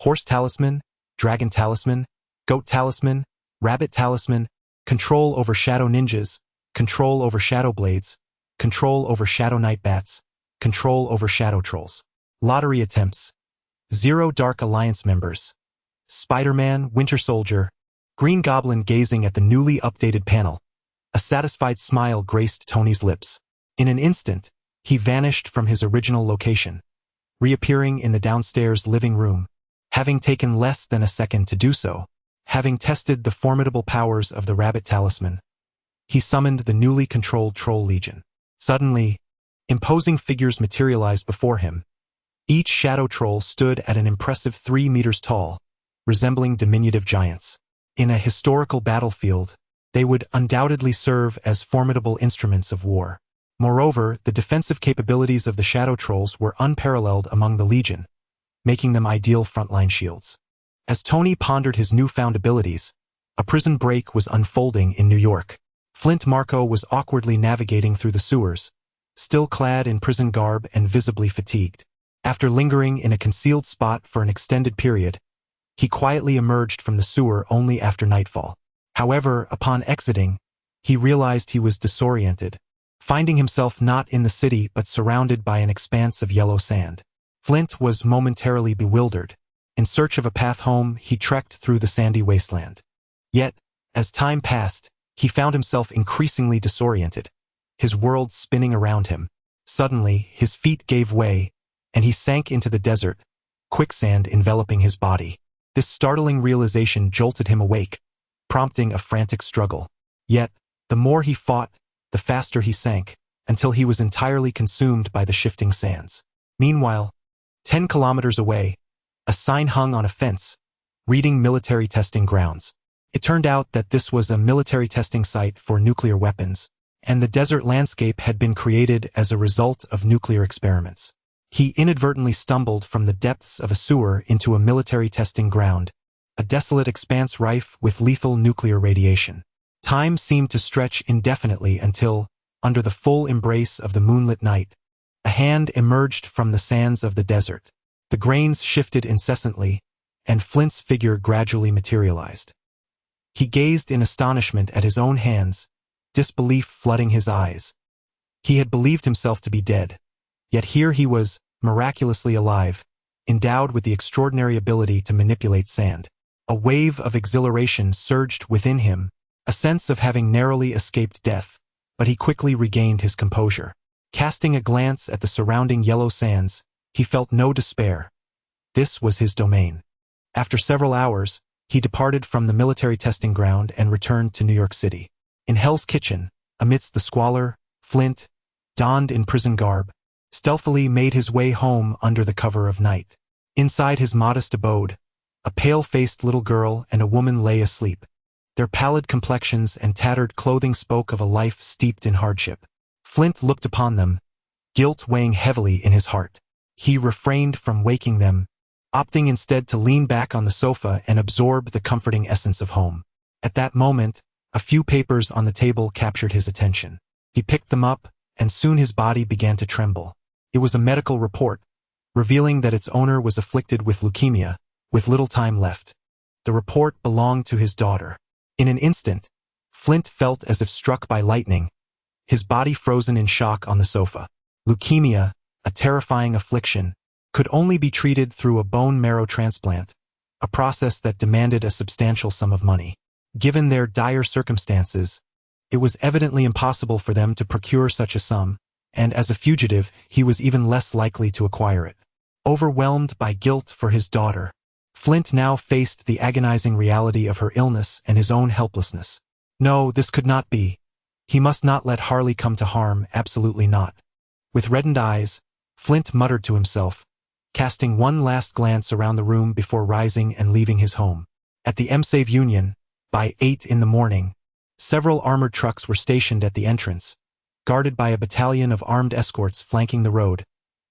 Horse Talisman, Dragon Talisman, Goat Talisman, Rabbit Talisman, control over Shadow Ninjas, control over Shadow Blades, control over Shadow Knight Bats, control over Shadow Trolls. Lottery attempts. 0 Dark Alliance members. Spider-Man, Winter Soldier, Green Goblin gazing at the newly updated panel. A satisfied smile graced Tony's lips. In an instant, he vanished from his original location, reappearing in the downstairs living room, having taken less than a second to do so. Having tested the formidable powers of the Rabbit Talisman, he summoned the newly controlled Troll Legion. Suddenly, imposing figures materialized before him. Each shadow troll stood at an impressive 3 meters tall, resembling diminutive giants. In a historical battlefield, they would undoubtedly serve as formidable instruments of war. Moreover, the defensive capabilities of the shadow trolls were unparalleled among the Legion, making them ideal frontline shields. As Tony pondered his newfound abilities, a prison break was unfolding in New York. Flint Marko was awkwardly navigating through the sewers, still clad in prison garb and visibly fatigued. After lingering in a concealed spot for an extended period, he quietly emerged from the sewer only after nightfall. However, upon exiting, he realized he was disoriented, finding himself not in the city but surrounded by an expanse of yellow sand. Flint was momentarily bewildered. In search of a path home, he trekked through the sandy wasteland. Yet, as time passed, he found himself increasingly disoriented, his world spinning around him. Suddenly, his feet gave way, and he sank into the desert, quicksand enveloping his body. This startling realization jolted him awake, prompting a frantic struggle. Yet, the more he fought, the faster he sank, until he was entirely consumed by the shifting sands. Meanwhile, 10 kilometers away, a sign hung on a fence, reading military testing grounds. It turned out that this was a military testing site for nuclear weapons, and the desert landscape had been created as a result of nuclear experiments. He inadvertently stumbled from the depths of a sewer into a military testing ground, a desolate expanse rife with lethal nuclear radiation. Time seemed to stretch indefinitely until, under the full embrace of the moonlit night, a hand emerged from the sands of the desert. The grains shifted incessantly, and Flint's figure gradually materialized. He gazed in astonishment at his own hands, disbelief flooding his eyes. He had believed himself to be dead, yet here he was, miraculously alive, endowed with the extraordinary ability to manipulate sand. A wave of exhilaration surged within him, a sense of having narrowly escaped death, but he quickly regained his composure. Casting a glance at the surrounding yellow sands, he felt no despair. This was his domain. After several hours, he departed from the military testing ground and returned to New York City. In Hell's Kitchen, amidst the squalor, Flint, donned in prison garb, stealthily made his way home under the cover of night. Inside his modest abode, a pale-faced little girl and a woman lay asleep. Their pallid complexions and tattered clothing spoke of a life steeped in hardship. Flint looked upon them, guilt weighing heavily in his heart. He refrained from waking them, opting instead to lean back on the sofa and absorb the comforting essence of home. At that moment, a few papers on the table captured his attention. He picked them up, and soon his body began to tremble. It was a medical report, revealing that its owner was afflicted with leukemia, with little time left. The report belonged to his daughter. In an instant, Flint felt as if struck by lightning, his body frozen in shock on the sofa. Leukemia, a terrifying affliction, could only be treated through a bone marrow transplant, a process that demanded a substantial sum of money. Given their dire circumstances, it was evidently impossible for them to procure such a sum, and as a fugitive, he was even less likely to acquire it. Overwhelmed by guilt for his daughter, Flint now faced the agonizing reality of her illness and his own helplessness. No, this could not be. He must not let Harley come to harm, absolutely not. With reddened eyes, Flint muttered to himself, casting one last glance around the room before rising and leaving his home. At the MSAVE Union, by 8 in the morning, several armored trucks were stationed at the entrance, guarded by a battalion of armed escorts flanking the road,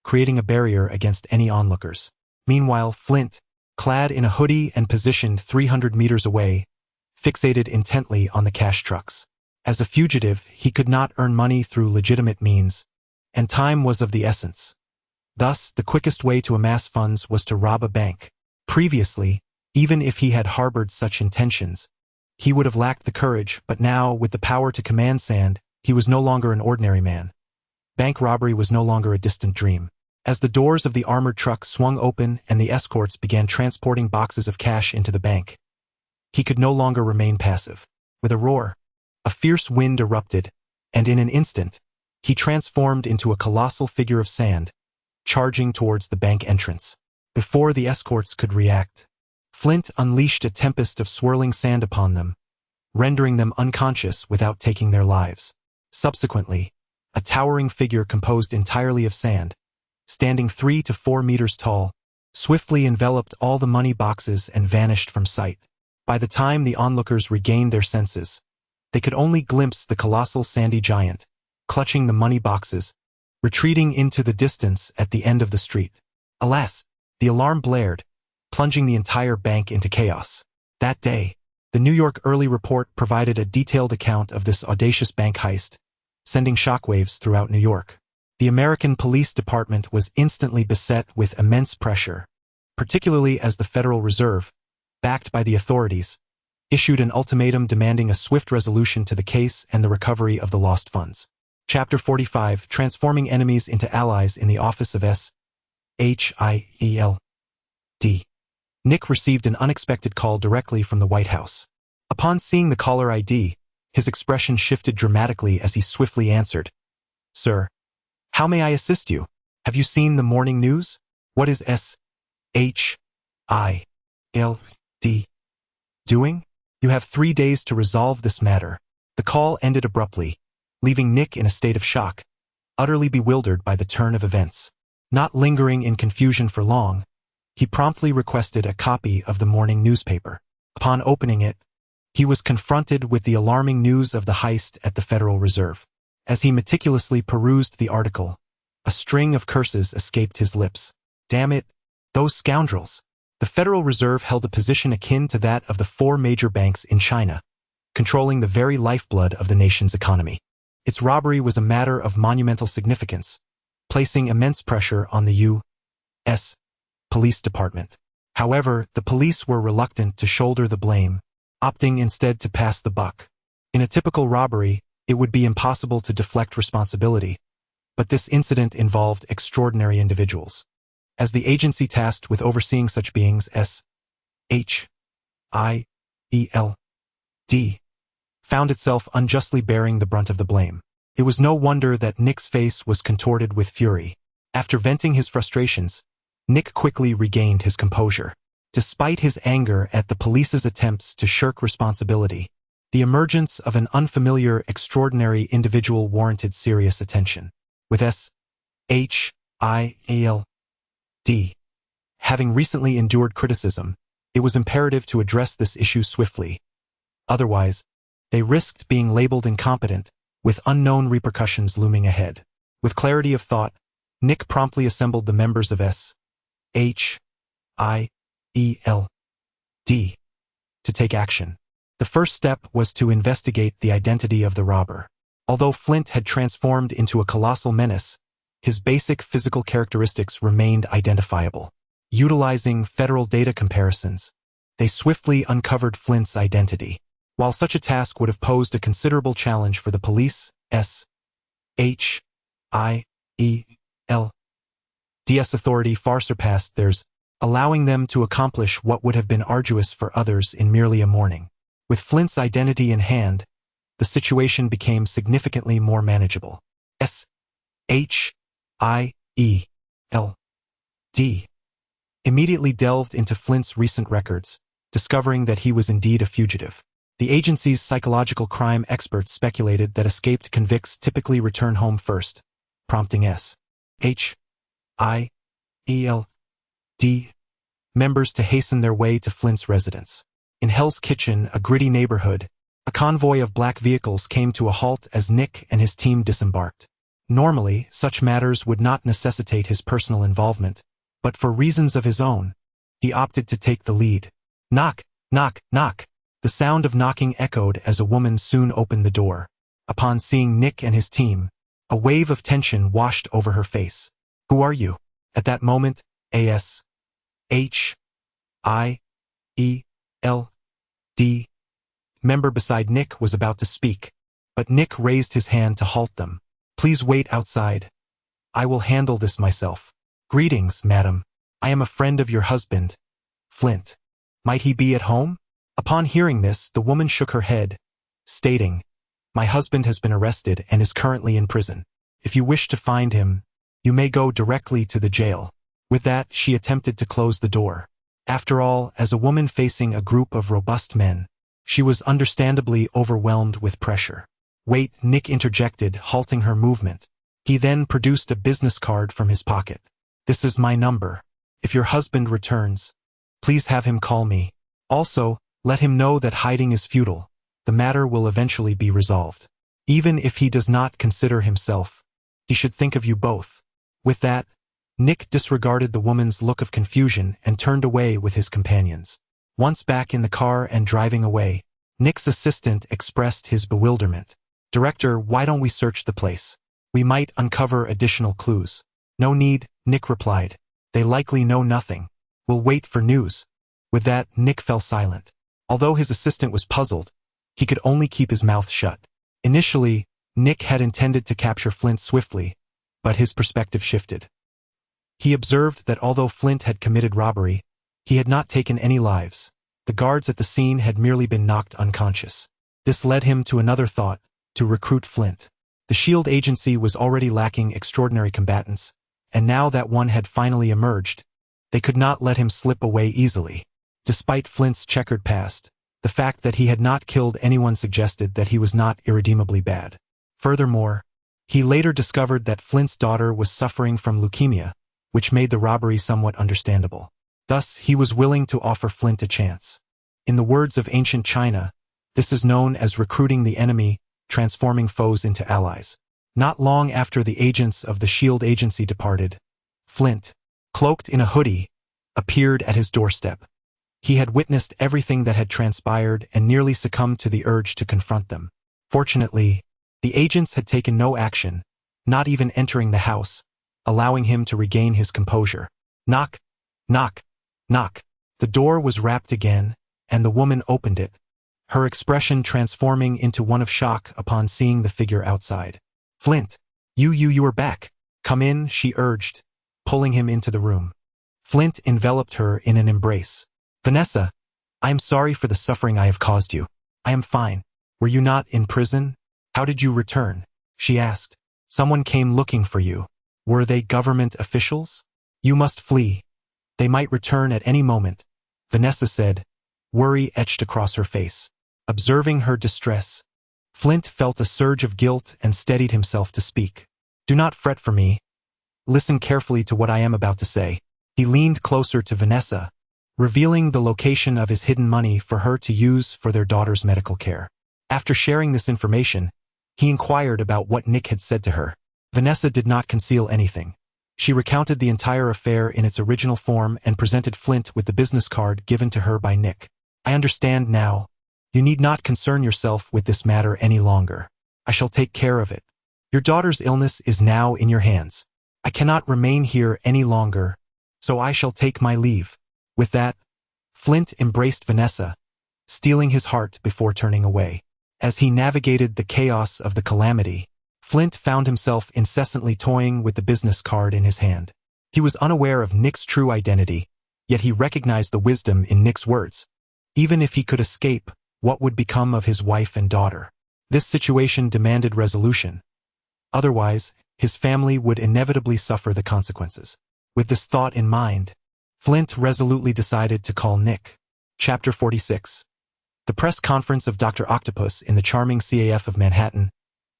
creating a barrier against any onlookers. Meanwhile, Flint, clad in a hoodie and positioned 300 meters away, fixated intently on the cash trucks. As a fugitive, he could not earn money through legitimate means, and time was of the essence. Thus, the quickest way to amass funds was to rob a bank. Previously, even if he had harbored such intentions, he would have lacked the courage, but now, with the power to command sand, he was no longer an ordinary man. Bank robbery was no longer a distant dream. As the doors of the armored truck swung open and the escorts began transporting boxes of cash into the bank, he could no longer remain passive. With a roar, a fierce wind erupted, and in an instant, he transformed into a colossal figure of sand, charging towards the bank entrance. Before the escorts could react, Flint unleashed a tempest of swirling sand upon them, rendering them unconscious without taking their lives. Subsequently, a towering figure composed entirely of sand, standing 3 to 4 meters tall, swiftly enveloped all the money boxes and vanished from sight. By the time the onlookers regained their senses, they could only glimpse the colossal sandy giant, clutching the money boxes, retreating into the distance at the end of the street. Alas, the alarm blared, plunging the entire bank into chaos. That day, the New York Early Report provided a detailed account of this audacious bank heist, sending shockwaves throughout New York. The American Police Department was instantly beset with immense pressure, particularly as the Federal Reserve, backed by the authorities, issued an ultimatum demanding a swift resolution to the case and the recovery of the lost funds. Chapter 45, Transforming Enemies into Allies in the Office of S.H.I.E.L.D. Nick received an unexpected call directly from the White House. Upon seeing the caller ID, his expression shifted dramatically as he swiftly answered, "Sir, how may I assist you? Have you seen the morning news? What is S.H.I.L.D. doing? You have 3 days to resolve this matter." The call ended abruptly, leaving Nick in a state of shock, utterly bewildered by the turn of events. Not lingering in confusion for long, he promptly requested a copy of the morning newspaper. Upon opening it, he was confronted with the alarming news of the heist at the Federal Reserve. As he meticulously perused the article, a string of curses escaped his lips. Damn it, those scoundrels! The Federal Reserve held a position akin to that of the 4 major banks in China, controlling the very lifeblood of the nation's economy. Its robbery was a matter of monumental significance, placing immense pressure on the U.S. Police Department. However, the police were reluctant to shoulder the blame, opting instead to pass the buck. In a typical robbery, it would be impossible to deflect responsibility, but this incident involved extraordinary individuals. As the agency tasked with overseeing such beings, S.H.I.E.L.D. found itself unjustly bearing the brunt of the blame. It was no wonder that Nick's face was contorted with fury. After venting his frustrations, Nick quickly regained his composure. Despite his anger at the police's attempts to shirk responsibility, the emergence of an unfamiliar, extraordinary individual warranted serious attention. With S.H.I.E.L.D. having recently endured criticism, it was imperative to address this issue swiftly. Otherwise, they risked being labeled incompetent, with unknown repercussions looming ahead. With clarity of thought, Nick promptly assembled the members of S.H.I.E.L.D. to take action. The first step was to investigate the identity of the robber. Although Flint had transformed into a colossal menace, his basic physical characteristics remained identifiable. Utilizing federal data comparisons, they swiftly uncovered Flint's identity. While such a task would have posed a considerable challenge for the police, S.H.I.E.L.D.'s authority far surpassed theirs, allowing them to accomplish what would have been arduous for others in merely a morning. With Flint's identity in hand, the situation became significantly more manageable. S.H.I.E.L.D. immediately delved into Flint's recent records, discovering that he was indeed a fugitive. The agency's psychological crime experts speculated that escaped convicts typically return home first, prompting S.H.I.E.L.D. members to hasten their way to Flint's residence. In Hell's Kitchen, a gritty neighborhood, a convoy of black vehicles came to a halt as Nick and his team disembarked. Normally, such matters would not necessitate his personal involvement, but for reasons of his own, he opted to take the lead. Knock, knock, knock. The sound of knocking echoed as a woman soon opened the door. Upon seeing Nick and his team, a wave of tension washed over her face. "Who are you?" At that moment, A.S.H.I.E.L.D. member beside Nick was about to speak, but Nick raised his hand to halt them. Please wait outside. I will handle this myself. Greetings, madam. I am a friend of your husband, Flint. Might he be at home? Upon hearing this, the woman shook her head, stating, My husband has been arrested and is currently in prison. If you wish to find him, you may go directly to the jail. With that, she attempted to close the door. After all, as a woman facing a group of robust men, she was understandably overwhelmed with pressure. Wait, Nick interjected, halting her movement. He then produced a business card from his pocket. This is my number. If your husband returns, please have him call me. Also, let him know that hiding is futile. The matter will eventually be resolved. Even if he does not consider himself, he should think of you both. With that, Nick disregarded the woman's look of confusion and turned away with his companions. Once back in the car and driving away, Nick's assistant expressed his bewilderment. Director, why don't we search the place? We might uncover additional clues. No need, Nick replied. They likely know nothing. We'll wait for news. With that, Nick fell silent. Although his assistant was puzzled, he could only keep his mouth shut. Initially, Nick had intended to capture Flint swiftly, but his perspective shifted. He observed that although Flint had committed robbery, he had not taken any lives. The guards at the scene had merely been knocked unconscious. This led him to another thought, to recruit Flint. The SHIELD agency was already lacking extraordinary combatants, and now that one had finally emerged, they could not let him slip away easily. Despite Flint's checkered past, the fact that he had not killed anyone suggested that he was not irredeemably bad. Furthermore, he later discovered that Flint's daughter was suffering from leukemia, which made the robbery somewhat understandable. Thus, he was willing to offer Flint a chance. In the words of ancient China, this is known as recruiting the enemy, transforming foes into allies. Not long after the agents of the SHIELD agency departed, Flint, cloaked in a hoodie, appeared at his doorstep. He had witnessed everything that had transpired and nearly succumbed to the urge to confront them. Fortunately, the agents had taken no action, not even entering the house, allowing him to regain his composure. Knock, knock, knock. The door was rapped again, and the woman opened it, her expression transforming into one of shock upon seeing the figure outside. Flint, you are back. Come in, she urged, pulling him into the room. Flint enveloped her in an embrace. Vanessa, I am sorry for the suffering I have caused you. I am fine. Were you not in prison? How did you return? She asked. Someone came looking for you. Were they government officials? You must flee. They might return at any moment, Vanessa said, worry etched across her face. Observing her distress, Flint felt a surge of guilt and steadied himself to speak. Do not fret for me. Listen carefully to what I am about to say. He leaned closer to Vanessa, revealing the location of his hidden money for her to use for their daughter's medical care. After sharing this information, he inquired about what Nick had said to her. Vanessa did not conceal anything. She recounted the entire affair in its original form and presented Flint with the business card given to her by Nick. I understand now. You need not concern yourself with this matter any longer. I shall take care of it. Your daughter's illness is now in your hands. I cannot remain here any longer, so I shall take my leave. With that, Flint embraced Vanessa, stealing his heart before turning away. As he navigated the chaos of the calamity, Flint found himself incessantly toying with the business card in his hand. He was unaware of Nick's true identity, yet he recognized the wisdom in Nick's words. Even if he could escape, what would become of his wife and daughter? This situation demanded resolution. Otherwise, his family would inevitably suffer the consequences. With this thought in mind, Flint resolutely decided to call Nick. Chapter 46. The press conference of Dr. Octopus in the charming CAF of Manhattan.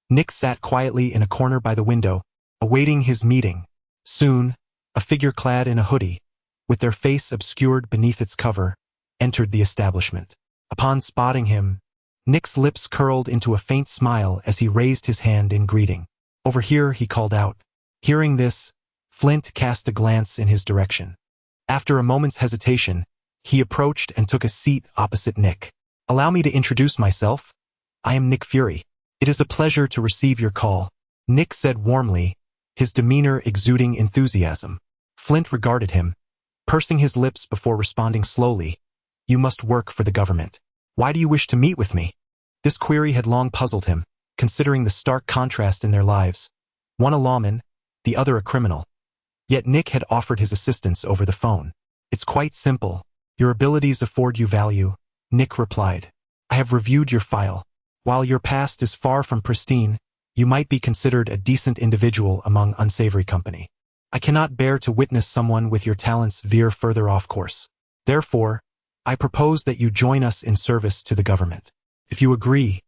Nick sat quietly in a corner by the window, awaiting his meeting. Soon, a figure clad in a hoodie, with their face obscured beneath its cover, entered the establishment. Upon spotting him, Nick's lips curled into a faint smile as he raised his hand in greeting. Over here, he called out. Hearing this, Flint cast a glance in his direction. After a moment's hesitation, he approached and took a seat opposite Nick. Allow me to introduce myself. I am Nick Fury. It is a pleasure to receive your call, Nick said warmly, his demeanor exuding enthusiasm. Flint regarded him, pursing his lips before responding slowly, "You must work for the government. Why do you wish to meet with me?" This query had long puzzled him, considering the stark contrast in their lives. One a lawman, the other a criminal. Yet Nick had offered his assistance over the phone. "It's quite simple. Your abilities afford you value," Nick replied. "I have reviewed your file. While your past is far from pristine, you might be considered a decent individual among unsavory company. I cannot bear to witness someone with your talents veer further off course. Therefore, I propose that you join us in service to the government. If you agree,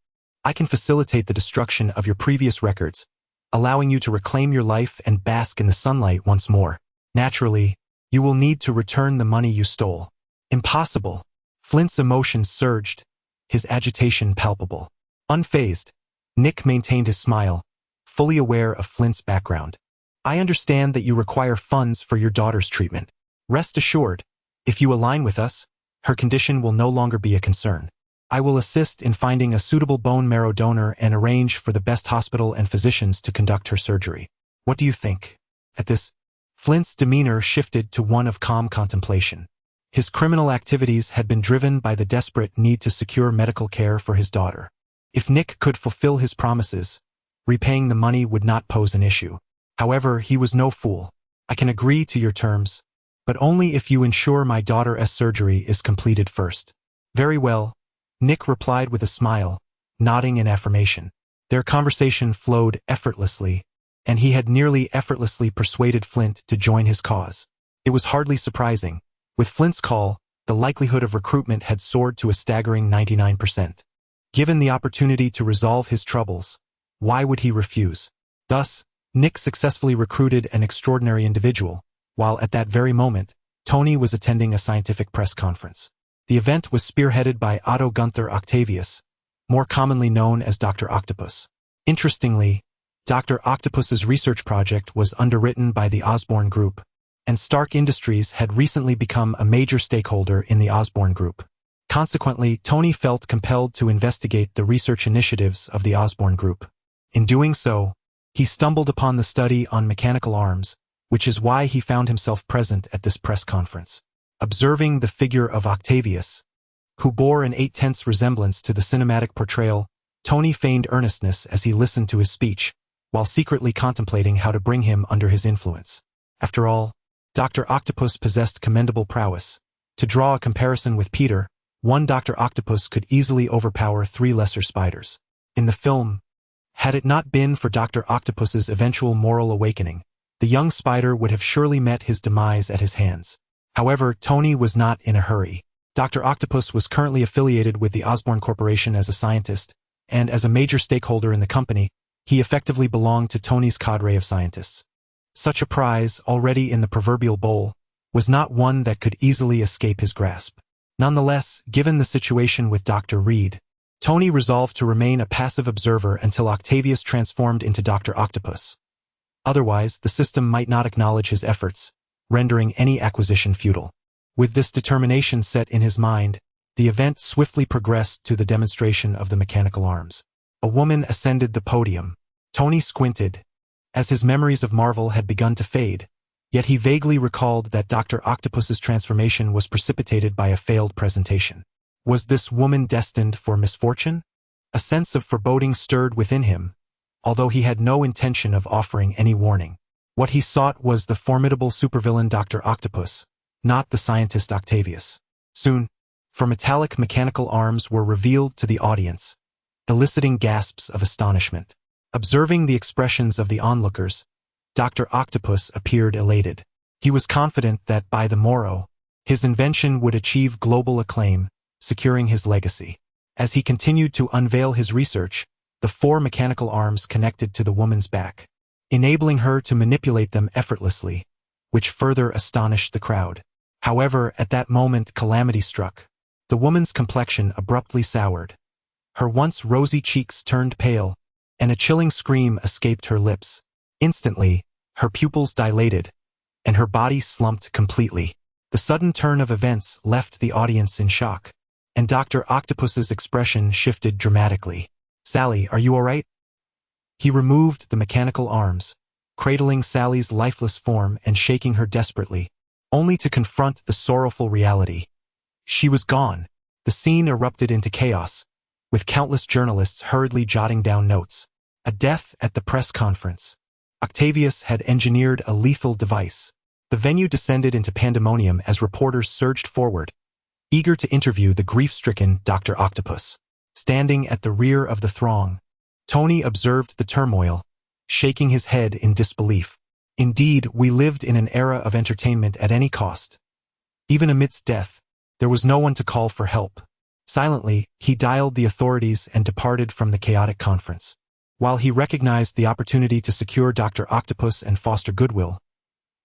I can facilitate the destruction of your previous records, allowing you to reclaim your life and bask in the sunlight once more. Naturally, you will need to return the money you stole." "Impossible." Flint's emotions surged, his agitation palpable. Unfazed, Nick maintained his smile, fully aware of Flint's background. "I understand that you require funds for your daughter's treatment. Rest assured, if you align with us, her condition will no longer be a concern. I will assist in finding a suitable bone marrow donor and arrange for the best hospital and physicians to conduct her surgery. What do you think?" At this, Flint's demeanor shifted to one of calm contemplation. His criminal activities had been driven by the desperate need to secure medical care for his daughter. If Nick could fulfill his promises, repaying the money would not pose an issue. However, he was no fool. "I can agree to your terms, but only if you ensure my daughter's surgery is completed first." "Very well," Nick replied with a smile, nodding in affirmation. Their conversation flowed effortlessly, and he had nearly effortlessly persuaded Flint to join his cause. It was hardly surprising. With Flint's call, the likelihood of recruitment had soared to a staggering 99%. Given the opportunity to resolve his troubles, why would he refuse? Thus, Nick successfully recruited an extraordinary individual, while at that very moment, Tony was attending a scientific press conference. The event was spearheaded by Otto Gunther Octavius, more commonly known as Dr. Octopus. Interestingly, Dr. Octopus's research project was underwritten by the Osborne Group, and Stark Industries had recently become a major stakeholder in the Osborne Group. Consequently, Tony felt compelled to investigate the research initiatives of the Osborne Group. In doing so, he stumbled upon the study on mechanical arms, which is why he found himself present at this press conference. Observing the figure of Octavius, who bore an 8/10 resemblance to the cinematic portrayal, Tony feigned earnestness as he listened to his speech, while secretly contemplating how to bring him under his influence. After all, Dr. Octopus possessed commendable prowess. To draw a comparison with Peter, one Dr. Octopus could easily overpower 3 lesser spiders. In the film, had it not been for Dr. Octopus's eventual moral awakening, the young spider would have surely met his demise at his hands. However, Tony was not in a hurry. Dr. Octopus was currently affiliated with the Osborne Corporation as a scientist, and as a major stakeholder in the company, he effectively belonged to Tony's cadre of scientists. Such a prize, already in the proverbial bowl, was not one that could easily escape his grasp. Nonetheless, given the situation with Dr. Reed, Tony resolved to remain a passive observer until Octavius transformed into Dr. Octopus. Otherwise, the system might not acknowledge his efforts, rendering any acquisition futile. With this determination set in his mind, the event swiftly progressed to the demonstration of the mechanical arms. A woman ascended the podium. Tony squinted, as his memories of Marvel had begun to fade, yet he vaguely recalled that Dr. Octopus's transformation was precipitated by a failed presentation. Was this woman destined for misfortune? A sense of foreboding stirred within him, although he had no intention of offering any warning. What he sought was the formidable supervillain Dr. Octopus, not the scientist Octavius. Soon, metallic mechanical arms were revealed to the audience, eliciting gasps of astonishment. Observing the expressions of the onlookers, Dr. Octopus appeared elated. He was confident that by the morrow, his invention would achieve global acclaim, securing his legacy. As he continued to unveil his research, the 4 mechanical arms connected to the woman's back, enabling her to manipulate them effortlessly, which further astonished the crowd. However, at that moment calamity struck. The woman's complexion abruptly soured. Her once rosy cheeks turned pale, and a chilling scream escaped her lips. Instantly, her pupils dilated, and her body slumped completely. The sudden turn of events left the audience in shock, and Dr. Octopus's expression shifted dramatically. "Sally, are you all right?" He removed the mechanical arms, cradling Sally's lifeless form and shaking her desperately, only to confront the sorrowful reality. She was gone. The scene erupted into chaos, with countless journalists hurriedly jotting down notes. A death at the press conference. Octavius had engineered a lethal device. The venue descended into pandemonium as reporters surged forward, eager to interview the grief-stricken Dr. Octopus. Standing at the rear of the throng, Tony observed the turmoil, shaking his head in disbelief. Indeed, we lived in an era of entertainment at any cost. Even amidst death, there was no one to call for help. Silently, he dialed the authorities and departed from the chaotic conference. While he recognized the opportunity to secure Dr. Octopus and foster goodwill,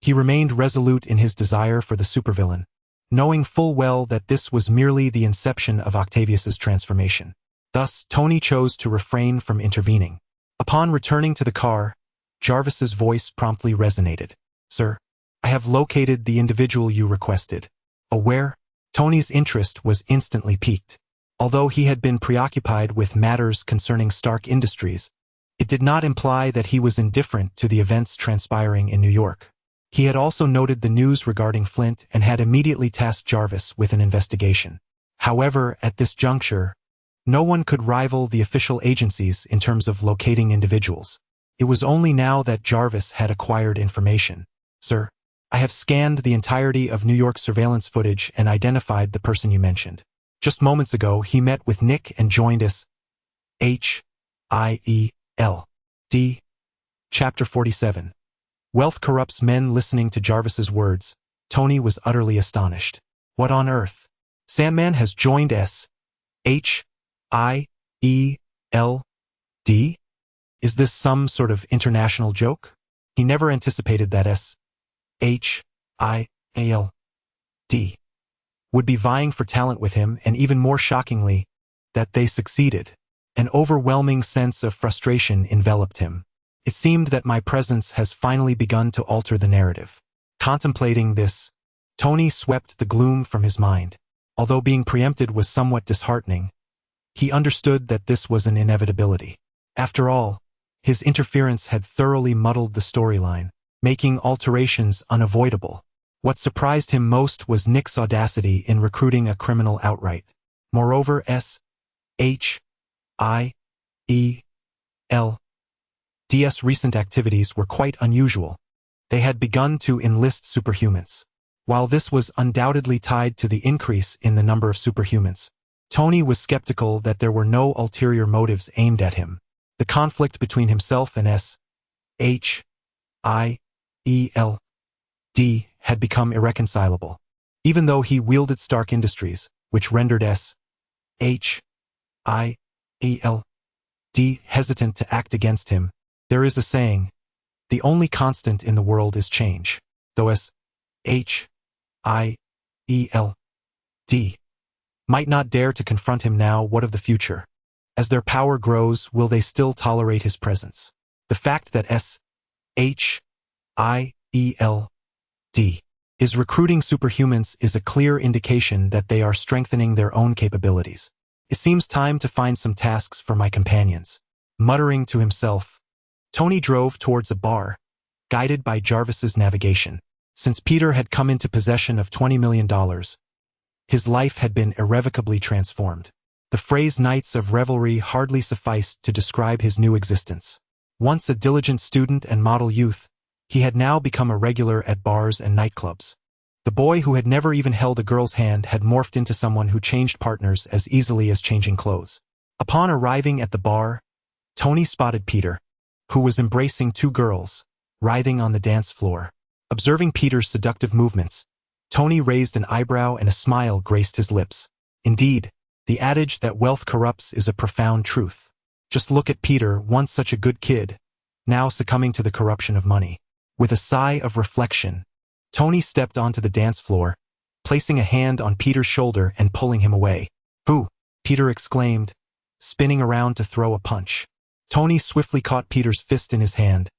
he remained resolute in his desire for the supervillain, knowing full well that this was merely the inception of Octavius's transformation. Thus, Tony chose to refrain from intervening. Upon returning to the car, Jarvis's voice promptly resonated. "Sir, I have located the individual you requested." Aware, Tony's interest was instantly piqued. Although he had been preoccupied with matters concerning Stark Industries, it did not imply that he was indifferent to the events transpiring in New York. He had also noted the news regarding Flint and had immediately tasked Jarvis with an investigation. However, at this juncture, no one could rival the official agencies in terms of locating individuals. It was only now that Jarvis had acquired information. "Sir, I have scanned the entirety of New York surveillance footage and identified the person you mentioned. Just moments ago, he met with Nick and joined us. H-I-E-L-D. Chapter 47. Wealth corrupts men. Listening to Jarvis's words, Tony was utterly astonished. What on earth? Sandman has joined S. H-I-E-L-D? Is this some sort of international joke? He never anticipated that S. H-I-A-L-D would be vying for talent with him, and even more shockingly, that they succeeded. An overwhelming sense of frustration enveloped him. It seemed that my presence has finally begun to alter the narrative. Contemplating this, Tony swept the gloom from his mind. Although being preempted was somewhat disheartening, he understood that this was an inevitability. After all, his interference had thoroughly muddled the storyline, making alterations unavoidable. What surprised him most was Nick's audacity in recruiting a criminal outright. Moreover, S.H.I.E.L.D.'s recent activities were quite unusual. They had begun to enlist superhumans. While this was undoubtedly tied to the increase in the number of superhumans, Tony was skeptical that there were no ulterior motives aimed at him. The conflict between himself and S.H.I.E.L.D. had become irreconcilable. Even though he wielded Stark Industries, which rendered S.H.I.E.L.D. hesitant to act against him, there is a saying, the only constant in the world is change. Though S.H.I.E.L.D. might not dare to confront him now, what of the future? As their power grows, will they still tolerate his presence? The fact that S.H.I.E.L.D. is recruiting superhumans is a clear indication that they are strengthening their own capabilities. It seems time to find some tasks for my companions. Muttering to himself, Tony drove towards a bar, guided by Jarvis's navigation. Since Peter had come into possession of $20 million, his life had been irrevocably transformed. The phrase nights of revelry hardly sufficed to describe his new existence. Once a diligent student and model youth, he had now become a regular at bars and nightclubs. The boy who had never even held a girl's hand had morphed into someone who changed partners as easily as changing clothes. Upon arriving at the bar, Tony spotted Peter, who was embracing two girls, writhing on the dance floor. Observing Peter's seductive movements, Tony raised an eyebrow and a smile graced his lips. Indeed, the adage that wealth corrupts is a profound truth. Just look at Peter, once such a good kid, now succumbing to the corruption of money. With a sigh of reflection, Tony stepped onto the dance floor, placing a hand on Peter's shoulder and pulling him away. "Who?" Peter exclaimed, spinning around to throw a punch. Tony swiftly caught Peter's fist in his hand,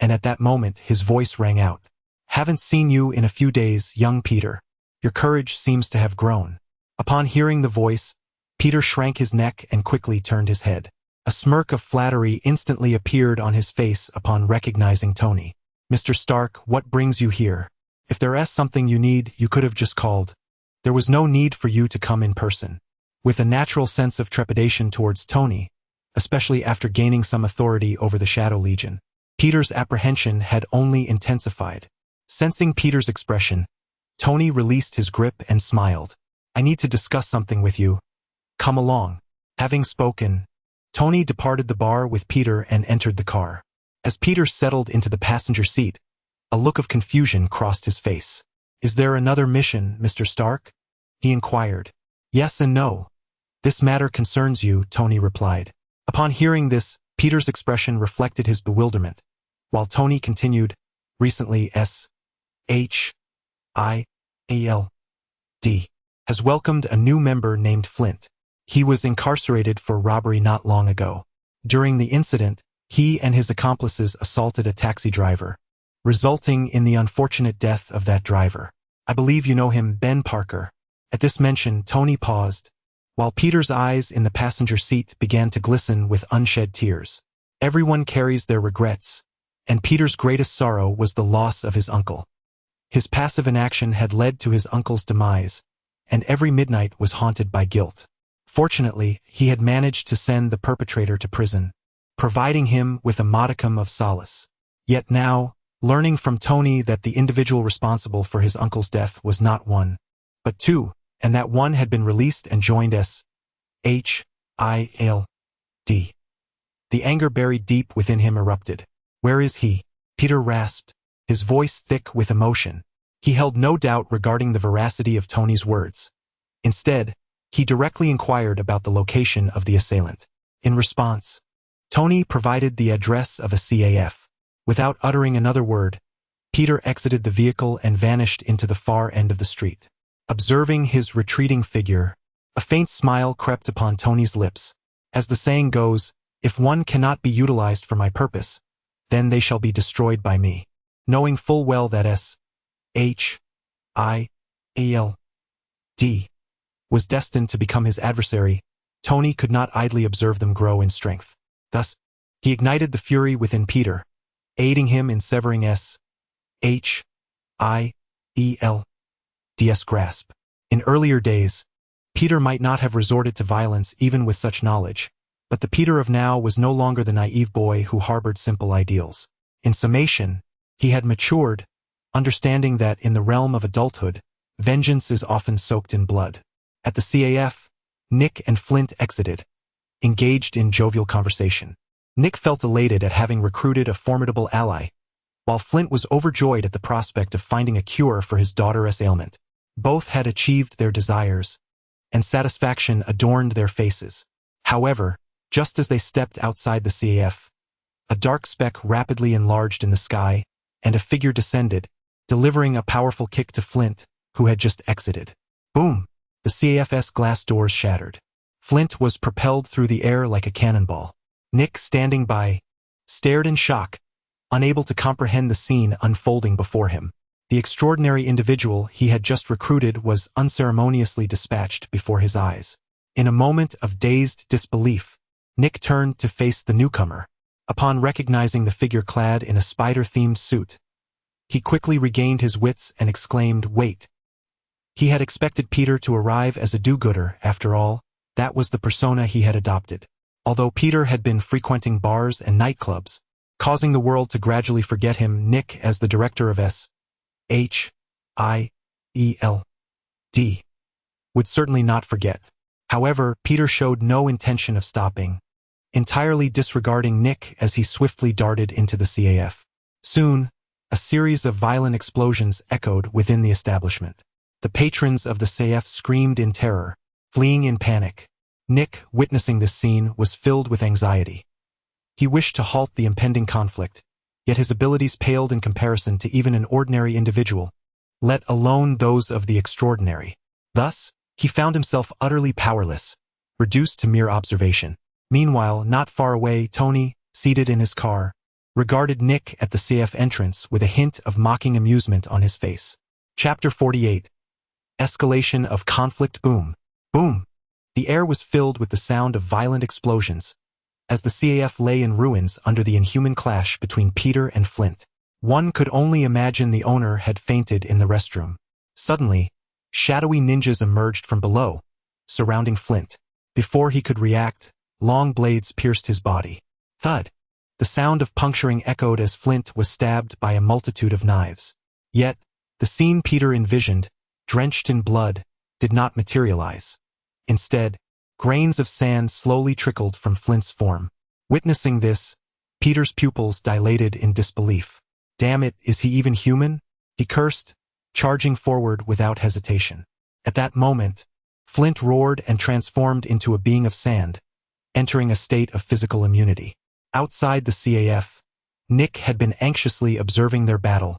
and at that moment his voice rang out. "Haven't seen you in a few days, young Peter. Your courage seems to have grown." Upon hearing the voice, Peter shrank his neck and quickly turned his head. A smirk of flattery instantly appeared on his face upon recognizing Tony. "Mr. Stark, what brings you here? If there's something you need, you could have just called. There was no need for you to come in person." With a natural sense of trepidation towards Tony, especially after gaining some authority over the Shadow Legion, Peter's apprehension had only intensified. Sensing Peter's expression, Tony released his grip and smiled. "I need to discuss something with you. Come along." Having spoken, Tony departed the bar with Peter and entered the car. As Peter settled into the passenger seat, a look of confusion crossed his face. "Is there another mission, Mr. Stark?" he inquired. "Yes and no. This matter concerns you," Tony replied. Upon hearing this, Peter's expression reflected his bewilderment, while Tony continued, "Recently SHIELD has welcomed a new member named Flint. He was incarcerated for robbery not long ago. During the incident, he and his accomplices assaulted a taxi driver, resulting in the unfortunate death of that driver. I believe you know him, Ben Parker." At this mention, Tony paused, while Peter's eyes in the passenger seat began to glisten with unshed tears. Everyone carries their regrets, and Peter's greatest sorrow was the loss of his uncle. His passive inaction had led to his uncle's demise, and every midnight was haunted by guilt. Fortunately, he had managed to send the perpetrator to prison, providing him with a modicum of solace. Yet now, learning from Tony that the individual responsible for his uncle's death was not one, but two, and that one had been released and joined SHIELD. The anger buried deep within him erupted. "Where is he?" Peter rasped, his voice thick with emotion. He held no doubt regarding the veracity of Tony's words. Instead, he directly inquired about the location of the assailant. In response, Tony provided the address of a CAF. Without uttering another word, Peter exited the vehicle and vanished into the far end of the street. Observing his retreating figure, a faint smile crept upon Tony's lips. As the saying goes, if one cannot be utilized for my purpose, then they shall be destroyed by me. Knowing full well that SHIELD was destined to become his adversary, Tony could not idly observe them grow in strength. Thus, he ignited the fury within Peter, aiding him in severing SHIELD's grasp. In earlier days, Peter might not have resorted to violence even with such knowledge, but the Peter of now was no longer the naive boy who harbored simple ideals. In summation, he had matured, understanding that in the realm of adulthood, vengeance is often soaked in blood. At the CAF, Nick and Flint exited, engaged in jovial conversation. Nick felt elated at having recruited a formidable ally, while Flint was overjoyed at the prospect of finding a cure for his daughter's ailment. Both had achieved their desires, and satisfaction adorned their faces. However, just as they stepped outside the CAF, a dark speck rapidly enlarged in the sky, and a figure descended, delivering a powerful kick to Flint, who had just exited. Boom! The CAF's glass doors shattered. Flint was propelled through the air like a cannonball. Nick, standing by, stared in shock, unable to comprehend the scene unfolding before him. The extraordinary individual he had just recruited was unceremoniously dispatched before his eyes. In a moment of dazed disbelief, Nick turned to face the newcomer. Upon recognizing the figure clad in a spider-themed suit, he quickly regained his wits and exclaimed, "Wait." He had expected Peter to arrive as a do-gooder. After all, that was the persona he had adopted. Although Peter had been frequenting bars and nightclubs, causing the world to gradually forget him, Nick, as the director of SHIELD, would certainly not forget. However, Peter showed no intention of stopping, entirely disregarding Nick as he swiftly darted into the CAF. Soon, a series of violent explosions echoed within the establishment. The patrons of the CAF screamed in terror, fleeing in panic. Nick, witnessing this scene, was filled with anxiety. He wished to halt the impending conflict, yet his abilities paled in comparison to even an ordinary individual, let alone those of the extraordinary. Thus, he found himself utterly powerless, reduced to mere observation. Meanwhile, not far away, Tony, seated in his car, regarded Nick at the CF entrance with a hint of mocking amusement on his face. Chapter 48. Escalation of conflict. Boom. Boom. The air was filled with the sound of violent explosions, as the CAF lay in ruins under the inhuman clash between Peter and Flint. One could only imagine the owner had fainted in the restroom. Suddenly, shadowy ninjas emerged from below, surrounding Flint. Before he could react, long blades pierced his body. Thud! The sound of puncturing echoed as Flint was stabbed by a multitude of knives. Yet, the scene Peter envisioned, drenched in blood, did not materialize. Instead, grains of sand slowly trickled from Flint's form. Witnessing this, Peter's pupils dilated in disbelief. Damn it, is he even human? He cursed, charging forward without hesitation. At that moment, Flint roared and transformed into a being of sand, entering a state of physical immunity. Outside the CAF, Nick had been anxiously observing their battle,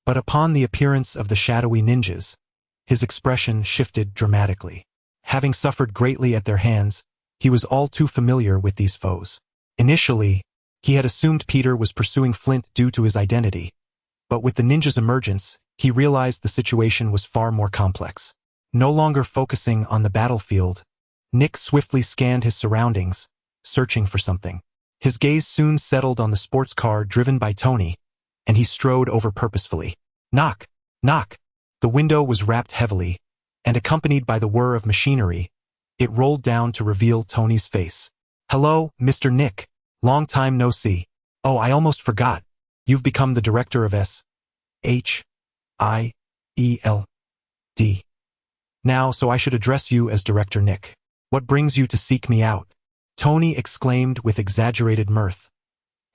but upon the appearance of the shadowy ninjas, his expression shifted dramatically. Having suffered greatly at their hands, he was all too familiar with these foes. Initially, he had assumed Peter was pursuing Flint due to his identity, but with the ninjas' emergence, he realized the situation was far more complex. No longer focusing on the battlefield, Nick swiftly scanned his surroundings, searching for something. His gaze soon settled on the sports car driven by Tony, and he strode over purposefully. Knock! Knock! The window was wrapped heavily, and accompanied by the whir of machinery, it rolled down to reveal Tony's face. Hello, Mr. Nick. Long time no see. Oh, I almost forgot. You've become the director of S.H.I.E.L.D. Now, so I should address you as Director Nick. What brings you to seek me out? Tony exclaimed with exaggerated mirth,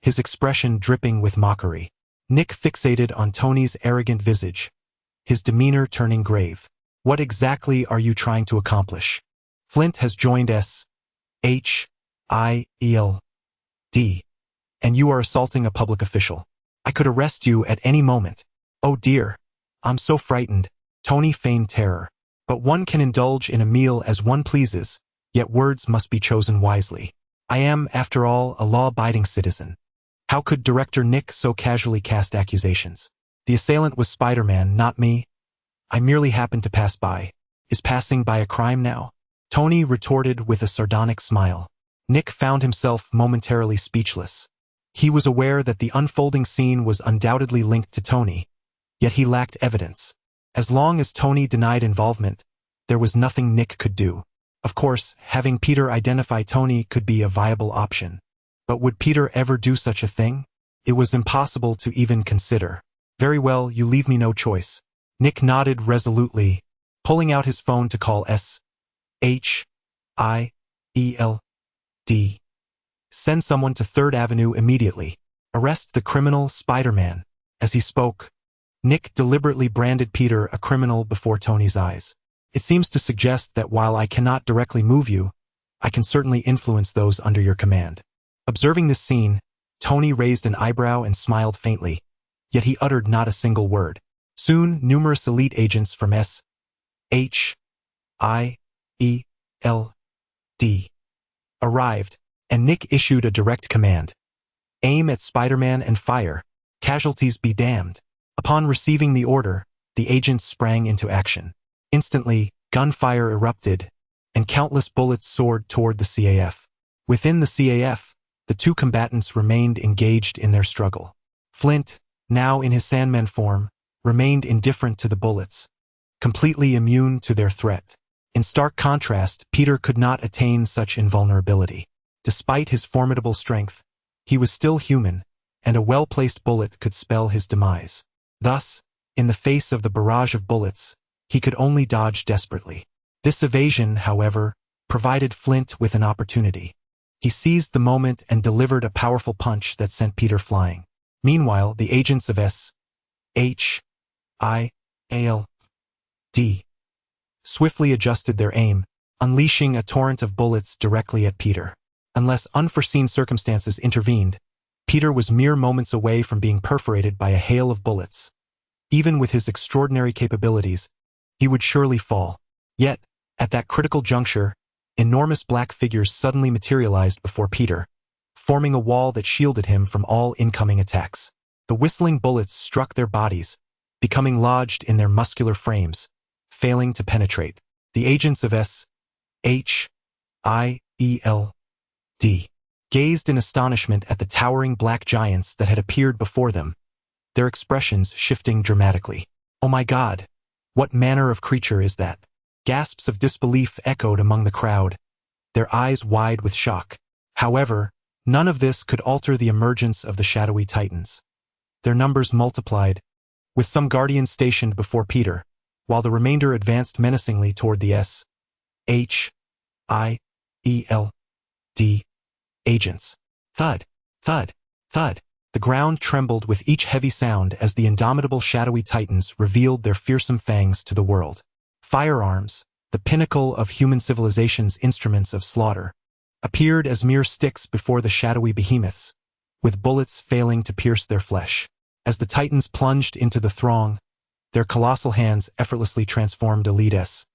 his expression dripping with mockery. Nick fixated on Tony's arrogant visage, his demeanor turning grave. What exactly are you trying to accomplish? Flint has joined S.H.I.E.L.D., and you are assaulting a public official. I could arrest you at any moment. Oh dear, I'm so frightened. Tony feigned terror. But one can indulge in a meal as one pleases, yet words must be chosen wisely. I am, after all, a law-abiding citizen. How could Director Nick so casually cast accusations? The assailant was Spider-Man, not me. I merely happened to pass by. Is passing by a crime now? Tony retorted with a sardonic smile. Nick found himself momentarily speechless. He was aware that the unfolding scene was undoubtedly linked to Tony, yet he lacked evidence. As long as Tony denied involvement, there was nothing Nick could do. Of course, having Peter identify Tony could be a viable option. But would Peter ever do such a thing? It was impossible to even consider. Very well, you leave me no choice. Nick nodded resolutely, pulling out his phone to call S.H.I.E.L.D. Send someone to 3rd Avenue immediately. Arrest the criminal Spider-Man. As he spoke, Nick deliberately branded Peter a criminal before Tony's eyes. It seems to suggest that while I cannot directly move you, I can certainly influence those under your command. Observing this scene, Tony raised an eyebrow and smiled faintly, yet he uttered not a single word. Soon, numerous elite agents from S.H.I.E.L.D. arrived, and Nick issued a direct command. Aim at Spider-Man and fire. Casualties be damned. Upon receiving the order, the agents sprang into action. Instantly, gunfire erupted, and countless bullets soared toward the CAF. Within the CAF, the two combatants remained engaged in their struggle. Flint, now in his Sandman form, remained indifferent to the bullets, completely immune to their threat. In stark contrast, Peter could not attain such invulnerability. Despite his formidable strength, he was still human, and a well-placed bullet could spell his demise. Thus, in the face of the barrage of bullets, he could only dodge desperately. This evasion, however, provided Flint with an opportunity. He seized the moment and delivered a powerful punch that sent Peter flying. Meanwhile, the agents of S.H.I.E.L.D. swiftly adjusted their aim, unleashing a torrent of bullets directly at Peter. Unless unforeseen circumstances intervened, Peter was mere moments away from being perforated by a hail of bullets. Even with his extraordinary capabilities, he would surely fall. Yet, at that critical juncture, enormous black figures suddenly materialized before Peter, forming a wall that shielded him from all incoming attacks. The whistling bullets struck their bodies, becoming lodged in their muscular frames, failing to penetrate. The agents of S.H.I.E.L.D. gazed in astonishment at the towering black giants that had appeared before them, their expressions shifting dramatically. "Oh my God! What manner of creature is that?" Gasps of disbelief echoed among the crowd, their eyes wide with shock. However, none of this could alter the emergence of the shadowy titans. Their numbers multiplied, with some guardians stationed before Peter, while the remainder advanced menacingly toward the S-H-I-E-L-D agents. Thud, thud, thud. The ground trembled with each heavy sound as the indomitable shadowy titans revealed their fearsome fangs to the world. Firearms, the pinnacle of human civilization's instruments of slaughter, appeared as mere sticks before the shadowy behemoths, with bullets failing to pierce their flesh. As the titans plunged into the throng, their colossal hands effortlessly transformed elite S-H-E-L-D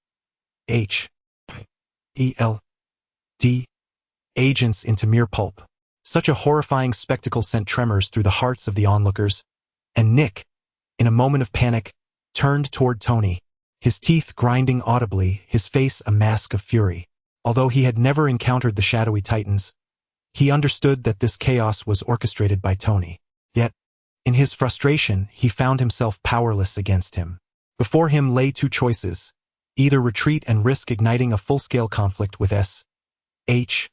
agents into mere pulp. Such a horrifying spectacle sent tremors through the hearts of the onlookers, and Nick, in a moment of panic, turned toward Tony, his teeth grinding audibly, his face a mask of fury. Although he had never encountered the shadowy titans, he understood that this chaos was orchestrated by Tony. Yet, in his frustration, he found himself powerless against him. Before him lay two choices: either retreat and risk igniting a full-scale conflict with S-H-I-E-L-D.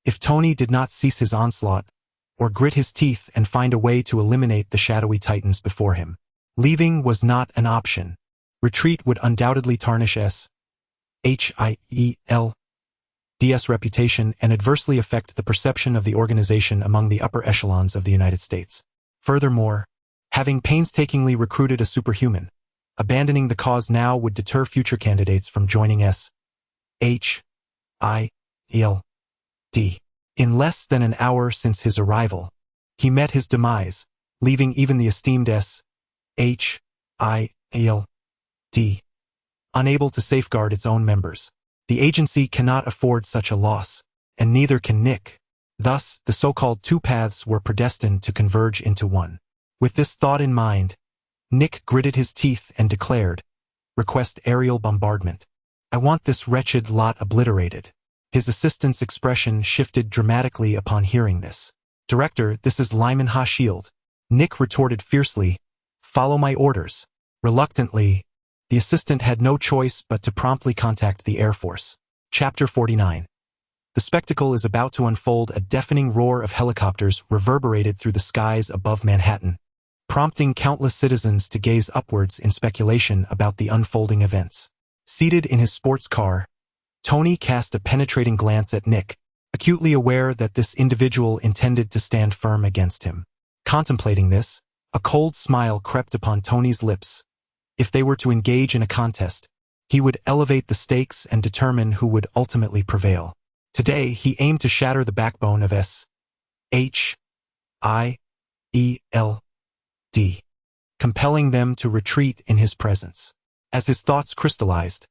If Tony did not cease his onslaught, or grit his teeth and find a way to eliminate the shadowy titans before him. Leaving was not an option. Retreat would undoubtedly tarnish S-H-I-E-L-D's reputation and adversely affect the perception of the organization among the upper echelons of the United States. Furthermore, having painstakingly recruited a superhuman, abandoning the cause now would deter future candidates from joining S-H-I-E-L-D. In less than an hour since his arrival, he met his demise, leaving even the esteemed S-H-I-E-L-D unable to safeguard its own members. The agency cannot afford such a loss, and neither can Nick. Thus, the so-called two paths were predestined to converge into one. With this thought in mind, Nick gritted his teeth and declared, "Request aerial bombardment. I want this wretched lot obliterated." His assistant's expression shifted dramatically upon hearing this. "Director, this is Lyman Ha Shield." Nick retorted fiercely, "Follow my orders." Reluctantly, the assistant had no choice but to promptly contact the Air Force. Chapter 49. The spectacle is about to unfold. A deafening roar of helicopters reverberated through the skies above Manhattan, prompting countless citizens to gaze upwards in speculation about the unfolding events. Seated in his sports car, Tony cast a penetrating glance at Nick, acutely aware that this individual intended to stand firm against him. Contemplating this, a cold smile crept upon Tony's lips. If they were to engage in a contest, he would elevate the stakes and determine who would ultimately prevail. Today, he aimed to shatter the backbone of S-H-I-E-L-D, compelling them to retreat in his presence. As his thoughts crystallized,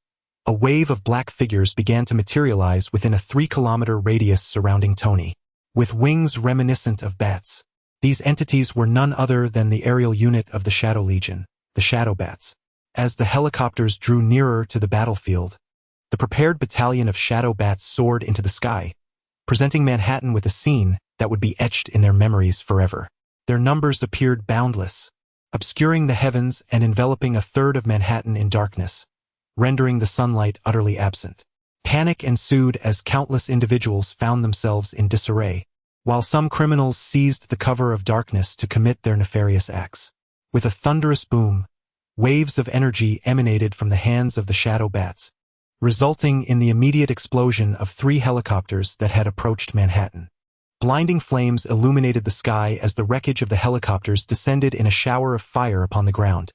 a wave of black figures began to materialize within a 3-kilometer radius surrounding Tony, with wings reminiscent of bats. These entities were none other than the aerial unit of the Shadow Legion, the Shadow Bats. As the helicopters drew nearer to the battlefield, the prepared battalion of Shadow Bats soared into the sky, presenting Manhattan with a scene that would be etched in their memories forever. Their numbers appeared boundless, obscuring the heavens and enveloping a third of Manhattan in darkness, rendering the sunlight utterly absent. Panic ensued as countless individuals found themselves in disarray, while some criminals seized the cover of darkness to commit their nefarious acts. With a thunderous boom, waves of energy emanated from the hands of the Shadow Bats, resulting in the immediate explosion of 3 helicopters that had approached Manhattan. Blinding flames illuminated the sky as the wreckage of the helicopters descended in a shower of fire upon the ground,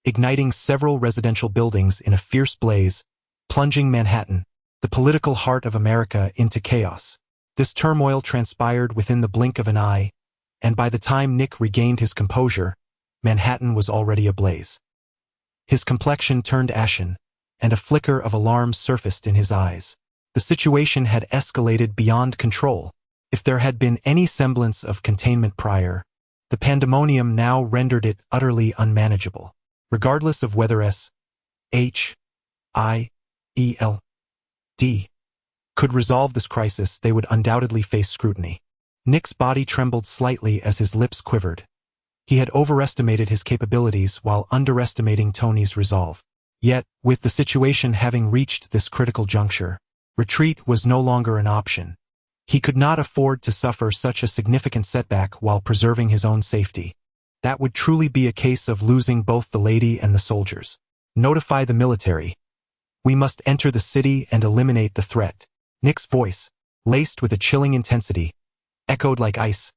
igniting several residential buildings in a fierce blaze, plunging Manhattan, the political heart of America, into chaos. This turmoil transpired within the blink of an eye, and by the time Nick regained his composure, Manhattan was already ablaze. His complexion turned ashen, and a flicker of alarm surfaced in his eyes. The situation had escalated beyond control. If there had been any semblance of containment prior, the pandemonium now rendered it utterly unmanageable. Regardless of whether S-H-I-E-L-D could resolve this crisis, they would undoubtedly face scrutiny. Nick's body trembled slightly as his lips quivered. He had overestimated his capabilities while underestimating Tony's resolve. Yet, with the situation having reached this critical juncture, retreat was no longer an option. He could not afford to suffer such a significant setback while preserving his own safety. That would truly be a case of losing both the lady and the soldiers. Notify the military. We must enter the city and eliminate the threat. Nick's voice, laced with a chilling intensity, echoed like ice,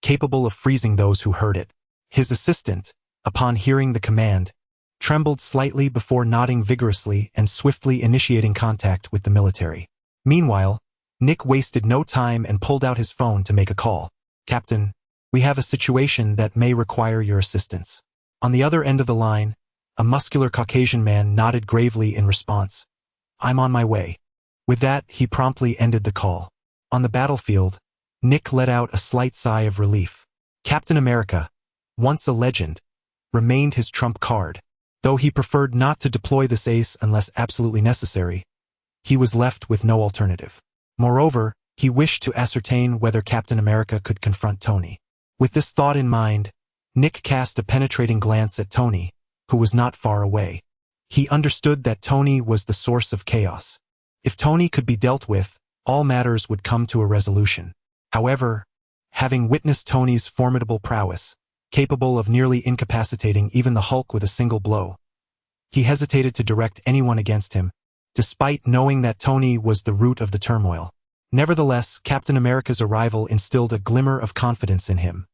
capable of freezing those who heard it. His assistant, upon hearing the command, trembled slightly before nodding vigorously and swiftly initiating contact with the military. Meanwhile, Nick wasted no time and pulled out his phone to make a call. Captain, we have a situation that may require your assistance. On the other end of the line, a muscular Caucasian man nodded gravely in response. I'm on my way. With that, he promptly ended the call. On the battlefield, Nick let out a slight sigh of relief. Captain America, once a legend, remained his trump card. Though he preferred not to deploy this ace unless absolutely necessary, he was left with no alternative. Moreover, he wished to ascertain whether Captain America could confront Tony. With this thought in mind, Nick cast a penetrating glance at Tony, who was not far away. He understood that Tony was the source of chaos. If Tony could be dealt with, all matters would come to a resolution. However, having witnessed Tony's formidable prowess, capable of nearly incapacitating even the Hulk with a single blow, he hesitated to direct anyone against him, despite knowing that Tony was the root of the turmoil. Nevertheless, Captain America's arrival instilled a glimmer of confidence in him.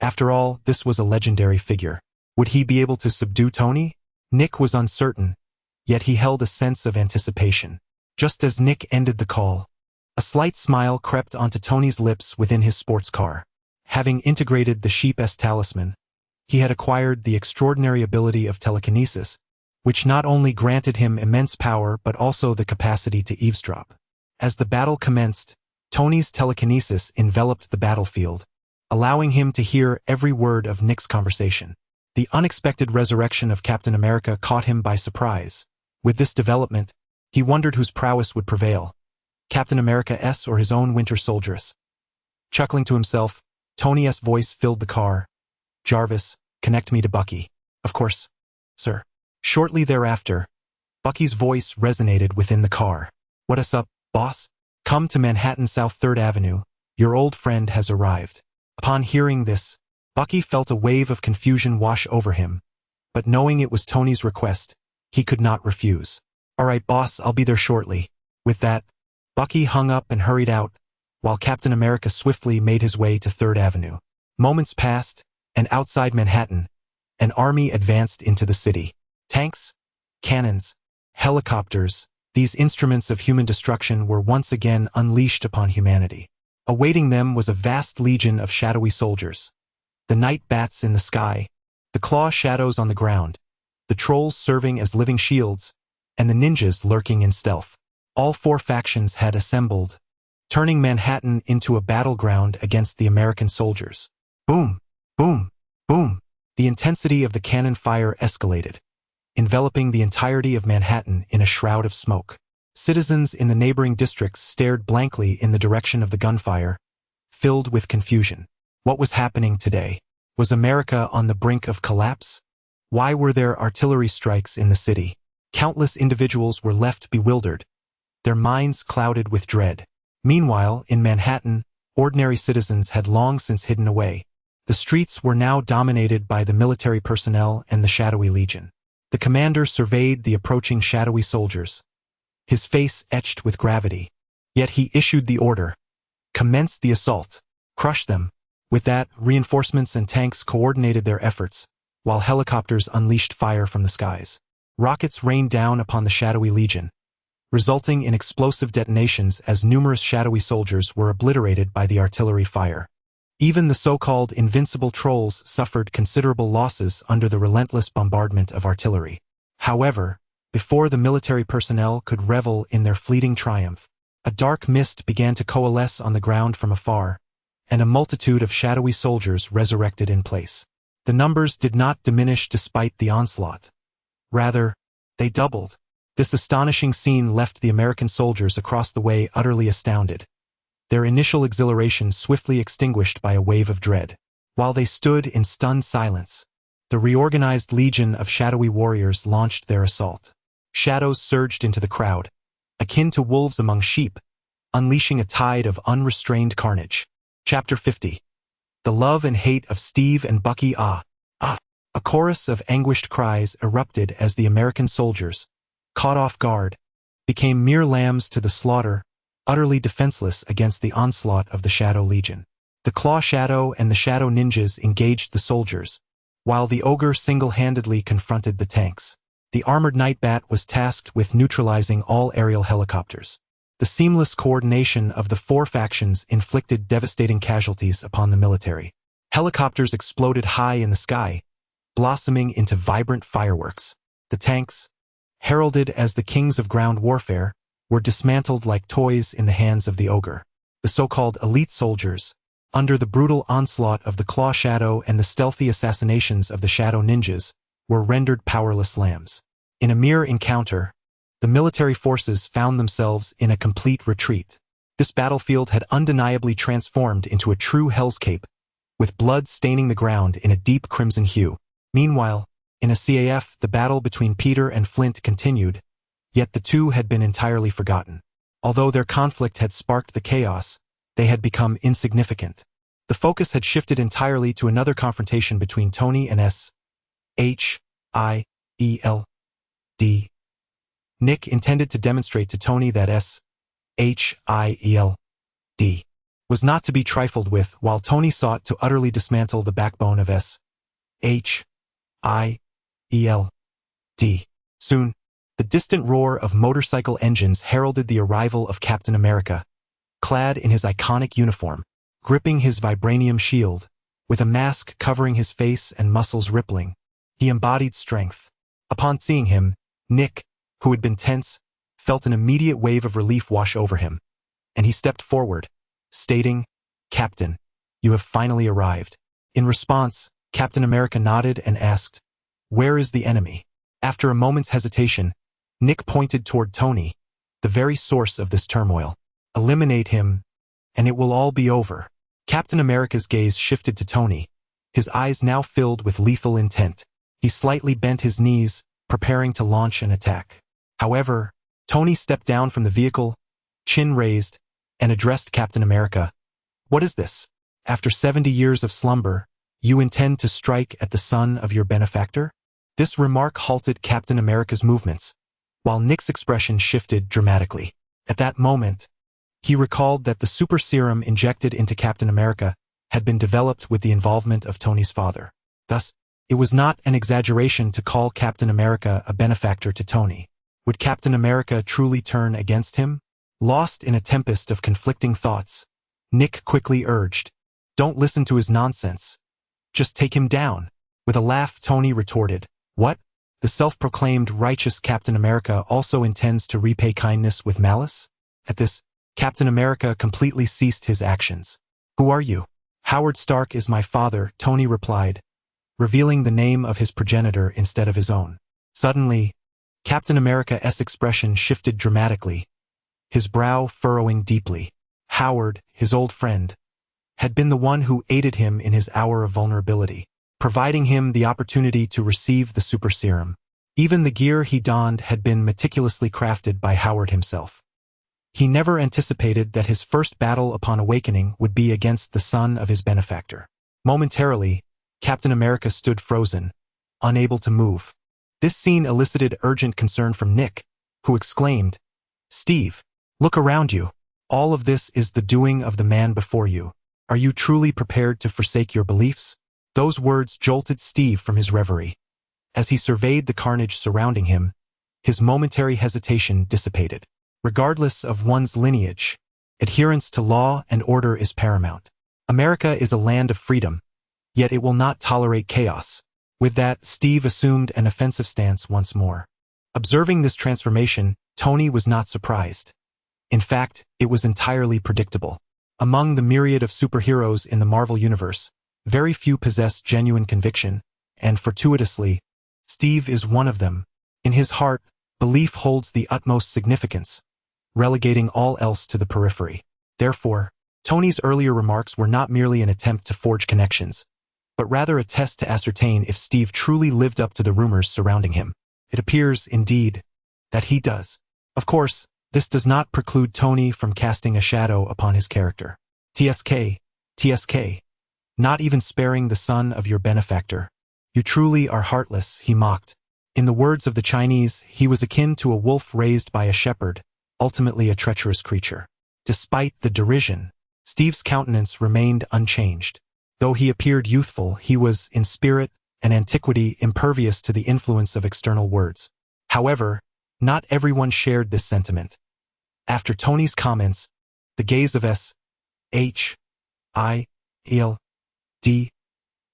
After all, this was a legendary figure. Would he be able to subdue Tony? Nick was uncertain, yet he held a sense of anticipation. Just as Nick ended the call, a slight smile crept onto Tony's lips within his sports car. Having integrated the sheep's talisman, he had acquired the extraordinary ability of telekinesis, which not only granted him immense power but also the capacity to eavesdrop. As the battle commenced, Tony's telekinesis enveloped the battlefield, allowing him to hear every word of Nick's conversation. The unexpected resurrection of Captain America caught him by surprise. With this development, he wondered whose prowess would prevail, Captain America's or his own Winter Soldieress. Chuckling to himself, Tony's voice filled the car. Jarvis, connect me to Bucky. Of course, sir. Shortly thereafter, Bucky's voice resonated within the car. What's up, boss? Come to Manhattan South 3rd Avenue. Your old friend has arrived. Upon hearing this, Bucky felt a wave of confusion wash over him, but knowing it was Tony's request, he could not refuse. All right, boss, I'll be there shortly. With that, Bucky hung up and hurried out, while Captain America swiftly made his way to 3rd Avenue. Moments passed, and outside Manhattan, an army advanced into the city. Tanks, cannons, helicopters, these instruments of human destruction were once again unleashed upon humanity. Awaiting them was a vast legion of shadowy soldiers. The night bats in the sky, the claw shadows on the ground, the trolls serving as living shields, and the ninjas lurking in stealth. All four factions had assembled, turning Manhattan into a battleground against the American soldiers. Boom, boom, boom. The intensity of the cannon fire escalated, enveloping the entirety of Manhattan in a shroud of smoke. Citizens in the neighboring districts stared blankly in the direction of the gunfire, filled with confusion. What was happening today? Was America on the brink of collapse? Why were there artillery strikes in the city? Countless individuals were left bewildered, their minds clouded with dread. Meanwhile, in Manhattan, ordinary citizens had long since hidden away. The streets were now dominated by the military personnel and the shadowy legion. The commander surveyed the approaching shadowy soldiers, his face etched with gravity. Yet he issued the order. Commence the assault. Crush them. With that, reinforcements and tanks coordinated their efforts, while helicopters unleashed fire from the skies. Rockets rained down upon the shadowy legion, resulting in explosive detonations as numerous shadowy soldiers were obliterated by the artillery fire. Even the so-called invincible trolls suffered considerable losses under the relentless bombardment of artillery. However, before the military personnel could revel in their fleeting triumph, a dark mist began to coalesce on the ground from afar, and a multitude of shadowy soldiers resurrected in place. The numbers did not diminish despite the onslaught. Rather, they doubled. This astonishing scene left the American soldiers across the way utterly astounded. their initial exhilaration swiftly extinguished by a wave of dread. While they stood in stunned silence, the reorganized legion of shadowy warriors launched their assault. Shadows surged into the crowd, akin to wolves among sheep, unleashing a tide of unrestrained carnage. Chapter 50. The Love and Hate of Steve and Bucky. Ah! A chorus of anguished cries erupted as the American soldiers, caught off guard, became mere lambs to the slaughter, utterly defenseless against the onslaught of the Shadow Legion. The Claw Shadow and the Shadow Ninjas engaged the soldiers, while the Ogre single-handedly confronted the tanks. The armored Nightbat was tasked with neutralizing all aerial helicopters. The seamless coordination of the four factions inflicted devastating casualties upon the military. Helicopters exploded high in the sky, blossoming into vibrant fireworks. The tanks, heralded as the kings of ground warfare, were dismantled like toys in the hands of the Ogre. The so-called elite soldiers, under the brutal onslaught of the Claw Shadow and the stealthy assassinations of the Shadow Ninjas, were rendered powerless lambs. In a mere encounter, the military forces found themselves in a complete retreat. This battlefield had undeniably transformed into a true hellscape, with blood staining the ground in a deep crimson hue. Meanwhile, in a CAF, the battle between Peter and Flint continued, yet the two had been entirely forgotten. Although their conflict had sparked the chaos, they had become insignificant. The focus had shifted entirely to another confrontation between Tony and S.H.I.E.L.D. Nick intended to demonstrate to Tony that S.H.I.E.L.D. was not to be trifled with, while Tony sought to utterly dismantle the backbone of S.H.I.E.L.D. Soon, the distant roar of motorcycle engines heralded the arrival of Captain America, clad in his iconic uniform, gripping his vibranium shield, with a mask covering his face and muscles rippling. He embodied strength. Upon seeing him, Nick, who had been tense, felt an immediate wave of relief wash over him, and he stepped forward, stating, "Captain, you have finally arrived." In response, Captain America nodded and asked, "Where is the enemy?" After a moment's hesitation, Nick pointed toward Tony, the very source of this turmoil. "Eliminate him, and it will all be over." Captain America's gaze shifted to Tony, his eyes now filled with lethal intent. He slightly bent his knees, preparing to launch an attack. However, Tony stepped down from the vehicle, chin raised, and addressed Captain America. "What is this? After 70 years of slumber, you intend to strike at the son of your benefactor?" This remark halted Captain America's movements, while Nick's expression shifted dramatically. At that moment, he recalled that the super serum injected into Captain America had been developed with the involvement of Tony's father. Thus, it was not an exaggeration to call Captain America a benefactor to Tony. Would Captain America truly turn against him? Lost in a tempest of conflicting thoughts, Nick quickly urged, "Don't listen to his nonsense. Just take him down." With a laugh, Tony retorted, "What? The self-proclaimed righteous Captain America also intends to repay kindness with malice?" At this, Captain America completely ceased his actions. "Who are you?" "Howard Stark is my father," Tony replied, revealing the name of his progenitor instead of his own. Suddenly, Captain America's expression shifted dramatically, his brow furrowing deeply. Howard, his old friend, had been the one who aided him in his hour of vulnerability, providing him the opportunity to receive the super serum. Even the gear he donned had been meticulously crafted by Howard himself. He never anticipated that his first battle upon awakening would be against the son of his benefactor. Momentarily, Captain America stood frozen, unable to move. This scene elicited urgent concern from Nick, who exclaimed, "Steve, look around you. All of this is the doing of the man before you. Are you truly prepared to forsake your beliefs?" Those words jolted Steve from his reverie. As he surveyed the carnage surrounding him, his momentary hesitation dissipated. Regardless of one's lineage, adherence to law and order is paramount. America is a land of freedom, yet it will not tolerate chaos. With that, Steve assumed an offensive stance once more. Observing this transformation, Tony was not surprised. In fact, it was entirely predictable. Among the myriad of superheroes in the Marvel Universe, very few possess genuine conviction, and fortuitously, Steve is one of them. In his heart, belief holds the utmost significance, relegating all else to the periphery. Therefore, Tony's earlier remarks were not merely an attempt to forge connections, but rather a test to ascertain if Steve truly lived up to the rumors surrounding him. It appears, indeed, that he does. Of course, this does not preclude Tony from casting a shadow upon his character. TSK, not even sparing the son of your benefactor. You truly are heartless, he mocked. In the words of the Chinese, he was akin to a wolf raised by a shepherd, ultimately a treacherous creature. Despite the derision, Steve's countenance remained unchanged. Though he appeared youthful, he was, in spirit and antiquity, impervious to the influence of external words. However, not everyone shared this sentiment. After Tony's comments, the gaze of SHIELD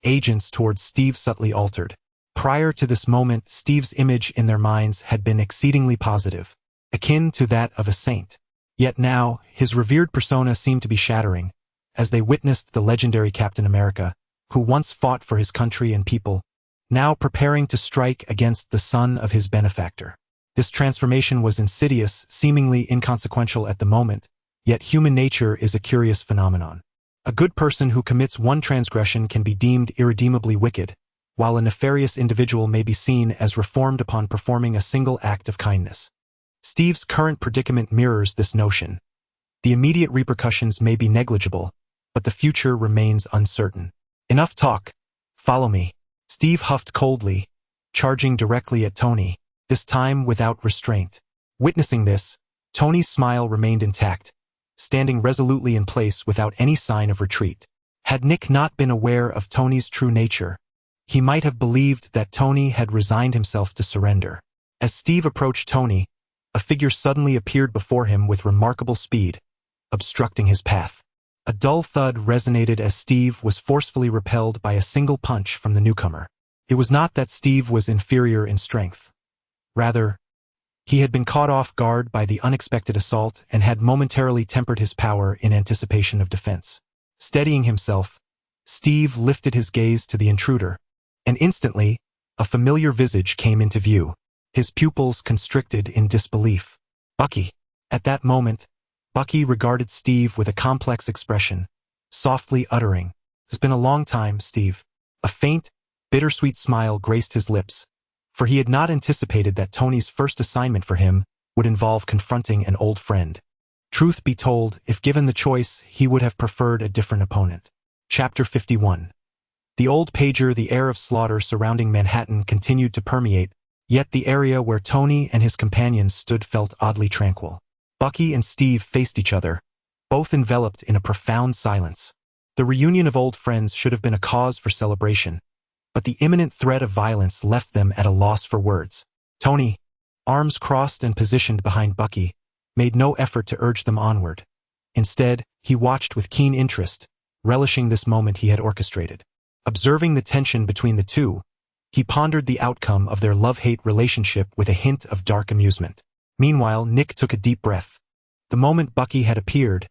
agents towards Steve subtly altered. Prior to this moment, Steve's image in their minds had been exceedingly positive, akin to that of a saint. Yet now, his revered persona seemed to be shattering, as they witnessed the legendary Captain America, who once fought for his country and people, now preparing to strike against the son of his benefactor. This transformation was insidious, seemingly inconsequential at the moment, yet human nature is a curious phenomenon. A good person who commits one transgression can be deemed irredeemably wicked, while a nefarious individual may be seen as reformed upon performing a single act of kindness. Steve's current predicament mirrors this notion. The immediate repercussions may be negligible, but the future remains uncertain. Enough talk. Follow me. Steve huffed coldly, charging directly at Tony, this time without restraint. Witnessing this, Tony's smile remained intact, standing resolutely in place without any sign of retreat. Had Nick not been aware of Tony's true nature, he might have believed that Tony had resigned himself to surrender. As Steve approached Tony, a figure suddenly appeared before him with remarkable speed, obstructing his path. A dull thud resonated as Steve was forcefully repelled by a single punch from the newcomer. It was not that Steve was inferior in strength. Rather, he had been caught off guard by the unexpected assault and had momentarily tempered his power in anticipation of defense. Steadying himself, Steve lifted his gaze to the intruder, and instantly, a familiar visage came into view. His pupils constricted in disbelief. Bucky. At that moment, Bucky regarded Steve with a complex expression, softly uttering, "It's been a long time, Steve." A faint, bittersweet smile graced his lips, for he had not anticipated that Tony's first assignment for him would involve confronting an old friend. Truth be told, if given the choice, he would have preferred a different opponent. Chapter 51. The old pager, the air of slaughter surrounding Manhattan continued to permeate, yet the area where Tony and his companions stood felt oddly tranquil. Bucky and Steve faced each other, both enveloped in a profound silence. The reunion of old friends should have been a cause for celebration, but the imminent threat of violence left them at a loss for words. Tony, arms crossed and positioned behind Bucky, made no effort to urge them onward. Instead, he watched with keen interest, relishing this moment he had orchestrated. Observing the tension between the two, he pondered the outcome of their love-hate relationship with a hint of dark amusement. Meanwhile, Nick took a deep breath. The moment Bucky had appeared,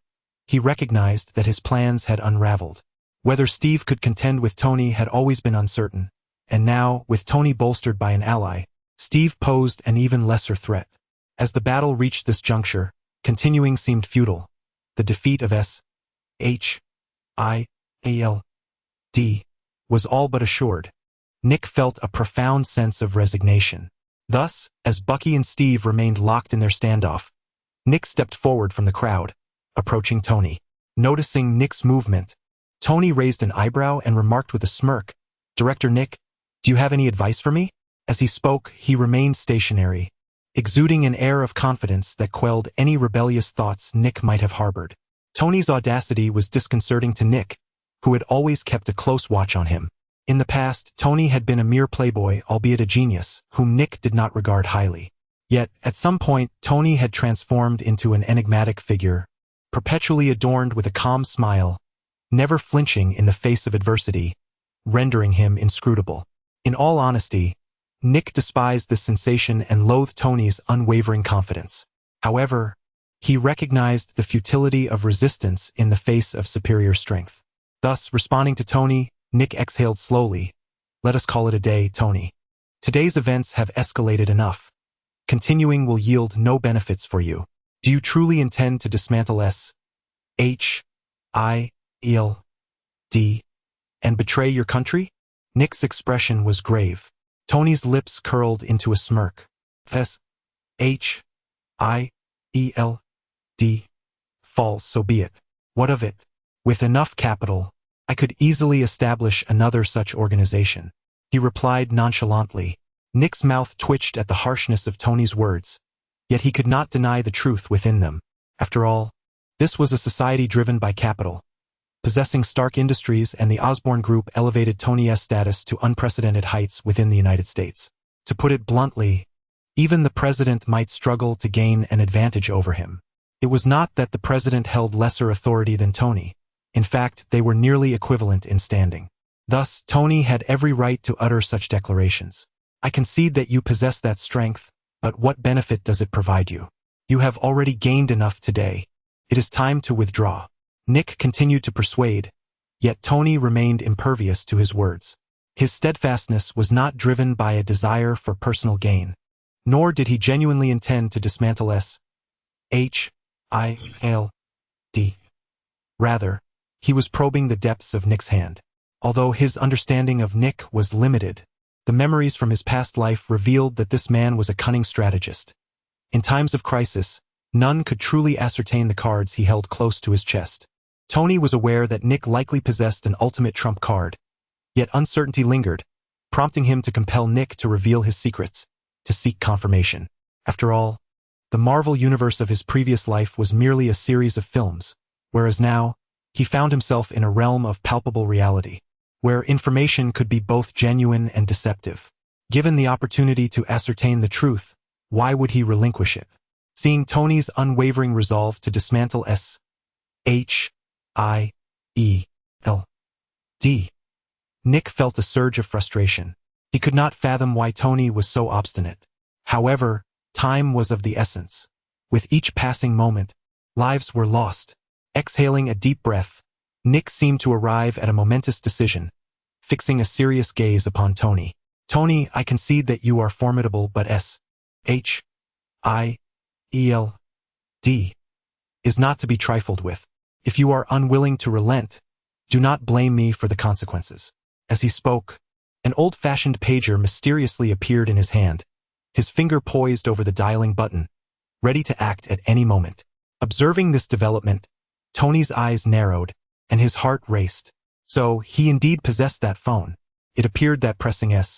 he recognized that his plans had unraveled. Whether Steve could contend with Tony had always been uncertain, and now, with Tony bolstered by an ally, Steve posed an even lesser threat. As the battle reached this juncture, continuing seemed futile. The defeat of SHIELD was all but assured. Nick felt a profound sense of resignation. Thus, as Bucky and Steve remained locked in their standoff, Nick stepped forward from the crowd, approaching Tony. Noticing Nick's movement, Tony raised an eyebrow and remarked with a smirk, "Director Nick, do you have any advice for me?" As he spoke, he remained stationary, exuding an air of confidence that quelled any rebellious thoughts Nick might have harbored. Tony's audacity was disconcerting to Nick, who had always kept a close watch on him. In the past, Tony had been a mere playboy, albeit a genius, whom Nick did not regard highly. Yet, at some point, Tony had transformed into an enigmatic figure, perpetually adorned with a calm smile, never flinching in the face of adversity, rendering him inscrutable. In all honesty, Nick despised this sensation and loathed Tony's unwavering confidence. However, he recognized the futility of resistance in the face of superior strength. Thus, responding to Tony, Nick exhaled slowly. "Let us call it a day, Tony. Today's events have escalated enough. Continuing will yield no benefits for you. Do you truly intend to dismantle SHIELD and betray your country? Nick's expression was grave. Tony's lips curled into a smirk. S-H-I-E-L-D. False, so be it. What of it? With enough capital, I could easily establish another such organization. He replied nonchalantly. Nick's mouth twitched at the harshness of Tony's words, yet he could not deny the truth within them. After all, this was a society driven by capital. Possessing Stark Industries and the Osborne Group elevated Tony's status to unprecedented heights within the United States. To put it bluntly, even the president might struggle to gain an advantage over him. It was not that the president held lesser authority than Tony. In fact, they were nearly equivalent in standing. Thus, Tony had every right to utter such declarations. I concede that you possess that strength, but what benefit does it provide you? You have already gained enough today. It is time to withdraw. Nick continued to persuade, yet Tony remained impervious to his words. His steadfastness was not driven by a desire for personal gain, nor did he genuinely intend to dismantle S-H-I-L-D. Rather, he was probing the depths of Nick's hand. Although his understanding of Nick was limited, the memories from his past life revealed that this man was a cunning strategist. In times of crisis, none could truly ascertain the cards he held close to his chest. Tony was aware that Nick likely possessed an ultimate trump card, yet uncertainty lingered, prompting him to compel Nick to reveal his secrets, to seek confirmation. After all, the Marvel universe of his previous life was merely a series of films, whereas now, he found himself in a realm of palpable reality, where information could be both genuine and deceptive. Given the opportunity to ascertain the truth, why would he relinquish it? Seeing Tony's unwavering resolve to dismantle S-H-I-E-L-D, Nick felt a surge of frustration. He could not fathom why Tony was so obstinate. However, time was of the essence. With each passing moment, lives were lost. Exhaling a deep breath, Nick seemed to arrive at a momentous decision, fixing a serious gaze upon Tony. Tony, I concede that you are formidable, but S-H-I-E-L-D is not to be trifled with. If you are unwilling to relent, do not blame me for the consequences. As he spoke, an old-fashioned pager mysteriously appeared in his hand, his finger poised over the dialing button, ready to act at any moment. Observing this development, Tony's eyes narrowed, and his heart raced. So, he indeed possessed that phone. It appeared that pressing S-H-I-E-L-D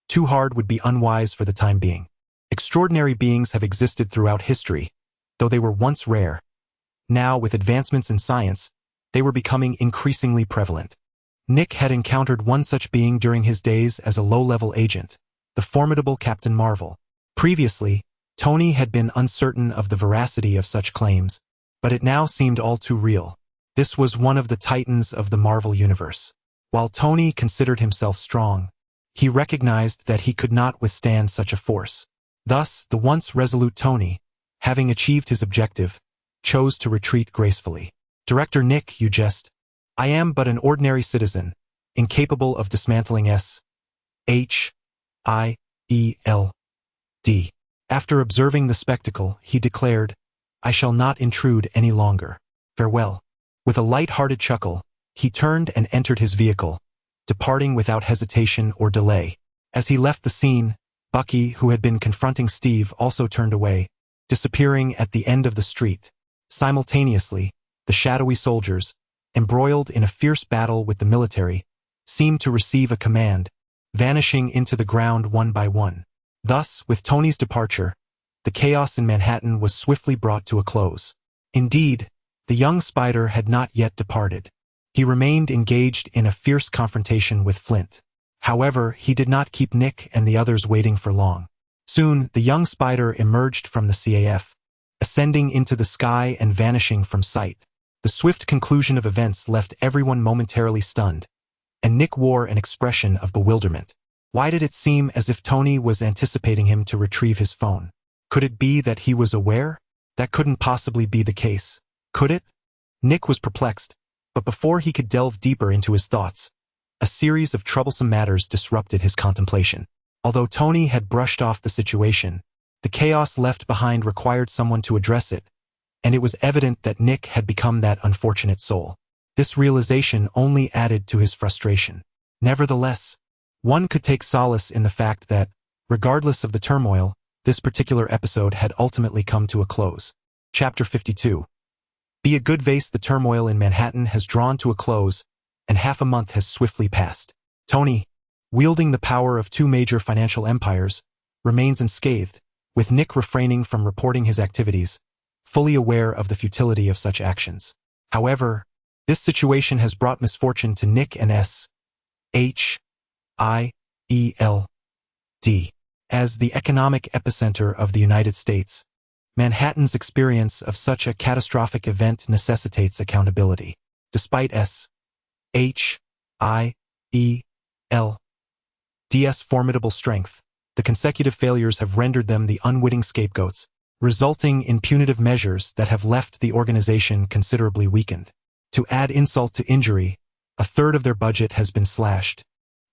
too hard would be unwise for the time being. Extraordinary beings have existed throughout history, though they were once rare. Now, with advancements in science, they were becoming increasingly prevalent. Nick had encountered one such being during his days as a low-level agent, the formidable Captain Marvel. Previously, Tony had been uncertain of the veracity of such claims, but it now seemed all too real. This was one of the titans of the Marvel universe. While Tony considered himself strong, he recognized that he could not withstand such a force. Thus, the once resolute Tony, having achieved his objective, chose to retreat gracefully. Director Nick, you jest. I am but an ordinary citizen, incapable of dismantling S-H-I-E-L-D. After observing the spectacle, he declared, I shall not intrude any longer. Farewell. With a light-hearted chuckle, he turned and entered his vehicle, departing without hesitation or delay. As he left the scene, Bucky, who had been confronting Steve, also turned away, disappearing at the end of the street. Simultaneously, the shadowy soldiers, embroiled in a fierce battle with the military, seemed to receive a command, vanishing into the ground one by one. Thus, with Tony's departure, the chaos in Manhattan was swiftly brought to a close. Indeed, the young Spider had not yet departed. He remained engaged in a fierce confrontation with Flint. However, he did not keep Nick and the others waiting for long. Soon, the young Spider emerged from the CAF, ascending into the sky and vanishing from sight. The swift conclusion of events left everyone momentarily stunned, and Nick wore an expression of bewilderment. Why did it seem as if Tony was anticipating him to retrieve his phone? Could it be that he was aware? That couldn't possibly be the case, could it? Nick was perplexed, but before he could delve deeper into his thoughts, a series of troublesome matters disrupted his contemplation. Although Tony had brushed off the situation, The chaos left behind required someone to address it, and it was evident that Nick had become that unfortunate soul. This realization only added to his frustration. Nevertheless, one could take solace in the fact that, regardless of the turmoil, this particular episode had ultimately come to a close. Chapter 52. Be a good vase. The turmoil in Manhattan has drawn to a close, and half a month has swiftly passed. Tony, wielding the power of two major financial empires, remains unscathed, with Nick refraining from reporting his activities, fully aware of the futility of such actions. However, this situation has brought misfortune to Nick and S.H.I.E.L.D. As the economic epicenter of the United States, Manhattan's experience of such a catastrophic event necessitates accountability. Despite S.H.I.E.L.D.'s formidable strength, the consecutive failures have rendered them the unwitting scapegoats, resulting in punitive measures that have left the organization considerably weakened. To add insult to injury, a third of their budget has been slashed,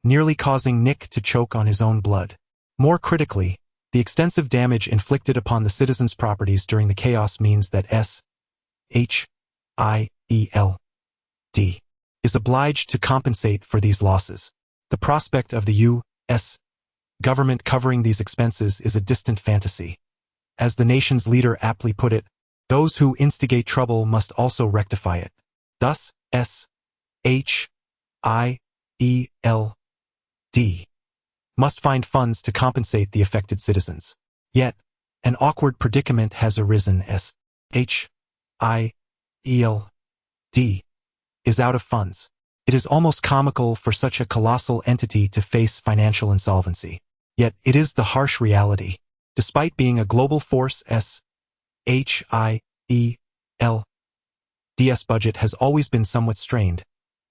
nearly causing Nick to choke on his own blood. More critically, the extensive damage inflicted upon the citizens' properties during the chaos means that S.H.I.E.L.D. is obliged to compensate for these losses. The prospect of the U.S. government covering these expenses is a distant fantasy. As the nation's leader aptly put it, those who instigate trouble must also rectify it. Thus, S.H.I.E.L.D. must find funds to compensate the affected citizens. Yet, an awkward predicament has arisen. S.H.I.E.L.D. is out of funds. It is almost comical for such a colossal entity to face financial insolvency. Yet it is the harsh reality. Despite being a global force, S.H.I.E.L.D.'s budget has always been somewhat strained,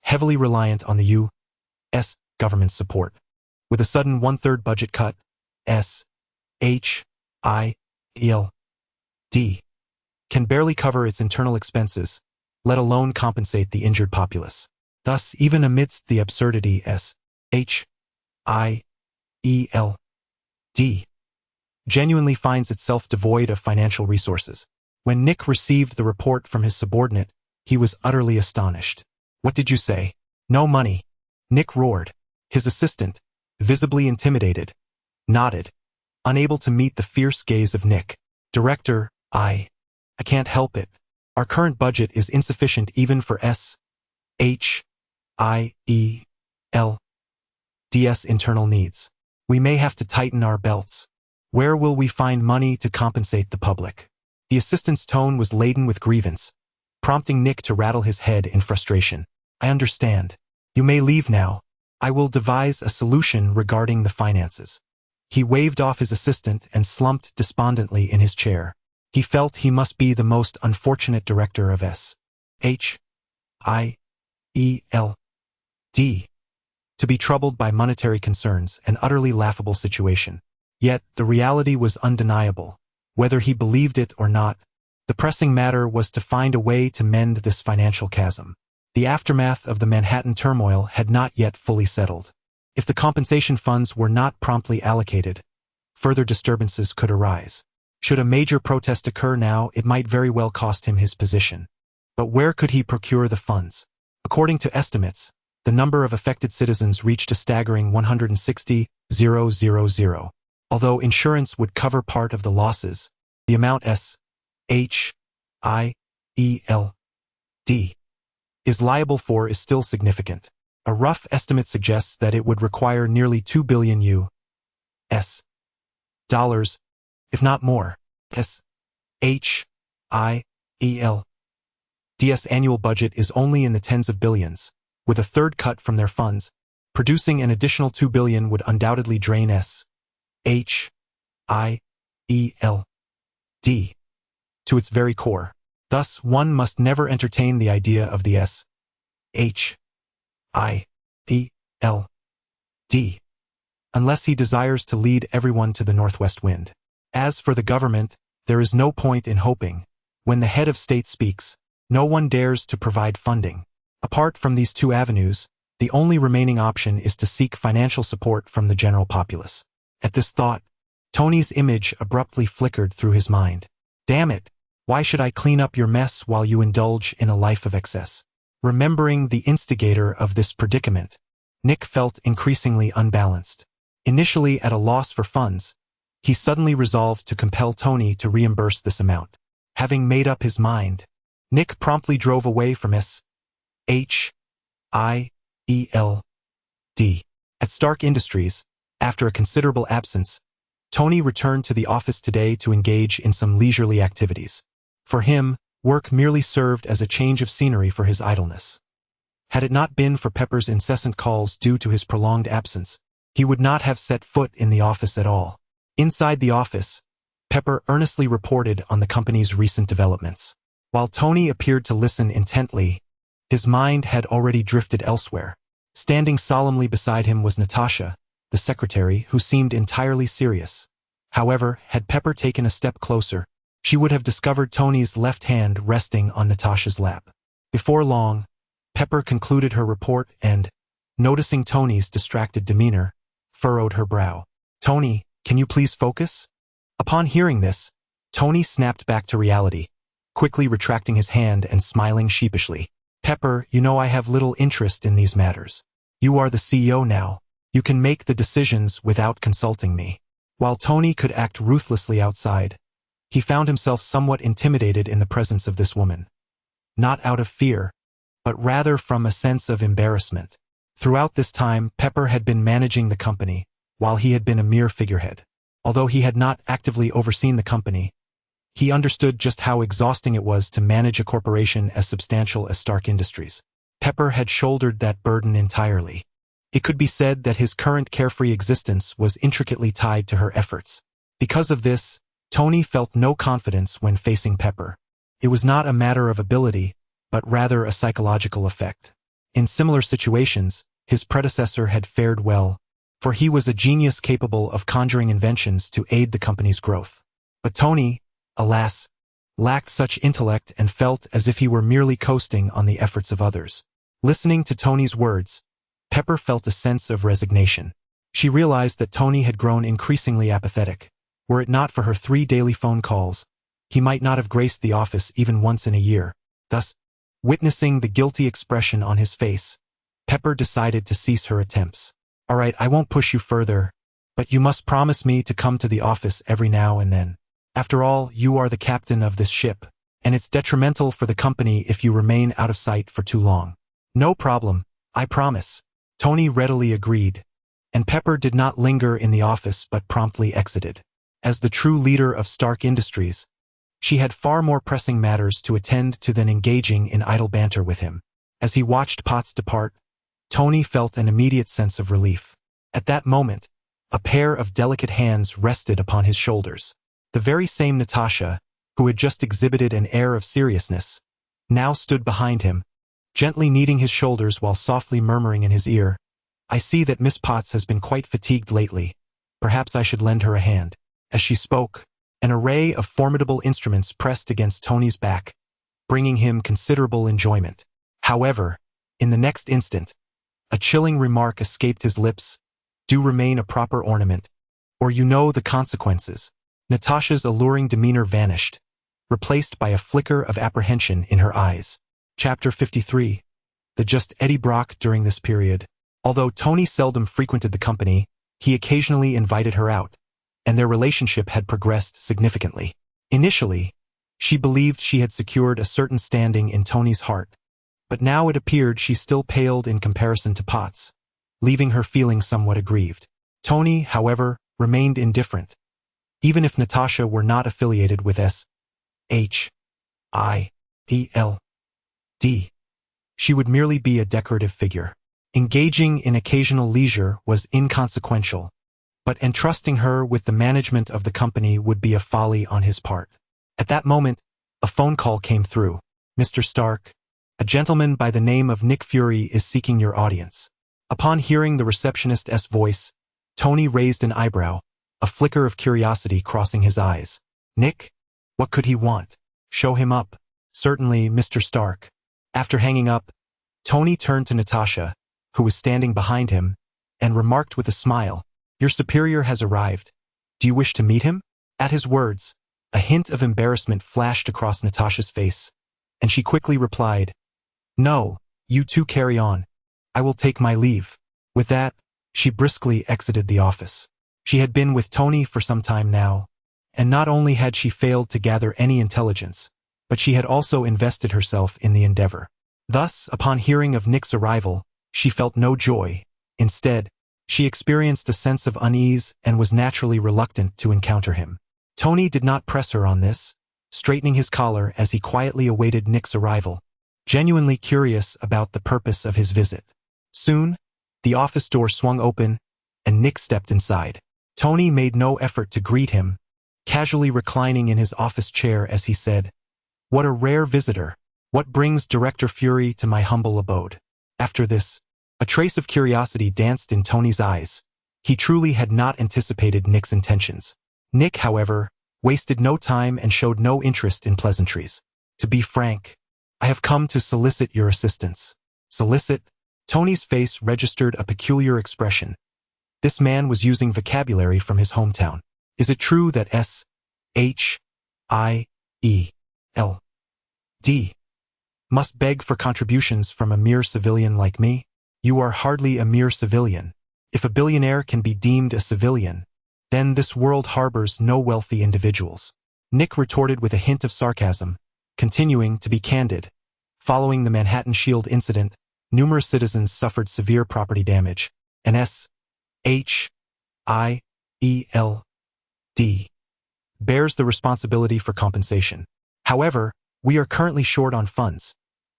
heavily reliant on the U.S. government's support. With a sudden one-third budget cut, S.H.I.E.L.D. can barely cover its internal expenses, let alone compensate the injured populace. Thus, even amidst the absurdity, S.H.I.E.L.D. genuinely finds itself devoid of financial resources. When Nick received the report from his subordinate, he was utterly astonished. "What did you say? No money?" Nick roared. His assistant, visibly intimidated, nodded, unable to meet the fierce gaze of Nick. "Director, I can't help it. Our current budget is insufficient even for S.H.I.E.L.D.'s internal needs. We may have to tighten our belts. Where will we find money to compensate the public?" The assistant's tone was laden with grievance, prompting Nick to rattle his head in frustration. "I understand. You may leave now. I will devise a solution regarding the finances." He waved off his assistant and slumped despondently in his chair. He felt he must be the most unfortunate director of S.H.I.E.L.D. to be troubled by monetary concerns, an utterly laughable situation. Yet the reality was undeniable. Whether he believed it or not, the pressing matter was to find a way to mend this financial chasm. The aftermath of the Manhattan turmoil had not yet fully settled. If the compensation funds were not promptly allocated, further disturbances could arise. Should a major protest occur now, it might very well cost him his position. But where could he procure the funds? According to estimates, the number of affected citizens reached a staggering 160,000. Although insurance would cover part of the losses, the amount S.H.I.E.L.D. is liable for is still significant. A rough estimate suggests that it would require nearly $2 billion U.S. dollars, if not more. S.H.I.E.L.D.'s annual budget is only in the tens of billions. With a third cut from their funds, producing an additional $2 billion would undoubtedly drain S.H.I.E.L.D. to its very core. Thus, one must never entertain the idea of the S.H.I.E.L.D. unless he desires to lead everyone to the northwest wind. As for the government, there is no point in hoping. When the head of state speaks, no one dares to provide funding. Apart from these two avenues, the only remaining option is to seek financial support from the general populace. At this thought, Tony's image abruptly flickered through his mind. Damn it! Why should I clean up your mess while you indulge in a life of excess? Remembering the instigator of this predicament, Nick felt increasingly unbalanced. Initially at a loss for funds, he suddenly resolved to compel Tony to reimburse this amount. Having made up his mind, Nick promptly drove away from S.H.I.E.L.D. At Stark Industries. After a considerable absence, Tony returned to the office today to engage in some leisurely activities. For him, work merely served as a change of scenery for his idleness. Had it not been for Pepper's incessant calls due to his prolonged absence, he would not have set foot in the office at all. Inside the office, Pepper earnestly reported on the company's recent developments. While Tony appeared to listen intently, his mind had already drifted elsewhere. Standing solemnly beside him was Natasha, the secretary, who seemed entirely serious. However, had Pepper taken a step closer, she would have discovered Tony's left hand resting on Natasha's lap. Before long, Pepper concluded her report and, noticing Tony's distracted demeanor, furrowed her brow. "Tony, can you please focus?" Upon hearing this, Tony snapped back to reality, quickly retracting his hand and smiling sheepishly. "Pepper, you know I have little interest in these matters. You are the CEO now. You can make the decisions without consulting me." While Tony could act ruthlessly outside, he found himself somewhat intimidated in the presence of this woman. Not out of fear, but rather from a sense of embarrassment. Throughout this time, Pepper had been managing the company, while he had been a mere figurehead. Although he had not actively overseen the company, he understood just how exhausting it was to manage a corporation as substantial as Stark Industries. Pepper had shouldered that burden entirely. It could be said that his current carefree existence was intricately tied to her efforts. Because of this, Tony felt no confidence when facing Pepper. It was not a matter of ability, but rather a psychological effect. In similar situations, his predecessor had fared well, for he was a genius capable of conjuring inventions to aid the company's growth. But Tony, alas, lacked such intellect and felt as if he were merely coasting on the efforts of others. Listening to Tony's words, Pepper felt a sense of resignation. She realized that Tony had grown increasingly apathetic. Were it not for her 3 daily phone calls, he might not have graced the office even once in a year. Thus, witnessing the guilty expression on his face, Pepper decided to cease her attempts. "All right, I won't push you further, but you must promise me to come to the office every now and then. After all, you are the captain of this ship, and it's detrimental for the company if you remain out of sight for too long." "No problem, I promise," Tony readily agreed, and Pepper did not linger in the office but promptly exited. As the true leader of Stark Industries, she had far more pressing matters to attend to than engaging in idle banter with him. As he watched Potts depart, Tony felt an immediate sense of relief. At that moment, a pair of delicate hands rested upon his shoulders. The very same Natasha, who had just exhibited an air of seriousness, now stood behind him, gently kneading his shoulders while softly murmuring in his ear, "I see that Miss Potts has been quite fatigued lately. Perhaps I should lend her a hand." As she spoke, an array of formidable instruments pressed against Tony's back, bringing him considerable enjoyment. However, in the next instant, a chilling remark escaped his lips: "Do remain a proper ornament, or you know the consequences." Natasha's alluring demeanor vanished, replaced by a flicker of apprehension in her eyes. Chapter 53. The Just Eddie Brock. During this period, although Tony seldom frequented the company, he occasionally invited her out, and their relationship had progressed significantly. Initially, she believed she had secured a certain standing in Tony's heart, but now it appeared she still paled in comparison to Potts, leaving her feeling somewhat aggrieved. Tony, however, remained indifferent. Even if Natasha were not affiliated with S.H.I.E.L.D., she would merely be a decorative figure. Engaging in occasional leisure was inconsequential, but entrusting her with the management of the company would be a folly on his part. At that moment, a phone call came through. "Mr. Stark, a gentleman by the name of Nick Fury is seeking your audience." Upon hearing the receptionist's voice, Tony raised an eyebrow, a flicker of curiosity crossing his eyes. "Nick? What could he want? Show him up." "Certainly, Mr. Stark." After hanging up, Tony turned to Natasha, who was standing behind him, and remarked with a smile, "Your superior has arrived. Do you wish to meet him? At his words, a hint of embarrassment flashed across Natasha's face, and she quickly replied, "No, you two carry on. I will take my leave." With that, she briskly exited the office. She had been with Tony for some time now, and not only had she failed to gather any intelligence, but she had also invested herself in the endeavor. Thus, upon hearing of Nick's arrival, she felt no joy. Instead, she experienced a sense of unease and was naturally reluctant to encounter him. Tony did not press her on this, straightening his collar as he quietly awaited Nick's arrival, genuinely curious about the purpose of his visit. Soon, the office door swung open, and Nick stepped inside. Tony made no effort to greet him, casually reclining in his office chair as he said, "What a rare visitor. What brings Director Fury to my humble abode?" After this, a trace of curiosity danced in Tony's eyes. He truly had not anticipated Nick's intentions. Nick, however, wasted no time and showed no interest in pleasantries. "To be frank, I have come to solicit your assistance." Solicit? Tony's face registered a peculiar expression. This man was using vocabulary from his hometown. Is it true that S-H-I-E-L-D must beg for contributions from a mere civilian like me? You are hardly a mere civilian. If a billionaire can be deemed a civilian, then this world harbors no wealthy individuals. Nick retorted with a hint of sarcasm, continuing to be candid. Following the Manhattan Shield incident, numerous citizens suffered severe property damage, and S-H-I-E-L-D bears the responsibility for compensation. However, we are currently short on funds.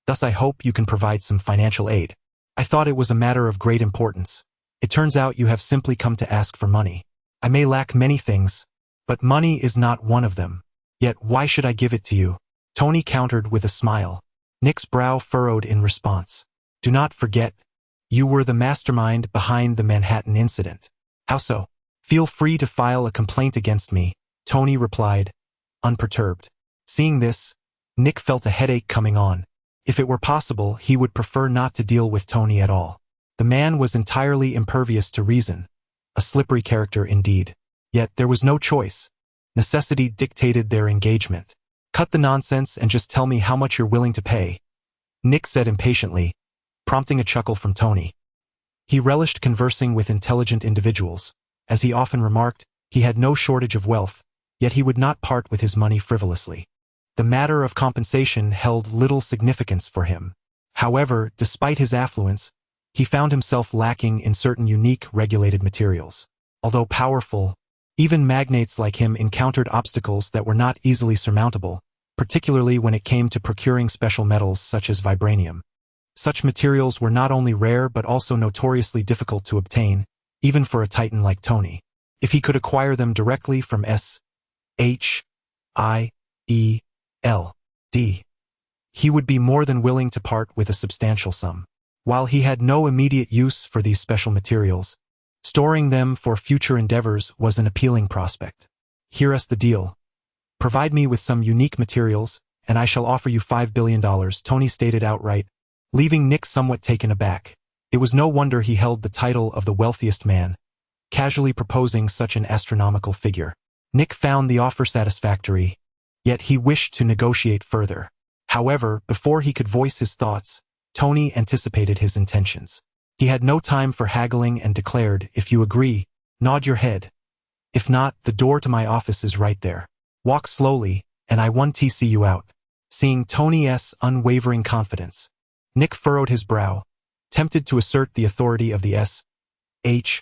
Thus I hope you can provide some financial aid. I thought it was a matter of great importance. It turns out you have simply come to ask for money. I may lack many things, but money is not one of them. Yet why should I give it to you? Tony countered with a smile. Nick's brow furrowed in response. Do not forget, you were the mastermind behind the Manhattan incident. How so? Feel free to file a complaint against me, Tony replied, unperturbed. Seeing this, Nick felt a headache coming on. If it were possible, he would prefer not to deal with Tony at all. The man was entirely impervious to reason. A slippery character indeed. Yet there was no choice. Necessity dictated their engagement. Cut the nonsense and just tell me how much you're willing to pay, Nick said impatiently, prompting a chuckle from Tony. He relished conversing with intelligent individuals. As he often remarked, he had no shortage of wealth, yet he would not part with his money frivolously. The matter of compensation held little significance for him. However, despite his affluence, he found himself lacking in certain unique regulated materials. Although powerful, even magnates like him encountered obstacles that were not easily surmountable, particularly when it came to procuring special metals such as vibranium. Such materials were not only rare but also notoriously difficult to obtain, even for a titan like Tony. If he could acquire them directly from S-H-I-E-L-D, he would be more than willing to part with a substantial sum. While he had no immediate use for these special materials, storing them for future endeavors was an appealing prospect. Hear us the deal. Provide me with some unique materials, and I shall offer you $5 billion, Tony stated outright, leaving Nick somewhat taken aback. It was no wonder he held the title of the wealthiest man, casually proposing such an astronomical figure. Nick found the offer satisfactory, yet he wished to negotiate further. However, before he could voice his thoughts, Tony anticipated his intentions. He had no time for haggling and declared, "If you agree, nod your head. If not, the door to my office is right there. Walk slowly, and I won't see you out." Seeing Tony's unwavering confidence, Nick furrowed his brow, tempted to assert the authority of the S-H-I-E-L-D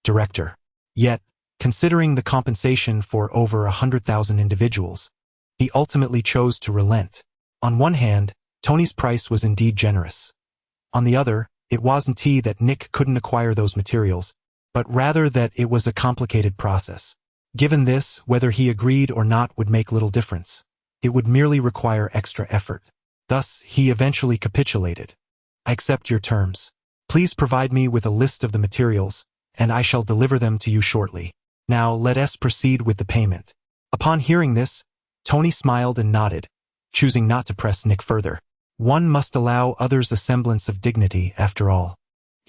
director. Yet, considering the compensation for over 100,000 individuals, he ultimately chose to relent. On one hand, Tony's price was indeed generous. On the other, it wasn't that Nick couldn't acquire those materials, but rather that it was a complicated process. Given this, whether he agreed or not would make little difference. It would merely require extra effort. Thus, he eventually capitulated. "I accept your terms. Please provide me with a list of the materials, and I shall deliver them to you shortly. Now let us proceed with the payment." Upon hearing this, Tony smiled and nodded, choosing not to press Nick further. One must allow others a semblance of dignity, after all.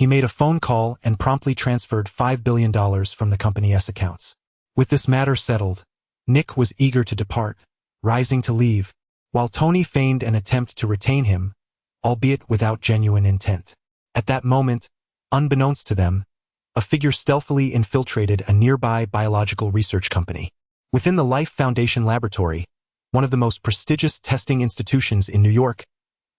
He made a phone call and promptly transferred $5 billion from the company's accounts. With this matter settled, Nick was eager to depart, rising to leave, while Tony feigned an attempt to retain him, albeit without genuine intent. At that moment, unbeknownst to them, a figure stealthily infiltrated a nearby biological research company. Within the Life Foundation laboratory, one of the most prestigious testing institutions in New York,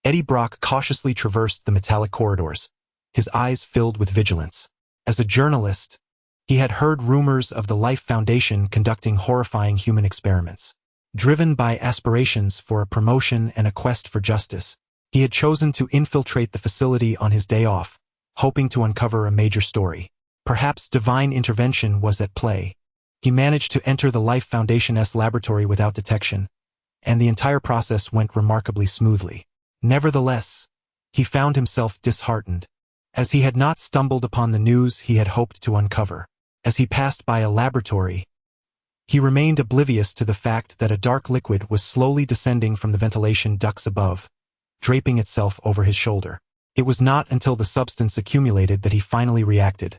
Eddie Brock cautiously traversed the metallic corridors, his eyes filled with vigilance. As a journalist, he had heard rumors of the Life Foundation conducting horrifying human experiments. Driven by aspirations for a promotion and a quest for justice, he had chosen to infiltrate the facility on his day off, hoping to uncover a major story. Perhaps divine intervention was at play. He managed to enter the Life Foundation's laboratory without detection, and the entire process went remarkably smoothly. Nevertheless, he found himself disheartened, as he had not stumbled upon the news he had hoped to uncover. As he passed by a laboratory, he remained oblivious to the fact that a dark liquid was slowly descending from the ventilation ducts above, draping itself over his shoulder. It was not until the substance accumulated that he finally reacted,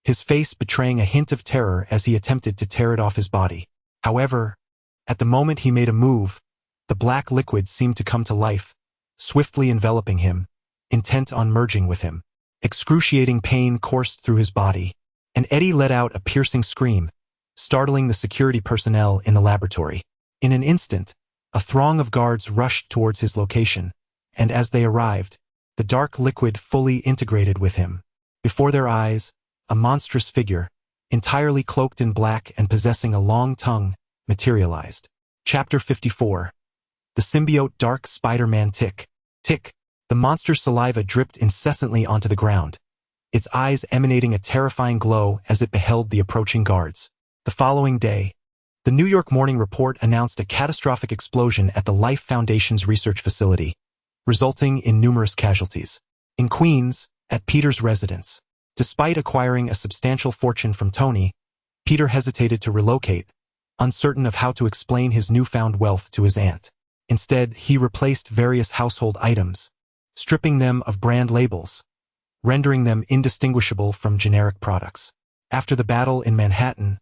his face betraying a hint of terror as he attempted to tear it off his body. However, at the moment he made a move, the black liquid seemed to come to life, swiftly enveloping him, intent on merging with him. Excruciating pain coursed through his body, and Eddie let out a piercing scream, startling the security personnel in the laboratory. In an instant, a throng of guards rushed towards his location, and as they arrived, the dark liquid fully integrated with him. Before their eyes, a monstrous figure, entirely cloaked in black and possessing a long tongue, materialized. Chapter 54. The symbiote Dark Spider-Man Tick. Tick. The monster's saliva dripped incessantly onto the ground, its eyes emanating a terrifying glow as it beheld the approaching guards. The following day, the New York Morning Report announced a catastrophic explosion at the Life Foundation's research facility, resulting in numerous casualties. In Queens, at Peter's residence, despite acquiring a substantial fortune from Tony, Peter hesitated to relocate, uncertain of how to explain his newfound wealth to his aunt. Instead, he replaced various household items, stripping them of brand labels, rendering them indistinguishable from generic products. After the battle in Manhattan,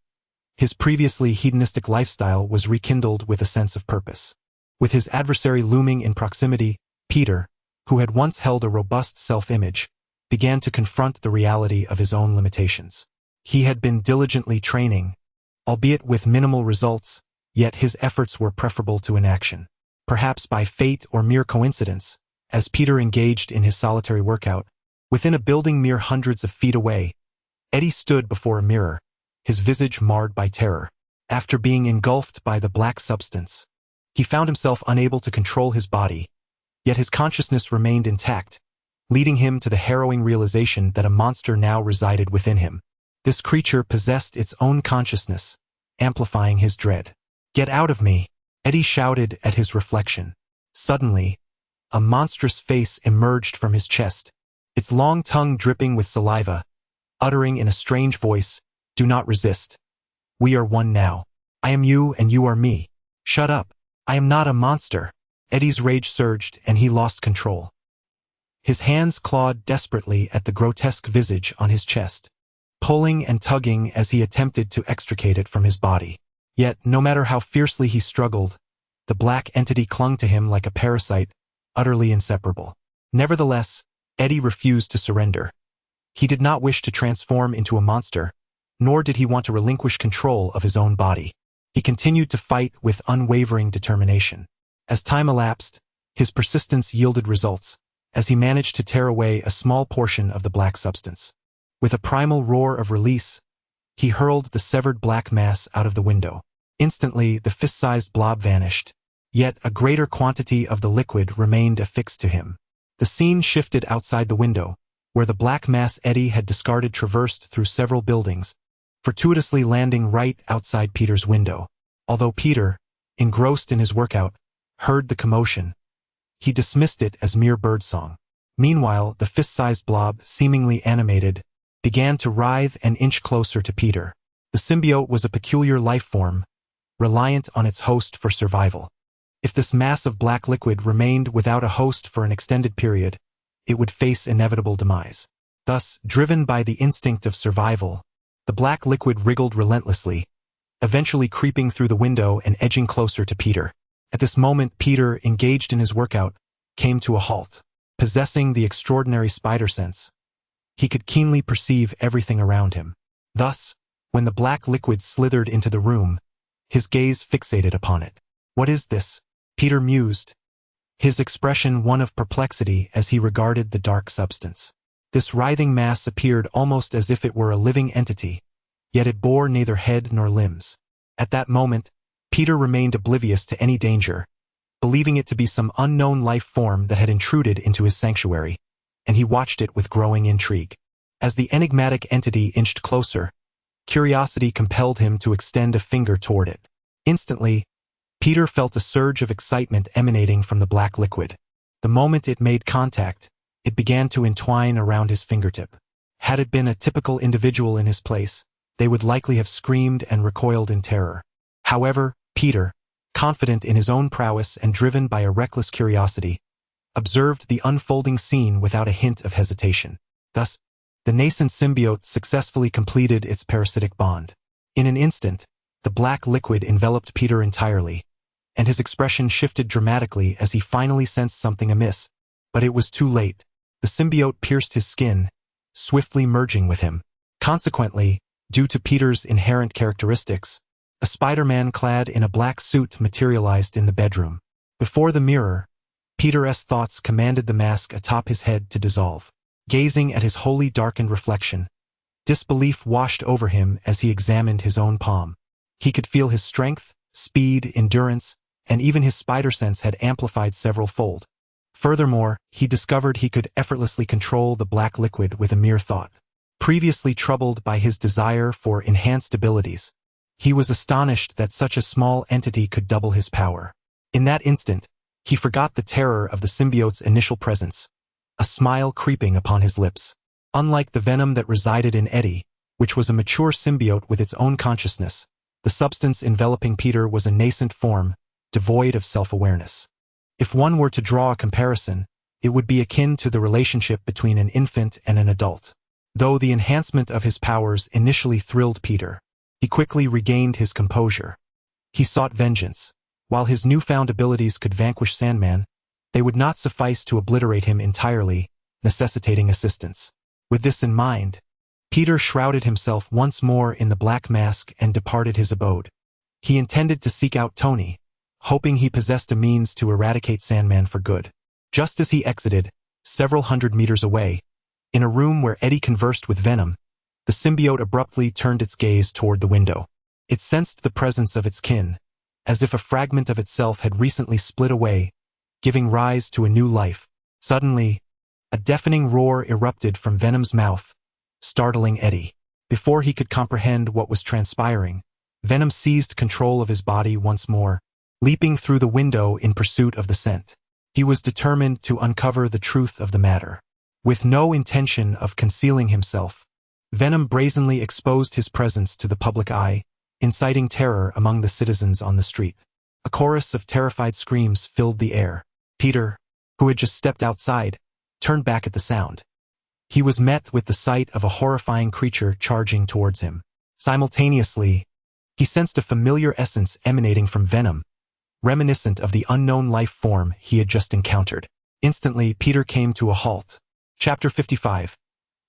his previously hedonistic lifestyle was rekindled with a sense of purpose. With his adversary looming in proximity, Peter, who had once held a robust self-image, began to confront the reality of his own limitations. He had been diligently training, albeit with minimal results, yet his efforts were preferable to inaction. Perhaps by fate or mere coincidence, as Peter engaged in his solitary workout, within a building mere hundreds of feet away, Eddie stood before a mirror, his visage marred by terror. After being engulfed by the black substance, he found himself unable to control his body, yet his consciousness remained intact, leading him to the harrowing realization that a monster now resided within him. This creature possessed its own consciousness, amplifying his dread. "Get out of me!" Eddie shouted at his reflection. Suddenly, a monstrous face emerged from his chest, its long tongue dripping with saliva, uttering in a strange voice, "Do not resist. We are one now. I am you and you are me. Shut up. I am not a monster." Eddie's rage surged and he lost control. His hands clawed desperately at the grotesque visage on his chest, pulling and tugging as he attempted to extricate it from his body. Yet, no matter how fiercely he struggled, the black entity clung to him like a parasite, utterly inseparable. Nevertheless, Eddie refused to surrender. He did not wish to transform into a monster, nor did he want to relinquish control of his own body. He continued to fight with unwavering determination. As time elapsed, his persistence yielded results, as he managed to tear away a small portion of the black substance. With a primal roar of release, he hurled the severed black mass out of the window. Instantly, the fist-sized blob vanished, yet a greater quantity of the liquid remained affixed to him. The scene shifted outside the window, where the black mass Eddie had discarded traversed through several buildings, fortuitously landing right outside Peter's window. Although Peter, engrossed in his workout, heard the commotion, he dismissed it as mere birdsong. Meanwhile, the fist-sized blob, seemingly animated, began to writhe and inch closer to Peter. The symbiote was a peculiar life form, reliant on its host for survival. If this mass of black liquid remained without a host for an extended period, it would face inevitable demise. Thus, driven by the instinct of survival, the black liquid wriggled relentlessly, eventually creeping through the window and edging closer to Peter. At this moment, Peter, engaged in his workout, came to a halt. Possessing the extraordinary spider sense, he could keenly perceive everything around him. Thus, when the black liquid slithered into the room, his gaze fixated upon it. "What is this?" Peter mused, his expression one of perplexity as he regarded the dark substance. This writhing mass appeared almost as if it were a living entity, yet it bore neither head nor limbs. At that moment, Peter remained oblivious to any danger, believing it to be some unknown life form that had intruded into his sanctuary, and he watched it with growing intrigue. As the enigmatic entity inched closer, curiosity compelled him to extend a finger toward it. Instantly, Peter felt a surge of excitement emanating from the black liquid. The moment it made contact, it began to entwine around his fingertip. Had it been a typical individual in his place, they would likely have screamed and recoiled in terror. However, Peter, confident in his own prowess and driven by a reckless curiosity, observed the unfolding scene without a hint of hesitation. Thus, the nascent symbiote successfully completed its parasitic bond. In an instant, the black liquid enveloped Peter entirely, and his expression shifted dramatically as he finally sensed something amiss. But it was too late. The symbiote pierced his skin, swiftly merging with him. Consequently, due to Peter's inherent characteristics, a Spider-Man clad in a black suit materialized in the bedroom. Before the mirror, Peter's thoughts commanded the mask atop his head to dissolve. Gazing at his wholly darkened reflection, disbelief washed over him as he examined his own palm. He could feel his strength, speed, endurance, and even his spider sense had amplified several-fold. Furthermore, he discovered he could effortlessly control the black liquid with a mere thought. Previously troubled by his desire for enhanced abilities, he was astonished that such a small entity could double his power. In that instant, he forgot the terror of the symbiote's initial presence, a smile creeping upon his lips. Unlike the venom that resided in Eddie, which was a mature symbiote with its own consciousness, the substance enveloping Peter was a nascent form, devoid of self-awareness. If one were to draw a comparison, it would be akin to the relationship between an infant and an adult. Though the enhancement of his powers initially thrilled Peter, he quickly regained his composure. He sought vengeance. While his newfound abilities could vanquish Sandman, they would not suffice to obliterate him entirely, necessitating assistance. With this in mind, Peter shrouded himself once more in the black mask and departed his abode. He intended to seek out Tony, hoping he possessed a means to eradicate Sandman for good. Just as he exited, several hundred meters away, in a room where Eddie conversed with Venom, the symbiote abruptly turned its gaze toward the window. It sensed the presence of its kin, as if a fragment of itself had recently split away, giving rise to a new life. Suddenly, a deafening roar erupted from Venom's mouth, startling Eddie. Before he could comprehend what was transpiring, Venom seized control of his body once more, leaping through the window in pursuit of the scent. He was determined to uncover the truth of the matter. With no intention of concealing himself, Venom brazenly exposed his presence to the public eye, inciting terror among the citizens on the street. A chorus of terrified screams filled the air. Peter, who had just stepped outside, turned back at the sound. He was met with the sight of a horrifying creature charging towards him. Simultaneously, he sensed a familiar essence emanating from Venom, reminiscent of the unknown life form he had just encountered. Instantly, Peter came to a halt. Chapter 55.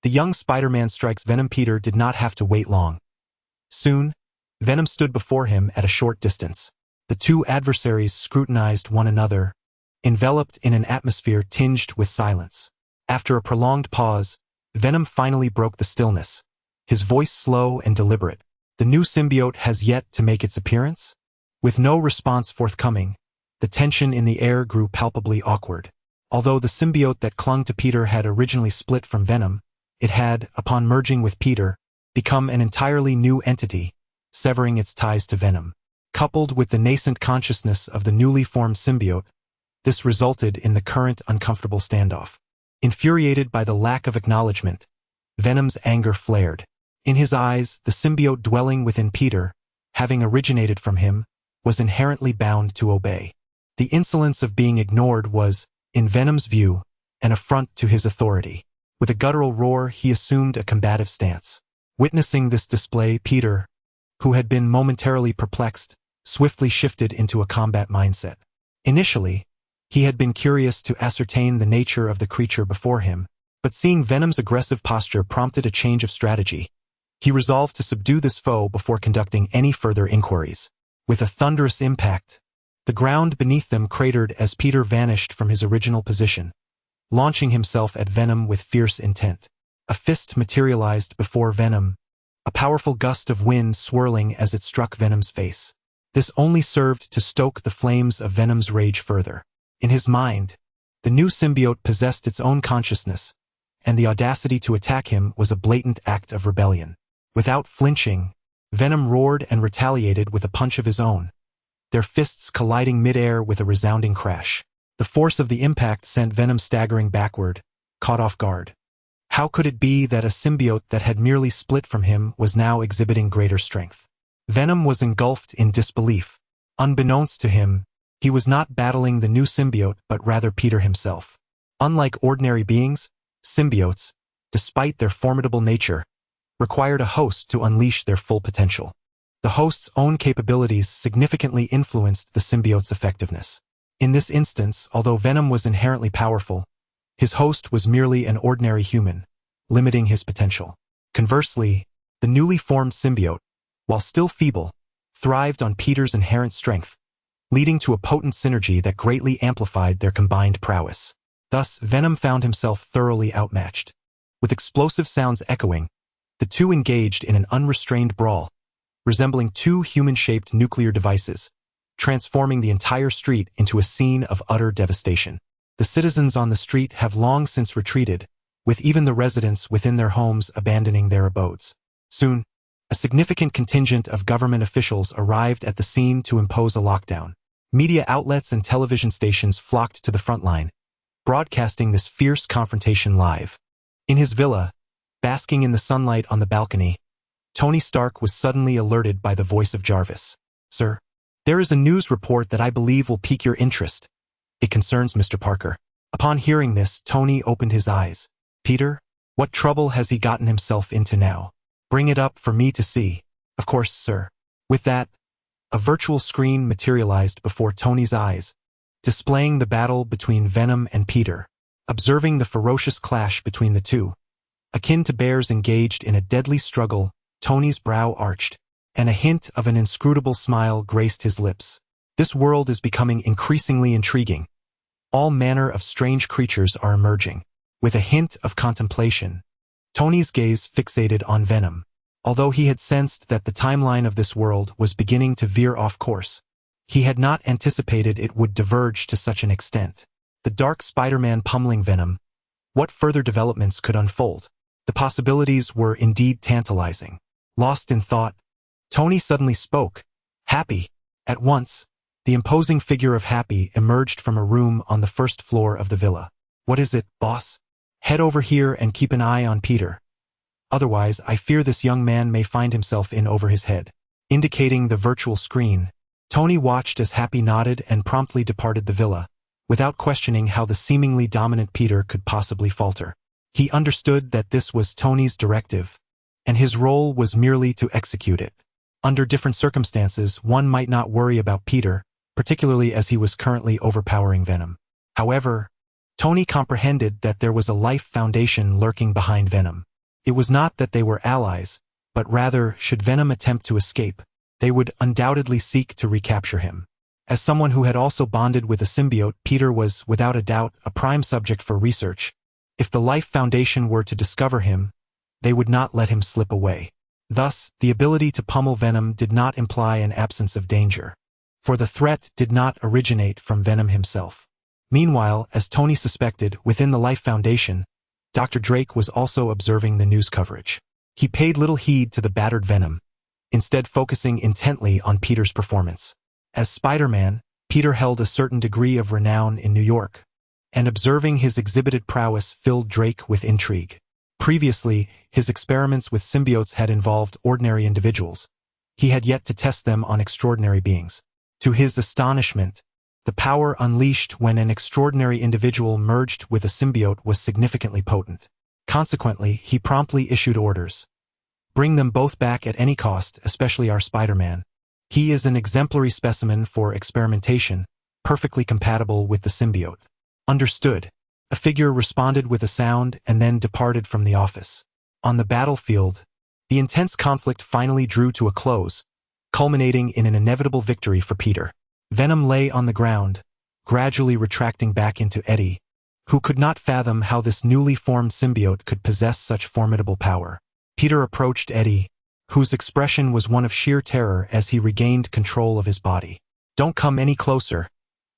The young Spider-Man strikes Venom. Peter did not have to wait long. Soon, Venom stood before him at a short distance. The two adversaries scrutinized one another, enveloped in an atmosphere tinged with silence. After a prolonged pause, Venom finally broke the stillness, his voice slow and deliberate. The new symbiote has yet to make its appearance? With no response forthcoming, the tension in the air grew palpably awkward. Although the symbiote that clung to Peter had originally split from Venom, it had, upon merging with Peter, become an entirely new entity, severing its ties to Venom. Coupled with the nascent consciousness of the newly formed symbiote, this resulted in the current uncomfortable standoff. Infuriated by the lack of acknowledgement, Venom's anger flared. In his eyes, the symbiote dwelling within Peter, having originated from him, was inherently bound to obey. The insolence of being ignored was, in Venom's view, an affront to his authority. With a guttural roar, he assumed a combative stance. Witnessing this display, Peter, who had been momentarily perplexed, swiftly shifted into a combat mindset. Initially, he had been curious to ascertain the nature of the creature before him, but seeing Venom's aggressive posture prompted a change of strategy. He resolved to subdue this foe before conducting any further inquiries. With a thunderous impact, the ground beneath them cratered as Peter vanished from his original position, launching himself at Venom with fierce intent. A fist materialized before Venom, a powerful gust of wind swirling as it struck Venom's face. This only served to stoke the flames of Venom's rage further. In his mind, the new symbiote possessed its own consciousness, and the audacity to attack him was a blatant act of rebellion. Without flinching, Venom roared and retaliated with a punch of his own, their fists colliding mid-air with a resounding crash. The force of the impact sent Venom staggering backward, caught off guard. How could it be that a symbiote that had merely split from him was now exhibiting greater strength? Venom was engulfed in disbelief. Unbeknownst to him, he was not battling the new symbiote but rather Peter himself. Unlike ordinary beings, symbiotes, despite their formidable nature, required a host to unleash their full potential. The host's own capabilities significantly influenced the symbiote's effectiveness. In this instance, although Venom was inherently powerful, his host was merely an ordinary human, limiting his potential. Conversely, the newly formed symbiote, while still feeble, thrived on Peter's inherent strength, leading to a potent synergy that greatly amplified their combined prowess. Thus, Venom found himself thoroughly outmatched. With explosive sounds echoing, the two engaged in an unrestrained brawl, resembling two human-shaped nuclear devices, transforming the entire street into a scene of utter devastation. The citizens on the street have long since retreated, with even the residents within their homes abandoning their abodes. Soon, a significant contingent of government officials arrived at the scene to impose a lockdown. Media outlets and television stations flocked to the front line, broadcasting this fierce confrontation live. In his villa, basking in the sunlight on the balcony, Tony Stark was suddenly alerted by the voice of Jarvis. "Sir, there is a news report that I believe will pique your interest. It concerns Mr. Parker." Upon hearing this, Tony opened his eyes. "Peter, what trouble has he gotten himself into now? Bring it up for me to see." "Of course, sir." With that, a virtual screen materialized before Tony's eyes, displaying the battle between Venom and Peter. Observing the ferocious clash between the two, akin to bears engaged in a deadly struggle, Tony's brow arched, and a hint of an inscrutable smile graced his lips. This world is becoming increasingly intriguing. All manner of strange creatures are emerging. With a hint of contemplation, Tony's gaze fixated on Venom. Although he had sensed that the timeline of this world was beginning to veer off course, he had not anticipated it would diverge to such an extent. The dark Spider-Man pummeling Venom. What further developments could unfold? The possibilities were indeed tantalizing. Lost in thought, Tony suddenly spoke. "Happy." At once, the imposing figure of Happy emerged from a room on the first floor of the villa. "What is it, boss?" "Head over here and keep an eye on Peter. Otherwise, I fear this young man may find himself in over his head." Indicating the virtual screen, Tony watched as Happy nodded and promptly departed the villa, without questioning how the seemingly dominant Peter could possibly falter. He understood that this was Tony's directive, and his role was merely to execute it. Under different circumstances, one might not worry about Peter, particularly as he was currently overpowering Venom. However, Tony comprehended that there was a life foundation lurking behind Venom. It was not that they were allies, but rather, should Venom attempt to escape, they would undoubtedly seek to recapture him. As someone who had also bonded with a symbiote, Peter was, without a doubt, a prime subject for research. If the Life Foundation were to discover him, they would not let him slip away. Thus, the ability to pummel Venom did not imply an absence of danger, for the threat did not originate from Venom himself. Meanwhile, as Tony suspected, within the Life Foundation, Dr. Drake was also observing the news coverage. He paid little heed to the battered Venom, instead focusing intently on Peter's performance. As Spider-Man, Peter held a certain degree of renown in New York, and observing his exhibited prowess filled Drake with intrigue. Previously, his experiments with symbiotes had involved ordinary individuals. He had yet to test them on extraordinary beings. To his astonishment, the power unleashed when an extraordinary individual merged with a symbiote was significantly potent. Consequently, he promptly issued orders. Bring them both back at any cost, especially our Spider-Man. He is an exemplary specimen for experimentation, perfectly compatible with the symbiote. Understood. A figure responded with a sound and then departed from the office. On the battlefield, the intense conflict finally drew to a close, culminating in an inevitable victory for Peter. Venom lay on the ground, gradually retracting back into Eddie, who could not fathom how this newly formed symbiote could possess such formidable power. Peter approached Eddie, whose expression was one of sheer terror as he regained control of his body. Don't come any closer.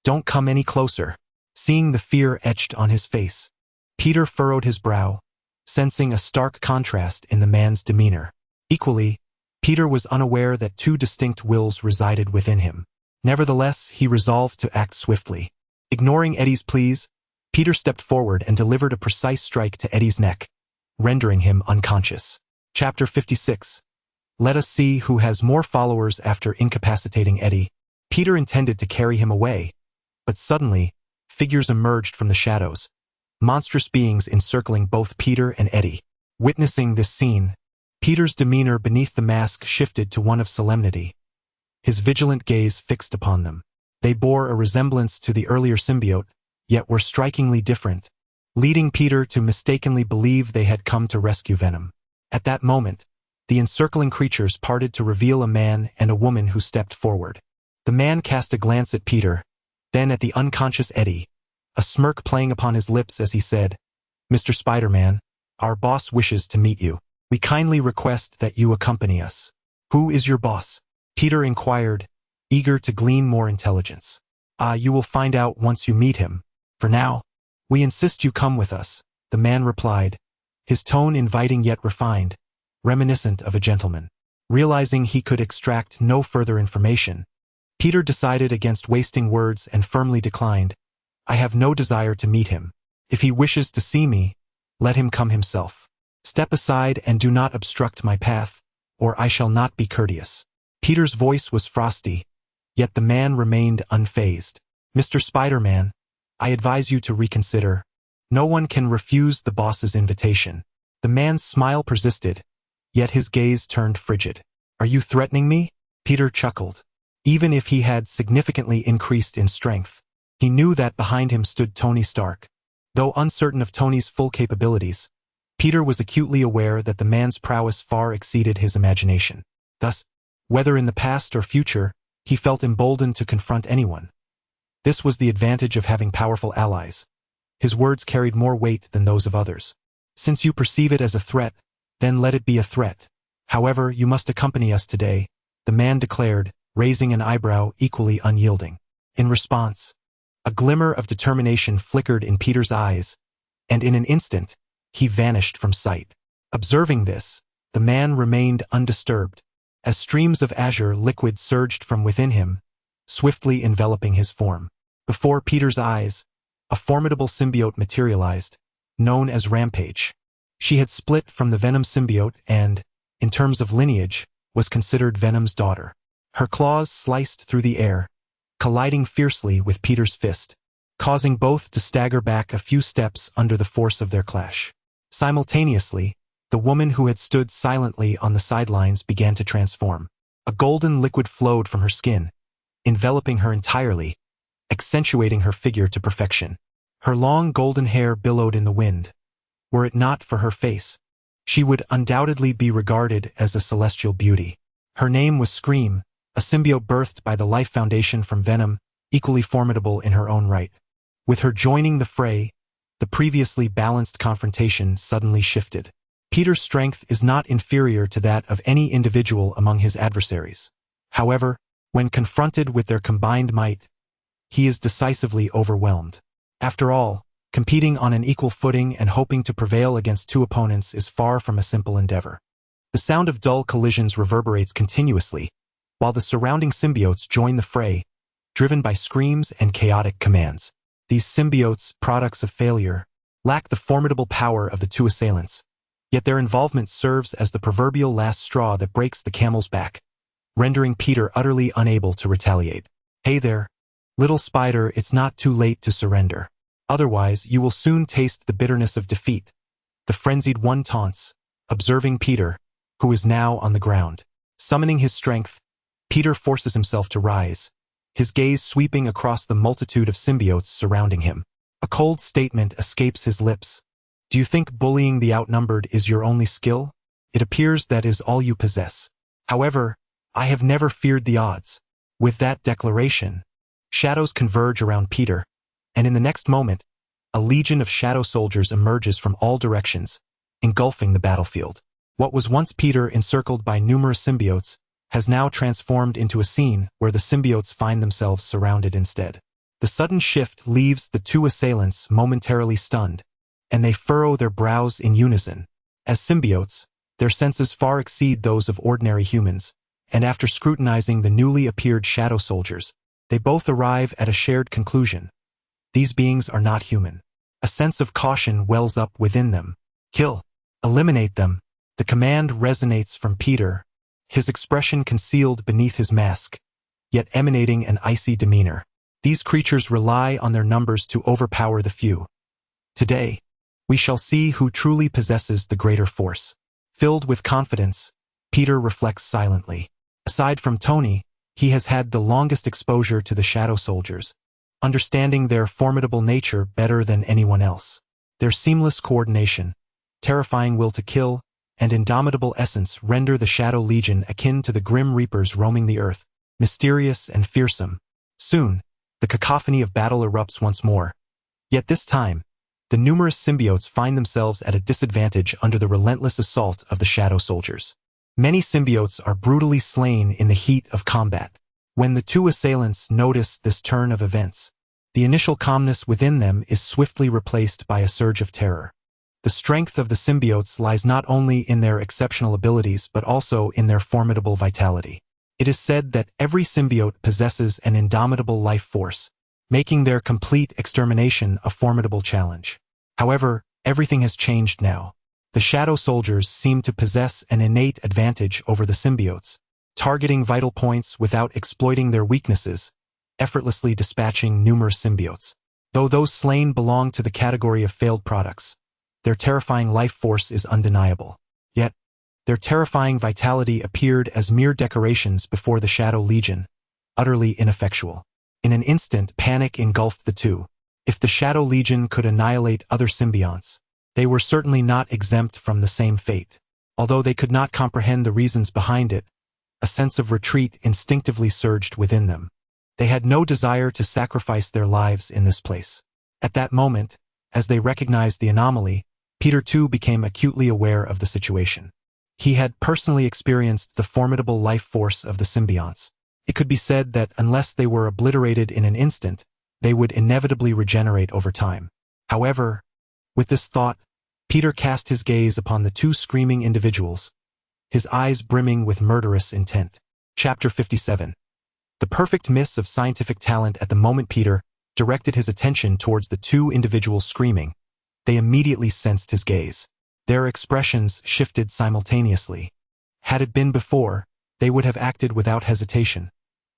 Don't come any closer. Seeing the fear etched on his face, Peter furrowed his brow, sensing a stark contrast in the man's demeanor. Equally, Peter was unaware that two distinct wills resided within him. Nevertheless, he resolved to act swiftly. Ignoring Eddie's pleas, Peter stepped forward and delivered a precise strike to Eddie's neck, rendering him unconscious. Chapter 56. Let us see who has more followers after incapacitating Eddie. Peter intended to carry him away, but suddenly, figures emerged from the shadows, monstrous beings encircling both Peter and Eddie. Witnessing this scene, Peter's demeanor beneath the mask shifted to one of solemnity, his vigilant gaze fixed upon them. They bore a resemblance to the earlier symbiote, yet were strikingly different, leading Peter to mistakenly believe they had come to rescue Venom. At that moment, the encircling creatures parted to reveal a man and a woman who stepped forward. The man cast a glance at Peter, then at the unconscious Eddie, a smirk playing upon his lips as he said, "Mr. Spider-Man, our boss wishes to meet you. We kindly request that you accompany us." "Who is your boss?" Peter inquired, eager to glean more intelligence. You will find out once you meet him. For now, we insist you come with us," the man replied, his tone inviting yet refined, reminiscent of a gentleman. Realizing he could extract no further information, Peter decided against wasting words and firmly declined. "I have no desire to meet him. If he wishes to see me, let him come himself. Step aside and do not obstruct my path, or I shall not be courteous." Peter's voice was frosty, yet the man remained unfazed. "Mr. Spider-Man, I advise you to reconsider. No one can refuse the boss's invitation." The man's smile persisted, yet his gaze turned frigid. "Are you threatening me?" Peter chuckled. Even if he had significantly increased in strength, he knew that behind him stood Tony Stark. Though uncertain of Tony's full capabilities, Peter was acutely aware that the man's prowess far exceeded his imagination. Thus, whether in the past or future, he felt emboldened to confront anyone. This was the advantage of having powerful allies. His words carried more weight than those of others. "Since you perceive it as a threat, then let it be a threat. However, you must accompany us today," the man declared, raising an eyebrow equally unyielding. In response, a glimmer of determination flickered in Peter's eyes, and in an instant, he vanished from sight. Observing this, the man remained undisturbed, as streams of azure liquid surged from within him, swiftly enveloping his form. Before Peter's eyes, a formidable symbiote materialized, known as Rampage. She had split from the Venom symbiote and, in terms of lineage, was considered Venom's daughter. Her claws sliced through the air, colliding fiercely with Peter's fist, causing both to stagger back a few steps under the force of their clash. Simultaneously, the woman who had stood silently on the sidelines began to transform. A golden liquid flowed from her skin, enveloping her entirely, accentuating her figure to perfection. Her long golden hair billowed in the wind. Were it not for her face, she would undoubtedly be regarded as a celestial beauty. Her name was Scream, a symbiote birthed by the life foundation from Venom, equally formidable in her own right. With her joining the fray, the previously balanced confrontation suddenly shifted. Peter's strength is not inferior to that of any individual among his adversaries. However, when confronted with their combined might, he is decisively overwhelmed. After all, competing on an equal footing and hoping to prevail against two opponents is far from a simple endeavor. The sound of dull collisions reverberates continuously, while the surrounding symbiotes join the fray, driven by screams and chaotic commands. These symbiotes, products of failure, lack the formidable power of the two assailants, yet their involvement serves as the proverbial last straw that breaks the camel's back, rendering Peter utterly unable to retaliate. "Hey there, little spider, it's not too late to surrender. Otherwise, you will soon taste the bitterness of defeat," The frenzied one taunts, observing Peter, who is now on the ground. Summoning his strength, Peter forces himself to rise, his gaze sweeping across the multitude of symbiotes surrounding him. A cold statement escapes his lips. Do you think bullying the outnumbered is your only skill? It appears that is all you possess. However, I have never feared the odds. With that declaration, shadows converge around Peter, and in the next moment, a legion of shadow soldiers emerges from all directions, engulfing the battlefield. What was once Peter encircled by numerous symbiotes has now transformed into a scene where the symbiotes find themselves surrounded instead. The sudden shift leaves the two assailants momentarily stunned, and they furrow their brows in unison. As symbiotes, their senses far exceed those of ordinary humans, and after scrutinizing the newly appeared shadow soldiers, they both arrive at a shared conclusion. These beings are not human. A sense of caution wells up within them. Kill. Eliminate them. The command resonates from Peter, his expression concealed beneath his mask, yet emanating an icy demeanor. These creatures rely on their numbers to overpower the few. Today, we shall see who truly possesses the greater force. Filled with confidence, Peter reflects silently. Aside from Tony, he has had the longest exposure to the shadow soldiers, understanding their formidable nature better than anyone else. Their seamless coordination, terrifying will to kill, and indomitable essence render the Shadow Legion akin to the grim reapers roaming the earth, mysterious and fearsome. Soon, the cacophony of battle erupts once more. Yet this time, the numerous symbiotes find themselves at a disadvantage under the relentless assault of the shadow soldiers. Many symbiotes are brutally slain in the heat of combat. When the two assailants notice this turn of events, the initial calmness within them is swiftly replaced by a surge of terror. The strength of the symbiotes lies not only in their exceptional abilities but also in their formidable vitality. It is said that every symbiote possesses an indomitable life force, making their complete extermination a formidable challenge. However, everything has changed now. The shadow soldiers seem to possess an innate advantage over the symbiotes, targeting vital points without exploiting their weaknesses, effortlessly dispatching numerous symbiotes. Though those slain belong to the category of failed products, their terrifying life force is undeniable. Yet, their terrifying vitality appeared as mere decorations before the Shadow Legion, utterly ineffectual. In an instant, panic engulfed the two. If the Shadow Legion could annihilate other symbionts, they were certainly not exempt from the same fate. Although they could not comprehend the reasons behind it, a sense of retreat instinctively surged within them. They had no desire to sacrifice their lives in this place. At that moment, as they recognized the anomaly, Peter too became acutely aware of the situation. He had personally experienced the formidable life force of the symbionts. It could be said that unless they were obliterated in an instant, they would inevitably regenerate over time. However, with this thought, Peter cast his gaze upon the two screaming individuals, his eyes brimming with murderous intent. Chapter 57. The perfect miss of scientific talent. At the moment Peter directed his attention towards the two individuals screaming, they immediately sensed his gaze. Their expressions shifted simultaneously. Had it been before, they would have acted without hesitation,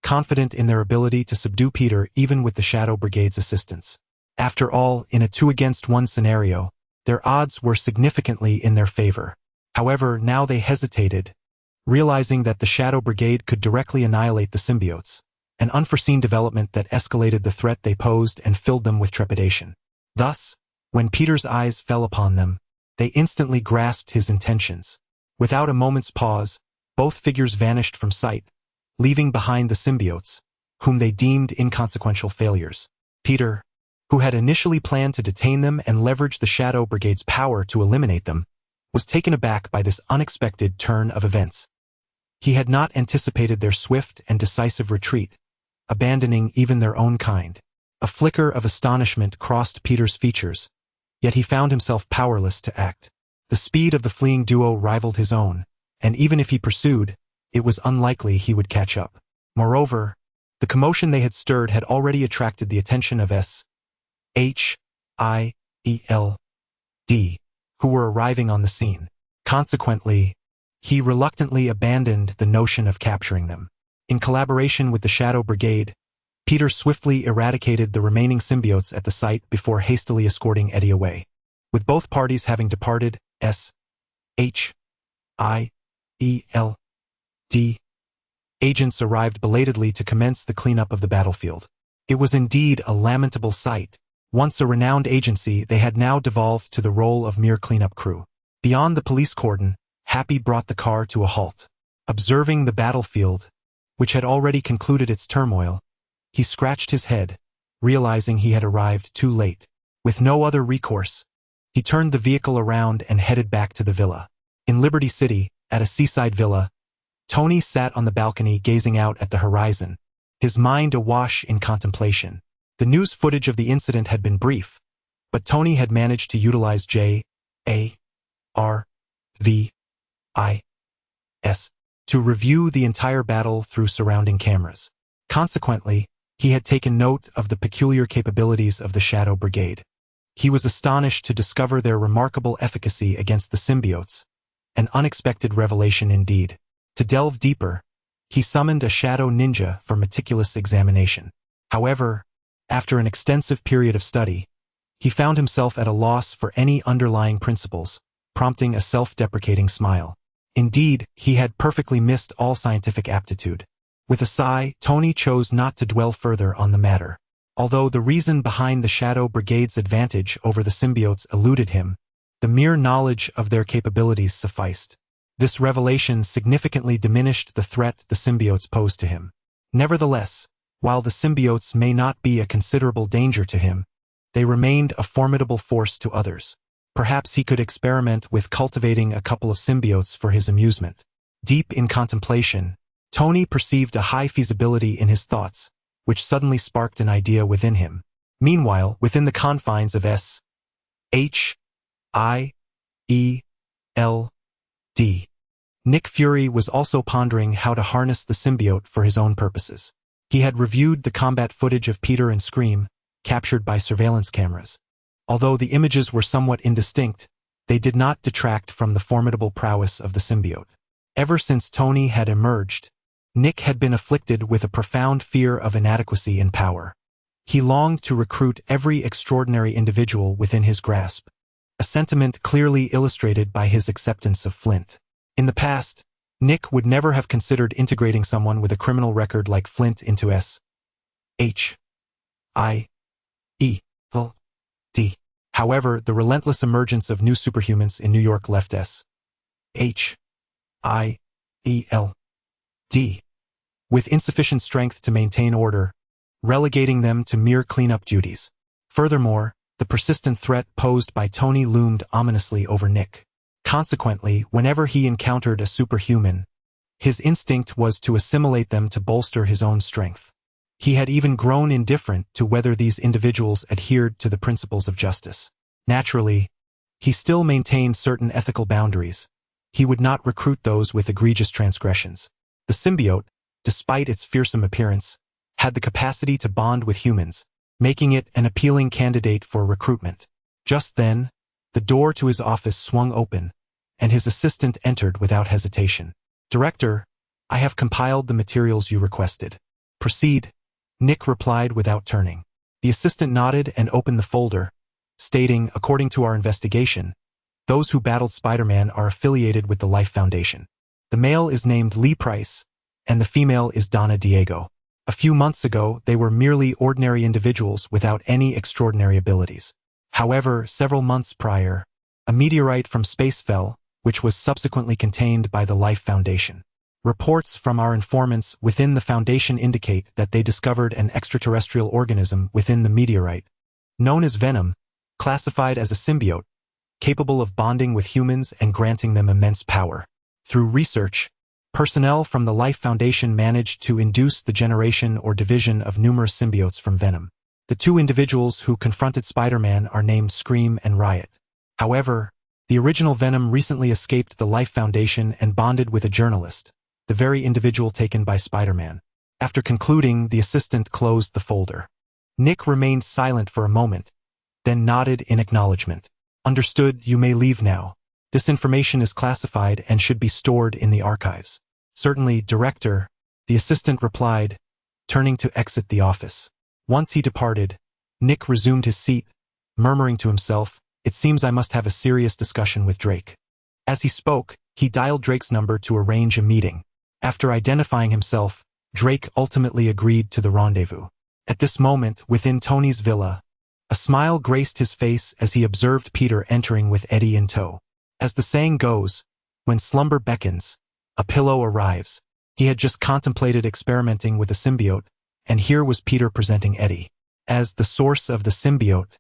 confident in their ability to subdue Peter even with the Shadow Brigade's assistance. After all, in a 2-against-1 scenario, their odds were significantly in their favor. However, now they hesitated, realizing that the Shadow Brigade could directly annihilate the symbiotes, an unforeseen development that escalated the threat they posed and filled them with trepidation. Thus, when Peter's eyes fell upon them, they instantly grasped his intentions. Without a moment's pause, both figures vanished from sight, leaving behind the symbiotes, whom they deemed inconsequential failures. Peter, who had initially planned to detain them and leverage the Shadow Brigade's power to eliminate them, was taken aback by this unexpected turn of events. He had not anticipated their swift and decisive retreat, abandoning even their own kind. A flicker of astonishment crossed Peter's features, yet he found himself powerless to act. The speed of the fleeing duo rivaled his own, and even if he pursued, it was unlikely he would catch up. Moreover, the commotion they had stirred had already attracted the attention of S.H.I.E.L.D., who were arriving on the scene. Consequently, he reluctantly abandoned the notion of capturing them. In collaboration with the Shadow Brigade, Peter swiftly eradicated the remaining symbiotes at the site before hastily escorting Eddie away. With both parties having departed, S.H.I.E.L.D. agents arrived belatedly to commence the cleanup of the battlefield. It was indeed a lamentable sight. Once a renowned agency, they had now devolved to the role of mere cleanup crew. Beyond the police cordon, Happy brought the car to a halt. Observing the battlefield, which had already concluded its turmoil, he scratched his head, realizing he had arrived too late. With no other recourse, he turned the vehicle around and headed back to the villa. In Liberty City, at a seaside villa, Tony sat on the balcony gazing out at the horizon, his mind awash in contemplation. The news footage of the incident had been brief, but Tony had managed to utilize JARVIS to review the entire battle through surrounding cameras. Consequently, he had taken note of the peculiar capabilities of the Shadow Brigade. He was astonished to discover their remarkable efficacy against the symbiotes, an unexpected revelation indeed. To delve deeper, he summoned a shadow ninja for meticulous examination. However, after an extensive period of study, he found himself at a loss for any underlying principles, prompting a self-deprecating smile. Indeed, he had perfectly missed all scientific aptitude. With a sigh, Tony chose not to dwell further on the matter. Although the reason behind the Shadow Brigade's advantage over the symbiotes eluded him, the mere knowledge of their capabilities sufficed. This revelation significantly diminished the threat the symbiotes posed to him. Nevertheless, while the symbiotes may not be a considerable danger to him, they remained a formidable force to others. Perhaps he could experiment with cultivating a couple of symbiotes for his amusement. Deep in contemplation, Tony perceived a high feasibility in his thoughts, which suddenly sparked an idea within him. Meanwhile, within the confines of S.H.I.E.L.D., Nick Fury was also pondering how to harness the symbiote for his own purposes. He had reviewed the combat footage of Peter and Scream, captured by surveillance cameras. Although the images were somewhat indistinct, they did not detract from the formidable prowess of the symbiote. Ever since Tony had emerged, Nick had been afflicted with a profound fear of inadequacy in power. He longed to recruit every extraordinary individual within his grasp, a sentiment clearly illustrated by his acceptance of Flint. In the past, Nick would never have considered integrating someone with a criminal record like Flint into S.H.I.E.L.D. However, the relentless emergence of new superhumans in New York left S.H.I.E.L.D. with insufficient strength to maintain order, relegating them to mere cleanup duties. Furthermore, the persistent threat posed by Tony loomed ominously over Nick. Consequently, whenever he encountered a superhuman, his instinct was to assimilate them to bolster his own strength. He had even grown indifferent to whether these individuals adhered to the principles of justice. Naturally, he still maintained certain ethical boundaries. He would not recruit those with egregious transgressions. The symbiote, despite its fearsome appearance, had the capacity to bond with humans, making it an appealing candidate for recruitment. Just then, the door to his office swung open, and his assistant entered without hesitation. "Director, I have compiled the materials you requested." "Proceed," Nick replied without turning. The assistant nodded and opened the folder, stating, "According to our investigation, those who battled Spider-Man are affiliated with the Life Foundation. The male is named Lee Price, and the female is Donna Diego. A few months ago, they were merely ordinary individuals without any extraordinary abilities. However, several months prior, a meteorite from space fell, which was subsequently contained by the Life Foundation. Reports from our informants within the Foundation indicate that they discovered an extraterrestrial organism within the meteorite, known as Venom, classified as a symbiote, capable of bonding with humans and granting them immense power. Through research, personnel from the Life Foundation managed to induce the generation or division of numerous symbiotes from Venom. The two individuals who confronted Spider-Man are named Scream and Riot. However, the original Venom recently escaped the Life Foundation and bonded with a journalist, the very individual taken by Spider-Man. After concluding, the assistant closed the folder. Nick remained silent for a moment, then nodded in acknowledgement. "Understood, you may leave now. This information is classified and should be stored in the archives." "Certainly, Director," the assistant replied, turning to exit the office. Once he departed, Nick resumed his seat, murmuring to himself, It seems I must have a serious discussion with Drake. As he spoke, he dialed Drake's number to arrange a meeting. After identifying himself, Drake ultimately agreed to the rendezvous. At this moment, within Tony's villa, a smile graced his face as he observed Peter entering with Eddie in tow. As the saying goes, when slumber beckons, a pillow arrives. He had just contemplated experimenting with a symbiote, and here was Peter presenting Eddie. As the source of the symbiote,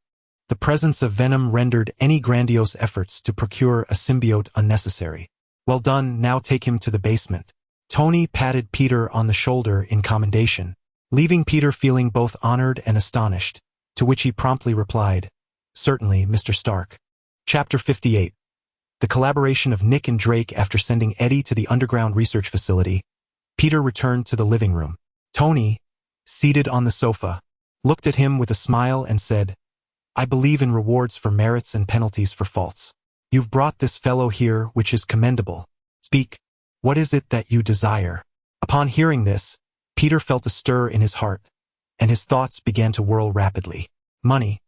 the presence of venom rendered any grandiose efforts to procure a symbiote unnecessary. Well done, now take him to the basement. Tony patted Peter on the shoulder in commendation, leaving Peter feeling both honored and astonished, to which he promptly replied, "Certainly, Mr. Stark." Chapter 58. The collaboration of Nick and Drake. After sending Eddie to the underground research facility, Peter returned to the living room. Tony, seated on the sofa, looked at him with a smile and said, "I believe in rewards for merits and penalties for faults. You've brought this fellow here, which is commendable. Speak, what is it that you desire?" Upon hearing this, Peter felt a stir in his heart, and his thoughts began to whirl rapidly. Money.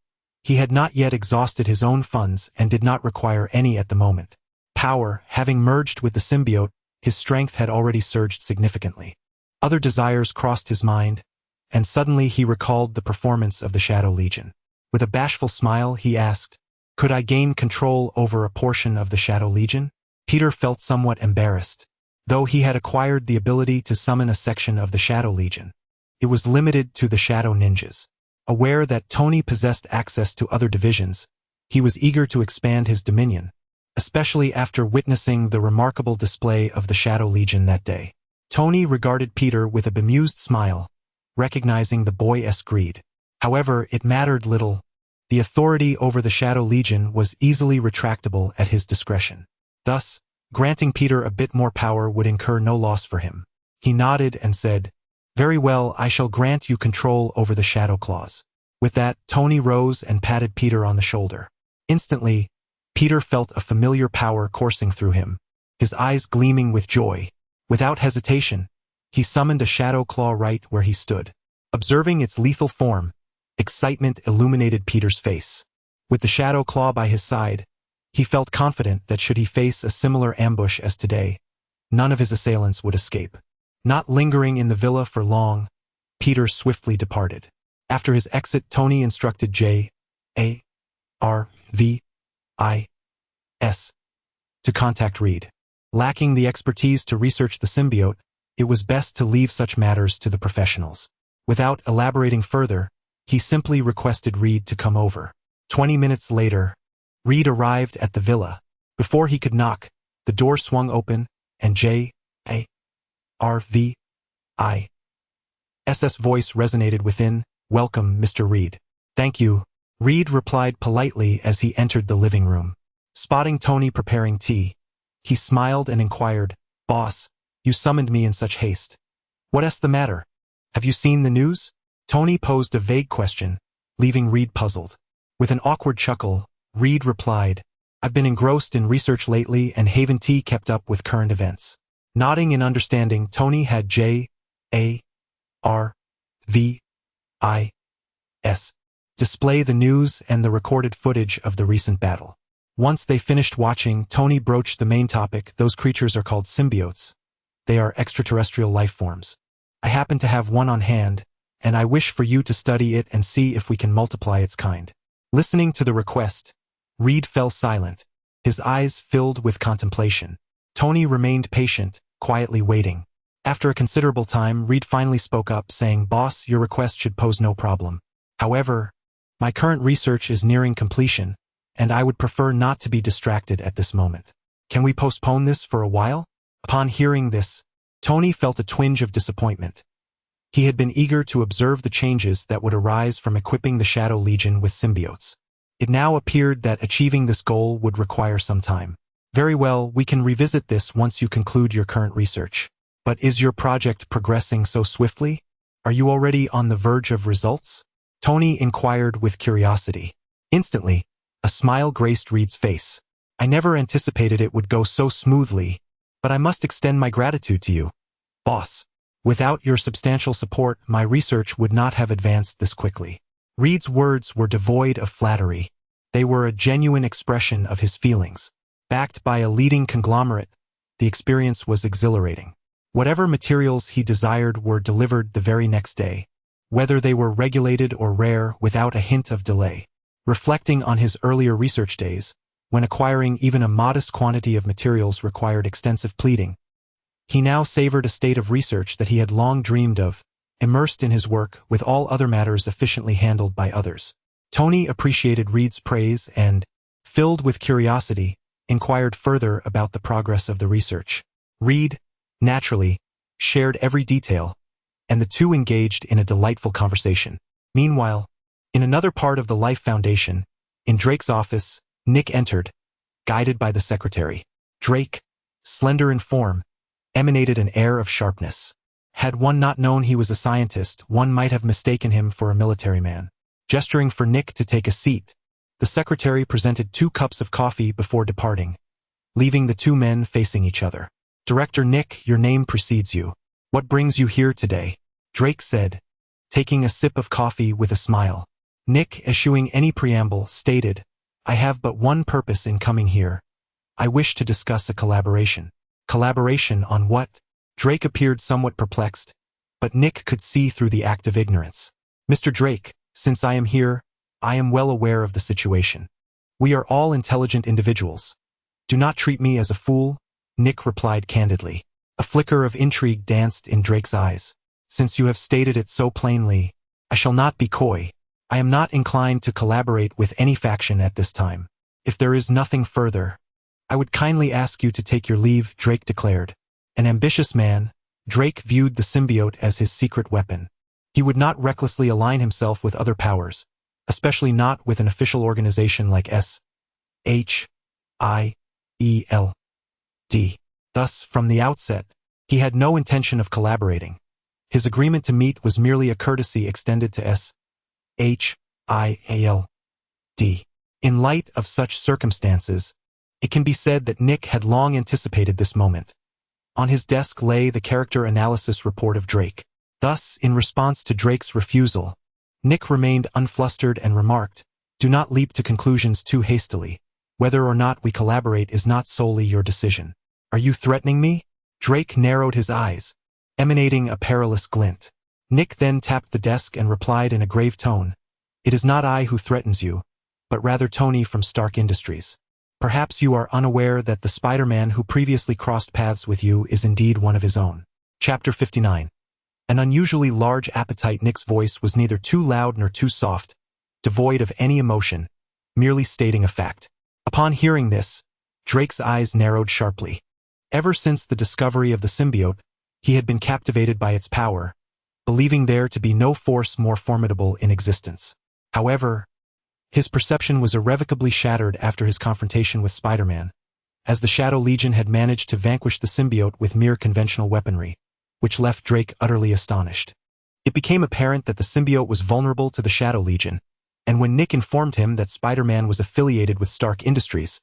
He had not yet exhausted his own funds and did not require any at the moment. Power. Having merged with the symbiote, his strength had already surged significantly. Other desires crossed his mind, and suddenly he recalled the performance of the Shadow Legion. With a bashful smile, he asked, "Could I gain control over a portion of the Shadow Legion?" Peter felt somewhat embarrassed. Though he had acquired the ability to summon a section of the Shadow Legion, it was limited to the Shadow Ninjas. Aware that Tony possessed access to other divisions, he was eager to expand his dominion, especially after witnessing the remarkable display of the Shadow Legion that day. Tony regarded Peter with a bemused smile, recognizing the boy-esque greed. However, it mattered little. The authority over the Shadow Legion was easily retractable at his discretion. Thus, granting Peter a bit more power would incur no loss for him. He nodded and said, "Very well, I shall grant you control over the Shadow Claws." With that, Tony rose and patted Peter on the shoulder. Instantly, Peter felt a familiar power coursing through him, his eyes gleaming with joy. Without hesitation, he summoned a Shadow Claw right where he stood. Observing its lethal form, excitement illuminated Peter's face. With the Shadow Claw by his side, he felt confident that should he face a similar ambush as today, none of his assailants would escape. Not lingering in the villa for long, Peter swiftly departed. After his exit, Tony instructed J.A.R.V.I.S. to contact Reed. Lacking the expertise to research the symbiote, it was best to leave such matters to the professionals. Without elaborating further, he simply requested Reed to come over. 20 minutes later, Reed arrived at the villa. Before he could knock, the door swung open, and J.A.R.V.I.S.'s voice resonated within. "Welcome, Mr. Reed." "Thank you," Reed replied politely as he entered the living room. Spotting Tony preparing tea, he smiled and inquired, "Boss, you summoned me in such haste. What's the matter? Have you seen the news?" Tony posed a vague question, leaving Reed puzzled. With an awkward chuckle, Reed replied, "I've been engrossed in research lately and Haven Tea kept up with current events." Nodding in understanding, Tony had J.A.R.V.I.S. display the news and the recorded footage of the recent battle. Once they finished watching, Tony broached the main topic. "Those creatures are called symbiotes. They are extraterrestrial life forms. I happen to have one on hand, and I wish for you to study it and see if we can multiply its kind." Listening to the request, Reed fell silent, his eyes filled with contemplation. Tony remained patient, quietly waiting. After a considerable time, Reed finally spoke up, saying, "Boss, your request should pose no problem. However, my current research is nearing completion, and I would prefer not to be distracted at this moment. Can we postpone this for a while?" Upon hearing this, Tony felt a twinge of disappointment. He had been eager to observe the changes that would arise from equipping the Shadow Legion with symbiotes. It now appeared that achieving this goal would require some time. "Very well, we can revisit this once you conclude your current research. But is your project progressing so swiftly? Are you already on the verge of results?" Tony inquired with curiosity. Instantly, a smile graced Reed's face. "I never anticipated it would go so smoothly, but I must extend my gratitude to you, boss. Without your substantial support, my research would not have advanced this quickly." Reed's words were devoid of flattery. They were a genuine expression of his feelings. Backed by a leading conglomerate, the experience was exhilarating. Whatever materials he desired were delivered the very next day, whether they were regulated or rare, without a hint of delay. Reflecting on his earlier research days, when acquiring even a modest quantity of materials required extensive pleading, he now savored a state of research that he had long dreamed of, immersed in his work, with all other matters efficiently handled by others. Tony appreciated Reed's praise and, filled with curiosity, inquired further about the progress of the research. Reed, naturally, shared every detail, and the two engaged in a delightful conversation. Meanwhile, in another part of the Life Foundation, in Drake's office, Nick entered, guided by the secretary. Drake, slender in form, emanated an air of sharpness. Had one not known he was a scientist, one might have mistaken him for a military man. Gesturing for Nick to take a seat, the secretary presented 2 cups of coffee before departing, leaving the 2 men facing each other. "Director Nick, your name precedes you. What brings you here today?" Drake said, taking a sip of coffee with a smile. Nick, eschewing any preamble, stated, "I have but one purpose in coming here. I wish to discuss a collaboration." "Collaboration on what?" Drake appeared somewhat perplexed, but Nick could see through the act of ignorance. "Mr. Drake, since I am here, I am well aware of the situation. We are all intelligent individuals. Do not treat me as a fool," Nick replied candidly. A flicker of intrigue danced in Drake's eyes. "Since you have stated it so plainly, I shall not be coy. I am not inclined to collaborate with any faction at this time. If there is nothing further, I would kindly ask you to take your leave," Drake declared. An ambitious man, Drake viewed the symbiote as his secret weapon. He would not recklessly align himself with other powers, especially not with an official organization like SHIELD. Thus, from the outset, he had no intention of collaborating. His agreement to meet was merely a courtesy extended to SHIELD. In light of such circumstances, it can be said that Nick had long anticipated this moment. On his desk lay the character analysis report of Drake. Thus, in response to Drake's refusal, Nick remained unflustered and remarked, "Do not leap to conclusions too hastily. Whether or not we collaborate is not solely your decision." "Are you threatening me?" Drake narrowed his eyes, emanating a perilous glint. Nick then tapped the desk and replied in a grave tone, "It is not I who threatens you, but rather Tony from Stark Industries. Perhaps you are unaware that the Spider-Man who previously crossed paths with you is indeed one of his own." Chapter 59. An unusually large appetite. Nick's voice was neither too loud nor too soft, devoid of any emotion, merely stating a fact. Upon hearing this, Drake's eyes narrowed sharply. Ever since the discovery of the symbiote, he had been captivated by its power, believing there to be no force more formidable in existence. However, his perception was irrevocably shattered after his confrontation with Spider-Man, as the Shadow Legion had managed to vanquish the symbiote with mere conventional weaponry, which left Drake utterly astonished. It became apparent that the symbiote was vulnerable to the Shadow Legion, and when Nick informed him that Spider-Man was affiliated with Stark Industries,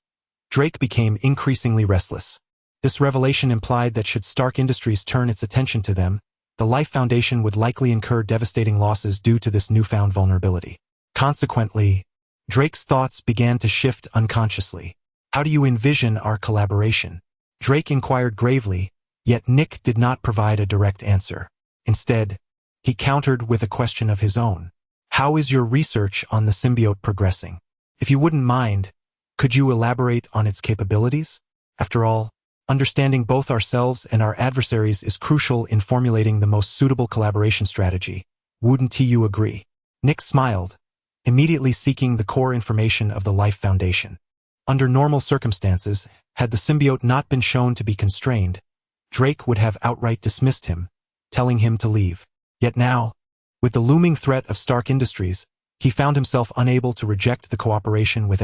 Drake became increasingly restless. This revelation implied that should Stark Industries turn its attention to them, the Life Foundation would likely incur devastating losses due to this newfound vulnerability. Consequently, Drake's thoughts began to shift unconsciously. "How do you envision our collaboration?" Drake inquired gravely, yet Nick did not provide a direct answer. Instead, he countered with a question of his own. "How is your research on the symbiote progressing? If you wouldn't mind, could you elaborate on its capabilities? After all, understanding both ourselves and our adversaries is crucial in formulating the most suitable collaboration strategy. Wouldn't you agree?" Nick smiled, immediately seeking the core information of the Life Foundation. Under normal circumstances, had the symbiote not been shown to be constrained, Drake would have outright dismissed him, telling him to leave. Yet now, with the looming threat of Stark Industries, he found himself unable to reject the cooperation with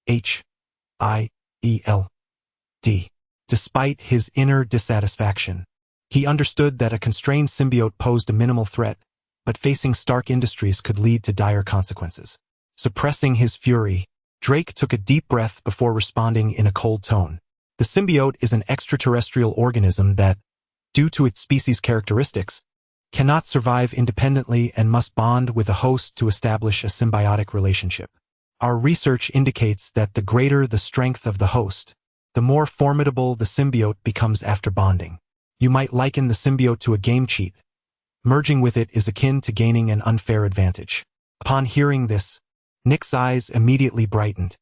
SHIELD. Despite his inner dissatisfaction, he understood that a constrained symbiote posed a minimal threat, but facing Stark Industries could lead to dire consequences. Suppressing his fury, Drake took a deep breath before responding in a cold tone. The symbiote is an extraterrestrial organism that, due to its species characteristics, cannot survive independently and must bond with a host to establish a symbiotic relationship. Our research indicates that the greater the strength of the host, the more formidable the symbiote becomes after bonding. You might liken the symbiote to a game cheat. Merging with it is akin to gaining an unfair advantage. Upon hearing this, Nick's eyes immediately brightened.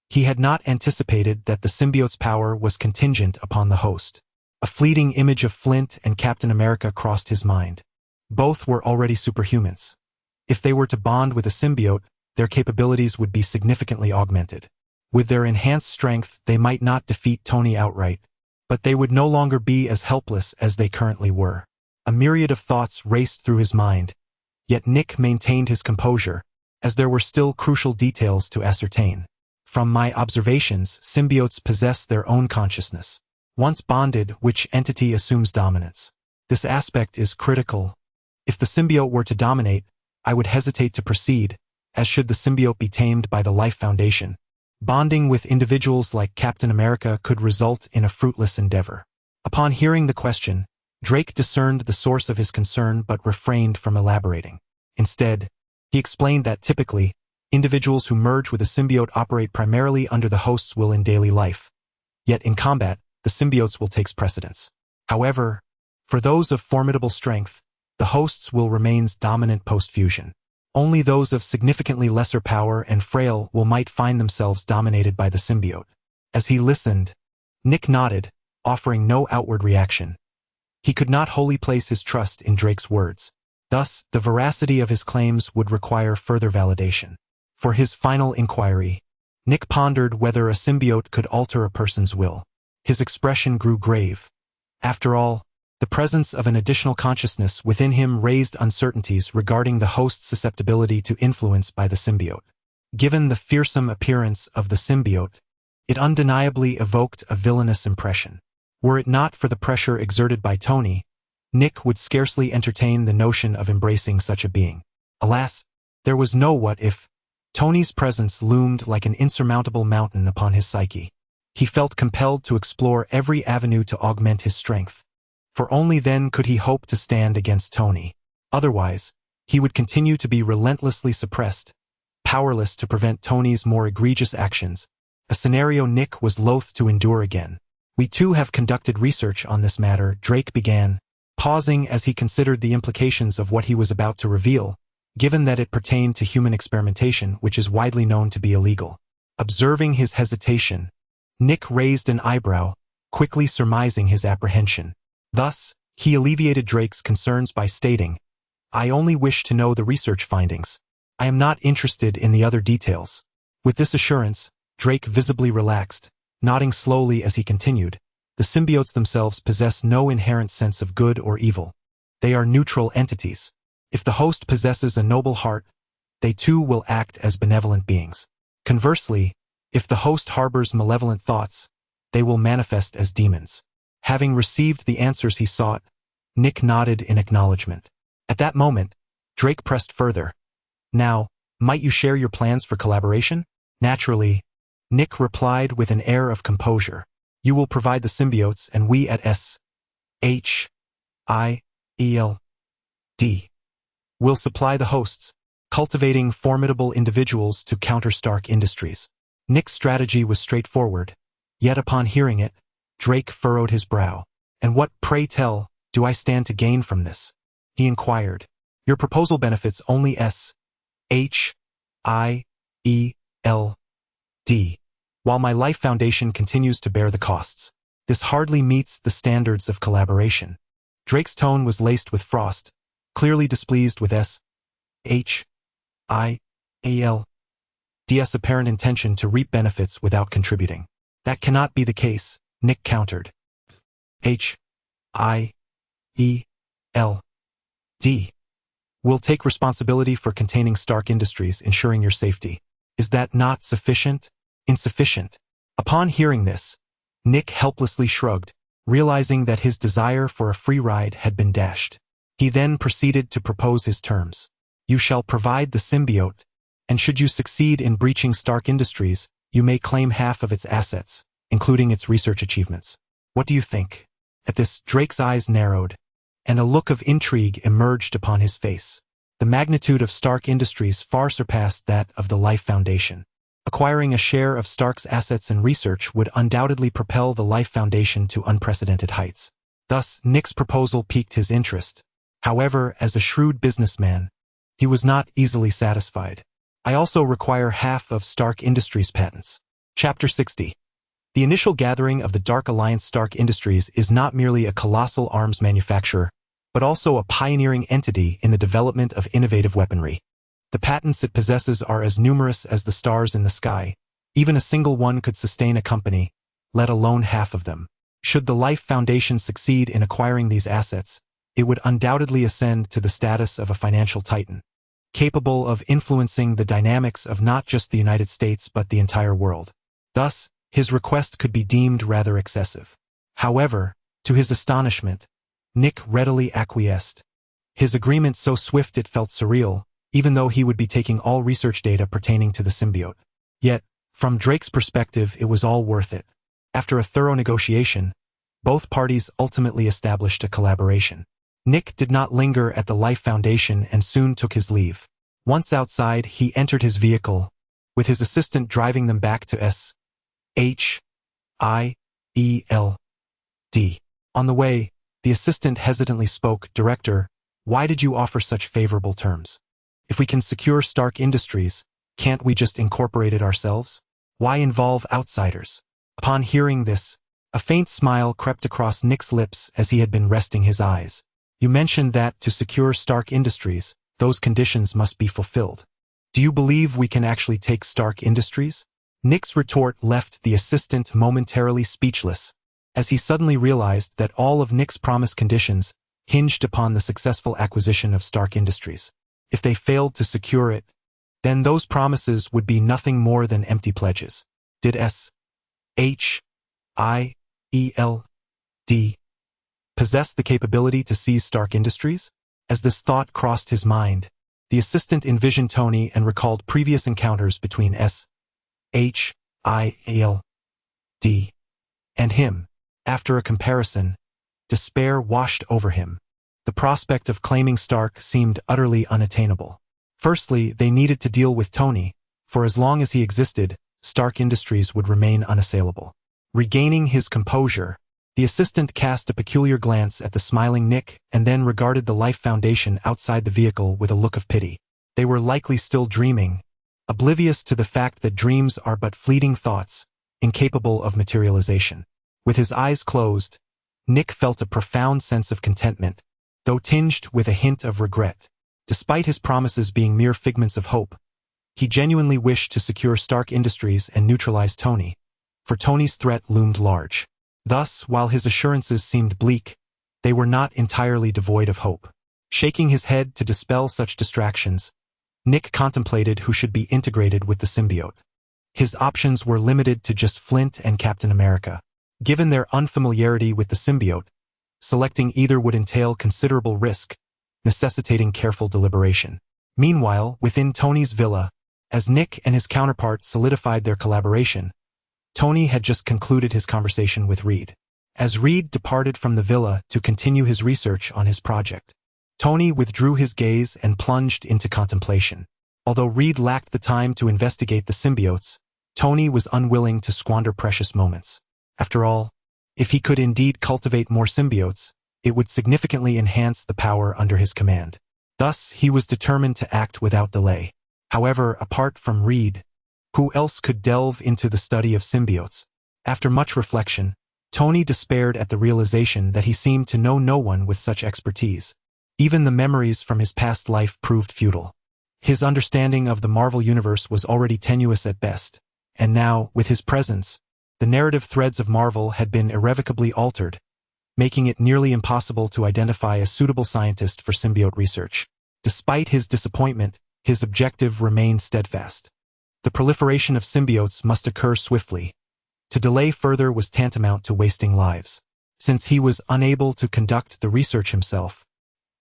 He had not anticipated that the symbiote's power was contingent upon the host. A fleeting image of Flint and Captain America crossed his mind. Both were already superhumans. If they were to bond with a symbiote, their capabilities would be significantly augmented. With their enhanced strength, they might not defeat Tony outright, but they would no longer be as helpless as they currently were. A myriad of thoughts raced through his mind, yet Nick maintained his composure, as there were still crucial details to ascertain. From my observations, symbiotes possess their own consciousness. Once bonded, which entity assumes dominance? This aspect is critical. If the symbiote were to dominate, I would hesitate to proceed, as should the symbiote be tamed by the Life Foundation. Bonding with individuals like Captain America could result in a fruitless endeavor. Upon hearing the question, Drake discerned the source of his concern but refrained from elaborating. Instead, he explained that typically, individuals who merge with a symbiote operate primarily under the host's will in daily life. Yet in combat, the symbiote's will takes precedence. However, for those of formidable strength, the host's will remains dominant post-fusion. Only those of significantly lesser power and frail will might find themselves dominated by the symbiote. As he listened, Nick nodded, offering no outward reaction. He could not wholly place his trust in Drake's words. Thus, the veracity of his claims would require further validation. For his final inquiry, Nick pondered whether a symbiote could alter a person's will. His expression grew grave. After all, the presence of an additional consciousness within him raised uncertainties regarding the host's susceptibility to influence by the symbiote. Given the fearsome appearance of the symbiote, it undeniably evoked a villainous impression. Were it not for the pressure exerted by Tony, Nick would scarcely entertain the notion of embracing such a being. Alas, there was no what if. Tony's presence loomed like an insurmountable mountain upon his psyche. He felt compelled to explore every avenue to augment his strength. For only then could he hope to stand against Tony. Otherwise, he would continue to be relentlessly suppressed, powerless to prevent Tony's more egregious actions, a scenario Nick was loath to endure again. We too have conducted research on this matter, Drake began, pausing as he considered the implications of what he was about to reveal, given that it pertained to human experimentation, which is widely known to be illegal. Observing his hesitation, Nick raised an eyebrow, quickly surmising his apprehension. Thus, he alleviated Drake's concerns by stating, "I only wish to know the research findings. I am not interested in the other details." With this assurance, Drake visibly relaxed, nodding slowly as he continued, "The symbiotes themselves possess no inherent sense of good or evil. They are neutral entities. If the host possesses a noble heart, they too will act as benevolent beings. Conversely, if the host harbors malevolent thoughts, they will manifest as demons." Having received the answers he sought, Nick nodded in acknowledgement. At that moment, Drake pressed further. "Now, might you share your plans for collaboration?" Naturally, Nick replied with an air of composure. "You will provide the symbiotes and we at S.H.I.E.L.D. will supply the hosts, cultivating formidable individuals to counter Stark Industries." Nick's strategy was straightforward, yet upon hearing it, Drake furrowed his brow. "And what, pray tell, do I stand to gain from this?" he inquired. "Your proposal benefits only S.H.I.E.L.D., while my Life Foundation continues to bear the costs. This hardly meets the standards of collaboration." Drake's tone was laced with frost, clearly displeased with S.H.I.E.L.D's apparent intention to reap benefits without contributing. "That cannot be the case," Nick countered. "H.I.E.L.D. will take responsibility for containing Stark Industries, ensuring your safety. Is that not sufficient?" "Insufficient." Upon hearing this, Nick helplessly shrugged, realizing that his desire for a free ride had been dashed. He then proceeded to propose his terms. "You shall provide the symbiote, and should you succeed in breaching Stark Industries, you may claim half of its assets, including its research achievements. What do you think?" At this, Drake's eyes narrowed, and a look of intrigue emerged upon his face. The magnitude of Stark Industries far surpassed that of the Life Foundation. Acquiring a share of Stark's assets and research would undoubtedly propel the Life Foundation to unprecedented heights. Thus, Nick's proposal piqued his interest. However, as a shrewd businessman, he was not easily satisfied. I also require half of Stark Industries' patents. Chapter 60. The initial gathering of the Dark Alliance Stark Industries is not merely a colossal arms manufacturer, but also a pioneering entity in the development of innovative weaponry. The patents it possesses are as numerous as the stars in the sky. Even a single one could sustain a company, let alone half of them. Should the Life Foundation succeed in acquiring these assets, it would undoubtedly ascend to the status of a financial titan, capable of influencing the dynamics of not just the United States but the entire world. Thus, his request could be deemed rather excessive. However, to his astonishment, Nick readily acquiesced. His agreement so swift it felt surreal, even though he would be taking all research data pertaining to the symbiote. Yet, from Drake's perspective, it was all worth it. After a thorough negotiation, both parties ultimately established a collaboration. Nick did not linger at the Life Foundation and soon took his leave. Once outside, he entered his vehicle, with his assistant driving them back to S.H.I.E.L.D. On the way, the assistant hesitantly spoke, "Director, why did you offer such favorable terms? If we can secure Stark Industries, can't we just incorporate it ourselves? Why involve outsiders?" Upon hearing this, a faint smile crept across Nick's lips as he had been resting his eyes. "You mentioned that to secure Stark Industries, those conditions must be fulfilled. Do you believe we can actually take Stark Industries?" Nick's retort left the assistant momentarily speechless, as he suddenly realized that all of Nick's promised conditions hinged upon the successful acquisition of Stark Industries. If they failed to secure it, then those promises would be nothing more than empty pledges. Did S.H.I.E.L.D. possess the capability to seize Stark Industries? As this thought crossed his mind, the assistant envisioned Tony and recalled previous encounters between S.H.I.E.L.D. and him. After a comparison, despair washed over him. The prospect of claiming Stark seemed utterly unattainable. Firstly, they needed to deal with Tony, for as long as he existed, Stark Industries would remain unassailable. Regaining his composure, the assistant cast a peculiar glance at the smiling Nick and then regarded the Life Foundation outside the vehicle with a look of pity. They were likely still dreaming, oblivious to the fact that dreams are but fleeting thoughts, incapable of materialization. With his eyes closed, Nick felt a profound sense of contentment, though tinged with a hint of regret. Despite his promises being mere figments of hope, he genuinely wished to secure Stark Industries and neutralize Tony, for Tony's threat loomed large. Thus, while his assurances seemed bleak, they were not entirely devoid of hope. Shaking his head to dispel such distractions, Nick contemplated who should be integrated with the symbiote. His options were limited to just Flint and Captain America. Given their unfamiliarity with the symbiote, selecting either would entail considerable risk, necessitating careful deliberation. Meanwhile, within Tony's villa, as Nick and his counterpart solidified their collaboration, Tony had just concluded his conversation with Reed. As Reed departed from the villa to continue his research on his project, Tony withdrew his gaze and plunged into contemplation. Although Reed lacked the time to investigate the symbiotes, Tony was unwilling to squander precious moments. After all, if he could indeed cultivate more symbiotes, it would significantly enhance the power under his command. Thus, he was determined to act without delay. However, apart from Reed, who else could delve into the study of symbiotes? After much reflection, Tony despaired at the realization that he seemed to know no one with such expertise. Even the memories from his past life proved futile. His understanding of the Marvel Universe was already tenuous at best, and now, with his presence, the narrative threads of Marvel had been irrevocably altered, making it nearly impossible to identify a suitable scientist for symbiote research. Despite his disappointment, his objective remained steadfast. The proliferation of symbiotes must occur swiftly. To delay further was tantamount to wasting lives. Since he was unable to conduct the research himself,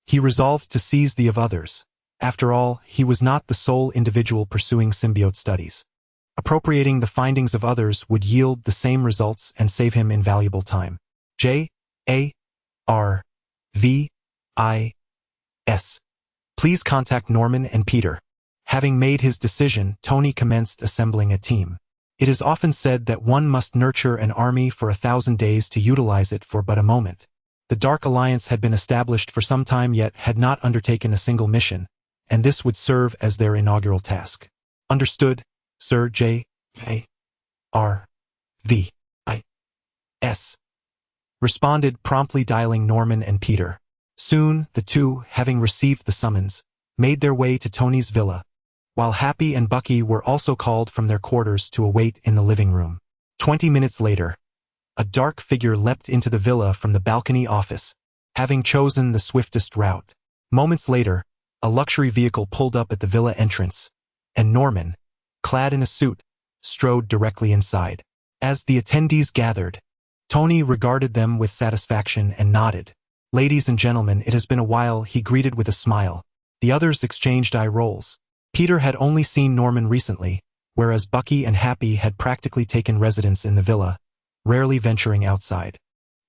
he resolved to seize the of others. After all, he was not the sole individual pursuing symbiote studies. Appropriating the findings of others would yield the same results and save him invaluable time. J.A.R.V.I.S. Please contact Norman and Peter. Having made his decision, Tony commenced assembling a team. It is often said that one must nurture an army for 1,000 days to utilize it for but a moment. The Dark Alliance had been established for some time yet had not undertaken a single mission, and this would serve as their inaugural task. Understood, Sir J. A. R. V. I. S. Responded, promptly dialing Norman and Peter. Soon, the two, having received the summons, made their way to Tony's villa, while Happy and Bucky were also called from their quarters to await in the living room. 20 minutes later, a dark figure leapt into the villa from the balcony office, having chosen the swiftest route. Moments later, a luxury vehicle pulled up at the villa entrance, and Norman, clad in a suit, strode directly inside. As the attendees gathered, Tony regarded them with satisfaction and nodded. "Ladies and gentlemen, it has been a while," he greeted with a smile. The others exchanged eye rolls. Peter had only seen Norman recently, whereas Bucky and Happy had practically taken residence in the villa, rarely venturing outside.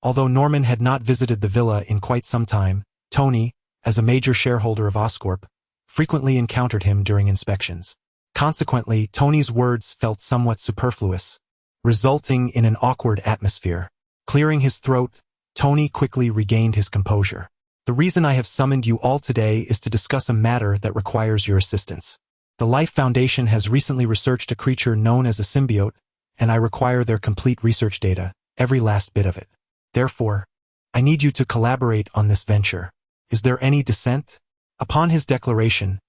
Although Norman had not visited the villa in quite some time, Tony, as a major shareholder of Oscorp, frequently encountered him during inspections. Consequently, Tony's words felt somewhat superfluous, resulting in an awkward atmosphere. Clearing his throat, Tony quickly regained his composure. "The reason I have summoned you all today is to discuss a matter that requires your assistance. The Life Foundation has recently researched a creature known as a symbiote, and I require their complete research data, every last bit of it. Therefore, I need you to collaborate on this venture. Is there any dissent?" Upon his declaration,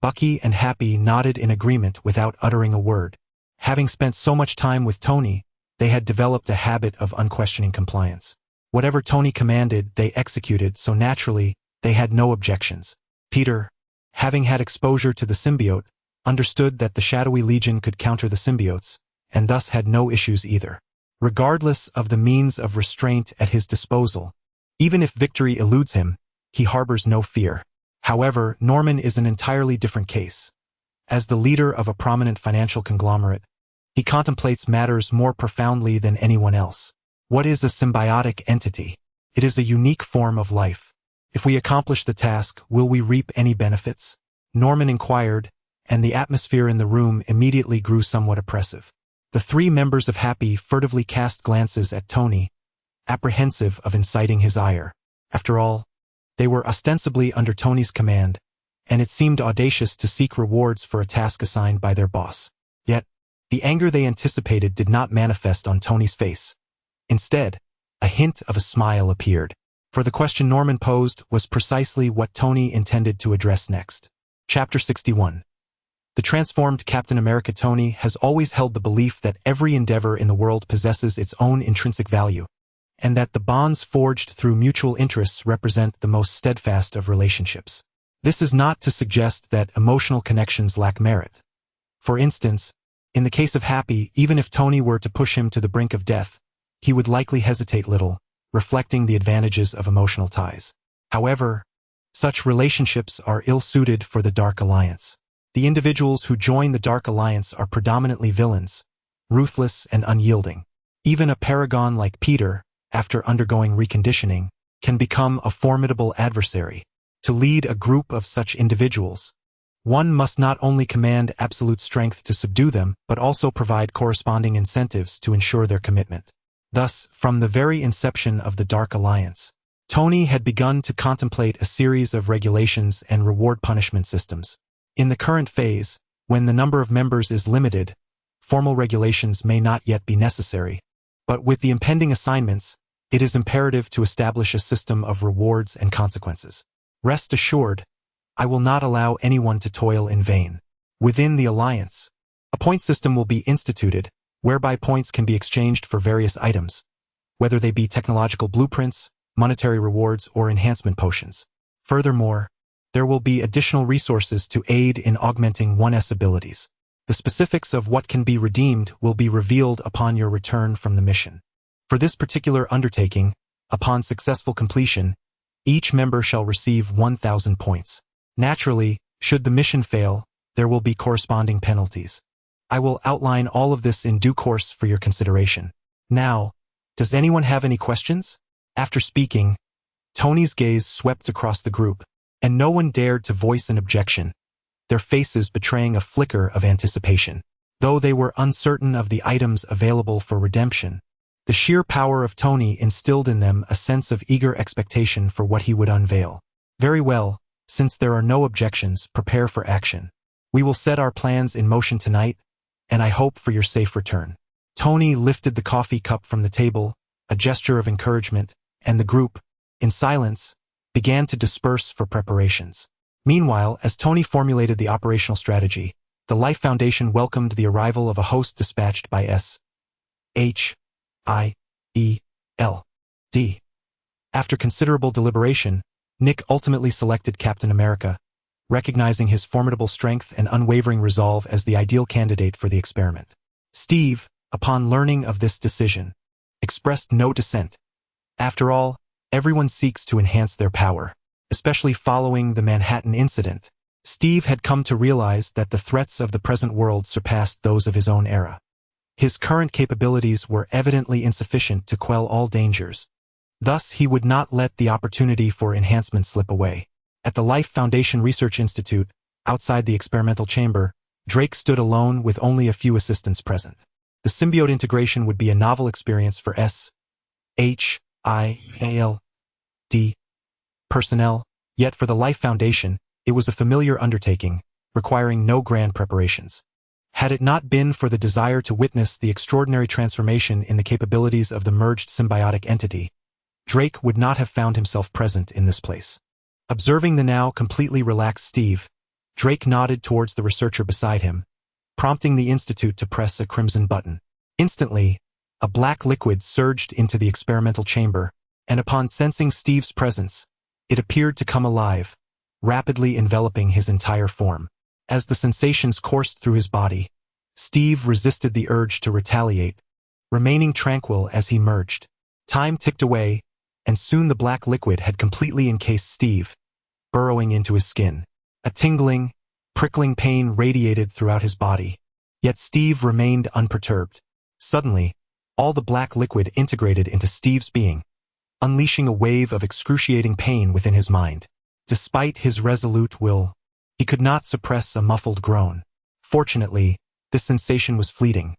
Bucky and Happy nodded in agreement without uttering a word. Having spent so much time with Tony, they had developed a habit of unquestioning compliance. Whatever Tony commanded, they executed, so naturally, they had no objections. Peter, having had exposure to the symbiote, understood that the Shadowy Legion could counter the symbiotes, and thus had no issues either. Regardless of the means of restraint at his disposal, even if victory eludes him, he harbors no fear. However, Norman is an entirely different case. As the leader of a prominent financial conglomerate, he contemplates matters more profoundly than anyone else. What is a symbiotic entity? It is a unique form of life. If we accomplish the task, will we reap any benefits? Norman inquired, and the atmosphere in the room immediately grew somewhat oppressive. The three members of Happy furtively cast glances at Tony, apprehensive of inciting his ire. After all, they were ostensibly under Tony's command, and it seemed audacious to seek rewards for a task assigned by their boss. Yet, the anger they anticipated did not manifest on Tony's face. Instead, a hint of a smile appeared, for the question Norman posed was precisely what Tony intended to address next. Chapter 61. The transformed Captain America. Tony has always held the belief that every endeavor in the world possesses its own intrinsic value, and that the bonds forged through mutual interests represent the most steadfast of relationships. This is not to suggest that emotional connections lack merit. For instance, in the case of Happy, even if Tony were to push him to the brink of death, he would likely hesitate little, reflecting the advantages of emotional ties. However, such relationships are ill-suited for the Dark Alliance. The individuals who join the Dark Alliance are predominantly villains, ruthless and unyielding. Even a paragon like Peter, after undergoing reconditioning, can become a formidable adversary. To lead a group of such individuals, one must not only command absolute strength to subdue them, but also provide corresponding incentives to ensure their commitment. Thus, from the very inception of the Dark Alliance, Tony had begun to contemplate a series of regulations and reward-punishment systems. In the current phase, when the number of members is limited, formal regulations may not yet be necessary, but with the impending assignments, it is imperative to establish a system of rewards and consequences. Rest assured, I will not allow anyone to toil in vain. Within the Alliance, a point system will be instituted, whereby points can be exchanged for various items, whether they be technological blueprints, monetary rewards, or enhancement potions. Furthermore, there will be additional resources to aid in augmenting one's abilities. The specifics of what can be redeemed will be revealed upon your return from the mission. For this particular undertaking, upon successful completion, each member shall receive 1,000 points. Naturally, should the mission fail, there will be corresponding penalties. I will outline all of this in due course for your consideration. Now, does anyone have any questions? After speaking, Tony's gaze swept across the group, and no one dared to voice an objection. their faces betraying a flicker of anticipation. Though they were uncertain of the items available for redemption, the sheer power of Tony instilled in them a sense of eager expectation for what he would unveil. Very well, since there are no objections, prepare for action. We will set our plans in motion tonight, and I hope for your safe return. Tony lifted the coffee cup from the table, a gesture of encouragement, and the group, in silence, began to disperse for preparations. Meanwhile, as Tony formulated the operational strategy, the Life Foundation welcomed the arrival of a host dispatched by S.H.I.E.L.D. After considerable deliberation, Nick ultimately selected Captain America, recognizing his formidable strength and unwavering resolve as the ideal candidate for the experiment. Steve, upon learning of this decision, expressed no dissent. After all, everyone seeks to enhance their power, especially following the Manhattan incident. Steve had come to realize that the threats of the present world surpassed those of his own era. His current capabilities were evidently insufficient to quell all dangers. Thus, he would not let the opportunity for enhancement slip away. At the Life Foundation Research Institute, outside the experimental chamber, Drake stood alone with only a few assistants present. The symbiote integration would be a novel experience for S.H.I.E.L.D. personnel, yet for the Life Foundation, it was a familiar undertaking, requiring no grand preparations. Had it not been for the desire to witness the extraordinary transformation in the capabilities of the merged symbiotic entity, Drake would not have found himself present in this place. Observing the now completely relaxed Steve, Drake nodded towards the researcher beside him, prompting the Institute to press a crimson button. Instantly, a black liquid surged into the experimental chamber, and upon sensing Steve's presence, it appeared to come alive, rapidly enveloping his entire form. As the sensations coursed through his body, Steve resisted the urge to retaliate, remaining tranquil as he merged. Time ticked away, and soon the black liquid had completely encased Steve, burrowing into his skin. A tingling, prickling pain radiated throughout his body, yet Steve remained unperturbed. Suddenly, all the black liquid integrated into Steve's being, unleashing a wave of excruciating pain within his mind. Despite his resolute will, he could not suppress a muffled groan. Fortunately, this sensation was fleeting.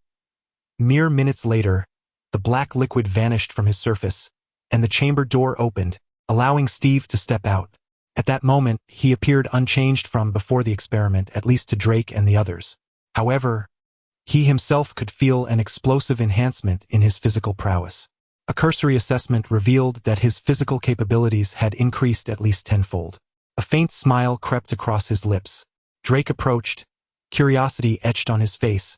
Mere minutes later, the black liquid vanished from his surface, and the chamber door opened, allowing Steve to step out. At that moment, he appeared unchanged from before the experiment, at least to Drake and the others. However, he himself could feel an explosive enhancement in his physical prowess. A cursory assessment revealed that his physical capabilities had increased at least tenfold. A faint smile crept across his lips. Drake approached, curiosity etched on his face.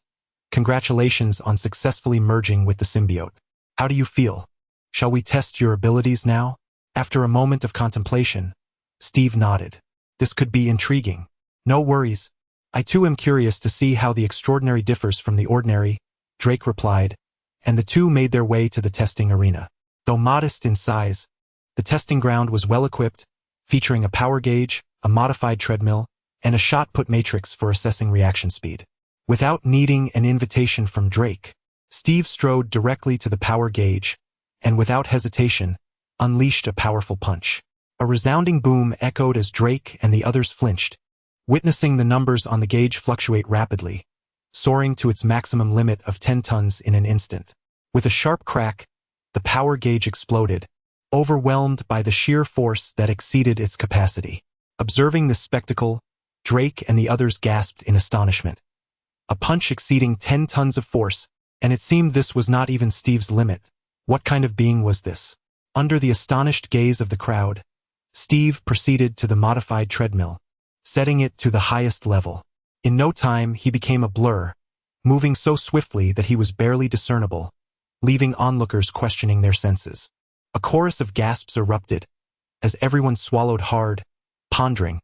Congratulations on successfully merging with the symbiote. How do you feel? Shall we test your abilities now? After a moment of contemplation, Steve nodded. This could be intriguing. No worries. I too am curious to see how the extraordinary differs from the ordinary, Drake replied, and the two made their way to the testing arena. Though modest in size, the testing ground was well equipped, featuring a power gauge, a modified treadmill, and a shot-put matrix for assessing reaction speed. Without needing an invitation from Drake, Steve strode directly to the power gauge, and without hesitation, unleashed a powerful punch. A resounding boom echoed as Drake and the others flinched, witnessing the numbers on the gauge fluctuate rapidly, soaring to its maximum limit of 10 tons in an instant. With a sharp crack, the power gauge exploded, overwhelmed by the sheer force that exceeded its capacity. Observing this spectacle, Drake and the others gasped in astonishment. A punch exceeding 10 tons of force, and it seemed this was not even Steve's limit. What kind of being was this? Under the astonished gaze of the crowd, Steve proceeded to the modified treadmill, setting it to the highest level. In no time, he became a blur, moving so swiftly that he was barely discernible, leaving onlookers questioning their senses. A chorus of gasps erupted, as everyone swallowed hard, pondering,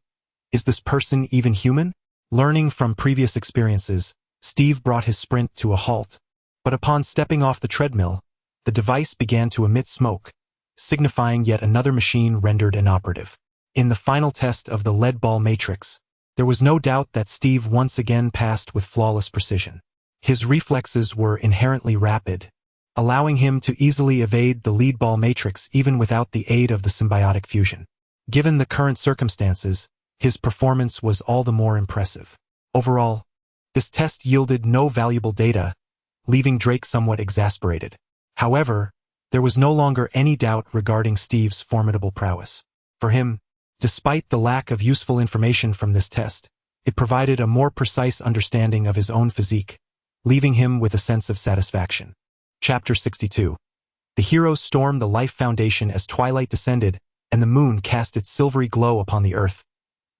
is this person even human? Learning from previous experiences, Steve brought his sprint to a halt, but upon stepping off the treadmill, the device began to emit smoke, signifying yet another machine rendered inoperative. In the final test of the lead ball matrix, there was no doubt that Steve once again passed with flawless precision. His reflexes were inherently rapid, allowing him to easily evade the lead ball matrix even without the aid of the symbiotic fusion. Given the current circumstances, his performance was all the more impressive. Overall, this test yielded no valuable data, leaving Drake somewhat exasperated. However, there was no longer any doubt regarding Steve's formidable prowess. For him, despite the lack of useful information from this test, it provided a more precise understanding of his own physique, leaving him with a sense of satisfaction. Chapter 62. The heroes stormed the Life Foundation as twilight descended and the moon cast its silvery glow upon the earth.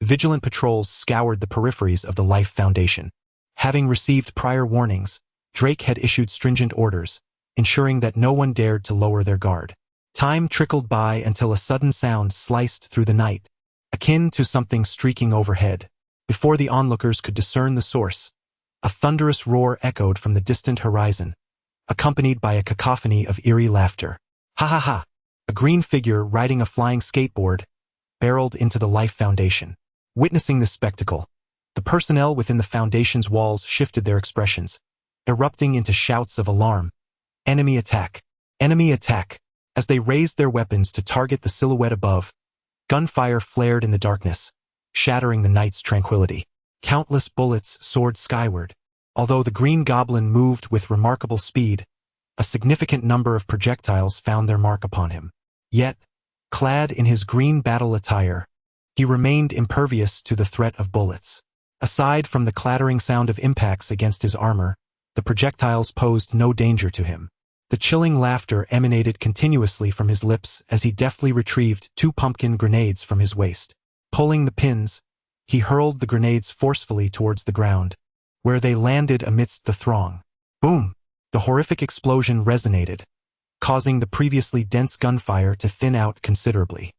Vigilant patrols scoured the peripheries of the Life Foundation. Having received prior warnings, Drake had issued stringent orders, ensuring that no one dared to lower their guard. Time trickled by until a sudden sound sliced through the night, akin to something streaking overhead. Before the onlookers could discern the source, a thunderous roar echoed from the distant horizon, accompanied by a cacophony of eerie laughter. Ha ha ha! A green figure riding a flying skateboard barreled into the Life Foundation. Witnessing this spectacle, the personnel within the Foundation's walls shifted their expressions, erupting into shouts of alarm. Enemy attack! Enemy attack! As they raised their weapons to target the silhouette above, gunfire flared in the darkness, shattering the night's tranquility. Countless bullets soared skyward. Although the Green Goblin moved with remarkable speed, a significant number of projectiles found their mark upon him. Yet, clad in his green battle attire, he remained impervious to the threat of bullets. Aside from the clattering sound of impacts against his armor, the projectiles posed no danger to him. The chilling laughter emanated continuously from his lips as he deftly retrieved 2 pumpkin grenades from his waist. Pulling the pins, he hurled the grenades forcefully towards the ground, where they landed amidst the throng. Boom! The horrific explosion resonated, causing the previously dense gunfire to thin out considerably.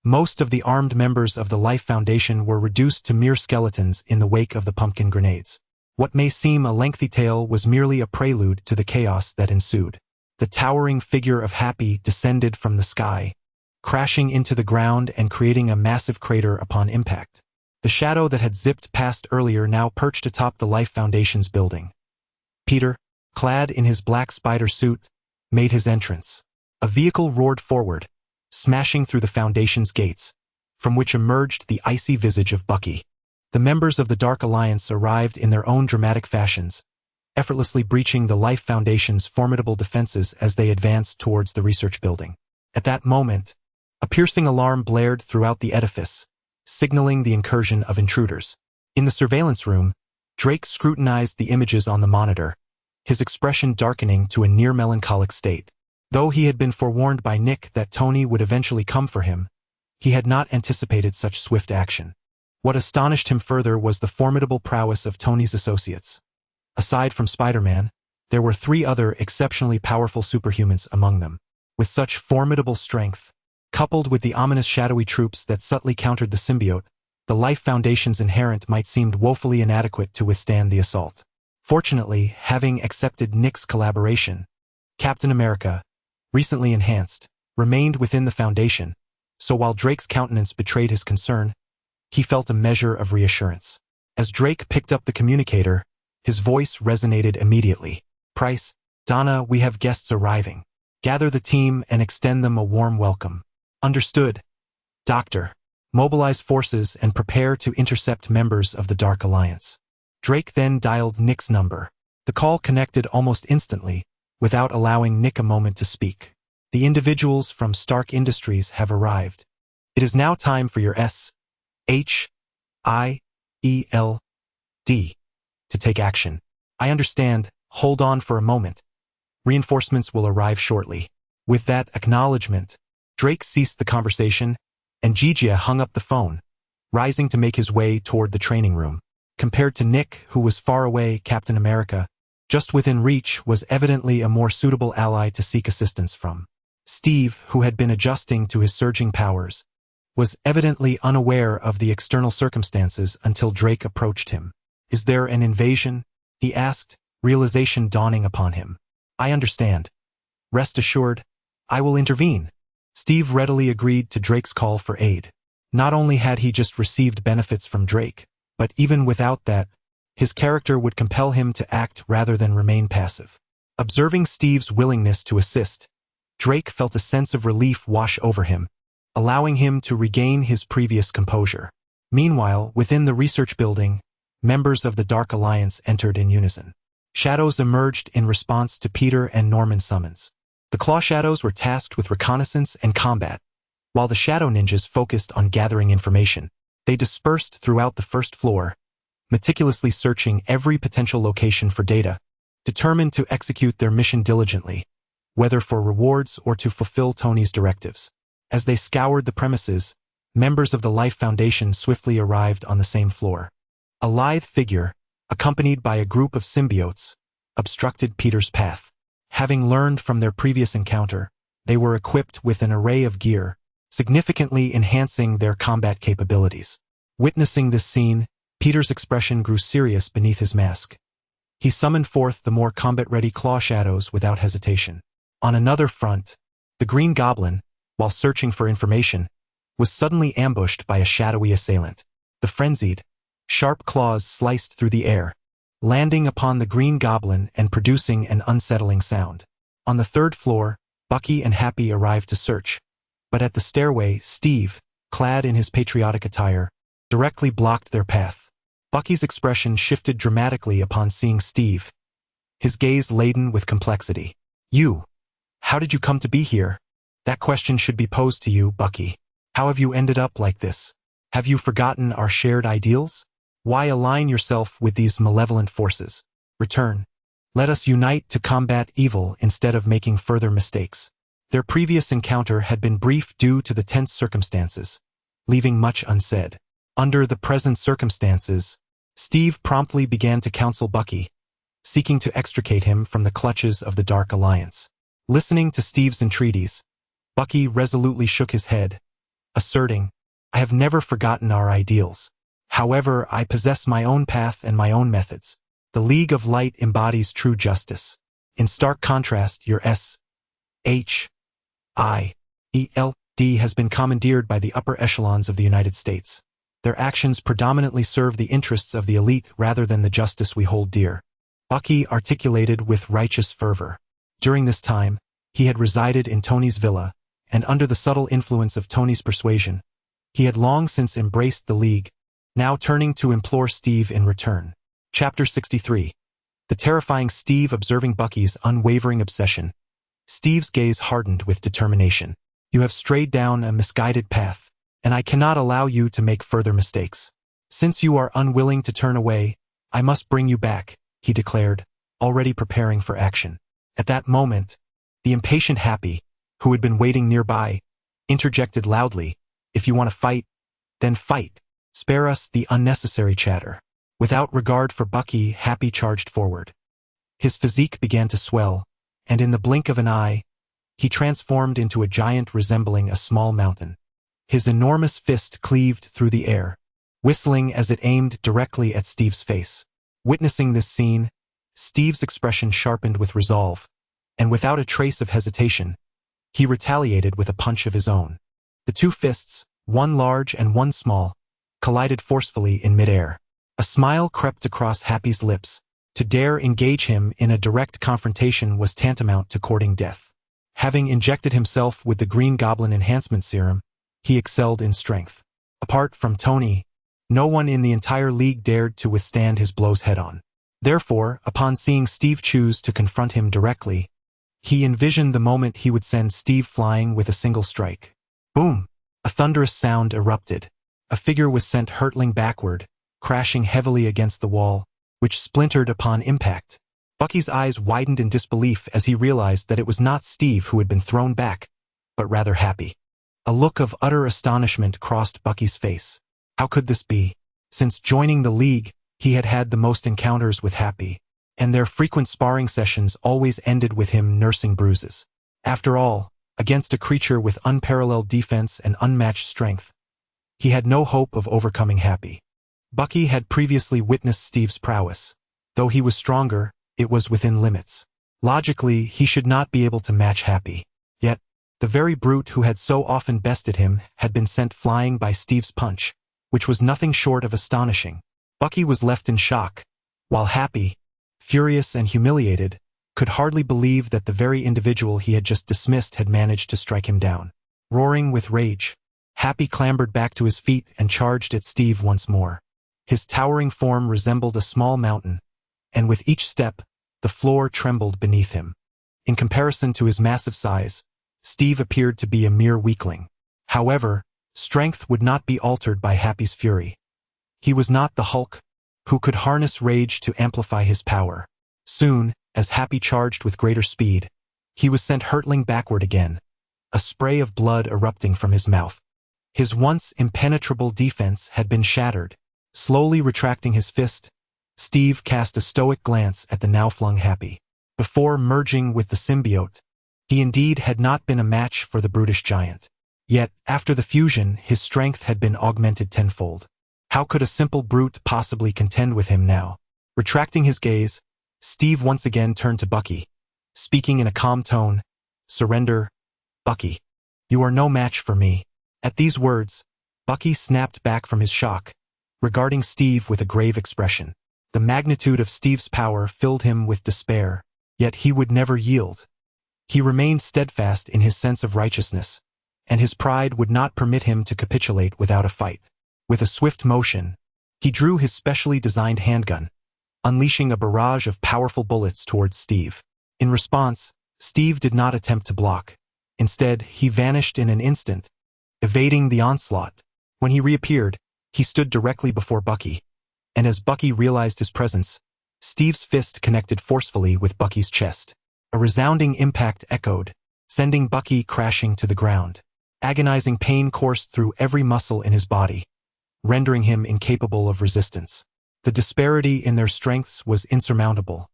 Most of the armed members of the Life Foundation were reduced to mere skeletons in the wake of the pumpkin grenades. What may seem a lengthy tale was merely a prelude to the chaos that ensued. The towering figure of Happy descended from the sky, crashing into the ground and creating a massive crater upon impact. The shadow that had zipped past earlier now perched atop the Life Foundation's building. Peter, clad in his black spider suit, made his entrance. A vehicle roared forward, smashing through the Foundation's gates, from which emerged the icy visage of Bucky. The members of the Dark Alliance arrived in their own dramatic fashions, effortlessly breaching the Life Foundation's formidable defenses as they advanced towards the research building. At that moment, a piercing alarm blared throughout the edifice, signaling the incursion of intruders. In the surveillance room, Drake scrutinized the images on the monitor, his expression darkening to a near-melancholic state. Though he had been forewarned by Nick that Tony would eventually come for him, he had not anticipated such swift action. What astonished him further was the formidable prowess of Tony's associates. Aside from Spider-Man, there were 3 other exceptionally powerful superhumans among them. With such formidable strength, coupled with the ominous shadowy troops that subtly countered the symbiote, the Life Foundation's inherent might seemed woefully inadequate to withstand the assault. Fortunately, having accepted Nick's collaboration, Captain America, recently enhanced, remained within the Foundation, so while Drake's countenance betrayed his concern, he felt a measure of reassurance. As Drake picked up the communicator, his voice resonated immediately. Price, Donna, we have guests arriving. Gather the team and extend them a warm welcome. Understood. Doctor, mobilize forces and prepare to intercept members of the Dark Alliance. Drake then dialed Nick's number. The call connected almost instantly, without allowing Nick a moment to speak. The individuals from Stark Industries have arrived. It is now time for your SHIELD to take action. I understand. Hold on for a moment. Reinforcements will arrive shortly. With that acknowledgement, Drake ceased the conversation, and Gigia hung up the phone, rising to make his way toward the training room. Compared to Nick, who was far away, Captain America, just within reach, was evidently a more suitable ally to seek assistance from. Steve, who had been adjusting to his surging powers, was evidently unaware of the external circumstances until Drake approached him. Is there an invasion? He asked, realization dawning upon him. I understand. Rest assured, I will intervene. Steve readily agreed to Drake's call for aid. Not only had he just received benefits from Drake, but even without that, his character would compel him to act rather than remain passive. Observing Steve's willingness to assist, Drake felt a sense of relief wash over him, allowing him to regain his previous composure. Meanwhile, within the research building, members of the Dark Alliance entered in unison. Shadows emerged in response to Peter and Norman's summons. The Claw Shadows were tasked with reconnaissance and combat, while the Shadow Ninjas focused on gathering information. They dispersed throughout the first floor, meticulously searching every potential location for data, determined to execute their mission diligently, whether for rewards or to fulfill Tony's directives. As they scoured the premises, members of the Life Foundation swiftly arrived on the same floor. A lithe figure, accompanied by a group of symbiotes, obstructed Peter's path. Having learned from their previous encounter, they were equipped with an array of gear, significantly enhancing their combat capabilities. Witnessing this scene, Peter's expression grew serious beneath his mask. He summoned forth the more combat-ready Claw Shadows without hesitation. On another front, the Green Goblin, while searching for information, was suddenly ambushed by a shadowy assailant. The frenzied, sharp claws sliced through the air, landing upon the Green Goblin and producing an unsettling sound. On the third floor, Bucky and Happy arrived to search, but at the stairway, Steve, clad in his patriotic attire, directly blocked their path. Bucky's expression shifted dramatically upon seeing Steve, his gaze laden with complexity. "You, how did you come to be here?" "That question should be posed to you, Bucky. How have you ended up like this? Have you forgotten our shared ideals? Why align yourself with these malevolent forces? Return. Let us unite to combat evil instead of making further mistakes." Their previous encounter had been brief due to the tense circumstances, leaving much unsaid. Under the present circumstances, Steve promptly began to counsel Bucky, seeking to extricate him from the clutches of the Dark Alliance. Listening to Steve's entreaties, Bucky resolutely shook his head, asserting, "I have never forgotten our ideals. However, I possess my own path and my own methods. The League of Light embodies true justice. In stark contrast, your SHIELD has been commandeered by the upper echelons of the United States. Their actions predominantly serve the interests of the elite rather than the justice we hold dear," Bucky articulated with righteous fervor. During this time, he had resided in Tony's villa, and under the subtle influence of Tony's persuasion, he had long since embraced the League, now turning to implore Steve in return. Chapter 63. The terrifying Steve observing Bucky's unwavering obsession. Steve's gaze hardened with determination. "You have strayed down a misguided path, and I cannot allow you to make further mistakes. Since you are unwilling to turn away, I must bring you back," he declared, already preparing for action. At that moment, the impatient Happy, who had been waiting nearby, interjected loudly, "If you want to fight, then fight. Spare us the unnecessary chatter." Without regard for Bucky, Happy charged forward. His physique began to swell, and in the blink of an eye, he transformed into a giant resembling a small mountain. His enormous fist cleaved through the air, whistling as it aimed directly at Steve's face. Witnessing this scene, Steve's expression sharpened with resolve, and without a trace of hesitation, he retaliated with a punch of his own. The two fists, one large and one small, collided forcefully in midair. A smile crept across Happy's lips. To dare engage him in a direct confrontation was tantamount to courting death. Having injected himself with the Green Goblin Enhancement Serum, he excelled in strength. Apart from Tony, no one in the entire league dared to withstand his blows head-on. Therefore, upon seeing Steve choose to confront him directly, he envisioned the moment he would send Steve flying with a single strike. Boom! A thunderous sound erupted. A figure was sent hurtling backward, crashing heavily against the wall, which splintered upon impact. Bucky's eyes widened in disbelief as he realized that it was not Steve who had been thrown back, but rather Happy. A look of utter astonishment crossed Bucky's face. How could this be? Since joining the League, he had had the most encounters with Happy, and their frequent sparring sessions always ended with him nursing bruises. After all, against a creature with unparalleled defense and unmatched strength, he had no hope of overcoming Happy. Bucky had previously witnessed Steve's prowess. Though he was stronger, it was within limits. Logically, he should not be able to match Happy. Yet, the very brute who had so often bested him had been sent flying by Steve's punch, which was nothing short of astonishing. Bucky was left in shock, while Happy, furious and humiliated, could hardly believe that the very individual he had just dismissed had managed to strike him down. Roaring with rage, Happy clambered back to his feet and charged at Steve once more. His towering form resembled a small mountain, and with each step, the floor trembled beneath him. In comparison to his massive size, Steve appeared to be a mere weakling. However, strength would not be altered by Happy's fury. He was not the Hulk, who could harness rage to amplify his power. Soon, as Happy charged with greater speed, he was sent hurtling backward again, a spray of blood erupting from his mouth. His once impenetrable defense had been shattered. Slowly retracting his fist, Steve cast a stoic glance at the now-flung Happy. Before merging with the symbiote, he indeed had not been a match for the brutish giant. Yet, after the fusion, his strength had been augmented tenfold. How could a simple brute possibly contend with him now? Retracting his gaze, Steve once again turned to Bucky, speaking in a calm tone. "Surrender, Bucky. You are no match for me." At these words, Bucky snapped back from his shock, regarding Steve with a grave expression. The magnitude of Steve's power filled him with despair, yet he would never yield. He remained steadfast in his sense of righteousness, and his pride would not permit him to capitulate without a fight. With a swift motion, he drew his specially designed handgun, unleashing a barrage of powerful bullets towards Steve. In response, Steve did not attempt to block. Instead, he vanished in an instant, evading the onslaught. When he reappeared, he stood directly before Bucky, and as Bucky realized his presence, Steve's fist connected forcefully with Bucky's chest. A resounding impact echoed, sending Bucky crashing to the ground. Agonizing pain coursed through every muscle in his body, rendering him incapable of resistance. The disparity in their strengths was insurmountable.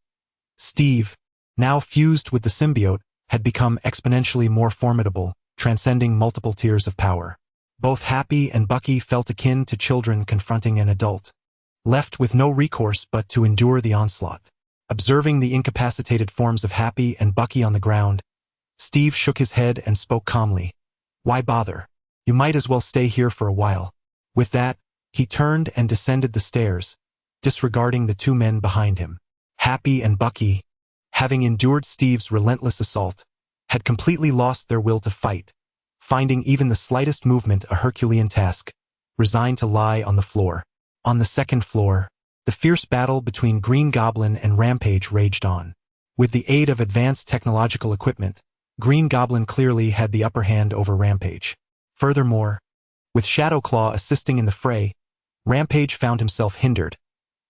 Steve, now fused with the symbiote, had become exponentially more formidable, transcending multiple tiers of power. Both Happy and Bucky felt akin to children confronting an adult, left with no recourse but to endure the onslaught. Observing the incapacitated forms of Happy and Bucky on the ground, Steve shook his head and spoke calmly. "Why bother? You might as well stay here for a while." With that, he turned and descended the stairs, disregarding the two men behind him. Happy and Bucky, having endured Steve's relentless assault, had completely lost their will to fight, finding even the slightest movement a Herculean task, resigned to lie on the floor. On the second floor, the fierce battle between Green Goblin and Rampage raged on. With the aid of advanced technological equipment, Green Goblin clearly had the upper hand over Rampage. Furthermore, with Shadowclaw assisting in the fray, Rampage found himself hindered,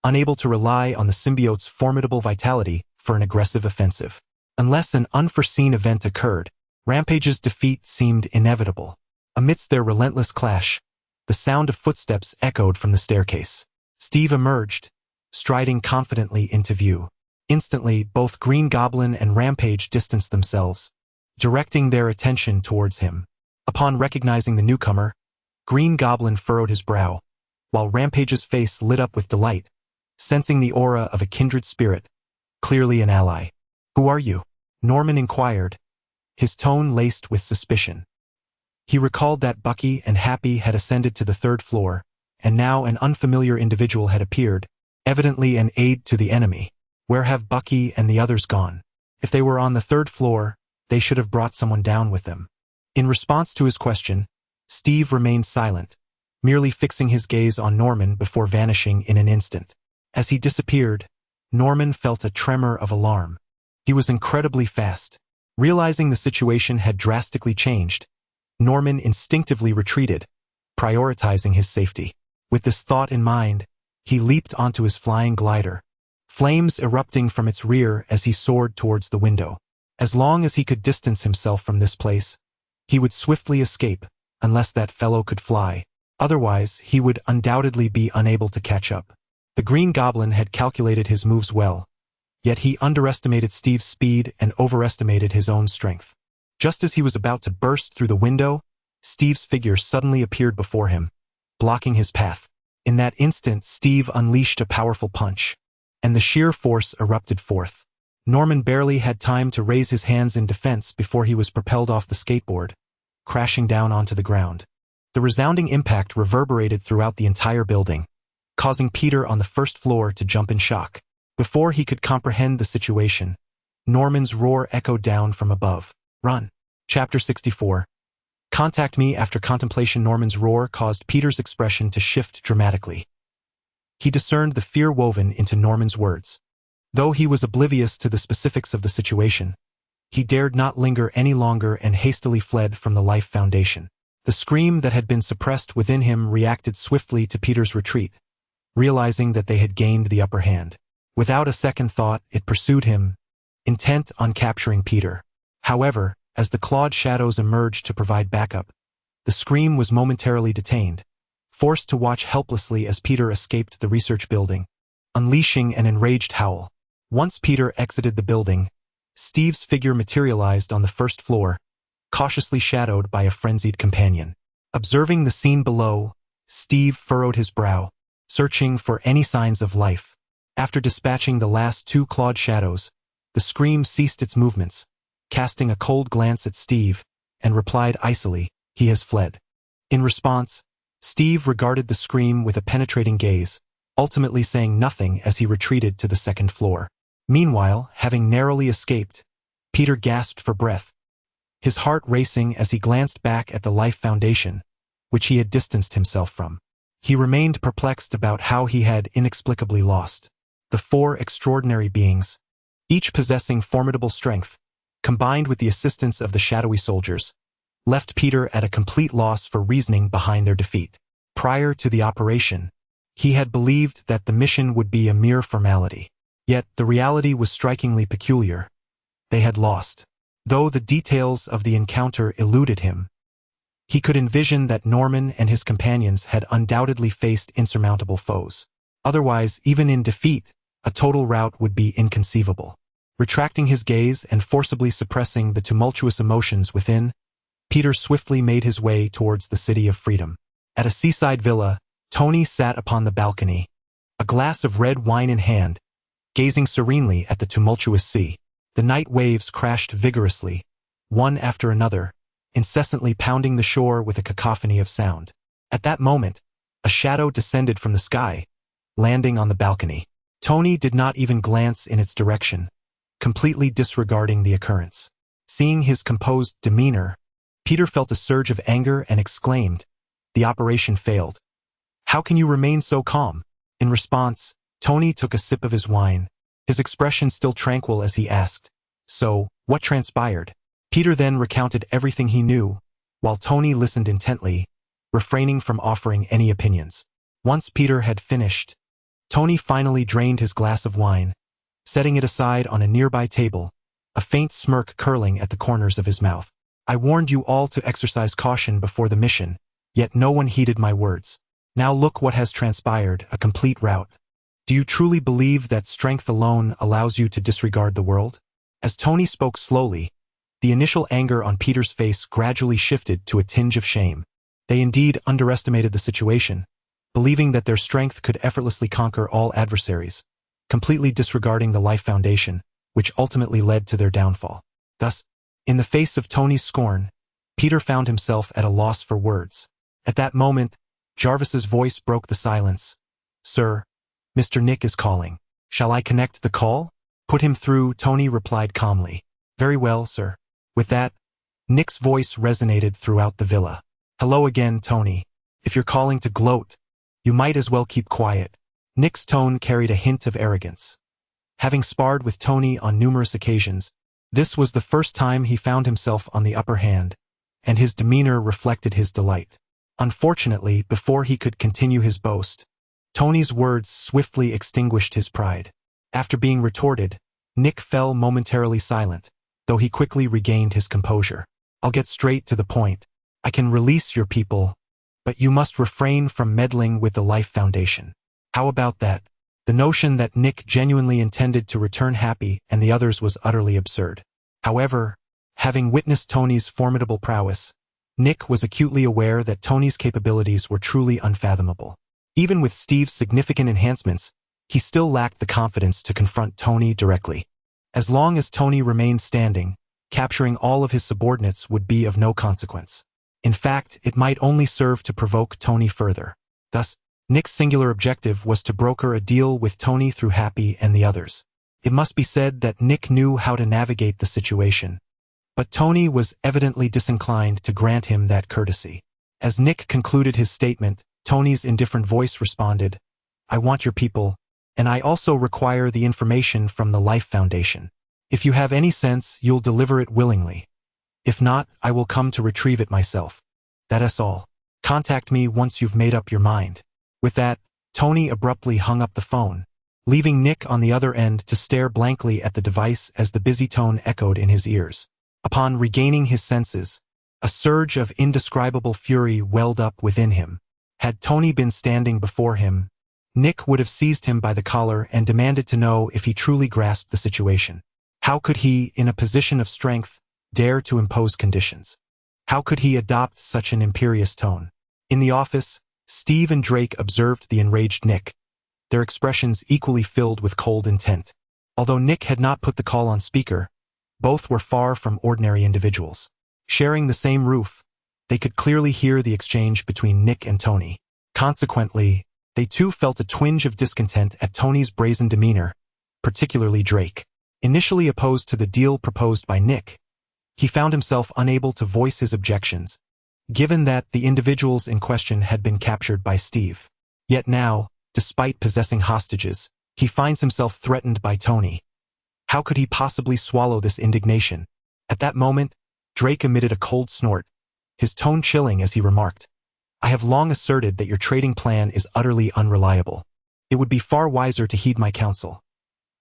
unable to rely on the symbiote's formidable vitality for an aggressive offensive. Unless an unforeseen event occurred, Rampage's defeat seemed inevitable. Amidst their relentless clash, the sound of footsteps echoed from the staircase. Steve emerged, striding confidently into view. Instantly, both Green Goblin and Rampage distanced themselves, directing their attention towards him. Upon recognizing the newcomer, Green Goblin furrowed his brow, while Rampage's face lit up with delight, sensing the aura of a kindred spirit, clearly an ally. "Who are you?" Norman inquired, his tone laced with suspicion. He recalled that Bucky and Happy had ascended to the third floor, and now an unfamiliar individual had appeared, evidently an aide to the enemy. Where have Bucky and the others gone? If they were on the third floor, they should have brought someone down with them. In response to his question, Steve remained silent, merely fixing his gaze on Norman before vanishing in an instant. As he disappeared, Norman felt a tremor of alarm. He was incredibly fast. Realizing the situation had drastically changed, Norman instinctively retreated, prioritizing his safety. With this thought in mind, he leaped onto his flying glider, flames erupting from its rear as he soared towards the window. As long as he could distance himself from this place, he would swiftly escape, unless that fellow could fly. Otherwise, he would undoubtedly be unable to catch up. The Green Goblin had calculated his moves well, yet he underestimated Steve's speed and overestimated his own strength. Just as he was about to burst through the window, Steve's figure suddenly appeared before him, blocking his path. In that instant, Steve unleashed a powerful punch, and the sheer force erupted forth. Norman barely had time to raise his hands in defense before he was propelled off the skateboard, crashing down onto the ground. The resounding impact reverberated throughout the entire building, causing Peter on the first floor to jump in shock. Before he could comprehend the situation, Norman's roar echoed down from above. "Run!" Chapter 64. Contact me after contemplation. Norman's roar caused Peter's expression to shift dramatically. He discerned the fear woven into Norman's words. Though he was oblivious to the specifics of the situation, he dared not linger any longer and hastily fled from the Life Foundation. The scream that had been suppressed within him reacted swiftly to Peter's retreat, realizing that they had gained the upper hand. Without a second thought, it pursued him, intent on capturing Peter. However, as the clawed shadows emerged to provide backup, the scream was momentarily detained, forced to watch helplessly as Peter escaped the research building, unleashing an enraged howl. Once Peter exited the building, Steve's figure materialized on the first floor, cautiously shadowed by a frenzied companion. Observing the scene below, Steve furrowed his brow, searching for any signs of life. After dispatching the last two clawed shadows, the scream ceased its movements, casting a cold glance at Steve, and replied icily, "He has fled." In response, Steve regarded the scream with a penetrating gaze, ultimately saying nothing as he retreated to the second floor. Meanwhile, having narrowly escaped, Peter gasped for breath, his heart racing as he glanced back at the Life Foundation, which he had distanced himself from. He remained perplexed about how he had inexplicably lost. The four extraordinary beings, each possessing formidable strength, combined with the assistance of the shadowy soldiers, left Peter at a complete loss for reasoning behind their defeat. Prior to the operation, he had believed that the mission would be a mere formality. Yet the reality was strikingly peculiar. They had lost. Though the details of the encounter eluded him, he could envision that Norman and his companions had undoubtedly faced insurmountable foes. Otherwise, even in defeat, a total rout would be inconceivable. Retracting his gaze and forcibly suppressing the tumultuous emotions within, Peter swiftly made his way towards the city of freedom. At a seaside villa, Tony sat upon the balcony, a glass of red wine in hand, gazing serenely at the tumultuous sea. The night waves crashed vigorously, one after another, incessantly pounding the shore with a cacophony of sound. At that moment, a shadow descended from the sky, landing on the balcony. Tony did not even glance in its direction, completely disregarding the occurrence. Seeing his composed demeanor, Peter felt a surge of anger and exclaimed, "The operation failed. How can you remain so calm?" In response, Tony took a sip of his wine, his expression still tranquil as he asked, "So, what transpired?" Peter then recounted everything he knew, while Tony listened intently, refraining from offering any opinions. Once Peter had finished, Tony finally drained his glass of wine, setting it aside on a nearby table, a faint smirk curling at the corners of his mouth. "I warned you all to exercise caution before the mission, yet no one heeded my words. Now look what has transpired, a complete rout. Do you truly believe that strength alone allows you to disregard the world?" As Tony spoke slowly, the initial anger on Peter's face gradually shifted to a tinge of shame. They indeed underestimated the situation, believing that their strength could effortlessly conquer all adversaries, completely disregarding the Life Foundation, which ultimately led to their downfall. Thus, in the face of Tony's scorn, Peter found himself at a loss for words. At that moment, Jarvis's voice broke the silence. "Sir, Mr. Nick is calling. Shall I connect the call?" "Put him through," Tony replied calmly. "Very well, sir." With that, Nick's voice resonated throughout the villa. "Hello again, Tony. If you're calling to gloat, you might as well keep quiet." Nick's tone carried a hint of arrogance. Having sparred with Tony on numerous occasions, this was the first time he found himself on the upper hand, and his demeanor reflected his delight. Unfortunately, before he could continue his boast, Tony's words swiftly extinguished his pride. After being retorted, Nick fell momentarily silent, though he quickly regained his composure. "I'll get straight to the point. I can release your people, but you must refrain from meddling with the Life Foundation." How about that? The notion that Nick genuinely intended to return happy and the others was utterly absurd. However, having witnessed Tony's formidable prowess, Nick was acutely aware that Tony's capabilities were truly unfathomable. Even with Steve's significant enhancements, he still lacked the confidence to confront Tony directly. As long as Tony remained standing, capturing all of his subordinates would be of no consequence. In fact, it might only serve to provoke Tony further. Thus, Nick's singular objective was to broker a deal with Tony through Happy and the others. It must be said that Nick knew how to navigate the situation, But Tony was evidently disinclined to grant him that courtesy. As Nick concluded his statement, Tony's indifferent voice responded, "I want your people, and I also require the information from the Life Foundation. If you have any sense, you'll deliver it willingly. If not, I will come to retrieve it myself. That's all. Contact me once you've made up your mind." With that, Tony abruptly hung up the phone, leaving Nick on the other end to stare blankly at the device as the busy tone echoed in his ears. Upon regaining his senses, a surge of indescribable fury welled up within him. Had Tony been standing before him, Nick would have seized him by the collar and demanded to know if he truly grasped the situation. How could he, in a position of strength, dare to impose conditions? How could he adopt such an imperious tone? In the office, Steve and Drake observed the enraged Nick, their expressions equally filled with cold intent. Although Nick had not put the call on speaker, both were far from ordinary individuals. Sharing the same roof, they could clearly hear the exchange between Nick and Tony. Consequently, they too felt a twinge of discontent at Tony's brazen demeanor, particularly Drake. Initially opposed to the deal proposed by Nick, he found himself unable to voice his objections, given that the individuals in question had been captured by Steve. Yet now, despite possessing hostages, he finds himself threatened by Tony. How could he possibly swallow this indignation? At that moment, Drake emitted a cold snort, his tone chilling as he remarked, "I have long asserted that your trading plan is utterly unreliable. It would be far wiser to heed my counsel.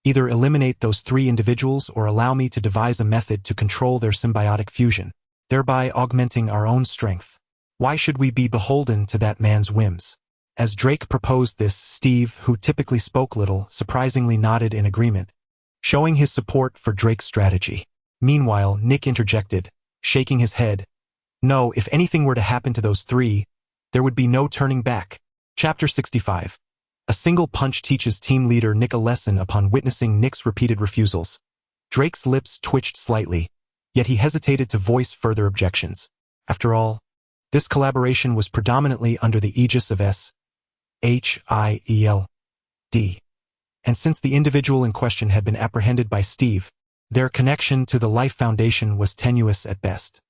Either eliminate those 3 individuals or allow me to devise a method to control their symbiotic fusion, thereby augmenting our own strength. Why should we be beholden to that man's whims?" As Drake proposed this, Steve, who typically spoke little, surprisingly nodded in agreement, showing his support for Drake's strategy. Meanwhile, Nick interjected, shaking his head, "No, if anything were to happen to those 3, there would be no turning back." Chapter 65. A single punch teaches team leader Nick a lesson upon witnessing Nick's repeated refusals. Drake's lips twitched slightly, yet he hesitated to voice further objections. After all, this collaboration was predominantly under the aegis of S.H.I.E.L.D. And since the individual in question had been apprehended by Steve, their connection to the Life Foundation was tenuous at best.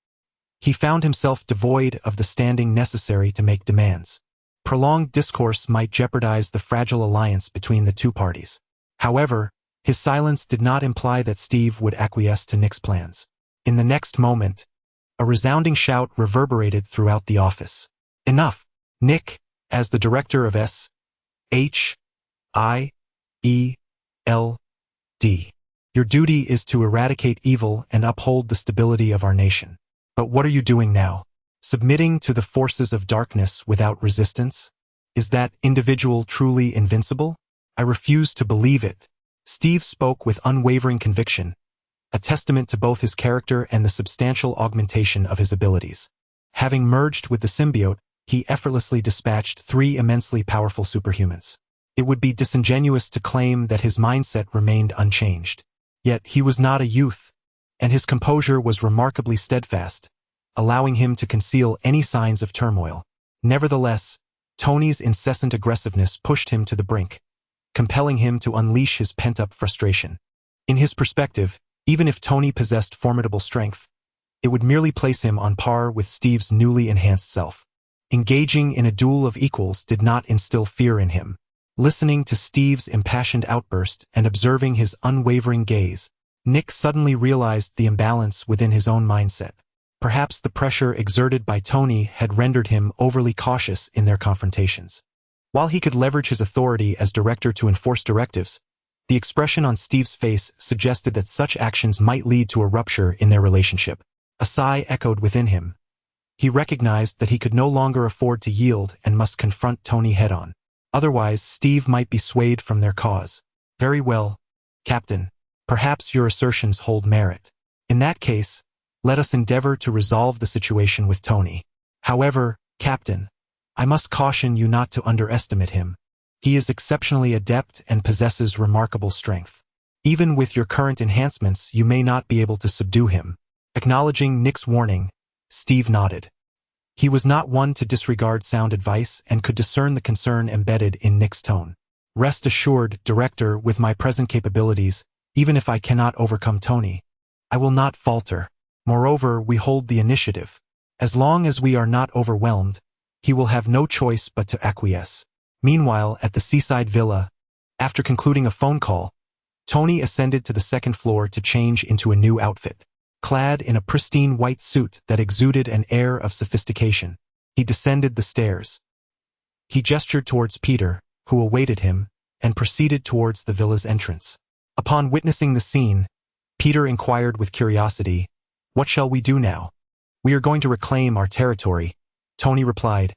He found himself devoid of the standing necessary to make demands. Prolonged discourse might jeopardize the fragile alliance between the 2 parties. However, his silence did not imply that Steve would acquiesce to Nick's plans. In the next moment, a resounding shout reverberated throughout the office. "Enough! Nick, as the director of S.H.I.E.L.D., your duty is to eradicate evil and uphold the stability of our nation. But what are you doing now? Submitting to the forces of darkness without resistance? Is that individual truly invincible? I refuse to believe it." Steve spoke with unwavering conviction, a testament to both his character and the substantial augmentation of his abilities. Having merged with the symbiote, he effortlessly dispatched 3 immensely powerful superhumans. It would be disingenuous to claim that his mindset remained unchanged. Yet he was not a youth, and his composure was remarkably steadfast, allowing him to conceal any signs of turmoil. Nevertheless, Tony's incessant aggressiveness pushed him to the brink, compelling him to unleash his pent-up frustration. In his perspective, even if Tony possessed formidable strength, it would merely place him on par with Steve's newly enhanced self. Engaging in a duel of equals did not instill fear in him. Listening to Steve's impassioned outburst and observing his unwavering gaze, Nick suddenly realized the imbalance within his own mindset. Perhaps the pressure exerted by Tony had rendered him overly cautious in their confrontations. While he could leverage his authority as director to enforce directives, the expression on Steve's face suggested that such actions might lead to a rupture in their relationship. A sigh echoed within him. He recognized that he could no longer afford to yield and must confront Tony head-on. Otherwise, Steve might be swayed from their cause. "Very well, Captain. Perhaps your assertions hold merit. In that case, let us endeavor to resolve the situation with Tony. However, Captain, I must caution you not to underestimate him. He is exceptionally adept and possesses remarkable strength. Even with your current enhancements, you may not be able to subdue him." Acknowledging Nick's warning, Steve nodded. He was not one to disregard sound advice and could discern the concern embedded in Nick's tone. "Rest assured, Director, with my present capabilities, even if I cannot overcome Tony, I will not falter. Moreover, we hold the initiative. As long as we are not overwhelmed, he will have no choice but to acquiesce. Meanwhile, at the seaside villa, after concluding a phone call, Tony ascended to the second floor to change into a new outfit. Clad in a pristine white suit that exuded an air of sophistication, he descended the stairs. He gestured towards Peter, who awaited him, and proceeded towards the villa's entrance. Upon witnessing the scene, Peter inquired with curiosity, "What shall we do now?" "We are going to reclaim our territory," Tony replied,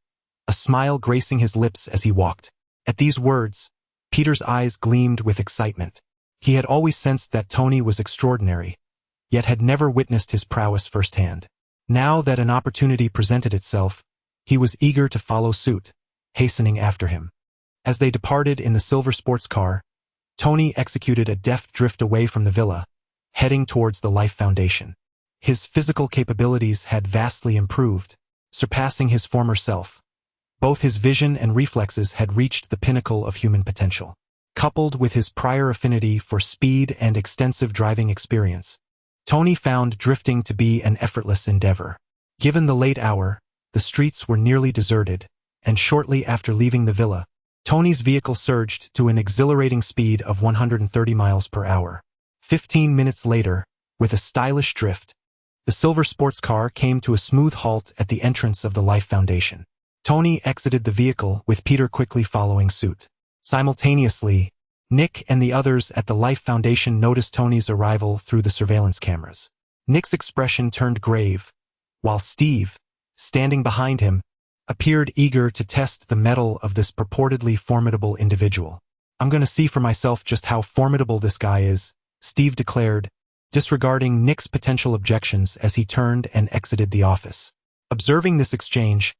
a smile gracing his lips as he walked. At these words, Peter's eyes gleamed with excitement. He had always sensed that Tony was extraordinary, yet had never witnessed his prowess firsthand. Now that an opportunity presented itself, he was eager to follow suit, hastening after him. As they departed in the silver sports car, Tony executed a deft drift away from the villa, heading towards the Life Foundation. His physical capabilities had vastly improved, surpassing his former self. Both his vision and reflexes had reached the pinnacle of human potential. Coupled with his prior affinity for speed and extensive driving experience, Tony found drifting to be an effortless endeavor. Given the late hour, the streets were nearly deserted, and shortly after leaving the villa, Tony's vehicle surged to an exhilarating speed of 130 miles per hour. 15 minutes later, with a stylish drift, the silver sports car came to a smooth halt at the entrance of the Life Foundation. Tony exited the vehicle, with Peter quickly following suit. Simultaneously, Nick and the others at the Life Foundation noticed Tony's arrival through the surveillance cameras. Nick's expression turned grave, while Steve, standing behind him, appeared eager to test the mettle of this purportedly formidable individual. "I'm going to see for myself just how formidable this guy is," Steve declared, disregarding Nick's potential objections as he turned and exited the office. Observing this exchange,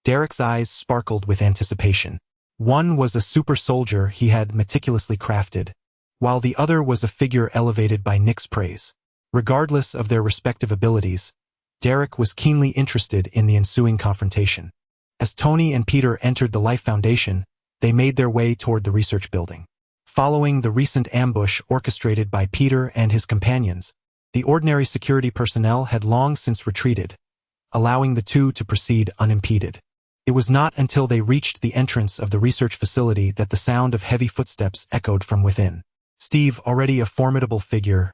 Derek's eyes sparkled with anticipation. One was a super soldier he had meticulously crafted, while the other was a figure elevated by Nick's praise. Regardless of their respective abilities, Derek was keenly interested in the ensuing confrontation. As Tony and Peter entered the Life Foundation, they made their way toward the research building. Following the recent ambush orchestrated by Peter and his companions, the ordinary security personnel had long since retreated, allowing the two to proceed unimpeded. It was not until they reached the entrance of the research facility that the sound of heavy footsteps echoed from within. Steve, already a formidable figure,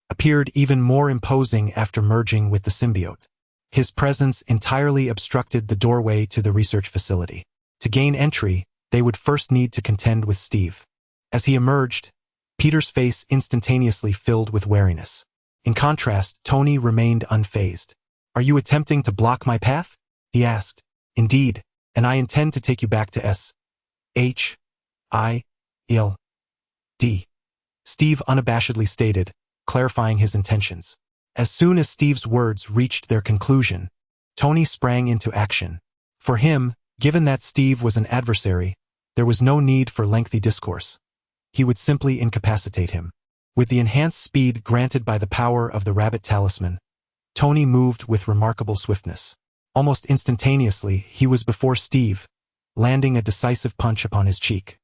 appeared even more imposing after merging with the symbiote. His presence entirely obstructed the doorway to the research facility. To gain entry, they would first need to contend with Steve. As he emerged, Peter's face instantaneously filled with wariness. In contrast, Tony remained unfazed. "Are you attempting to block my path?" he asked. "Indeed, and I intend to take you back to S.H.I.L.D." Steve unabashedly stated, clarifying his intentions. As soon as Steve's words reached their conclusion, Tony sprang into action. For him, given that Steve was an adversary, there was no need for lengthy discourse. He would simply incapacitate him. With the enhanced speed granted by the power of the Rabbit Talisman, Tony moved with remarkable swiftness. Almost instantaneously, he was before Steve, landing a decisive punch upon his cheek.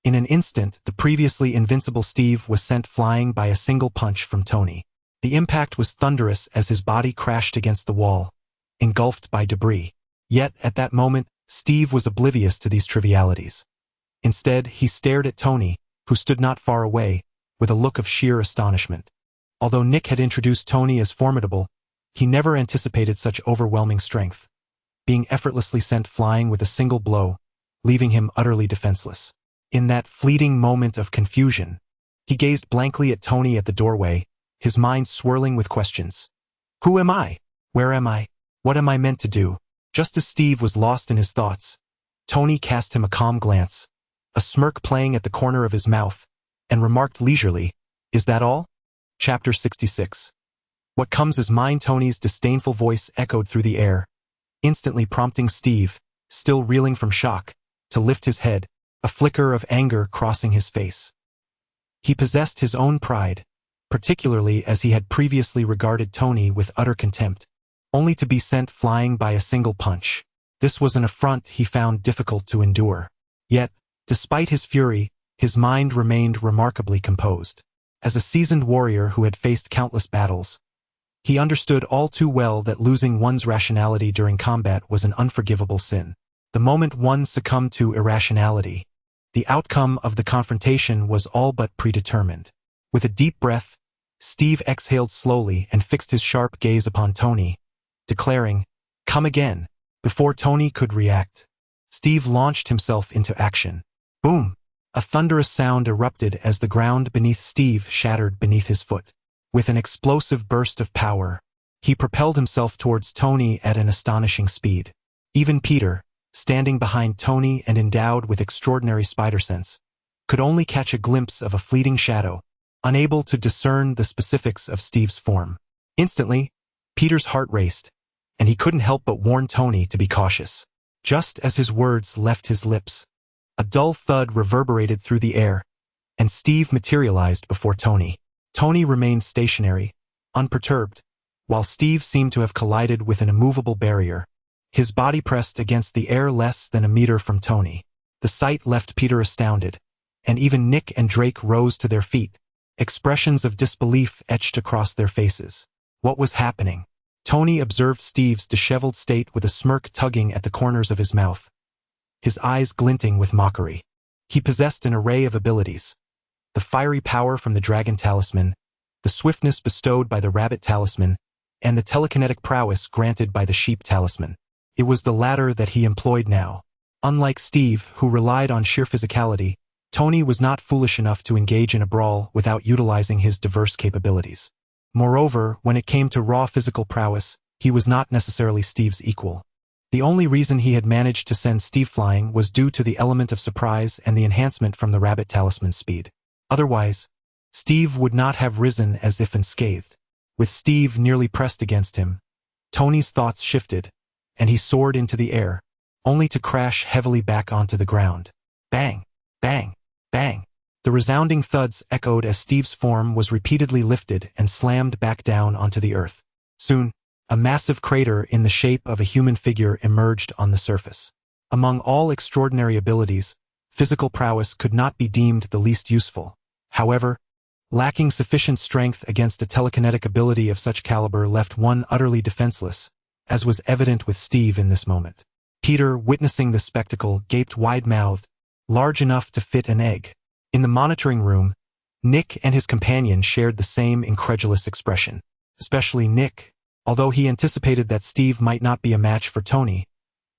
In an instant, the previously invincible Steve was sent flying by a single punch from Tony. The impact was thunderous as his body crashed against the wall, engulfed by debris. Yet, at that moment, Steve was oblivious to these trivialities. Instead, he stared at Tony, who stood not far away, with a look of sheer astonishment. Although Nick had introduced Tony as formidable, he never anticipated such overwhelming strength, being effortlessly sent flying with a single blow, leaving him utterly defenseless. In that fleeting moment of confusion, he gazed blankly at Tony at the doorway, his mind swirling with questions. Who am I? Where am I? What am I meant to do? Just as Steve was lost in his thoughts, Tony cast him a calm glance, a smirk playing at the corner of his mouth, and remarked leisurely, "Is that all?" Chapter 66. What comes is mine. Tony's disdainful voice echoed through the air, instantly prompting Steve, still reeling from shock, to lift his head, a flicker of anger crossing his face. He possessed his own pride, particularly as he had previously regarded Tony with utter contempt, only to be sent flying by a single punch. This was an affront he found difficult to endure. Yet, despite his fury, his mind remained remarkably composed. As a seasoned warrior who had faced countless battles, He understood all too well that losing one's rationality during combat was an unforgivable sin. The moment one succumbed to irrationality, the outcome of the confrontation was all but predetermined. With a deep breath, Steve exhaled slowly and fixed his sharp gaze upon Tony, declaring, "Come again." Before Tony could react, Steve launched himself into action. Boom! A thunderous sound erupted as the ground beneath Steve shattered beneath his foot. With an explosive burst of power, he propelled himself towards Tony at an astonishing speed. Even Peter, standing behind Tony and endowed with extraordinary spider sense, could only catch a glimpse of a fleeting shadow, unable to discern the specifics of Steve's form. Instantly, Peter's heart raced, and he couldn't help but warn Tony to be cautious. Just as his words left his lips, a dull thud reverberated through the air, and Steve materialized before Tony. Tony remained stationary, unperturbed, while Steve seemed to have collided with an immovable barrier. His body pressed against the air less than a meter from Tony. The sight left Peter astounded, and even Nick and Drake rose to their feet, expressions of disbelief etched across their faces. What was happening? Tony observed Steve's disheveled state with a smirk tugging at the corners of his mouth, his eyes glinting with mockery. He possessed an array of abilities: the fiery power from the dragon talisman, the swiftness bestowed by the rabbit talisman, and the telekinetic prowess granted by the sheep talisman. It was the latter that he employed now. Unlike Steve, who relied on sheer physicality, Tony was not foolish enough to engage in a brawl without utilizing his diverse capabilities. Moreover, when it came to raw physical prowess, he was not necessarily Steve's equal. The only reason he had managed to send Steve flying was due to the element of surprise and the enhancement from the rabbit talisman's speed. Otherwise, Steve would not have risen as if unscathed. With Steve nearly pressed against him, Tony's thoughts shifted, and he soared into the air, only to crash heavily back onto the ground. Bang! Bang! Bang! The resounding thuds echoed as Steve's form was repeatedly lifted and slammed back down onto the earth. Soon, a massive crater in the shape of a human figure emerged on the surface. Among all extraordinary abilities, physical prowess could not be deemed the least useful. However, lacking sufficient strength against a telekinetic ability of such caliber left one utterly defenseless, as was evident with Steve in this moment. Peter, witnessing the spectacle, gaped wide-mouthed, large enough to fit an egg. In the monitoring room, Nick and his companion shared the same incredulous expression. Especially Nick, although he anticipated that Steve might not be a match for Tony.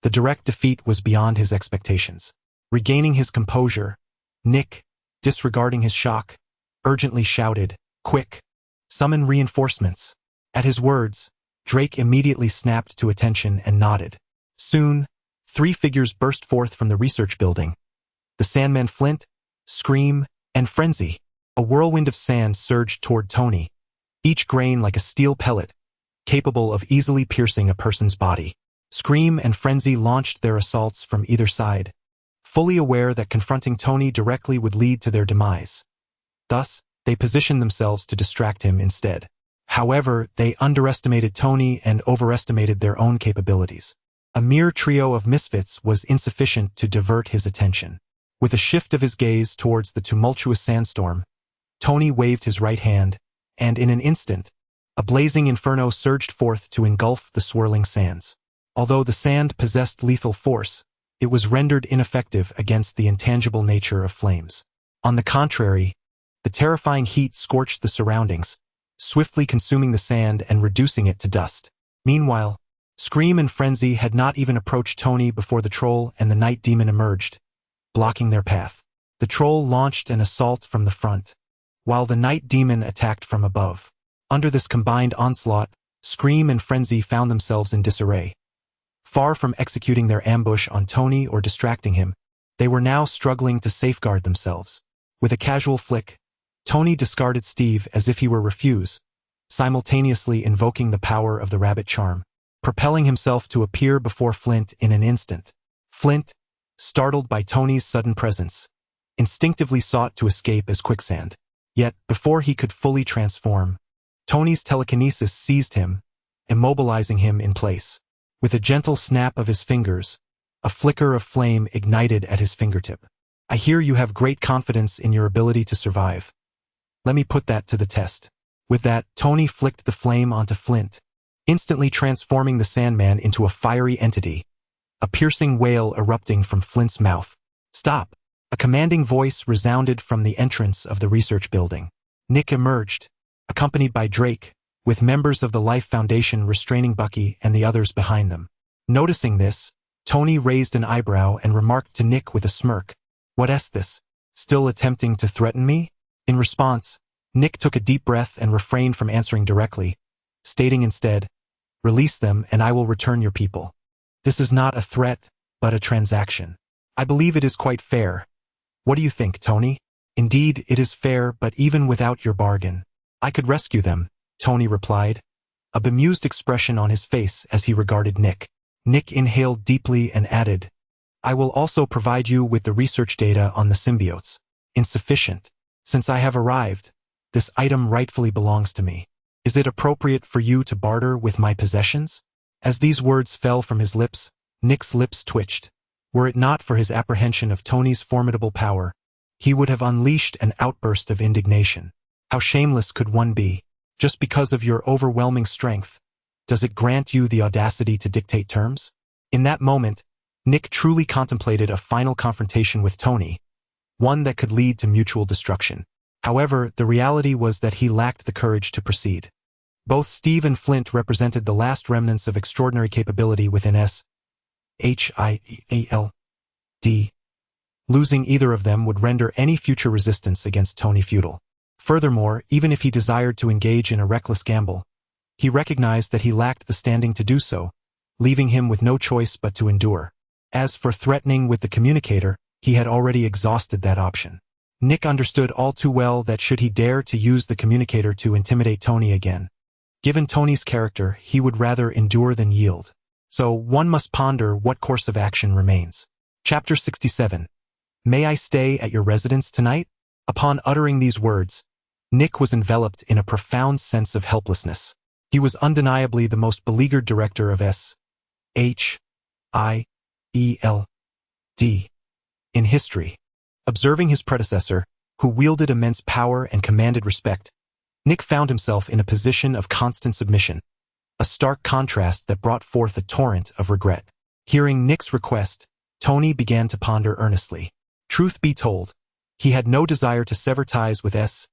The direct defeat was beyond his expectations. Regaining his composure, Nick, disregarding his shock, urgently shouted, "Quick! Summon reinforcements!" At his words, Drake immediately snapped to attention and nodded. Soon, 3 figures burst forth from the research building: the Sandman Flint, Scream, and Frenzy. A whirlwind of sand surged toward Tony, each grain like a steel pellet, capable of easily piercing a person's body. Scream and Frenzy launched their assaults from either side, fully aware that confronting Tony directly would lead to their demise. Thus, they positioned themselves to distract him instead. However, they underestimated Tony and overestimated their own capabilities. A mere trio of misfits was insufficient to divert his attention. With a shift of his gaze towards the tumultuous sandstorm, Tony waved his right hand, and in an instant, a blazing inferno surged forth to engulf the swirling sands. Although the sand possessed lethal force, it was rendered ineffective against the intangible nature of flames. On the contrary, the terrifying heat scorched the surroundings, swiftly consuming the sand and reducing it to dust. Meanwhile, Scream and Frenzy had not even approached Tony before the troll and the night demon emerged, blocking their path. The troll launched an assault from the front, while the night demon attacked from above. Under this combined onslaught, Scream and Frenzy found themselves in disarray. Far from executing their ambush on Tony or distracting him, they were now struggling to safeguard themselves. With a casual flick, Tony discarded Steve as if he were refuse, simultaneously invoking the power of the rabbit charm, propelling himself to appear before Flint in an instant. Flint, startled by Tony's sudden presence, instinctively sought to escape as quicksand. Yet, before he could fully transform, Tony's telekinesis seized him, immobilizing him in place. With a gentle snap of his fingers, a flicker of flame ignited at his fingertip. "I hear you have great confidence in your ability to survive. Let me put that to the test." With that, Tony flicked the flame onto Flint, instantly transforming the Sandman into a fiery entity, a piercing wail erupting from Flint's mouth. "Stop!" A commanding voice resounded from the entrance of the research building. Nick emerged, accompanied by Drake, with members of the Life Foundation restraining Bucky and the others behind them. Noticing this, Tony raised an eyebrow and remarked to Nick with a smirk, "What's this? Still attempting to threaten me?" In response, Nick took a deep breath and refrained from answering directly, stating instead, "Release them and I will return your people. This is not a threat, but a transaction. I believe it is quite fair. What do you think, Tony?" "Indeed, it is fair, but even without your bargain, I could rescue them," Tony replied, a bemused expression on his face as he regarded Nick. Nick inhaled deeply and added, "I will also provide you with the research data on the symbiotes. Insufficient. Since I have arrived, this item rightfully belongs to me. Is it appropriate for you to barter with my possessions?" As these words fell from his lips, Nick's lips twitched. Were it not for his apprehension of Tony's formidable power, he would have unleashed an outburst of indignation. How shameless could one be? Just because of your overwhelming strength, does it grant you the audacity to dictate terms? In that moment, Nick truly contemplated a final confrontation with Tony, one that could lead to mutual destruction. However, the reality was that he lacked the courage to proceed. Both Steve and Flint represented the last remnants of extraordinary capability within S.H.I.E.L.D. Losing either of them would render any future resistance against Tony futile. Furthermore, even if he desired to engage in a reckless gamble, he recognized that he lacked the standing to do so, leaving him with no choice but to endure. As for threatening with the communicator, he had already exhausted that option. Nick understood all too well that should he dare to use the communicator to intimidate Tony again, given Tony's character, he would rather endure than yield. So one must ponder what course of action remains. Chapter 67. May I stay at your residence tonight? Upon uttering these words, Nick was enveloped in a profound sense of helplessness. He was undeniably the most beleaguered director of S.H.I.E.L.D. in history. Observing his predecessor, who wielded immense power and commanded respect, Nick found himself in a position of constant submission, a stark contrast that brought forth a torrent of regret. Hearing Nick's request, Tony began to ponder earnestly. Truth be told, he had no desire to sever ties with S.H.I.E.L.D.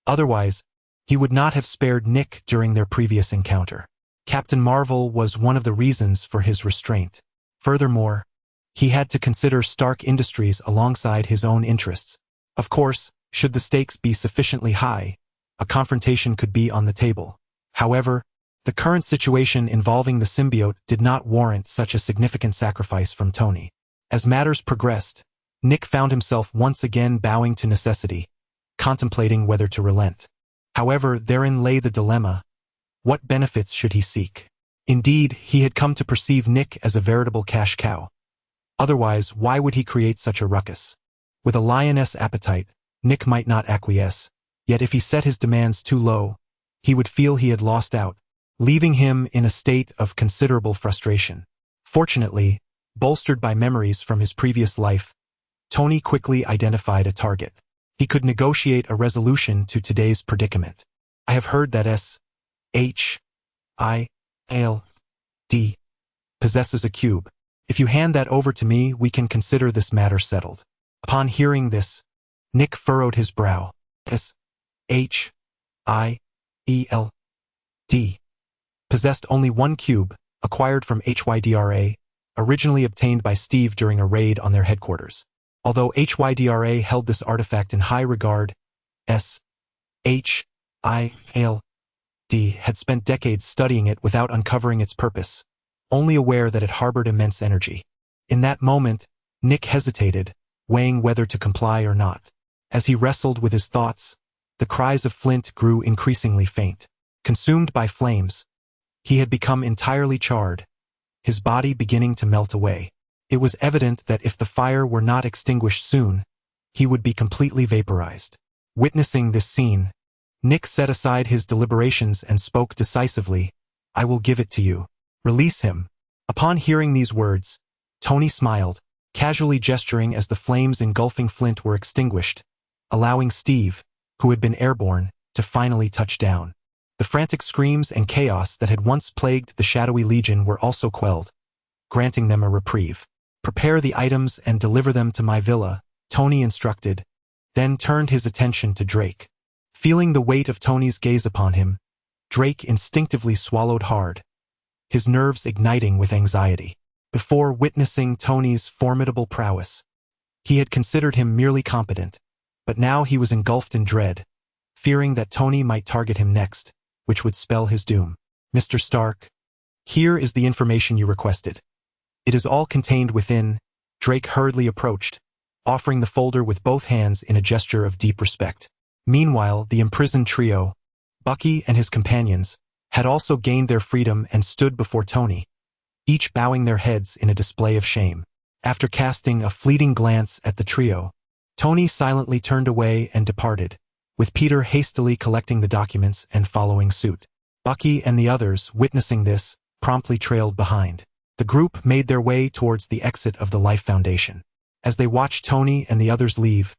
Otherwise, he would not have spared Nick during their previous encounter. Captain Marvel was one of the reasons for his restraint. Furthermore, he had to consider Stark Industries alongside his own interests. Of course, should the stakes be sufficiently high, a confrontation could be on the table. However, the current situation involving the symbiote did not warrant such a significant sacrifice from Tony. As matters progressed, Nick found himself once again bowing to necessity, contemplating whether to relent. However, therein lay the dilemma. What benefits should he seek? Indeed, he had come to perceive Nick as a veritable cash cow. Otherwise, why would he create such a ruckus? With a lioness appetite, Nick might not acquiesce, yet if he set his demands too low, he would feel he had lost out, leaving him in a state of considerable frustration. Fortunately, bolstered by memories from his previous life, Tony quickly identified a target. He could negotiate a resolution to today's predicament. I have heard that S.H.I.E.L.D. possesses a cube. If you hand that over to me, we can consider this matter settled. Upon hearing this, Nick furrowed his brow. S.H.I.E.L.D. possessed only one cube, acquired from HYDRA, originally obtained by Steve during a raid on their headquarters. Although HYDRA held this artifact in high regard, S.H.I.E.L.D. had spent decades studying it without uncovering its purpose, only aware that it harbored immense energy. In that moment, Nick hesitated, weighing whether to comply or not. As he wrestled with his thoughts, the cries of Flint grew increasingly faint. Consumed by flames, he had become entirely charred, his body beginning to melt away. It was evident that if the fire were not extinguished soon, he would be completely vaporized. Witnessing this scene, Nick set aside his deliberations and spoke decisively, "I will give it to you. Release him." Upon hearing these words, Tony smiled, casually gesturing as the flames engulfing Flint were extinguished, allowing Steve, who had been airborne, to finally touch down. The frantic screams and chaos that had once plagued the shadowy legion were also quelled, granting them a reprieve. "Prepare the items and deliver them to my villa," Tony instructed, then turned his attention to Drake. Feeling the weight of Tony's gaze upon him, Drake instinctively swallowed hard, his nerves igniting with anxiety. Before witnessing Tony's formidable prowess, he had considered him merely competent, but now he was engulfed in dread, fearing that Tony might target him next, which would spell his doom. "Mr. Stark, here is the information you requested. It is all contained within." Drake hurriedly approached, offering the folder with both hands in a gesture of deep respect. Meanwhile, the imprisoned trio, Bucky and his companions, had also gained their freedom and stood before Tony, each bowing their heads in a display of shame. After casting a fleeting glance at the trio, Tony silently turned away and departed, with Peter hastily collecting the documents and following suit. Bucky and the others, witnessing this, promptly trailed behind. The group made their way towards the exit of the Life Foundation. As they watched Tony and the others leave,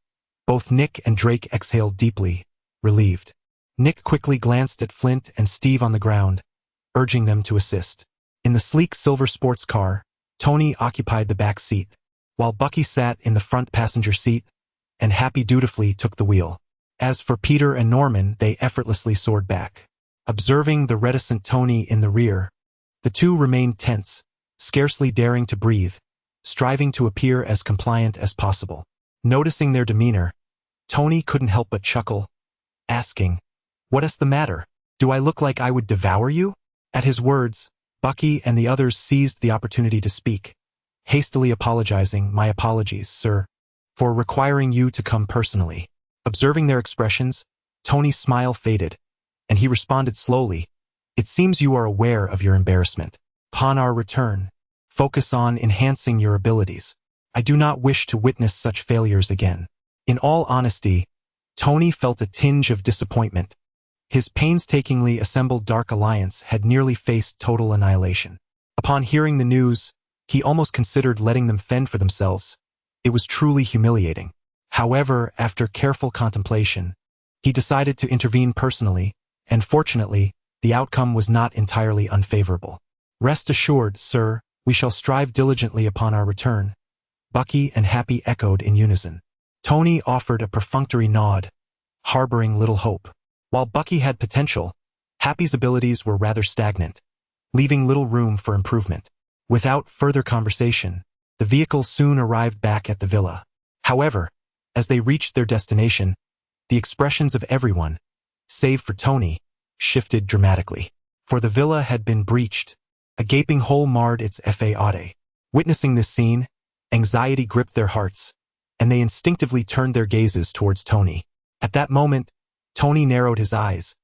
both Nick and Drake exhaled deeply, relieved. Nick quickly glanced at Flint and Steve on the ground, urging them to assist. In the sleek silver sports car, Tony occupied the back seat, while Bucky sat in the front passenger seat, and Happy dutifully took the wheel. As for Peter and Norman, they effortlessly soared back. Observing the reticent Tony in the rear, the two remained tense, scarcely daring to breathe, striving to appear as compliant as possible. Noticing their demeanor, Tony couldn't help but chuckle, asking, "What is the matter? Do I look like I would devour you?" At his words, Bucky and the others seized the opportunity to speak, hastily apologizing. "My apologies, sir, for requiring you to come personally." Observing their expressions, Tony's smile faded, and he responded slowly, "It seems you are aware of your embarrassment. Upon our return, focus on enhancing your abilities. I do not wish to witness such failures again." In all honesty, Tony felt a tinge of disappointment. His painstakingly assembled Dark Alliance had nearly faced total annihilation. Upon hearing the news, he almost considered letting them fend for themselves. It was truly humiliating. However, after careful contemplation, he decided to intervene personally, and fortunately, the outcome was not entirely unfavorable. "Rest assured, sir, we shall strive diligently upon our return," Bucky and Happy echoed in unison. Tony offered a perfunctory nod, harboring little hope. While Bucky had potential, Happy's abilities were rather stagnant, leaving little room for improvement. Without further conversation, the vehicle soon arrived back at the villa. However, as they reached their destination, the expressions of everyone, save for Tony, shifted dramatically. For the villa had been breached. A gaping hole marred its facade. Witnessing this scene, anxiety gripped their hearts, and they instinctively turned their gazes towards Tony. At that moment, Tony narrowed his eyes,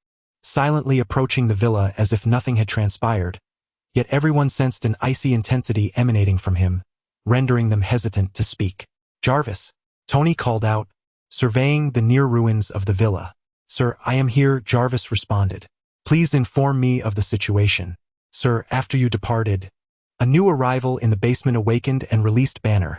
silently approaching the villa as if nothing had transpired, yet everyone sensed an icy intensity emanating from him, rendering them hesitant to speak. "Jarvis," Tony called out, surveying the near ruins of the villa. "Sir, I am here," Jarvis responded. "Please inform me of the situation." "Sir, after you departed, a new arrival in the basement awakened and released Banner.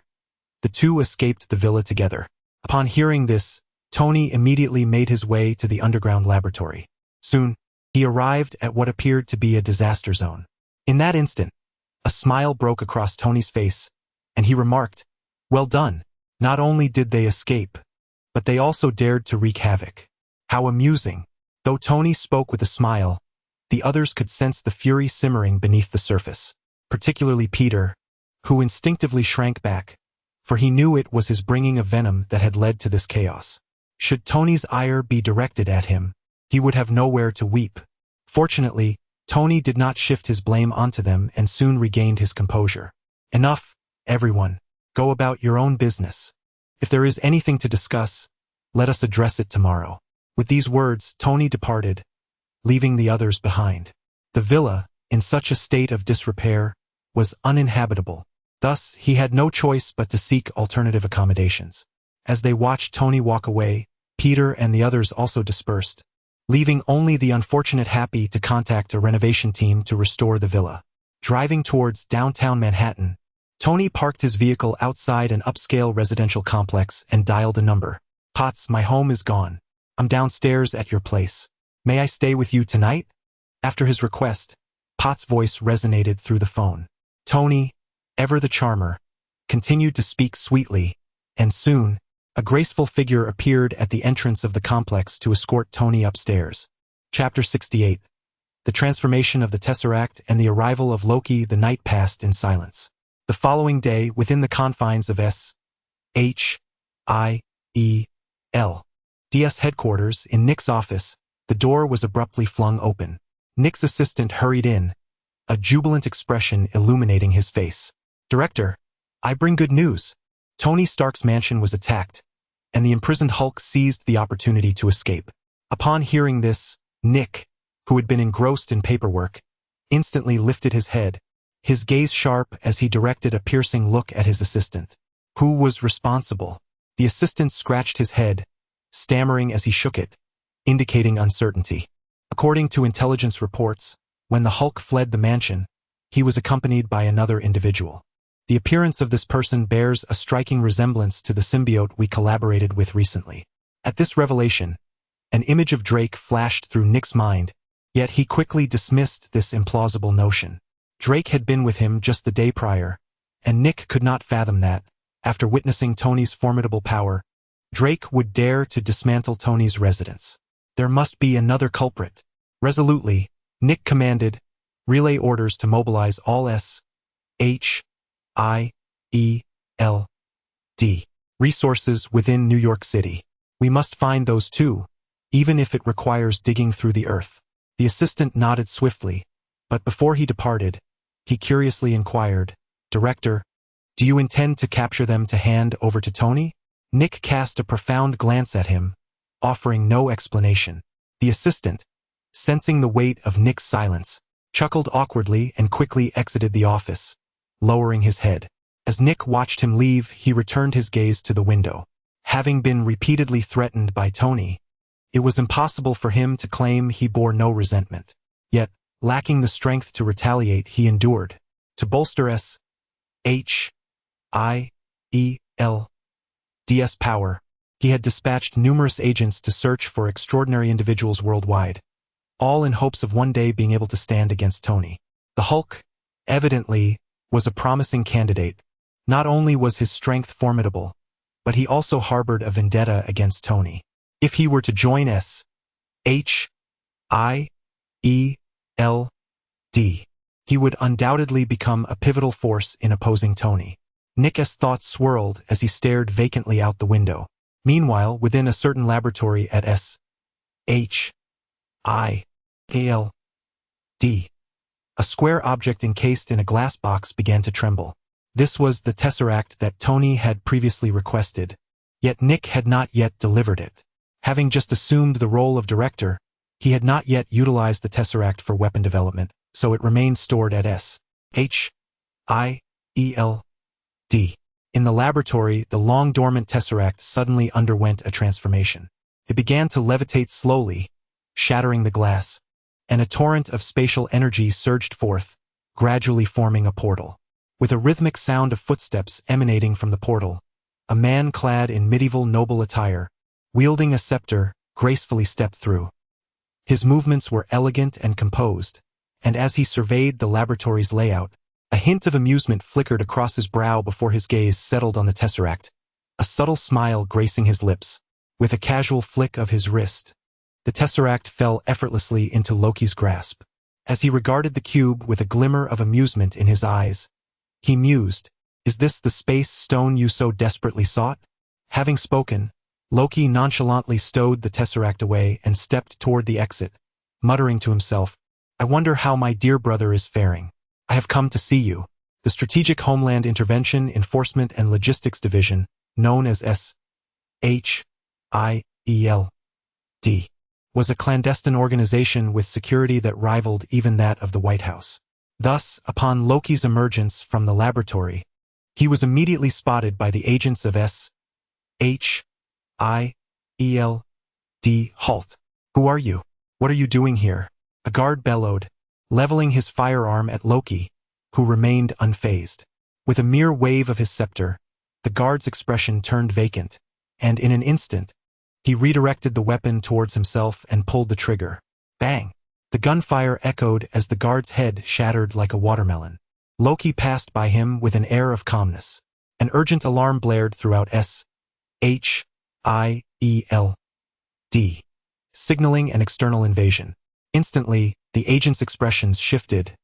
The two escaped the villa together." Upon hearing this, Tony immediately made his way to the underground laboratory. Soon, he arrived at what appeared to be a disaster zone. In that instant, a smile broke across Tony's face, and he remarked, "Well done. Not only did they escape, but they also dared to wreak havoc. How amusing." Though Tony spoke with a smile, the others could sense the fury simmering beneath the surface, particularly Peter, who instinctively shrank back, for he knew it was his bringing of venom that had led to this chaos. Should Tony's ire be directed at him, he would have nowhere to weep. Fortunately, Tony did not shift his blame onto them and soon regained his composure. "Enough, everyone. Go about your own business. If there is anything to discuss, let us address it tomorrow." With these words, Tony departed, leaving the others behind. The villa, in such a state of disrepair, was uninhabitable. Thus, he had no choice but to seek alternative accommodations. As they watched Tony walk away, Peter and the others also dispersed, leaving only the unfortunate Happy to contact a renovation team to restore the villa. Driving towards downtown Manhattan, Tony parked his vehicle outside an upscale residential complex and dialed a number. "Potts, my home is gone. I'm downstairs at your place. May I stay with you tonight?" After his request, Potts' voice resonated through the phone. Tony, ever the charmer, continued to speak sweetly, and soon, a graceful figure appeared at the entrance of the complex to escort Tony upstairs. Chapter 68. The transformation of the Tesseract and the arrival of Loki. The night passed in silence. The following day, within the confines of S.H.I.E.L.D.'s headquarters in Nick's office, the door was abruptly flung open. Nick's assistant hurried in, a jubilant expression illuminating his face. "Director, I bring good news." Tony Stark's mansion was attacked, and the imprisoned Hulk seized the opportunity to escape. Upon hearing this, Nick, who had been engrossed in paperwork, instantly lifted his head, his gaze sharp as he directed a piercing look at his assistant. Who was responsible? The assistant scratched his head, stammering as he shook it, indicating uncertainty. According to intelligence reports, when the Hulk fled the mansion, he was accompanied by another individual. The appearance of this person bears a striking resemblance to the symbiote we collaborated with recently. At this revelation, an image of Drake flashed through Nick's mind, yet he quickly dismissed this implausible notion. Drake had been with him just the day prior, and Nick could not fathom that, after witnessing Tony's formidable power, Drake would dare to dismantle Tony's residence. There must be another culprit. Resolutely, Nick commanded, relay orders to mobilize all S.H.I.E.L.D. resources within New York City. We must find those too, even if it requires digging through the earth. The assistant nodded swiftly, but before he departed, he curiously inquired, "Director, do you intend to capture them to hand over to Tony?" Nick cast a profound glance at him, offering no explanation. The assistant, sensing the weight of Nick's silence, chuckled awkwardly and quickly exited the office, lowering his head. As Nick watched him leave, he returned his gaze to the window. Having been repeatedly threatened by Tony, it was impossible for him to claim he bore no resentment. Yet, lacking the strength to retaliate, he endured. To bolster S.H.I.E.L.D.'s power, he had dispatched numerous agents to search for extraordinary individuals worldwide, all in hopes of one day being able to stand against Tony. The Hulk, evidently, was a promising candidate. Not only was his strength formidable, but he also harbored a vendetta against Tony. If he were to join S.H.I.E.L.D., he would undoubtedly become a pivotal force in opposing Tony. Nick's thoughts swirled as he stared vacantly out the window. Meanwhile, within a certain laboratory at S.H.I.E.L.D., a square object encased in a glass box began to tremble. This was the Tesseract that Tony had previously requested, yet Nick had not yet delivered it. Having just assumed the role of director, he had not yet utilized the Tesseract for weapon development, so it remained stored at S.H.I.E.L.D. In the laboratory, the long-dormant Tesseract suddenly underwent a transformation. It began to levitate slowly, shattering the glass, and a torrent of spatial energy surged forth, gradually forming a portal. With a rhythmic sound of footsteps emanating from the portal, a man clad in medieval noble attire, wielding a scepter, gracefully stepped through. His movements were elegant and composed, and as he surveyed the laboratory's layout, a hint of amusement flickered across his brow before his gaze settled on the Tesseract, a subtle smile gracing his lips. With a casual flick of his wrist, the Tesseract fell effortlessly into Loki's grasp. As he regarded the cube with a glimmer of amusement in his eyes, he mused, "Is this the space stone you so desperately sought?" Having spoken, Loki nonchalantly stowed the Tesseract away and stepped toward the exit, muttering to himself, "I wonder how my dear brother is faring. I have come to see you." The Strategic Homeland Intervention, Enforcement and Logistics Division, known as S.H.I.E.L.D., was a clandestine organization with security that rivaled even that of the White House. Thus, upon Loki's emergence from the laboratory, he was immediately spotted by the agents of S.H.I.E.L.D. "Halt! Who are you? What are you doing here?" a guard bellowed, leveling his firearm at Loki, who remained unfazed. With a mere wave of his scepter, the guard's expression turned vacant, and in an instant, he redirected the weapon towards himself and pulled the trigger. Bang! The gunfire echoed as the guard's head shattered like a watermelon. Loki passed by him with an air of calmness. An urgent alarm blared throughout SHIELD, signaling an external invasion. Instantly, the agent's expressions shifted,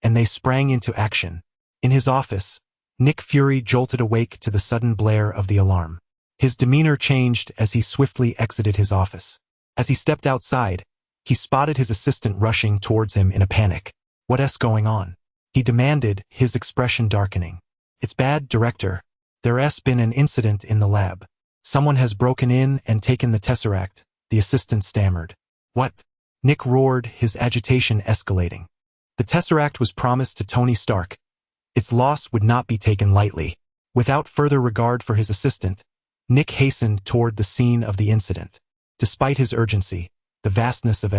and they sprang into action. In his office, Nick Fury jolted awake to the sudden blare of the alarm. His demeanor changed as he swiftly exited his office. As he stepped outside, he spotted his assistant rushing towards him in a panic. "What's going on?" he demanded, his expression darkening. "It's bad, Director. There's been an incident in the lab. Someone has broken in and taken the Tesseract," the assistant stammered. "What?" Nick roared, his agitation escalating. The Tesseract was promised to Tony Stark. Its loss would not be taken lightly. Without further regard for his assistant, Nick hastened toward the scene of the incident. Despite his urgency, the vastness of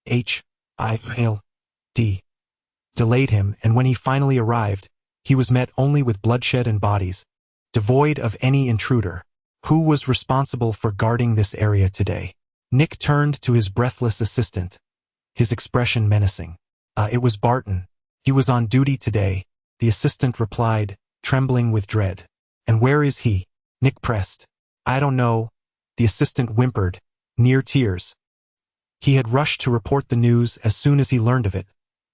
SHIELD delayed him, and when he finally arrived, he was met only with bloodshed and bodies, devoid of any intruder. Who was responsible for guarding this area today? Nick turned to his breathless assistant, his expression menacing. It was Barton. He was on duty today," the assistant replied, trembling with dread. "And where is he?" Nick pressed. "I don't know," the assistant whimpered, near tears. He had rushed to report the news as soon as he learned of it,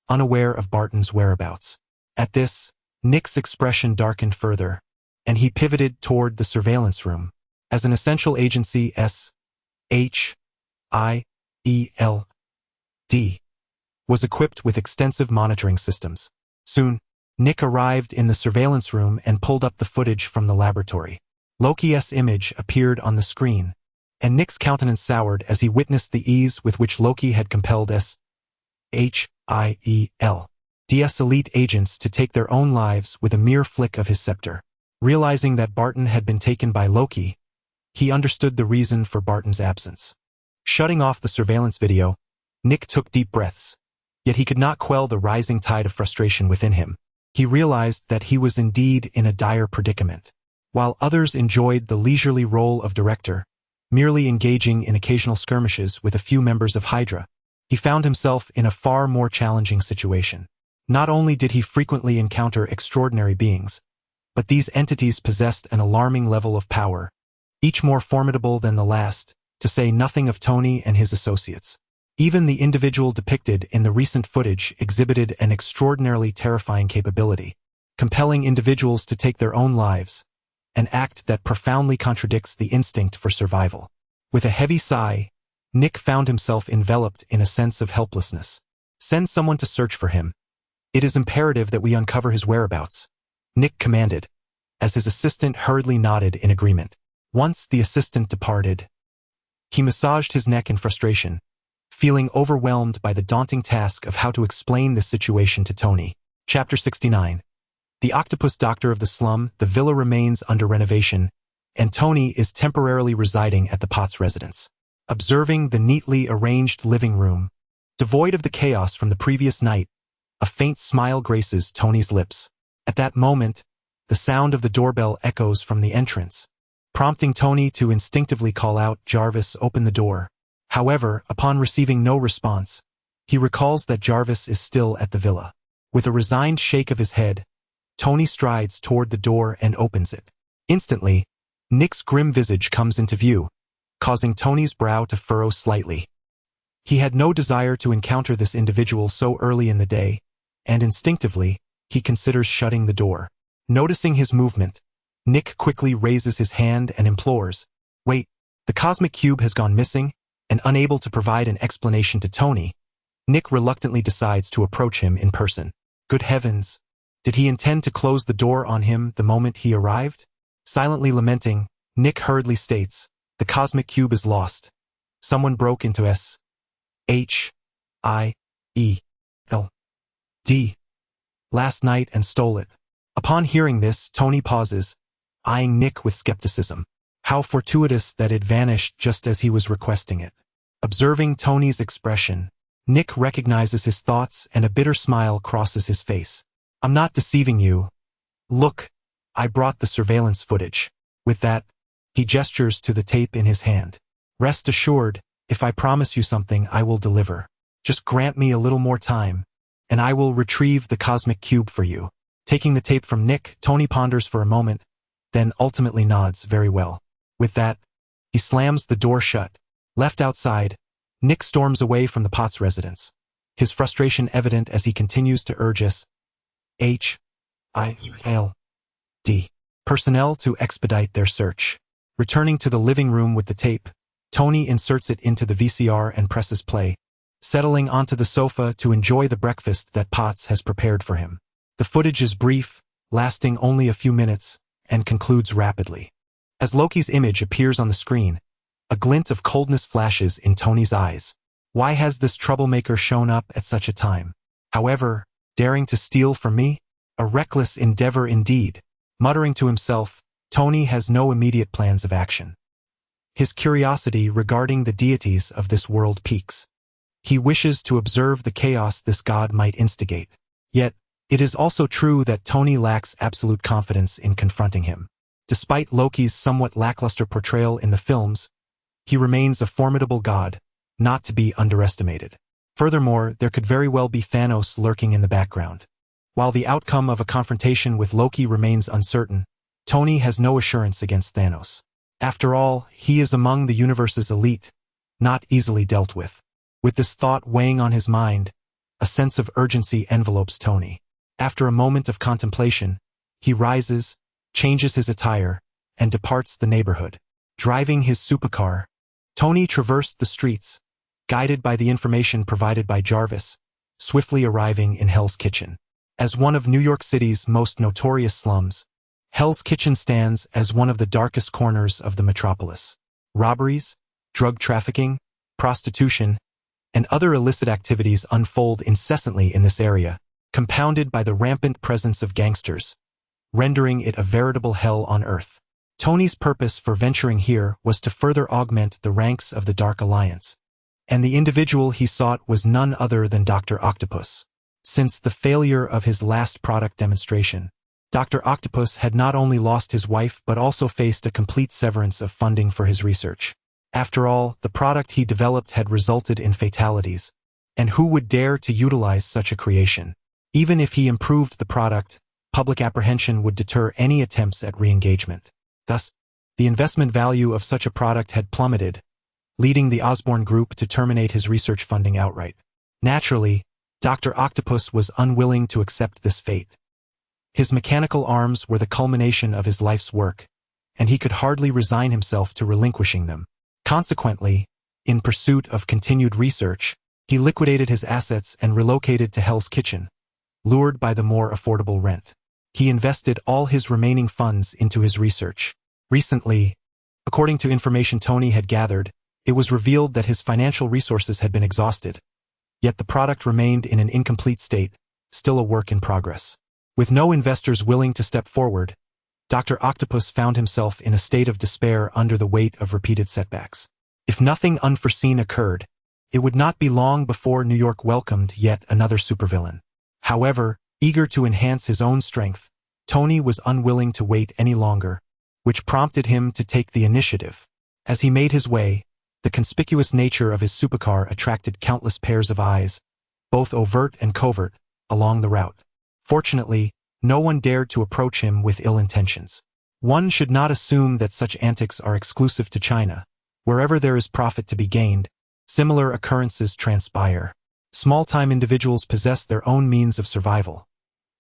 unaware of Barton's whereabouts. At this, Nick's expression darkened further, and he pivoted toward the surveillance room. As an essential agency, SHIELD was equipped with extensive monitoring systems. Soon, Nick arrived in the surveillance room and pulled up the footage from the laboratory. Loki's image appeared on the screen, and Nick's countenance soured as he witnessed the ease with which Loki had compelled SHIELD's elite agents to take their own lives with a mere flick of his scepter. Realizing that Barton had been taken by Loki, he understood the reason for Barton's absence. Shutting off the surveillance video, Nick took deep breaths. Yet he could not quell the rising tide of frustration within him. He realized that he was indeed in a dire predicament. While others enjoyed the leisurely role of director, merely engaging in occasional skirmishes with a few members of Hydra, he found himself in a far more challenging situation. Not only did he frequently encounter extraordinary beings, but these entities possessed an alarming level of power, each more formidable than the last, to say nothing of Tony and his associates. Even the individual depicted in the recent footage exhibited an extraordinarily terrifying capability, compelling individuals to take their own lives, an act that profoundly contradicts the instinct for survival. With a heavy sigh, Nick found himself enveloped in a sense of helplessness. "Send someone to search for him. It is imperative that we uncover his whereabouts," Nick commanded, as his assistant hurriedly nodded in agreement. Once the assistant departed, he massaged his neck in frustration, feeling overwhelmed by the daunting task of how to explain this situation to Tony. Chapter 69. The octopus doctor of the slum. The villa remains under renovation, and Tony is temporarily residing at the Potts residence. Observing the neatly arranged living room, devoid of the chaos from the previous night, a faint smile graces Tony's lips. At that moment, the sound of the doorbell echoes from the entrance, prompting Tony to instinctively call out, "Jarvis, open the door." However, upon receiving no response, he recalls that Jarvis is still at the villa. With a resigned shake of his head, Tony strides toward the door and opens it. Instantly, Nick's grim visage comes into view, causing Tony's brow to furrow slightly. He had no desire to encounter this individual so early in the day, and instinctively, he considers shutting the door. Noticing his movement, Nick quickly raises his hand and implores, "Wait, the cosmic cube has gone missing," and unable to provide an explanation to Tony, Nick reluctantly decides to approach him in person. Good heavens! Did he intend to close the door on him the moment he arrived? Silently lamenting, Nick hurriedly states, "The cosmic cube is lost. Someone broke into SHIELD last night and stole it." Upon hearing this, Tony pauses, eyeing Nick with skepticism. How fortuitous that it vanished just as he was requesting it. Observing Tony's expression, Nick recognizes his thoughts and a bitter smile crosses his face. "I'm not deceiving you," Look, I brought the surveillance footage. With that, he gestures to the tape in his hand. Rest assured, if I promise you something, I will deliver. Just grant me a little more time, and I will retrieve the cosmic cube for you. Taking the tape from Nick, Tony ponders for a moment, then ultimately nods very well. With that, he slams the door shut. Left outside, Nick storms away from the Potts residence, his frustration evident as he continues to urge HILD personnel to expedite their search. Returning to the living room with the tape, Tony inserts it into the VCR and presses play, settling onto the sofa to enjoy the breakfast that Potts has prepared for him. The footage is brief, lasting only a few minutes, and concludes rapidly. As Loki's image appears on the screen, a glint of coldness flashes in Tony's eyes. Why has this troublemaker shown up at such a time? However, daring to steal from me? A reckless endeavor indeed. Muttering to himself, Tony has no immediate plans of action. His curiosity regarding the deities of this world piques. He wishes to observe the chaos this god might instigate. Yet, it is also true that Tony lacks absolute confidence in confronting him. Despite Loki's somewhat lackluster portrayal in the films, he remains a formidable god, not to be underestimated. Furthermore, there could very well be Thanos lurking in the background. While the outcome of a confrontation with Loki remains uncertain, Tony has no assurance against Thanos. After all, he is among the universe's elite, not easily dealt with. With this thought weighing on his mind, a sense of urgency envelopes Tony. After a moment of contemplation, he rises, changes his attire, and departs the neighborhood. Driving his supercar, Tony traversed the streets, guided by the information provided by Jarvis, swiftly arriving in Hell's Kitchen. As one of New York City's most notorious slums, Hell's Kitchen stands as one of the darkest corners of the metropolis. Robberies, drug trafficking, prostitution, and other illicit activities unfold incessantly in this area, compounded by the rampant presence of gangsters, rendering it a veritable hell on earth. Tony's purpose for venturing here was to further augment the ranks of the Dark Alliance, and the individual he sought was none other than Dr. Octopus. Since the failure of his last product demonstration, Dr. Octopus had not only lost his wife but also faced a complete severance of funding for his research. After all, the product he developed had resulted in fatalities, and who would dare to utilize such a creation? Even if he improved the product, public apprehension would deter any attempts at re-engagement. Thus, the investment value of such a product had plummeted, leading the Osborne Group to terminate his research funding outright. Naturally, Dr. Octopus was unwilling to accept this fate. His mechanical arms were the culmination of his life's work, and he could hardly resign himself to relinquishing them. Consequently, in pursuit of continued research, he liquidated his assets and relocated to Hell's Kitchen, lured by the more affordable rent. He invested all his remaining funds into his research. Recently, according to information Tony had gathered, it was revealed that his financial resources had been exhausted, yet the product remained in an incomplete state, still a work in progress. With no investors willing to step forward, Dr. Octopus found himself in a state of despair under the weight of repeated setbacks. If nothing unforeseen occurred, it would not be long before New York welcomed yet another supervillain. However, eager to enhance his own strength, Tony was unwilling to wait any longer, which prompted him to take the initiative. As he made his way, the conspicuous nature of his supercar attracted countless pairs of eyes, both overt and covert, along the route. Fortunately, no one dared to approach him with ill intentions. One should not assume that such antics are exclusive to China. Wherever there is profit to be gained, similar occurrences transpire. Small-time individuals possess their own means of survival.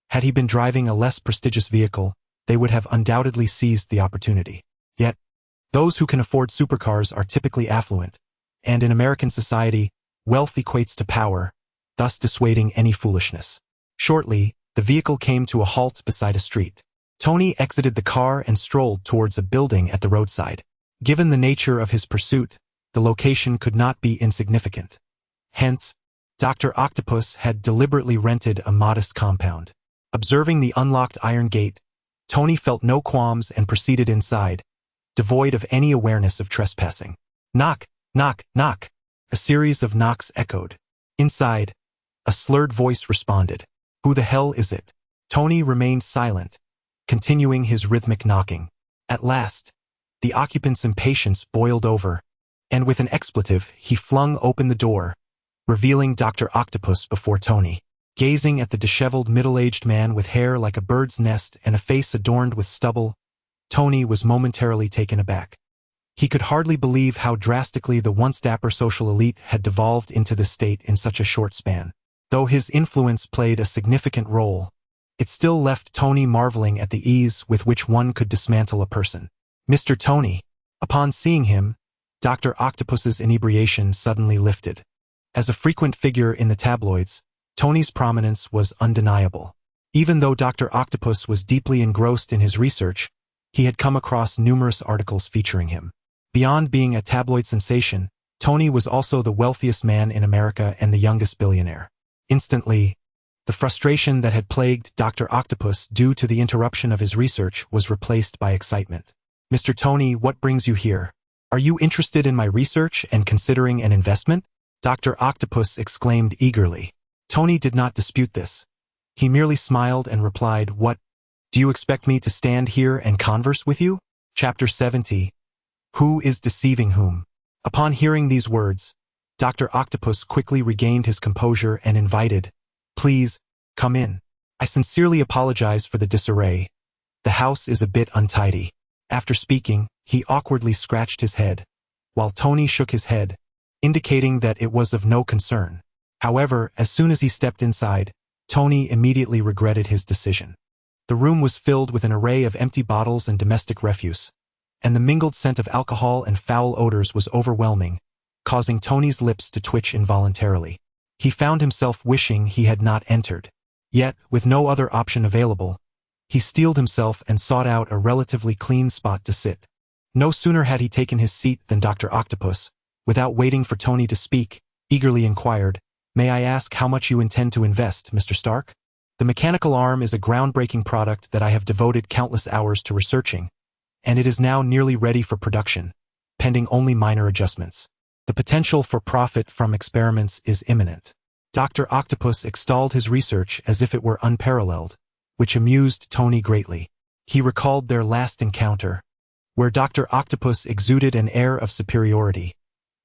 Had he been driving a less prestigious vehicle, they would have undoubtedly seized the opportunity. Yet, those who can afford supercars are typically affluent, and in American society, wealth equates to power, thus dissuading any foolishness. Shortly, the vehicle came to a halt beside a street. Tony exited the car and strolled towards a building at the roadside. Given the nature of his pursuit, the location could not be insignificant. Hence, Dr. Octopus had deliberately rented a modest compound. Observing the unlocked iron gate, Tony felt no qualms and proceeded inside, devoid of any awareness of trespassing. Knock, knock, knock. A series of knocks echoed. Inside, a slurred voice responded. Who the hell is it? Tony remained silent, continuing his rhythmic knocking. At last, the occupant's impatience boiled over, and with an expletive, he flung open the door, revealing Dr. Octopus before Tony. Gazing at the disheveled middle-aged man with hair like a bird's nest and a face adorned with stubble, Tony was momentarily taken aback. He could hardly believe how drastically the once dapper social elite had devolved into this state in such a short span. Though his influence played a significant role, it still left Tony marveling at the ease with which one could dismantle a person. Mr. Tony. Upon seeing him, Dr. Octopus's inebriation suddenly lifted. As a frequent figure in the tabloids, Tony's prominence was undeniable. Even though Dr. Octopus was deeply engrossed in his research, he had come across numerous articles featuring him. Beyond being a tabloid sensation, Tony was also the wealthiest man in America and the youngest billionaire. Instantly, the frustration that had plagued Dr. Octopus due to the interruption of his research was replaced by excitement. Mr. Tony, what brings you here? Are you interested in my research and considering an investment? Dr. Octopus exclaimed eagerly. Tony did not dispute this. He merely smiled and replied, "What? Do you expect me to stand here and converse with you?" Chapter 70. Who is deceiving whom? Upon hearing these words, Dr. Octopus quickly regained his composure and invited, "Please, come in. I sincerely apologize for the disarray. The house is a bit untidy." After speaking, he awkwardly scratched his head, while Tony shook his head, indicating that it was of no concern. However, as soon as he stepped inside, Tony immediately regretted his decision. The room was filled with an array of empty bottles and domestic refuse, and the mingled scent of alcohol and foul odors was overwhelming, causing Tony's lips to twitch involuntarily. He found himself wishing he had not entered. Yet, with no other option available, he steeled himself and sought out a relatively clean spot to sit. No sooner had he taken his seat than Dr. Octopus, without waiting for Tony to speak, eagerly inquired, "May I ask how much you intend to invest, Mr. Stark?" The mechanical arm is a groundbreaking product that I have devoted countless hours to researching, and it is now nearly ready for production, pending only minor adjustments. The potential for profit from experiments is imminent. Dr. Octopus extolled his research as if it were unparalleled, which amused Tony greatly. He recalled their last encounter, where Dr. Octopus exuded an air of superiority,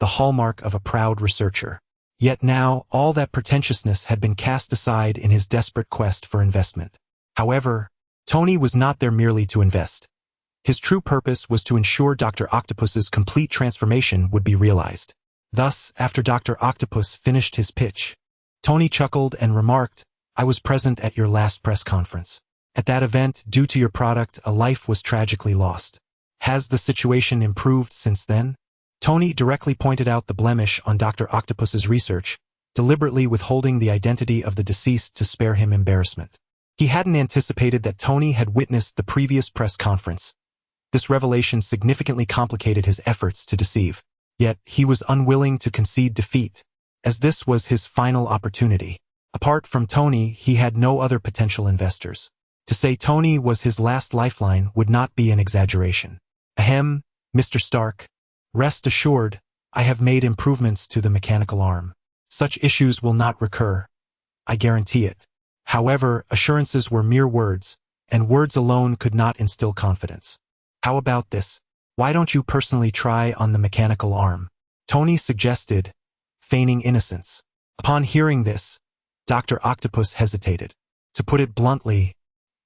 the hallmark of a proud researcher. Yet now, all that pretentiousness had been cast aside in his desperate quest for investment. However, Tony was not there merely to invest. His true purpose was to ensure Dr. Octopus's complete transformation would be realized. Thus, after Dr. Octopus finished his pitch, Tony chuckled and remarked, "I was present at your last press conference. At that event, due to your product, a life was tragically lost. Has the situation improved since then?" Tony directly pointed out the blemish on Dr. Octopus's research, deliberately withholding the identity of the deceased to spare him embarrassment. He hadn't anticipated that Tony had witnessed the previous press conference. This revelation significantly complicated his efforts to deceive. Yet, he was unwilling to concede defeat, as this was his final opportunity. Apart from Tony, he had no other potential investors. To say Tony was his last lifeline would not be an exaggeration. "Ahem, Mr. Stark. Rest assured, I have made improvements to the mechanical arm. Such issues will not recur. I guarantee it." However, assurances were mere words, and words alone could not instill confidence. "How about this? Why don't you personally try on the mechanical arm?" Tony suggested, feigning innocence. Upon hearing this, Dr. Octopus hesitated. To put it bluntly,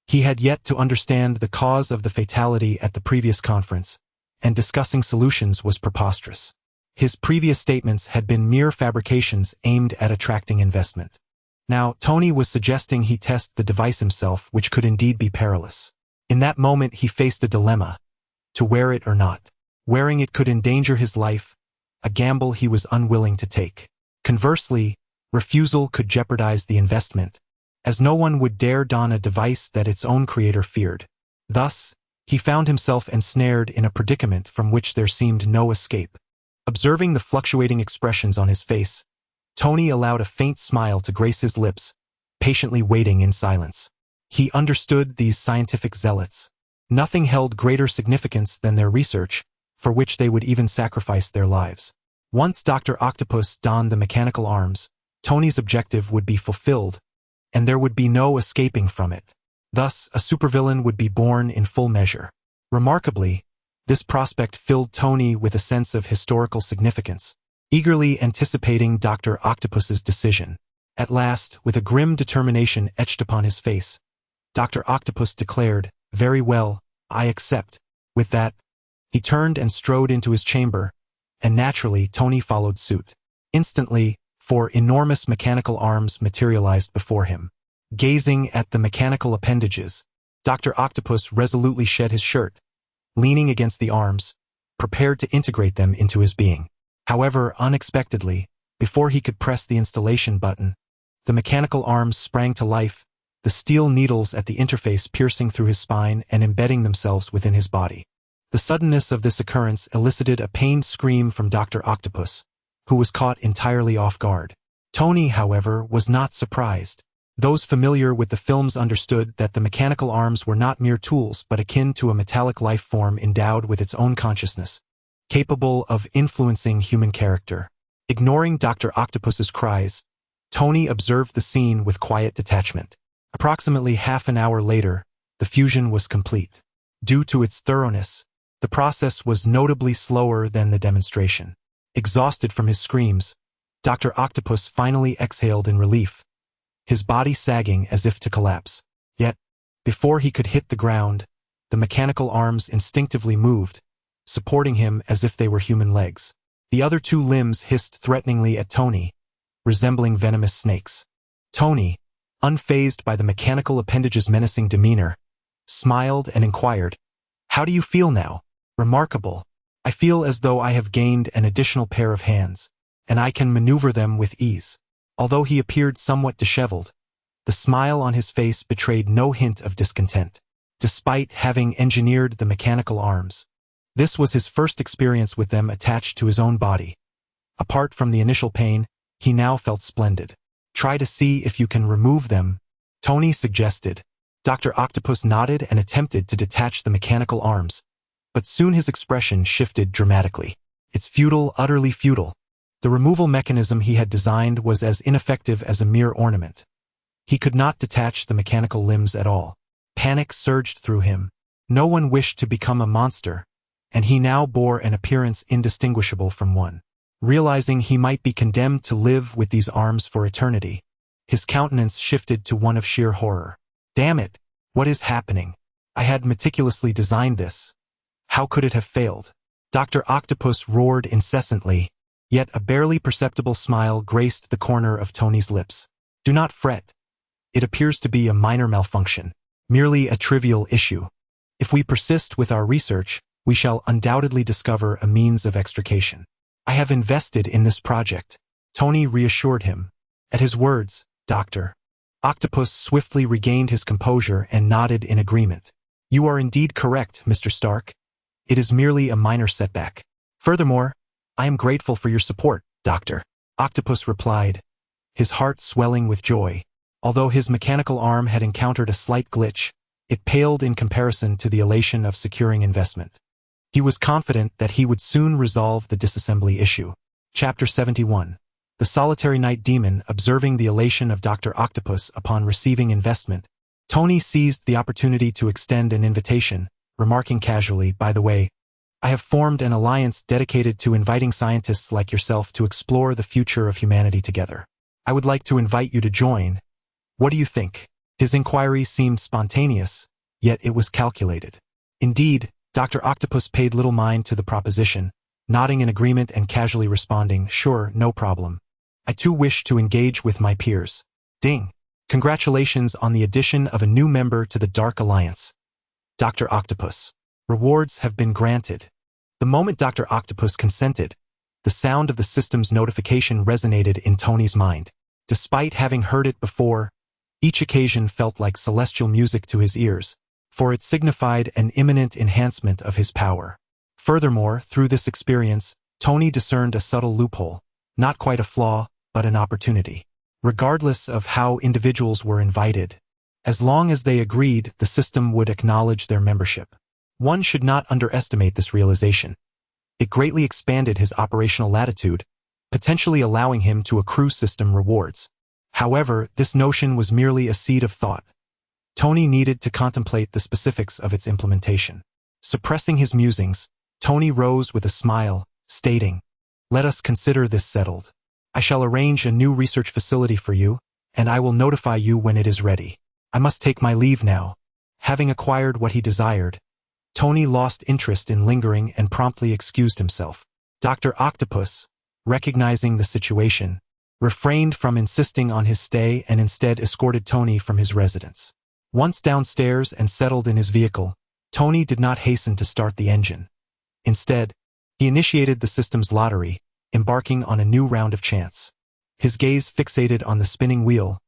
he had yet to understand the cause of the fatality at the previous conference, and discussing solutions was preposterous. His previous statements had been mere fabrications aimed at attracting investment. Now, Tony was suggesting he test the device himself, which could indeed be perilous. In that moment, he faced a dilemma: to wear it or not. Wearing it could endanger his life, a gamble he was unwilling to take. Conversely, refusal could jeopardize the investment, as no one would dare don a device that its own creator feared. Thus, he found himself ensnared in a predicament from which there seemed no escape. Observing the fluctuating expressions on his face, Tony allowed a faint smile to grace his lips, patiently waiting in silence. He understood these scientific zealots. Nothing held greater significance than their research, for which they would even sacrifice their lives. Once Dr. Octopus donned the mechanical arms, Tony's objective would be fulfilled, and there would be no escaping from it. Thus, a supervillain would be born in full measure. Remarkably, this prospect filled Tony with a sense of historical significance, eagerly anticipating Dr. Octopus's decision. At last, with a grim determination etched upon his face, Dr. Octopus declared, "Very well, I accept." With that, he turned and strode into his chamber, and naturally Tony followed suit. Instantly, four enormous mechanical arms materialized before him. Gazing at the mechanical appendages, Dr. Octopus resolutely shed his shirt, leaning against the arms, prepared to integrate them into his being. However, unexpectedly, before he could press the installation button, the mechanical arms sprang to life, the steel needles at the interface piercing through his spine and embedding themselves within his body. The suddenness of this occurrence elicited a pained scream from Dr. Octopus, who was caught entirely off guard. Tony, however, was not surprised. Those familiar with the films understood that the mechanical arms were not mere tools but akin to a metallic life form endowed with its own consciousness, capable of influencing human character. Ignoring Dr. Octopus's cries, Tony observed the scene with quiet detachment. Approximately half an hour later, the fusion was complete. Due to its thoroughness, the process was notably slower than the demonstration. Exhausted from his screams, Dr. Octopus finally exhaled in relief, his body sagging as if to collapse. Yet, before he could hit the ground, the mechanical arms instinctively moved, supporting him as if they were human legs. The other two limbs hissed threateningly at Tony, resembling venomous snakes. Tony, unfazed by the mechanical appendage's menacing demeanor, smiled and inquired, "How do you feel now?" "Remarkable. I feel as though I have gained an additional pair of hands, and I can maneuver them with ease." Although he appeared somewhat disheveled, the smile on his face betrayed no hint of discontent. Despite having engineered the mechanical arms, this was his first experience with them attached to his own body. Apart from the initial pain, he now felt splendid. "Try to see if you can remove them," Tony suggested. Dr. Octopus nodded and attempted to detach the mechanical arms, but soon his expression shifted dramatically. "It's futile, utterly futile." The removal mechanism he had designed was as ineffective as a mere ornament. He could not detach the mechanical limbs at all. Panic surged through him. No one wished to become a monster, and he now bore an appearance indistinguishable from one. Realizing he might be condemned to live with these arms for eternity, his countenance shifted to one of sheer horror. "Damn it! What is happening? I had meticulously designed this. How could it have failed?" Dr. Octopus roared incessantly, yet a barely perceptible smile graced the corner of Tony's lips. "Do not fret. It appears to be a minor malfunction, merely a trivial issue. If we persist with our research, we shall undoubtedly discover a means of extrication. I have invested in this project," Tony reassured him. At his words, Dr. Octopus swiftly regained his composure and nodded in agreement. "You are indeed correct, Mr. Stark. It is merely a minor setback. Furthermore, I am grateful for your support, Dr. Octopus replied, his heart swelling with joy. Although his mechanical arm had encountered a slight glitch, it paled in comparison to the elation of securing investment. He was confident that he would soon resolve the disassembly issue. Chapter 71. The solitary night demon observing the elation of Dr. Octopus upon receiving investment, Tony seized the opportunity to extend an invitation, remarking casually, "By the way, I have formed an alliance dedicated to inviting scientists like yourself to explore the future of humanity together. I would like to invite you to join. What do you think?" His inquiry seemed spontaneous, yet it was calculated. Indeed, Dr. Octopus paid little mind to the proposition, nodding in agreement and casually responding, "Sure, no problem. I too wish to engage with my peers." Ding! Congratulations on the addition of a new member to the Dark Alliance. Dr. Octopus. Rewards have been granted. The moment Dr. Octopus consented, the sound of the system's notification resonated in Tony's mind. Despite having heard it before, each occasion felt like celestial music to his ears, for it signified an imminent enhancement of his power. Furthermore, through this experience, Tony discerned a subtle loophole, not quite a flaw, but an opportunity. Regardless of how individuals were invited, as long as they agreed, the system would acknowledge their membership. One should not underestimate this realization. It greatly expanded his operational latitude, potentially allowing him to accrue system rewards. However, this notion was merely a seed of thought. Tony needed to contemplate the specifics of its implementation. Suppressing his musings, Tony rose with a smile, stating, "Let us consider this settled. I shall arrange a new research facility for you, and I will notify you when it is ready. I must take my leave now." Having acquired what he desired, Tony lost interest in lingering and promptly excused himself. Dr. Octopus, recognizing the situation, refrained from insisting on his stay and instead escorted Tony from his residence. Once downstairs and settled in his vehicle, Tony did not hasten to start the engine. Instead, he initiated the system's lottery, embarking on a new round of chance. His gaze fixated on the spinning wheel,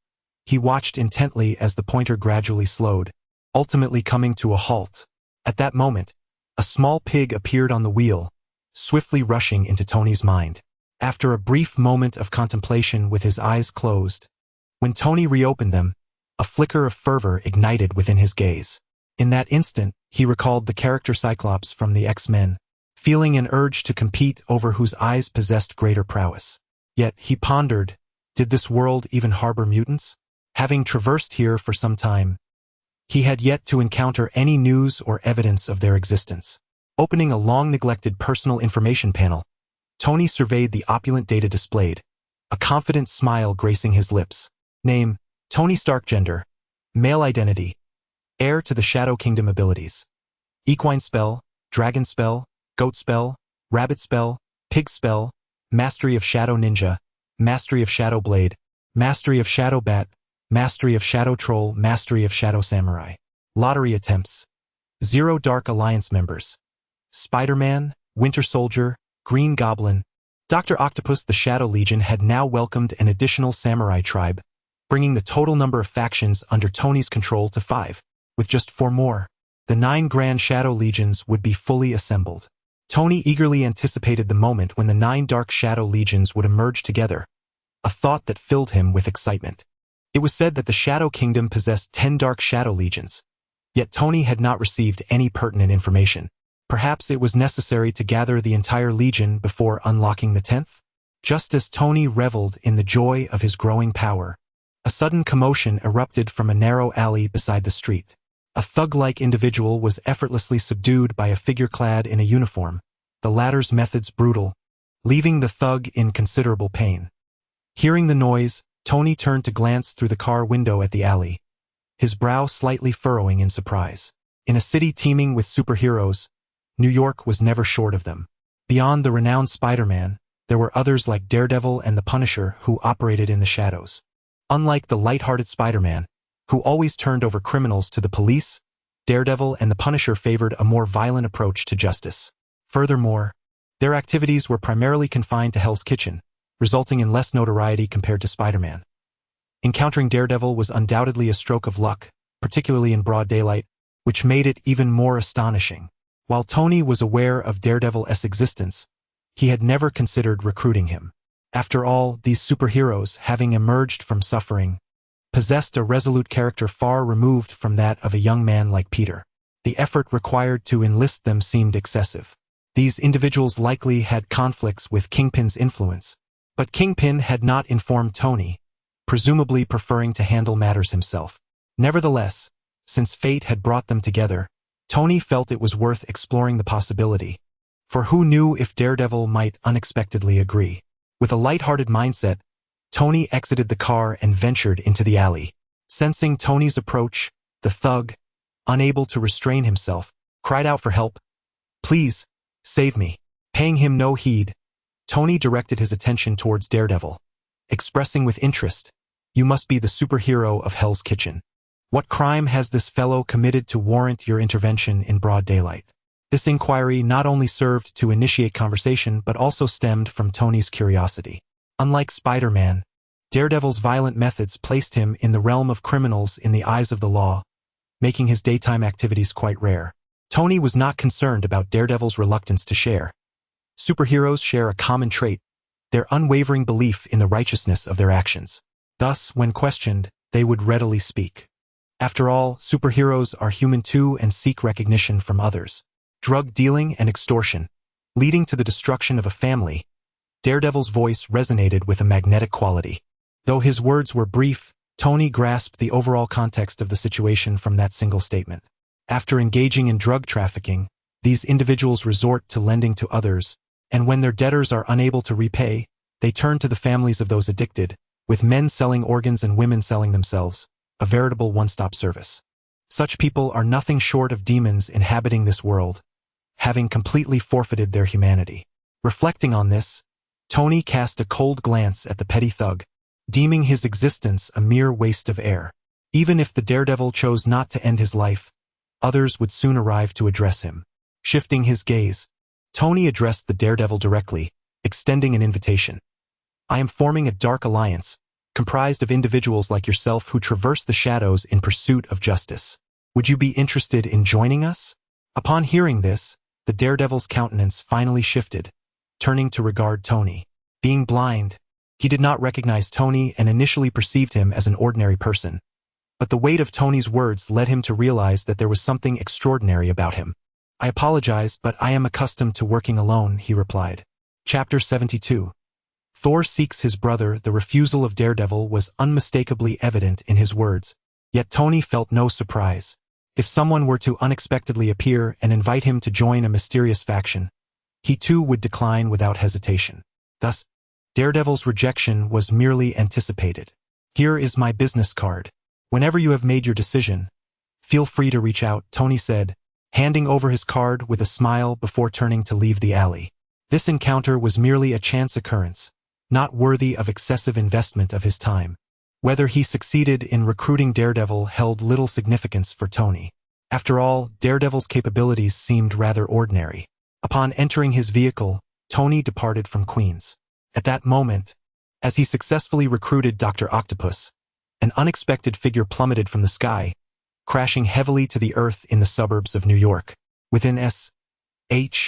he watched intently as the pointer gradually slowed, ultimately coming to a halt. At that moment, a small pig appeared on the wheel, swiftly rushing into Tony's mind. After a brief moment of contemplation with his eyes closed, when Tony reopened them, a flicker of fervor ignited within his gaze. In that instant, he recalled the character Cyclops from the X-Men, feeling an urge to compete over whose eyes possessed greater prowess. Yet, he pondered, did this world even harbor mutants? Having traversed here for some time, he had yet to encounter any news or evidence of their existence. Opening a long-neglected personal information panel, Tony surveyed the opulent data displayed, a confident smile gracing his lips. Name, Tony Stark. Gender, male. Identity, heir to the Shadow Kingdom. Abilities, equine spell, dragon spell, goat spell, rabbit spell, pig spell, mastery of Shadow Ninja, mastery of Shadow Blade, mastery of Shadow Bat, mastery of Shadow Troll, mastery of Shadow Samurai. Lottery attempts, 0 Dark Alliance members, Spider-Man, Winter Soldier, Green Goblin. Dr. Octopus. The Shadow Legion had now welcomed an additional samurai tribe, bringing the total number of factions under Tony's control to 5. With just 4 more, the 9 Grand Shadow Legions would be fully assembled. Tony eagerly anticipated the moment when the 9 Dark Shadow Legions would emerge together, a thought that filled him with excitement. It was said that the Shadow Kingdom possessed 10 Dark Shadow Legions, yet Tony had not received any pertinent information. Perhaps it was necessary to gather the entire legion before unlocking the 10th? Just as Tony reveled in the joy of his growing power, a sudden commotion erupted from a narrow alley beside the street. A thug-like individual was effortlessly subdued by a figure clad in a uniform, the latter's methods brutal, leaving the thug in considerable pain. Hearing the noise, Tony turned to glance through the car window at the alley, his brow slightly furrowing in surprise. In a city teeming with superheroes, New York was never short of them. Beyond the renowned Spider-Man, there were others like Daredevil and the Punisher who operated in the shadows. Unlike the light-hearted Spider-Man, who always turned over criminals to the police, Daredevil and the Punisher favored a more violent approach to justice. Furthermore, their activities were primarily confined to Hell's Kitchen, resulting in less notoriety compared to Spider-Man. Encountering Daredevil was undoubtedly a stroke of luck, particularly in broad daylight, which made it even more astonishing. While Tony was aware of Daredevil's existence, he had never considered recruiting him. After all, these superheroes, having emerged from suffering, possessed a resolute character far removed from that of a young man like Peter. The effort required to enlist them seemed excessive. These individuals likely had conflicts with Kingpin's influence, but Kingpin had not informed Tony, presumably preferring to handle matters himself. Nevertheless, since fate had brought them together, Tony felt it was worth exploring the possibility. For who knew if Daredevil might unexpectedly agree? With a light-hearted mindset, Tony exited the car and ventured into the alley. Sensing Tony's approach, the thug, unable to restrain himself, cried out for help. "Please, save me." Paying him no heed, Tony directed his attention towards Daredevil, expressing with interest, "You must be the superhero of Hell's Kitchen. What crime has this fellow committed to warrant your intervention in broad daylight?" This inquiry not only served to initiate conversation but also stemmed from Tony's curiosity. Unlike Spider-Man, Daredevil's violent methods placed him in the realm of criminals in the eyes of the law, making his daytime activities quite rare. Tony was not concerned about Daredevil's reluctance to share. Superheroes share a common trait, their unwavering belief in the righteousness of their actions. Thus, when questioned, they would readily speak. After all, superheroes are human too and seek recognition from others. Drug dealing and extortion, leading to the destruction of a family, Daredevil's voice resonated with a magnetic quality. Though his words were brief, Tony grasped the overall context of the situation from that single statement. After engaging in drug trafficking, these individuals resort to lending to others, and when their debtors are unable to repay, they turn to the families of those addicted, with men selling organs and women selling themselves, a veritable one-stop service. Such people are nothing short of demons inhabiting this world, having completely forfeited their humanity. Reflecting on this, Tony cast a cold glance at the petty thug, deeming his existence a mere waste of air. Even if the daredevil chose not to end his life, others would soon arrive to address him. Shifting his gaze, Tony addressed the daredevil directly, extending an invitation. I am forming a dark alliance, comprised of individuals like yourself who traverse the shadows in pursuit of justice. Would you be interested in joining us? Upon hearing this, the daredevil's countenance finally shifted, turning to regard Tony. Being blind, he did not recognize Tony and initially perceived him as an ordinary person. But the weight of Tony's words led him to realize that there was something extraordinary about him. I apologize, but I am accustomed to working alone, he replied. Chapter 72. Thor seeks his brother. The refusal of Daredevil was unmistakably evident in his words, yet Tony felt no surprise. If someone were to unexpectedly appear and invite him to join a mysterious faction, he too would decline without hesitation. Thus, Daredevil's rejection was merely anticipated. Here is my business card. Whenever you have made your decision, feel free to reach out, Tony said, handing over his card with a smile before turning to leave the alley. This encounter was merely a chance occurrence, not worthy of excessive investment of his time. Whether he succeeded in recruiting Daredevil held little significance for Tony. After all, Daredevil's capabilities seemed rather ordinary. Upon entering his vehicle, Tony departed from Queens. At that moment, as he successfully recruited Dr. Octopus, an unexpected figure plummeted from the sky, crashing heavily to the earth in the suburbs of New York. Within S.H.I.E.L.D.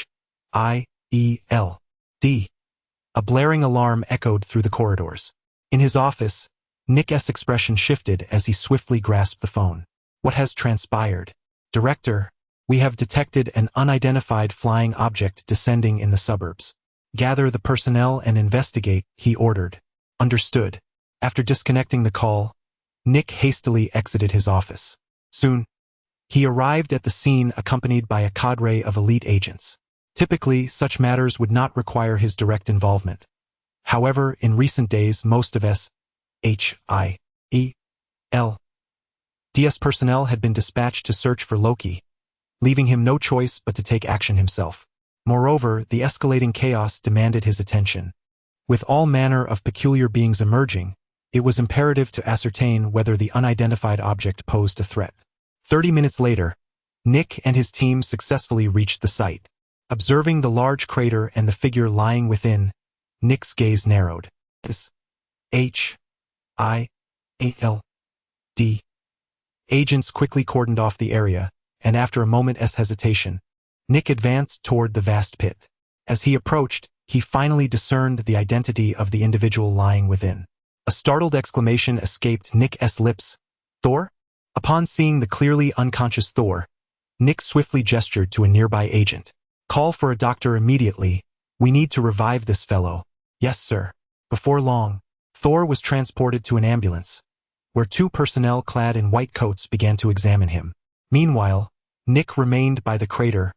A blaring alarm echoed through the corridors. In his office, Nick's expression shifted as he swiftly grasped the phone. What has transpired? Director, we have detected an unidentified flying object descending in the suburbs. Gather the personnel and investigate, he ordered. Understood. After disconnecting the call, Nick hastily exited his office. Soon, he arrived at the scene accompanied by a cadre of elite agents. Typically, such matters would not require his direct involvement. However, in recent days, most of S.H.I.E.L.D.'s personnel had been dispatched to search for Loki, leaving him no choice but to take action himself. Moreover, the escalating chaos demanded his attention. With all manner of peculiar beings emerging, it was imperative to ascertain whether the unidentified object posed a threat. 30 minutes later, Nick and his team successfully reached the site. Observing the large crater and the figure lying within, Nick's gaze narrowed. S.H.I.E.L.D. Agents quickly cordoned off the area, and after a moment's hesitation, Nick advanced toward the vast pit. As he approached, he finally discerned the identity of the individual lying within. A startled exclamation escaped Nick's lips. Thor? Upon seeing the clearly unconscious Thor, Nick swiftly gestured to a nearby agent. Call for a doctor immediately. We need to revive this fellow. Yes, sir. Before long, Thor was transported to an ambulance, where two personnel clad in white coats began to examine him. Meanwhile, Nick remained by the crater,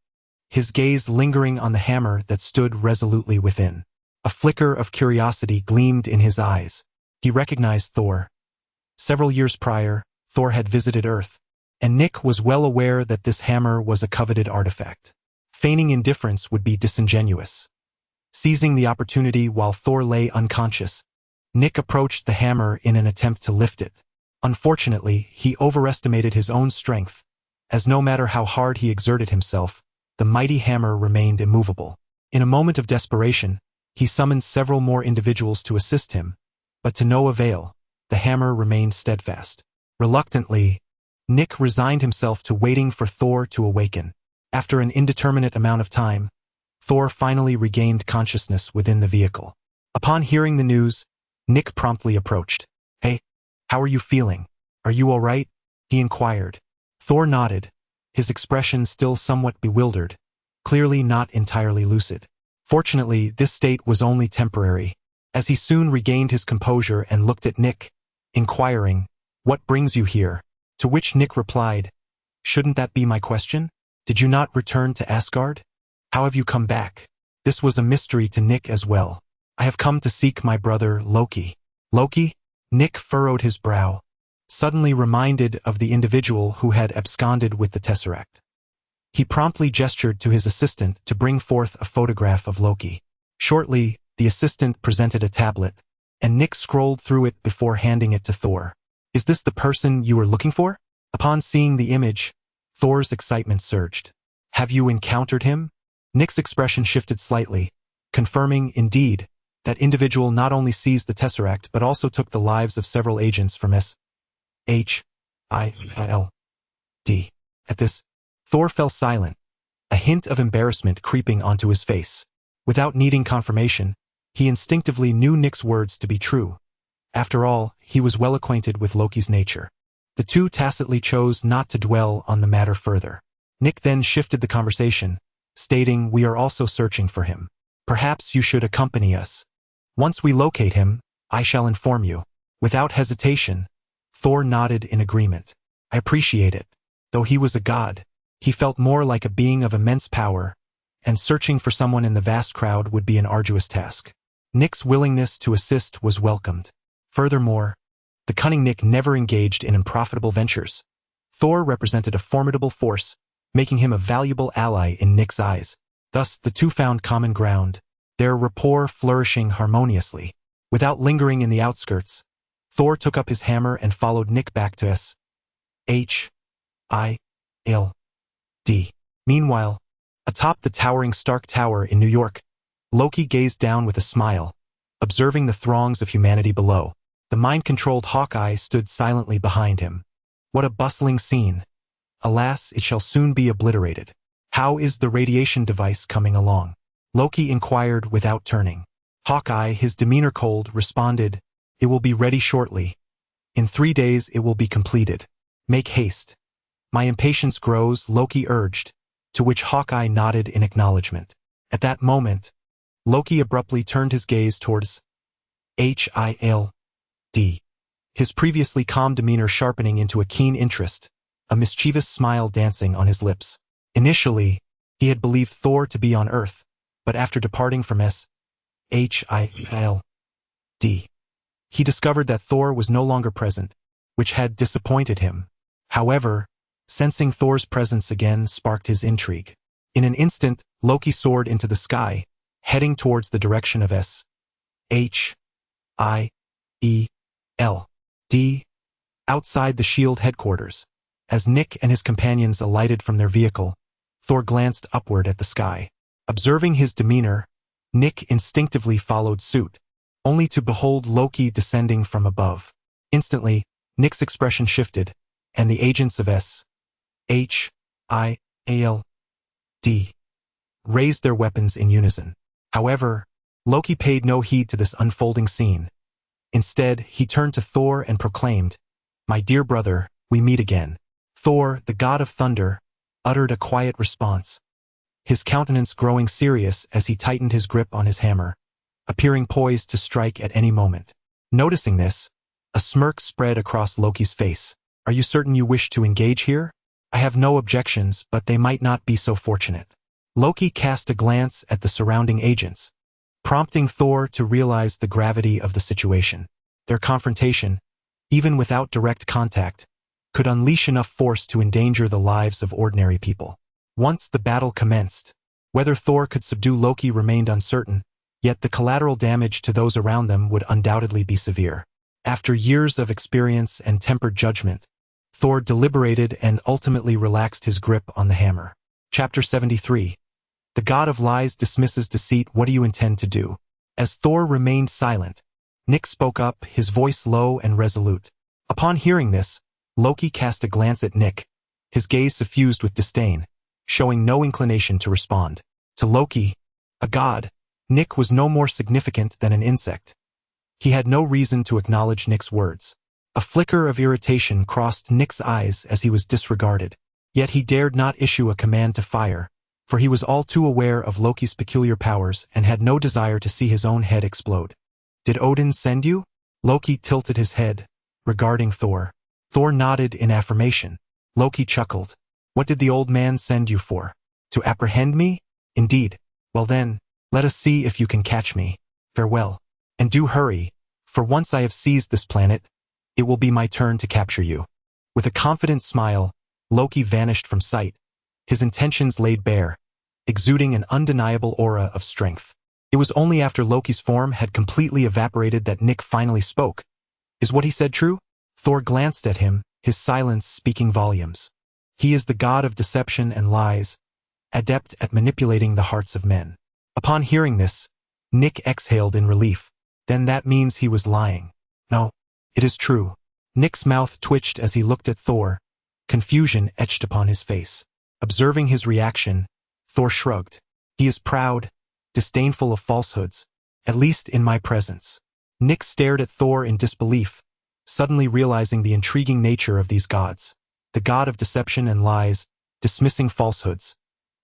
his gaze lingering on the hammer that stood resolutely within. A flicker of curiosity gleamed in his eyes. He recognized Thor. Several years prior, Thor had visited Earth, and Nick was well aware that this hammer was a coveted artifact. Feigning indifference would be disingenuous. Seizing the opportunity while Thor lay unconscious, Nick approached the hammer in an attempt to lift it. Unfortunately, he overestimated his own strength, as no matter how hard he exerted himself, the mighty hammer remained immovable. In a moment of desperation, he summoned several more individuals to assist him, but to no avail. The hammer remained steadfast. Reluctantly, Nick resigned himself to waiting for Thor to awaken. After an indeterminate amount of time, Thor finally regained consciousness within the vehicle. Upon hearing the news, Nick promptly approached. Hey, how are you feeling? Are you all right? He inquired. Thor nodded, his expression still somewhat bewildered, clearly not entirely lucid. Fortunately, this state was only temporary, as he soon regained his composure and looked at Nick, inquiring, "What brings you here?" To which Nick replied, "Shouldn't that be my question? Did you not return to Asgard? How have you come back?" This was a mystery to Nick as well. "I have come to seek my brother Loki." Loki? Nick furrowed his brow, suddenly reminded of the individual who had absconded with the Tesseract. He promptly gestured to his assistant to bring forth a photograph of Loki. Shortly, the assistant presented a tablet, and Nick scrolled through it before handing it to Thor. "Is this the person you were looking for?" Upon seeing the image, Thor's excitement surged. "Have you encountered him?" Nick's expression shifted slightly, confirming, indeed, that individual not only seized the Tesseract but also took the lives of several agents from SHIELD. At this, Thor fell silent, a hint of embarrassment creeping onto his face. Without needing confirmation, he instinctively knew Nick's words to be true. After all, he was well acquainted with Loki's nature. The two tacitly chose not to dwell on the matter further. Nick then shifted the conversation, stating, "We are also searching for him. Perhaps you should accompany us. Once we locate him, I shall inform you." Without hesitation, Thor nodded in agreement. "I appreciate it. Though he was a god, he felt more like a being of immense power, and searching for someone in the vast crowd would be an arduous task." Nick's willingness to assist was welcomed. Furthermore, the cunning Nick never engaged in unprofitable ventures. Thor represented a formidable force, making him a valuable ally in Nick's eyes. Thus, the two found common ground, their rapport flourishing harmoniously. Without lingering in the outskirts, Thor took up his hammer and followed Nick back to SHIELD. Meanwhile, atop the towering Stark Tower in New York, Loki gazed down with a smile, observing the throngs of humanity below. The mind-controlled Hawkeye stood silently behind him. What a bustling scene. Alas, it shall soon be obliterated. "How is the radiation device coming along?" Loki inquired without turning. Hawkeye, his demeanor cold, responded, "It will be ready shortly. In 3 days it will be completed. Make haste." "My impatience grows," Loki urged, to which Hawkeye nodded in acknowledgement. At that moment, Loki abruptly turned his gaze towards SHIELD, his previously calm demeanor sharpening into a keen interest, a mischievous smile dancing on his lips. Initially, he had believed Thor to be on Earth, but after departing from SHIELD, he discovered that Thor was no longer present, which had disappointed him. However, sensing Thor's presence again sparked his intrigue. In an instant, Loki soared into the sky, heading towards the direction of SHIELD. Outside the SHIELD headquarters, as Nick and his companions alighted from their vehicle, Thor glanced upward at the sky. Observing his demeanor, Nick instinctively followed suit, only to behold Loki descending from above. Instantly, Nick's expression shifted, and the agents of SHIELD raised their weapons in unison. However, Loki paid no heed to this unfolding scene. Instead, he turned to Thor and proclaimed, "My dear brother, we meet again." Thor, the god of thunder, uttered a quiet response, his countenance growing serious as he tightened his grip on his hammer, appearing poised to strike at any moment. Noticing this, a smirk spread across Loki's face. "Are you certain you wish to engage here? I have no objections, but they might not be so fortunate." Loki cast a glance at the surrounding agents, prompting Thor to realize the gravity of the situation. Their confrontation, even without direct contact, could unleash enough force to endanger the lives of ordinary people. Once the battle commenced, whether Thor could subdue Loki remained uncertain, yet the collateral damage to those around them would undoubtedly be severe. After years of experience and tempered judgment, Thor deliberated and ultimately relaxed his grip on the hammer. Chapter 73. The God of Lies dismisses deceit. What do you intend to do? As Thor remained silent, Nick spoke up, his voice low and resolute. Upon hearing this, Loki cast a glance at Nick, his gaze suffused with disdain, showing no inclination to respond. To Loki, a god, Nick was no more significant than an insect. He had no reason to acknowledge Nick's words. A flicker of irritation crossed Nick's eyes as he was disregarded, yet he dared not issue a command to fire, for he was all too aware of Loki's peculiar powers and had no desire to see his own head explode. "Did Odin send you?" Loki tilted his head, regarding Thor. Thor nodded in affirmation. Loki chuckled. What did the old man send you for? To apprehend me? Indeed. Well then, let us see if you can catch me. Farewell. And do hurry, for once I have seized this planet, it will be my turn to capture you. With a confident smile, Loki vanished from sight, his intentions laid bare, exuding an undeniable aura of strength. It was only after Loki's form had completely evaporated that Nick finally spoke. Is what he said true? Thor glanced at him, his silence speaking volumes. He is the god of deception and lies, adept at manipulating the hearts of men. Upon hearing this, Nick exhaled in relief. Then that means he was lying. No, it is true. Nick's mouth twitched as he looked at Thor, confusion etched upon his face. Observing his reaction, Thor shrugged. He is proud, disdainful of falsehoods, at least in my presence. Nick stared at Thor in disbelief, suddenly realizing the intriguing nature of these gods. The god of deception and lies, dismissing falsehoods.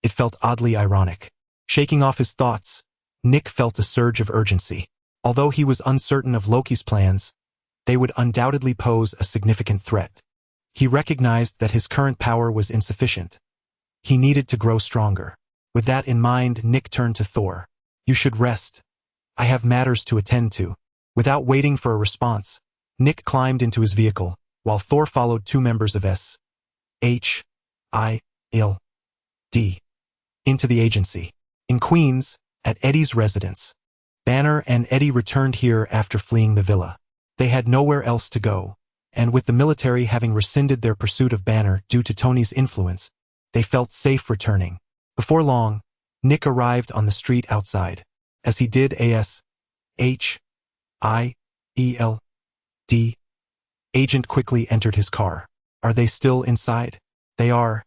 It felt oddly ironic. Shaking off his thoughts, Nick felt a surge of urgency. Although he was uncertain of Loki's plans, they would undoubtedly pose a significant threat. He recognized that his current power was insufficient. He needed to grow stronger. With that in mind, Nick turned to Thor. You should rest. I have matters to attend to. Without waiting for a response, Nick climbed into his vehicle, while Thor followed two members of S.H.I.L.D. into the agency. In Queens, at Eddie's residence, Banner and Eddie returned here after fleeing the villa. They had nowhere else to go, and with the military having rescinded their pursuit of Banner due to Tony's influence, they felt safe returning. Before long, Nick arrived on the street outside. As he did, A.S.H.I.L.D. agent quickly entered his car. Are they still inside? They are.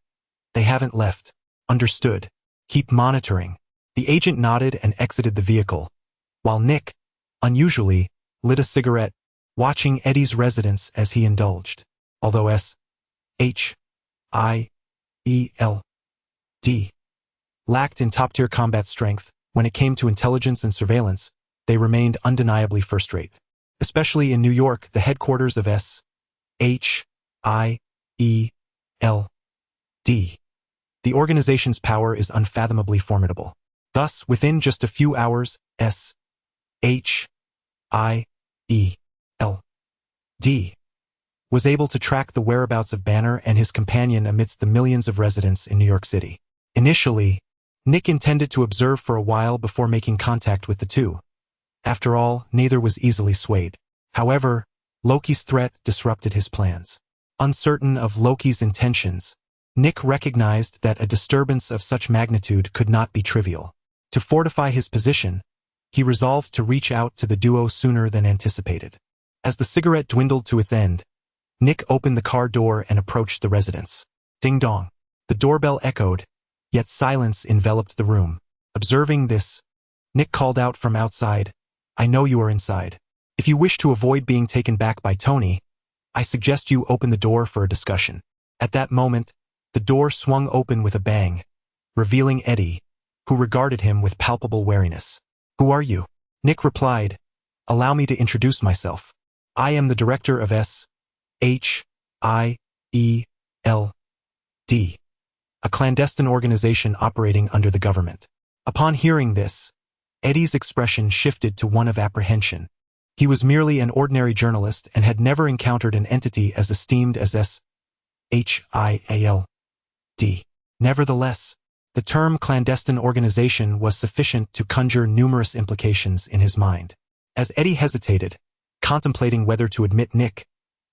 They haven't left. Understood. Keep monitoring. The agent nodded and exited the vehicle, while Nick, unusually, lit a cigarette, watching Eddie's residence as he indulged. Although S.H.I.L.D. lacked in top-tier combat strength, when it came to intelligence and surveillance, they remained undeniably first-rate. Especially in New York, the headquarters of S.H.I.L.D. The organization's power is unfathomably formidable. Thus, within just a few hours, S.H.I.L.D. was able to track the whereabouts of Banner and his companion amidst the millions of residents in New York City. Initially, Nick intended to observe for a while before making contact with the two. After all, neither was easily swayed. However, Loki's threat disrupted his plans. Uncertain of Loki's intentions, Nick recognized that a disturbance of such magnitude could not be trivial. To fortify his position, he resolved to reach out to the duo sooner than anticipated. As the cigarette dwindled to its end, Nick opened the car door and approached the residence. Ding-dong. The doorbell echoed, yet silence enveloped the room. Observing this, Nick called out from outside, I know you are inside. If you wish to avoid being taken back by Tony, I suggest you open the door for a discussion. At that moment, the door swung open with a bang, revealing Eddie, who regarded him with palpable wariness. Who are you? Nick replied, Allow me to introduce myself. I am the director of S.H.I.L.D., a clandestine organization operating under the government. Upon hearing this, Eddie's expression shifted to one of apprehension. He was merely an ordinary journalist and had never encountered an entity as esteemed as S.H.I.L.D. Nevertheless, the term clandestine organization was sufficient to conjure numerous implications in his mind. As Eddie hesitated, contemplating whether to admit Nick,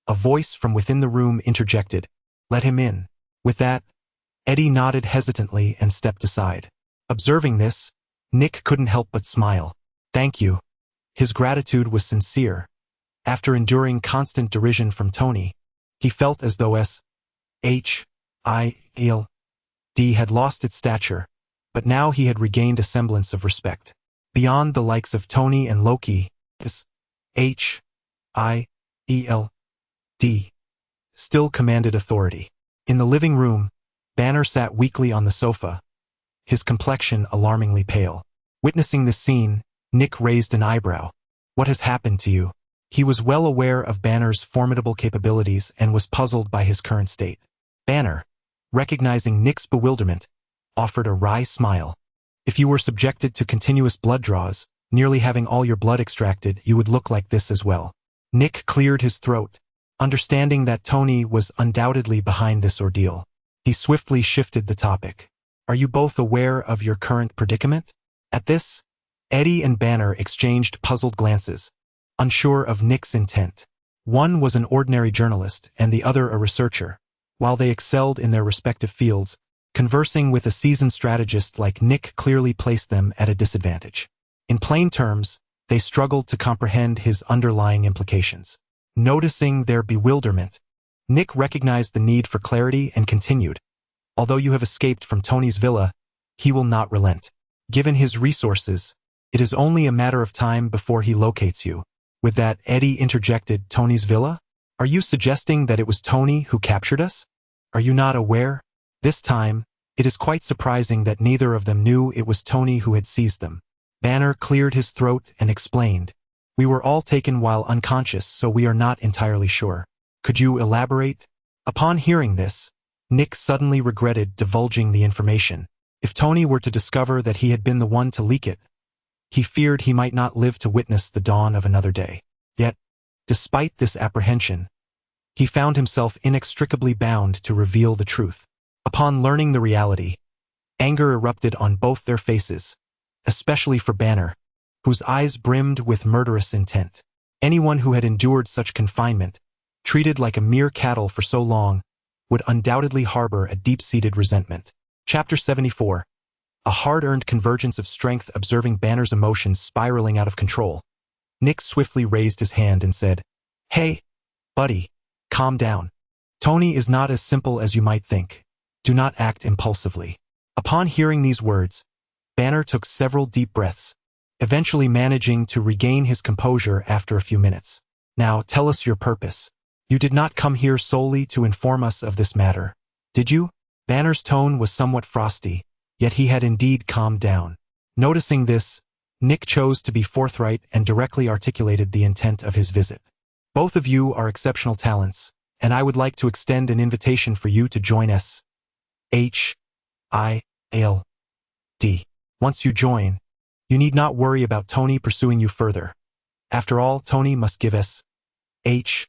a voice from within the room interjected, Let him in. With that, Eddie nodded hesitantly and stepped aside. Observing this, Nick couldn't help but smile. Thank you. His gratitude was sincere. After enduring constant derision from Tony, he felt as though S.H.I.L.D. had lost its stature, but now he had regained a semblance of respect. Beyond the likes of Tony and Loki, S.H.I.L.D. still commanded authority. In the living room, Banner sat weakly on the sofa, his complexion alarmingly pale. Witnessing this scene, Nick raised an eyebrow. What has happened to you? He was well aware of Banner's formidable capabilities and was puzzled by his current state. Banner, recognizing Nick's bewilderment, offered a wry smile. If you were subjected to continuous blood draws, nearly having all your blood extracted, you would look like this as well. Nick cleared his throat, understanding that Tony was undoubtedly behind this ordeal. He swiftly shifted the topic. Are you both aware of your current predicament? At this, Eddie and Banner exchanged puzzled glances, unsure of Nick's intent. One was an ordinary journalist and the other a researcher. While they excelled in their respective fields, conversing with a seasoned strategist like Nick clearly placed them at a disadvantage. In plain terms, they struggled to comprehend his underlying implications. Noticing their bewilderment, Nick recognized the need for clarity and continued. Although you have escaped from Tony's villa, he will not relent. Given his resources, it is only a matter of time before he locates you. With that, Eddie interjected, Tony's villa? Are you suggesting that it was Tony who captured us? Are you not aware? This time, it is quite surprising that neither of them knew it was Tony who had seized them. Banner cleared his throat and explained. We were all taken while unconscious, so we are not entirely sure. Could you elaborate? Upon hearing this, Nick suddenly regretted divulging the information. If Tony were to discover that he had been the one to leak it, he feared he might not live to witness the dawn of another day. Yet, despite this apprehension, he found himself inextricably bound to reveal the truth. Upon learning the reality, anger erupted on both their faces, especially for Banner, whose eyes brimmed with murderous intent. Anyone who had endured such confinement, treated like a mere cattle for so long, would undoubtedly harbor a deep-seated resentment. Chapter 74. A hard-earned convergence of strength. Observing Banner's emotions spiraling out of control, Nick swiftly raised his hand and said, Hey, buddy, calm down. Tony is not as simple as you might think. Do not act impulsively. Upon hearing these words, Banner took several deep breaths, eventually managing to regain his composure after a few minutes. Now, tell us your purpose. You did not come here solely to inform us of this matter, did you? Banner's tone was somewhat frosty, yet he had indeed calmed down. Noticing this, Nick chose to be forthright and directly articulated the intent of his visit. Both of you are exceptional talents, and I would like to extend an invitation for you to join us. H-I-L-D. Once you join, you need not worry about Tony pursuing you further. After all, Tony must give us H-I-L-D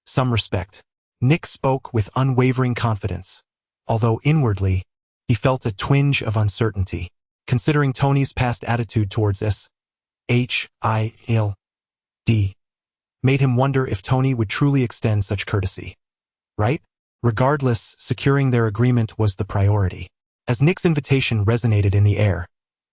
some respect. Nick spoke with unwavering confidence, although inwardly, he felt a twinge of uncertainty. Considering Tony's past attitude towards H-I-L-D made him wonder if Tony would truly extend such courtesy. Right? Regardless, securing their agreement was the priority. As Nick's invitation resonated in the air,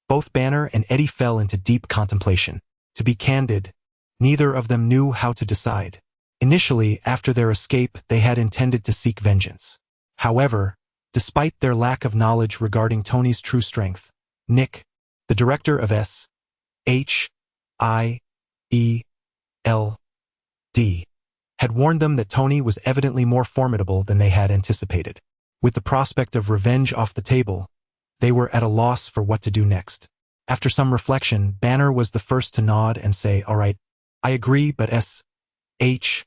both Banner and Eddie fell into deep contemplation. To be candid, neither of them knew how to decide. Initially, after their escape, they had intended to seek vengeance. However, despite their lack of knowledge regarding Tony's true strength, Nick, the director of S-H-I-E-L-D, had warned them that Tony was evidently more formidable than they had anticipated. With the prospect of revenge off the table, they were at a loss for what to do next. After some reflection, Banner was the first to nod and say, All right, I agree, but S-H-I-E-L-D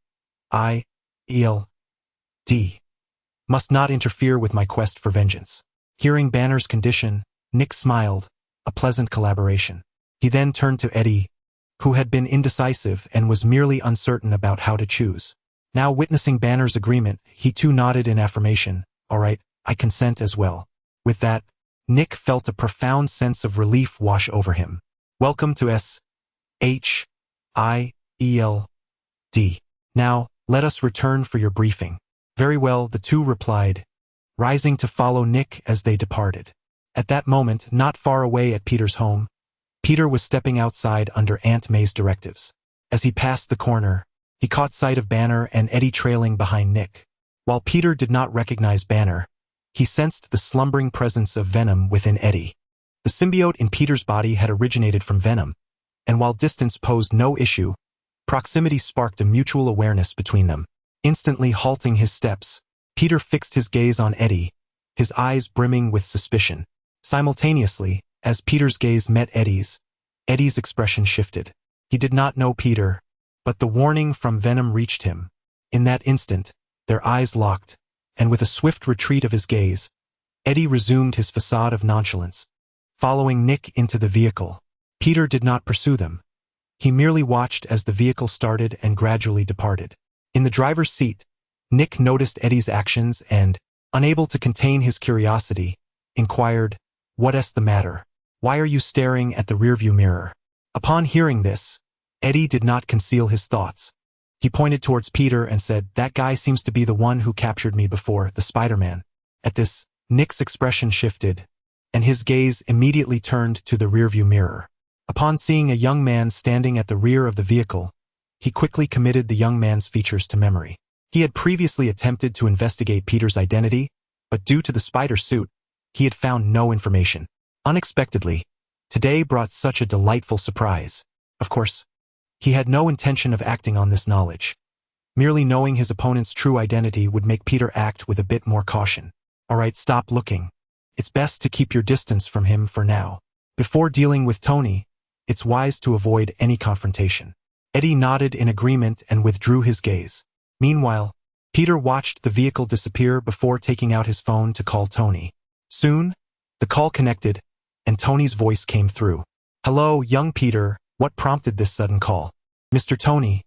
must not interfere with my quest for vengeance. Hearing Banner's condition, Nick smiled, a pleasant collaboration. He then turned to Eddie, who had been indecisive and was merely uncertain about how to choose. Now witnessing Banner's agreement, he too nodded in affirmation. All right, I consent as well. With that, Nick felt a profound sense of relief wash over him. Welcome to S-H-I-E-L-D. Now, let us return for your briefing. Very well, the two replied, rising to follow Nick as they departed. At that moment, not far away at Peter's home, Peter was stepping outside under Aunt May's directives. As he passed the corner, he caught sight of Banner and Eddie trailing behind Nick. While Peter did not recognize Banner, he sensed the slumbering presence of venom within Eddie. The symbiote in Peter's body had originated from venom, and while distance posed no issue, proximity sparked a mutual awareness between them. Instantly halting his steps, Peter fixed his gaze on Eddie, his eyes brimming with suspicion. Simultaneously, as Peter's gaze met Eddie's, Eddie's expression shifted. He did not know Peter, but the warning from Venom reached him. In that instant, their eyes locked, and with a swift retreat of his gaze, Eddie resumed his facade of nonchalance. Following Nick into the vehicle, Peter did not pursue them. He merely watched as the vehicle started and gradually departed. In the driver's seat, Nick noticed Eddie's actions and, unable to contain his curiosity, inquired, "What's the matter? Why are you staring at the rearview mirror?" Upon hearing this, Eddie did not conceal his thoughts. He pointed towards Peter and said, "That guy seems to be the one who captured me before, the Spider-Man." At this, Nick's expression shifted, and his gaze immediately turned to the rearview mirror. Upon seeing a young man standing at the rear of the vehicle, he quickly committed the young man's features to memory. He had previously attempted to investigate Peter's identity, but due to the spider suit, he had found no information. Unexpectedly, today brought such a delightful surprise. Of course, he had no intention of acting on this knowledge. Merely knowing his opponent's true identity would make Peter act with a bit more caution. "Alright, stop looking. It's best to keep your distance from him for now. Before dealing with Tony, it's wise to avoid any confrontation." Eddie nodded in agreement and withdrew his gaze. Meanwhile, Peter watched the vehicle disappear before taking out his phone to call Tony. Soon, the call connected, and Tony's voice came through. "Hello, young Peter, what prompted this sudden call?" "Mr. Tony,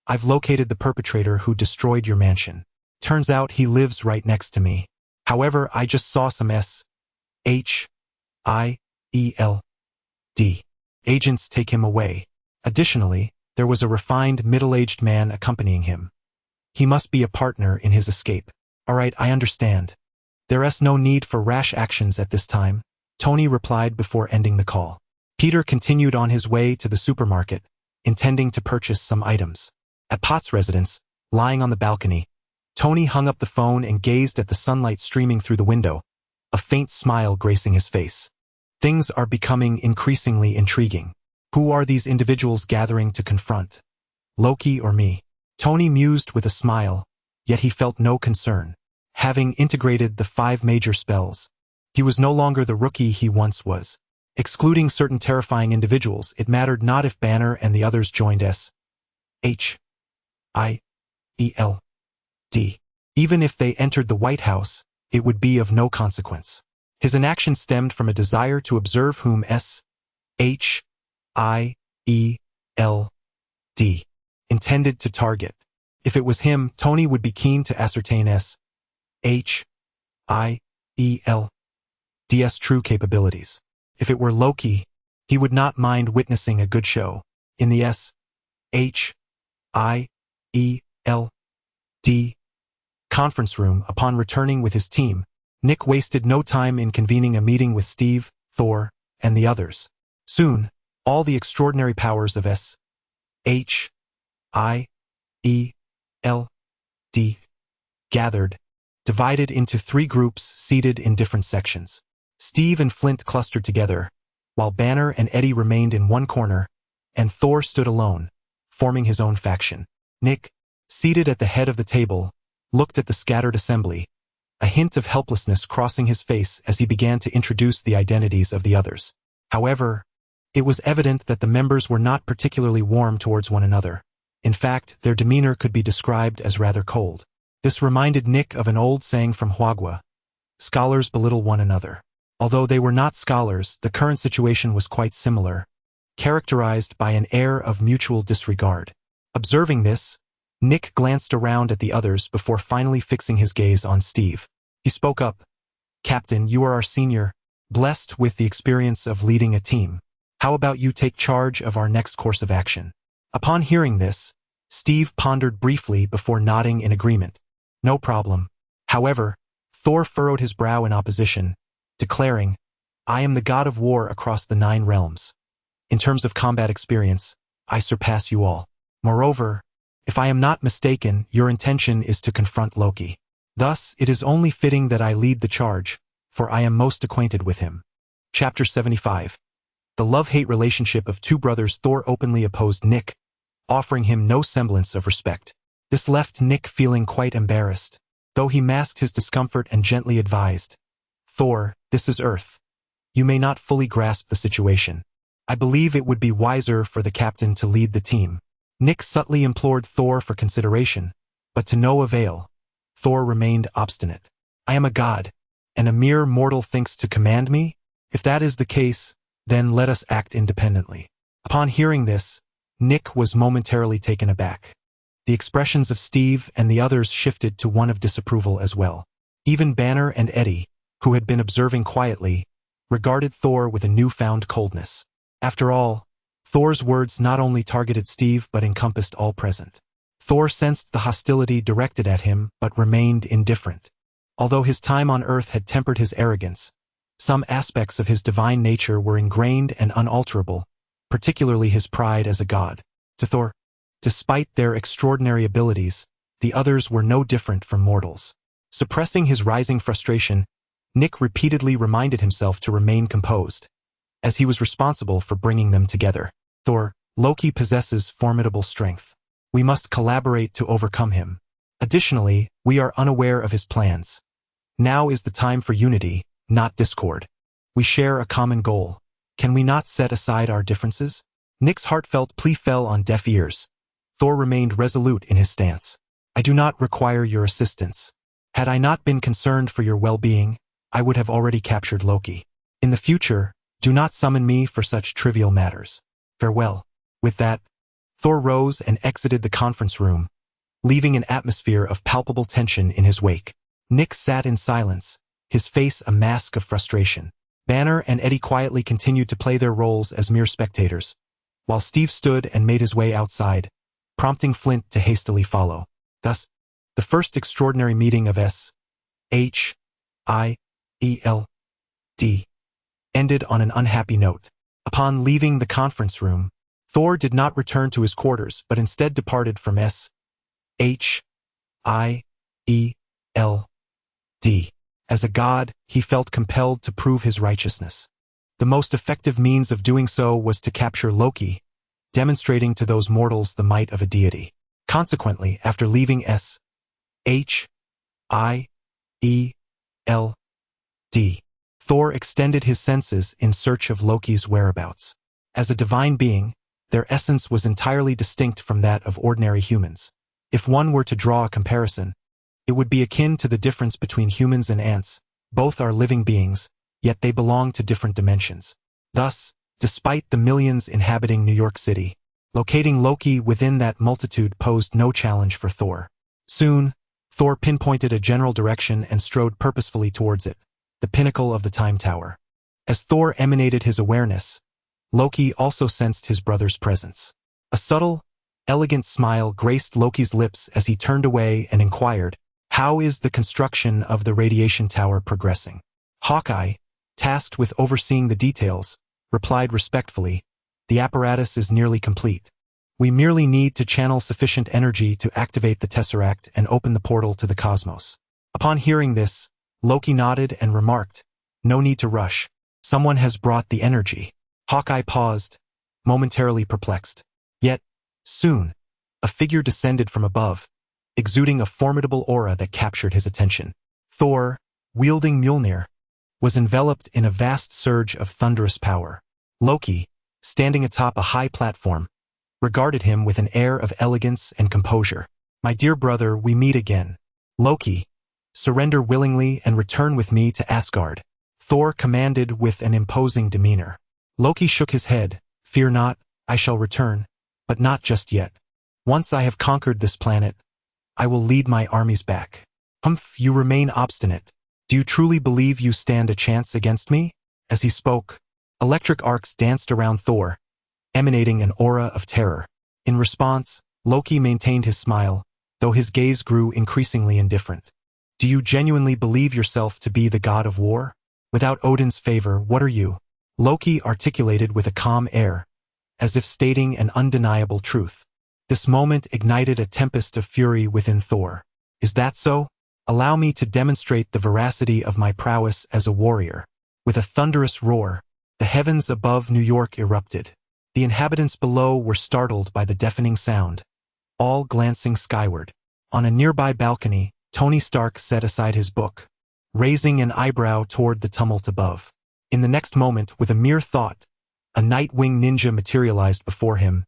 I've located the perpetrator who destroyed your mansion. Turns out he lives right next to me. However, I just saw some S.H.I.E.L.D. agents take him away. Additionally, there was a refined middle-aged man accompanying him. He must be a partner in his escape." "Alright, I understand. There's no need for rash actions at this time," Tony replied before ending the call. Peter continued on his way to the supermarket, intending to purchase some items. At Pot's residence, lying on the balcony, Tony hung up the phone and gazed at the sunlight streaming through the window, a faint smile gracing his face. Things are becoming increasingly intriguing. Who are these individuals gathering to confront? Loki or me? Tony mused with a smile, yet he felt no concern. Having integrated the 5 major spells, he was no longer the rookie he once was. Excluding certain terrifying individuals, it mattered not if Banner and the others joined S.H.I.E.L.D. Even if they entered the White House, it would be of no consequence. His inaction stemmed from a desire to observe whom S.H.I.E.L.D. intended to target. If it was him, Tony would be keen to ascertain S.H.I.E.L.D.'s true capabilities. If it were Loki, he would not mind witnessing a good show. In the S.H.I.E.L.D. conference room, upon returning with his team, Nick wasted no time in convening a meeting with Steve, Thor, and the others. Soon, all the extraordinary powers of S.H.I.E.L.D. gathered, divided into 3 groups seated in different sections. Steve and Flint clustered together, while Banner and Eddie remained in one corner, and Thor stood alone, forming his own faction. Nick, seated at the head of the table, looked at the scattered assembly, a hint of helplessness crossing his face as he began to introduce the identities of the others. However, it was evident that the members were not particularly warm towards one another. In fact, their demeanor could be described as rather cold. This reminded Nick of an old saying from Huagua: "Scholars belittle one another." Although they were not scholars, the current situation was quite similar, characterized by an air of mutual disregard. Observing this, Nick glanced around at the others before finally fixing his gaze on Steve. He spoke up. "Captain, you are our senior, blessed with the experience of leading a team. How about you take charge of our next course of action?" Upon hearing this, Steve pondered briefly before nodding in agreement. "No problem." However, Thor furrowed his brow in opposition, declaring, "I am the god of war across the 9 realms. In terms of combat experience, I surpass you all. Moreover, if I am not mistaken, your intention is to confront Loki. Thus, it is only fitting that I lead the charge, for I am most acquainted with him." Chapter 75. The love-hate relationship of 2 brothers. Thor openly opposed Nick, offering him no semblance of respect. This left Nick feeling quite embarrassed, though he masked his discomfort and gently advised, "Thor, this is Earth. You may not fully grasp the situation. I believe it would be wiser for the captain to lead the team. Nick subtly implored Thor for consideration, but to no avail. Thor remained obstinate. I am a god, and a mere mortal thinks to command me? If that is the case, then let us act independently. Upon hearing this, Nick was momentarily taken aback. The expressions of Steve and the others shifted to one of disapproval as well. Even Banner and Eddie, who had been observing quietly, regarded Thor with a newfound coldness. After all, Thor's words not only targeted Steve but encompassed all present. Thor sensed the hostility directed at him but remained indifferent. Although his time on Earth had tempered his arrogance, some aspects of his divine nature were ingrained and unalterable, particularly his pride as a god. To Thor, despite their extraordinary abilities, the others were no different from mortals. Suppressing his rising frustration, Nick repeatedly reminded himself to remain composed, as he was responsible for bringing them together. Thor, Loki possesses formidable strength. We must collaborate to overcome him. Additionally, we are unaware of his plans. Now is the time for unity, not discord. We share a common goal. Can we not set aside our differences? Nick's heartfelt plea fell on deaf ears. Thor remained resolute in his stance. I do not require your assistance. Had I not been concerned for your well-being, I would have already captured Loki. In the future, do not summon me for such trivial matters. Farewell. With that, Thor rose and exited the conference room, leaving an atmosphere of palpable tension in his wake. Nick sat in silence, his face a mask of frustration. Banner and Eddie quietly continued to play their roles as mere spectators, while Steve stood and made his way outside, prompting Flint to hastily follow. Thus, the first extraordinary meeting of S.H.I.E.L.D. ended on an unhappy note. Upon leaving the conference room, Thor did not return to his quarters but instead departed from S.H.I.E.L.D. As a god, he felt compelled to prove his righteousness. The most effective means of doing so was to capture Loki, demonstrating to those mortals the might of a deity. Consequently, after leaving S.H.I.E.L.D., Thor extended his senses in search of Loki's whereabouts. As a divine being, their essence was entirely distinct from that of ordinary humans. If one were to draw a comparison, it would be akin to the difference between humans and ants. Both are living beings, yet they belong to different dimensions. Thus, despite the millions inhabiting New York City, locating Loki within that multitude posed no challenge for Thor. Soon, Thor pinpointed a general direction and strode purposefully towards it, the pinnacle of the Time Tower. As Thor emanated his awareness, Loki also sensed his brother's presence. A subtle, elegant smile graced Loki's lips as he turned away and inquired, "How is the construction of the radiation tower progressing?" Hawkeye, tasked with overseeing the details, replied respectfully, "The apparatus is nearly complete. We merely need to channel sufficient energy to activate the Tesseract and open the portal to the cosmos." Upon hearing this, Loki nodded and remarked, "No need to rush. Someone has brought the energy." Hawkeye paused, momentarily perplexed. Yet, soon, a figure descended from above, exuding a formidable aura that captured his attention. Thor, wielding Mjolnir, was enveloped in a vast surge of thunderous power. Loki, standing atop a high platform, regarded him with an air of elegance and composure. "My dear brother, we meet again. Loki, surrender willingly and return with me to Asgard," Thor commanded with an imposing demeanor. Loki shook his head. "Fear not, I shall return, but not just yet. Once I have conquered this planet, I will lead my armies back." "Humph, you remain obstinate. Do you truly believe you stand a chance against me?" As he spoke, electric arcs danced around Thor, emanating an aura of terror. In response, Loki maintained his smile, though his gaze grew increasingly indifferent. "Do you genuinely believe yourself to be the god of war? Without Odin's favor, what are you?" Loki articulated with a calm air, as if stating an undeniable truth. This moment ignited a tempest of fury within Thor. "Is that so? Allow me to demonstrate the veracity of my prowess as a warrior." With a thunderous roar, the heavens above New York erupted. The inhabitants below were startled by the deafening sound, all glancing skyward. On a nearby balcony, Tony Stark set aside his book, raising an eyebrow toward the tumult above. In the next moment, with a mere thought, A night-wing ninja materialized before him,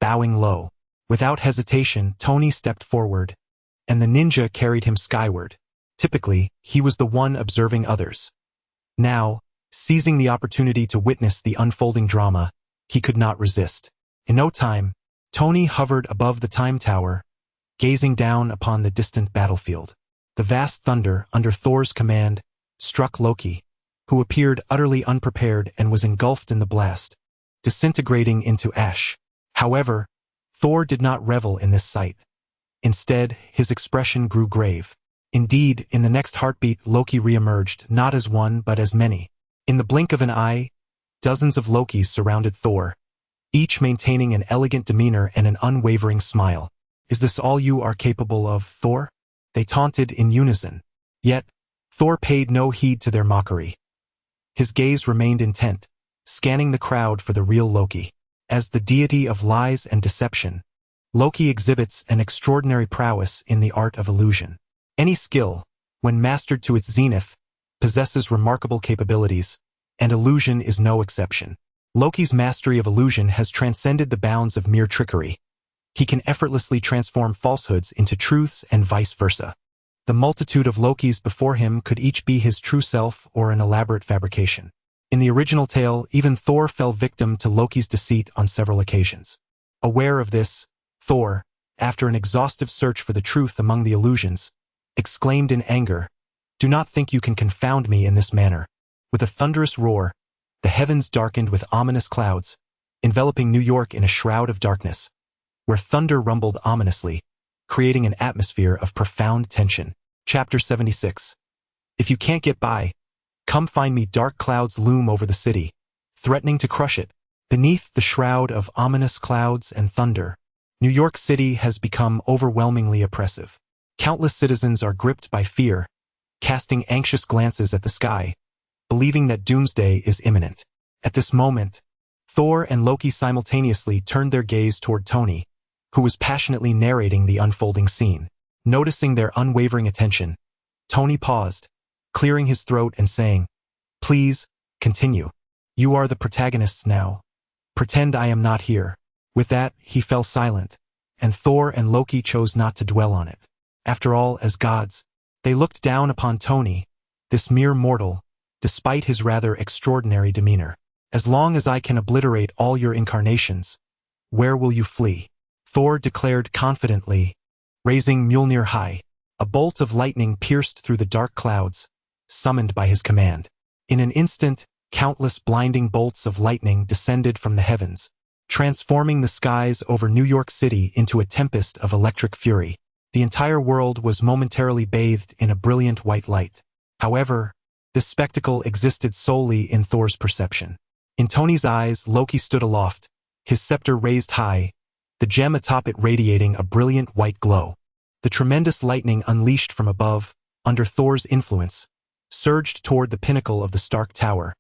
bowing low. Without hesitation, Tony stepped forward, and the ninja carried him skyward. Typically, he was the one observing others. Now, seizing the opportunity to witness the unfolding drama, he could not resist. In no time, Tony hovered above the time tower, gazing down upon the distant battlefield. The vast thunder, under Thor's command, struck Loki, who appeared utterly unprepared and was engulfed in the blast, disintegrating into ash. However, Thor did not revel in this sight. Instead, his expression grew grave. Indeed, in the next heartbeat, Loki reemerged, not as one but as many. In the blink of an eye, dozens of Lokis surrounded Thor, each maintaining an elegant demeanor and an unwavering smile. "Is this all you are capable of, Thor?" they taunted in unison. Yet, Thor paid no heed to their mockery. His gaze remained intent, scanning the crowd for the real Loki. As the deity of lies and deception, Loki exhibits an extraordinary prowess in the art of illusion. Any skill, when mastered to its zenith, possesses remarkable capabilities, and illusion is no exception. Loki's mastery of illusion has transcended the bounds of mere trickery. He can effortlessly transform falsehoods into truths and vice versa. The multitude of Lokis before him could each be his true self or an elaborate fabrication. In the original tale, even Thor fell victim to Loki's deceit on several occasions. Aware of this, Thor, after an exhaustive search for the truth among the illusions, exclaimed in anger, "Do not think you can confound me in this manner." With a thunderous roar, the heavens darkened with ominous clouds, enveloping New York in a shroud of darkness, where thunder rumbled ominously, creating an atmosphere of profound tension. Chapter 76. If you can't get by, come find me. Dark clouds loom over the city, threatening to crush it. Beneath the shroud of ominous clouds and thunder, New York City has become overwhelmingly oppressive. Countless citizens are gripped by fear, casting anxious glances at the sky, believing that doomsday is imminent. At this moment, Thor and Loki simultaneously turned their gaze toward Tony, who was passionately narrating the unfolding scene. Noticing their unwavering attention, Tony paused, clearing his throat and saying, "Please, continue. You are the protagonists now. Pretend I am not here." With that, he fell silent, and Thor and Loki chose not to dwell on it. After all, as gods, they looked down upon Tony, this mere mortal, despite his rather extraordinary demeanor. "As long as I can obliterate all your incarnations, where will you flee?" Thor declared confidently, raising Mjolnir high. A bolt of lightning pierced through the dark clouds, summoned by his command. In an instant, countless blinding bolts of lightning descended from the heavens, transforming the skies over New York City into a tempest of electric fury. The entire world was momentarily bathed in a brilliant white light. However, this spectacle existed solely in Thor's perception. In Tony's eyes, Loki stood aloft, his scepter raised high, the gem atop it radiating a brilliant white glow. The tremendous lightning unleashed from above, under Thor's influence, surged toward the pinnacle of the Stark Tower,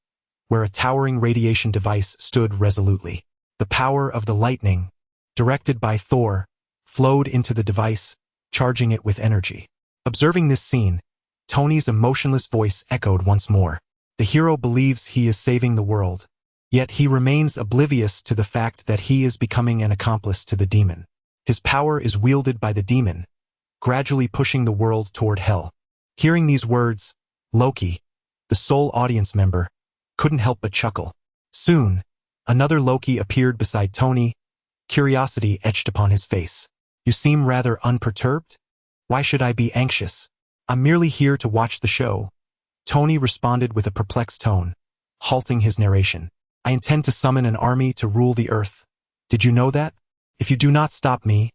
where a towering radiation device stood resolutely. The power of the lightning, directed by Thor, flowed into the device, charging it with energy. Observing this scene, Tony's emotionless voice echoed once more. The hero believes he is saving the world, yet he remains oblivious to the fact that he is becoming an accomplice to the demon. His power is wielded by the demon, gradually pushing the world toward hell. Hearing these words, Loki, the sole audience member, couldn't help but chuckle. Soon, another Loki appeared beside Tony, curiosity etched upon his face. "You seem rather unperturbed? Why should I be anxious? I'm merely here to watch the show." Tony responded with a perplexed tone, halting his narration. "I intend to summon an army to rule the earth. Did you know that? If you do not stop me,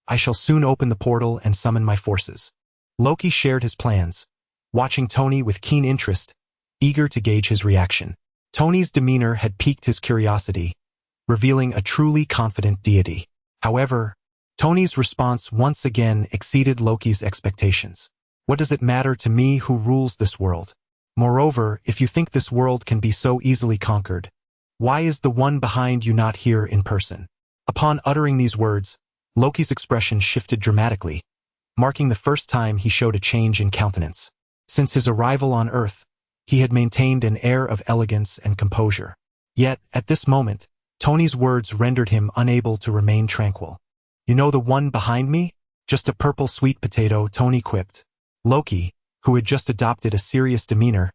I shall soon open the portal and summon my forces." Loki shared his plans, watching Tony with keen interest, eager to gauge his reaction. Tony's demeanor had piqued his curiosity, revealing a truly confident deity. However, Tony's response once again exceeded Loki's expectations. "What does it matter to me who rules this world? Moreover, if you think this world can be so easily conquered, why is the one behind you not here in person?" Upon uttering these words, Loki's expression shifted dramatically, marking the first time he showed a change in countenance. Since his arrival on Earth, he had maintained an air of elegance and composure. Yet, at this moment, Tony's words rendered him unable to remain tranquil. "You know the one behind me? Just a purple sweet potato," Tony quipped. Loki, who had just adopted a serious demeanor,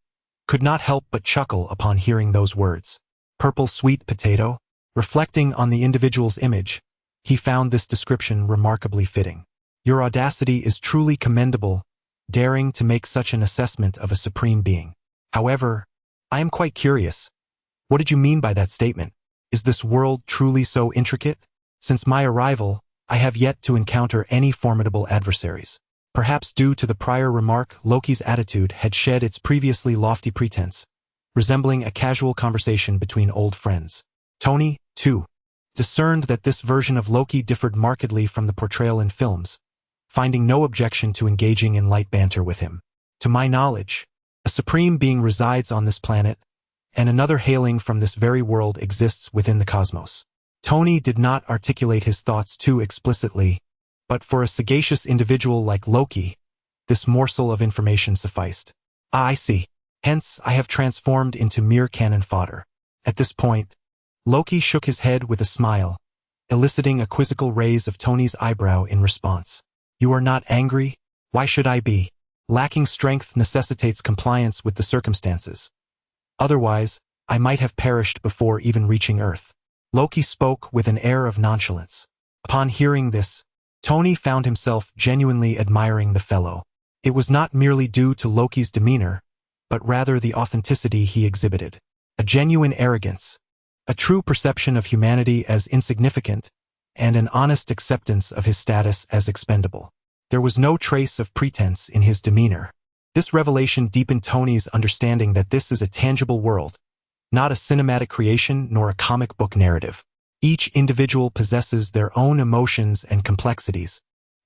could not help but chuckle upon hearing those words. Purple sweet potato? Reflecting on the individual's image, he found this description remarkably fitting. "Your audacity is truly commendable, daring to make such an assessment of a supreme being. However, I am quite curious. What did you mean by that statement? Is this world truly so intricate? Since my arrival, I have yet to encounter any formidable adversaries." Perhaps due to the prior remark, Loki's attitude had shed its previously lofty pretense, resembling a casual conversation between old friends. Tony, too, discerned that this version of Loki differed markedly from the portrayal in films, finding no objection to engaging in light banter with him. "To my knowledge, a supreme being resides on this planet, and another hailing from this very world exists within the cosmos." Tony did not articulate his thoughts too explicitly, but for a sagacious individual like Loki, this morsel of information sufficed. "Ah, I see. Hence, I have transformed into mere cannon fodder." At this point, Loki shook his head with a smile, eliciting a quizzical raise of Tony's eyebrow in response. "You are not angry? Why should I be? Lacking strength necessitates compliance with the circumstances. Otherwise, I might have perished before even reaching Earth." Loki spoke with an air of nonchalance. Upon hearing this, Tony found himself genuinely admiring the fellow. It was not merely due to Loki's demeanor, but rather the authenticity he exhibited. A genuine arrogance, a true perception of humanity as insignificant, and an honest acceptance of his status as expendable. There was no trace of pretense in his demeanor. This revelation deepened Tony's understanding that this is a tangible world, not a cinematic creation nor a comic book narrative. Each individual possesses their own emotions and complexities,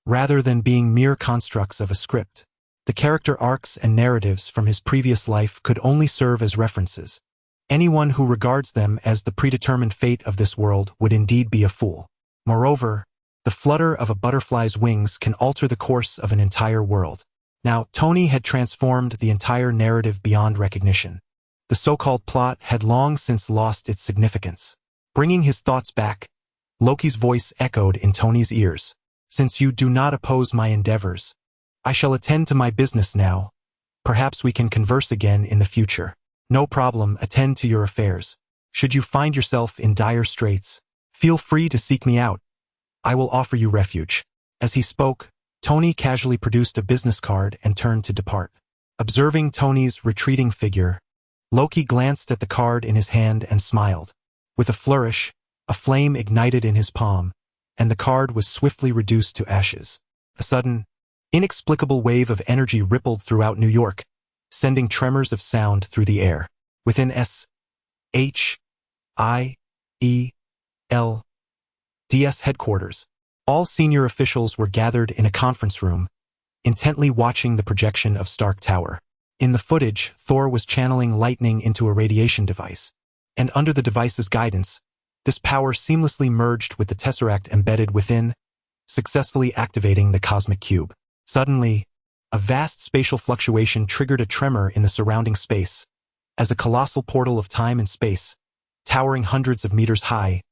rather than being mere constructs of a script. The character arcs and narratives from his previous life could only serve as references. Anyone who regards them as the predetermined fate of this world would indeed be a fool. Moreover, the flutter of a butterfly's wings can alter the course of an entire world. Now, Tony had transformed the entire narrative beyond recognition. The so-called plot had long since lost its significance. Bringing his thoughts back, Loki's voice echoed in Tony's ears. "Since you do not oppose my endeavors, I shall attend to my business now. Perhaps we can converse again in the future." "No problem, attend to your affairs. Should you find yourself in dire straits, feel free to seek me out. I will offer you refuge." As he spoke, Tony casually produced a business card and turned to depart. Observing Tony's retreating figure, Loki glanced at the card in his hand and smiled. With a flourish, a flame ignited in his palm, and the card was swiftly reduced to ashes. A sudden, inexplicable wave of energy rippled throughout New York, sending tremors of sound through the air. Within SHIELD's headquarters, all senior officials were gathered in a conference room, intently watching the projection of Stark Tower. In the footage, Thor was channeling lightning into a radiation device, and under the device's guidance, this power seamlessly merged with the tesseract embedded within, successfully activating the cosmic cube. Suddenly, a vast spatial fluctuation triggered a tremor in the surrounding space, as a colossal portal of time and space, towering hundreds of meters high,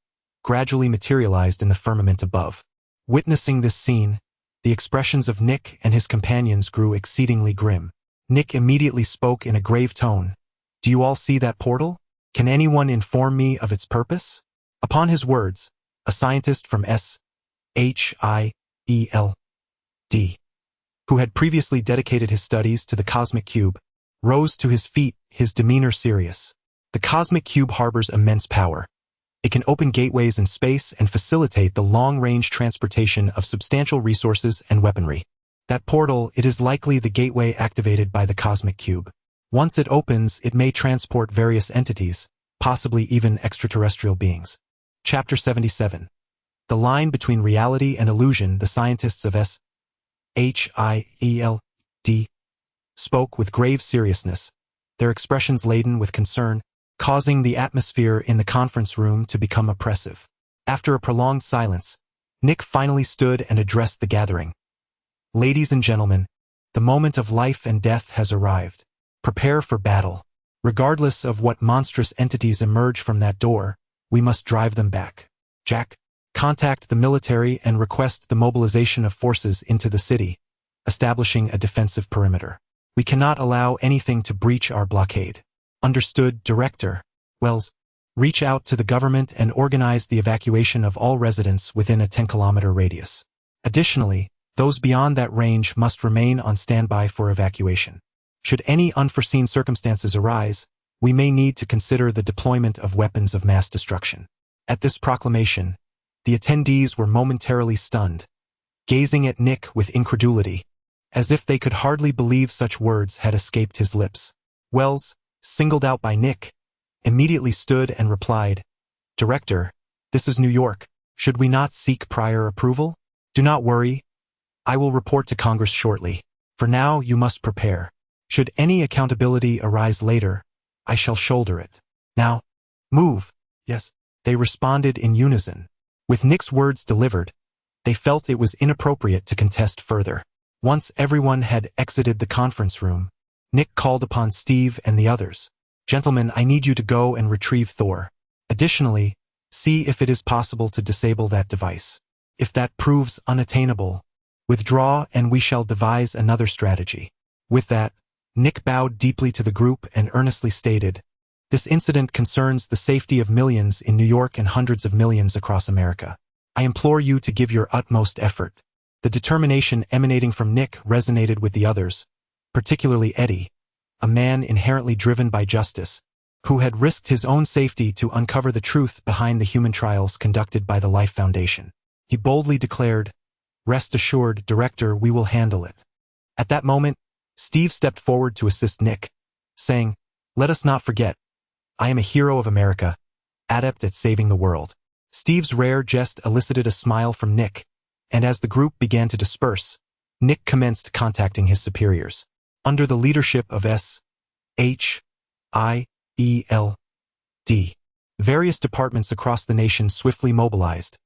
gradually materialized in the firmament above. Witnessing this scene, the expressions of Nick and his companions grew exceedingly grim. Nick immediately spoke in a grave tone. "Do you all see that portal? Can anyone inform me of its purpose?" Upon his words, a scientist from SHIELD, who had previously dedicated his studies to the cosmic cube, rose to his feet, his demeanor serious. "The cosmic cube harbors immense power. It can open gateways in space and facilitate the long-range transportation of substantial resources and weaponry. That portal, it is likely the gateway activated by the cosmic cube. Once it opens, it may transport various entities, possibly even extraterrestrial beings." Chapter 77. The line between reality and illusion. The scientists of SHIELD spoke with grave seriousness, their expressions laden with concern, causing the atmosphere in the conference room to become oppressive. After a prolonged silence, Nick finally stood and addressed the gathering. "Ladies and gentlemen, the moment of life and death has arrived. Prepare for battle." Regardless of what monstrous entities emerge from that door, we must drive them back. Jack, contact the military and request the mobilization of forces into the city, establishing a defensive perimeter. We cannot allow anything to breach our blockade. Understood, Director. Wells, reach out to the government and organize the evacuation of all residents within a 10-kilometer radius. Additionally, those beyond that range must remain on standby for evacuation. Should any unforeseen circumstances arise, we may need to consider the deployment of weapons of mass destruction. At this proclamation, the attendees were momentarily stunned, gazing at Nick with incredulity, as if they could hardly believe such words had escaped his lips. Wells, singled out by Nick, immediately stood and replied, "Director, this is New York. Should we not seek prior approval? Do not worry. I will report to Congress shortly. For now, you must prepare. Should any accountability arise later, I shall shoulder it. Now, move." "Yes," they responded in unison. With Nick's words delivered, they felt it was inappropriate to contest further. Once everyone had exited the conference room, Nick called upon Steve and the others. "Gentlemen, I need you to go and retrieve Thor. Additionally, see if it is possible to disable that device. If that proves unattainable, withdraw and we shall devise another strategy." With that, Nick bowed deeply to the group and earnestly stated, "This incident concerns the safety of millions in New York and hundreds of millions across America. I implore you to give your utmost effort." The determination emanating from Nick resonated with the others, particularly Eddie, a man inherently driven by justice, who had risked his own safety to uncover the truth behind the human trials conducted by the Life Foundation. He boldly declared, "Rest assured, Director, we will handle it." At that moment, Steve stepped forward to assist Nick, saying, "Let us not forget, I am a hero of America, adept at saving the world." Steve's rare jest elicited a smile from Nick, and as the group began to disperse, Nick commenced contacting his superiors. Under the leadership of S.H.I.E.L.D., various departments across the nation swiftly mobilized,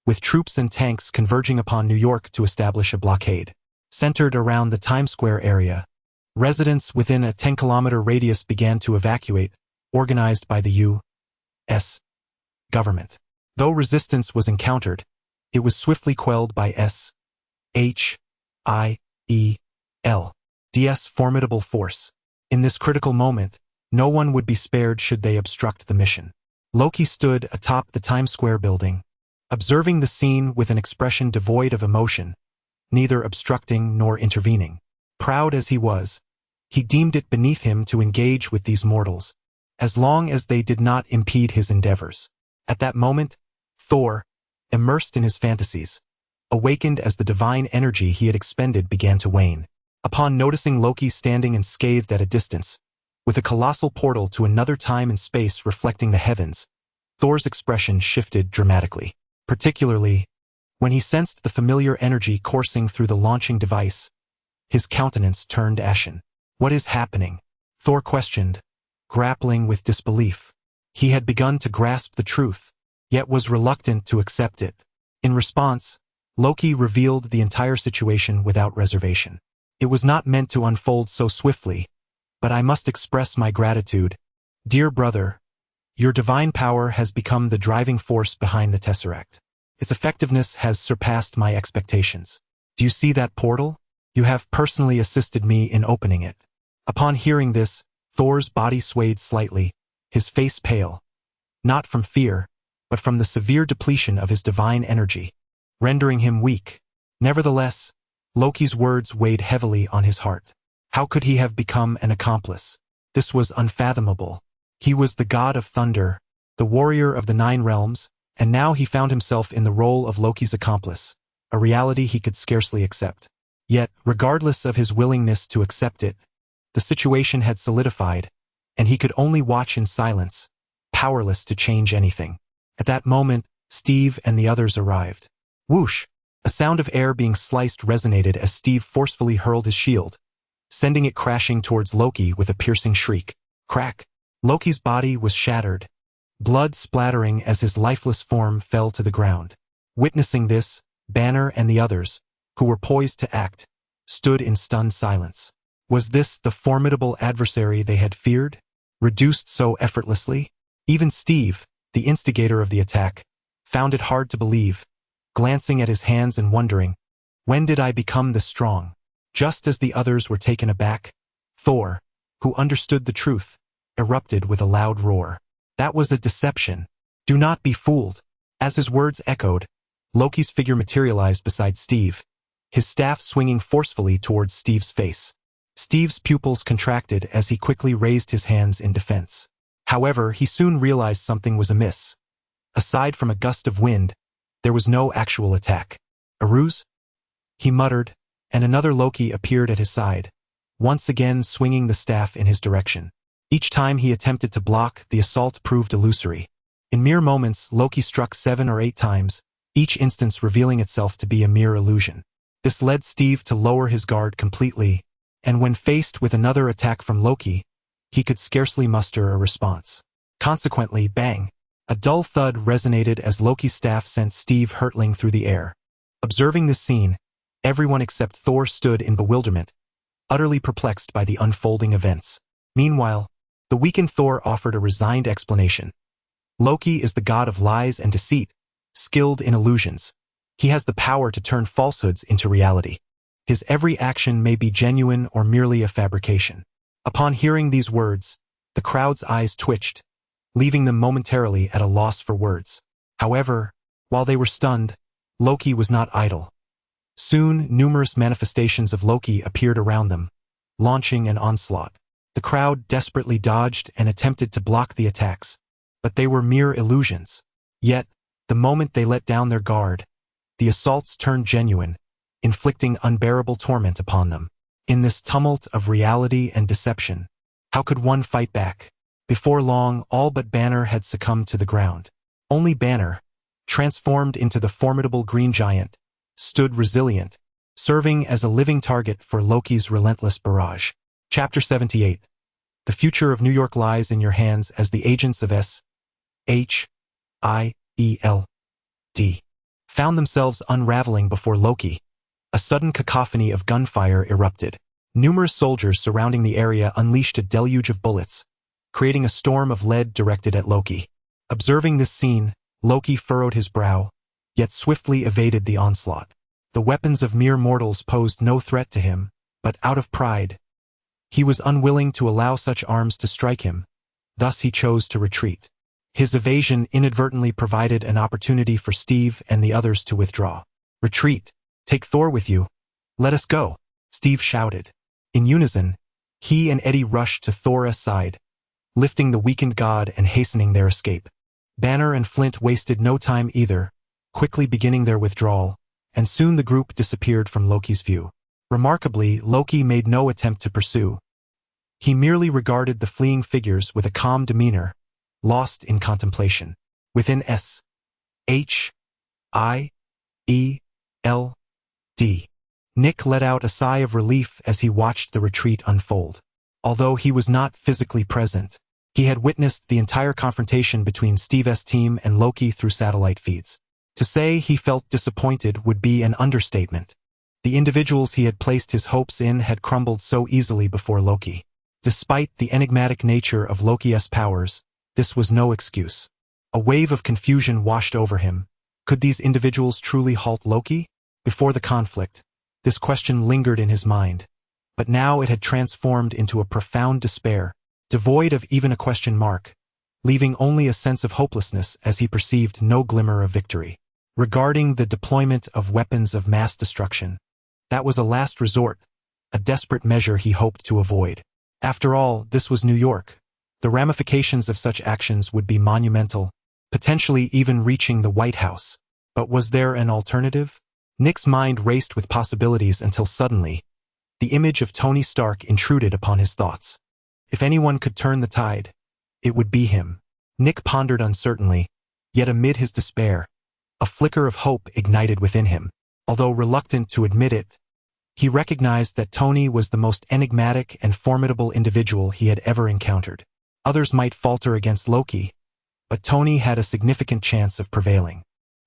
with troops and tanks converging upon New York to establish a blockade. Centered around the Times Square area, residents within a 10-kilometer radius began to evacuate, organized by the U.S. government. Though resistance was encountered, it was swiftly quelled by S.H.I.E.L.D.'s formidable force. In this critical moment, no one would be spared should they obstruct the mission. Loki stood atop the Times Square building, observing the scene with an expression devoid of emotion, neither obstructing nor intervening. Proud as he was, he deemed it beneath him to engage with these mortals, as long as they did not impede his endeavors. At that moment, Thor, immersed in his fantasies, awakened as the divine energy he had expended began to wane. Upon noticing Loki standing unscathed at a distance, with a colossal portal to another time and space reflecting the heavens, Thor's expression shifted dramatically, particularly when he sensed the familiar energy coursing through the launching device. His countenance turned ashen. "What is happening?" Thor questioned, grappling with disbelief. He had begun to grasp the truth, yet was reluctant to accept it. In response, Loki revealed the entire situation without reservation. "It was not meant to unfold so swiftly, but I must express my gratitude. Dear brother, your divine power has become the driving force behind the Tesseract. Its effectiveness has surpassed my expectations. Do you see that portal? You have personally assisted me in opening it." Upon hearing this, Thor's body swayed slightly, his face pale, not from fear, but from the severe depletion of his divine energy, rendering him weak. Nevertheless, Loki's words weighed heavily on his heart. How could he have become an accomplice? This was unfathomable. He was the god of thunder, the warrior of the 9 realms, and now he found himself in the role of Loki's accomplice, a reality he could scarcely accept. Yet, regardless of his willingness to accept it, the situation had solidified, and he could only watch in silence, powerless to change anything. At that moment, Steve and the others arrived. Whoosh! A sound of air being sliced resonated as Steve forcefully hurled his shield, sending it crashing towards Loki with a piercing shriek. Crack! Loki's body was shattered, blood splattering as his lifeless form fell to the ground. Witnessing this, Banner and the others, who were poised to act, stood in stunned silence. Was this the formidable adversary they had feared? reduced so effortlessly? Even Steve, the instigator of the attack, found it hard to believe, glancing at his hands and wondering, when did I become this strong? Just as the others were taken aback, Thor, who understood the truth, erupted with a loud roar. That was a deception. Do not be fooled. As his words echoed, Loki's figure materialized beside Steve, his staff swinging forcefully towards Steve's face. Steve's pupils contracted as he quickly raised his hands in defense. However, he soon realized something was amiss. Aside from a gust of wind, there was no actual attack. A ruse? He muttered, and another Loki appeared at his side, once again swinging the staff in his direction. Each time he attempted to block, the assault proved illusory. In mere moments, Loki struck 7 or 8 times, each instance revealing itself to be a mere illusion. This led Steve to lower his guard completely, and when faced with another attack from Loki, he could scarcely muster a response. Consequently, bang! A dull thud resonated as Loki's staff sent Steve hurtling through the air. Observing this scene, everyone except Thor stood in bewilderment, utterly perplexed by the unfolding events. Meanwhile, the weakened Thor offered a resigned explanation. Loki is the god of lies and deceit, skilled in illusions. He has the power to turn falsehoods into reality. His every action may be genuine or merely a fabrication. Upon hearing these words, the crowd's eyes twitched, leaving them momentarily at a loss for words. However, while they were stunned, Loki was not idle. Soon, numerous manifestations of Loki appeared around them, launching an onslaught. The crowd desperately dodged and attempted to block the attacks, but they were mere illusions. Yet, the moment they let down their guard, the assaults turned genuine, inflicting unbearable torment upon them. In this tumult of reality and deception, how could one fight back? Before long, all but Banner had succumbed to the ground. Only Banner, transformed into the formidable green giant, stood resilient, serving as a living target for Loki's relentless barrage. Chapter 78. The future of New York lies in your hands as the agents of S.H.I.E.L.D. found themselves unraveling before Loki. A sudden cacophony of gunfire erupted. Numerous soldiers surrounding the area unleashed a deluge of bullets, creating a storm of lead directed at Loki. Observing this scene, Loki furrowed his brow, yet swiftly evaded the onslaught. The weapons of mere mortals posed no threat to him, but out of pride, he was unwilling to allow such arms to strike him, thus he chose to retreat. His evasion inadvertently provided an opportunity for Steve and the others to withdraw. Retreat! Take Thor with you. Let us go, Steve shouted. In unison, he and Eddie rushed to Thor's side, lifting the weakened god and hastening their escape. Banner and Flint wasted no time either, quickly beginning their withdrawal, and soon the group disappeared from Loki's view. Remarkably, Loki made no attempt to pursue. He merely regarded the fleeing figures with a calm demeanor, lost in contemplation. Within S.H.I.E.L.D. Nick let out a sigh of relief as he watched the retreat unfold. Although he was not physically present, he had witnessed the entire confrontation between Steve's team and Loki through satellite feeds. To say he felt disappointed would be an understatement. The individuals he had placed his hopes in had crumbled so easily before Loki. Despite the enigmatic nature of Loki's powers, this was no excuse. A wave of confusion washed over him. Could these individuals truly halt Loki? Before the conflict, this question lingered in his mind, but now it had transformed into a profound despair, devoid of even a question mark, leaving only a sense of hopelessness as he perceived no glimmer of victory. Regarding the deployment of weapons of mass destruction, that was a last resort, a desperate measure he hoped to avoid. After all, this was New York. The ramifications of such actions would be monumental, potentially even reaching the White House. But was there an alternative? Nick's mind raced with possibilities until suddenly, the image of Tony Stark intruded upon his thoughts. If anyone could turn the tide, it would be him. Nick pondered uncertainly, yet amid his despair, a flicker of hope ignited within him. Although reluctant to admit it, he recognized that Tony was the most enigmatic and formidable individual he had ever encountered. Others might falter against Loki, but Tony had a significant chance of prevailing.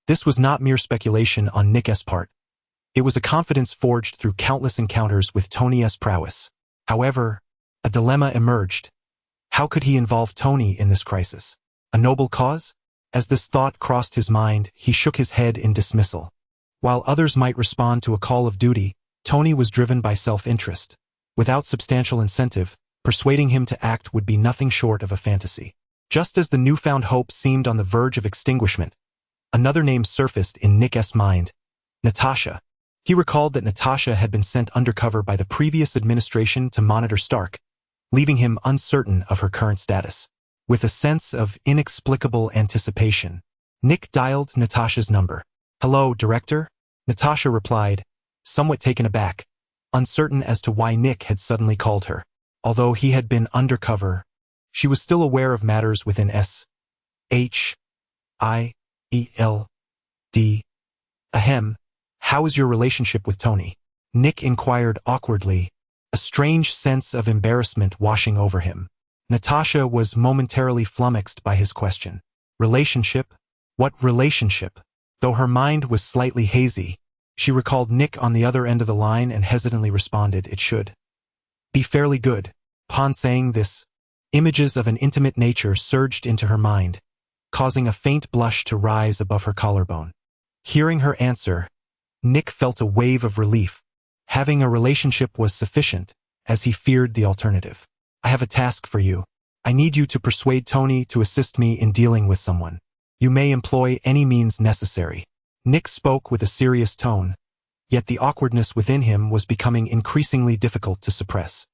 This was not mere speculation on Nick's part. It was a confidence forged through countless encounters with Tony's prowess. However, a dilemma emerged. How could he involve Tony in this crisis? A noble cause? As this thought crossed his mind, he shook his head in dismissal. While others might respond to a call of duty, Tony was driven by self-interest. Without substantial incentive, persuading him to act would be nothing short of a fantasy. Just as the newfound hope seemed on the verge of extinguishment, another name surfaced in Nick's mind: Natasha. He recalled that Natasha had been sent undercover by the previous administration to monitor Stark, leaving him uncertain of her current status. With a sense of inexplicable anticipation, Nick dialed Natasha's number. "Hello, Director?" Natasha replied, somewhat taken aback, uncertain as to why Nick had suddenly called her. Although he had been undercover, she was still aware of matters within S.H.I.E.L.D. Ahem, how is your relationship with Tony? Nick inquired awkwardly, a strange sense of embarrassment washing over him. Natasha was momentarily flummoxed by his question. Relationship? What relationship? Though her mind was slightly hazy, she recalled Nick on the other end of the line and hesitantly responded, "It should be fairly good." Upon saying this, images of an intimate nature surged into her mind, causing a faint blush to rise above her collarbone. Hearing her answer, Nick felt a wave of relief. Having a relationship was sufficient, as he feared the alternative. "I have a task for you. I need you to persuade Tony to assist me in dealing with someone. You may employ any means necessary." Nick spoke with a serious tone, yet the awkwardness within him was becoming increasingly difficult to suppress.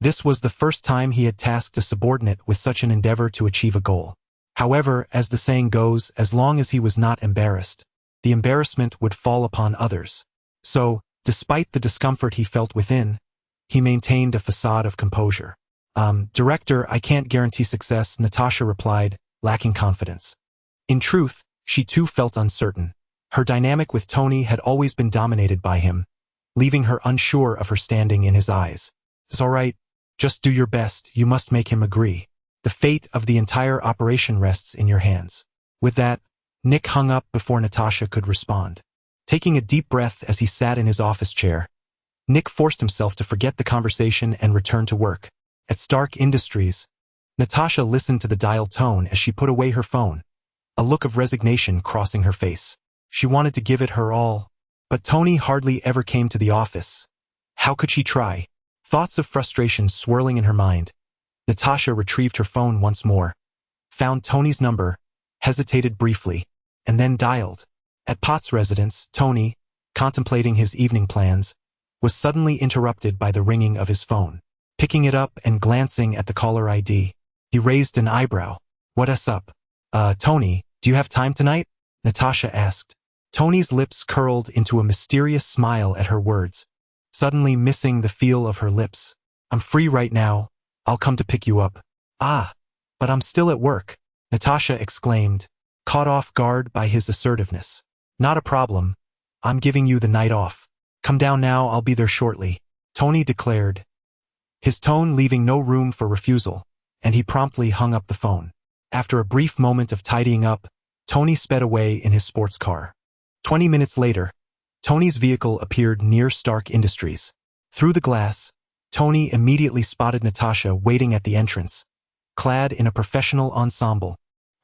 This was the first time he had tasked a subordinate with such an endeavor to achieve a goal. However, as the saying goes, as long as he was not embarrassed, the embarrassment would fall upon others. So, despite the discomfort he felt within, he maintained a facade of composure. Director, I can't guarantee success," Natasha replied, lacking confidence. In truth, she too felt uncertain. Her dynamic with Tony had always been dominated by him, leaving her unsure of her standing in his eyes. "It's all right. Just do your best. You must make him agree. The fate of the entire operation rests in your hands." With that, Nick hung up before Natasha could respond. Taking a deep breath as he sat in his office chair, Nick forced himself to forget the conversation and return to work. At Stark Industries, Natasha listened to the dial tone as she put away her phone, a look of resignation crossing her face. She wanted to give it her all, but Tony hardly ever came to the office. How could she try? Thoughts of frustration swirling in her mind, Natasha retrieved her phone once more, found Tony's number, hesitated briefly, and then dialed. At Potts' residence, Tony, contemplating his evening plans, was suddenly interrupted by the ringing of his phone. Picking it up and glancing at the caller ID, he raised an eyebrow. "What's up?" Tony, do you have time tonight?" Natasha asked. Tony's lips curled into a mysterious smile at her words, suddenly missing the feel of her lips. "I'm free right now. I'll come to pick you up." "Ah, but I'm still at work," Natasha exclaimed, caught off guard by his assertiveness. "Not a problem. I'm giving you the night off. Come down now, I'll be there shortly," Tony declared, his tone leaving no room for refusal, and he promptly hung up the phone. After a brief moment of tidying up, Tony sped away in his sports car. 20 minutes later, Tony's vehicle appeared near Stark Industries. Through the glass, Tony immediately spotted Natasha waiting at the entrance, clad in a professional ensemble,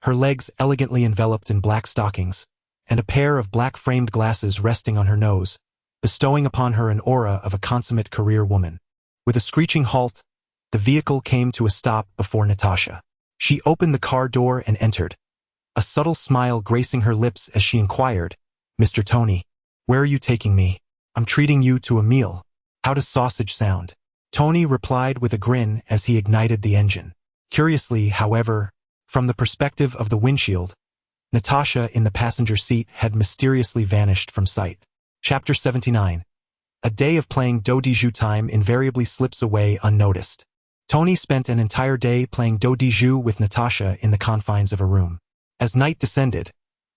her legs elegantly enveloped in black stockings, and a pair of black-framed glasses resting on her nose, bestowing upon her an aura of a consummate career woman. With a screeching halt, the vehicle came to a stop before Natasha. She opened the car door and entered, a subtle smile gracing her lips as she inquired, "Mr. Tony, where are you taking me?" "I'm treating you to a meal. How does sausage sound?" Tony replied with a grin as he ignited the engine. Curiously, however, from the perspective of the windshield, Natasha in the passenger seat had mysteriously vanished from sight. Chapter 79. A day of playing do de jeu time invariably slips away unnoticed. Tony spent an entire day playing do de jeu with Natasha in the confines of a room. As night descended,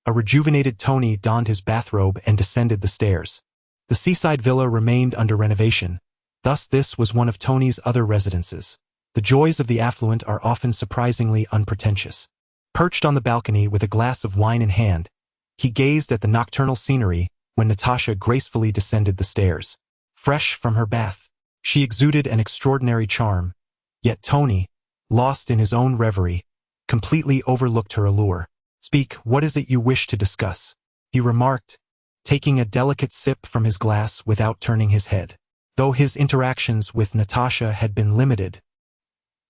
a rejuvenated Tony donned his bathrobe and descended the stairs. The seaside villa remained under renovation, thus this was one of Tony's other residences. The joys of the affluent are often surprisingly unpretentious. Perched on the balcony with a glass of wine in hand, he gazed at the nocturnal scenery when Natasha gracefully descended the stairs. Fresh from her bath, she exuded an extraordinary charm, yet Tony, lost in his own reverie, completely overlooked her allure. "Speak, what is it you wish to discuss?" he remarked, taking a delicate sip from his glass without turning his head. Though his interactions with Natasha had been limited,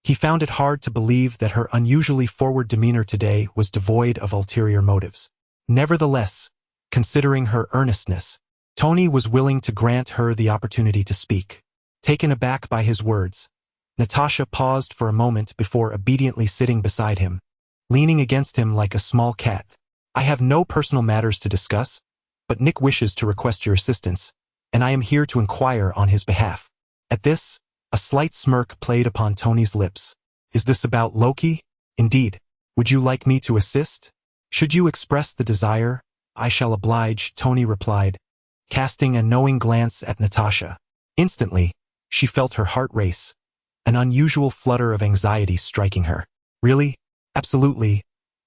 he found it hard to believe that her unusually forward demeanor today was devoid of ulterior motives. Nevertheless, considering her earnestness, Tony was willing to grant her the opportunity to speak. Taken aback by his words, Natasha paused for a moment before obediently sitting beside him, leaning against him like a small cat. "I have no personal matters to discuss, but Nick wishes to request your assistance, and I am here to inquire on his behalf." At this, a slight smirk played upon Tony's lips. "Is this about Loki?" "Indeed. Would you like me to assist?" "Should you express the desire, I shall oblige," Tony replied, casting a knowing glance at Natasha. Instantly, she felt her heart race, an unusual flutter of anxiety striking her. "Really? Absolutely.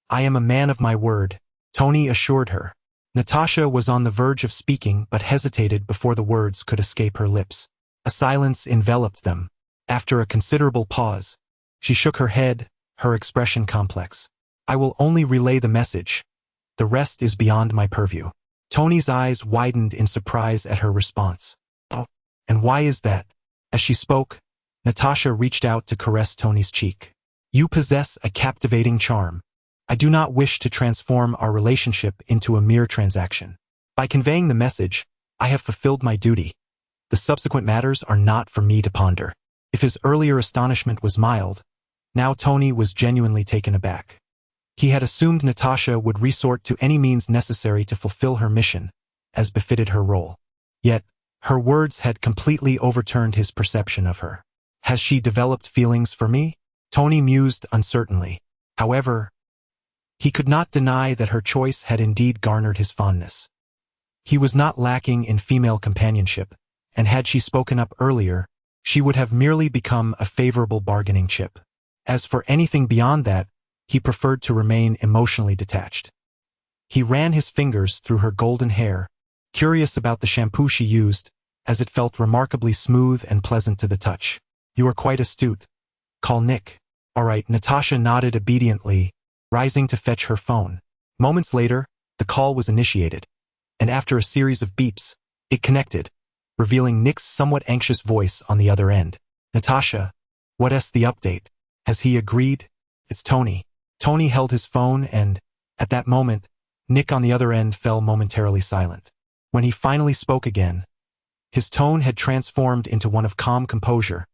I am a man of my word," Tony assured her. Natasha was on the verge of speaking but hesitated before the words could escape her lips. A silence enveloped them. After a considerable pause, she shook her head, her expression complex. "I will only relay the message. The rest is beyond my purview." Tony's eyes widened in surprise at her response. "Oh, and why is that?" As she spoke, Natasha reached out to caress Tony's cheek. "You possess a captivating charm. I do not wish to transform our relationship into a mere transaction. By conveying the message, I have fulfilled my duty. The subsequent matters are not for me to ponder." If his earlier astonishment was mild, now Tony was genuinely taken aback. He had assumed Natasha would resort to any means necessary to fulfill her mission, as befitted her role. Yet, her words had completely overturned his perception of her. "Has she developed feelings for me?" Tony mused uncertainly. However, he could not deny that her choice had indeed garnered his fondness. He was not lacking in female companionship, and had she spoken up earlier, she would have merely become a favorable bargaining chip. As for anything beyond that, he preferred to remain emotionally detached. He ran his fingers through her golden hair, curious about the shampoo she used, as it felt remarkably smooth and pleasant to the touch. "You are quite astute. Call Nick." "All right," Natasha nodded obediently, rising to fetch her phone. Moments later, the call was initiated, and after a series of beeps, it connected, revealing Nick's somewhat anxious voice on the other end. "Natasha, what's the update?" Has he agreed? "It's Tony." Tony held his phone and, at that moment, Nick on the other end fell momentarily silent. When he finally spoke again, his tone had transformed into one of calm composure,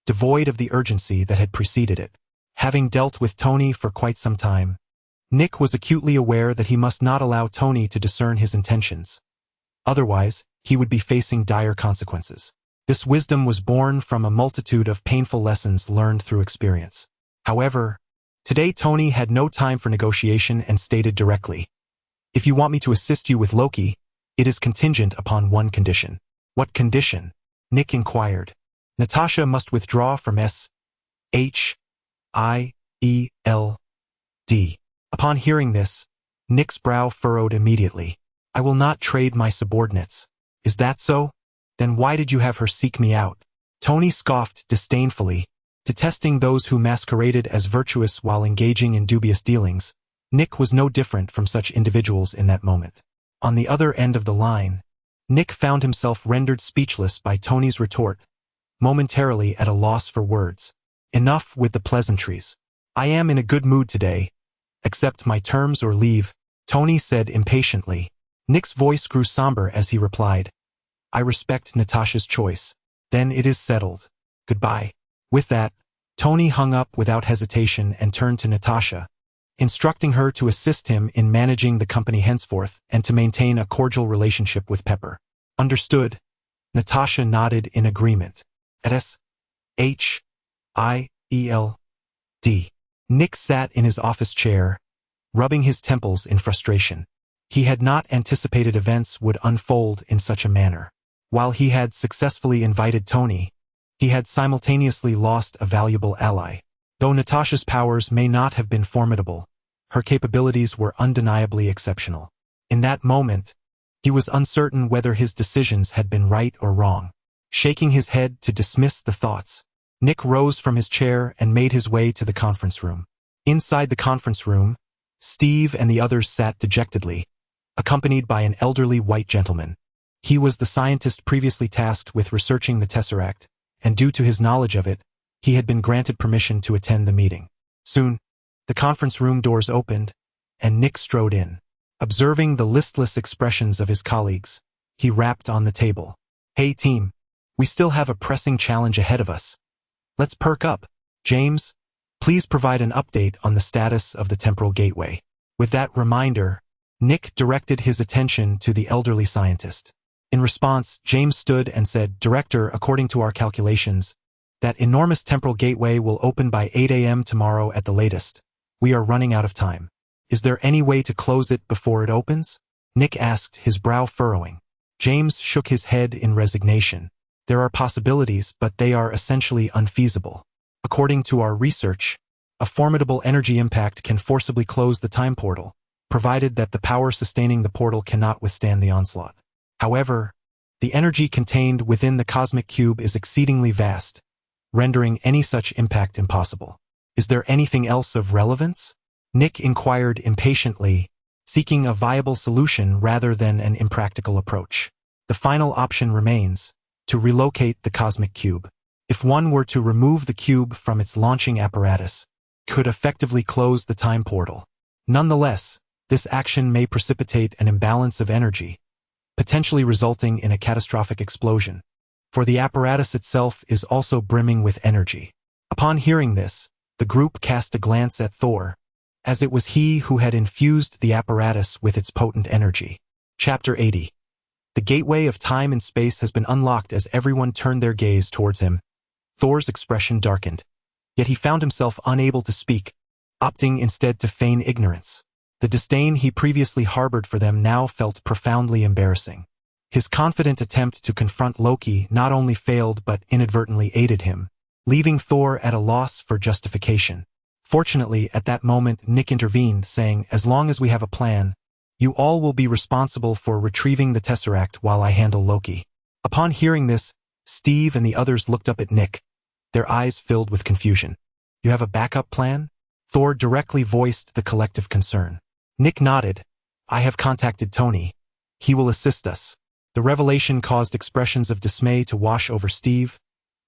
devoid of the urgency that had preceded it. Having dealt with Tony for quite some time, Nick was acutely aware that he must not allow Tony to discern his intentions. Otherwise, he would be facing dire consequences. This wisdom was born from a multitude of painful lessons learned through experience. However, today Tony had no time for negotiation and stated directly, "If you want me to assist you with Loki, it is contingent upon one condition." "What condition?" Nick inquired. "Natasha must withdraw from SHIELD. Upon hearing this, Nick's brow furrowed immediately. "I will not trade my subordinates." "Is that so? Then why did you have her seek me out?" Tony scoffed disdainfully, detesting those who masqueraded as virtuous while engaging in dubious dealings. Nick was no different from such individuals in that moment. On the other end of the line, Nick found himself rendered speechless by Tony's retort, momentarily at a loss for words. "Enough with the pleasantries. I am in a good mood today. Accept my terms or leave," Tony said impatiently. Nick's voice grew somber as he replied, "I respect Natasha's choice. Then it is settled. Goodbye." With that, Tony hung up without hesitation and turned to Natasha, instructing her to assist him in managing the company henceforth and to maintain a cordial relationship with Pepper. "Understood." Natasha nodded in agreement. At SHIELD. Nick sat in his office chair, rubbing his temples in frustration. He had not anticipated events would unfold in such a manner. While he had successfully invited Tony, he had simultaneously lost a valuable ally. Though Natasha's powers may not have been formidable, her capabilities were undeniably exceptional. In that moment, he was uncertain whether his decisions had been right or wrong. Shaking his head to dismiss the thoughts, Nick rose from his chair and made his way to the conference room. Inside the conference room, Steve and the others sat dejectedly, accompanied by an elderly white gentleman. He was the scientist previously tasked with researching the Tesseract, and due to his knowledge of it, he had been granted permission to attend the meeting. Soon, the conference room doors opened, and Nick strode in. Observing the listless expressions of his colleagues, he rapped on the table. "Hey team, we still have a pressing challenge ahead of us. Let's perk up. James, please provide an update on the status of the temporal gateway." With that reminder, Nick directed his attention to the elderly scientist. In response, James stood and said, "Director, according to our calculations, that enormous temporal gateway will open by 8 a.m. tomorrow at the latest. We are running out of time. Is there any way to close it before it opens?" Nick asked, his brow furrowing. James shook his head in resignation. "There are possibilities, but they are essentially unfeasible. According to our research, a formidable energy impact can forcibly close the time portal, provided that the power sustaining the portal cannot withstand the onslaught. However, the energy contained within the cosmic cube is exceedingly vast, rendering any such impact impossible. Is there anything else of relevance?" Nick inquired impatiently, seeking a viable solution rather than an impractical approach. The final option remains: to relocate the cosmic cube. If one were to remove the cube from its launching apparatus, could effectively close the time portal. Nonetheless, this action may precipitate an imbalance of energy, potentially resulting in a catastrophic explosion, for the apparatus itself is also brimming with energy. Upon hearing this, the group cast a glance at Thor, as it was he who had infused the apparatus with its potent energy. Chapter 80. The gateway of time and space has been unlocked. As everyone turned their gaze towards him, Thor's expression darkened. Yet he found himself unable to speak, opting instead to feign ignorance. The disdain he previously harbored for them now felt profoundly embarrassing. His confident attempt to confront Loki not only failed but inadvertently aided him, leaving Thor at a loss for justification. Fortunately, at that moment, Nick intervened, saying, "As long as we have a plan, you all will be responsible for retrieving the Tesseract while I handle Loki." Upon hearing this, Steve and the others looked up at Nick, their eyes filled with confusion. "You have a backup plan?" Thor directly voiced the collective concern. Nick nodded. "I have contacted Tony. He will assist us." The revelation caused expressions of dismay to wash over Steve,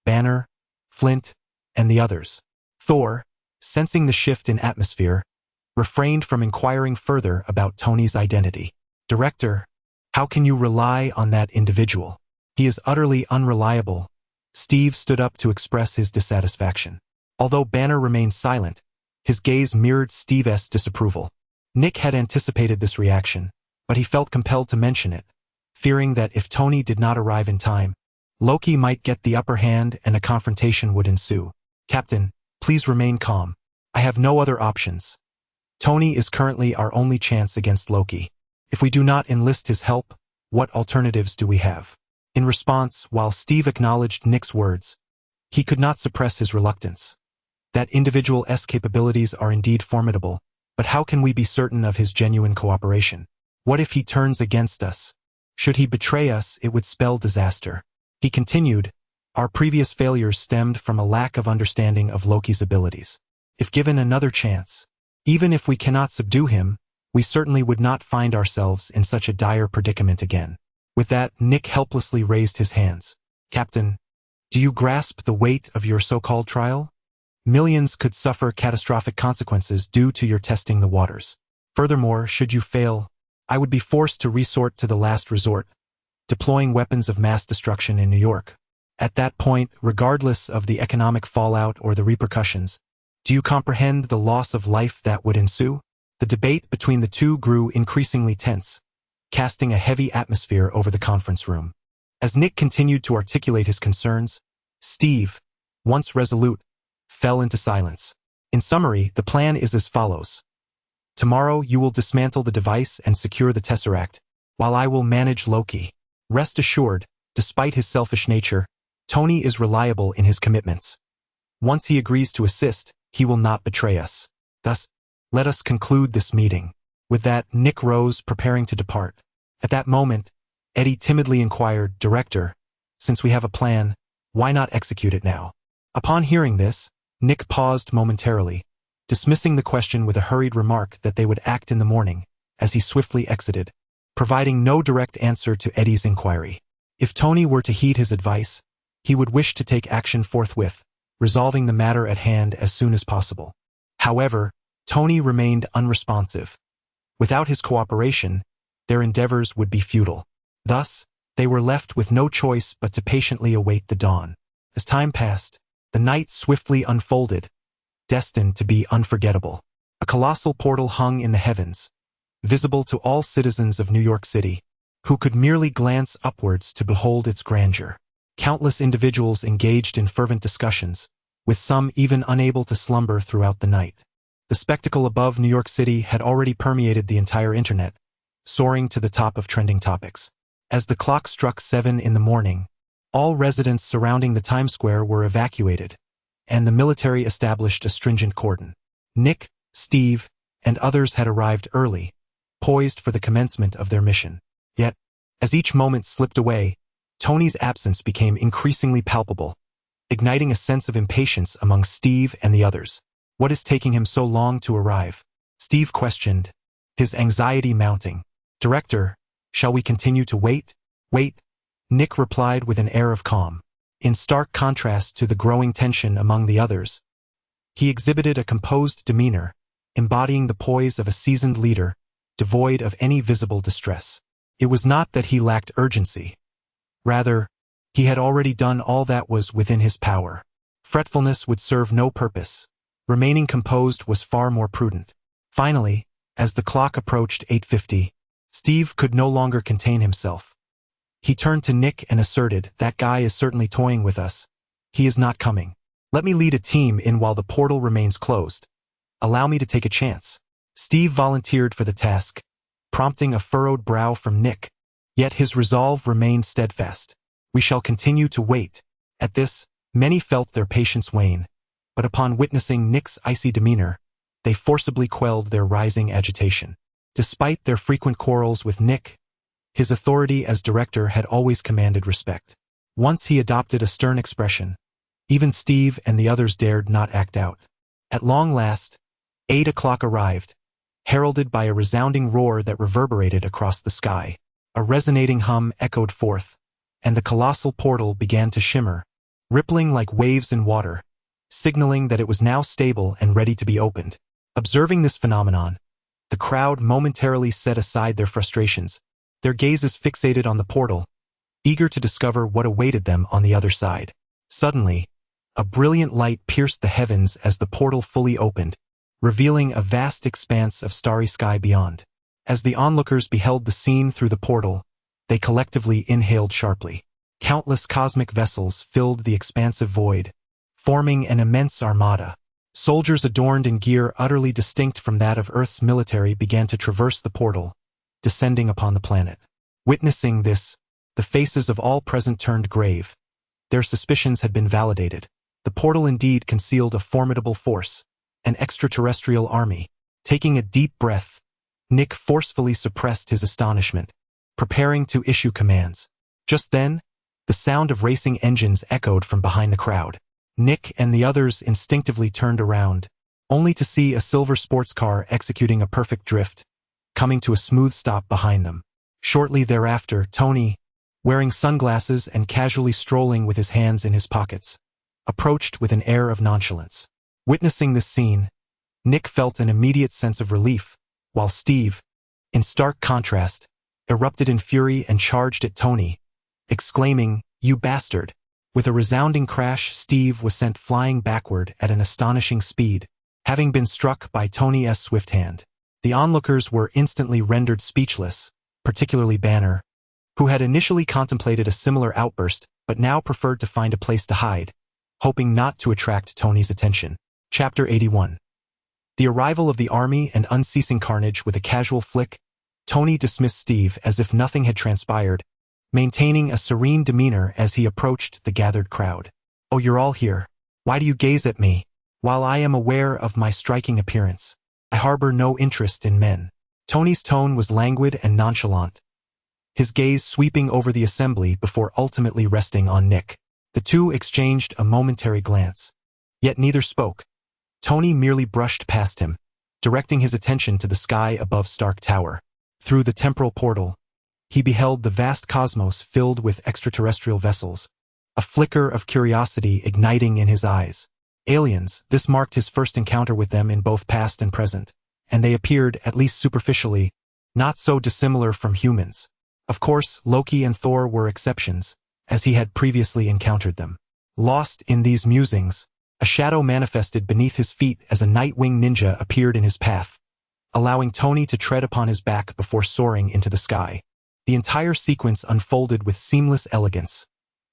Banner, Flint, and the others. Thor, sensing the shift in atmosphere, refrained from inquiring further about Tony's identity. "Director, how can you rely on that individual? He is utterly unreliable." Steve stood up to express his dissatisfaction. Although Banner remained silent, his gaze mirrored Steve's disapproval. Nick had anticipated this reaction, but he felt compelled to mention it, fearing that if Tony did not arrive in time, Loki might get the upper hand and a confrontation would ensue. "Captain, please remain calm. I have no other options. Tony is currently our only chance against Loki. If we do not enlist his help, what alternatives do we have?" In response, while Steve acknowledged Nick's words, he could not suppress his reluctance. That individual's capabilities are indeed formidable, but how can we be certain of his genuine cooperation? What if he turns against us? Should he betray us, it would spell disaster. He continued, "Our previous failures stemmed from a lack of understanding of Loki's abilities. If given another chance, even if we cannot subdue him, we certainly would not find ourselves in such a dire predicament again." With that, Nick helplessly raised his hands. "Captain, do you grasp the weight of your so-called trial? Millions could suffer catastrophic consequences due to your testing the waters. Furthermore, should you fail, I would be forced to resort to the last resort, deploying weapons of mass destruction in New York. At that point, regardless of the economic fallout or the repercussions, do you comprehend the loss of life that would ensue?" The debate between the two grew increasingly tense, casting a heavy atmosphere over the conference room. As Nick continued to articulate his concerns, Steve, once resolute, fell into silence. In summary, the plan is as follows. Tomorrow you will dismantle the device and secure the Tesseract, while I will manage Loki. Rest assured, despite his selfish nature, Tony is reliable in his commitments. Once he agrees to assist, he will not betray us. Thus, let us conclude this meeting. With that, Nick rose, preparing to depart. At that moment, Eddie timidly inquired, "Director, since we have a plan, why not execute it now?" Upon hearing this, Nick paused momentarily, dismissing the question with a hurried remark that they would act in the morning, as he swiftly exited, providing no direct answer to Eddie's inquiry. If Tony were to heed his advice, he would wish to take action forthwith, resolving the matter at hand as soon as possible. However, Tony remained unresponsive. Without his cooperation, their endeavors would be futile. Thus, they were left with no choice but to patiently await the dawn. As time passed, the night swiftly unfolded, destined to be unforgettable. A colossal portal hung in the heavens, visible to all citizens of New York City, who could merely glance upwards to behold its grandeur. Countless individuals engaged in fervent discussions, with some even unable to slumber throughout the night. The spectacle above New York City had already permeated the entire internet, soaring to the top of trending topics. As the clock struck 7 in the morning, all residents surrounding the Times Square were evacuated, and the military established a stringent cordon. Nick, Steve, and others had arrived early, poised for the commencement of their mission. Yet, as each moment slipped away, Tony's absence became increasingly palpable, igniting a sense of impatience among Steve and the others. "What is taking him so long to arrive?" Steve questioned, his anxiety mounting. "Director, shall we continue to wait?" "Wait," Nick replied with an air of calm. In stark contrast to the growing tension among the others, he exhibited a composed demeanor, embodying the poise of a seasoned leader, devoid of any visible distress. It was not that he lacked urgency. Rather, he had already done all that was within his power. Fretfulness would serve no purpose. Remaining composed was far more prudent. Finally, as the clock approached 8:50, Steve could no longer contain himself. He turned to Nick and asserted, "That guy is certainly toying with us. He is not coming. Let me lead a team in while the portal remains closed. Allow me to take a chance." Steve volunteered for the task, prompting a furrowed brow from Nick. Yet his resolve remained steadfast. "We shall continue to wait." At this, many felt their patience wane, but upon witnessing Nick's icy demeanor, they forcibly quelled their rising agitation. Despite their frequent quarrels with Nick, his authority as director had always commanded respect. Once he adopted a stern expression, even Steve and the others dared not act out. At long last, 8 o'clock arrived, heralded by a resounding roar that reverberated across the sky. A resonating hum echoed forth, and the colossal portal began to shimmer, rippling like waves in water, signaling that it was now stable and ready to be opened. Observing this phenomenon, the crowd momentarily set aside their frustrations, their gazes fixated on the portal, eager to discover what awaited them on the other side. Suddenly, a brilliant light pierced the heavens as the portal fully opened, revealing a vast expanse of starry sky beyond. As the onlookers beheld the scene through the portal, they collectively inhaled sharply. Countless cosmic vessels filled the expansive void, forming an immense armada. Soldiers adorned in gear utterly distinct from that of Earth's military began to traverse the portal, descending upon the planet. Witnessing this, the faces of all present turned grave. Their suspicions had been validated. The portal indeed concealed a formidable force, an extraterrestrial army. Taking a deep breath, Nick forcefully suppressed his astonishment, preparing to issue commands. Just then, the sound of racing engines echoed from behind the crowd. Nick and the others instinctively turned around, only to see a silver sports car executing a perfect drift, coming to a smooth stop behind them. Shortly thereafter, Tony, wearing sunglasses and casually strolling with his hands in his pockets, approached with an air of nonchalance. Witnessing this scene, Nick felt an immediate sense of relief, while Steve, in stark contrast, erupted in fury and charged at Tony, exclaiming, "You bastard!" With a resounding crash, Steve was sent flying backward at an astonishing speed, having been struck by Tony's swift hand. The onlookers were instantly rendered speechless, particularly Banner, who had initially contemplated a similar outburst but now preferred to find a place to hide, hoping not to attract Tony's attention. Chapter 81. The arrival of the army and unceasing carnage. With a casual flick, Tony dismissed Steve as if nothing had transpired, maintaining a serene demeanor as he approached the gathered crowd. "Oh, you're all here. Why do you gaze at me? While I am aware of my striking appearance, I harbor no interest in men." Tony's tone was languid and nonchalant, his gaze sweeping over the assembly before ultimately resting on Nick. The two exchanged a momentary glance. Yet neither spoke. Tony merely brushed past him, directing his attention to the sky above Stark Tower. Through the temporal portal, he beheld the vast cosmos filled with extraterrestrial vessels, a flicker of curiosity igniting in his eyes. Aliens, this marked his first encounter with them in both past and present, and they appeared, at least superficially, not so dissimilar from humans. Of course, Loki and Thor were exceptions, as he had previously encountered them. Lost in these musings, a shadow manifested beneath his feet as a Nightwing ninja appeared in his path, allowing Tony to tread upon his back before soaring into the sky. The entire sequence unfolded with seamless elegance,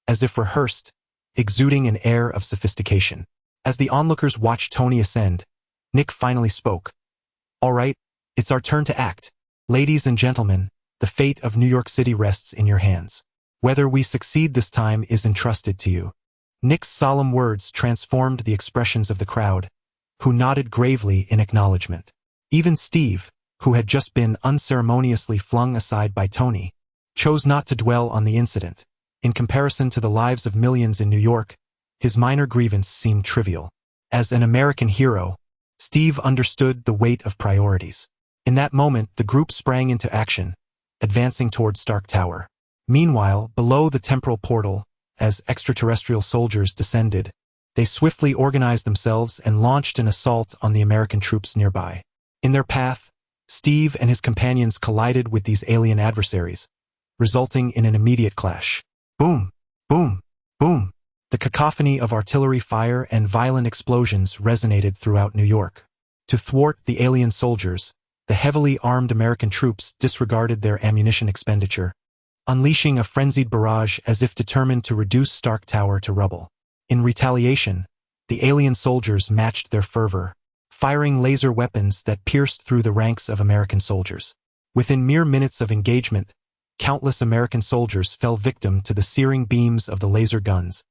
as if rehearsed, exuding an air of sophistication. As the onlookers watched Tony ascend, Nick finally spoke. "All right, it's our turn to act. Ladies and gentlemen, the fate of New York City rests in your hands. Whether we succeed this time is entrusted to you." Nick's solemn words transformed the expressions of the crowd, who nodded gravely in acknowledgement. Even Steve, who had just been unceremoniously flung aside by Tony, chose not to dwell on the incident. In comparison to the lives of millions in New York, his minor grievance seemed trivial. As an American hero, Steve understood the weight of priorities. In that moment, the group sprang into action, advancing toward Stark Tower. Meanwhile, below the temporal portal, as extraterrestrial soldiers descended, they swiftly organized themselves and launched an assault on the American troops nearby. In their path, Steve and his companions collided with these alien adversaries, resulting in an immediate clash. Boom! Boom! Boom! The cacophony of artillery fire and violent explosions resonated throughout New York. To thwart the alien soldiers, the heavily armed American troops disregarded their ammunition expenditure, unleashing a frenzied barrage as if determined to reduce Stark Tower to rubble. In retaliation, the alien soldiers matched their fervor, firing laser weapons that pierced through the ranks of American soldiers. Within mere minutes of engagement, countless American soldiers fell victim to the searing beams of the laser guns,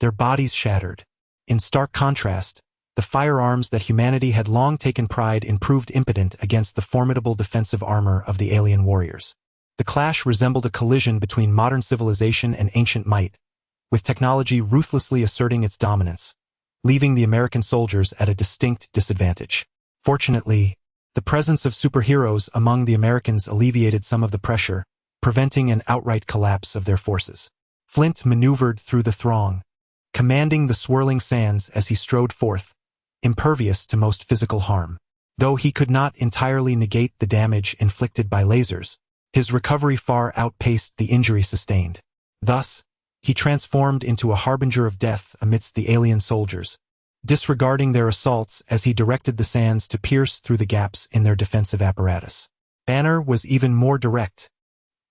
their bodies shattered. In stark contrast, the firearms that humanity had long taken pride in proved impotent against the formidable defensive armor of the alien warriors. The clash resembled a collision between modern civilization and ancient might, with technology ruthlessly asserting its dominance, leaving the American soldiers at a distinct disadvantage. Fortunately, the presence of superheroes among the Americans alleviated some of the pressure, preventing an outright collapse of their forces. Flint maneuvered through the throng, commanding the swirling sands as he strode forth, impervious to most physical harm. Though he could not entirely negate the damage inflicted by lasers, his recovery far outpaced the injury sustained. Thus, he transformed into a harbinger of death amidst the alien soldiers, disregarding their assaults as he directed the sands to pierce through the gaps in their defensive apparatus. Banner was even more direct.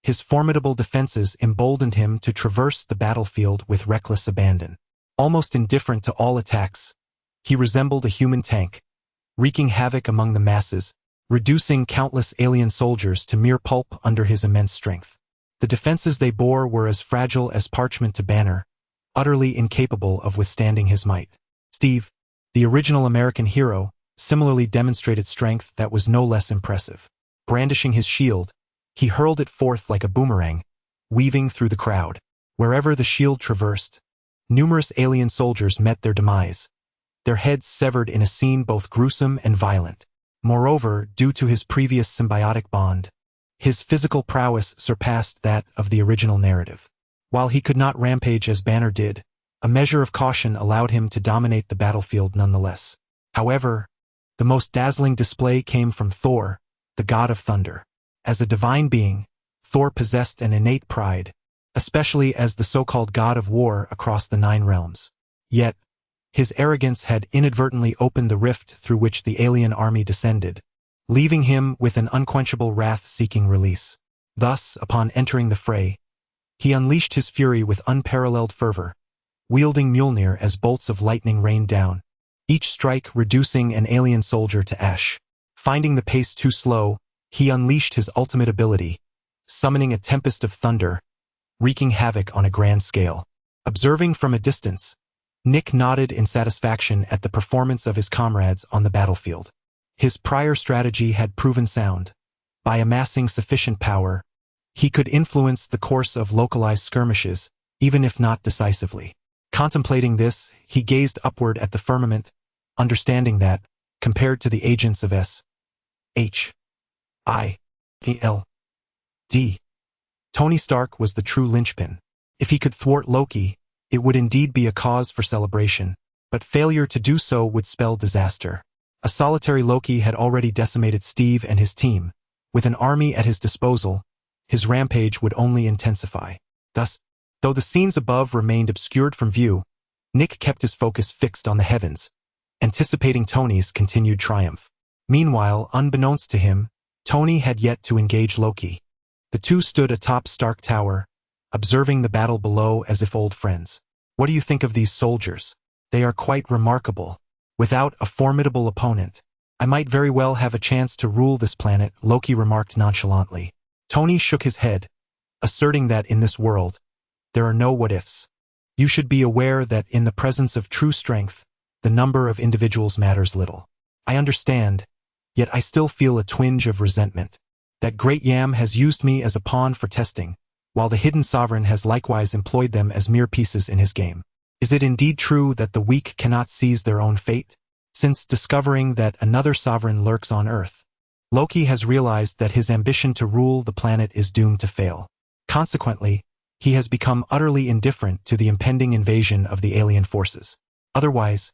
His formidable defenses emboldened him to traverse the battlefield with reckless abandon. Almost indifferent to all attacks, he resembled a human tank, wreaking havoc among the masses, reducing countless alien soldiers to mere pulp under his immense strength. The defenses they bore were as fragile as parchment to Banner, utterly incapable of withstanding his might. Steve, the original American hero, similarly demonstrated strength that was no less impressive. Brandishing his shield, he hurled it forth like a boomerang, weaving through the crowd. Wherever the shield traversed, numerous alien soldiers met their demise, their heads severed in a scene both gruesome and violent. Moreover, due to his previous symbiotic bond, his physical prowess surpassed that of the original narrative. While he could not rampage as Banner did, a measure of caution allowed him to dominate the battlefield nonetheless. However, the most dazzling display came from Thor, the god of thunder. As a divine being, Thor possessed an innate pride, especially as the so-called god of war across the 9 realms. Yet, his arrogance had inadvertently opened the rift through which the alien army descended, leaving him with an unquenchable wrath seeking release. Thus, upon entering the fray, he unleashed his fury with unparalleled fervor, wielding Mjolnir as bolts of lightning rained down, each strike reducing an alien soldier to ash. Finding the pace too slow, he unleashed his ultimate ability, summoning a tempest of thunder, wreaking havoc on a grand scale. Observing from a distance, Nick nodded in satisfaction at the performance of his comrades on the battlefield. His prior strategy had proven sound. By amassing sufficient power, he could influence the course of localized skirmishes, even if not decisively. Contemplating this, he gazed upward at the firmament, understanding that, compared to the agents of S.H.I.E.L.D., Tony Stark was the true linchpin. If he could thwart Loki, it would indeed be a cause for celebration, but failure to do so would spell disaster. A solitary Loki had already decimated Steve and his team. With an army at his disposal, his rampage would only intensify. Thus, though the scenes above remained obscured from view, Nick kept his focus fixed on the heavens, anticipating Tony's continued triumph. Meanwhile, unbeknownst to him, Tony had yet to engage Loki. The two stood atop Stark Tower, observing the battle below as if old friends. What do you think of these soldiers? They are quite remarkable. Without a formidable opponent, I might very well have a chance to rule this planet, Loki remarked nonchalantly. Tony shook his head, asserting that in this world, there are no what-ifs. You should be aware that in the presence of true strength, the number of individuals matters little. I understand, yet I still feel a twinge of resentment. That great Yam has used me as a pawn for testing, while the hidden sovereign has likewise employed them as mere pieces in his game. Is it indeed true that the weak cannot seize their own fate? Since discovering that another sovereign lurks on Earth, Loki has realized that his ambition to rule the planet is doomed to fail. Consequently, he has become utterly indifferent to the impending invasion of the alien forces. Otherwise,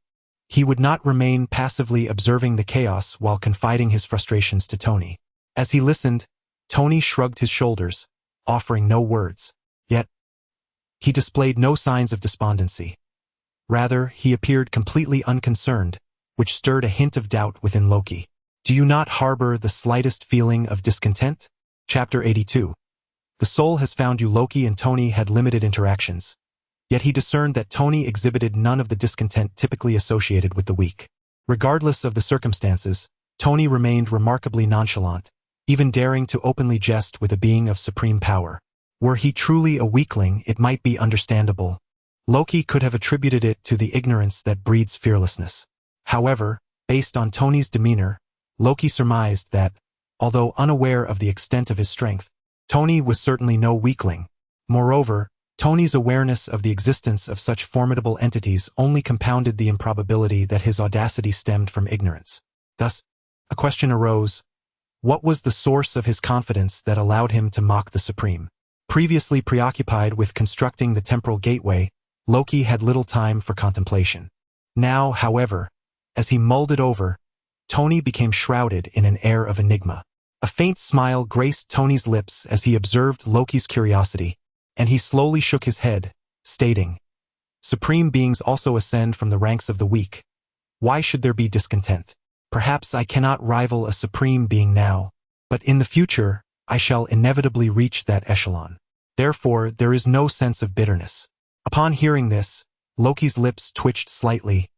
he would not remain passively observing the chaos while confiding his frustrations to Tony. As he listened, Tony shrugged his shoulders, offering no words. Yet, he displayed no signs of despondency. Rather, he appeared completely unconcerned, which stirred a hint of doubt within Loki. Do you not harbor the slightest feeling of discontent? Chapter 82. The soul has found you. Loki and Tony had limited interactions, yet he discerned that Tony exhibited none of the discontent typically associated with the weak. Regardless of the circumstances, Tony remained remarkably nonchalant, even daring to openly jest with a being of supreme power. Were he truly a weakling, it might be understandable. Loki could have attributed it to the ignorance that breeds fearlessness. However, based on Tony's demeanor, Loki surmised that, although unaware of the extent of his strength, Tony was certainly no weakling. Moreover, Tony's awareness of the existence of such formidable entities only compounded the improbability that his audacity stemmed from ignorance. Thus, a question arose: what was the source of his confidence that allowed him to mock the Supreme? Previously preoccupied with constructing the temporal gateway, Loki had little time for contemplation. Now, however, as he mulled it over, Tony became shrouded in an air of enigma. A faint smile graced Tony's lips as he observed Loki's curiosity, and he slowly shook his head, stating, "Supreme beings also ascend from the ranks of the weak. Why should there be discontent? Perhaps I cannot rival a supreme being now, but in the future, I shall inevitably reach that echelon. Therefore, there is no sense of bitterness." Upon hearing this, Loki's lips twitched slightly,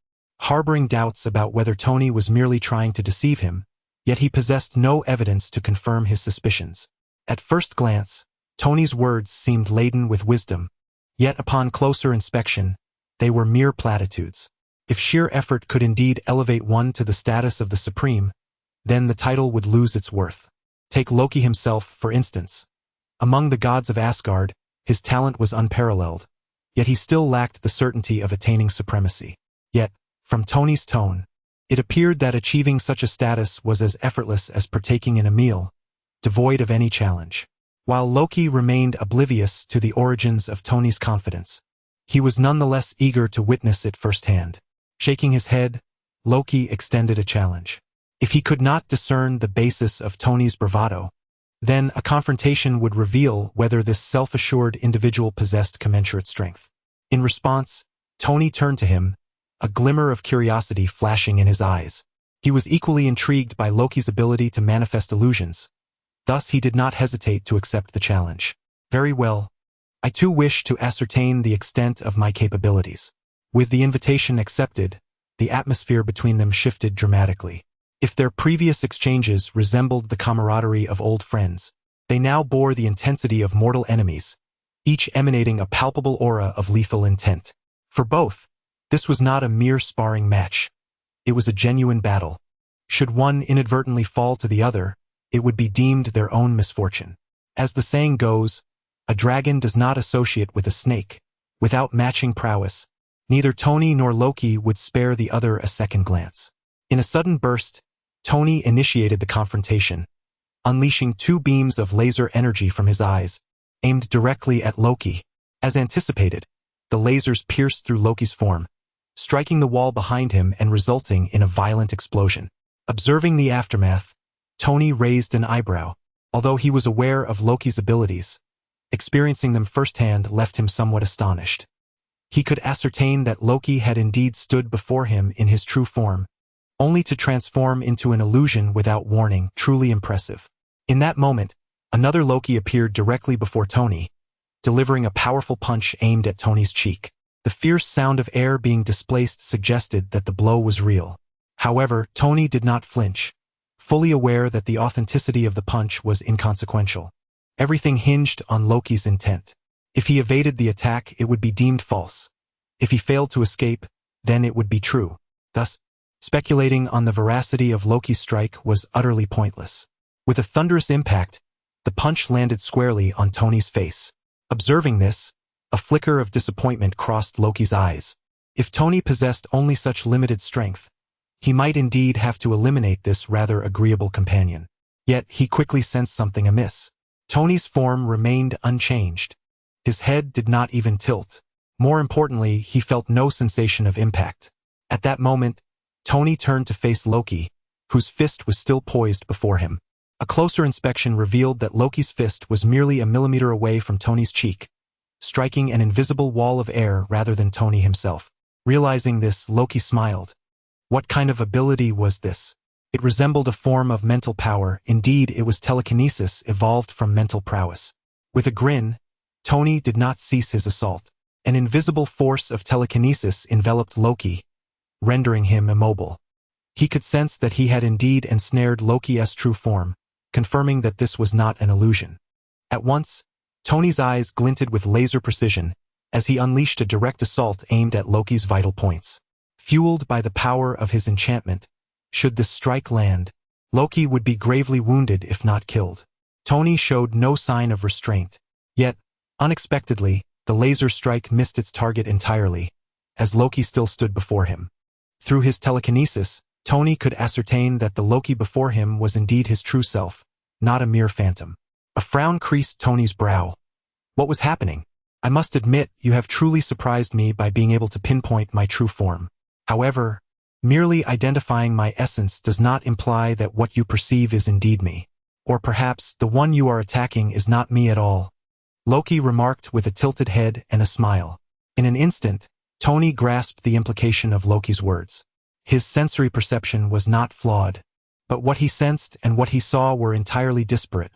harboring doubts about whether Tony was merely trying to deceive him, yet he possessed no evidence to confirm his suspicions. At first glance, Tony's words seemed laden with wisdom, yet upon closer inspection, they were mere platitudes. If sheer effort could indeed elevate one to the status of the Supreme, then the title would lose its worth. Take Loki himself, for instance. Among the gods of Asgard, his talent was unparalleled, yet he still lacked the certainty of attaining supremacy. Yet, from Tony's tone, it appeared that achieving such a status was as effortless as partaking in a meal, devoid of any challenge. While Loki remained oblivious to the origins of Tony's confidence, he was nonetheless eager to witness it firsthand. Shaking his head, Loki extended a challenge. If he could not discern the basis of Tony's bravado, then a confrontation would reveal whether this self-assured individual possessed commensurate strength. In response, Tony turned to him, a glimmer of curiosity flashing in his eyes. He was equally intrigued by Loki's ability to manifest illusions. Thus he did not hesitate to accept the challenge. Very well. I too wish to ascertain the extent of my capabilities. With the invitation accepted, the atmosphere between them shifted dramatically. If their previous exchanges resembled the camaraderie of old friends, they now bore the intensity of mortal enemies, each emanating a palpable aura of lethal intent. For both, this was not a mere sparring match. It was a genuine battle. Should one inadvertently fall to the other, it would be deemed their own misfortune. As the saying goes, a dragon does not associate with a snake. Without matching prowess, Neither Tony nor Loki would spare the other a second glance. In a sudden burst, Tony initiated the confrontation, unleashing 2 beams of laser energy from his eyes, aimed directly at Loki. As anticipated, the lasers pierced through Loki's form, striking the wall behind him and resulting in a violent explosion. Observing the aftermath, Tony raised an eyebrow. Although he was aware of Loki's abilities, experiencing them firsthand left him somewhat astonished. He could ascertain that Loki had indeed stood before him in his true form, only to transform into an illusion without warning. Truly impressive. In that moment, another Loki appeared directly before Tony, delivering a powerful punch aimed at Tony's cheek. The fierce sound of air being displaced suggested that the blow was real. However, Tony did not flinch, fully aware that the authenticity of the punch was inconsequential. Everything hinged on Loki's intent. If he evaded the attack, it would be deemed false. If he failed to escape, then it would be true. Thus, speculating on the veracity of Loki's strike was utterly pointless. With a thunderous impact, the punch landed squarely on Tony's face. Observing this, a flicker of disappointment crossed Loki's eyes. If Tony possessed only such limited strength, he might indeed have to eliminate this rather agreeable companion. Yet he quickly sensed something amiss. Tony's form remained unchanged. His head did not even tilt. More importantly, he felt no sensation of impact. At that moment, Tony turned to face Loki, whose fist was still poised before him. A closer inspection revealed that Loki's fist was merely a millimeter away from Tony's cheek, striking an invisible wall of air rather than Tony himself. Realizing this, Loki smiled. What kind of ability was this? It resembled a form of mental power. Indeed, it was telekinesis evolved from mental prowess. With a grin, Tony did not cease his assault. An invisible force of telekinesis enveloped Loki, rendering him immobile. He could sense that he had indeed ensnared Loki's true form, confirming that this was not an illusion. At once, Tony's eyes glinted with laser precision as he unleashed a direct assault aimed at Loki's vital points. Fueled by the power of his enchantment, should this strike land, Loki would be gravely wounded if not killed. Tony showed no sign of restraint. Yet, unexpectedly, the laser strike missed its target entirely, as Loki still stood before him. Through his telekinesis, Tony could ascertain that the Loki before him was indeed his true self, not a mere phantom. A frown creased Tony's brow. What was happening? I must admit, you have truly surprised me by being able to pinpoint my true form. However, merely identifying my essence does not imply that what you perceive is indeed me. Or perhaps the one you are attacking is not me at all. Loki remarked with a tilted head and a smile. In an instant, Tony grasped the implication of Loki's words. His sensory perception was not flawed, but what he sensed and what he saw were entirely disparate.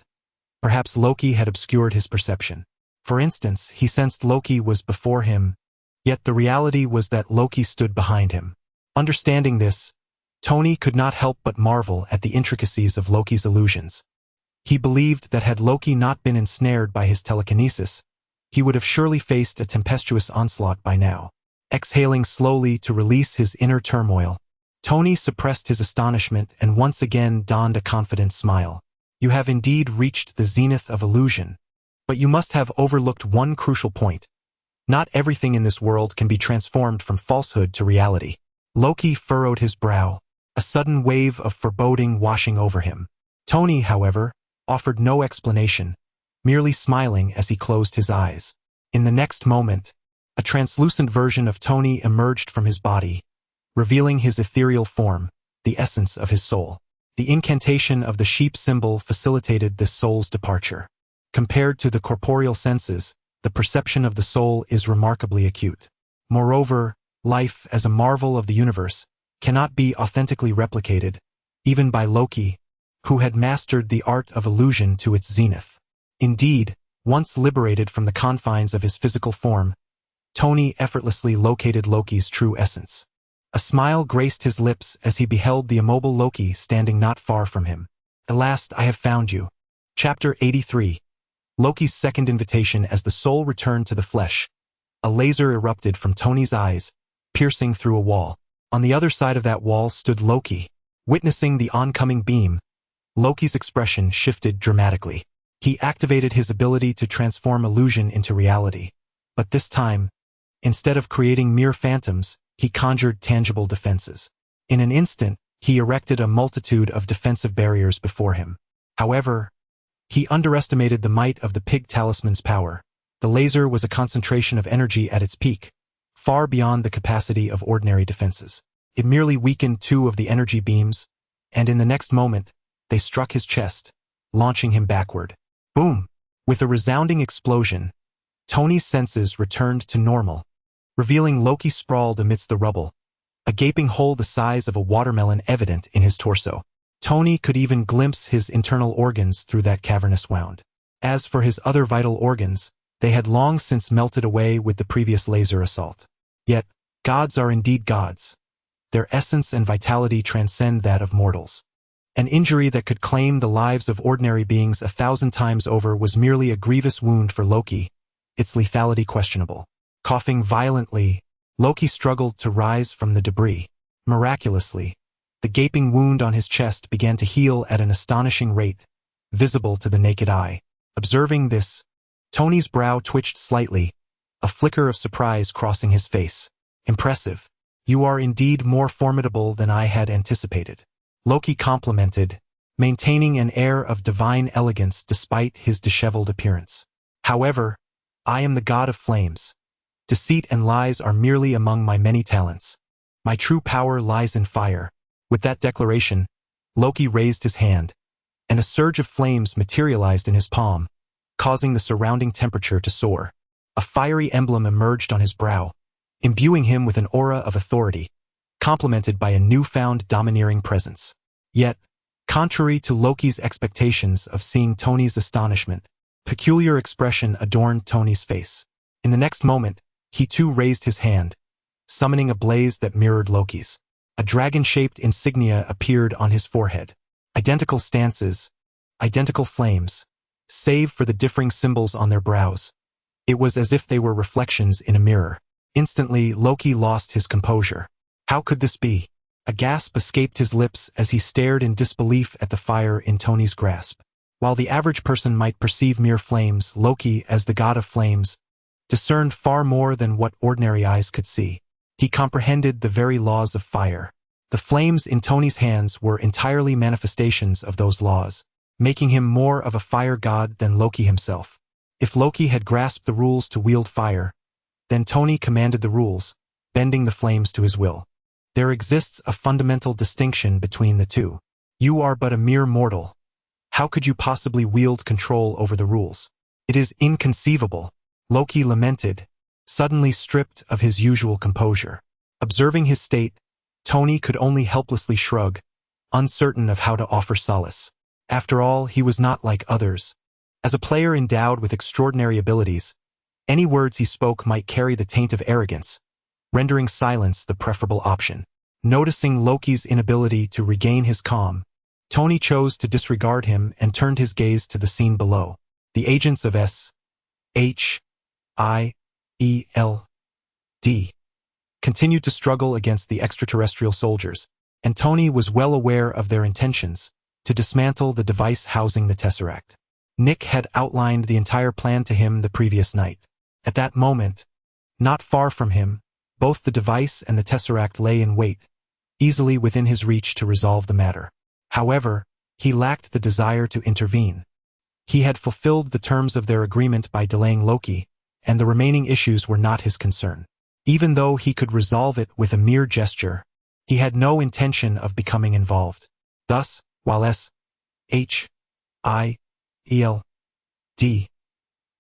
Perhaps Loki had obscured his perception. For instance, he sensed Loki was before him, yet the reality was that Loki stood behind him. Understanding this, Tony could not help but marvel at the intricacies of Loki's illusions. He believed that had Loki not been ensnared by his telekinesis, he would have surely faced a tempestuous onslaught by now. Exhaling slowly to release his inner turmoil, Tony suppressed his astonishment and once again donned a confident smile. You have indeed reached the zenith of illusion, but you must have overlooked one crucial point. Not everything in this world can be transformed from falsehood to reality. Loki furrowed his brow, a sudden wave of foreboding washing over him. Tony, however, offered no explanation, merely smiling as he closed his eyes. In the next moment, a translucent version of Tony emerged from his body, revealing his ethereal form, the essence of his soul. The incantation of the sheep symbol facilitated this soul's departure. Compared to the corporeal senses, the perception of the soul is remarkably acute. Moreover, life as a marvel of the universe cannot be authentically replicated, even by Loki, who had mastered the art of illusion to its zenith. Indeed, once liberated from the confines of his physical form, Tony effortlessly located Loki's true essence. A smile graced his lips as he beheld the immobile Loki standing not far from him. At last I have found you. Chapter 83. Loki's second invitation. As the soul returned to the flesh, a laser erupted from Tony's eyes, piercing through a wall. On the other side of that wall stood Loki. Witnessing the oncoming beam, Loki's expression shifted dramatically. He activated his ability to transform illusion into reality, but this time, Instead of creating mere phantoms, he conjured tangible defenses. In an instant, he erected a multitude of defensive barriers before him. However, he underestimated the might of the pig talisman's power. The laser was a concentration of energy at its peak, far beyond the capacity of ordinary defenses. It merely weakened 2 of the energy beams, and in the next moment, they struck his chest, launching him backward. Boom! With a resounding explosion, Tony's senses returned to normal, revealing Loki sprawled amidst the rubble, a gaping hole the size of a watermelon evident in his torso. Tony could even glimpse his internal organs through that cavernous wound. As for his other vital organs, they had long since melted away with the previous laser assault. Yet, gods are indeed gods. Their essence and vitality transcend that of mortals. An injury that could claim the lives of ordinary beings 1,000 times over was merely a grievous wound for Loki, its lethality questionable. Coughing violently, Loki struggled to rise from the debris. Miraculously, the gaping wound on his chest began to heal at an astonishing rate, visible to the naked eye. Observing this, Tony's brow twitched slightly, a flicker of surprise crossing his face. Impressive. You are indeed more formidable than I had anticipated. Loki complimented, maintaining an air of divine elegance despite his disheveled appearance. However, I am the god of flames. Deceit and lies are merely among my many talents. My true power lies in fire. With that declaration, Loki raised his hand, and a surge of flames materialized in his palm, causing the surrounding temperature to soar. A fiery emblem emerged on his brow, imbuing him with an aura of authority, complemented by a newfound domineering presence. Yet, contrary to Loki's expectations of seeing Tony's astonishment, peculiar expression adorned Tony's face. In the next moment, he too raised his hand, summoning a blaze that mirrored Loki's. A dragon-shaped insignia appeared on his forehead. Identical stances, identical flames, save for the differing symbols on their brows. It was as if they were reflections in a mirror. Instantly, Loki lost his composure. How could this be? A gasp escaped his lips as he stared in disbelief at the fire in Tony's grasp. While the average person might perceive mere flames, Loki, as the god of flames, discerned far more than what ordinary eyes could see. He comprehended the very laws of fire. The flames in Tony's hands were entirely manifestations of those laws, making him more of a fire god than Loki himself. If Loki had grasped the rules to wield fire, then Tony commanded the rules, bending the flames to his will. There exists a fundamental distinction between the two. You are but a mere mortal. How could you possibly wield control over the rules? It is inconceivable, Loki lamented, suddenly stripped of his usual composure. Observing his state, Tony could only helplessly shrug, uncertain of how to offer solace. After all, he was not like others. As a player endowed with extraordinary abilities, any words he spoke might carry the taint of arrogance, rendering silence the preferable option. Noticing Loki's inability to regain his calm, Tony chose to disregard him and turned his gaze to the scene below. The agents of S.H.I.E.L.D. continued to struggle against the extraterrestrial soldiers, and Tony was well aware of their intentions to dismantle the device housing the Tesseract. Nick had outlined the entire plan to him the previous night. At that moment, not far from him, both the device and the Tesseract lay in wait, easily within his reach to resolve the matter. However, he lacked the desire to intervene. He had fulfilled the terms of their agreement by delaying Loki, and the remaining issues were not his concern. Even though he could resolve it with a mere gesture, he had no intention of becoming involved. Thus, while S.H.I.E.L.D.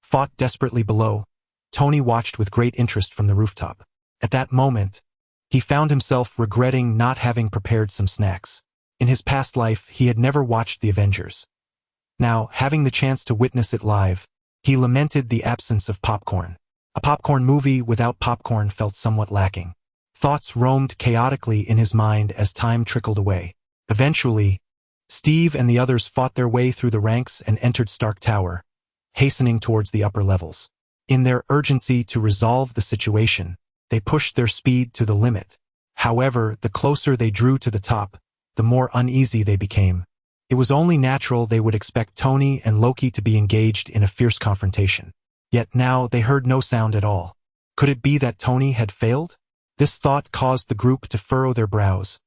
fought desperately below, Tony watched with great interest from the rooftop. At that moment, he found himself regretting not having prepared some snacks. In his past life, he had never watched the Avengers. Now, having the chance to witness it live, he lamented the absence of popcorn. A popcorn movie without popcorn felt somewhat lacking. Thoughts roamed chaotically in his mind as time trickled away. Eventually, Steve and the others fought their way through the ranks and entered Stark Tower, hastening towards the upper levels. In their urgency to resolve the situation, they pushed their speed to the limit. However, the closer they drew to the top, the more uneasy they became. It was only natural they would expect Tony and Loki to be engaged in a fierce confrontation. Yet now they heard no sound at all. Could it be that Tony had failed? This thought caused the group to furrow their brows,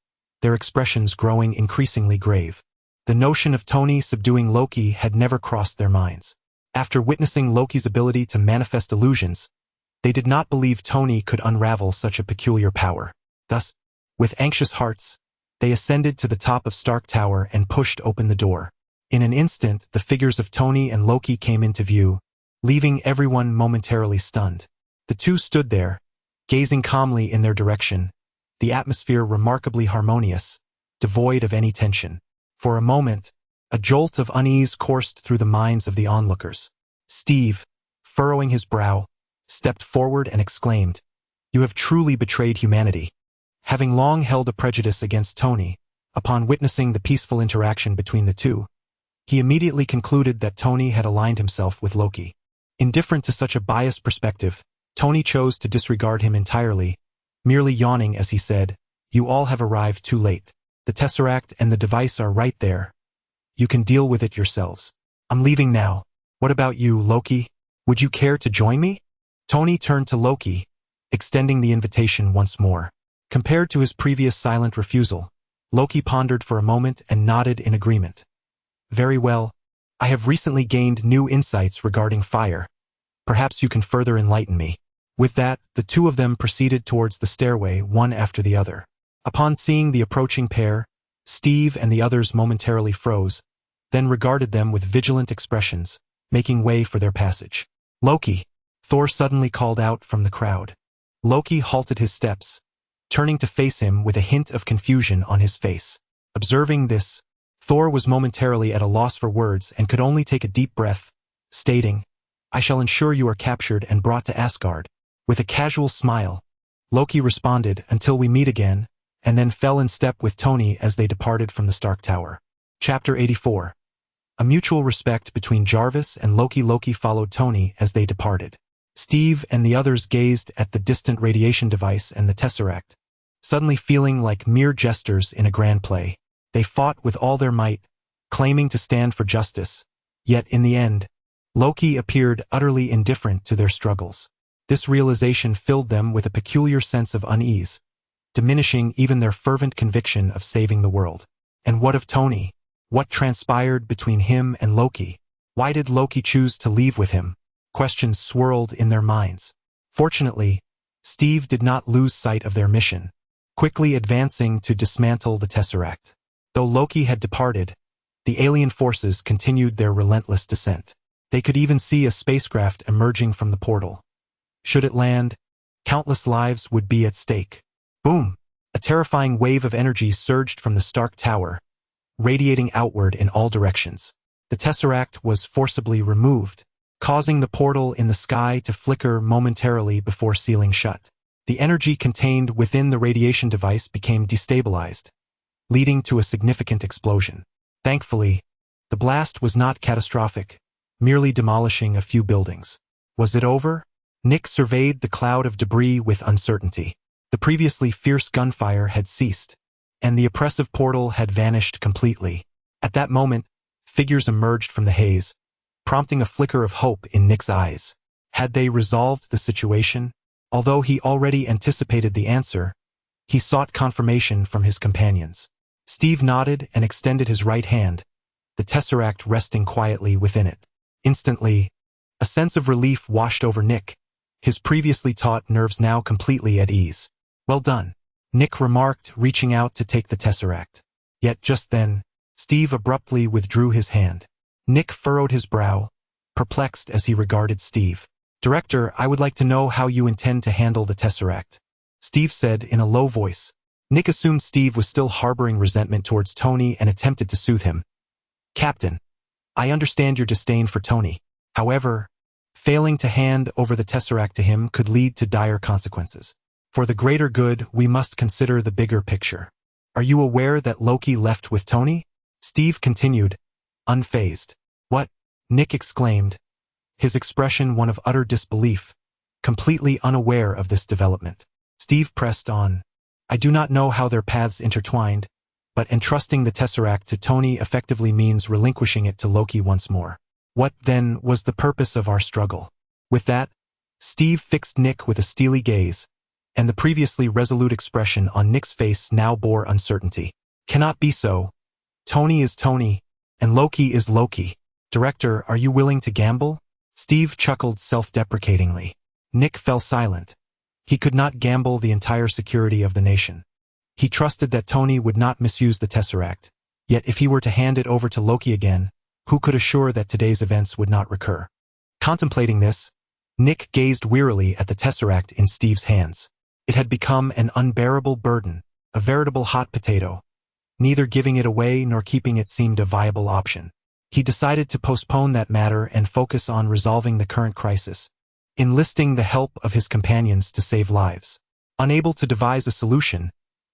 their expressions growing increasingly grave. The notion of Tony subduing Loki had never crossed their minds. After witnessing Loki's ability to manifest illusions, they did not believe Tony could unravel such a peculiar power. Thus, with anxious hearts, they ascended to the top of Stark Tower and pushed open the door. In an instant, the figures of Tony and Loki came into view, leaving everyone momentarily stunned. The two stood there, gazing calmly in their direction, the atmosphere remarkably harmonious, devoid of any tension. For a moment, a jolt of unease coursed through the minds of the onlookers. Steve, furrowing his brow, stepped forward and exclaimed, "You have truly betrayed humanity." Having long held a prejudice against Tony, upon witnessing the peaceful interaction between the two, he immediately concluded that Tony had aligned himself with Loki. Indifferent to such a biased perspective, Tony chose to disregard him entirely, merely yawning as he said, "You all have arrived too late. The Tesseract and the device are right there. You can deal with it yourselves. I'm leaving now. What about you, Loki? Would you care to join me?" Tony turned to Loki, extending the invitation once more. Compared to his previous silent refusal, Loki pondered for a moment and nodded in agreement. "Very well. I have recently gained new insights regarding fire. Perhaps you can further enlighten me." With that, the two of them proceeded towards the stairway, one after the other. Upon seeing the approaching pair, Steve and the others momentarily froze, then regarded them with vigilant expressions, making way for their passage. "Loki!" Thor suddenly called out from the crowd. Loki halted his steps, turning to face him with a hint of confusion on his face. Observing this, Thor was momentarily at a loss for words and could only take a deep breath, stating, "I shall ensure you are captured and brought to Asgard." With a casual smile, Loki responded, "Until we meet again," and then fell in step with Tony as they departed from the Stark Tower. Chapter 84. A mutual respect between Jarvis and Loki. Loki followed Tony as they departed. Steve and the others gazed at the distant radiation device and the Tesseract, suddenly feeling like mere jesters in a grand play. They fought with all their might, claiming to stand for justice, yet in the end, Loki appeared utterly indifferent to their struggles. This realization filled them with a peculiar sense of unease, diminishing even their fervent conviction of saving the world. And what of Tony? What transpired between him and Loki? Why did Loki choose to leave with him? Questions swirled in their minds. Fortunately, Steve did not lose sight of their mission, quickly advancing to dismantle the Tesseract. Though Loki had departed, the alien forces continued their relentless descent. They could even see a spacecraft emerging from the portal. Should it land, countless lives would be at stake. Boom! A terrifying wave of energy surged from the Stark Tower, radiating outward in all directions. The Tesseract was forcibly removed, causing the portal in the sky to flicker momentarily before sealing shut. The energy contained within the radiation device became destabilized, leading to a significant explosion. Thankfully, the blast was not catastrophic, merely demolishing a few buildings. Was it over? Nick surveyed the cloud of debris with uncertainty. The previously fierce gunfire had ceased, and the oppressive portal had vanished completely. At that moment, figures emerged from the haze, prompting a flicker of hope in Nick's eyes. Had they resolved the situation? Although he already anticipated the answer, he sought confirmation from his companions. Steve nodded and extended his right hand, the Tesseract resting quietly within it. Instantly, a sense of relief washed over Nick, his previously taut nerves now completely at ease. "Well done," Nick remarked, reaching out to take the Tesseract. Yet just then, Steve abruptly withdrew his hand. Nick furrowed his brow, perplexed as he regarded Steve. "Director, I would like to know how you intend to handle the Tesseract," Steve said in a low voice. Nick assumed Steve was still harboring resentment towards Tony and attempted to soothe him. "Captain, I understand your disdain for Tony. However, failing to hand over the Tesseract to him could lead to dire consequences. For the greater good, we must consider the bigger picture. Are you aware that Loki left with Tony?" Steve continued, unfazed. "What?" Nick exclaimed, his expression one of utter disbelief, completely unaware of this development. Steve pressed on. "I do not know how their paths intertwined, but entrusting the Tesseract to Tony effectively means relinquishing it to Loki once more. What, then, was the purpose of our struggle?" With that, Steve fixed Nick with a steely gaze, and the previously resolute expression on Nick's face now bore uncertainty. Cannot be so. Tony is Tony, and Loki is Loki. Director, are you willing to gamble? Steve chuckled self-deprecatingly. Nick fell silent. He could not gamble the entire security of the nation. He trusted that Tony would not misuse the Tesseract, yet if he were to hand it over to Loki again, who could assure that today's events would not recur? Contemplating this, Nick gazed wearily at the Tesseract in Steve's hands. It had become an unbearable burden, a veritable hot potato. Neither giving it away nor keeping it seemed a viable option. He decided to postpone that matter and focus on resolving the current crisis, enlisting the help of his companions to save lives. Unable to devise a solution,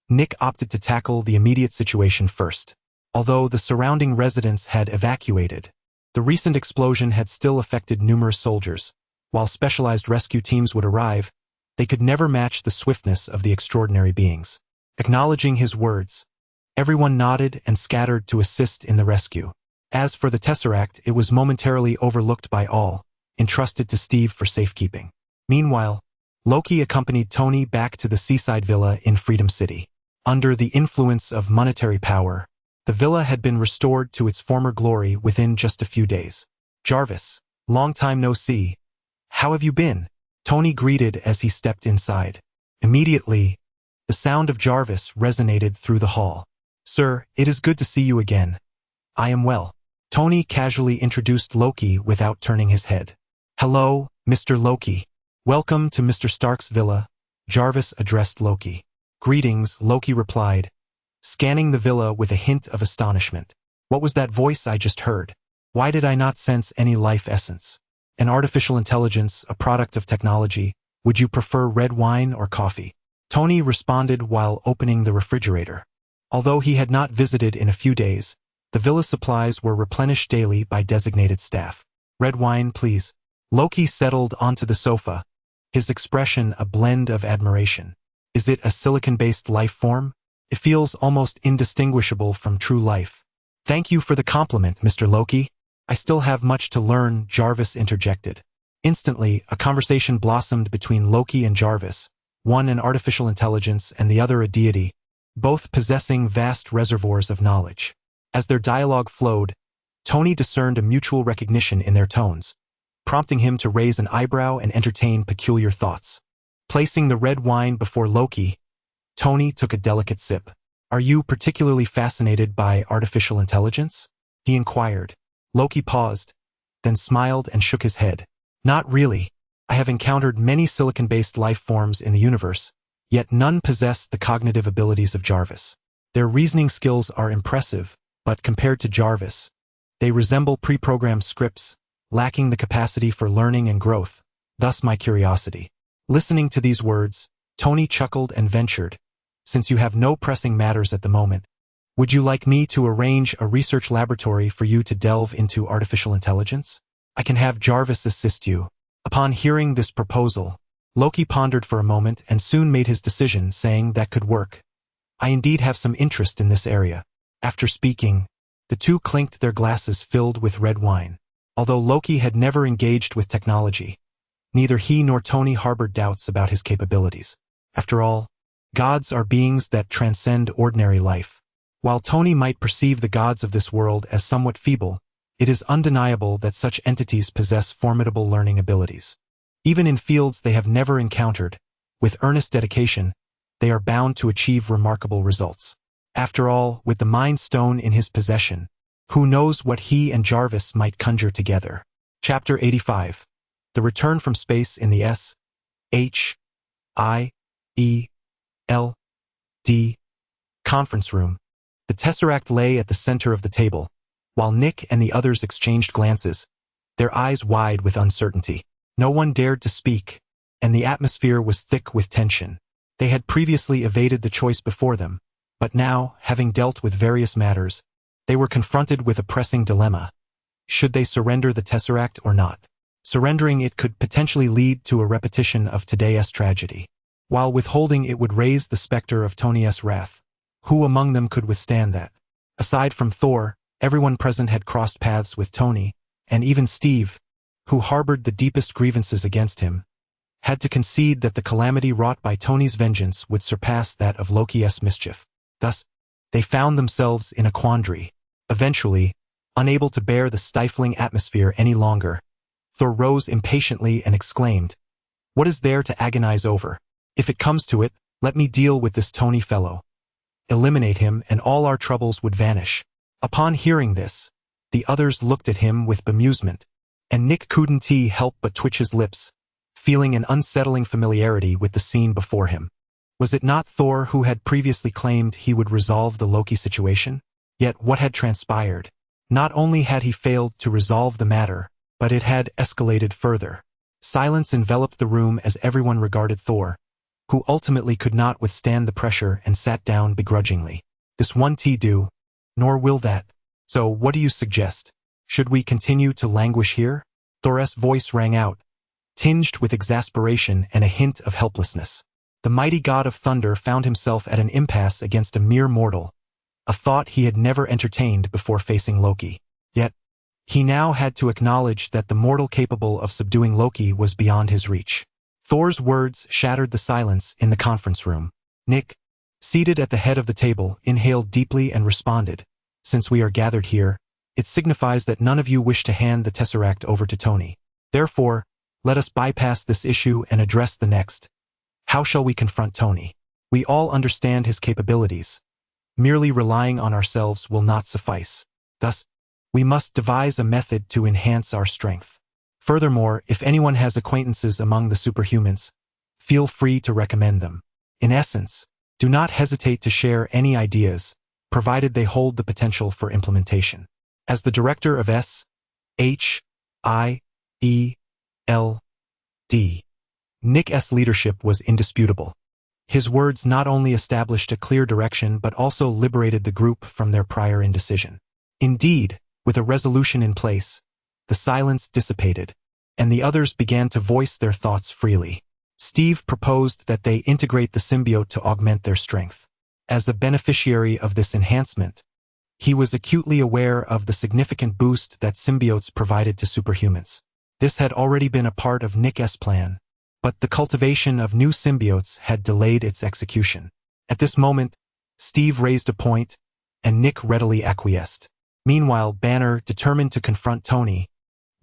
Nick opted to tackle the immediate situation first. Although the surrounding residents had evacuated, the recent explosion had still affected numerous soldiers. While specialized rescue teams would arrive, they could never match the swiftness of the extraordinary beings. Acknowledging his words, everyone nodded and scattered to assist in the rescue. As for the Tesseract, it was momentarily overlooked by all, entrusted to Steve for safekeeping. Meanwhile, Loki accompanied Tony back to the seaside villa in Freedom City. Under the influence of monetary power, the villa had been restored to its former glory within just a few days. Jarvis, long time no see. How have you been? Tony greeted as he stepped inside. Immediately, the sound of Jarvis resonated through the hall. Sir, it is good to see you again. I am well. Tony casually introduced Loki without turning his head. Hello, Mr. Loki. Welcome to Mr. Stark's villa, Jarvis addressed Loki. Greetings, Loki replied, scanning the villa with a hint of astonishment. What was that voice I just heard? Why did I not sense any life essence? An artificial intelligence, a product of technology. Would you prefer red wine or coffee? Tony responded while opening the refrigerator. Although he had not visited in a few days, the villa's supplies were replenished daily by designated staff. Red wine, please. Loki settled onto the sofa, his expression a blend of admiration. Is it a silicon-based life form? It feels almost indistinguishable from true life. Thank you for the compliment, Mr. Loki. I still have much to learn, Jarvis interjected. Instantly, a conversation blossomed between Loki and Jarvis, one an artificial intelligence and the other a deity, both possessing vast reservoirs of knowledge. As their dialogue flowed, Tony discerned a mutual recognition in their tones, prompting him to raise an eyebrow and entertain peculiar thoughts. Placing the red wine before Loki, Tony took a delicate sip. Are you particularly fascinated by artificial intelligence? He inquired. Loki paused, then smiled and shook his head. Not really. I have encountered many silicon-based life forms in the universe, yet none possess the cognitive abilities of Jarvis. Their reasoning skills are impressive, but compared to Jarvis, they resemble pre-programmed scripts, lacking the capacity for learning and growth, thus my curiosity. Listening to these words, Tony chuckled and ventured, since you have no pressing matters at the moment, would you like me to arrange a research laboratory for you to delve into artificial intelligence? I can have Jarvis assist you. Upon hearing this proposal, Loki pondered for a moment and soon made his decision, saying that could work. I indeed have some interest in this area. After speaking, the two clinked their glasses filled with red wine. Although Loki had never engaged with technology, neither he nor Tony harbored doubts about his capabilities. After all, gods are beings that transcend ordinary life. While Tony might perceive the gods of this world as somewhat feeble, it is undeniable that such entities possess formidable learning abilities. Even in fields they have never encountered, with earnest dedication, they are bound to achieve remarkable results. After all, with the Mind Stone in his possession, who knows what he and Jarvis might conjure together. Chapter 85. The Return from Space in the S.H.I.E.L.D. conference room. The Tesseract lay at the center of the table, while Nick and the others exchanged glances, their eyes wide with uncertainty. No one dared to speak, and the atmosphere was thick with tension. They had previously evaded the choice before them, but now, having dealt with various matters, they were confronted with a pressing dilemma. Should they surrender the Tesseract or not? Surrendering it could potentially lead to a repetition of today's tragedy, while withholding it would raise the specter of Tony's wrath. Who among them could withstand that? Aside from Thor, everyone present had crossed paths with Tony, and even Steve, who harbored the deepest grievances against him, had to concede that the calamity wrought by Tony's vengeance would surpass that of Loki's mischief. Thus, they found themselves in a quandary. Eventually, unable to bear the stifling atmosphere any longer, Thor rose impatiently and exclaimed, "What is there to agonize over? If it comes to it, let me deal with this Tony fellow. Eliminate him and all our troubles would vanish." Upon hearing this, the others looked at him with bemusement, and Nick couldn't help but twitch his lips, feeling an unsettling familiarity with the scene before him. Was it not Thor who had previously claimed he would resolve the Loki situation? Yet what had transpired? Not only had he failed to resolve the matter, but it had escalated further. Silence enveloped the room as everyone regarded Thor, who ultimately could not withstand the pressure and sat down begrudgingly. "This won't do, nor will that. So what do you suggest? Should we continue to languish here?" Thor's voice rang out, tinged with exasperation and a hint of helplessness. The mighty god of thunder found himself at an impasse against a mere mortal, a thought he had never entertained before facing Loki. Yet, he now had to acknowledge that the mortal capable of subduing Loki was beyond his reach. Thor's words shattered the silence in the conference room. Nick, seated at the head of the table, inhaled deeply and responded, "Since we are gathered here, it signifies that none of you wish to hand the Tesseract over to Tony. Therefore, let us bypass this issue and address the next. How shall we confront Tony? We all understand his capabilities. Merely relying on ourselves will not suffice. Thus, we must devise a method to enhance our strength. Furthermore, if anyone has acquaintances among the superhumans, feel free to recommend them. In essence, do not hesitate to share any ideas, provided they hold the potential for implementation." As the director of SHIELD, Nick's leadership was indisputable. His words not only established a clear direction but also liberated the group from their prior indecision. Indeed, with a resolution in place, the silence dissipated, and the others began to voice their thoughts freely. Steve proposed that they integrate the symbiote to augment their strength. As a beneficiary of this enhancement, he was acutely aware of the significant boost that symbiotes provided to superhumans. This had already been a part of Nick's plan, but the cultivation of new symbiotes had delayed its execution. At this moment, Steve raised a point, and Nick readily acquiesced. Meanwhile, Banner, determined to confront Tony,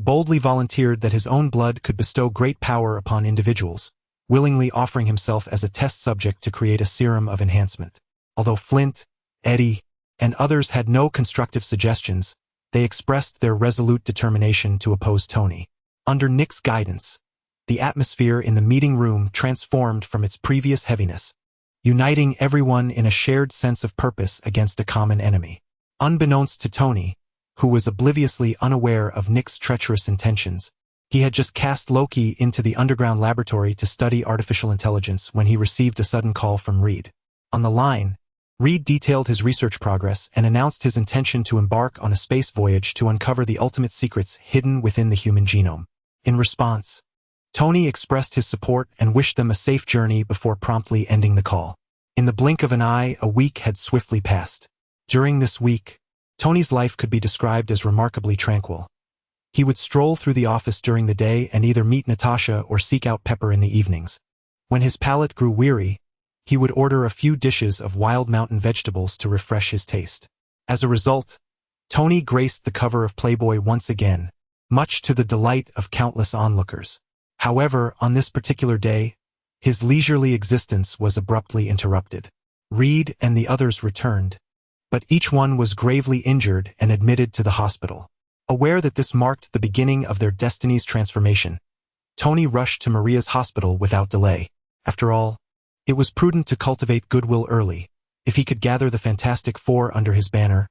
boldly volunteered that his own blood could bestow great power upon individuals, willingly offering himself as a test subject to create a serum of enhancement. Although Flint, Eddie, and others had no constructive suggestions, they expressed their resolute determination to oppose Tony. Under Nick's guidance, the atmosphere in the meeting room transformed from its previous heaviness, uniting everyone in a shared sense of purpose against a common enemy. Unbeknownst to Tony, who was obliviously unaware of Nick's treacherous intentions, he had just cast Loki into the underground laboratory to study artificial intelligence when he received a sudden call from Reed. On the line, Reed detailed his research progress and announced his intention to embark on a space voyage to uncover the ultimate secrets hidden within the human genome. In response, Tony expressed his support and wished them a safe journey before promptly ending the call. In the blink of an eye, a week had swiftly passed. During this week, Tony's life could be described as remarkably tranquil. He would stroll through the office during the day and either meet Natasha or seek out Pepper in the evenings. When his palate grew weary, he would order a few dishes of wild mountain vegetables to refresh his taste. As a result, Tony graced the cover of Playboy once again, much to the delight of countless onlookers. However, on this particular day, his leisurely existence was abruptly interrupted. Reed and the others returned, but each one was gravely injured and admitted to the hospital. Aware that this marked the beginning of their destiny's transformation, Tony rushed to Maria's hospital without delay. After all, it was prudent to cultivate goodwill early. If he could gather the Fantastic Four under his banner,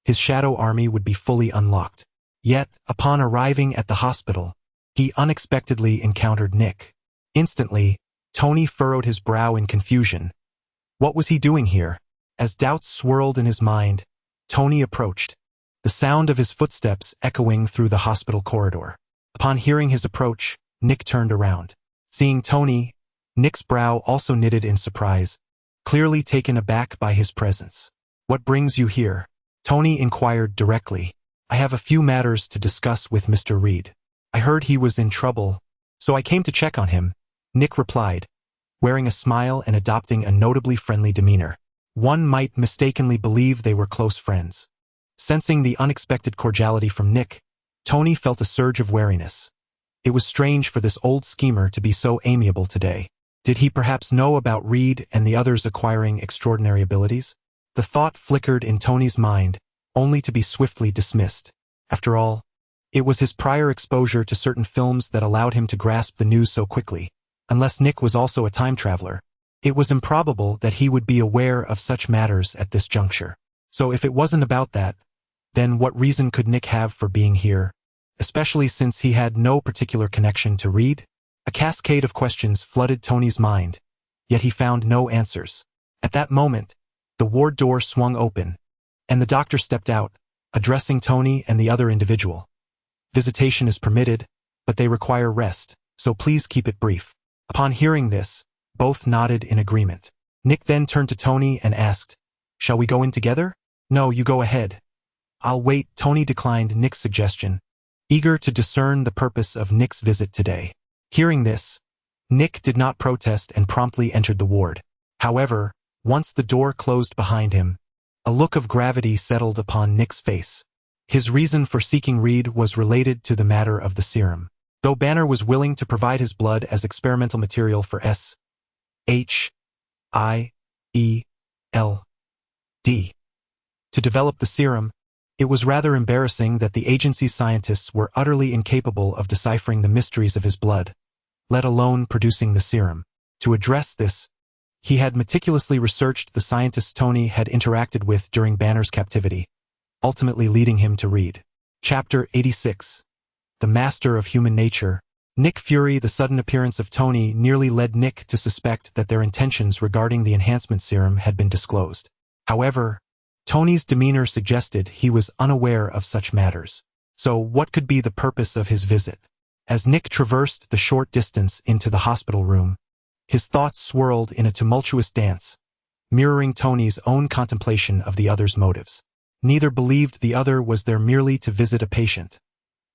his shadow army would be fully unlocked. Yet, upon arriving at the hospital, he unexpectedly encountered Nick. Instantly, Tony furrowed his brow in confusion. What was he doing here? As doubts swirled in his mind, Tony approached, the sound of his footsteps echoing through the hospital corridor. Upon hearing his approach, Nick turned around. Seeing Tony, Nick's brow also knitted in surprise, clearly taken aback by his presence. "What brings you here?" Tony inquired directly. "I have a few matters to discuss with Mr. Reed. I heard he was in trouble, so I came to check on him," Nick replied, wearing a smile and adopting a notably friendly demeanor. One might mistakenly believe they were close friends. Sensing the unexpected cordiality from Nick, Tony felt a surge of wariness. It was strange for this old schemer to be so amiable today. Did he perhaps know about Reed and the others acquiring extraordinary abilities? The thought flickered in Tony's mind, only to be swiftly dismissed. After all, it was his prior exposure to certain films that allowed him to grasp the news so quickly. Unless Nick was also a time traveler, it was improbable that he would be aware of such matters at this juncture. So if it wasn't about that, then what reason could Nick have for being here, especially since he had no particular connection to Reed? A cascade of questions flooded Tony's mind, yet he found no answers. At that moment, the ward door swung open, and the doctor stepped out, addressing Tony and the other individual. Visitation is permitted, but they require rest, so please keep it brief. Upon hearing this, both nodded in agreement. Nick then turned to Tony and asked, "Shall we go in together?" "No, you go ahead." "I'll wait." Tony declined Nick's suggestion, eager to discern the purpose of Nick's visit today. Hearing this, Nick did not protest and promptly entered the ward. However, once the door closed behind him, a look of gravity settled upon Nick's face. His reason for seeking Reed was related to the matter of the serum. Though Banner was willing to provide his blood as experimental material for SHIELD to develop the serum, it was rather embarrassing that the agency's scientists were utterly incapable of deciphering the mysteries of his blood, let alone producing the serum. To address this, he had meticulously researched the scientists Tony had interacted with during Banner's captivity, ultimately leading him to Reed. Chapter 86. The Master of Human Nature. Nick Fury. The sudden appearance of Tony nearly led Nick to suspect that their intentions regarding the enhancement serum had been disclosed. However, Tony's demeanor suggested he was unaware of such matters. So what could be the purpose of his visit? As Nick traversed the short distance into the hospital room, his thoughts swirled in a tumultuous dance, mirroring Tony's own contemplation of the other's motives. Neither believed the other was there merely to visit a patient.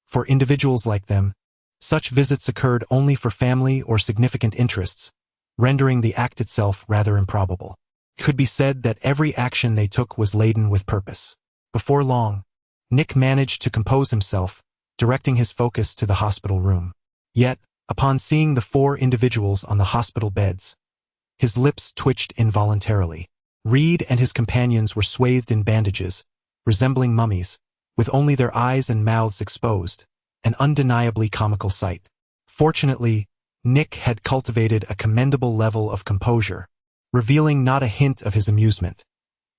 For individuals like them, such visits occurred only for family or significant interests, rendering the act itself rather improbable. It could be said that every action they took was laden with purpose. Before long, Nick managed to compose himself, directing his focus to the hospital room. Yet, upon seeing the 4 individuals on the hospital beds, his lips twitched involuntarily. Reed and his companions were swathed in bandages, resembling mummies, with only their eyes and mouths exposed, an undeniably comical sight. Fortunately, Nick had cultivated a commendable level of composure, revealing not a hint of his amusement.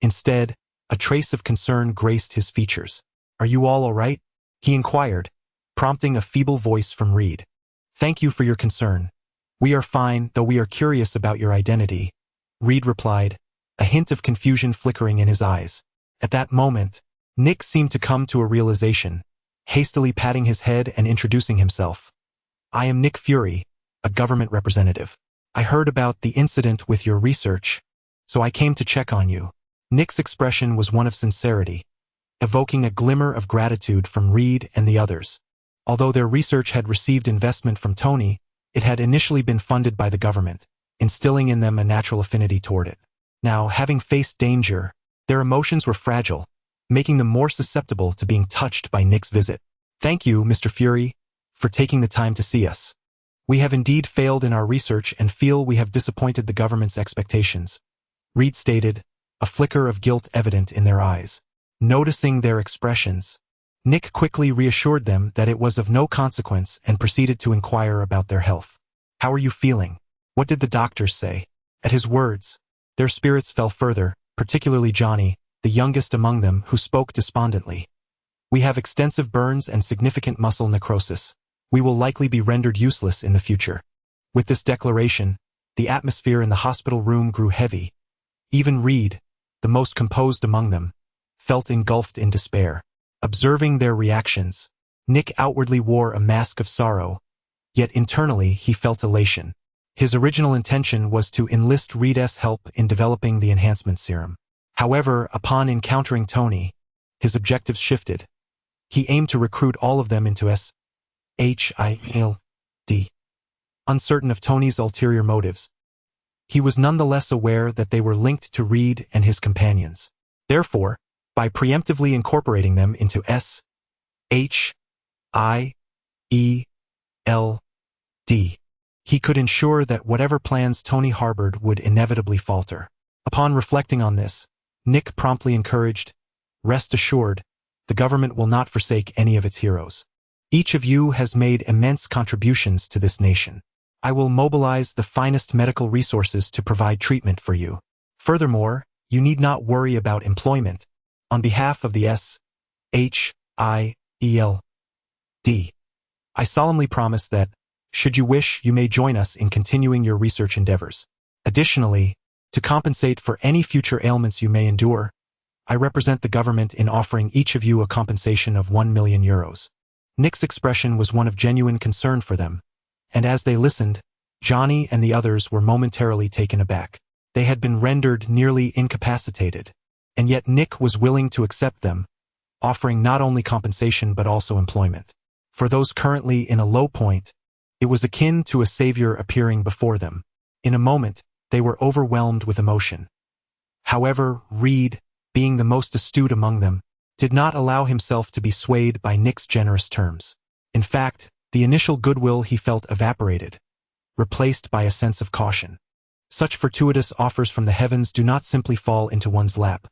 Instead, a trace of concern graced his features. "Are you all right?" he inquired, prompting a feeble voice from Reed. "Thank you for your concern. We are fine, though we are curious about your identity," Reed replied, a hint of confusion flickering in his eyes. At that moment, Nick seemed to come to a realization, hastily patting his head and introducing himself. "I am Nick Fury, a government representative. I heard about the incident with your research, so I came to check on you." Nick's expression was one of sincerity, evoking a glimmer of gratitude from Reed and the others. Although their research had received investment from Tony, it had initially been funded by the government, instilling in them a natural affinity toward it. Now, having faced danger, their emotions were fragile, making them more susceptible to being touched by Nick's visit. "Thank you, Mr. Fury, for taking the time to see us. We have indeed failed in our research and feel we have disappointed the government's expectations," Reed stated, a flicker of guilt evident in their eyes. Noticing their expressions, Nick quickly reassured them that it was of no consequence and proceeded to inquire about their health. "How are you feeling? What did the doctors say?" At his words, their spirits fell further, particularly Johnny, the youngest among them, who spoke despondently. "We have extensive burns and significant muscle necrosis. We will likely be rendered useless in the future." With this declaration, the atmosphere in the hospital room grew heavy. Even Reed, the most composed among them, felt engulfed in despair. Observing their reactions, Nick outwardly wore a mask of sorrow, yet internally he felt elation. His original intention was to enlist Reed's help in developing the enhancement serum. However, upon encountering Tony, his objectives shifted. He aimed to recruit all of them into SHIELD. uncertain of Tony's ulterior motives. He was nonetheless aware that they were linked to Reed and his companions. Therefore, by preemptively incorporating them into S-H-I-E-L-D, he could ensure that whatever plans Tony harbored would inevitably falter. Upon reflecting on this, Nick promptly encouraged, "Rest assured, the government will not forsake any of its heroes. Each of you has made immense contributions to this nation. I will mobilize the finest medical resources to provide treatment for you. Furthermore, you need not worry about employment. On behalf of the S-H-I-E-L-D, I solemnly promise that, should you wish, you may join us in continuing your research endeavors. Additionally, to compensate for any future ailments you may endure, I represent the government in offering each of you a compensation of 1 million euros. Nick's expression was one of genuine concern for them, and as they listened, Johnny and the others were momentarily taken aback. They had been rendered nearly incapacitated, and yet Nick was willing to accept them, offering not only compensation but also employment. For those currently in a low point, it was akin to a savior appearing before them. In a moment, they were overwhelmed with emotion. However, Reed, being the most astute among them, did not allow himself to be swayed by Nick's generous terms. In fact, the initial goodwill he felt evaporated, replaced by a sense of caution. Such fortuitous offers from the heavens do not simply fall into one's lap,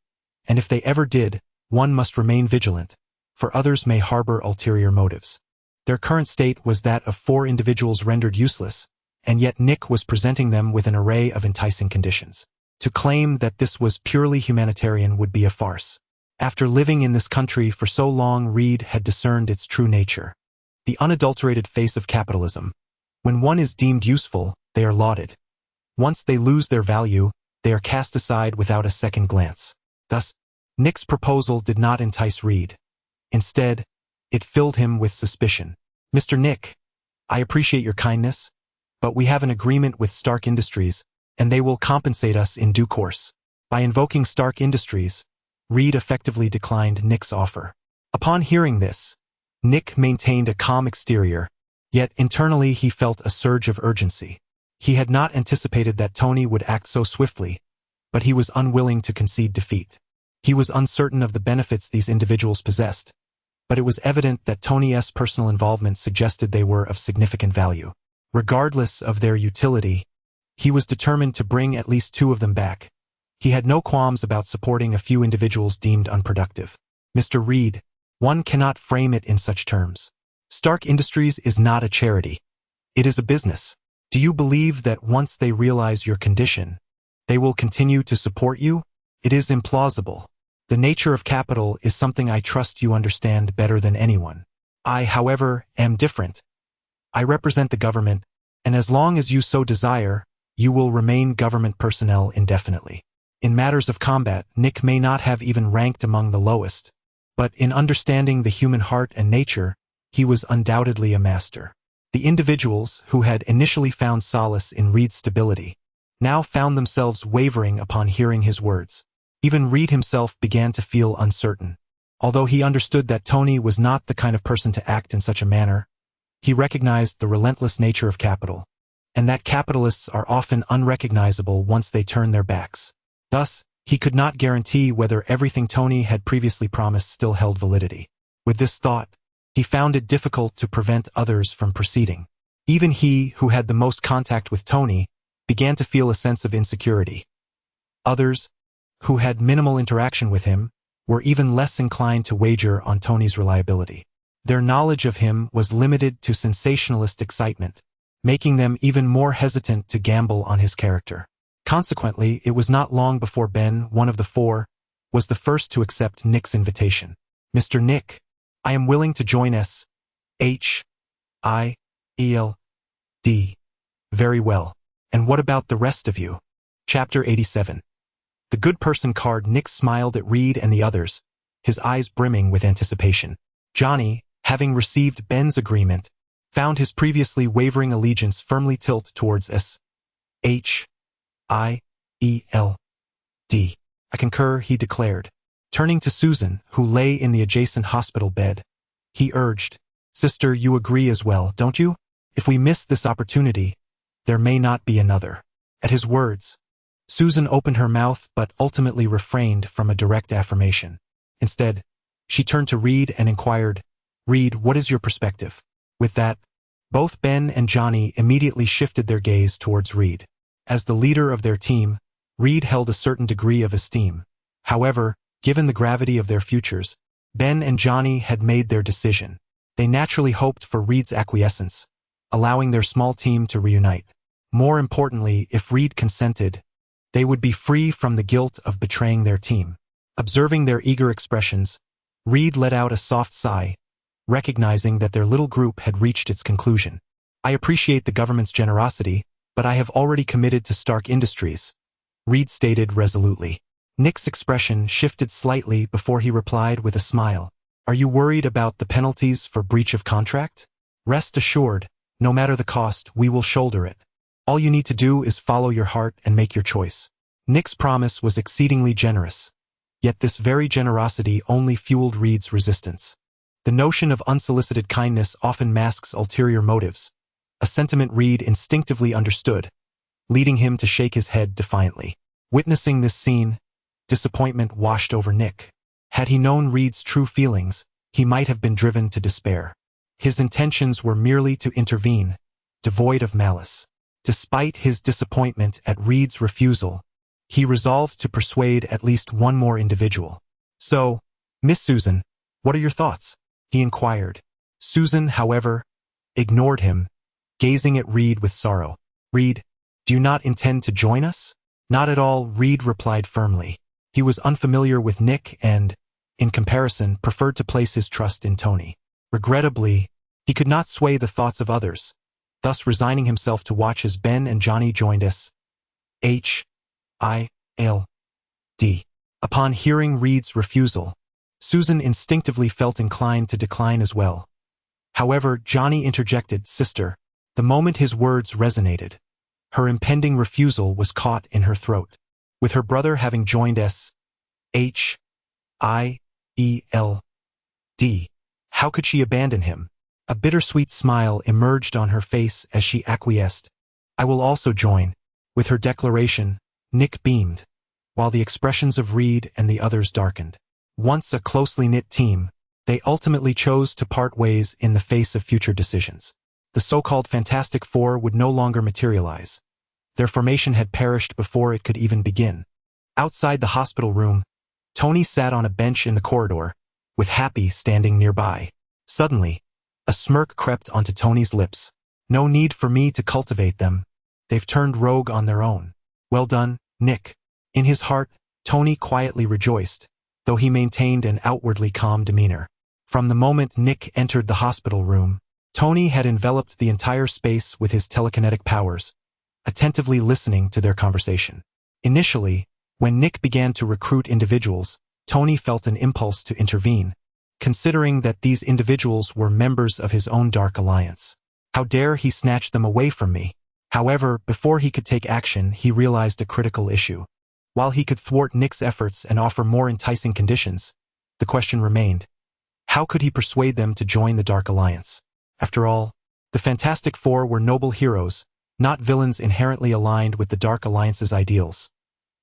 and if they ever did, one must remain vigilant, for others may harbor ulterior motives. Their current state was that of 4 individuals rendered useless, and yet Nick was presenting them with an array of enticing conditions. To claim that this was purely humanitarian would be a farce. After living in this country for so long, Reed had discerned its true nature. The unadulterated face of capitalism. When one is deemed useful, they are lauded. Once they lose their value, they are cast aside without a second glance. Thus, Nick's proposal did not entice Reed. Instead, it filled him with suspicion. "Mr. Nick, I appreciate your kindness, but we have an agreement with Stark Industries, and they will compensate us in due course." By invoking Stark Industries, Reed effectively declined Nick's offer. Upon hearing this, Nick maintained a calm exterior, yet internally he felt a surge of urgency. He had not anticipated that Tony would act so swiftly, but he was unwilling to concede defeat. He was uncertain of the benefits these individuals possessed, but it was evident that Tony's personal involvement suggested they were of significant value. Regardless of their utility, he was determined to bring at least 2 of them back. He had no qualms about supporting a few individuals deemed unproductive. "Mr. Reed, one cannot frame it in such terms. Stark Industries is not a charity. It is a business. Do you believe that once they realize your condition, they will continue to support you? It is implausible. The nature of capital is something I trust you understand better than anyone. I, however, am different. I represent the government, and as long as you so desire, you will remain government personnel indefinitely." In matters of combat, Nick may not have even ranked among the lowest, but in understanding the human heart and nature, he was undoubtedly a master. The individuals who had initially found solace in Reed's stability now found themselves wavering upon hearing his words. Even Reed himself began to feel uncertain. Although he understood that Tony was not the kind of person to act in such a manner, he recognized the relentless nature of capital, and that capitalists are often unrecognizable once they turn their backs. Thus, he could not guarantee whether everything Tony had previously promised still held validity. With this thought, he found it difficult to prevent others from proceeding. Even he, who had the most contact with Tony, began to feel a sense of insecurity. Others, who had minimal interaction with him, were even less inclined to wager on Tony's reliability. Their knowledge of him was limited to sensationalist excitement, making them even more hesitant to gamble on his character. Consequently, it was not long before Ben, one of the 4, was the first to accept Nick's invitation. "Mr. Nick, I am willing to join S-H-I-E-L-D. Very well. And what about the rest of you?" Chapter 87. The good person card. Nick smiled at Reed and the others, his eyes brimming with anticipation. Johnny, having received Ben's agreement, found his previously wavering allegiance firmly tilt towards S-H-I-E-L-D. "I concur," he declared. Turning to Susan, who lay in the adjacent hospital bed, he urged, "Sister, you agree as well, don't you? If we miss this opportunity, there may not be another. At his words, Susan opened her mouth but ultimately refrained from a direct affirmation. Instead, she turned to Reed and inquired, "Reed, what is your perspective?" With that, both Ben and Johnny immediately shifted their gaze towards Reed. As the leader of their team, Reed held a certain degree of esteem. However, given the gravity of their futures, Ben and Johnny had made their decision. They naturally hoped for Reed's acquiescence, allowing their small team to reunite. More importantly, if Reed consented, they would be free from the guilt of betraying their team. Observing their eager expressions, Reed let out a soft sigh, recognizing that their little group had reached its conclusion. "I appreciate the government's generosity, but I have already committed to Stark Industries," Reed stated resolutely. Nick's expression shifted slightly before he replied with a smile. "Are you worried about the penalties for breach of contract? Rest assured, no matter the cost, we will shoulder it. All you need to do is follow your heart and make your choice." Nick's promise was exceedingly generous, yet this very generosity only fueled Reed's resistance. The notion of unsolicited kindness often masks ulterior motives, a sentiment Reed instinctively understood, leading him to shake his head defiantly. Witnessing this scene, disappointment washed over Nick. Had he known Reed's true feelings, he might have been driven to despair. His intentions were merely to intervene, devoid of malice. Despite his disappointment at Reed's refusal, he resolved to persuade at least one more individual. "So, Miss Susan, what are your thoughts?" he inquired. Susan, however, ignored him, gazing at Reed with sorrow. "Reed, do you not intend to join us?" "Not at all," Reed replied firmly. He was unfamiliar with Nick and, in comparison, preferred to place his trust in Tony. Regrettably, he could not sway the thoughts of others, thus resigning himself to watch as Ben and Johnny joined S.H.I.L.D. Upon hearing Reed's refusal, Susan instinctively felt inclined to decline as well. However, Johnny interjected, "Sister." The moment his words resonated, her impending refusal was caught in her throat. With her brother having joined S.H.I.E.L.D., how could she abandon him? A bittersweet smile emerged on her face as she acquiesced. "I will also join." With her declaration, Nick beamed, while the expressions of Reed and the others darkened. Once a closely knit team, they ultimately chose to part ways in the face of future decisions. The so-called Fantastic Four would no longer materialize. Their formation had perished before it could even begin. Outside the hospital room, Tony sat on a bench in the corridor, with Happy standing nearby. Suddenly, a smirk crept onto Tony's lips. "No need for me to cultivate them. They've turned rogue on their own. Well done, Nick." In his heart, Tony quietly rejoiced, though he maintained an outwardly calm demeanor. From the moment Nick entered the hospital room, Tony had enveloped the entire space with his telekinetic powers, attentively listening to their conversation. Initially, when Nick began to recruit individuals, Tony felt an impulse to intervene, considering that these individuals were members of his own Dark Alliance. How dare he snatch them away from me? However, before he could take action, he realized a critical issue. While he could thwart Nick's efforts and offer more enticing conditions, the question remained: how could he persuade them to join the Dark Alliance? After all, the Fantastic Four were noble heroes, not villains inherently aligned with the Dark Alliance's ideals.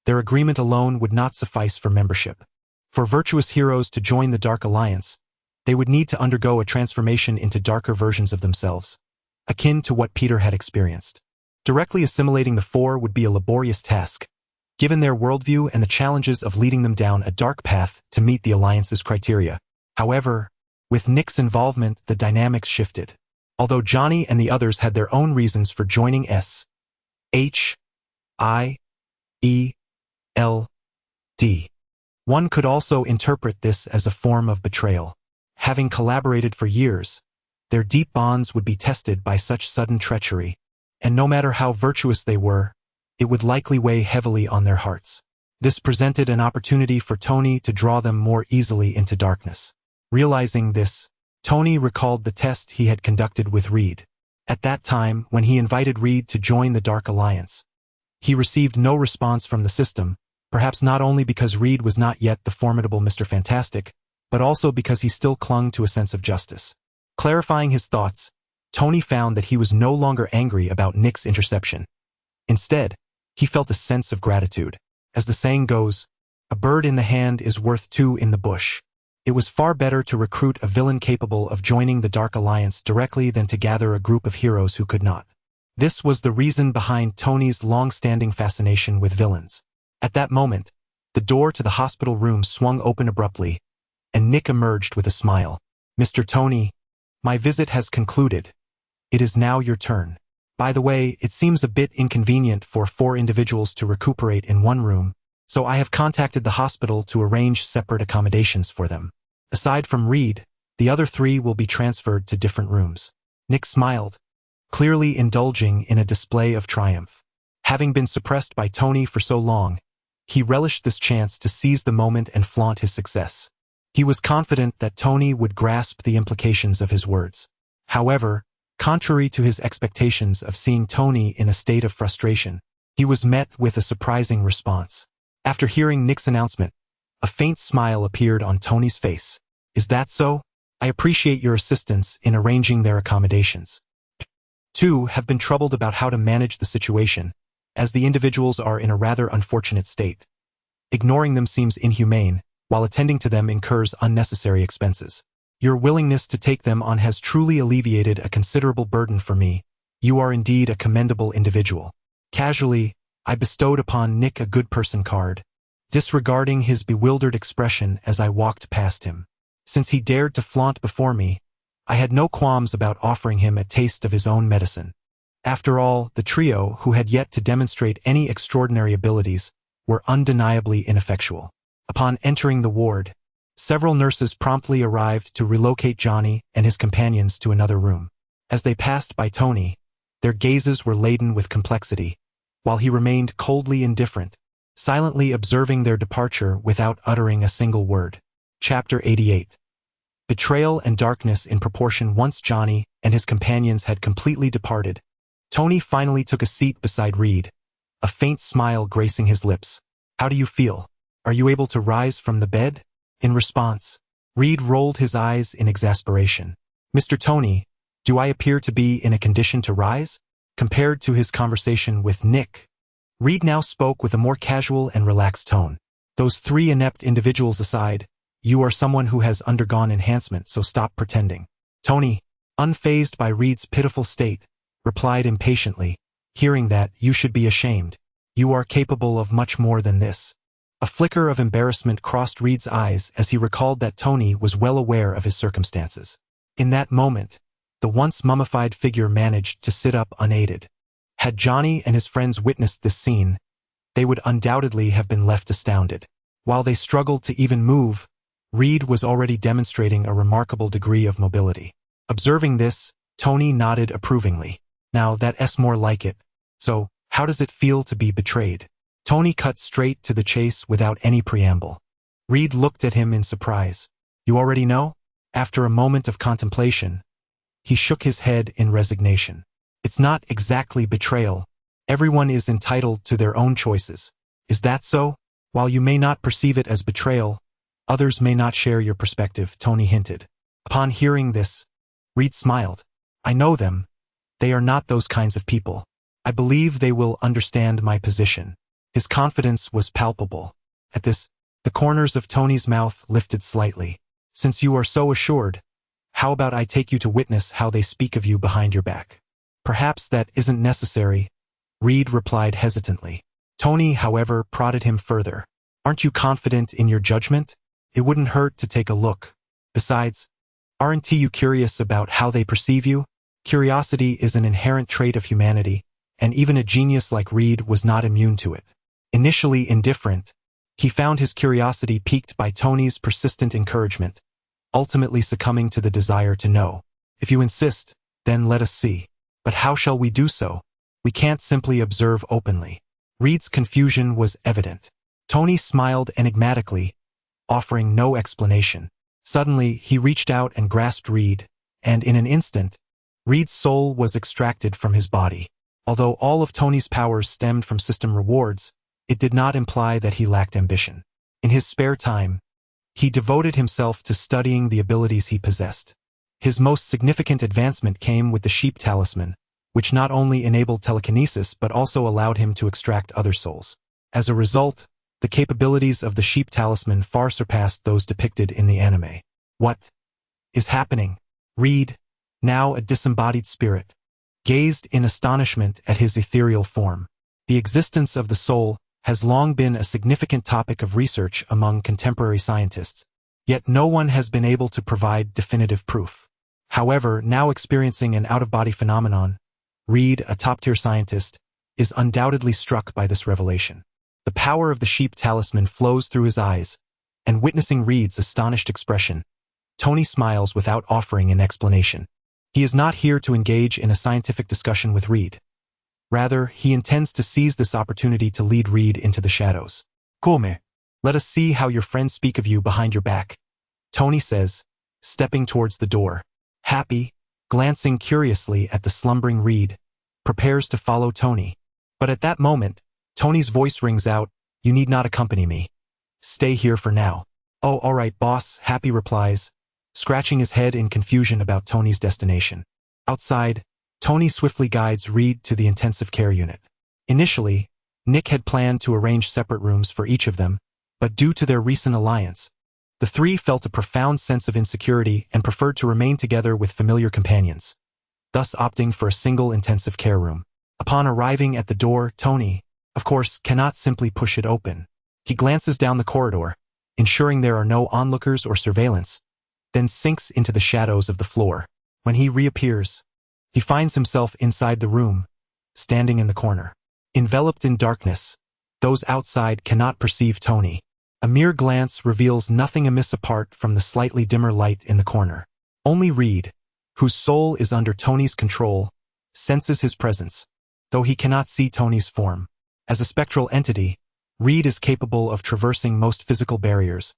Their agreement alone would not suffice for membership. For virtuous heroes to join the Dark Alliance, they would need to undergo a transformation into darker versions of themselves, akin to what Peter had experienced. Directly assimilating the Four would be a laborious task, given their worldview and the challenges of leading them down a dark path to meet the Alliance's criteria. However, with Nick's involvement, the dynamics shifted. Although Johnny and the others had their own reasons for joining S.H.I.E.L.D., one could also interpret this as a form of betrayal. Having collaborated for years, their deep bonds would be tested by such sudden treachery, and no matter how virtuous they were, it would likely weigh heavily on their hearts. This presented an opportunity for Tony to draw them more easily into darkness. Realizing this, Tony recalled the test he had conducted with Reed. At that time, when he invited Reed to join the Dark Alliance, he received no response from the system, perhaps not only because Reed was not yet the formidable Mr. Fantastic, but also because he still clung to a sense of justice. Clarifying his thoughts, Tony found that he was no longer angry about Nick's interception. Instead, he felt a sense of gratitude. As the saying goes, a bird in the hand is worth two in the bush. It was far better to recruit a villain capable of joining the Dark Alliance directly than to gather a group of heroes who could not. This was the reason behind Tony's long-standing fascination with villains. At that moment, the door to the hospital room swung open abruptly, and Nick emerged with a smile. "Mr. Tony, my visit has concluded. It is now your turn. By the way, it seems a bit inconvenient for 4 individuals to recuperate in one room, so I have contacted the hospital to arrange separate accommodations for them. Aside from Reed, the other 3 will be transferred to different rooms." Nick smiled, clearly indulging in a display of triumph. Having been suppressed by Tony for so long, he relished this chance to seize the moment and flaunt his success. He was confident that Tony would grasp the implications of his words. However, contrary to his expectations of seeing Tony in a state of frustration, he was met with a surprising response. After hearing Nick's announcement, a faint smile appeared on Tony's face. "Is that so? I appreciate your assistance in arranging their accommodations. 2 have been troubled about how to manage the situation, as the individuals are in a rather unfortunate state. Ignoring them seems inhumane, while attending to them incurs unnecessary expenses. Your willingness to take them on has truly alleviated a considerable burden for me. You are indeed a commendable individual." Casually, I bestowed upon Nick a good person card, disregarding his bewildered expression as I walked past him. Since he dared to flaunt before me, I had no qualms about offering him a taste of his own medicine. After all, the trio, who had yet to demonstrate any extraordinary abilities, were undeniably ineffectual. Upon entering the ward, several nurses promptly arrived to relocate Johnny and his companions to another room. As they passed by Tony, their gazes were laden with complexity, while he remained coldly indifferent, silently observing their departure without uttering a single word. Chapter 88. Betrayal and darkness in proportion. Once Johnny and his companions had completely departed, Tony finally took a seat beside Reed, a faint smile gracing his lips. "How do you feel? Are you able to rise from the bed?" In response, Reed rolled his eyes in exasperation. "Mr. Tony, do I appear to be in a condition to rise?" Compared to his conversation with Nick, Reed now spoke with a more casual and relaxed tone. "Those 3 inept individuals aside, you are someone who has undergone enhancement, so stop pretending." Tony, unfazed by Reed's pitiful state, replied impatiently, "Hearing that, you should be ashamed. You are capable of much more than this." A flicker of embarrassment crossed Reed's eyes as he recalled that Tony was well aware of his circumstances. In that moment, the once mummified figure managed to sit up unaided. Had Johnny and his friends witnessed this scene, they would undoubtedly have been left astounded. While they struggled to even move, Reed was already demonstrating a remarkable degree of mobility. Observing this, Tony nodded approvingly. "Now that's more like it. So, how does it feel to be betrayed?" Tony cut straight to the chase without any preamble. Reed looked at him in surprise. "You already know?" After a moment of contemplation, he shook his head in resignation. "It's not exactly betrayal. Everyone is entitled to their own choices. Is that so? While you may not perceive it as betrayal, others may not share your perspective," Tony hinted. Upon hearing this, Reed smiled. "I know them. They are not those kinds of people. I believe they will understand my position." His confidence was palpable. At this, the corners of Tony's mouth lifted slightly. "Since you are so assured, how about I take you to witness how they speak of you behind your back?" "Perhaps that isn't necessary," Reed replied hesitantly. Tony, however, prodded him further. "Aren't you confident in your judgment? It wouldn't hurt to take a look. Besides, aren't you curious about how they perceive you?" Curiosity is an inherent trait of humanity, and even a genius like Reed was not immune to it. Initially indifferent, he found his curiosity piqued by Tony's persistent encouragement, ultimately succumbing to the desire to know. "If you insist, then let us see. But how shall we do so? We can't simply observe openly." Reed's confusion was evident. Tony smiled enigmatically, offering no explanation. Suddenly, he reached out and grasped Reed, and in an instant, Reed's soul was extracted from his body. Although all of Tony's powers stemmed from system rewards, it did not imply that he lacked ambition. In his spare time, he devoted himself to studying the abilities he possessed. His most significant advancement came with the sheep talisman, which not only enabled telekinesis but also allowed him to extract other souls. As a result, the capabilities of the sheep talisman far surpassed those depicted in the anime. What is happening? Reed, now a disembodied spirit, gazed in astonishment at his ethereal form. The existence of the soul has long been a significant topic of research among contemporary scientists, yet no one has been able to provide definitive proof. However, now experiencing an out-of-body phenomenon, Reed, a top-tier scientist, is undoubtedly struck by this revelation. The power of the sheep talisman flows through his eyes, and witnessing Reed's astonished expression, Tony smiles without offering an explanation. He is not here to engage in a scientific discussion with Reed. Rather, he intends to seize this opportunity to lead Reed into the shadows. Come, let us see how your friends speak of you behind your back, Tony says, stepping towards the door. Happy, glancing curiously at the slumbering Reed, prepares to follow Tony. But at that moment, Tony's voice rings out, "You need not accompany me. Stay here for now." "Oh, all right, boss," Happy replies, scratching his head in confusion about Tony's destination. Outside, Tony swiftly guides Reed to the intensive care unit. Initially, Nick had planned to arrange separate rooms for each of them, but due to their recent alliance, the three felt a profound sense of insecurity and preferred to remain together with familiar companions, thus opting for a single intensive care room. Upon arriving at the door, Tony, of course, cannot simply push it open. He glances down the corridor, ensuring there are no onlookers or surveillance, then sinks into the shadows of the floor. When he reappears, he finds himself inside the room, standing in the corner. Enveloped in darkness, those outside cannot perceive Tony. A mere glance reveals nothing amiss apart from the slightly dimmer light in the corner. Only Reed, whose soul is under Tony's control, senses his presence, though he cannot see Tony's form. As a spectral entity, Reed is capable of traversing most physical barriers,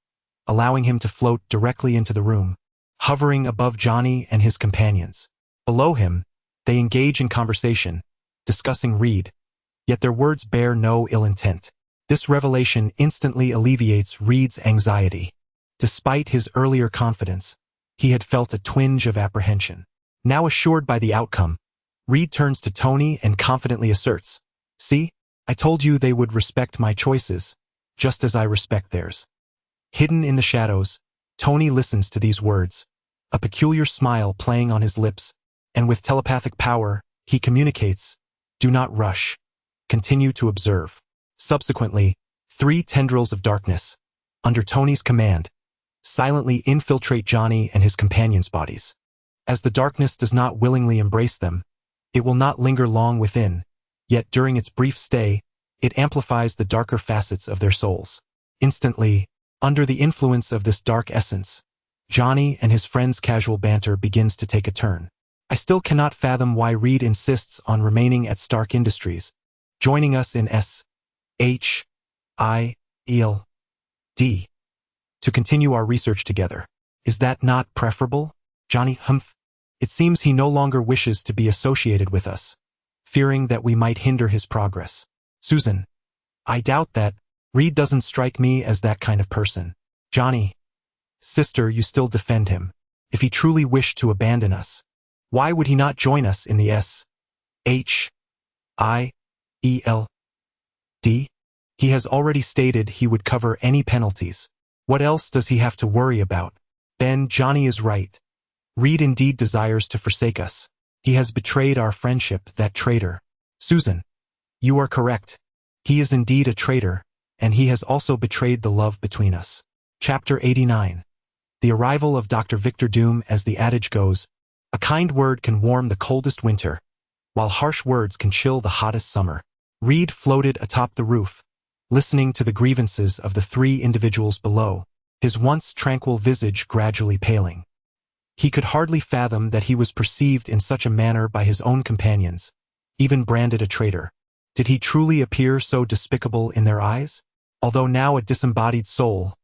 allowing him to float directly into the room, hovering above Johnny and his companions. Below him, they engage in conversation, discussing Reed, yet their words bear no ill intent. This revelation instantly alleviates Reed's anxiety. Despite his earlier confidence, he had felt a twinge of apprehension. Now assured by the outcome, Reed turns to Tony and confidently asserts, "See, I told you they would respect my choices, just as I respect theirs." Hidden in the shadows, Tony listens to these words, a peculiar smile playing on his lips, and with telepathic power, he communicates, "Do not rush. Continue to observe." Subsequently, 3 tendrils of darkness, under Tony's command, silently infiltrate Johnny and his companions' bodies. As the darkness does not willingly embrace them, it will not linger long within, yet during its brief stay, it amplifies the darker facets of their souls. Instantly, under the influence of this dark essence, Johnny and his friends' casual banter begins to take a turn. I still cannot fathom why Reed insists on remaining at Stark Industries, joining us in SHIELD to continue our research together. Is that not preferable? Johnny, humph. It seems he no longer wishes to be associated with us, fearing that we might hinder his progress. Susan, I doubt that. Reed doesn't strike me as that kind of person. Johnny, sister, you still defend him. If he truly wished to abandon us, why would he not join us in the SHIELD? He has already stated he would cover any penalties. What else does he have to worry about? Ben, Johnny is right. Reed indeed desires to forsake us. He has betrayed our friendship, that traitor. Susan, you are correct. He is indeed a traitor, and he has also betrayed the love between us. Chapter 89. The arrival of Dr. Victor Doom. As the adage goes, a kind word can warm the coldest winter, while harsh words can chill the hottest summer. Reed floated atop the roof, listening to the grievances of the 3 individuals below, his once tranquil visage gradually paling. He could hardly fathom that he was perceived in such a manner by his own companions, even branded a traitor. Did he truly appear so despicable in their eyes? Although now a disembodied soul,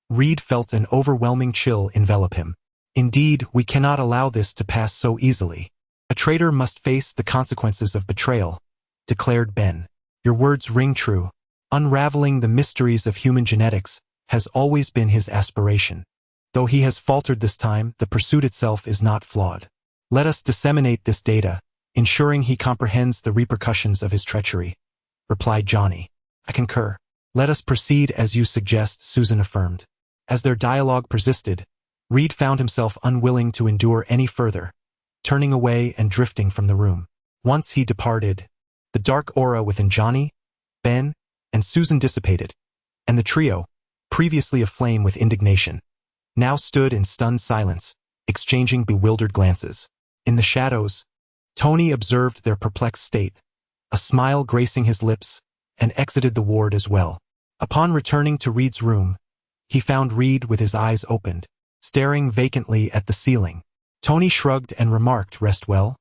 Reed felt an overwhelming chill envelop him. Indeed, we cannot allow this to pass so easily. A traitor must face the consequences of betrayal, declared Ben. Your words ring true. Unraveling the mysteries of human genetics has always been his aspiration. Though he has faltered this time, the pursuit itself is not flawed. Let us disseminate this data, ensuring he comprehends the repercussions of his treachery, replied Johnny. I concur. Let us proceed as you suggest, Susan affirmed. As their dialogue persisted, Reed found himself unwilling to endure any further, turning away and drifting from the room. Once he departed, the dark aura within Johnny, Ben, and Susan dissipated, and the trio, previously aflame with indignation, now stood in stunned silence, exchanging bewildered glances. In the shadows, Tony observed their perplexed state, a smile gracing his lips, and exited the ward as well. Upon returning to Reed's room, he found Reed with his eyes opened, staring vacantly at the ceiling. Tony shrugged and remarked, "Rest well.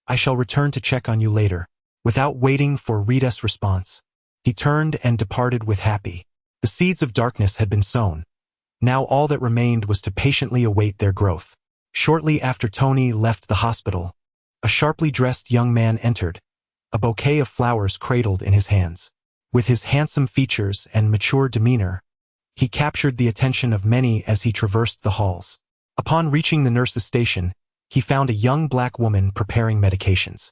I shall return to check on you later." Without waiting for Reed's response, he turned and departed with Happy. The seeds of darkness had been sown. Now all that remained was to patiently await their growth. Shortly after Tony left the hospital, a sharply dressed young man entered, a bouquet of flowers cradled in his hands. With his handsome features and mature demeanor, he captured the attention of many as he traversed the halls. Upon reaching the nurse's station, he found a young black woman preparing medications.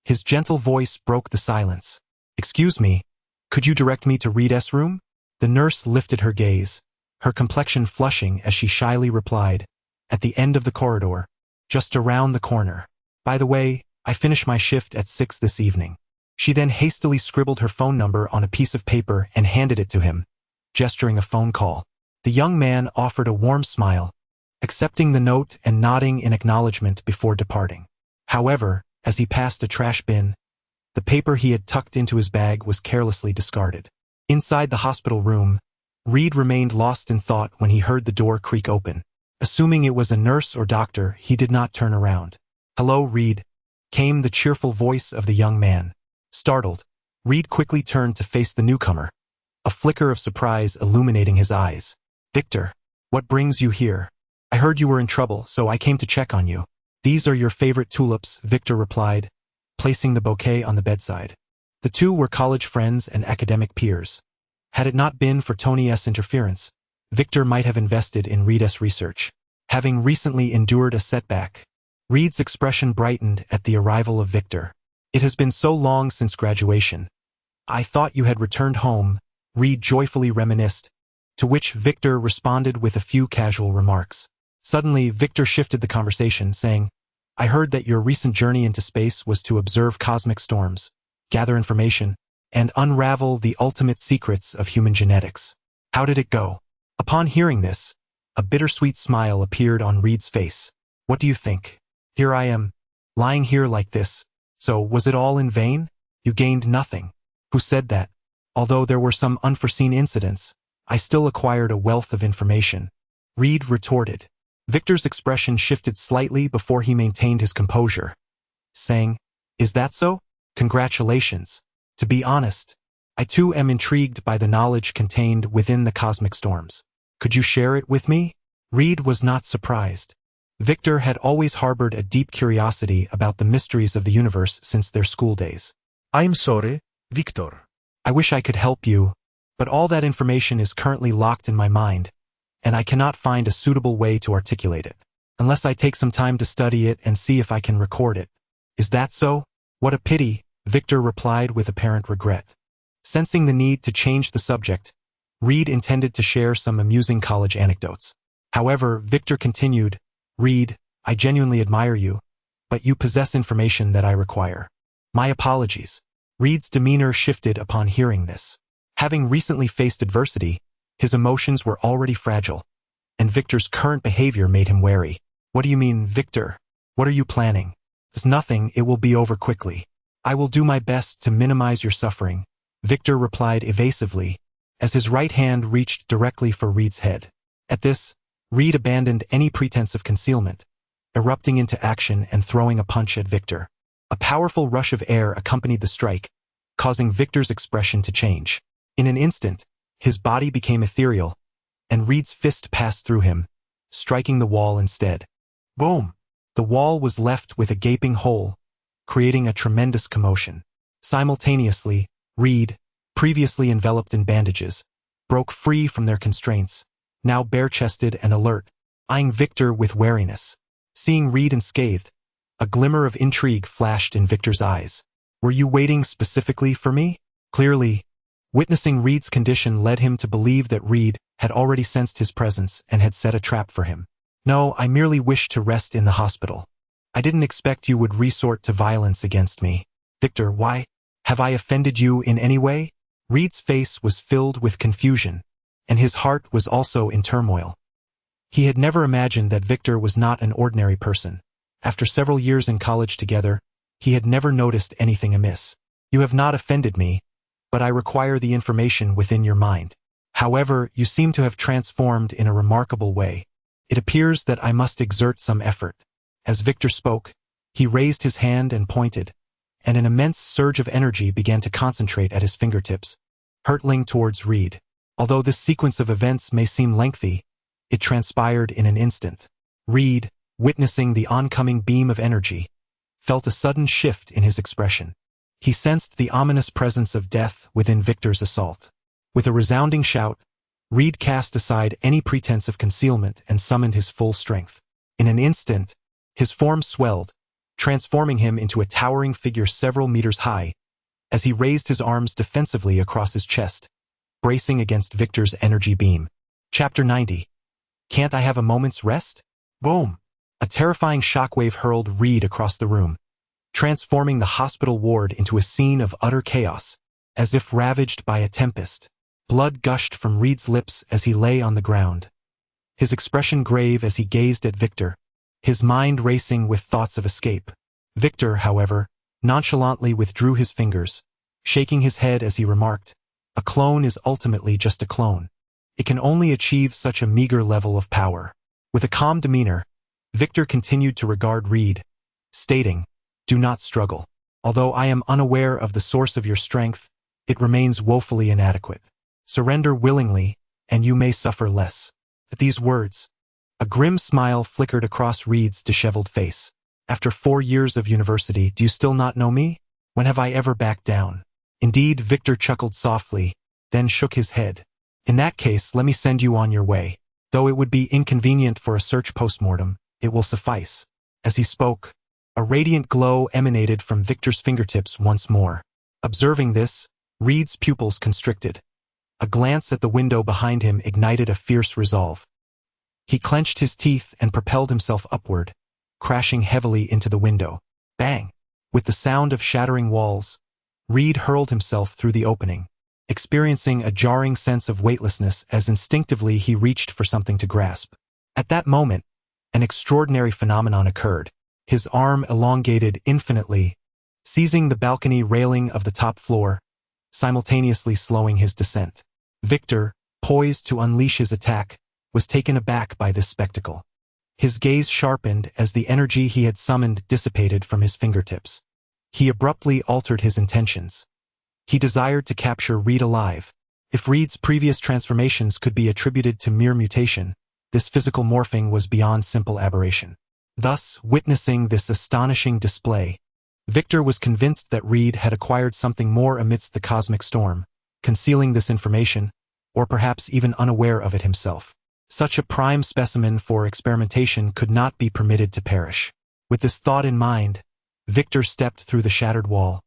His gentle voice broke the silence. "Excuse me, could you direct me to Reed's room?" The nurse lifted her gaze, her complexion flushing as she shyly replied, "At the end of the corridor, just around the corner. By the way, I finish my shift at 6 this evening." She then hastily scribbled her phone number on a piece of paper and handed it to him, gesturing a phone call. The young man offered a warm smile, accepting the note and nodding in acknowledgement before departing. However, as he passed a trash bin, the paper he had tucked into his bag was carelessly discarded. Inside the hospital room, Reed remained lost in thought when he heard the door creak open. Assuming it was a nurse or doctor, he did not turn around. "Hello, Reed," came the cheerful voice of the young man. Startled, Reed quickly turned to face the newcomer, a flicker of surprise illuminating his eyes. "Victor, what brings you here? I heard you were in trouble, so I came to check on you." "These are your favorite tulips," Victor replied, placing the bouquet on the bedside. The two were college friends and academic peers. Had it not been for Tony's interference, Victor might have invested in Reed's research. Having recently endured a setback, Reed's expression brightened at the arrival of Victor. "It has been so long since graduation. I thought you had returned home," Reed joyfully reminisced, to which Victor responded with a few casual remarks. Suddenly, Victor shifted the conversation, saying, "I heard that your recent journey into space was to observe cosmic storms, gather information, and unravel the ultimate secrets of human genetics. How did it go?" Upon hearing this, a bittersweet smile appeared on Reed's face. "What do you think? Here I am, lying here like this. So, was it all in vain? You gained nothing." "Who said that? Although there were some unforeseen incidents, I still acquired a wealth of information," Reed retorted. Victor's expression shifted slightly before he maintained his composure, saying, "Is that so? Congratulations. To be honest, I too am intrigued by the knowledge contained within the cosmic storms. Could you share it with me?" Reed was not surprised. Victor had always harbored a deep curiosity about the mysteries of the universe since their school days. I'm sorry, Victor. "I wish I could help you, but all that information is currently locked in my mind, and I cannot find a suitable way to articulate it, unless I take some time to study it and see if I can record it." "Is that so? What a pity," Victor replied with apparent regret. Sensing the need to change the subject, Reed intended to share some amusing college anecdotes. However, Victor continued, "Reed, I genuinely admire you, but you possess information that I require." "My apologies." Reed's demeanor shifted upon hearing this. Having recently faced adversity, his emotions were already fragile, and Victor's current behavior made him wary. "What do you mean, Victor? What are you planning?" "There's nothing, it will be over quickly. I will do my best to minimize your suffering," Victor replied evasively, as his right hand reached directly for Reed's head. At this, Reed abandoned any pretense of concealment, erupting into action and throwing a punch at Victor. A powerful rush of air accompanied the strike, causing Victor's expression to change. In an instant, his body became ethereal, and Reed's fist passed through him, striking the wall instead. Boom! The wall was left with a gaping hole, creating a tremendous commotion. Simultaneously, Reed, previously enveloped in bandages, broke free from their constraints. Now bare-chested and alert, eyeing Victor with wariness. Seeing Reed unscathed, a glimmer of intrigue flashed in Victor's eyes. Were you waiting specifically for me? Clearly, witnessing Reed's condition led him to believe that Reed had already sensed his presence and had set a trap for him. No, I merely wished to rest in the hospital. I didn't expect you would resort to violence against me. Victor, why? Have I offended you in any way? Reed's face was filled with confusion, and his heart was also in turmoil. He had never imagined that Victor was not an ordinary person. After several years in college together, he had never noticed anything amiss. You have not offended me, but I require the information within your mind. However, you seem to have transformed in a remarkable way. It appears that I must exert some effort. As Victor spoke, he raised his hand and pointed, and an immense surge of energy began to concentrate at his fingertips, hurtling towards Reed. Although this sequence of events may seem lengthy, it transpired in an instant. Reed, witnessing the oncoming beam of energy, felt a sudden shift in his expression. He sensed the ominous presence of death within Victor's assault. With a resounding shout, Reed cast aside any pretense of concealment and summoned his full strength. In an instant, his form swelled, transforming him into a towering figure several meters high, as he raised his arms defensively across his chest, bracing against Victor's energy beam. Chapter 90. Can't I have a moment's rest? Boom! A terrifying shockwave hurled Reed across the room, transforming the hospital ward into a scene of utter chaos, as if ravaged by a tempest. Blood gushed from Reed's lips as he lay on the ground, his expression grave as he gazed at Victor, his mind racing with thoughts of escape. Victor, however, nonchalantly withdrew his fingers, shaking his head as he remarked, "A clone is ultimately just a clone. It can only achieve such a meager level of power." With a calm demeanor, Victor continued to regard Reed, stating, "Do not struggle. Although I am unaware of the source of your strength, it remains woefully inadequate. Surrender willingly, and you may suffer less." At these words, a grim smile flickered across Reed's disheveled face. "After 4 years of university, do you still not know me? When have I ever backed down?" Indeed, Victor chuckled softly, then shook his head. "In that case, let me send you on your way. Though it would be inconvenient for a search post-mortem, it will suffice." As he spoke, a radiant glow emanated from Victor's fingertips once more. Observing this, Reed's pupils constricted. A glance at the window behind him ignited a fierce resolve. He clenched his teeth and propelled himself upward, crashing heavily into the window. Bang! With the sound of shattering walls, Reed hurled himself through the opening, experiencing a jarring sense of weightlessness as instinctively he reached for something to grasp. At that moment, an extraordinary phenomenon occurred. His arm elongated infinitely, seizing the balcony railing of the top floor, simultaneously slowing his descent. Victor, poised to unleash his attack, was taken aback by this spectacle. His gaze sharpened as the energy he had summoned dissipated from his fingertips. He abruptly altered his intentions. He desired to capture Reed alive. If Reed's previous transformations could be attributed to mere mutation, this physical morphing was beyond simple aberration. Thus, witnessing this astonishing display, Victor was convinced that Reed had acquired something more amidst the cosmic storm, concealing this information, or perhaps even unaware of it himself. Such a prime specimen for experimentation could not be permitted to perish. With this thought in mind, Victor stepped through the shattered wall,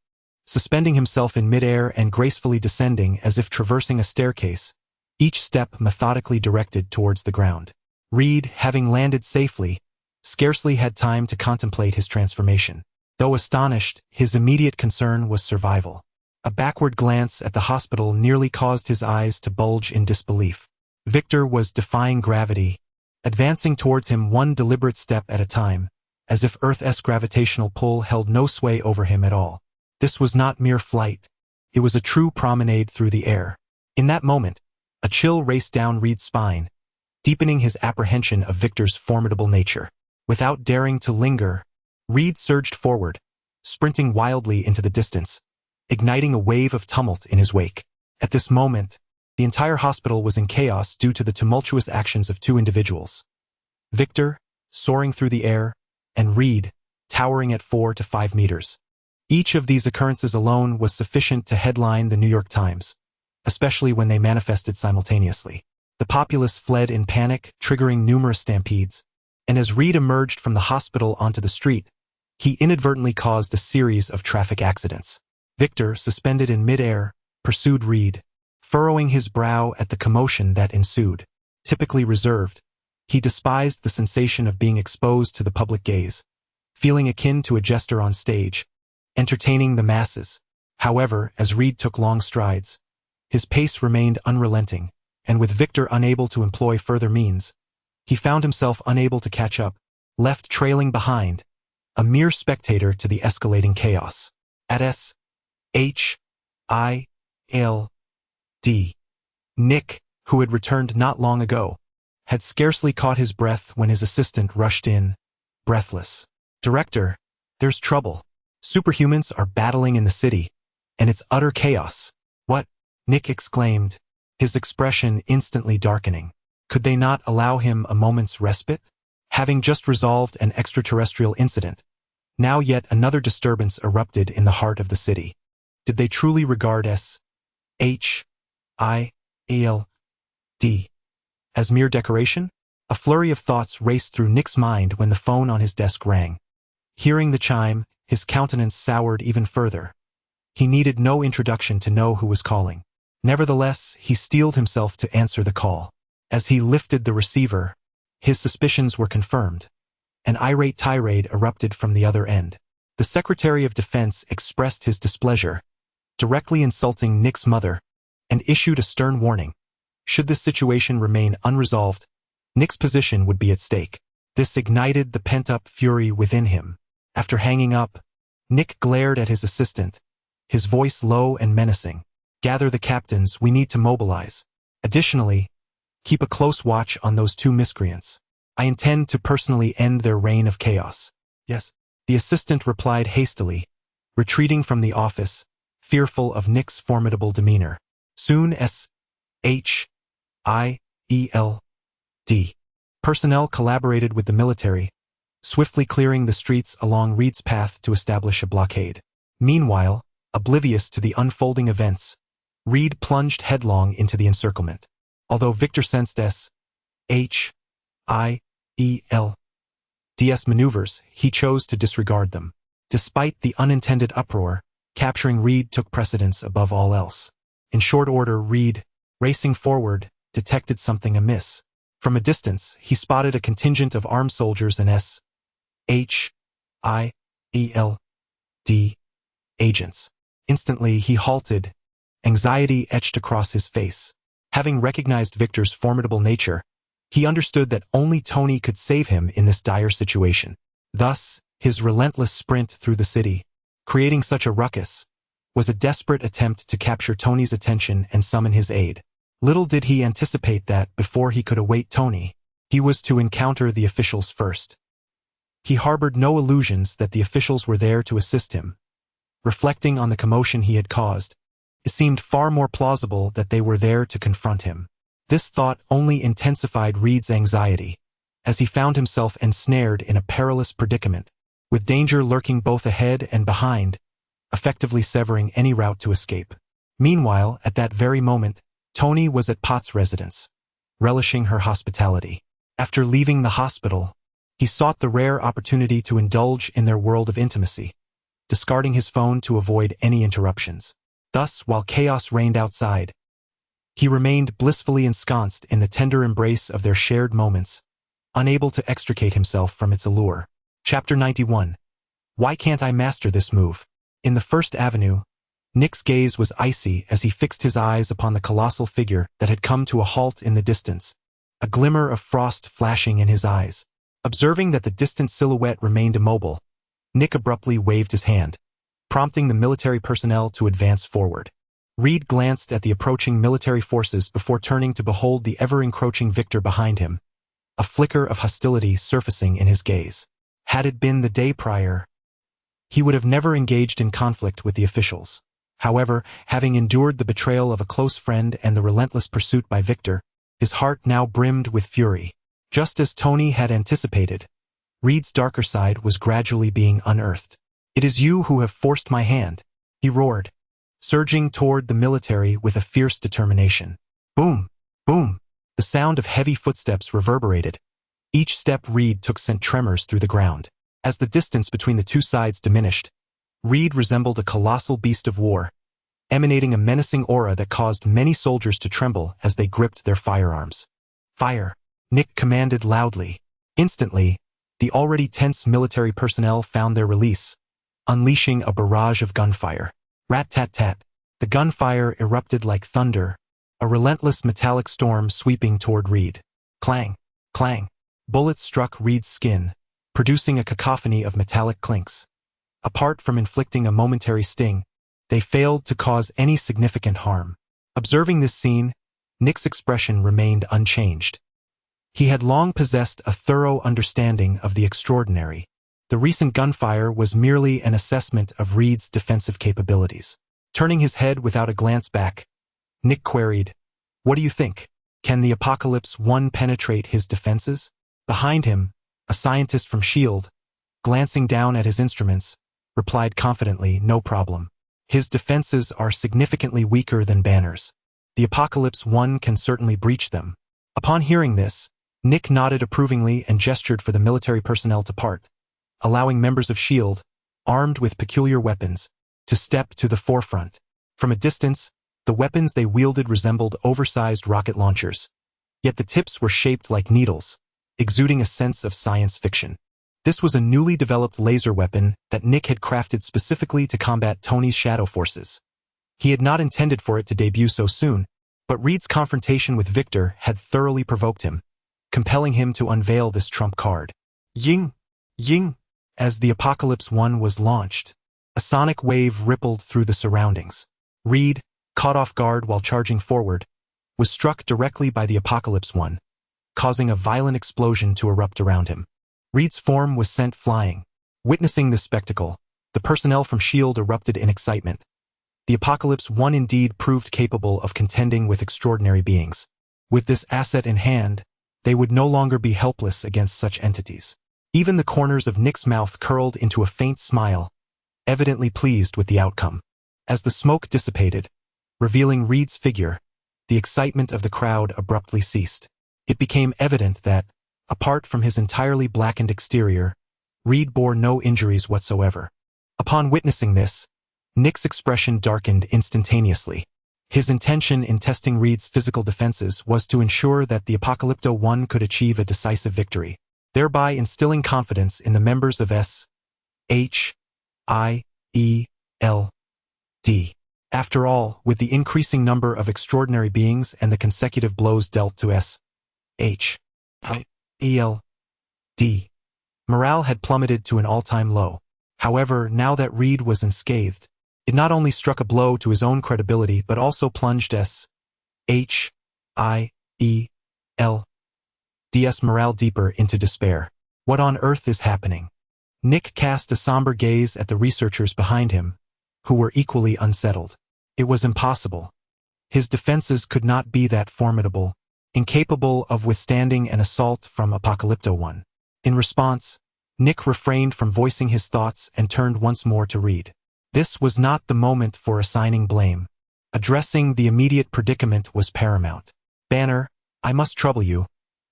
suspending himself in midair and gracefully descending as if traversing a staircase, each step methodically directed towards the ground. Reed, having landed safely, scarcely had time to contemplate his transformation. Though astonished, his immediate concern was survival. A backward glance at the hospital nearly caused his eyes to bulge in disbelief. Victor was defying gravity, advancing towards him one deliberate step at a time, as if Earth's gravitational pull held no sway over him at all. This was not mere flight. It was a true promenade through the air. In that moment, a chill raced down Reed's spine, deepening his apprehension of Victor's formidable nature. Without daring to linger, Reed surged forward, sprinting wildly into the distance, igniting a wave of tumult in his wake. At this moment, the entire hospital was in chaos due to the tumultuous actions of 2 individuals. Victor, soaring through the air, and Reed, towering at 4 to 5 meters. Each of these occurrences alone was sufficient to headline the New York Times, especially when they manifested simultaneously. The populace fled in panic, triggering numerous stampedes, and as Reed emerged from the hospital onto the street, he inadvertently caused a series of traffic accidents. Victor, suspended in midair, pursued Reed, furrowing his brow at the commotion that ensued. Typically reserved, he despised the sensation of being exposed to the public gaze, feeling akin to a jester on stage, entertaining the masses. However, as Reed took long strides, his pace remained unrelenting, and with Victor unable to employ further means, he found himself unable to catch up, left trailing behind, a mere spectator to the escalating chaos. At S.H.I.L.D. Nick, who had returned not long ago, had scarcely caught his breath when his assistant rushed in, breathless. "Director, there's trouble. Superhumans are battling in the city, and it's utter chaos." "What?" Nick exclaimed, his expression instantly darkening. Could they not allow him a moment's respite? Having just resolved an extraterrestrial incident, now yet another disturbance erupted in the heart of the city. Did they truly regard S.H.I.L.D. as mere decoration? A flurry of thoughts raced through Nick's mind when the phone on his desk rang. Hearing the chime, his countenance soured even further. He needed no introduction to know who was calling. Nevertheless, he steeled himself to answer the call. As he lifted the receiver, his suspicions were confirmed. An irate tirade erupted from the other end. The Secretary of Defense expressed his displeasure, directly insulting Nick's mother, and issued a stern warning. Should this situation remain unresolved, Nick's position would be at stake. This ignited the pent-up fury within him. After hanging up, Nick glared at his assistant, his voice low and menacing. "Gather the captains, we need to mobilize. Additionally, keep a close watch on those two miscreants. I intend to personally end their reign of chaos." "Yes." The assistant replied hastily, retreating from the office, fearful of Nick's formidable demeanor. Soon S.H.I.L.D. personnel collaborated with the military, swiftly clearing the streets along Reed's path to establish a blockade. Meanwhile, oblivious to the unfolding events, Reed plunged headlong into the encirclement. Although Victor sensed S.H.I.L.D.'s maneuvers, he chose to disregard them. Despite the unintended uproar, capturing Reed took precedence above all else. In short order, Reed, racing forward, detected something amiss. From a distance, he spotted a contingent of armed soldiers and S.H.I.L.D. agents. Instantly, he halted, anxiety etched across his face. Having recognized Victor's formidable nature, he understood that only Tony could save him in this dire situation. Thus, his relentless sprint through the city, creating such a ruckus, was a desperate attempt to capture Tony's attention and summon his aid. Little did he anticipate that, before he could await Tony, he was to encounter the officials first. He harbored no illusions that the officials were there to assist him. Reflecting on the commotion he had caused, it seemed far more plausible that they were there to confront him. This thought only intensified Reed's anxiety, as he found himself ensnared in a perilous predicament, with danger lurking both ahead and behind, effectively severing any route to escape. Meanwhile, at that very moment, Tony was at Pot's residence, relishing her hospitality. After leaving the hospital, he sought the rare opportunity to indulge in their world of intimacy, discarding his phone to avoid any interruptions. Thus, while chaos reigned outside, he remained blissfully ensconced in the tender embrace of their shared moments, unable to extricate himself from its allure. Chapter 91. Why can't I master this move? In the First Avenue, Nick's gaze was icy as he fixed his eyes upon the colossal figure that had come to a halt in the distance, a glimmer of frost flashing in his eyes. Observing that the distant silhouette remained immobile, Nick abruptly waved his hand, prompting the military personnel to advance forward. Reed glanced at the approaching military forces before turning to behold the ever-encroaching Victor behind him, a flicker of hostility surfacing in his gaze. Had it been the day prior, he would have never engaged in conflict with the officials. However, having endured the betrayal of a close friend and the relentless pursuit by Victor, his heart now brimmed with fury. Just as Tony had anticipated, Reed's darker side was gradually being unearthed. "It is you who have forced my hand," he roared, surging toward the military with a fierce determination. Boom! Boom! The sound of heavy footsteps reverberated. Each step Reed took sent tremors through the ground. As the distance between the two sides diminished, Reed resembled a colossal beast of war, emanating a menacing aura that caused many soldiers to tremble as they gripped their firearms. "Fire!" Nick commanded loudly. Instantly, the already tense military personnel found their release, unleashing a barrage of gunfire. Rat-tat-tat. The gunfire erupted like thunder, a relentless metallic storm sweeping toward Reed. Clang! Clang! Bullets struck Reed's skin, producing a cacophony of metallic clinks. Apart from inflicting a momentary sting, they failed to cause any significant harm. Observing this scene, Nick's expression remained unchanged. He had long possessed a thorough understanding of the extraordinary. The recent gunfire was merely an assessment of Reed's defensive capabilities. Turning his head without a glance back, Nick queried, "What do you think? Can the Apocalypse One penetrate his defenses?" Behind him, a scientist from S.H.I.E.L.D., glancing down at his instruments, replied confidently, "No problem. His defenses are significantly weaker than Banner's. The Apocalypse One can certainly breach them." Upon hearing this, Nick nodded approvingly and gestured for the military personnel to part, allowing members of S.H.I.E.L.D., armed with peculiar weapons, to step to the forefront. From a distance, the weapons they wielded resembled oversized rocket launchers, yet the tips were shaped like needles, exuding a sense of science fiction. This was a newly developed laser weapon that Nick had crafted specifically to combat Tony's shadow forces. He had not intended for it to debut so soon, but Reed's confrontation with Victor had thoroughly provoked him, compelling him to unveil this trump card. Ying! Ying! As the Apocalypse One was launched, a sonic wave rippled through the surroundings. Reed, caught off guard while charging forward, was struck directly by the Apocalypse One, causing a violent explosion to erupt around him. Reed's form was sent flying. Witnessing this spectacle, the personnel from S.H.I.E.L.D. erupted in excitement. The Apocalypse One indeed proved capable of contending with extraordinary beings. With this asset in hand, they would no longer be helpless against such entities. Even the corners of Nick's mouth curled into a faint smile, evidently pleased with the outcome. As the smoke dissipated, revealing Reed's figure, the excitement of the crowd abruptly ceased. It became evident that, apart from his entirely blackened exterior, Reed bore no injuries whatsoever. Upon witnessing this, Nick's expression darkened instantaneously. His intention in testing Reed's physical defenses was to ensure that the Apocalypto One could achieve a decisive victory, thereby instilling confidence in the members of S.H.I.E.L.D. After all, with the increasing number of extraordinary beings and the consecutive blows dealt to S.H.I.E.L.D., morale had plummeted to an all-time low. However, now that Reed was unscathed, it not only struck a blow to his own credibility but also plunged S.H.I.E.L.D's morale deeper into despair. What on earth is happening? Nick cast a somber gaze at the researchers behind him, who were equally unsettled. It was impossible. His defenses could not be that formidable, incapable of withstanding an assault from Apocalypto One. In response, Nick refrained from voicing his thoughts and turned once more to Reed. This was not the moment for assigning blame. Addressing the immediate predicament was paramount. "Banner, I must trouble you."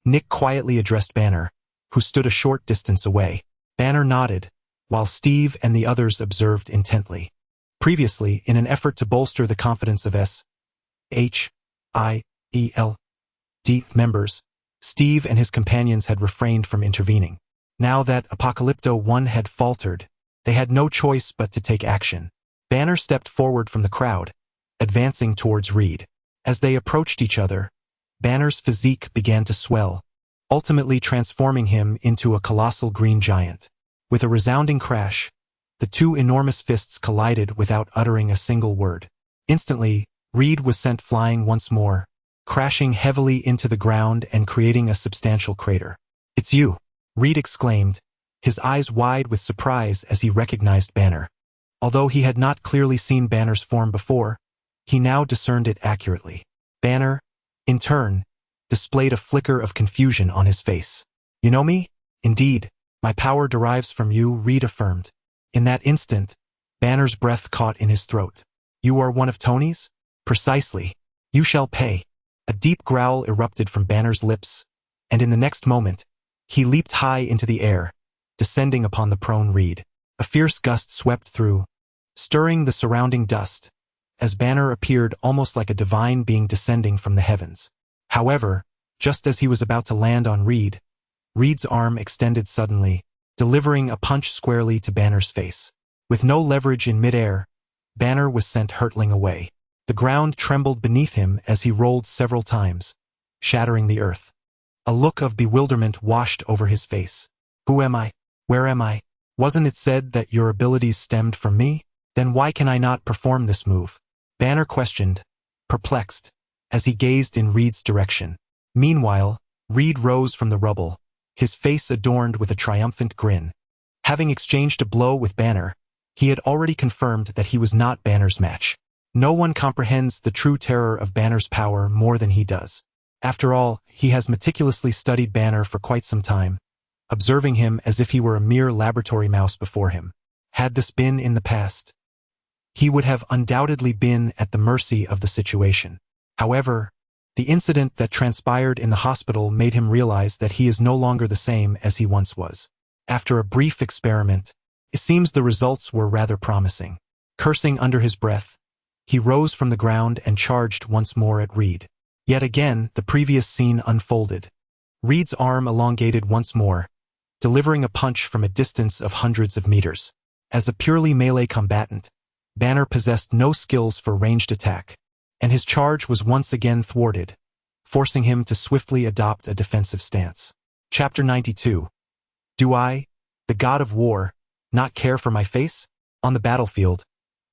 Nick quietly addressed Banner, who stood a short distance away. Banner nodded, while Steve and the others observed intently. Previously, in an effort to bolster the confidence of S.H.I.E.L.D. members, Steve and his companions had refrained from intervening. Now that Apocalypto One had faltered, they had no choice but to take action. Banner stepped forward from the crowd, advancing towards Reed. As they approached each other, Banner's physique began to swell, ultimately transforming him into a colossal green giant. With a resounding crash, the two enormous fists collided without uttering a single word. Instantly, Reed was sent flying once more, crashing heavily into the ground and creating a substantial crater. "It's you," Reed exclaimed, his eyes wide with surprise as he recognized Banner. Although he had not clearly seen Banner's form before, he now discerned it accurately. Banner, in turn, displayed a flicker of confusion on his face. "You know me?" "Indeed, my power derives from you," Reed affirmed. In that instant, Banner's breath caught in his throat. "You are one of Tony's?" "Precisely. You shall pay." A deep growl erupted from Banner's lips, and in the next moment, he leaped high into the air, descending upon the prone Reed. A fierce gust swept through, stirring the surrounding dust, as Banner appeared almost like a divine being descending from the heavens. However, just as he was about to land on Reed's arm extended suddenly, delivering a punch squarely to Banner's face. With no leverage in midair, Banner was sent hurtling away. The ground trembled beneath him as he rolled several times, shattering the earth. A look of bewilderment washed over his face. Who am I? Where am I? Wasn't it said that your abilities stemmed from me? Then why can I not perform this move? Banner questioned, perplexed, as he gazed in Reed's direction. Meanwhile, Reed rose from the rubble, his face adorned with a triumphant grin. Having exchanged a blow with Banner, he had already confirmed that he was not Banner's match. No one comprehends the true terror of Banner's power more than he does. After all, he has meticulously studied Banner for quite some time, observing him as if he were a mere laboratory mouse before him. Had this been in the past, he would have undoubtedly been at the mercy of the situation. However, the incident that transpired in the hospital made him realize that he is no longer the same as he once was. After a brief experiment, it seems the results were rather promising. Cursing under his breath, he rose from the ground and charged once more at Reed. Yet again, the previous scene unfolded. Reed's arm elongated once more, delivering a punch from a distance of hundreds of meters. As a purely melee combatant, Banner possessed no skills for ranged attack, and his charge was once again thwarted, forcing him to swiftly adopt a defensive stance. Chapter 92. Do I, the god of war, not care for my face? On the battlefield,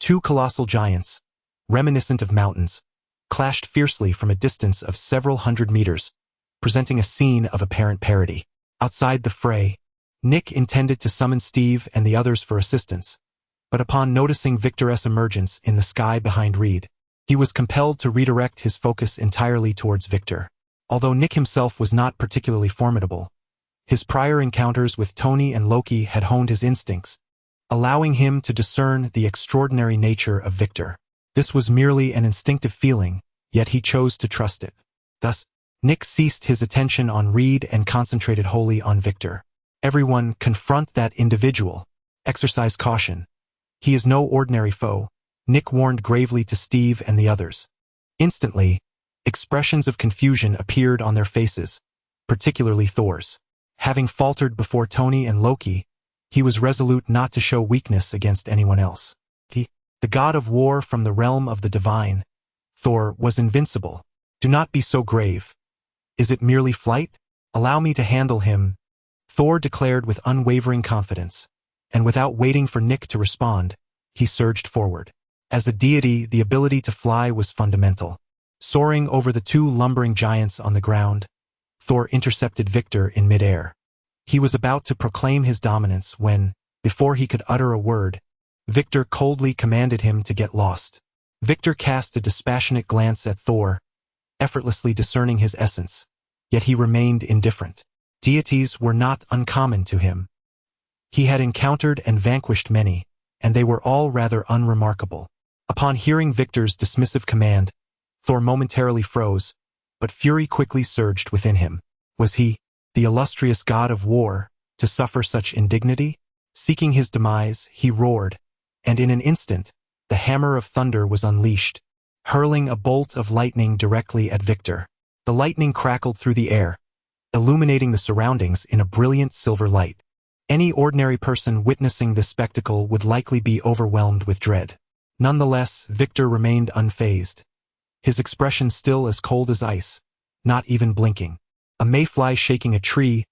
two colossal giants, reminiscent of mountains, clashed fiercely from a distance of several hundred meters, presenting a scene of apparent parity. Outside the fray, Nick intended to summon Steve and the others for assistance, but upon noticing Victor's emergence in the sky behind Reed, he was compelled to redirect his focus entirely towards Victor. Although Nick himself was not particularly formidable, his prior encounters with Tony and Loki had honed his instincts, allowing him to discern the extraordinary nature of Victor. This was merely an instinctive feeling, yet he chose to trust it. Thus, Nick ceased his attention on Reed and concentrated wholly on Victor. Everyone, confront that individual. Exercise caution. He is no ordinary foe, Nick warned gravely to Steve and the others. Instantly, expressions of confusion appeared on their faces, particularly Thor's. Having faltered before Tony and Loki, he was resolute not to show weakness against anyone else. The god of war from the realm of the divine, Thor, was invincible. Do not be so grave. Is it merely flight? Allow me to handle him, Thor declared with unwavering confidence, and without waiting for Nick to respond, he surged forward. As a deity, the ability to fly was fundamental. Soaring over the two lumbering giants on the ground, Thor intercepted Victor in midair. He was about to proclaim his dominance when, before he could utter a word, Victor coldly commanded him to get lost. Victor cast a dispassionate glance at Thor, effortlessly discerning his essence, yet he remained indifferent. Deities were not uncommon to him. He had encountered and vanquished many, and they were all rather unremarkable. Upon hearing Victor's dismissive command, Thor momentarily froze, but fury quickly surged within him. Was he, the illustrious god of war, to suffer such indignity? Seeking his demise, he roared, and in an instant, the hammer of thunder was unleashed, hurling a bolt of lightning directly at Victor. The lightning crackled through the air, illuminating the surroundings in a brilliant silver light. Any ordinary person witnessing this spectacle would likely be overwhelmed with dread. Nonetheless, Victor remained unfazed, his expression still as cold as ice, not even blinking. A mayfly shaking a tree,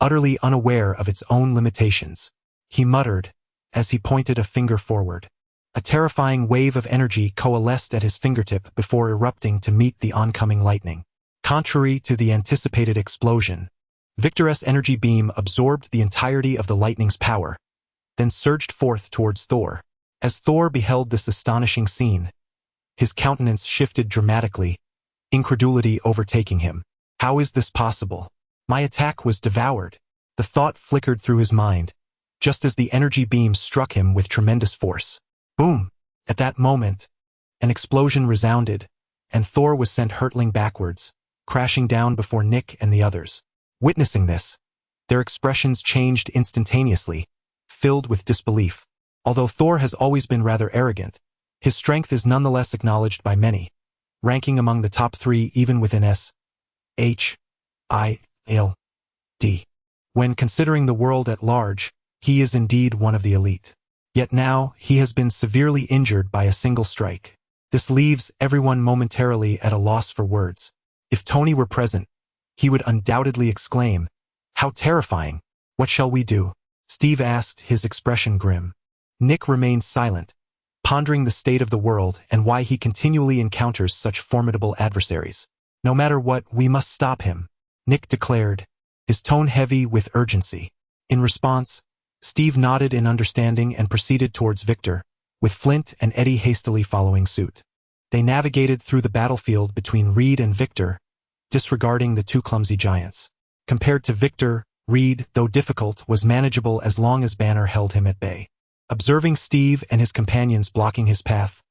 utterly unaware of its own limitations. He muttered, as he pointed a finger forward. A terrifying wave of energy coalesced at his fingertip before erupting to meet the oncoming lightning. Contrary to the anticipated explosion, Victor's energy beam absorbed the entirety of the lightning's power, then surged forth towards Thor. As Thor beheld this astonishing scene, his countenance shifted dramatically, incredulity overtaking him. How is this possible? My attack was devoured. The thought flickered through his mind, just as the energy beam struck him with tremendous force. Boom! At that moment, an explosion resounded, and Thor was sent hurtling backwards, crashing down before Nick and the others. Witnessing this, their expressions changed instantaneously, filled with disbelief. Although Thor has always been rather arrogant, his strength is nonetheless acknowledged by many, ranking among the top 3 even within S.H.I.L.D. When considering the world at large, he is indeed one of the elite. Yet now, he has been severely injured by a single strike. This leaves everyone momentarily at a loss for words. If Tony were present, he would undoubtedly exclaim, "How terrifying! What shall we do?" Steve asked, his expression grim. Nick remained silent, pondering the state of the world and why he continually encounters such formidable adversaries. "No matter what, we must stop him," Nick declared, his tone heavy with urgency. In response, Steve nodded in understanding and proceeded towards Victor, with Flint and Eddie hastily following suit. They navigated through the battlefield between Reed and Victor, disregarding the 2 clumsy giants. Compared to Victor, Reed, though difficult, was manageable as long as Banner held him at bay. Observing Steve and his companions blocking his path,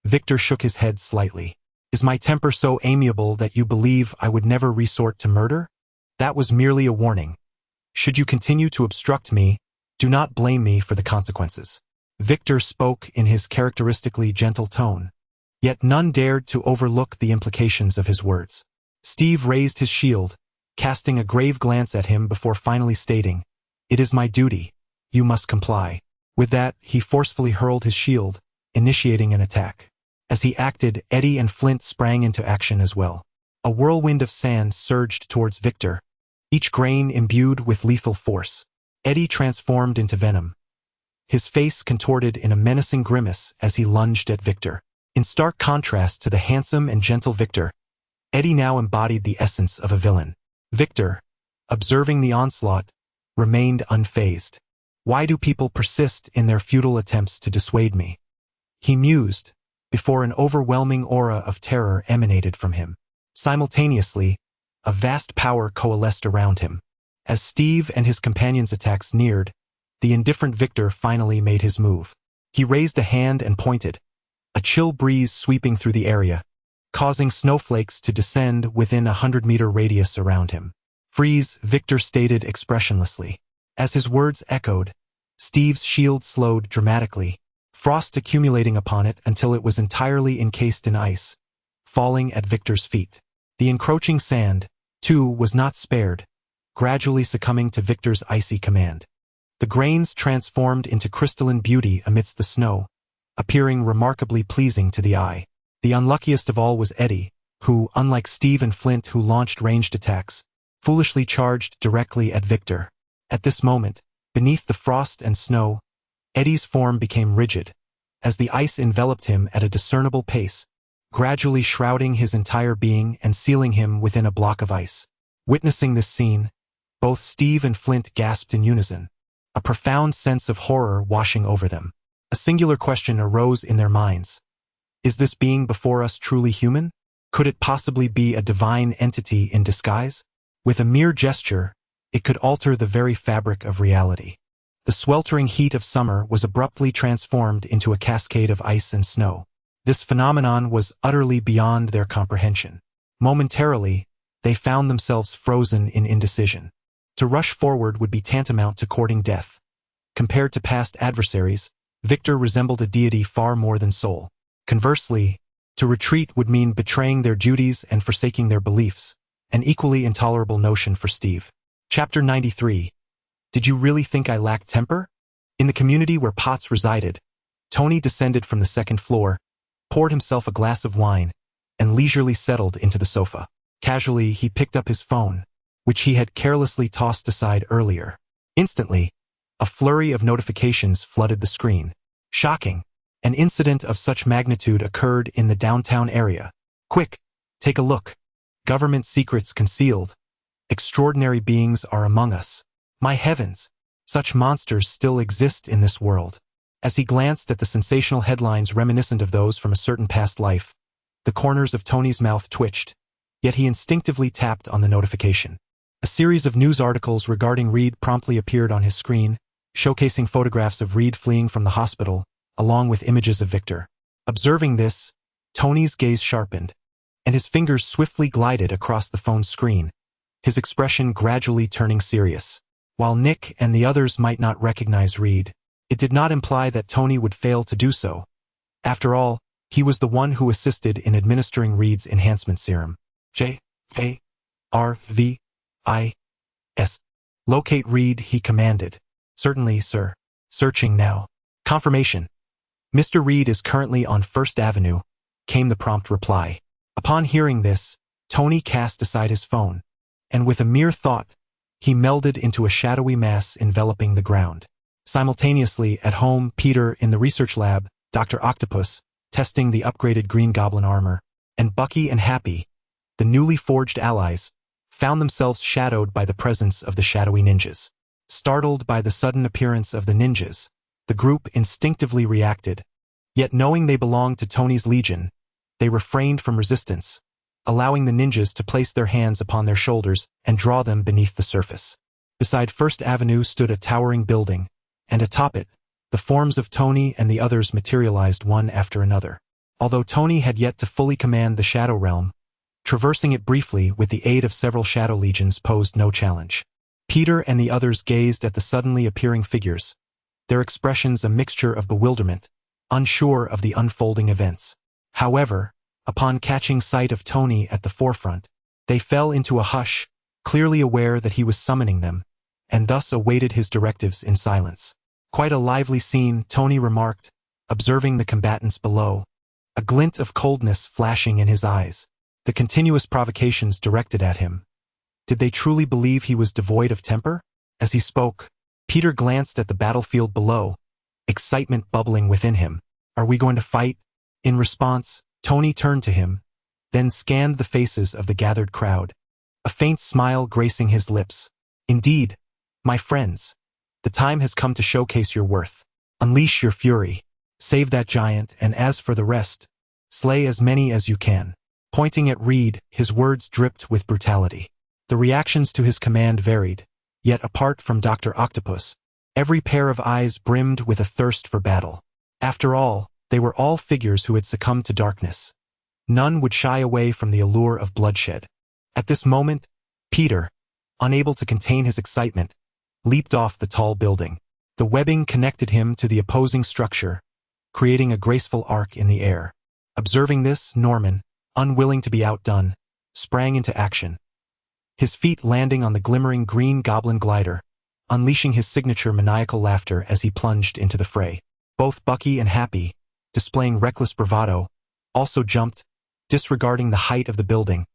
Victor shook his head slightly. "Is my temper so amiable that you believe I would never resort to murder? That was merely a warning. Should you continue to obstruct me, do not blame me for the consequences." Victor spoke in his characteristically gentle tone, yet none dared to overlook the implications of his words. Steve raised his shield, casting a grave glance at him before finally stating, "It is my duty. You must comply." With that, he forcefully hurled his shield, initiating an attack. As he acted, Eddie and Flint sprang into action as well. A whirlwind of sand surged towards Victor, each grain imbued with lethal force. Eddie transformed into venom, his face contorted in a menacing grimace as he lunged at Victor. In stark contrast to the handsome and gentle Victor, Eddie now embodied the essence of a villain. Victor, observing the onslaught, remained unfazed. "Why do people persist in their futile attempts to dissuade me?" he mused, before an overwhelming aura of terror emanated from him. Simultaneously, a vast power coalesced around him. As Steve and his companions' attacks neared, the indifferent Victor finally made his move. He raised a hand and pointed, a chill breeze sweeping through the area, causing snowflakes to descend within a 100-meter radius around him. "Freeze," Victor stated expressionlessly. As his words echoed, Steve's shield slowed dramatically, frost accumulating upon it until it was entirely encased in ice, falling at Victor's feet. The encroaching sand, too, was not spared, gradually succumbing to Victor's icy command. The grains transformed into crystalline beauty amidst the snow, appearing remarkably pleasing to the eye. The unluckiest of all was Eddie, who, unlike Steve and Flint who launched ranged attacks, foolishly charged directly at Victor. At this moment, beneath the frost and snow, Eddie's form became rigid, as the ice enveloped him at a discernible pace, gradually shrouding his entire being and sealing him within a block of ice. Witnessing this scene, both Steve and Flint gasped in unison, a profound sense of horror washing over them. A singular question arose in their minds. Is this being before us truly human? Could it possibly be a divine entity in disguise? With a mere gesture, it could alter the very fabric of reality. The sweltering heat of summer was abruptly transformed into a cascade of ice and snow. This phenomenon was utterly beyond their comprehension. Momentarily, they found themselves frozen in indecision. To rush forward would be tantamount to courting death. Compared to past adversaries, Victor resembled a deity far more than soul. Conversely, to retreat would mean betraying their duties and forsaking their beliefs, an equally intolerable notion for Steve. Chapter 93. Did you really think I lacked temper? In the community where Potts resided, Tony descended from the second floor, poured himself a glass of wine, and leisurely settled into the sofa. Casually, he picked up his phone, which he had carelessly tossed aside earlier. Instantly, a flurry of notifications flooded the screen. Shocking! An incident of such magnitude occurred in the downtown area. Quick, take a look. Government secrets concealed. Extraordinary beings are among us. My heavens! Such monsters still exist in this world. As he glanced at the sensational headlines reminiscent of those from a certain past life, the corners of Tony's mouth twitched, yet he instinctively tapped on the notification. A series of news articles regarding Reed promptly appeared on his screen, showcasing photographs of Reed fleeing from the hospital, along with images of Victor. Observing this, Tony's gaze sharpened, and his fingers swiftly glided across the phone's screen, his expression gradually turning serious. While Nick and the others might not recognize Reed, it did not imply that Tony would fail to do so. After all, he was the one who assisted in administering Reed's enhancement serum. J-A-R-V-I-S. Locate Reed, he commanded. Certainly, sir. Searching now. Confirmation. Mr. Reed is currently on First Avenue, came the prompt reply. Upon hearing this, Tony cast aside his phone, and with a mere thought, he melded into a shadowy mass enveloping the ground. Simultaneously, at home, Peter in the research lab, Dr. Octopus, testing the upgraded Green Goblin armor, and Bucky and Happy, the newly forged allies, found themselves shadowed by the presence of the shadowy ninjas. Startled by the sudden appearance of the ninjas, the group instinctively reacted, yet knowing they belonged to Tony's legion, they refrained from resistance, allowing the ninjas to place their hands upon their shoulders and draw them beneath the surface. Beside First Avenue stood a towering building, and atop it, the forms of Tony and the others materialized one after another. Although Tony had yet to fully command the Shadow Realm, traversing it briefly with the aid of several Shadow Legions posed no challenge. Peter and the others gazed at the suddenly appearing figures, their expressions a mixture of bewilderment, unsure of the unfolding events. However, upon catching sight of Tony at the forefront, they fell into a hush, clearly aware that he was summoning them, and thus awaited his directives in silence. Quite a lively scene, Tony remarked, observing the combatants below, a glint of coldness flashing in his eyes, the continuous provocations directed at him. Did they truly believe he was devoid of temper? As he spoke, Peter glanced at the battlefield below, excitement bubbling within him. Are we going to fight? In response, Tony turned to him, then scanned the faces of the gathered crowd, a faint smile gracing his lips. Indeed, my friends, the time has come to showcase your worth. Unleash your fury, save that giant, and as for the rest, slay as many as you can. Pointing at Reed, his words dripped with brutality. The reactions to his command varied, yet apart from Dr. Octopus, every pair of eyes brimmed with a thirst for battle. After all, they were all figures who had succumbed to darkness. None would shy away from the allure of bloodshed. At this moment, Peter, unable to contain his excitement, leaped off the tall building. The webbing connected him to the opposing structure, creating a graceful arc in the air. Observing this, Norman, unwilling to be outdone, sprang into action, his feet landing on the glimmering Green Goblin glider, unleashing his signature maniacal laughter as he plunged into the fray. Both Bucky and Happy, displaying reckless bravado, also jumped, disregarding the height of the building,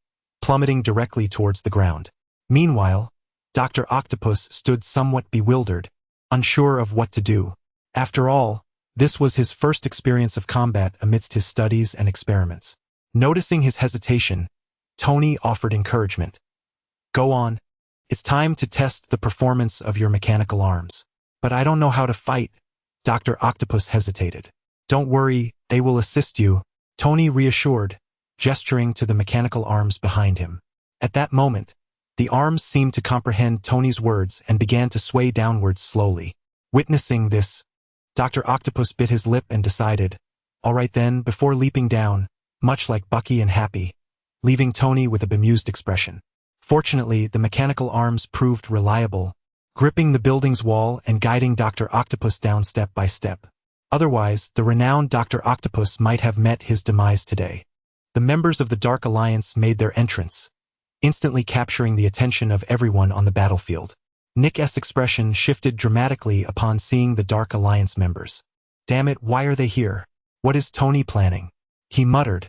plummeting directly towards the ground. Meanwhile, Dr. Octopus stood somewhat bewildered, unsure of what to do. After all, this was his first experience of combat amidst his studies and experiments. Noticing his hesitation, Tony offered encouragement. Go on. It's time to test the performance of your mechanical arms. But I don't know how to fight. Dr. Octopus hesitated. Don't worry, they will assist you, Tony reassured, gesturing to the mechanical arms behind him. At that moment, the arms seemed to comprehend Tony's words and began to sway downwards slowly. Witnessing this, Dr. Octopus bit his lip and decided, all right then, before leaping down, much like Bucky and Happy, leaving Tony with a bemused expression. Fortunately, the mechanical arms proved reliable, gripping the building's wall and guiding Dr. Octopus down step by step. Otherwise, the renowned Dr. Octopus might have met his demise today. The members of the Dark Alliance made their entrance, instantly capturing the attention of everyone on the battlefield. Nick's expression shifted dramatically upon seeing the Dark Alliance members. Damn it, why are they here? What is Tony planning? He muttered,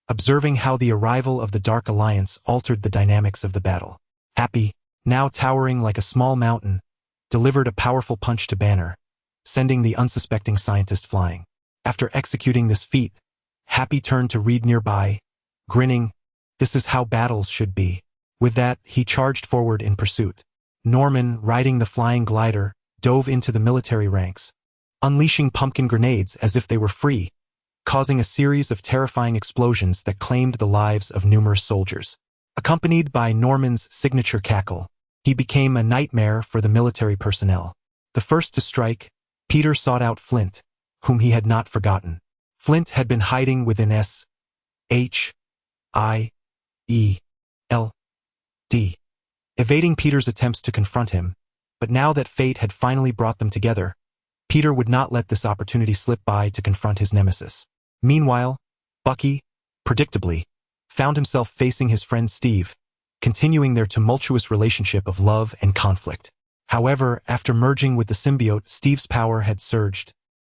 observing how the arrival of the Dark Alliance altered the dynamics of the battle. Happy, now towering like a small mountain, delivered a powerful punch to Banner, sending the unsuspecting scientist flying. After executing this feat, Happy turned to Reed nearby, grinning, this is how battles should be. With that, he charged forward in pursuit. Norman, riding the flying glider, dove into the military ranks, unleashing pumpkin grenades as if they were free, causing a series of terrifying explosions that claimed the lives of numerous soldiers. Accompanied by Norman's signature cackle, he became a nightmare for the military personnel. The first to strike, Peter sought out Flint, whom he had not forgotten. Flint had been hiding within S.H. evading Peter's attempts to confront him. But now that fate had finally brought them together, Peter would not let this opportunity slip by to confront his nemesis. Meanwhile, Bucky, predictably, found himself facing his friend Steve, continuing their tumultuous relationship of love and conflict. However, after merging with the symbiote, Steve's power had surged,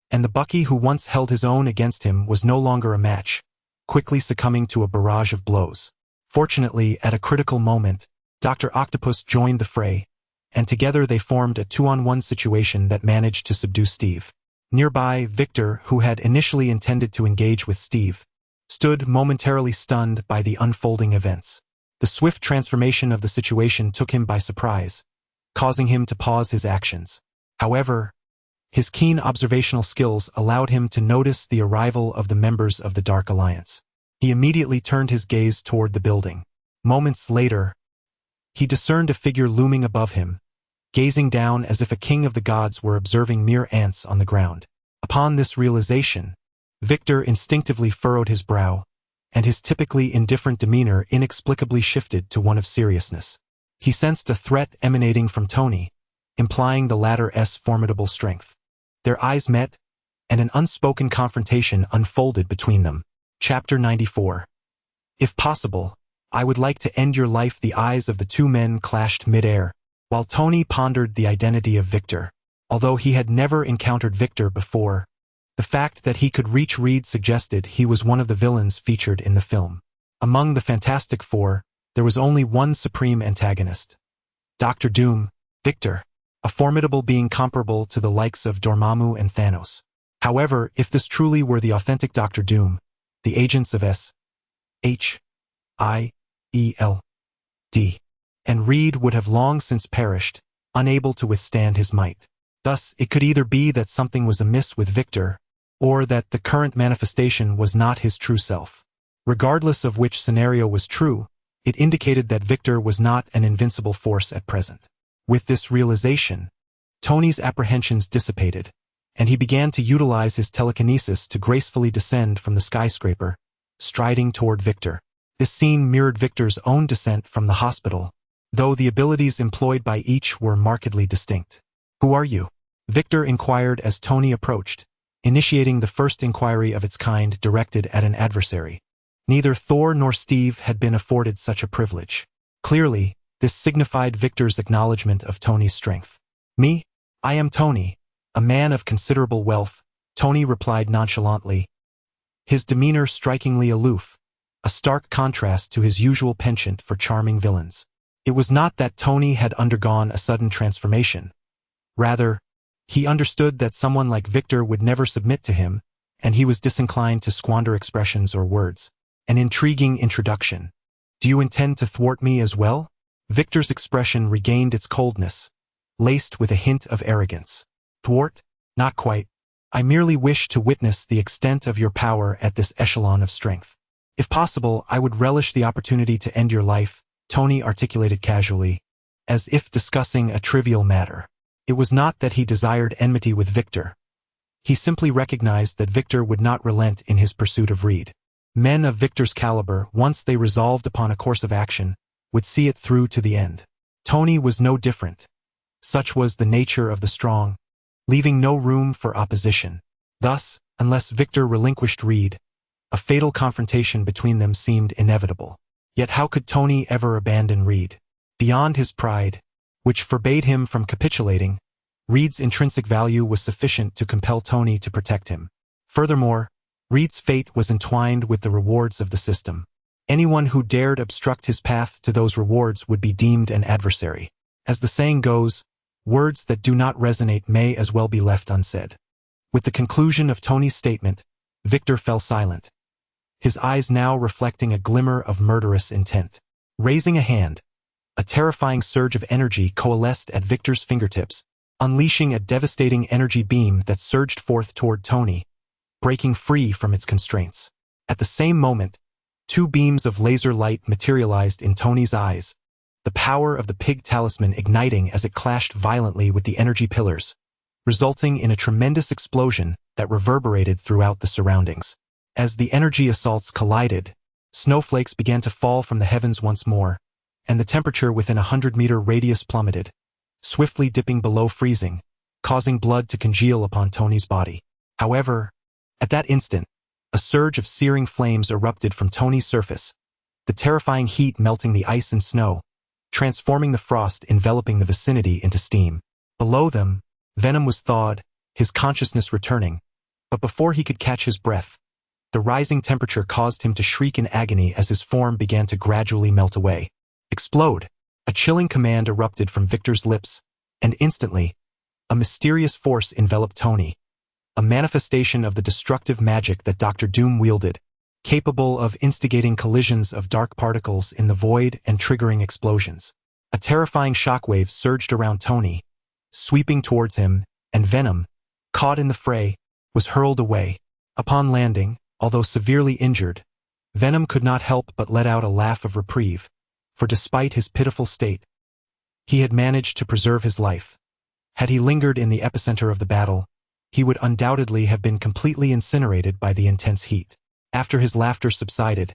and the Bucky who once held his own against him was no longer a match, quickly succumbing to a barrage of blows. Fortunately, at a critical moment, Dr. Octopus joined the fray, and together they formed a 2-on-1 situation that managed to subdue Steve. Nearby, Victor, who had initially intended to engage with Steve, stood momentarily stunned by the unfolding events. The swift transformation of the situation took him by surprise, causing him to pause his actions. However, his keen observational skills allowed him to notice the arrival of the members of the Dark Alliance. He immediately turned his gaze toward the building. Moments later, he discerned a figure looming above him, gazing down as if a king of the gods were observing mere ants on the ground. Upon this realization, Victor instinctively furrowed his brow, and his typically indifferent demeanor inexplicably shifted to one of seriousness. He sensed a threat emanating from Tony, implying the latter's formidable strength. Their eyes met, and an unspoken confrontation unfolded between them. Chapter 94. If possible, I would like to end your life. The eyes of the two men clashed mid-air, while Tony pondered the identity of Victor. Although he had never encountered Victor before, the fact that he could reach Reed suggested he was one of the villains featured in the film. Among the Fantastic Four, there was only one supreme antagonist: Dr. Doom, Victor, a formidable being comparable to the likes of Dormammu and Thanos. However, if this truly were the authentic Dr. Doom, the agents of S.H.I.E.L.D. and Reed would have long since perished, unable to withstand his might. Thus, it could either be that something was amiss with Victor, or that the current manifestation was not his true self. Regardless of which scenario was true, it indicated that Victor was not an invincible force at present. With this realization, Tony's apprehensions dissipated, and he began to utilize his telekinesis to gracefully descend from the skyscraper, striding toward Victor. This scene mirrored Victor's own descent from the hospital, though the abilities employed by each were markedly distinct. "Who are you?" Victor inquired as Tony approached, initiating the first inquiry of its kind directed at an adversary. Neither Thor nor Steve had been afforded such a privilege. Clearly, this signified Victor's acknowledgement of Tony's strength. "Me? I am Tony, a man of considerable wealth," Tony replied nonchalantly, his demeanor strikingly aloof, a stark contrast to his usual penchant for charming villains. It was not that Tony had undergone a sudden transformation. Rather, he understood that someone like Victor would never submit to him, and he was disinclined to squander expressions or words. An intriguing introduction. "Do you intend to thwart me as well?" Victor's expression regained its coldness, laced with a hint of arrogance. "Thwart? Not quite. I merely wish to witness the extent of your power at this echelon of strength. If possible, I would relish the opportunity to end your life," Tony articulated casually, as if discussing a trivial matter. It was not that he desired enmity with Victor. He simply recognized that Victor would not relent in his pursuit of Reed. Men of Victor's caliber, once they resolved upon a course of action, would see it through to the end. Tony was no different. Such was the nature of the strong, leaving no room for opposition. Thus, unless Victor relinquished Reed, a fatal confrontation between them seemed inevitable. Yet how could Tony ever abandon Reed? Beyond his pride, which forbade him from capitulating, Reed's intrinsic value was sufficient to compel Tony to protect him. Furthermore, Reed's fate was entwined with the rewards of the system. Anyone who dared obstruct his path to those rewards would be deemed an adversary. As the saying goes, words that do not resonate may as well be left unsaid. With the conclusion of Tony's statement, Victor fell silent, his eyes now reflecting a glimmer of murderous intent. Raising a hand, a terrifying surge of energy coalesced at Victor's fingertips, unleashing a devastating energy beam that surged forth toward Tony, breaking free from its constraints. At the same moment, two beams of laser light materialized in Tony's eyes, the power of the pig talisman igniting as it clashed violently with the energy pillars, resulting in a tremendous explosion that reverberated throughout the surroundings. As the energy assaults collided, Snowflakes began to fall from the heavens once more, and the temperature within a 100-meter radius plummeted, swiftly dipping below freezing, causing blood to congeal upon Tony's body. However, at that instant, a surge of searing flames erupted from Tony's surface, the terrifying heat melting the ice and snow, transforming the frost enveloping the vicinity into steam. Below them, Venom was thawed, his consciousness returning, but before he could catch his breath, the rising temperature caused him to shriek in agony as his form began to gradually melt away. Explode! A chilling command erupted from Victor's lips, and instantly, a mysterious force enveloped Tony, a manifestation of the destructive magic that Dr. Doom wielded, capable of instigating collisions of dark particles in the void and triggering explosions. A terrifying shockwave surged around Tony, sweeping towards him, and Venom, caught in the fray, was hurled away. Upon landing, although severely injured, Venom could not help but let out a laugh of reprieve, for despite his pitiful state, he had managed to preserve his life. Had he lingered in the epicenter of the battle, he would undoubtedly have been completely incinerated by the intense heat. After his laughter subsided,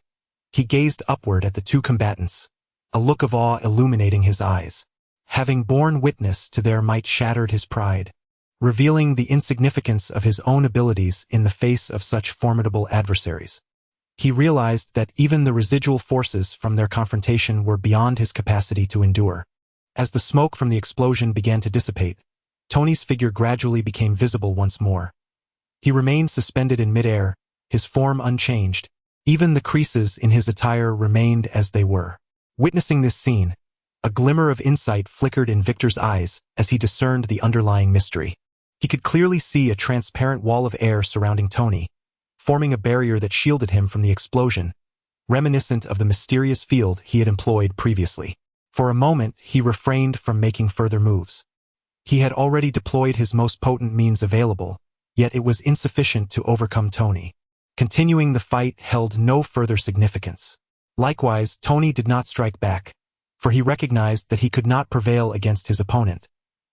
he gazed upward at the two combatants, a look of awe illuminating his eyes. Having borne witness to their might shattered his pride, revealing the insignificance of his own abilities in the face of such formidable adversaries. He realized that even the residual forces from their confrontation were beyond his capacity to endure. As the smoke from the explosion began to dissipate, Tony's figure gradually became visible once more. He remained suspended in midair, his form unchanged. Even the creases in his attire remained as they were. Witnessing this scene, a glimmer of insight flickered in Victor's eyes as he discerned the underlying mystery. He could clearly see a transparent wall of air surrounding Tony, forming a barrier that shielded him from the explosion, reminiscent of the mysterious field he had employed previously. For a moment, he refrained from making further moves. He had already deployed his most potent means available, yet it was insufficient to overcome Tony. Continuing the fight held no further significance. Likewise, Tony did not strike back, for he recognized that he could not prevail against his opponent,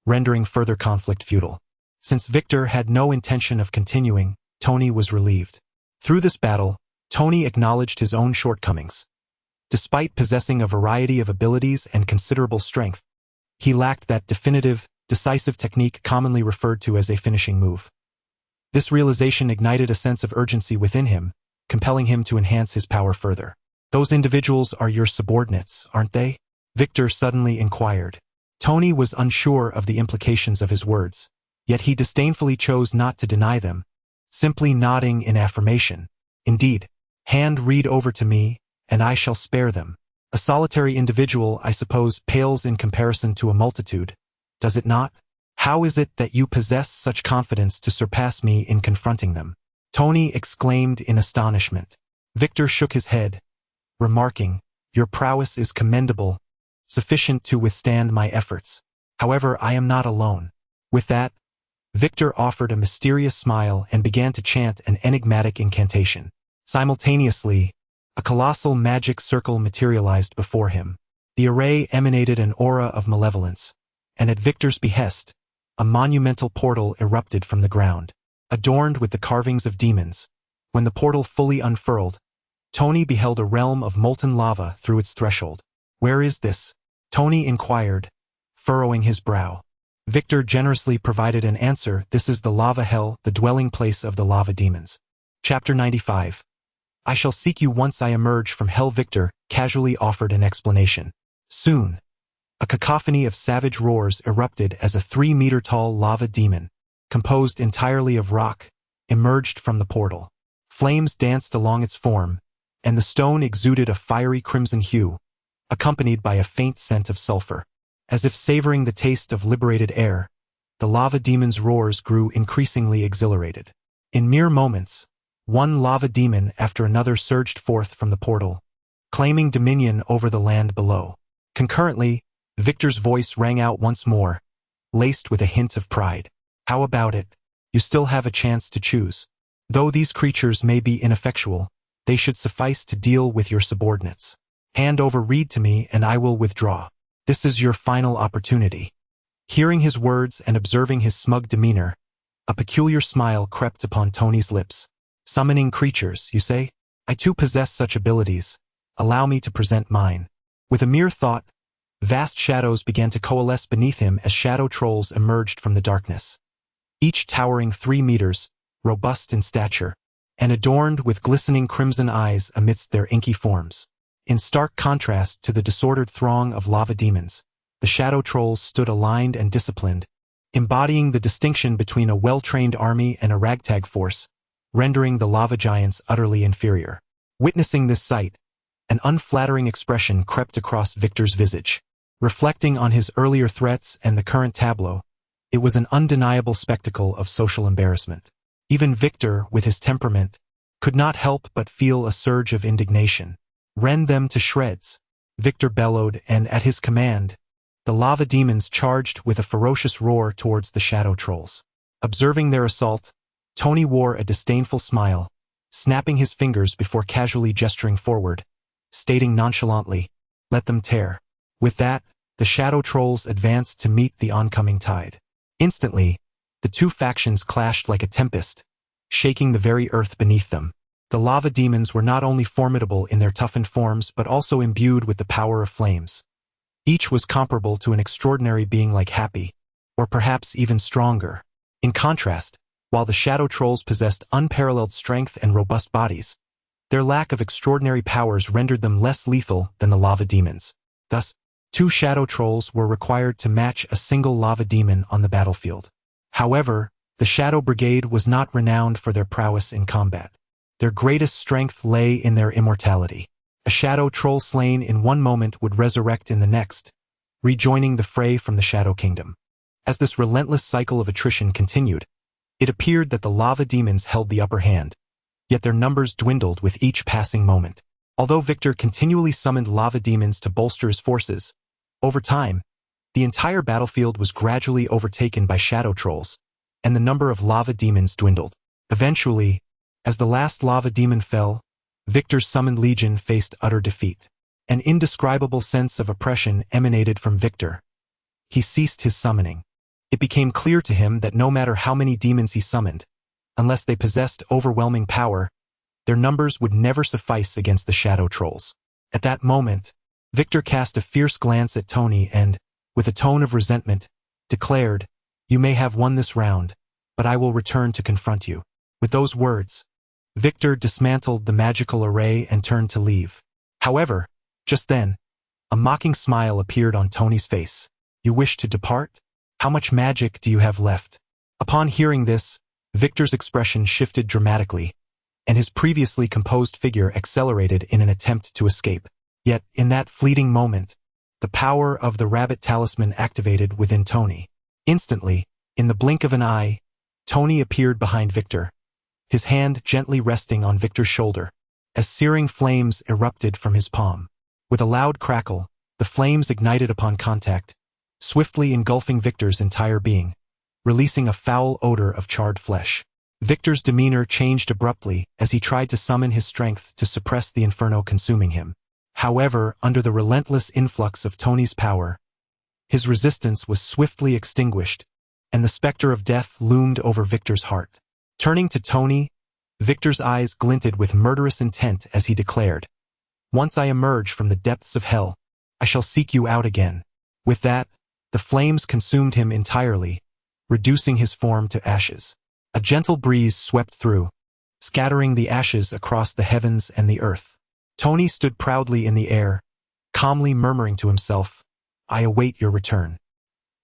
rendering further conflict futile. Since Victor had no intention of continuing, Tony was relieved. Through this battle, Tony acknowledged his own shortcomings. Despite possessing a variety of abilities and considerable strength, he lacked that definitive, decisive technique commonly referred to as a finishing move. This realization ignited a sense of urgency within him, compelling him to enhance his power further. "Those individuals are your subordinates, aren't they?" Victor suddenly inquired. Tony was unsure of the implications of his words, yet he disdainfully chose not to deny them, simply nodding in affirmation. "Indeed. Hand read over to me, and I shall spare them. A solitary individual, I suppose, pales in comparison to a multitude, does it not? How is it that you possess such confidence to surpass me in confronting them?" Tony exclaimed in astonishment. Victor shook his head, remarking, "Your prowess is commendable, sufficient to withstand my efforts. However, I am not alone." With that, Victor offered a mysterious smile and began to chant an enigmatic incantation. Simultaneously, a colossal magic circle materialized before him. The array emanated an aura of malevolence, and at Victor's behest, a monumental portal erupted from the ground, adorned with the carvings of demons. When the portal fully unfurled, Tony beheld a realm of molten lava through its threshold. "Where is this?" Tony inquired, furrowing his brow. Victor generously provided an answer. "This is the lava hell, the dwelling place of the lava demons." Chapter 95. "I shall seek you once I emerge from hell." Victor casually offered an explanation. Soon, a cacophony of savage roars erupted as a 3-meter-tall lava demon, composed entirely of rock, emerged from the portal. Flames danced along its form, and the stone exuded a fiery crimson hue, accompanied by a faint scent of sulfur. As if savoring the taste of liberated air, the lava demon's roars grew increasingly exhilarated. In mere moments, one lava demon after another surged forth from the portal, claiming dominion over the land below. Concurrently, Victor's voice rang out once more, laced with a hint of pride. "How about it? You still have a chance to choose. Though these creatures may be ineffectual, they should suffice to deal with your subordinates. Hand over reed to me and I will withdraw. This is your final opportunity." Hearing his words and observing his smug demeanor, a peculiar smile crept upon Tony's lips. "Summoning creatures, you say? I too possess such abilities. Allow me to present mine. With a mere thought, vast shadows began to coalesce beneath him as shadow trolls emerged from the darkness. Each towering 3 meters, robust in stature, and adorned with glistening crimson eyes amidst their inky forms. In stark contrast to the disordered throng of lava demons, the shadow trolls stood aligned and disciplined, embodying the distinction between a well-trained army and a ragtag force, rendering the lava giants utterly inferior. Witnessing this sight, an unflattering expression crept across Victor's visage. Reflecting on his earlier threats and the current tableau, it was an undeniable spectacle of social embarrassment. Even Victor, with his temperament, could not help but feel a surge of indignation. Rend them to shreds, Victor bellowed, and at his command, the lava demons charged with a ferocious roar towards the shadow trolls. Observing their assault, Tony wore a disdainful smile, snapping his fingers before casually gesturing forward, stating nonchalantly, "Let them tear." With that, the shadow trolls advanced to meet the oncoming tide. Instantly, the two factions clashed like a tempest, shaking the very earth beneath them. The lava demons were not only formidable in their toughened forms but also imbued with the power of flames. Each was comparable to an extraordinary being like Happy, or perhaps even stronger. In contrast, while the shadow trolls possessed unparalleled strength and robust bodies, their lack of extraordinary powers rendered them less lethal than the lava demons. Thus, 2 shadow trolls were required to match a single lava demon on the battlefield. However, the Shadow Brigade was not renowned for their prowess in combat. Their greatest strength lay in their immortality. A shadow troll slain in one moment would resurrect in the next, rejoining the fray from the Shadow Kingdom. As this relentless cycle of attrition continued, it appeared that the lava demons held the upper hand, yet their numbers dwindled with each passing moment. Although Victor continually summoned lava demons to bolster his forces, over time, the entire battlefield was gradually overtaken by shadow trolls, and the number of lava demons dwindled. Eventually, as the last lava demon fell, Victor's summoned legion faced utter defeat. An indescribable sense of oppression emanated from Victor. He ceased his summoning. It became clear to him that no matter how many demons he summoned, unless they possessed overwhelming power, their numbers would never suffice against the shadow trolls. At that moment, Victor cast a fierce glance at Tony and, with a tone of resentment, declared, "You may have won this round, but I will return to confront you." With those words, Victor dismantled the magical array and turned to leave. However, just then, a mocking smile appeared on Tony's face. "You wish to depart? How much magic do you have left?" Upon hearing this, Victor's expression shifted dramatically, and his previously composed figure accelerated in an attempt to escape. Yet, in that fleeting moment, the power of the rabbit talisman activated within Tony. Instantly, in the blink of an eye, Tony appeared behind Victor, his hand gently resting on Victor's shoulder, as searing flames erupted from his palm. With a loud crackle, the flames ignited upon contact, swiftly engulfing Victor's entire being, releasing a foul odor of charred flesh. Victor's demeanor changed abruptly as he tried to summon his strength to suppress the inferno consuming him. However, under the relentless influx of Tony's power, his resistance was swiftly extinguished, and the specter of death loomed over Victor's heart. Turning to Tony, Victor's eyes glinted with murderous intent as he declared, "Once I emerge from the depths of hell, I shall seek you out again." With that, the flames consumed him entirely, reducing his form to ashes. A gentle breeze swept through, scattering the ashes across the heavens and the earth. Tony stood proudly in the air, calmly murmuring to himself, "I await your return."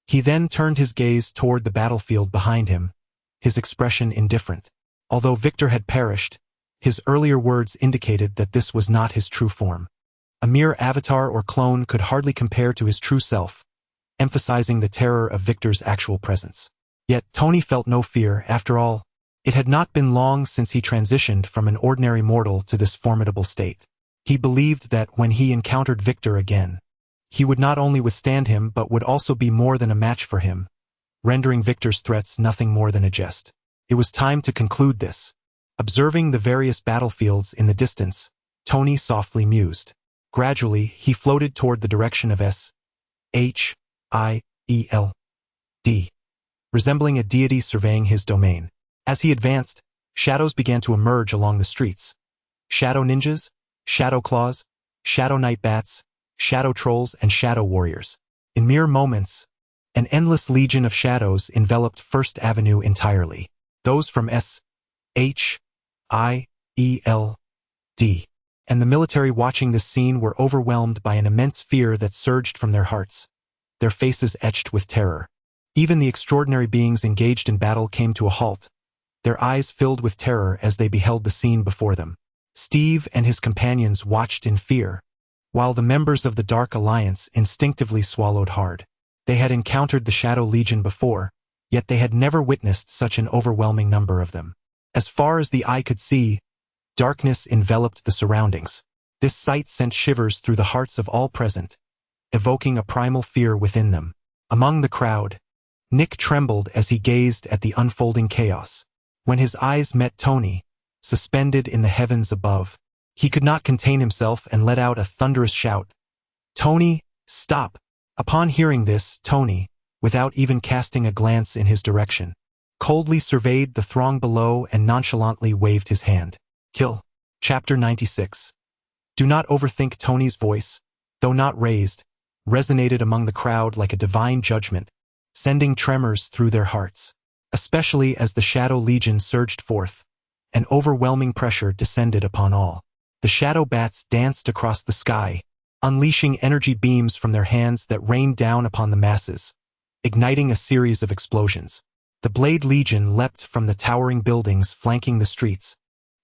He then turned his gaze toward the battlefield behind him, his expression indifferent. Although Victor had perished, his earlier words indicated that this was not his true form. A mere avatar or clone could hardly compare to his true self, emphasizing the terror of Victor's actual presence. Yet Tony felt no fear. After all, it had not been long since he transitioned from an ordinary mortal to this formidable state. He believed that when he encountered Victor again, he would not only withstand him but would also be more than a match for him, rendering Victor's threats nothing more than a jest. It was time to conclude this. Observing the various battlefields in the distance, Tony softly mused. Gradually, he floated toward the direction of Shield, resembling a deity surveying his domain. As he advanced, shadows began to emerge along the streets, shadow ninjas, shadow claws, shadow night bats, shadow trolls, and shadow warriors. In mere moments, an endless legion of shadows enveloped First Avenue entirely. Those from S.H.I.E.L.D. and the military watching this scene were overwhelmed by an immense fear that surged from their hearts, their faces etched with terror. Even the extraordinary beings engaged in battle came to a halt, their eyes filled with terror as they beheld the scene before them. Steve and his companions watched in fear, while the members of the Dark Alliance instinctively swallowed hard. They had encountered the Shadow Legion before, yet they had never witnessed such an overwhelming number of them. As far as the eye could see, darkness enveloped the surroundings. This sight sent shivers through the hearts of all present, evoking a primal fear within them. Among the crowd, Nick trembled as he gazed at the unfolding chaos. When his eyes met Tony, suspended in the heavens above, he could not contain himself and let out a thunderous shout. "Tony, stop!" Upon hearing this, Tony, without even casting a glance in his direction, coldly surveyed the throng below and nonchalantly waved his hand. Kill. Chapter 96. Do not overthink. Tony's voice, though not raised, resonated among the crowd like a divine judgment, sending tremors through their hearts. Especially as the Shadow Legion surged forth, an overwhelming pressure descended upon all. The shadow bats danced across the sky, unleashing energy beams from their hands that rained down upon the masses, igniting a series of explosions. The Blade Legion leapt from the towering buildings flanking the streets,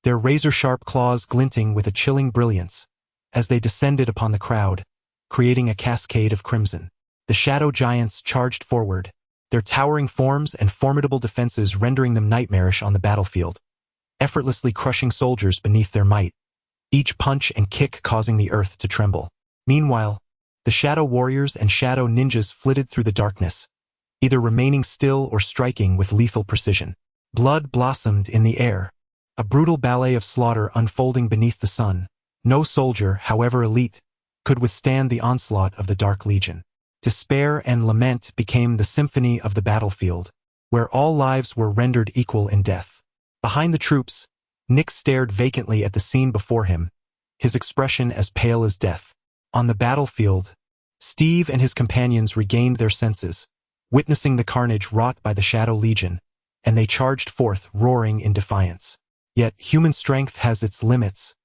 their razor-sharp claws glinting with a chilling brilliance as they descended upon the crowd, creating a cascade of crimson. The Shadow Giants charged forward, their towering forms and formidable defenses rendering them nightmarish on the battlefield, effortlessly crushing soldiers beneath their might, each punch and kick causing the earth to tremble. Meanwhile, the Shadow Warriors and Shadow Ninjas flitted through the darkness, either remaining still or striking with lethal precision. Blood blossomed in the air, a brutal ballet of slaughter unfolding beneath the sun. No soldier, however elite, could withstand the onslaught of the Dark Legion. Despair and lament became the symphony of the battlefield, where all lives were rendered equal in death. Behind the troops, Nick stared vacantly at the scene before him, his expression as pale as death. On the battlefield, Steve and his companions regained their senses, witnessing the carnage wrought by the Shadow Legion, and they charged forth, roaring in defiance. Yet human strength has its limits,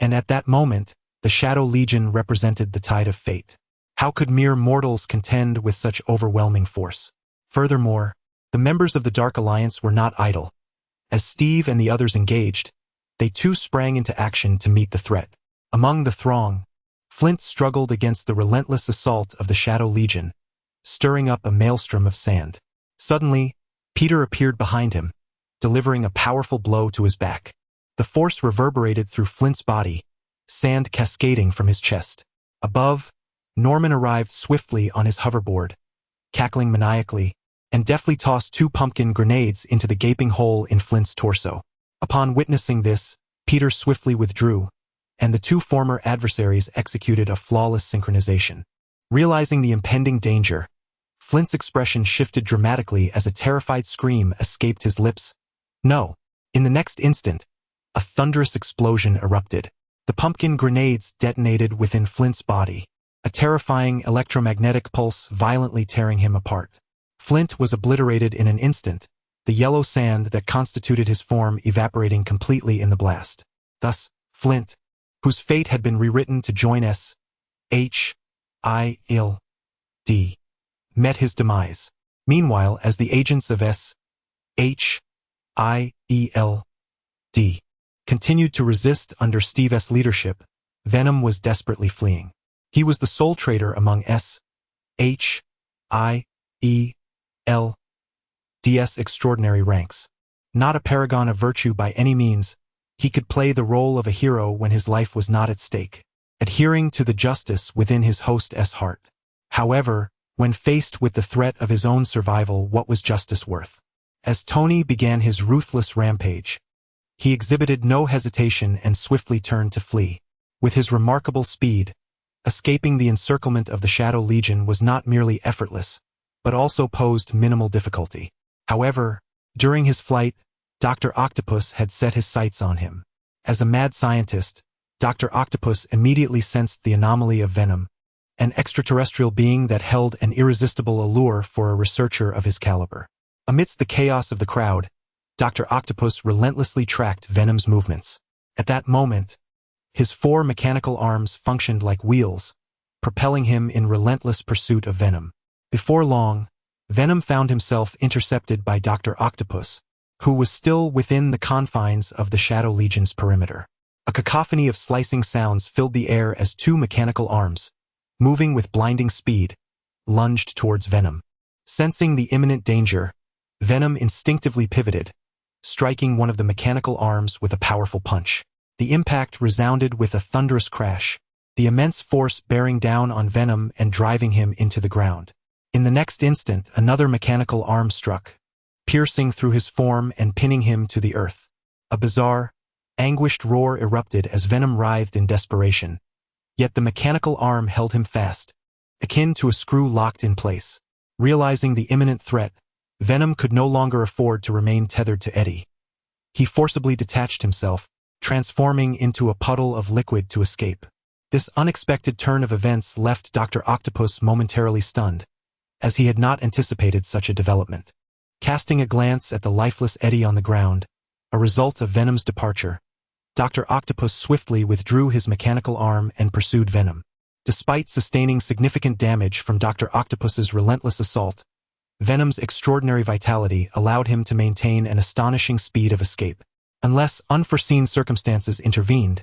and at that moment, the Shadow Legion represented the tide of fate. How could mere mortals contend with such overwhelming force? Furthermore, the members of the Dark Alliance were not idle. As Steve and the others engaged, they too sprang into action to meet the threat. Among the throng, Flint struggled against the relentless assault of the Shadow Legion, stirring up a maelstrom of sand. Suddenly, Peter appeared behind him, delivering a powerful blow to his back. The force reverberated through Flint's body, sand cascading from his chest. Above, Norman arrived swiftly on his hoverboard, cackling maniacally, and deftly tossed 2 pumpkin grenades into the gaping hole in Flint's torso. Upon witnessing this, Peter swiftly withdrew, and the 2 former adversaries executed a flawless synchronization. Realizing the impending danger, Flint's expression shifted dramatically as a terrified scream escaped his lips. No. In the next instant, a thunderous explosion erupted. The pumpkin grenades detonated within Flint's body, a terrifying electromagnetic pulse violently tearing him apart. Flint was obliterated in an instant, the yellow sand that constituted his form evaporating completely in the blast. Thus, Flint, whose fate had been rewritten to join S.H.I.E.L.D., met his demise. Meanwhile, as the agents of S.H.I.E.L.D. continued to resist under Steve's leadership, Venom was desperately fleeing. He was the sole traitor among S.H.I.E.L.D.'s extraordinary ranks. Not a paragon of virtue by any means, he could play the role of a hero when his life was not at stake, adhering to the justice within his host's heart. However, when faced with the threat of his own survival, what was justice worth? As Tony began his ruthless rampage, he exhibited no hesitation and swiftly turned to flee. With his remarkable speed, escaping the encirclement of the Shadow Legion was not merely effortless, but also posed minimal difficulty. However, during his flight, Dr. Octopus had set his sights on him. As a mad scientist, Dr. Octopus immediately sensed the anomaly of Venom, an extraterrestrial being that held an irresistible allure for a researcher of his caliber. Amidst the chaos of the crowd, Dr. Octopus relentlessly tracked Venom's movements. At that moment, his 4 mechanical arms functioned like wheels, propelling him in relentless pursuit of Venom. Before long, Venom found himself intercepted by Dr. Octopus, who was still within the confines of the Shadow Legion's perimeter. A cacophony of slicing sounds filled the air as 2 mechanical arms, moving with blinding speed, lunged towards Venom. Sensing the imminent danger, Venom instinctively pivoted, striking one of the mechanical arms with a powerful punch. The impact resounded with a thunderous crash, the immense force bearing down on Venom and driving him into the ground. In the next instant, another mechanical arm struck, piercing through his form and pinning him to the earth. A bizarre, anguished roar erupted as Venom writhed in desperation, yet the mechanical arm held him fast, akin to a screw locked in place. Realizing the imminent threat, Venom could no longer afford to remain tethered to Eddie. He forcibly detached himself, transforming into a puddle of liquid to escape. This unexpected turn of events left Dr. Octopus momentarily stunned, as he had not anticipated such a development. Casting a glance at the lifeless Eddie on the ground, a result of Venom's departure, Dr. Octopus swiftly withdrew his mechanical arm and pursued Venom. Despite sustaining significant damage from Dr. Octopus's relentless assault, Venom's extraordinary vitality allowed him to maintain an astonishing speed of escape. Unless unforeseen circumstances intervened,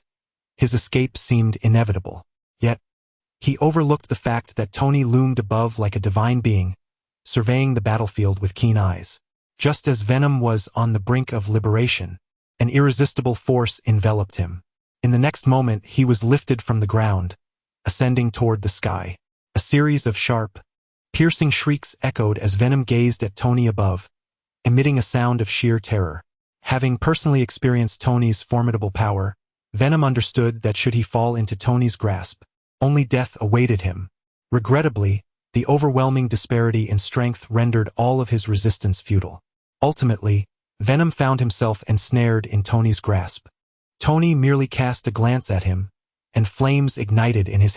his escape seemed inevitable. Yet, he overlooked the fact that Tony loomed above like a divine being, surveying the battlefield with keen eyes. Just as Venom was on the brink of liberation, an irresistible force enveloped him. In the next moment, he was lifted from the ground, ascending toward the sky. A series of sharp, piercing shrieks echoed as Venom gazed at Tony above, emitting a sound of sheer terror. Having personally experienced Tony's formidable power, Venom understood that should he fall into Tony's grasp, only death awaited him. Regrettably, the overwhelming disparity in strength rendered all of his resistance futile. Ultimately, Venom found himself ensnared in Tony's grasp. Tony merely cast a glance at him, and flames ignited in his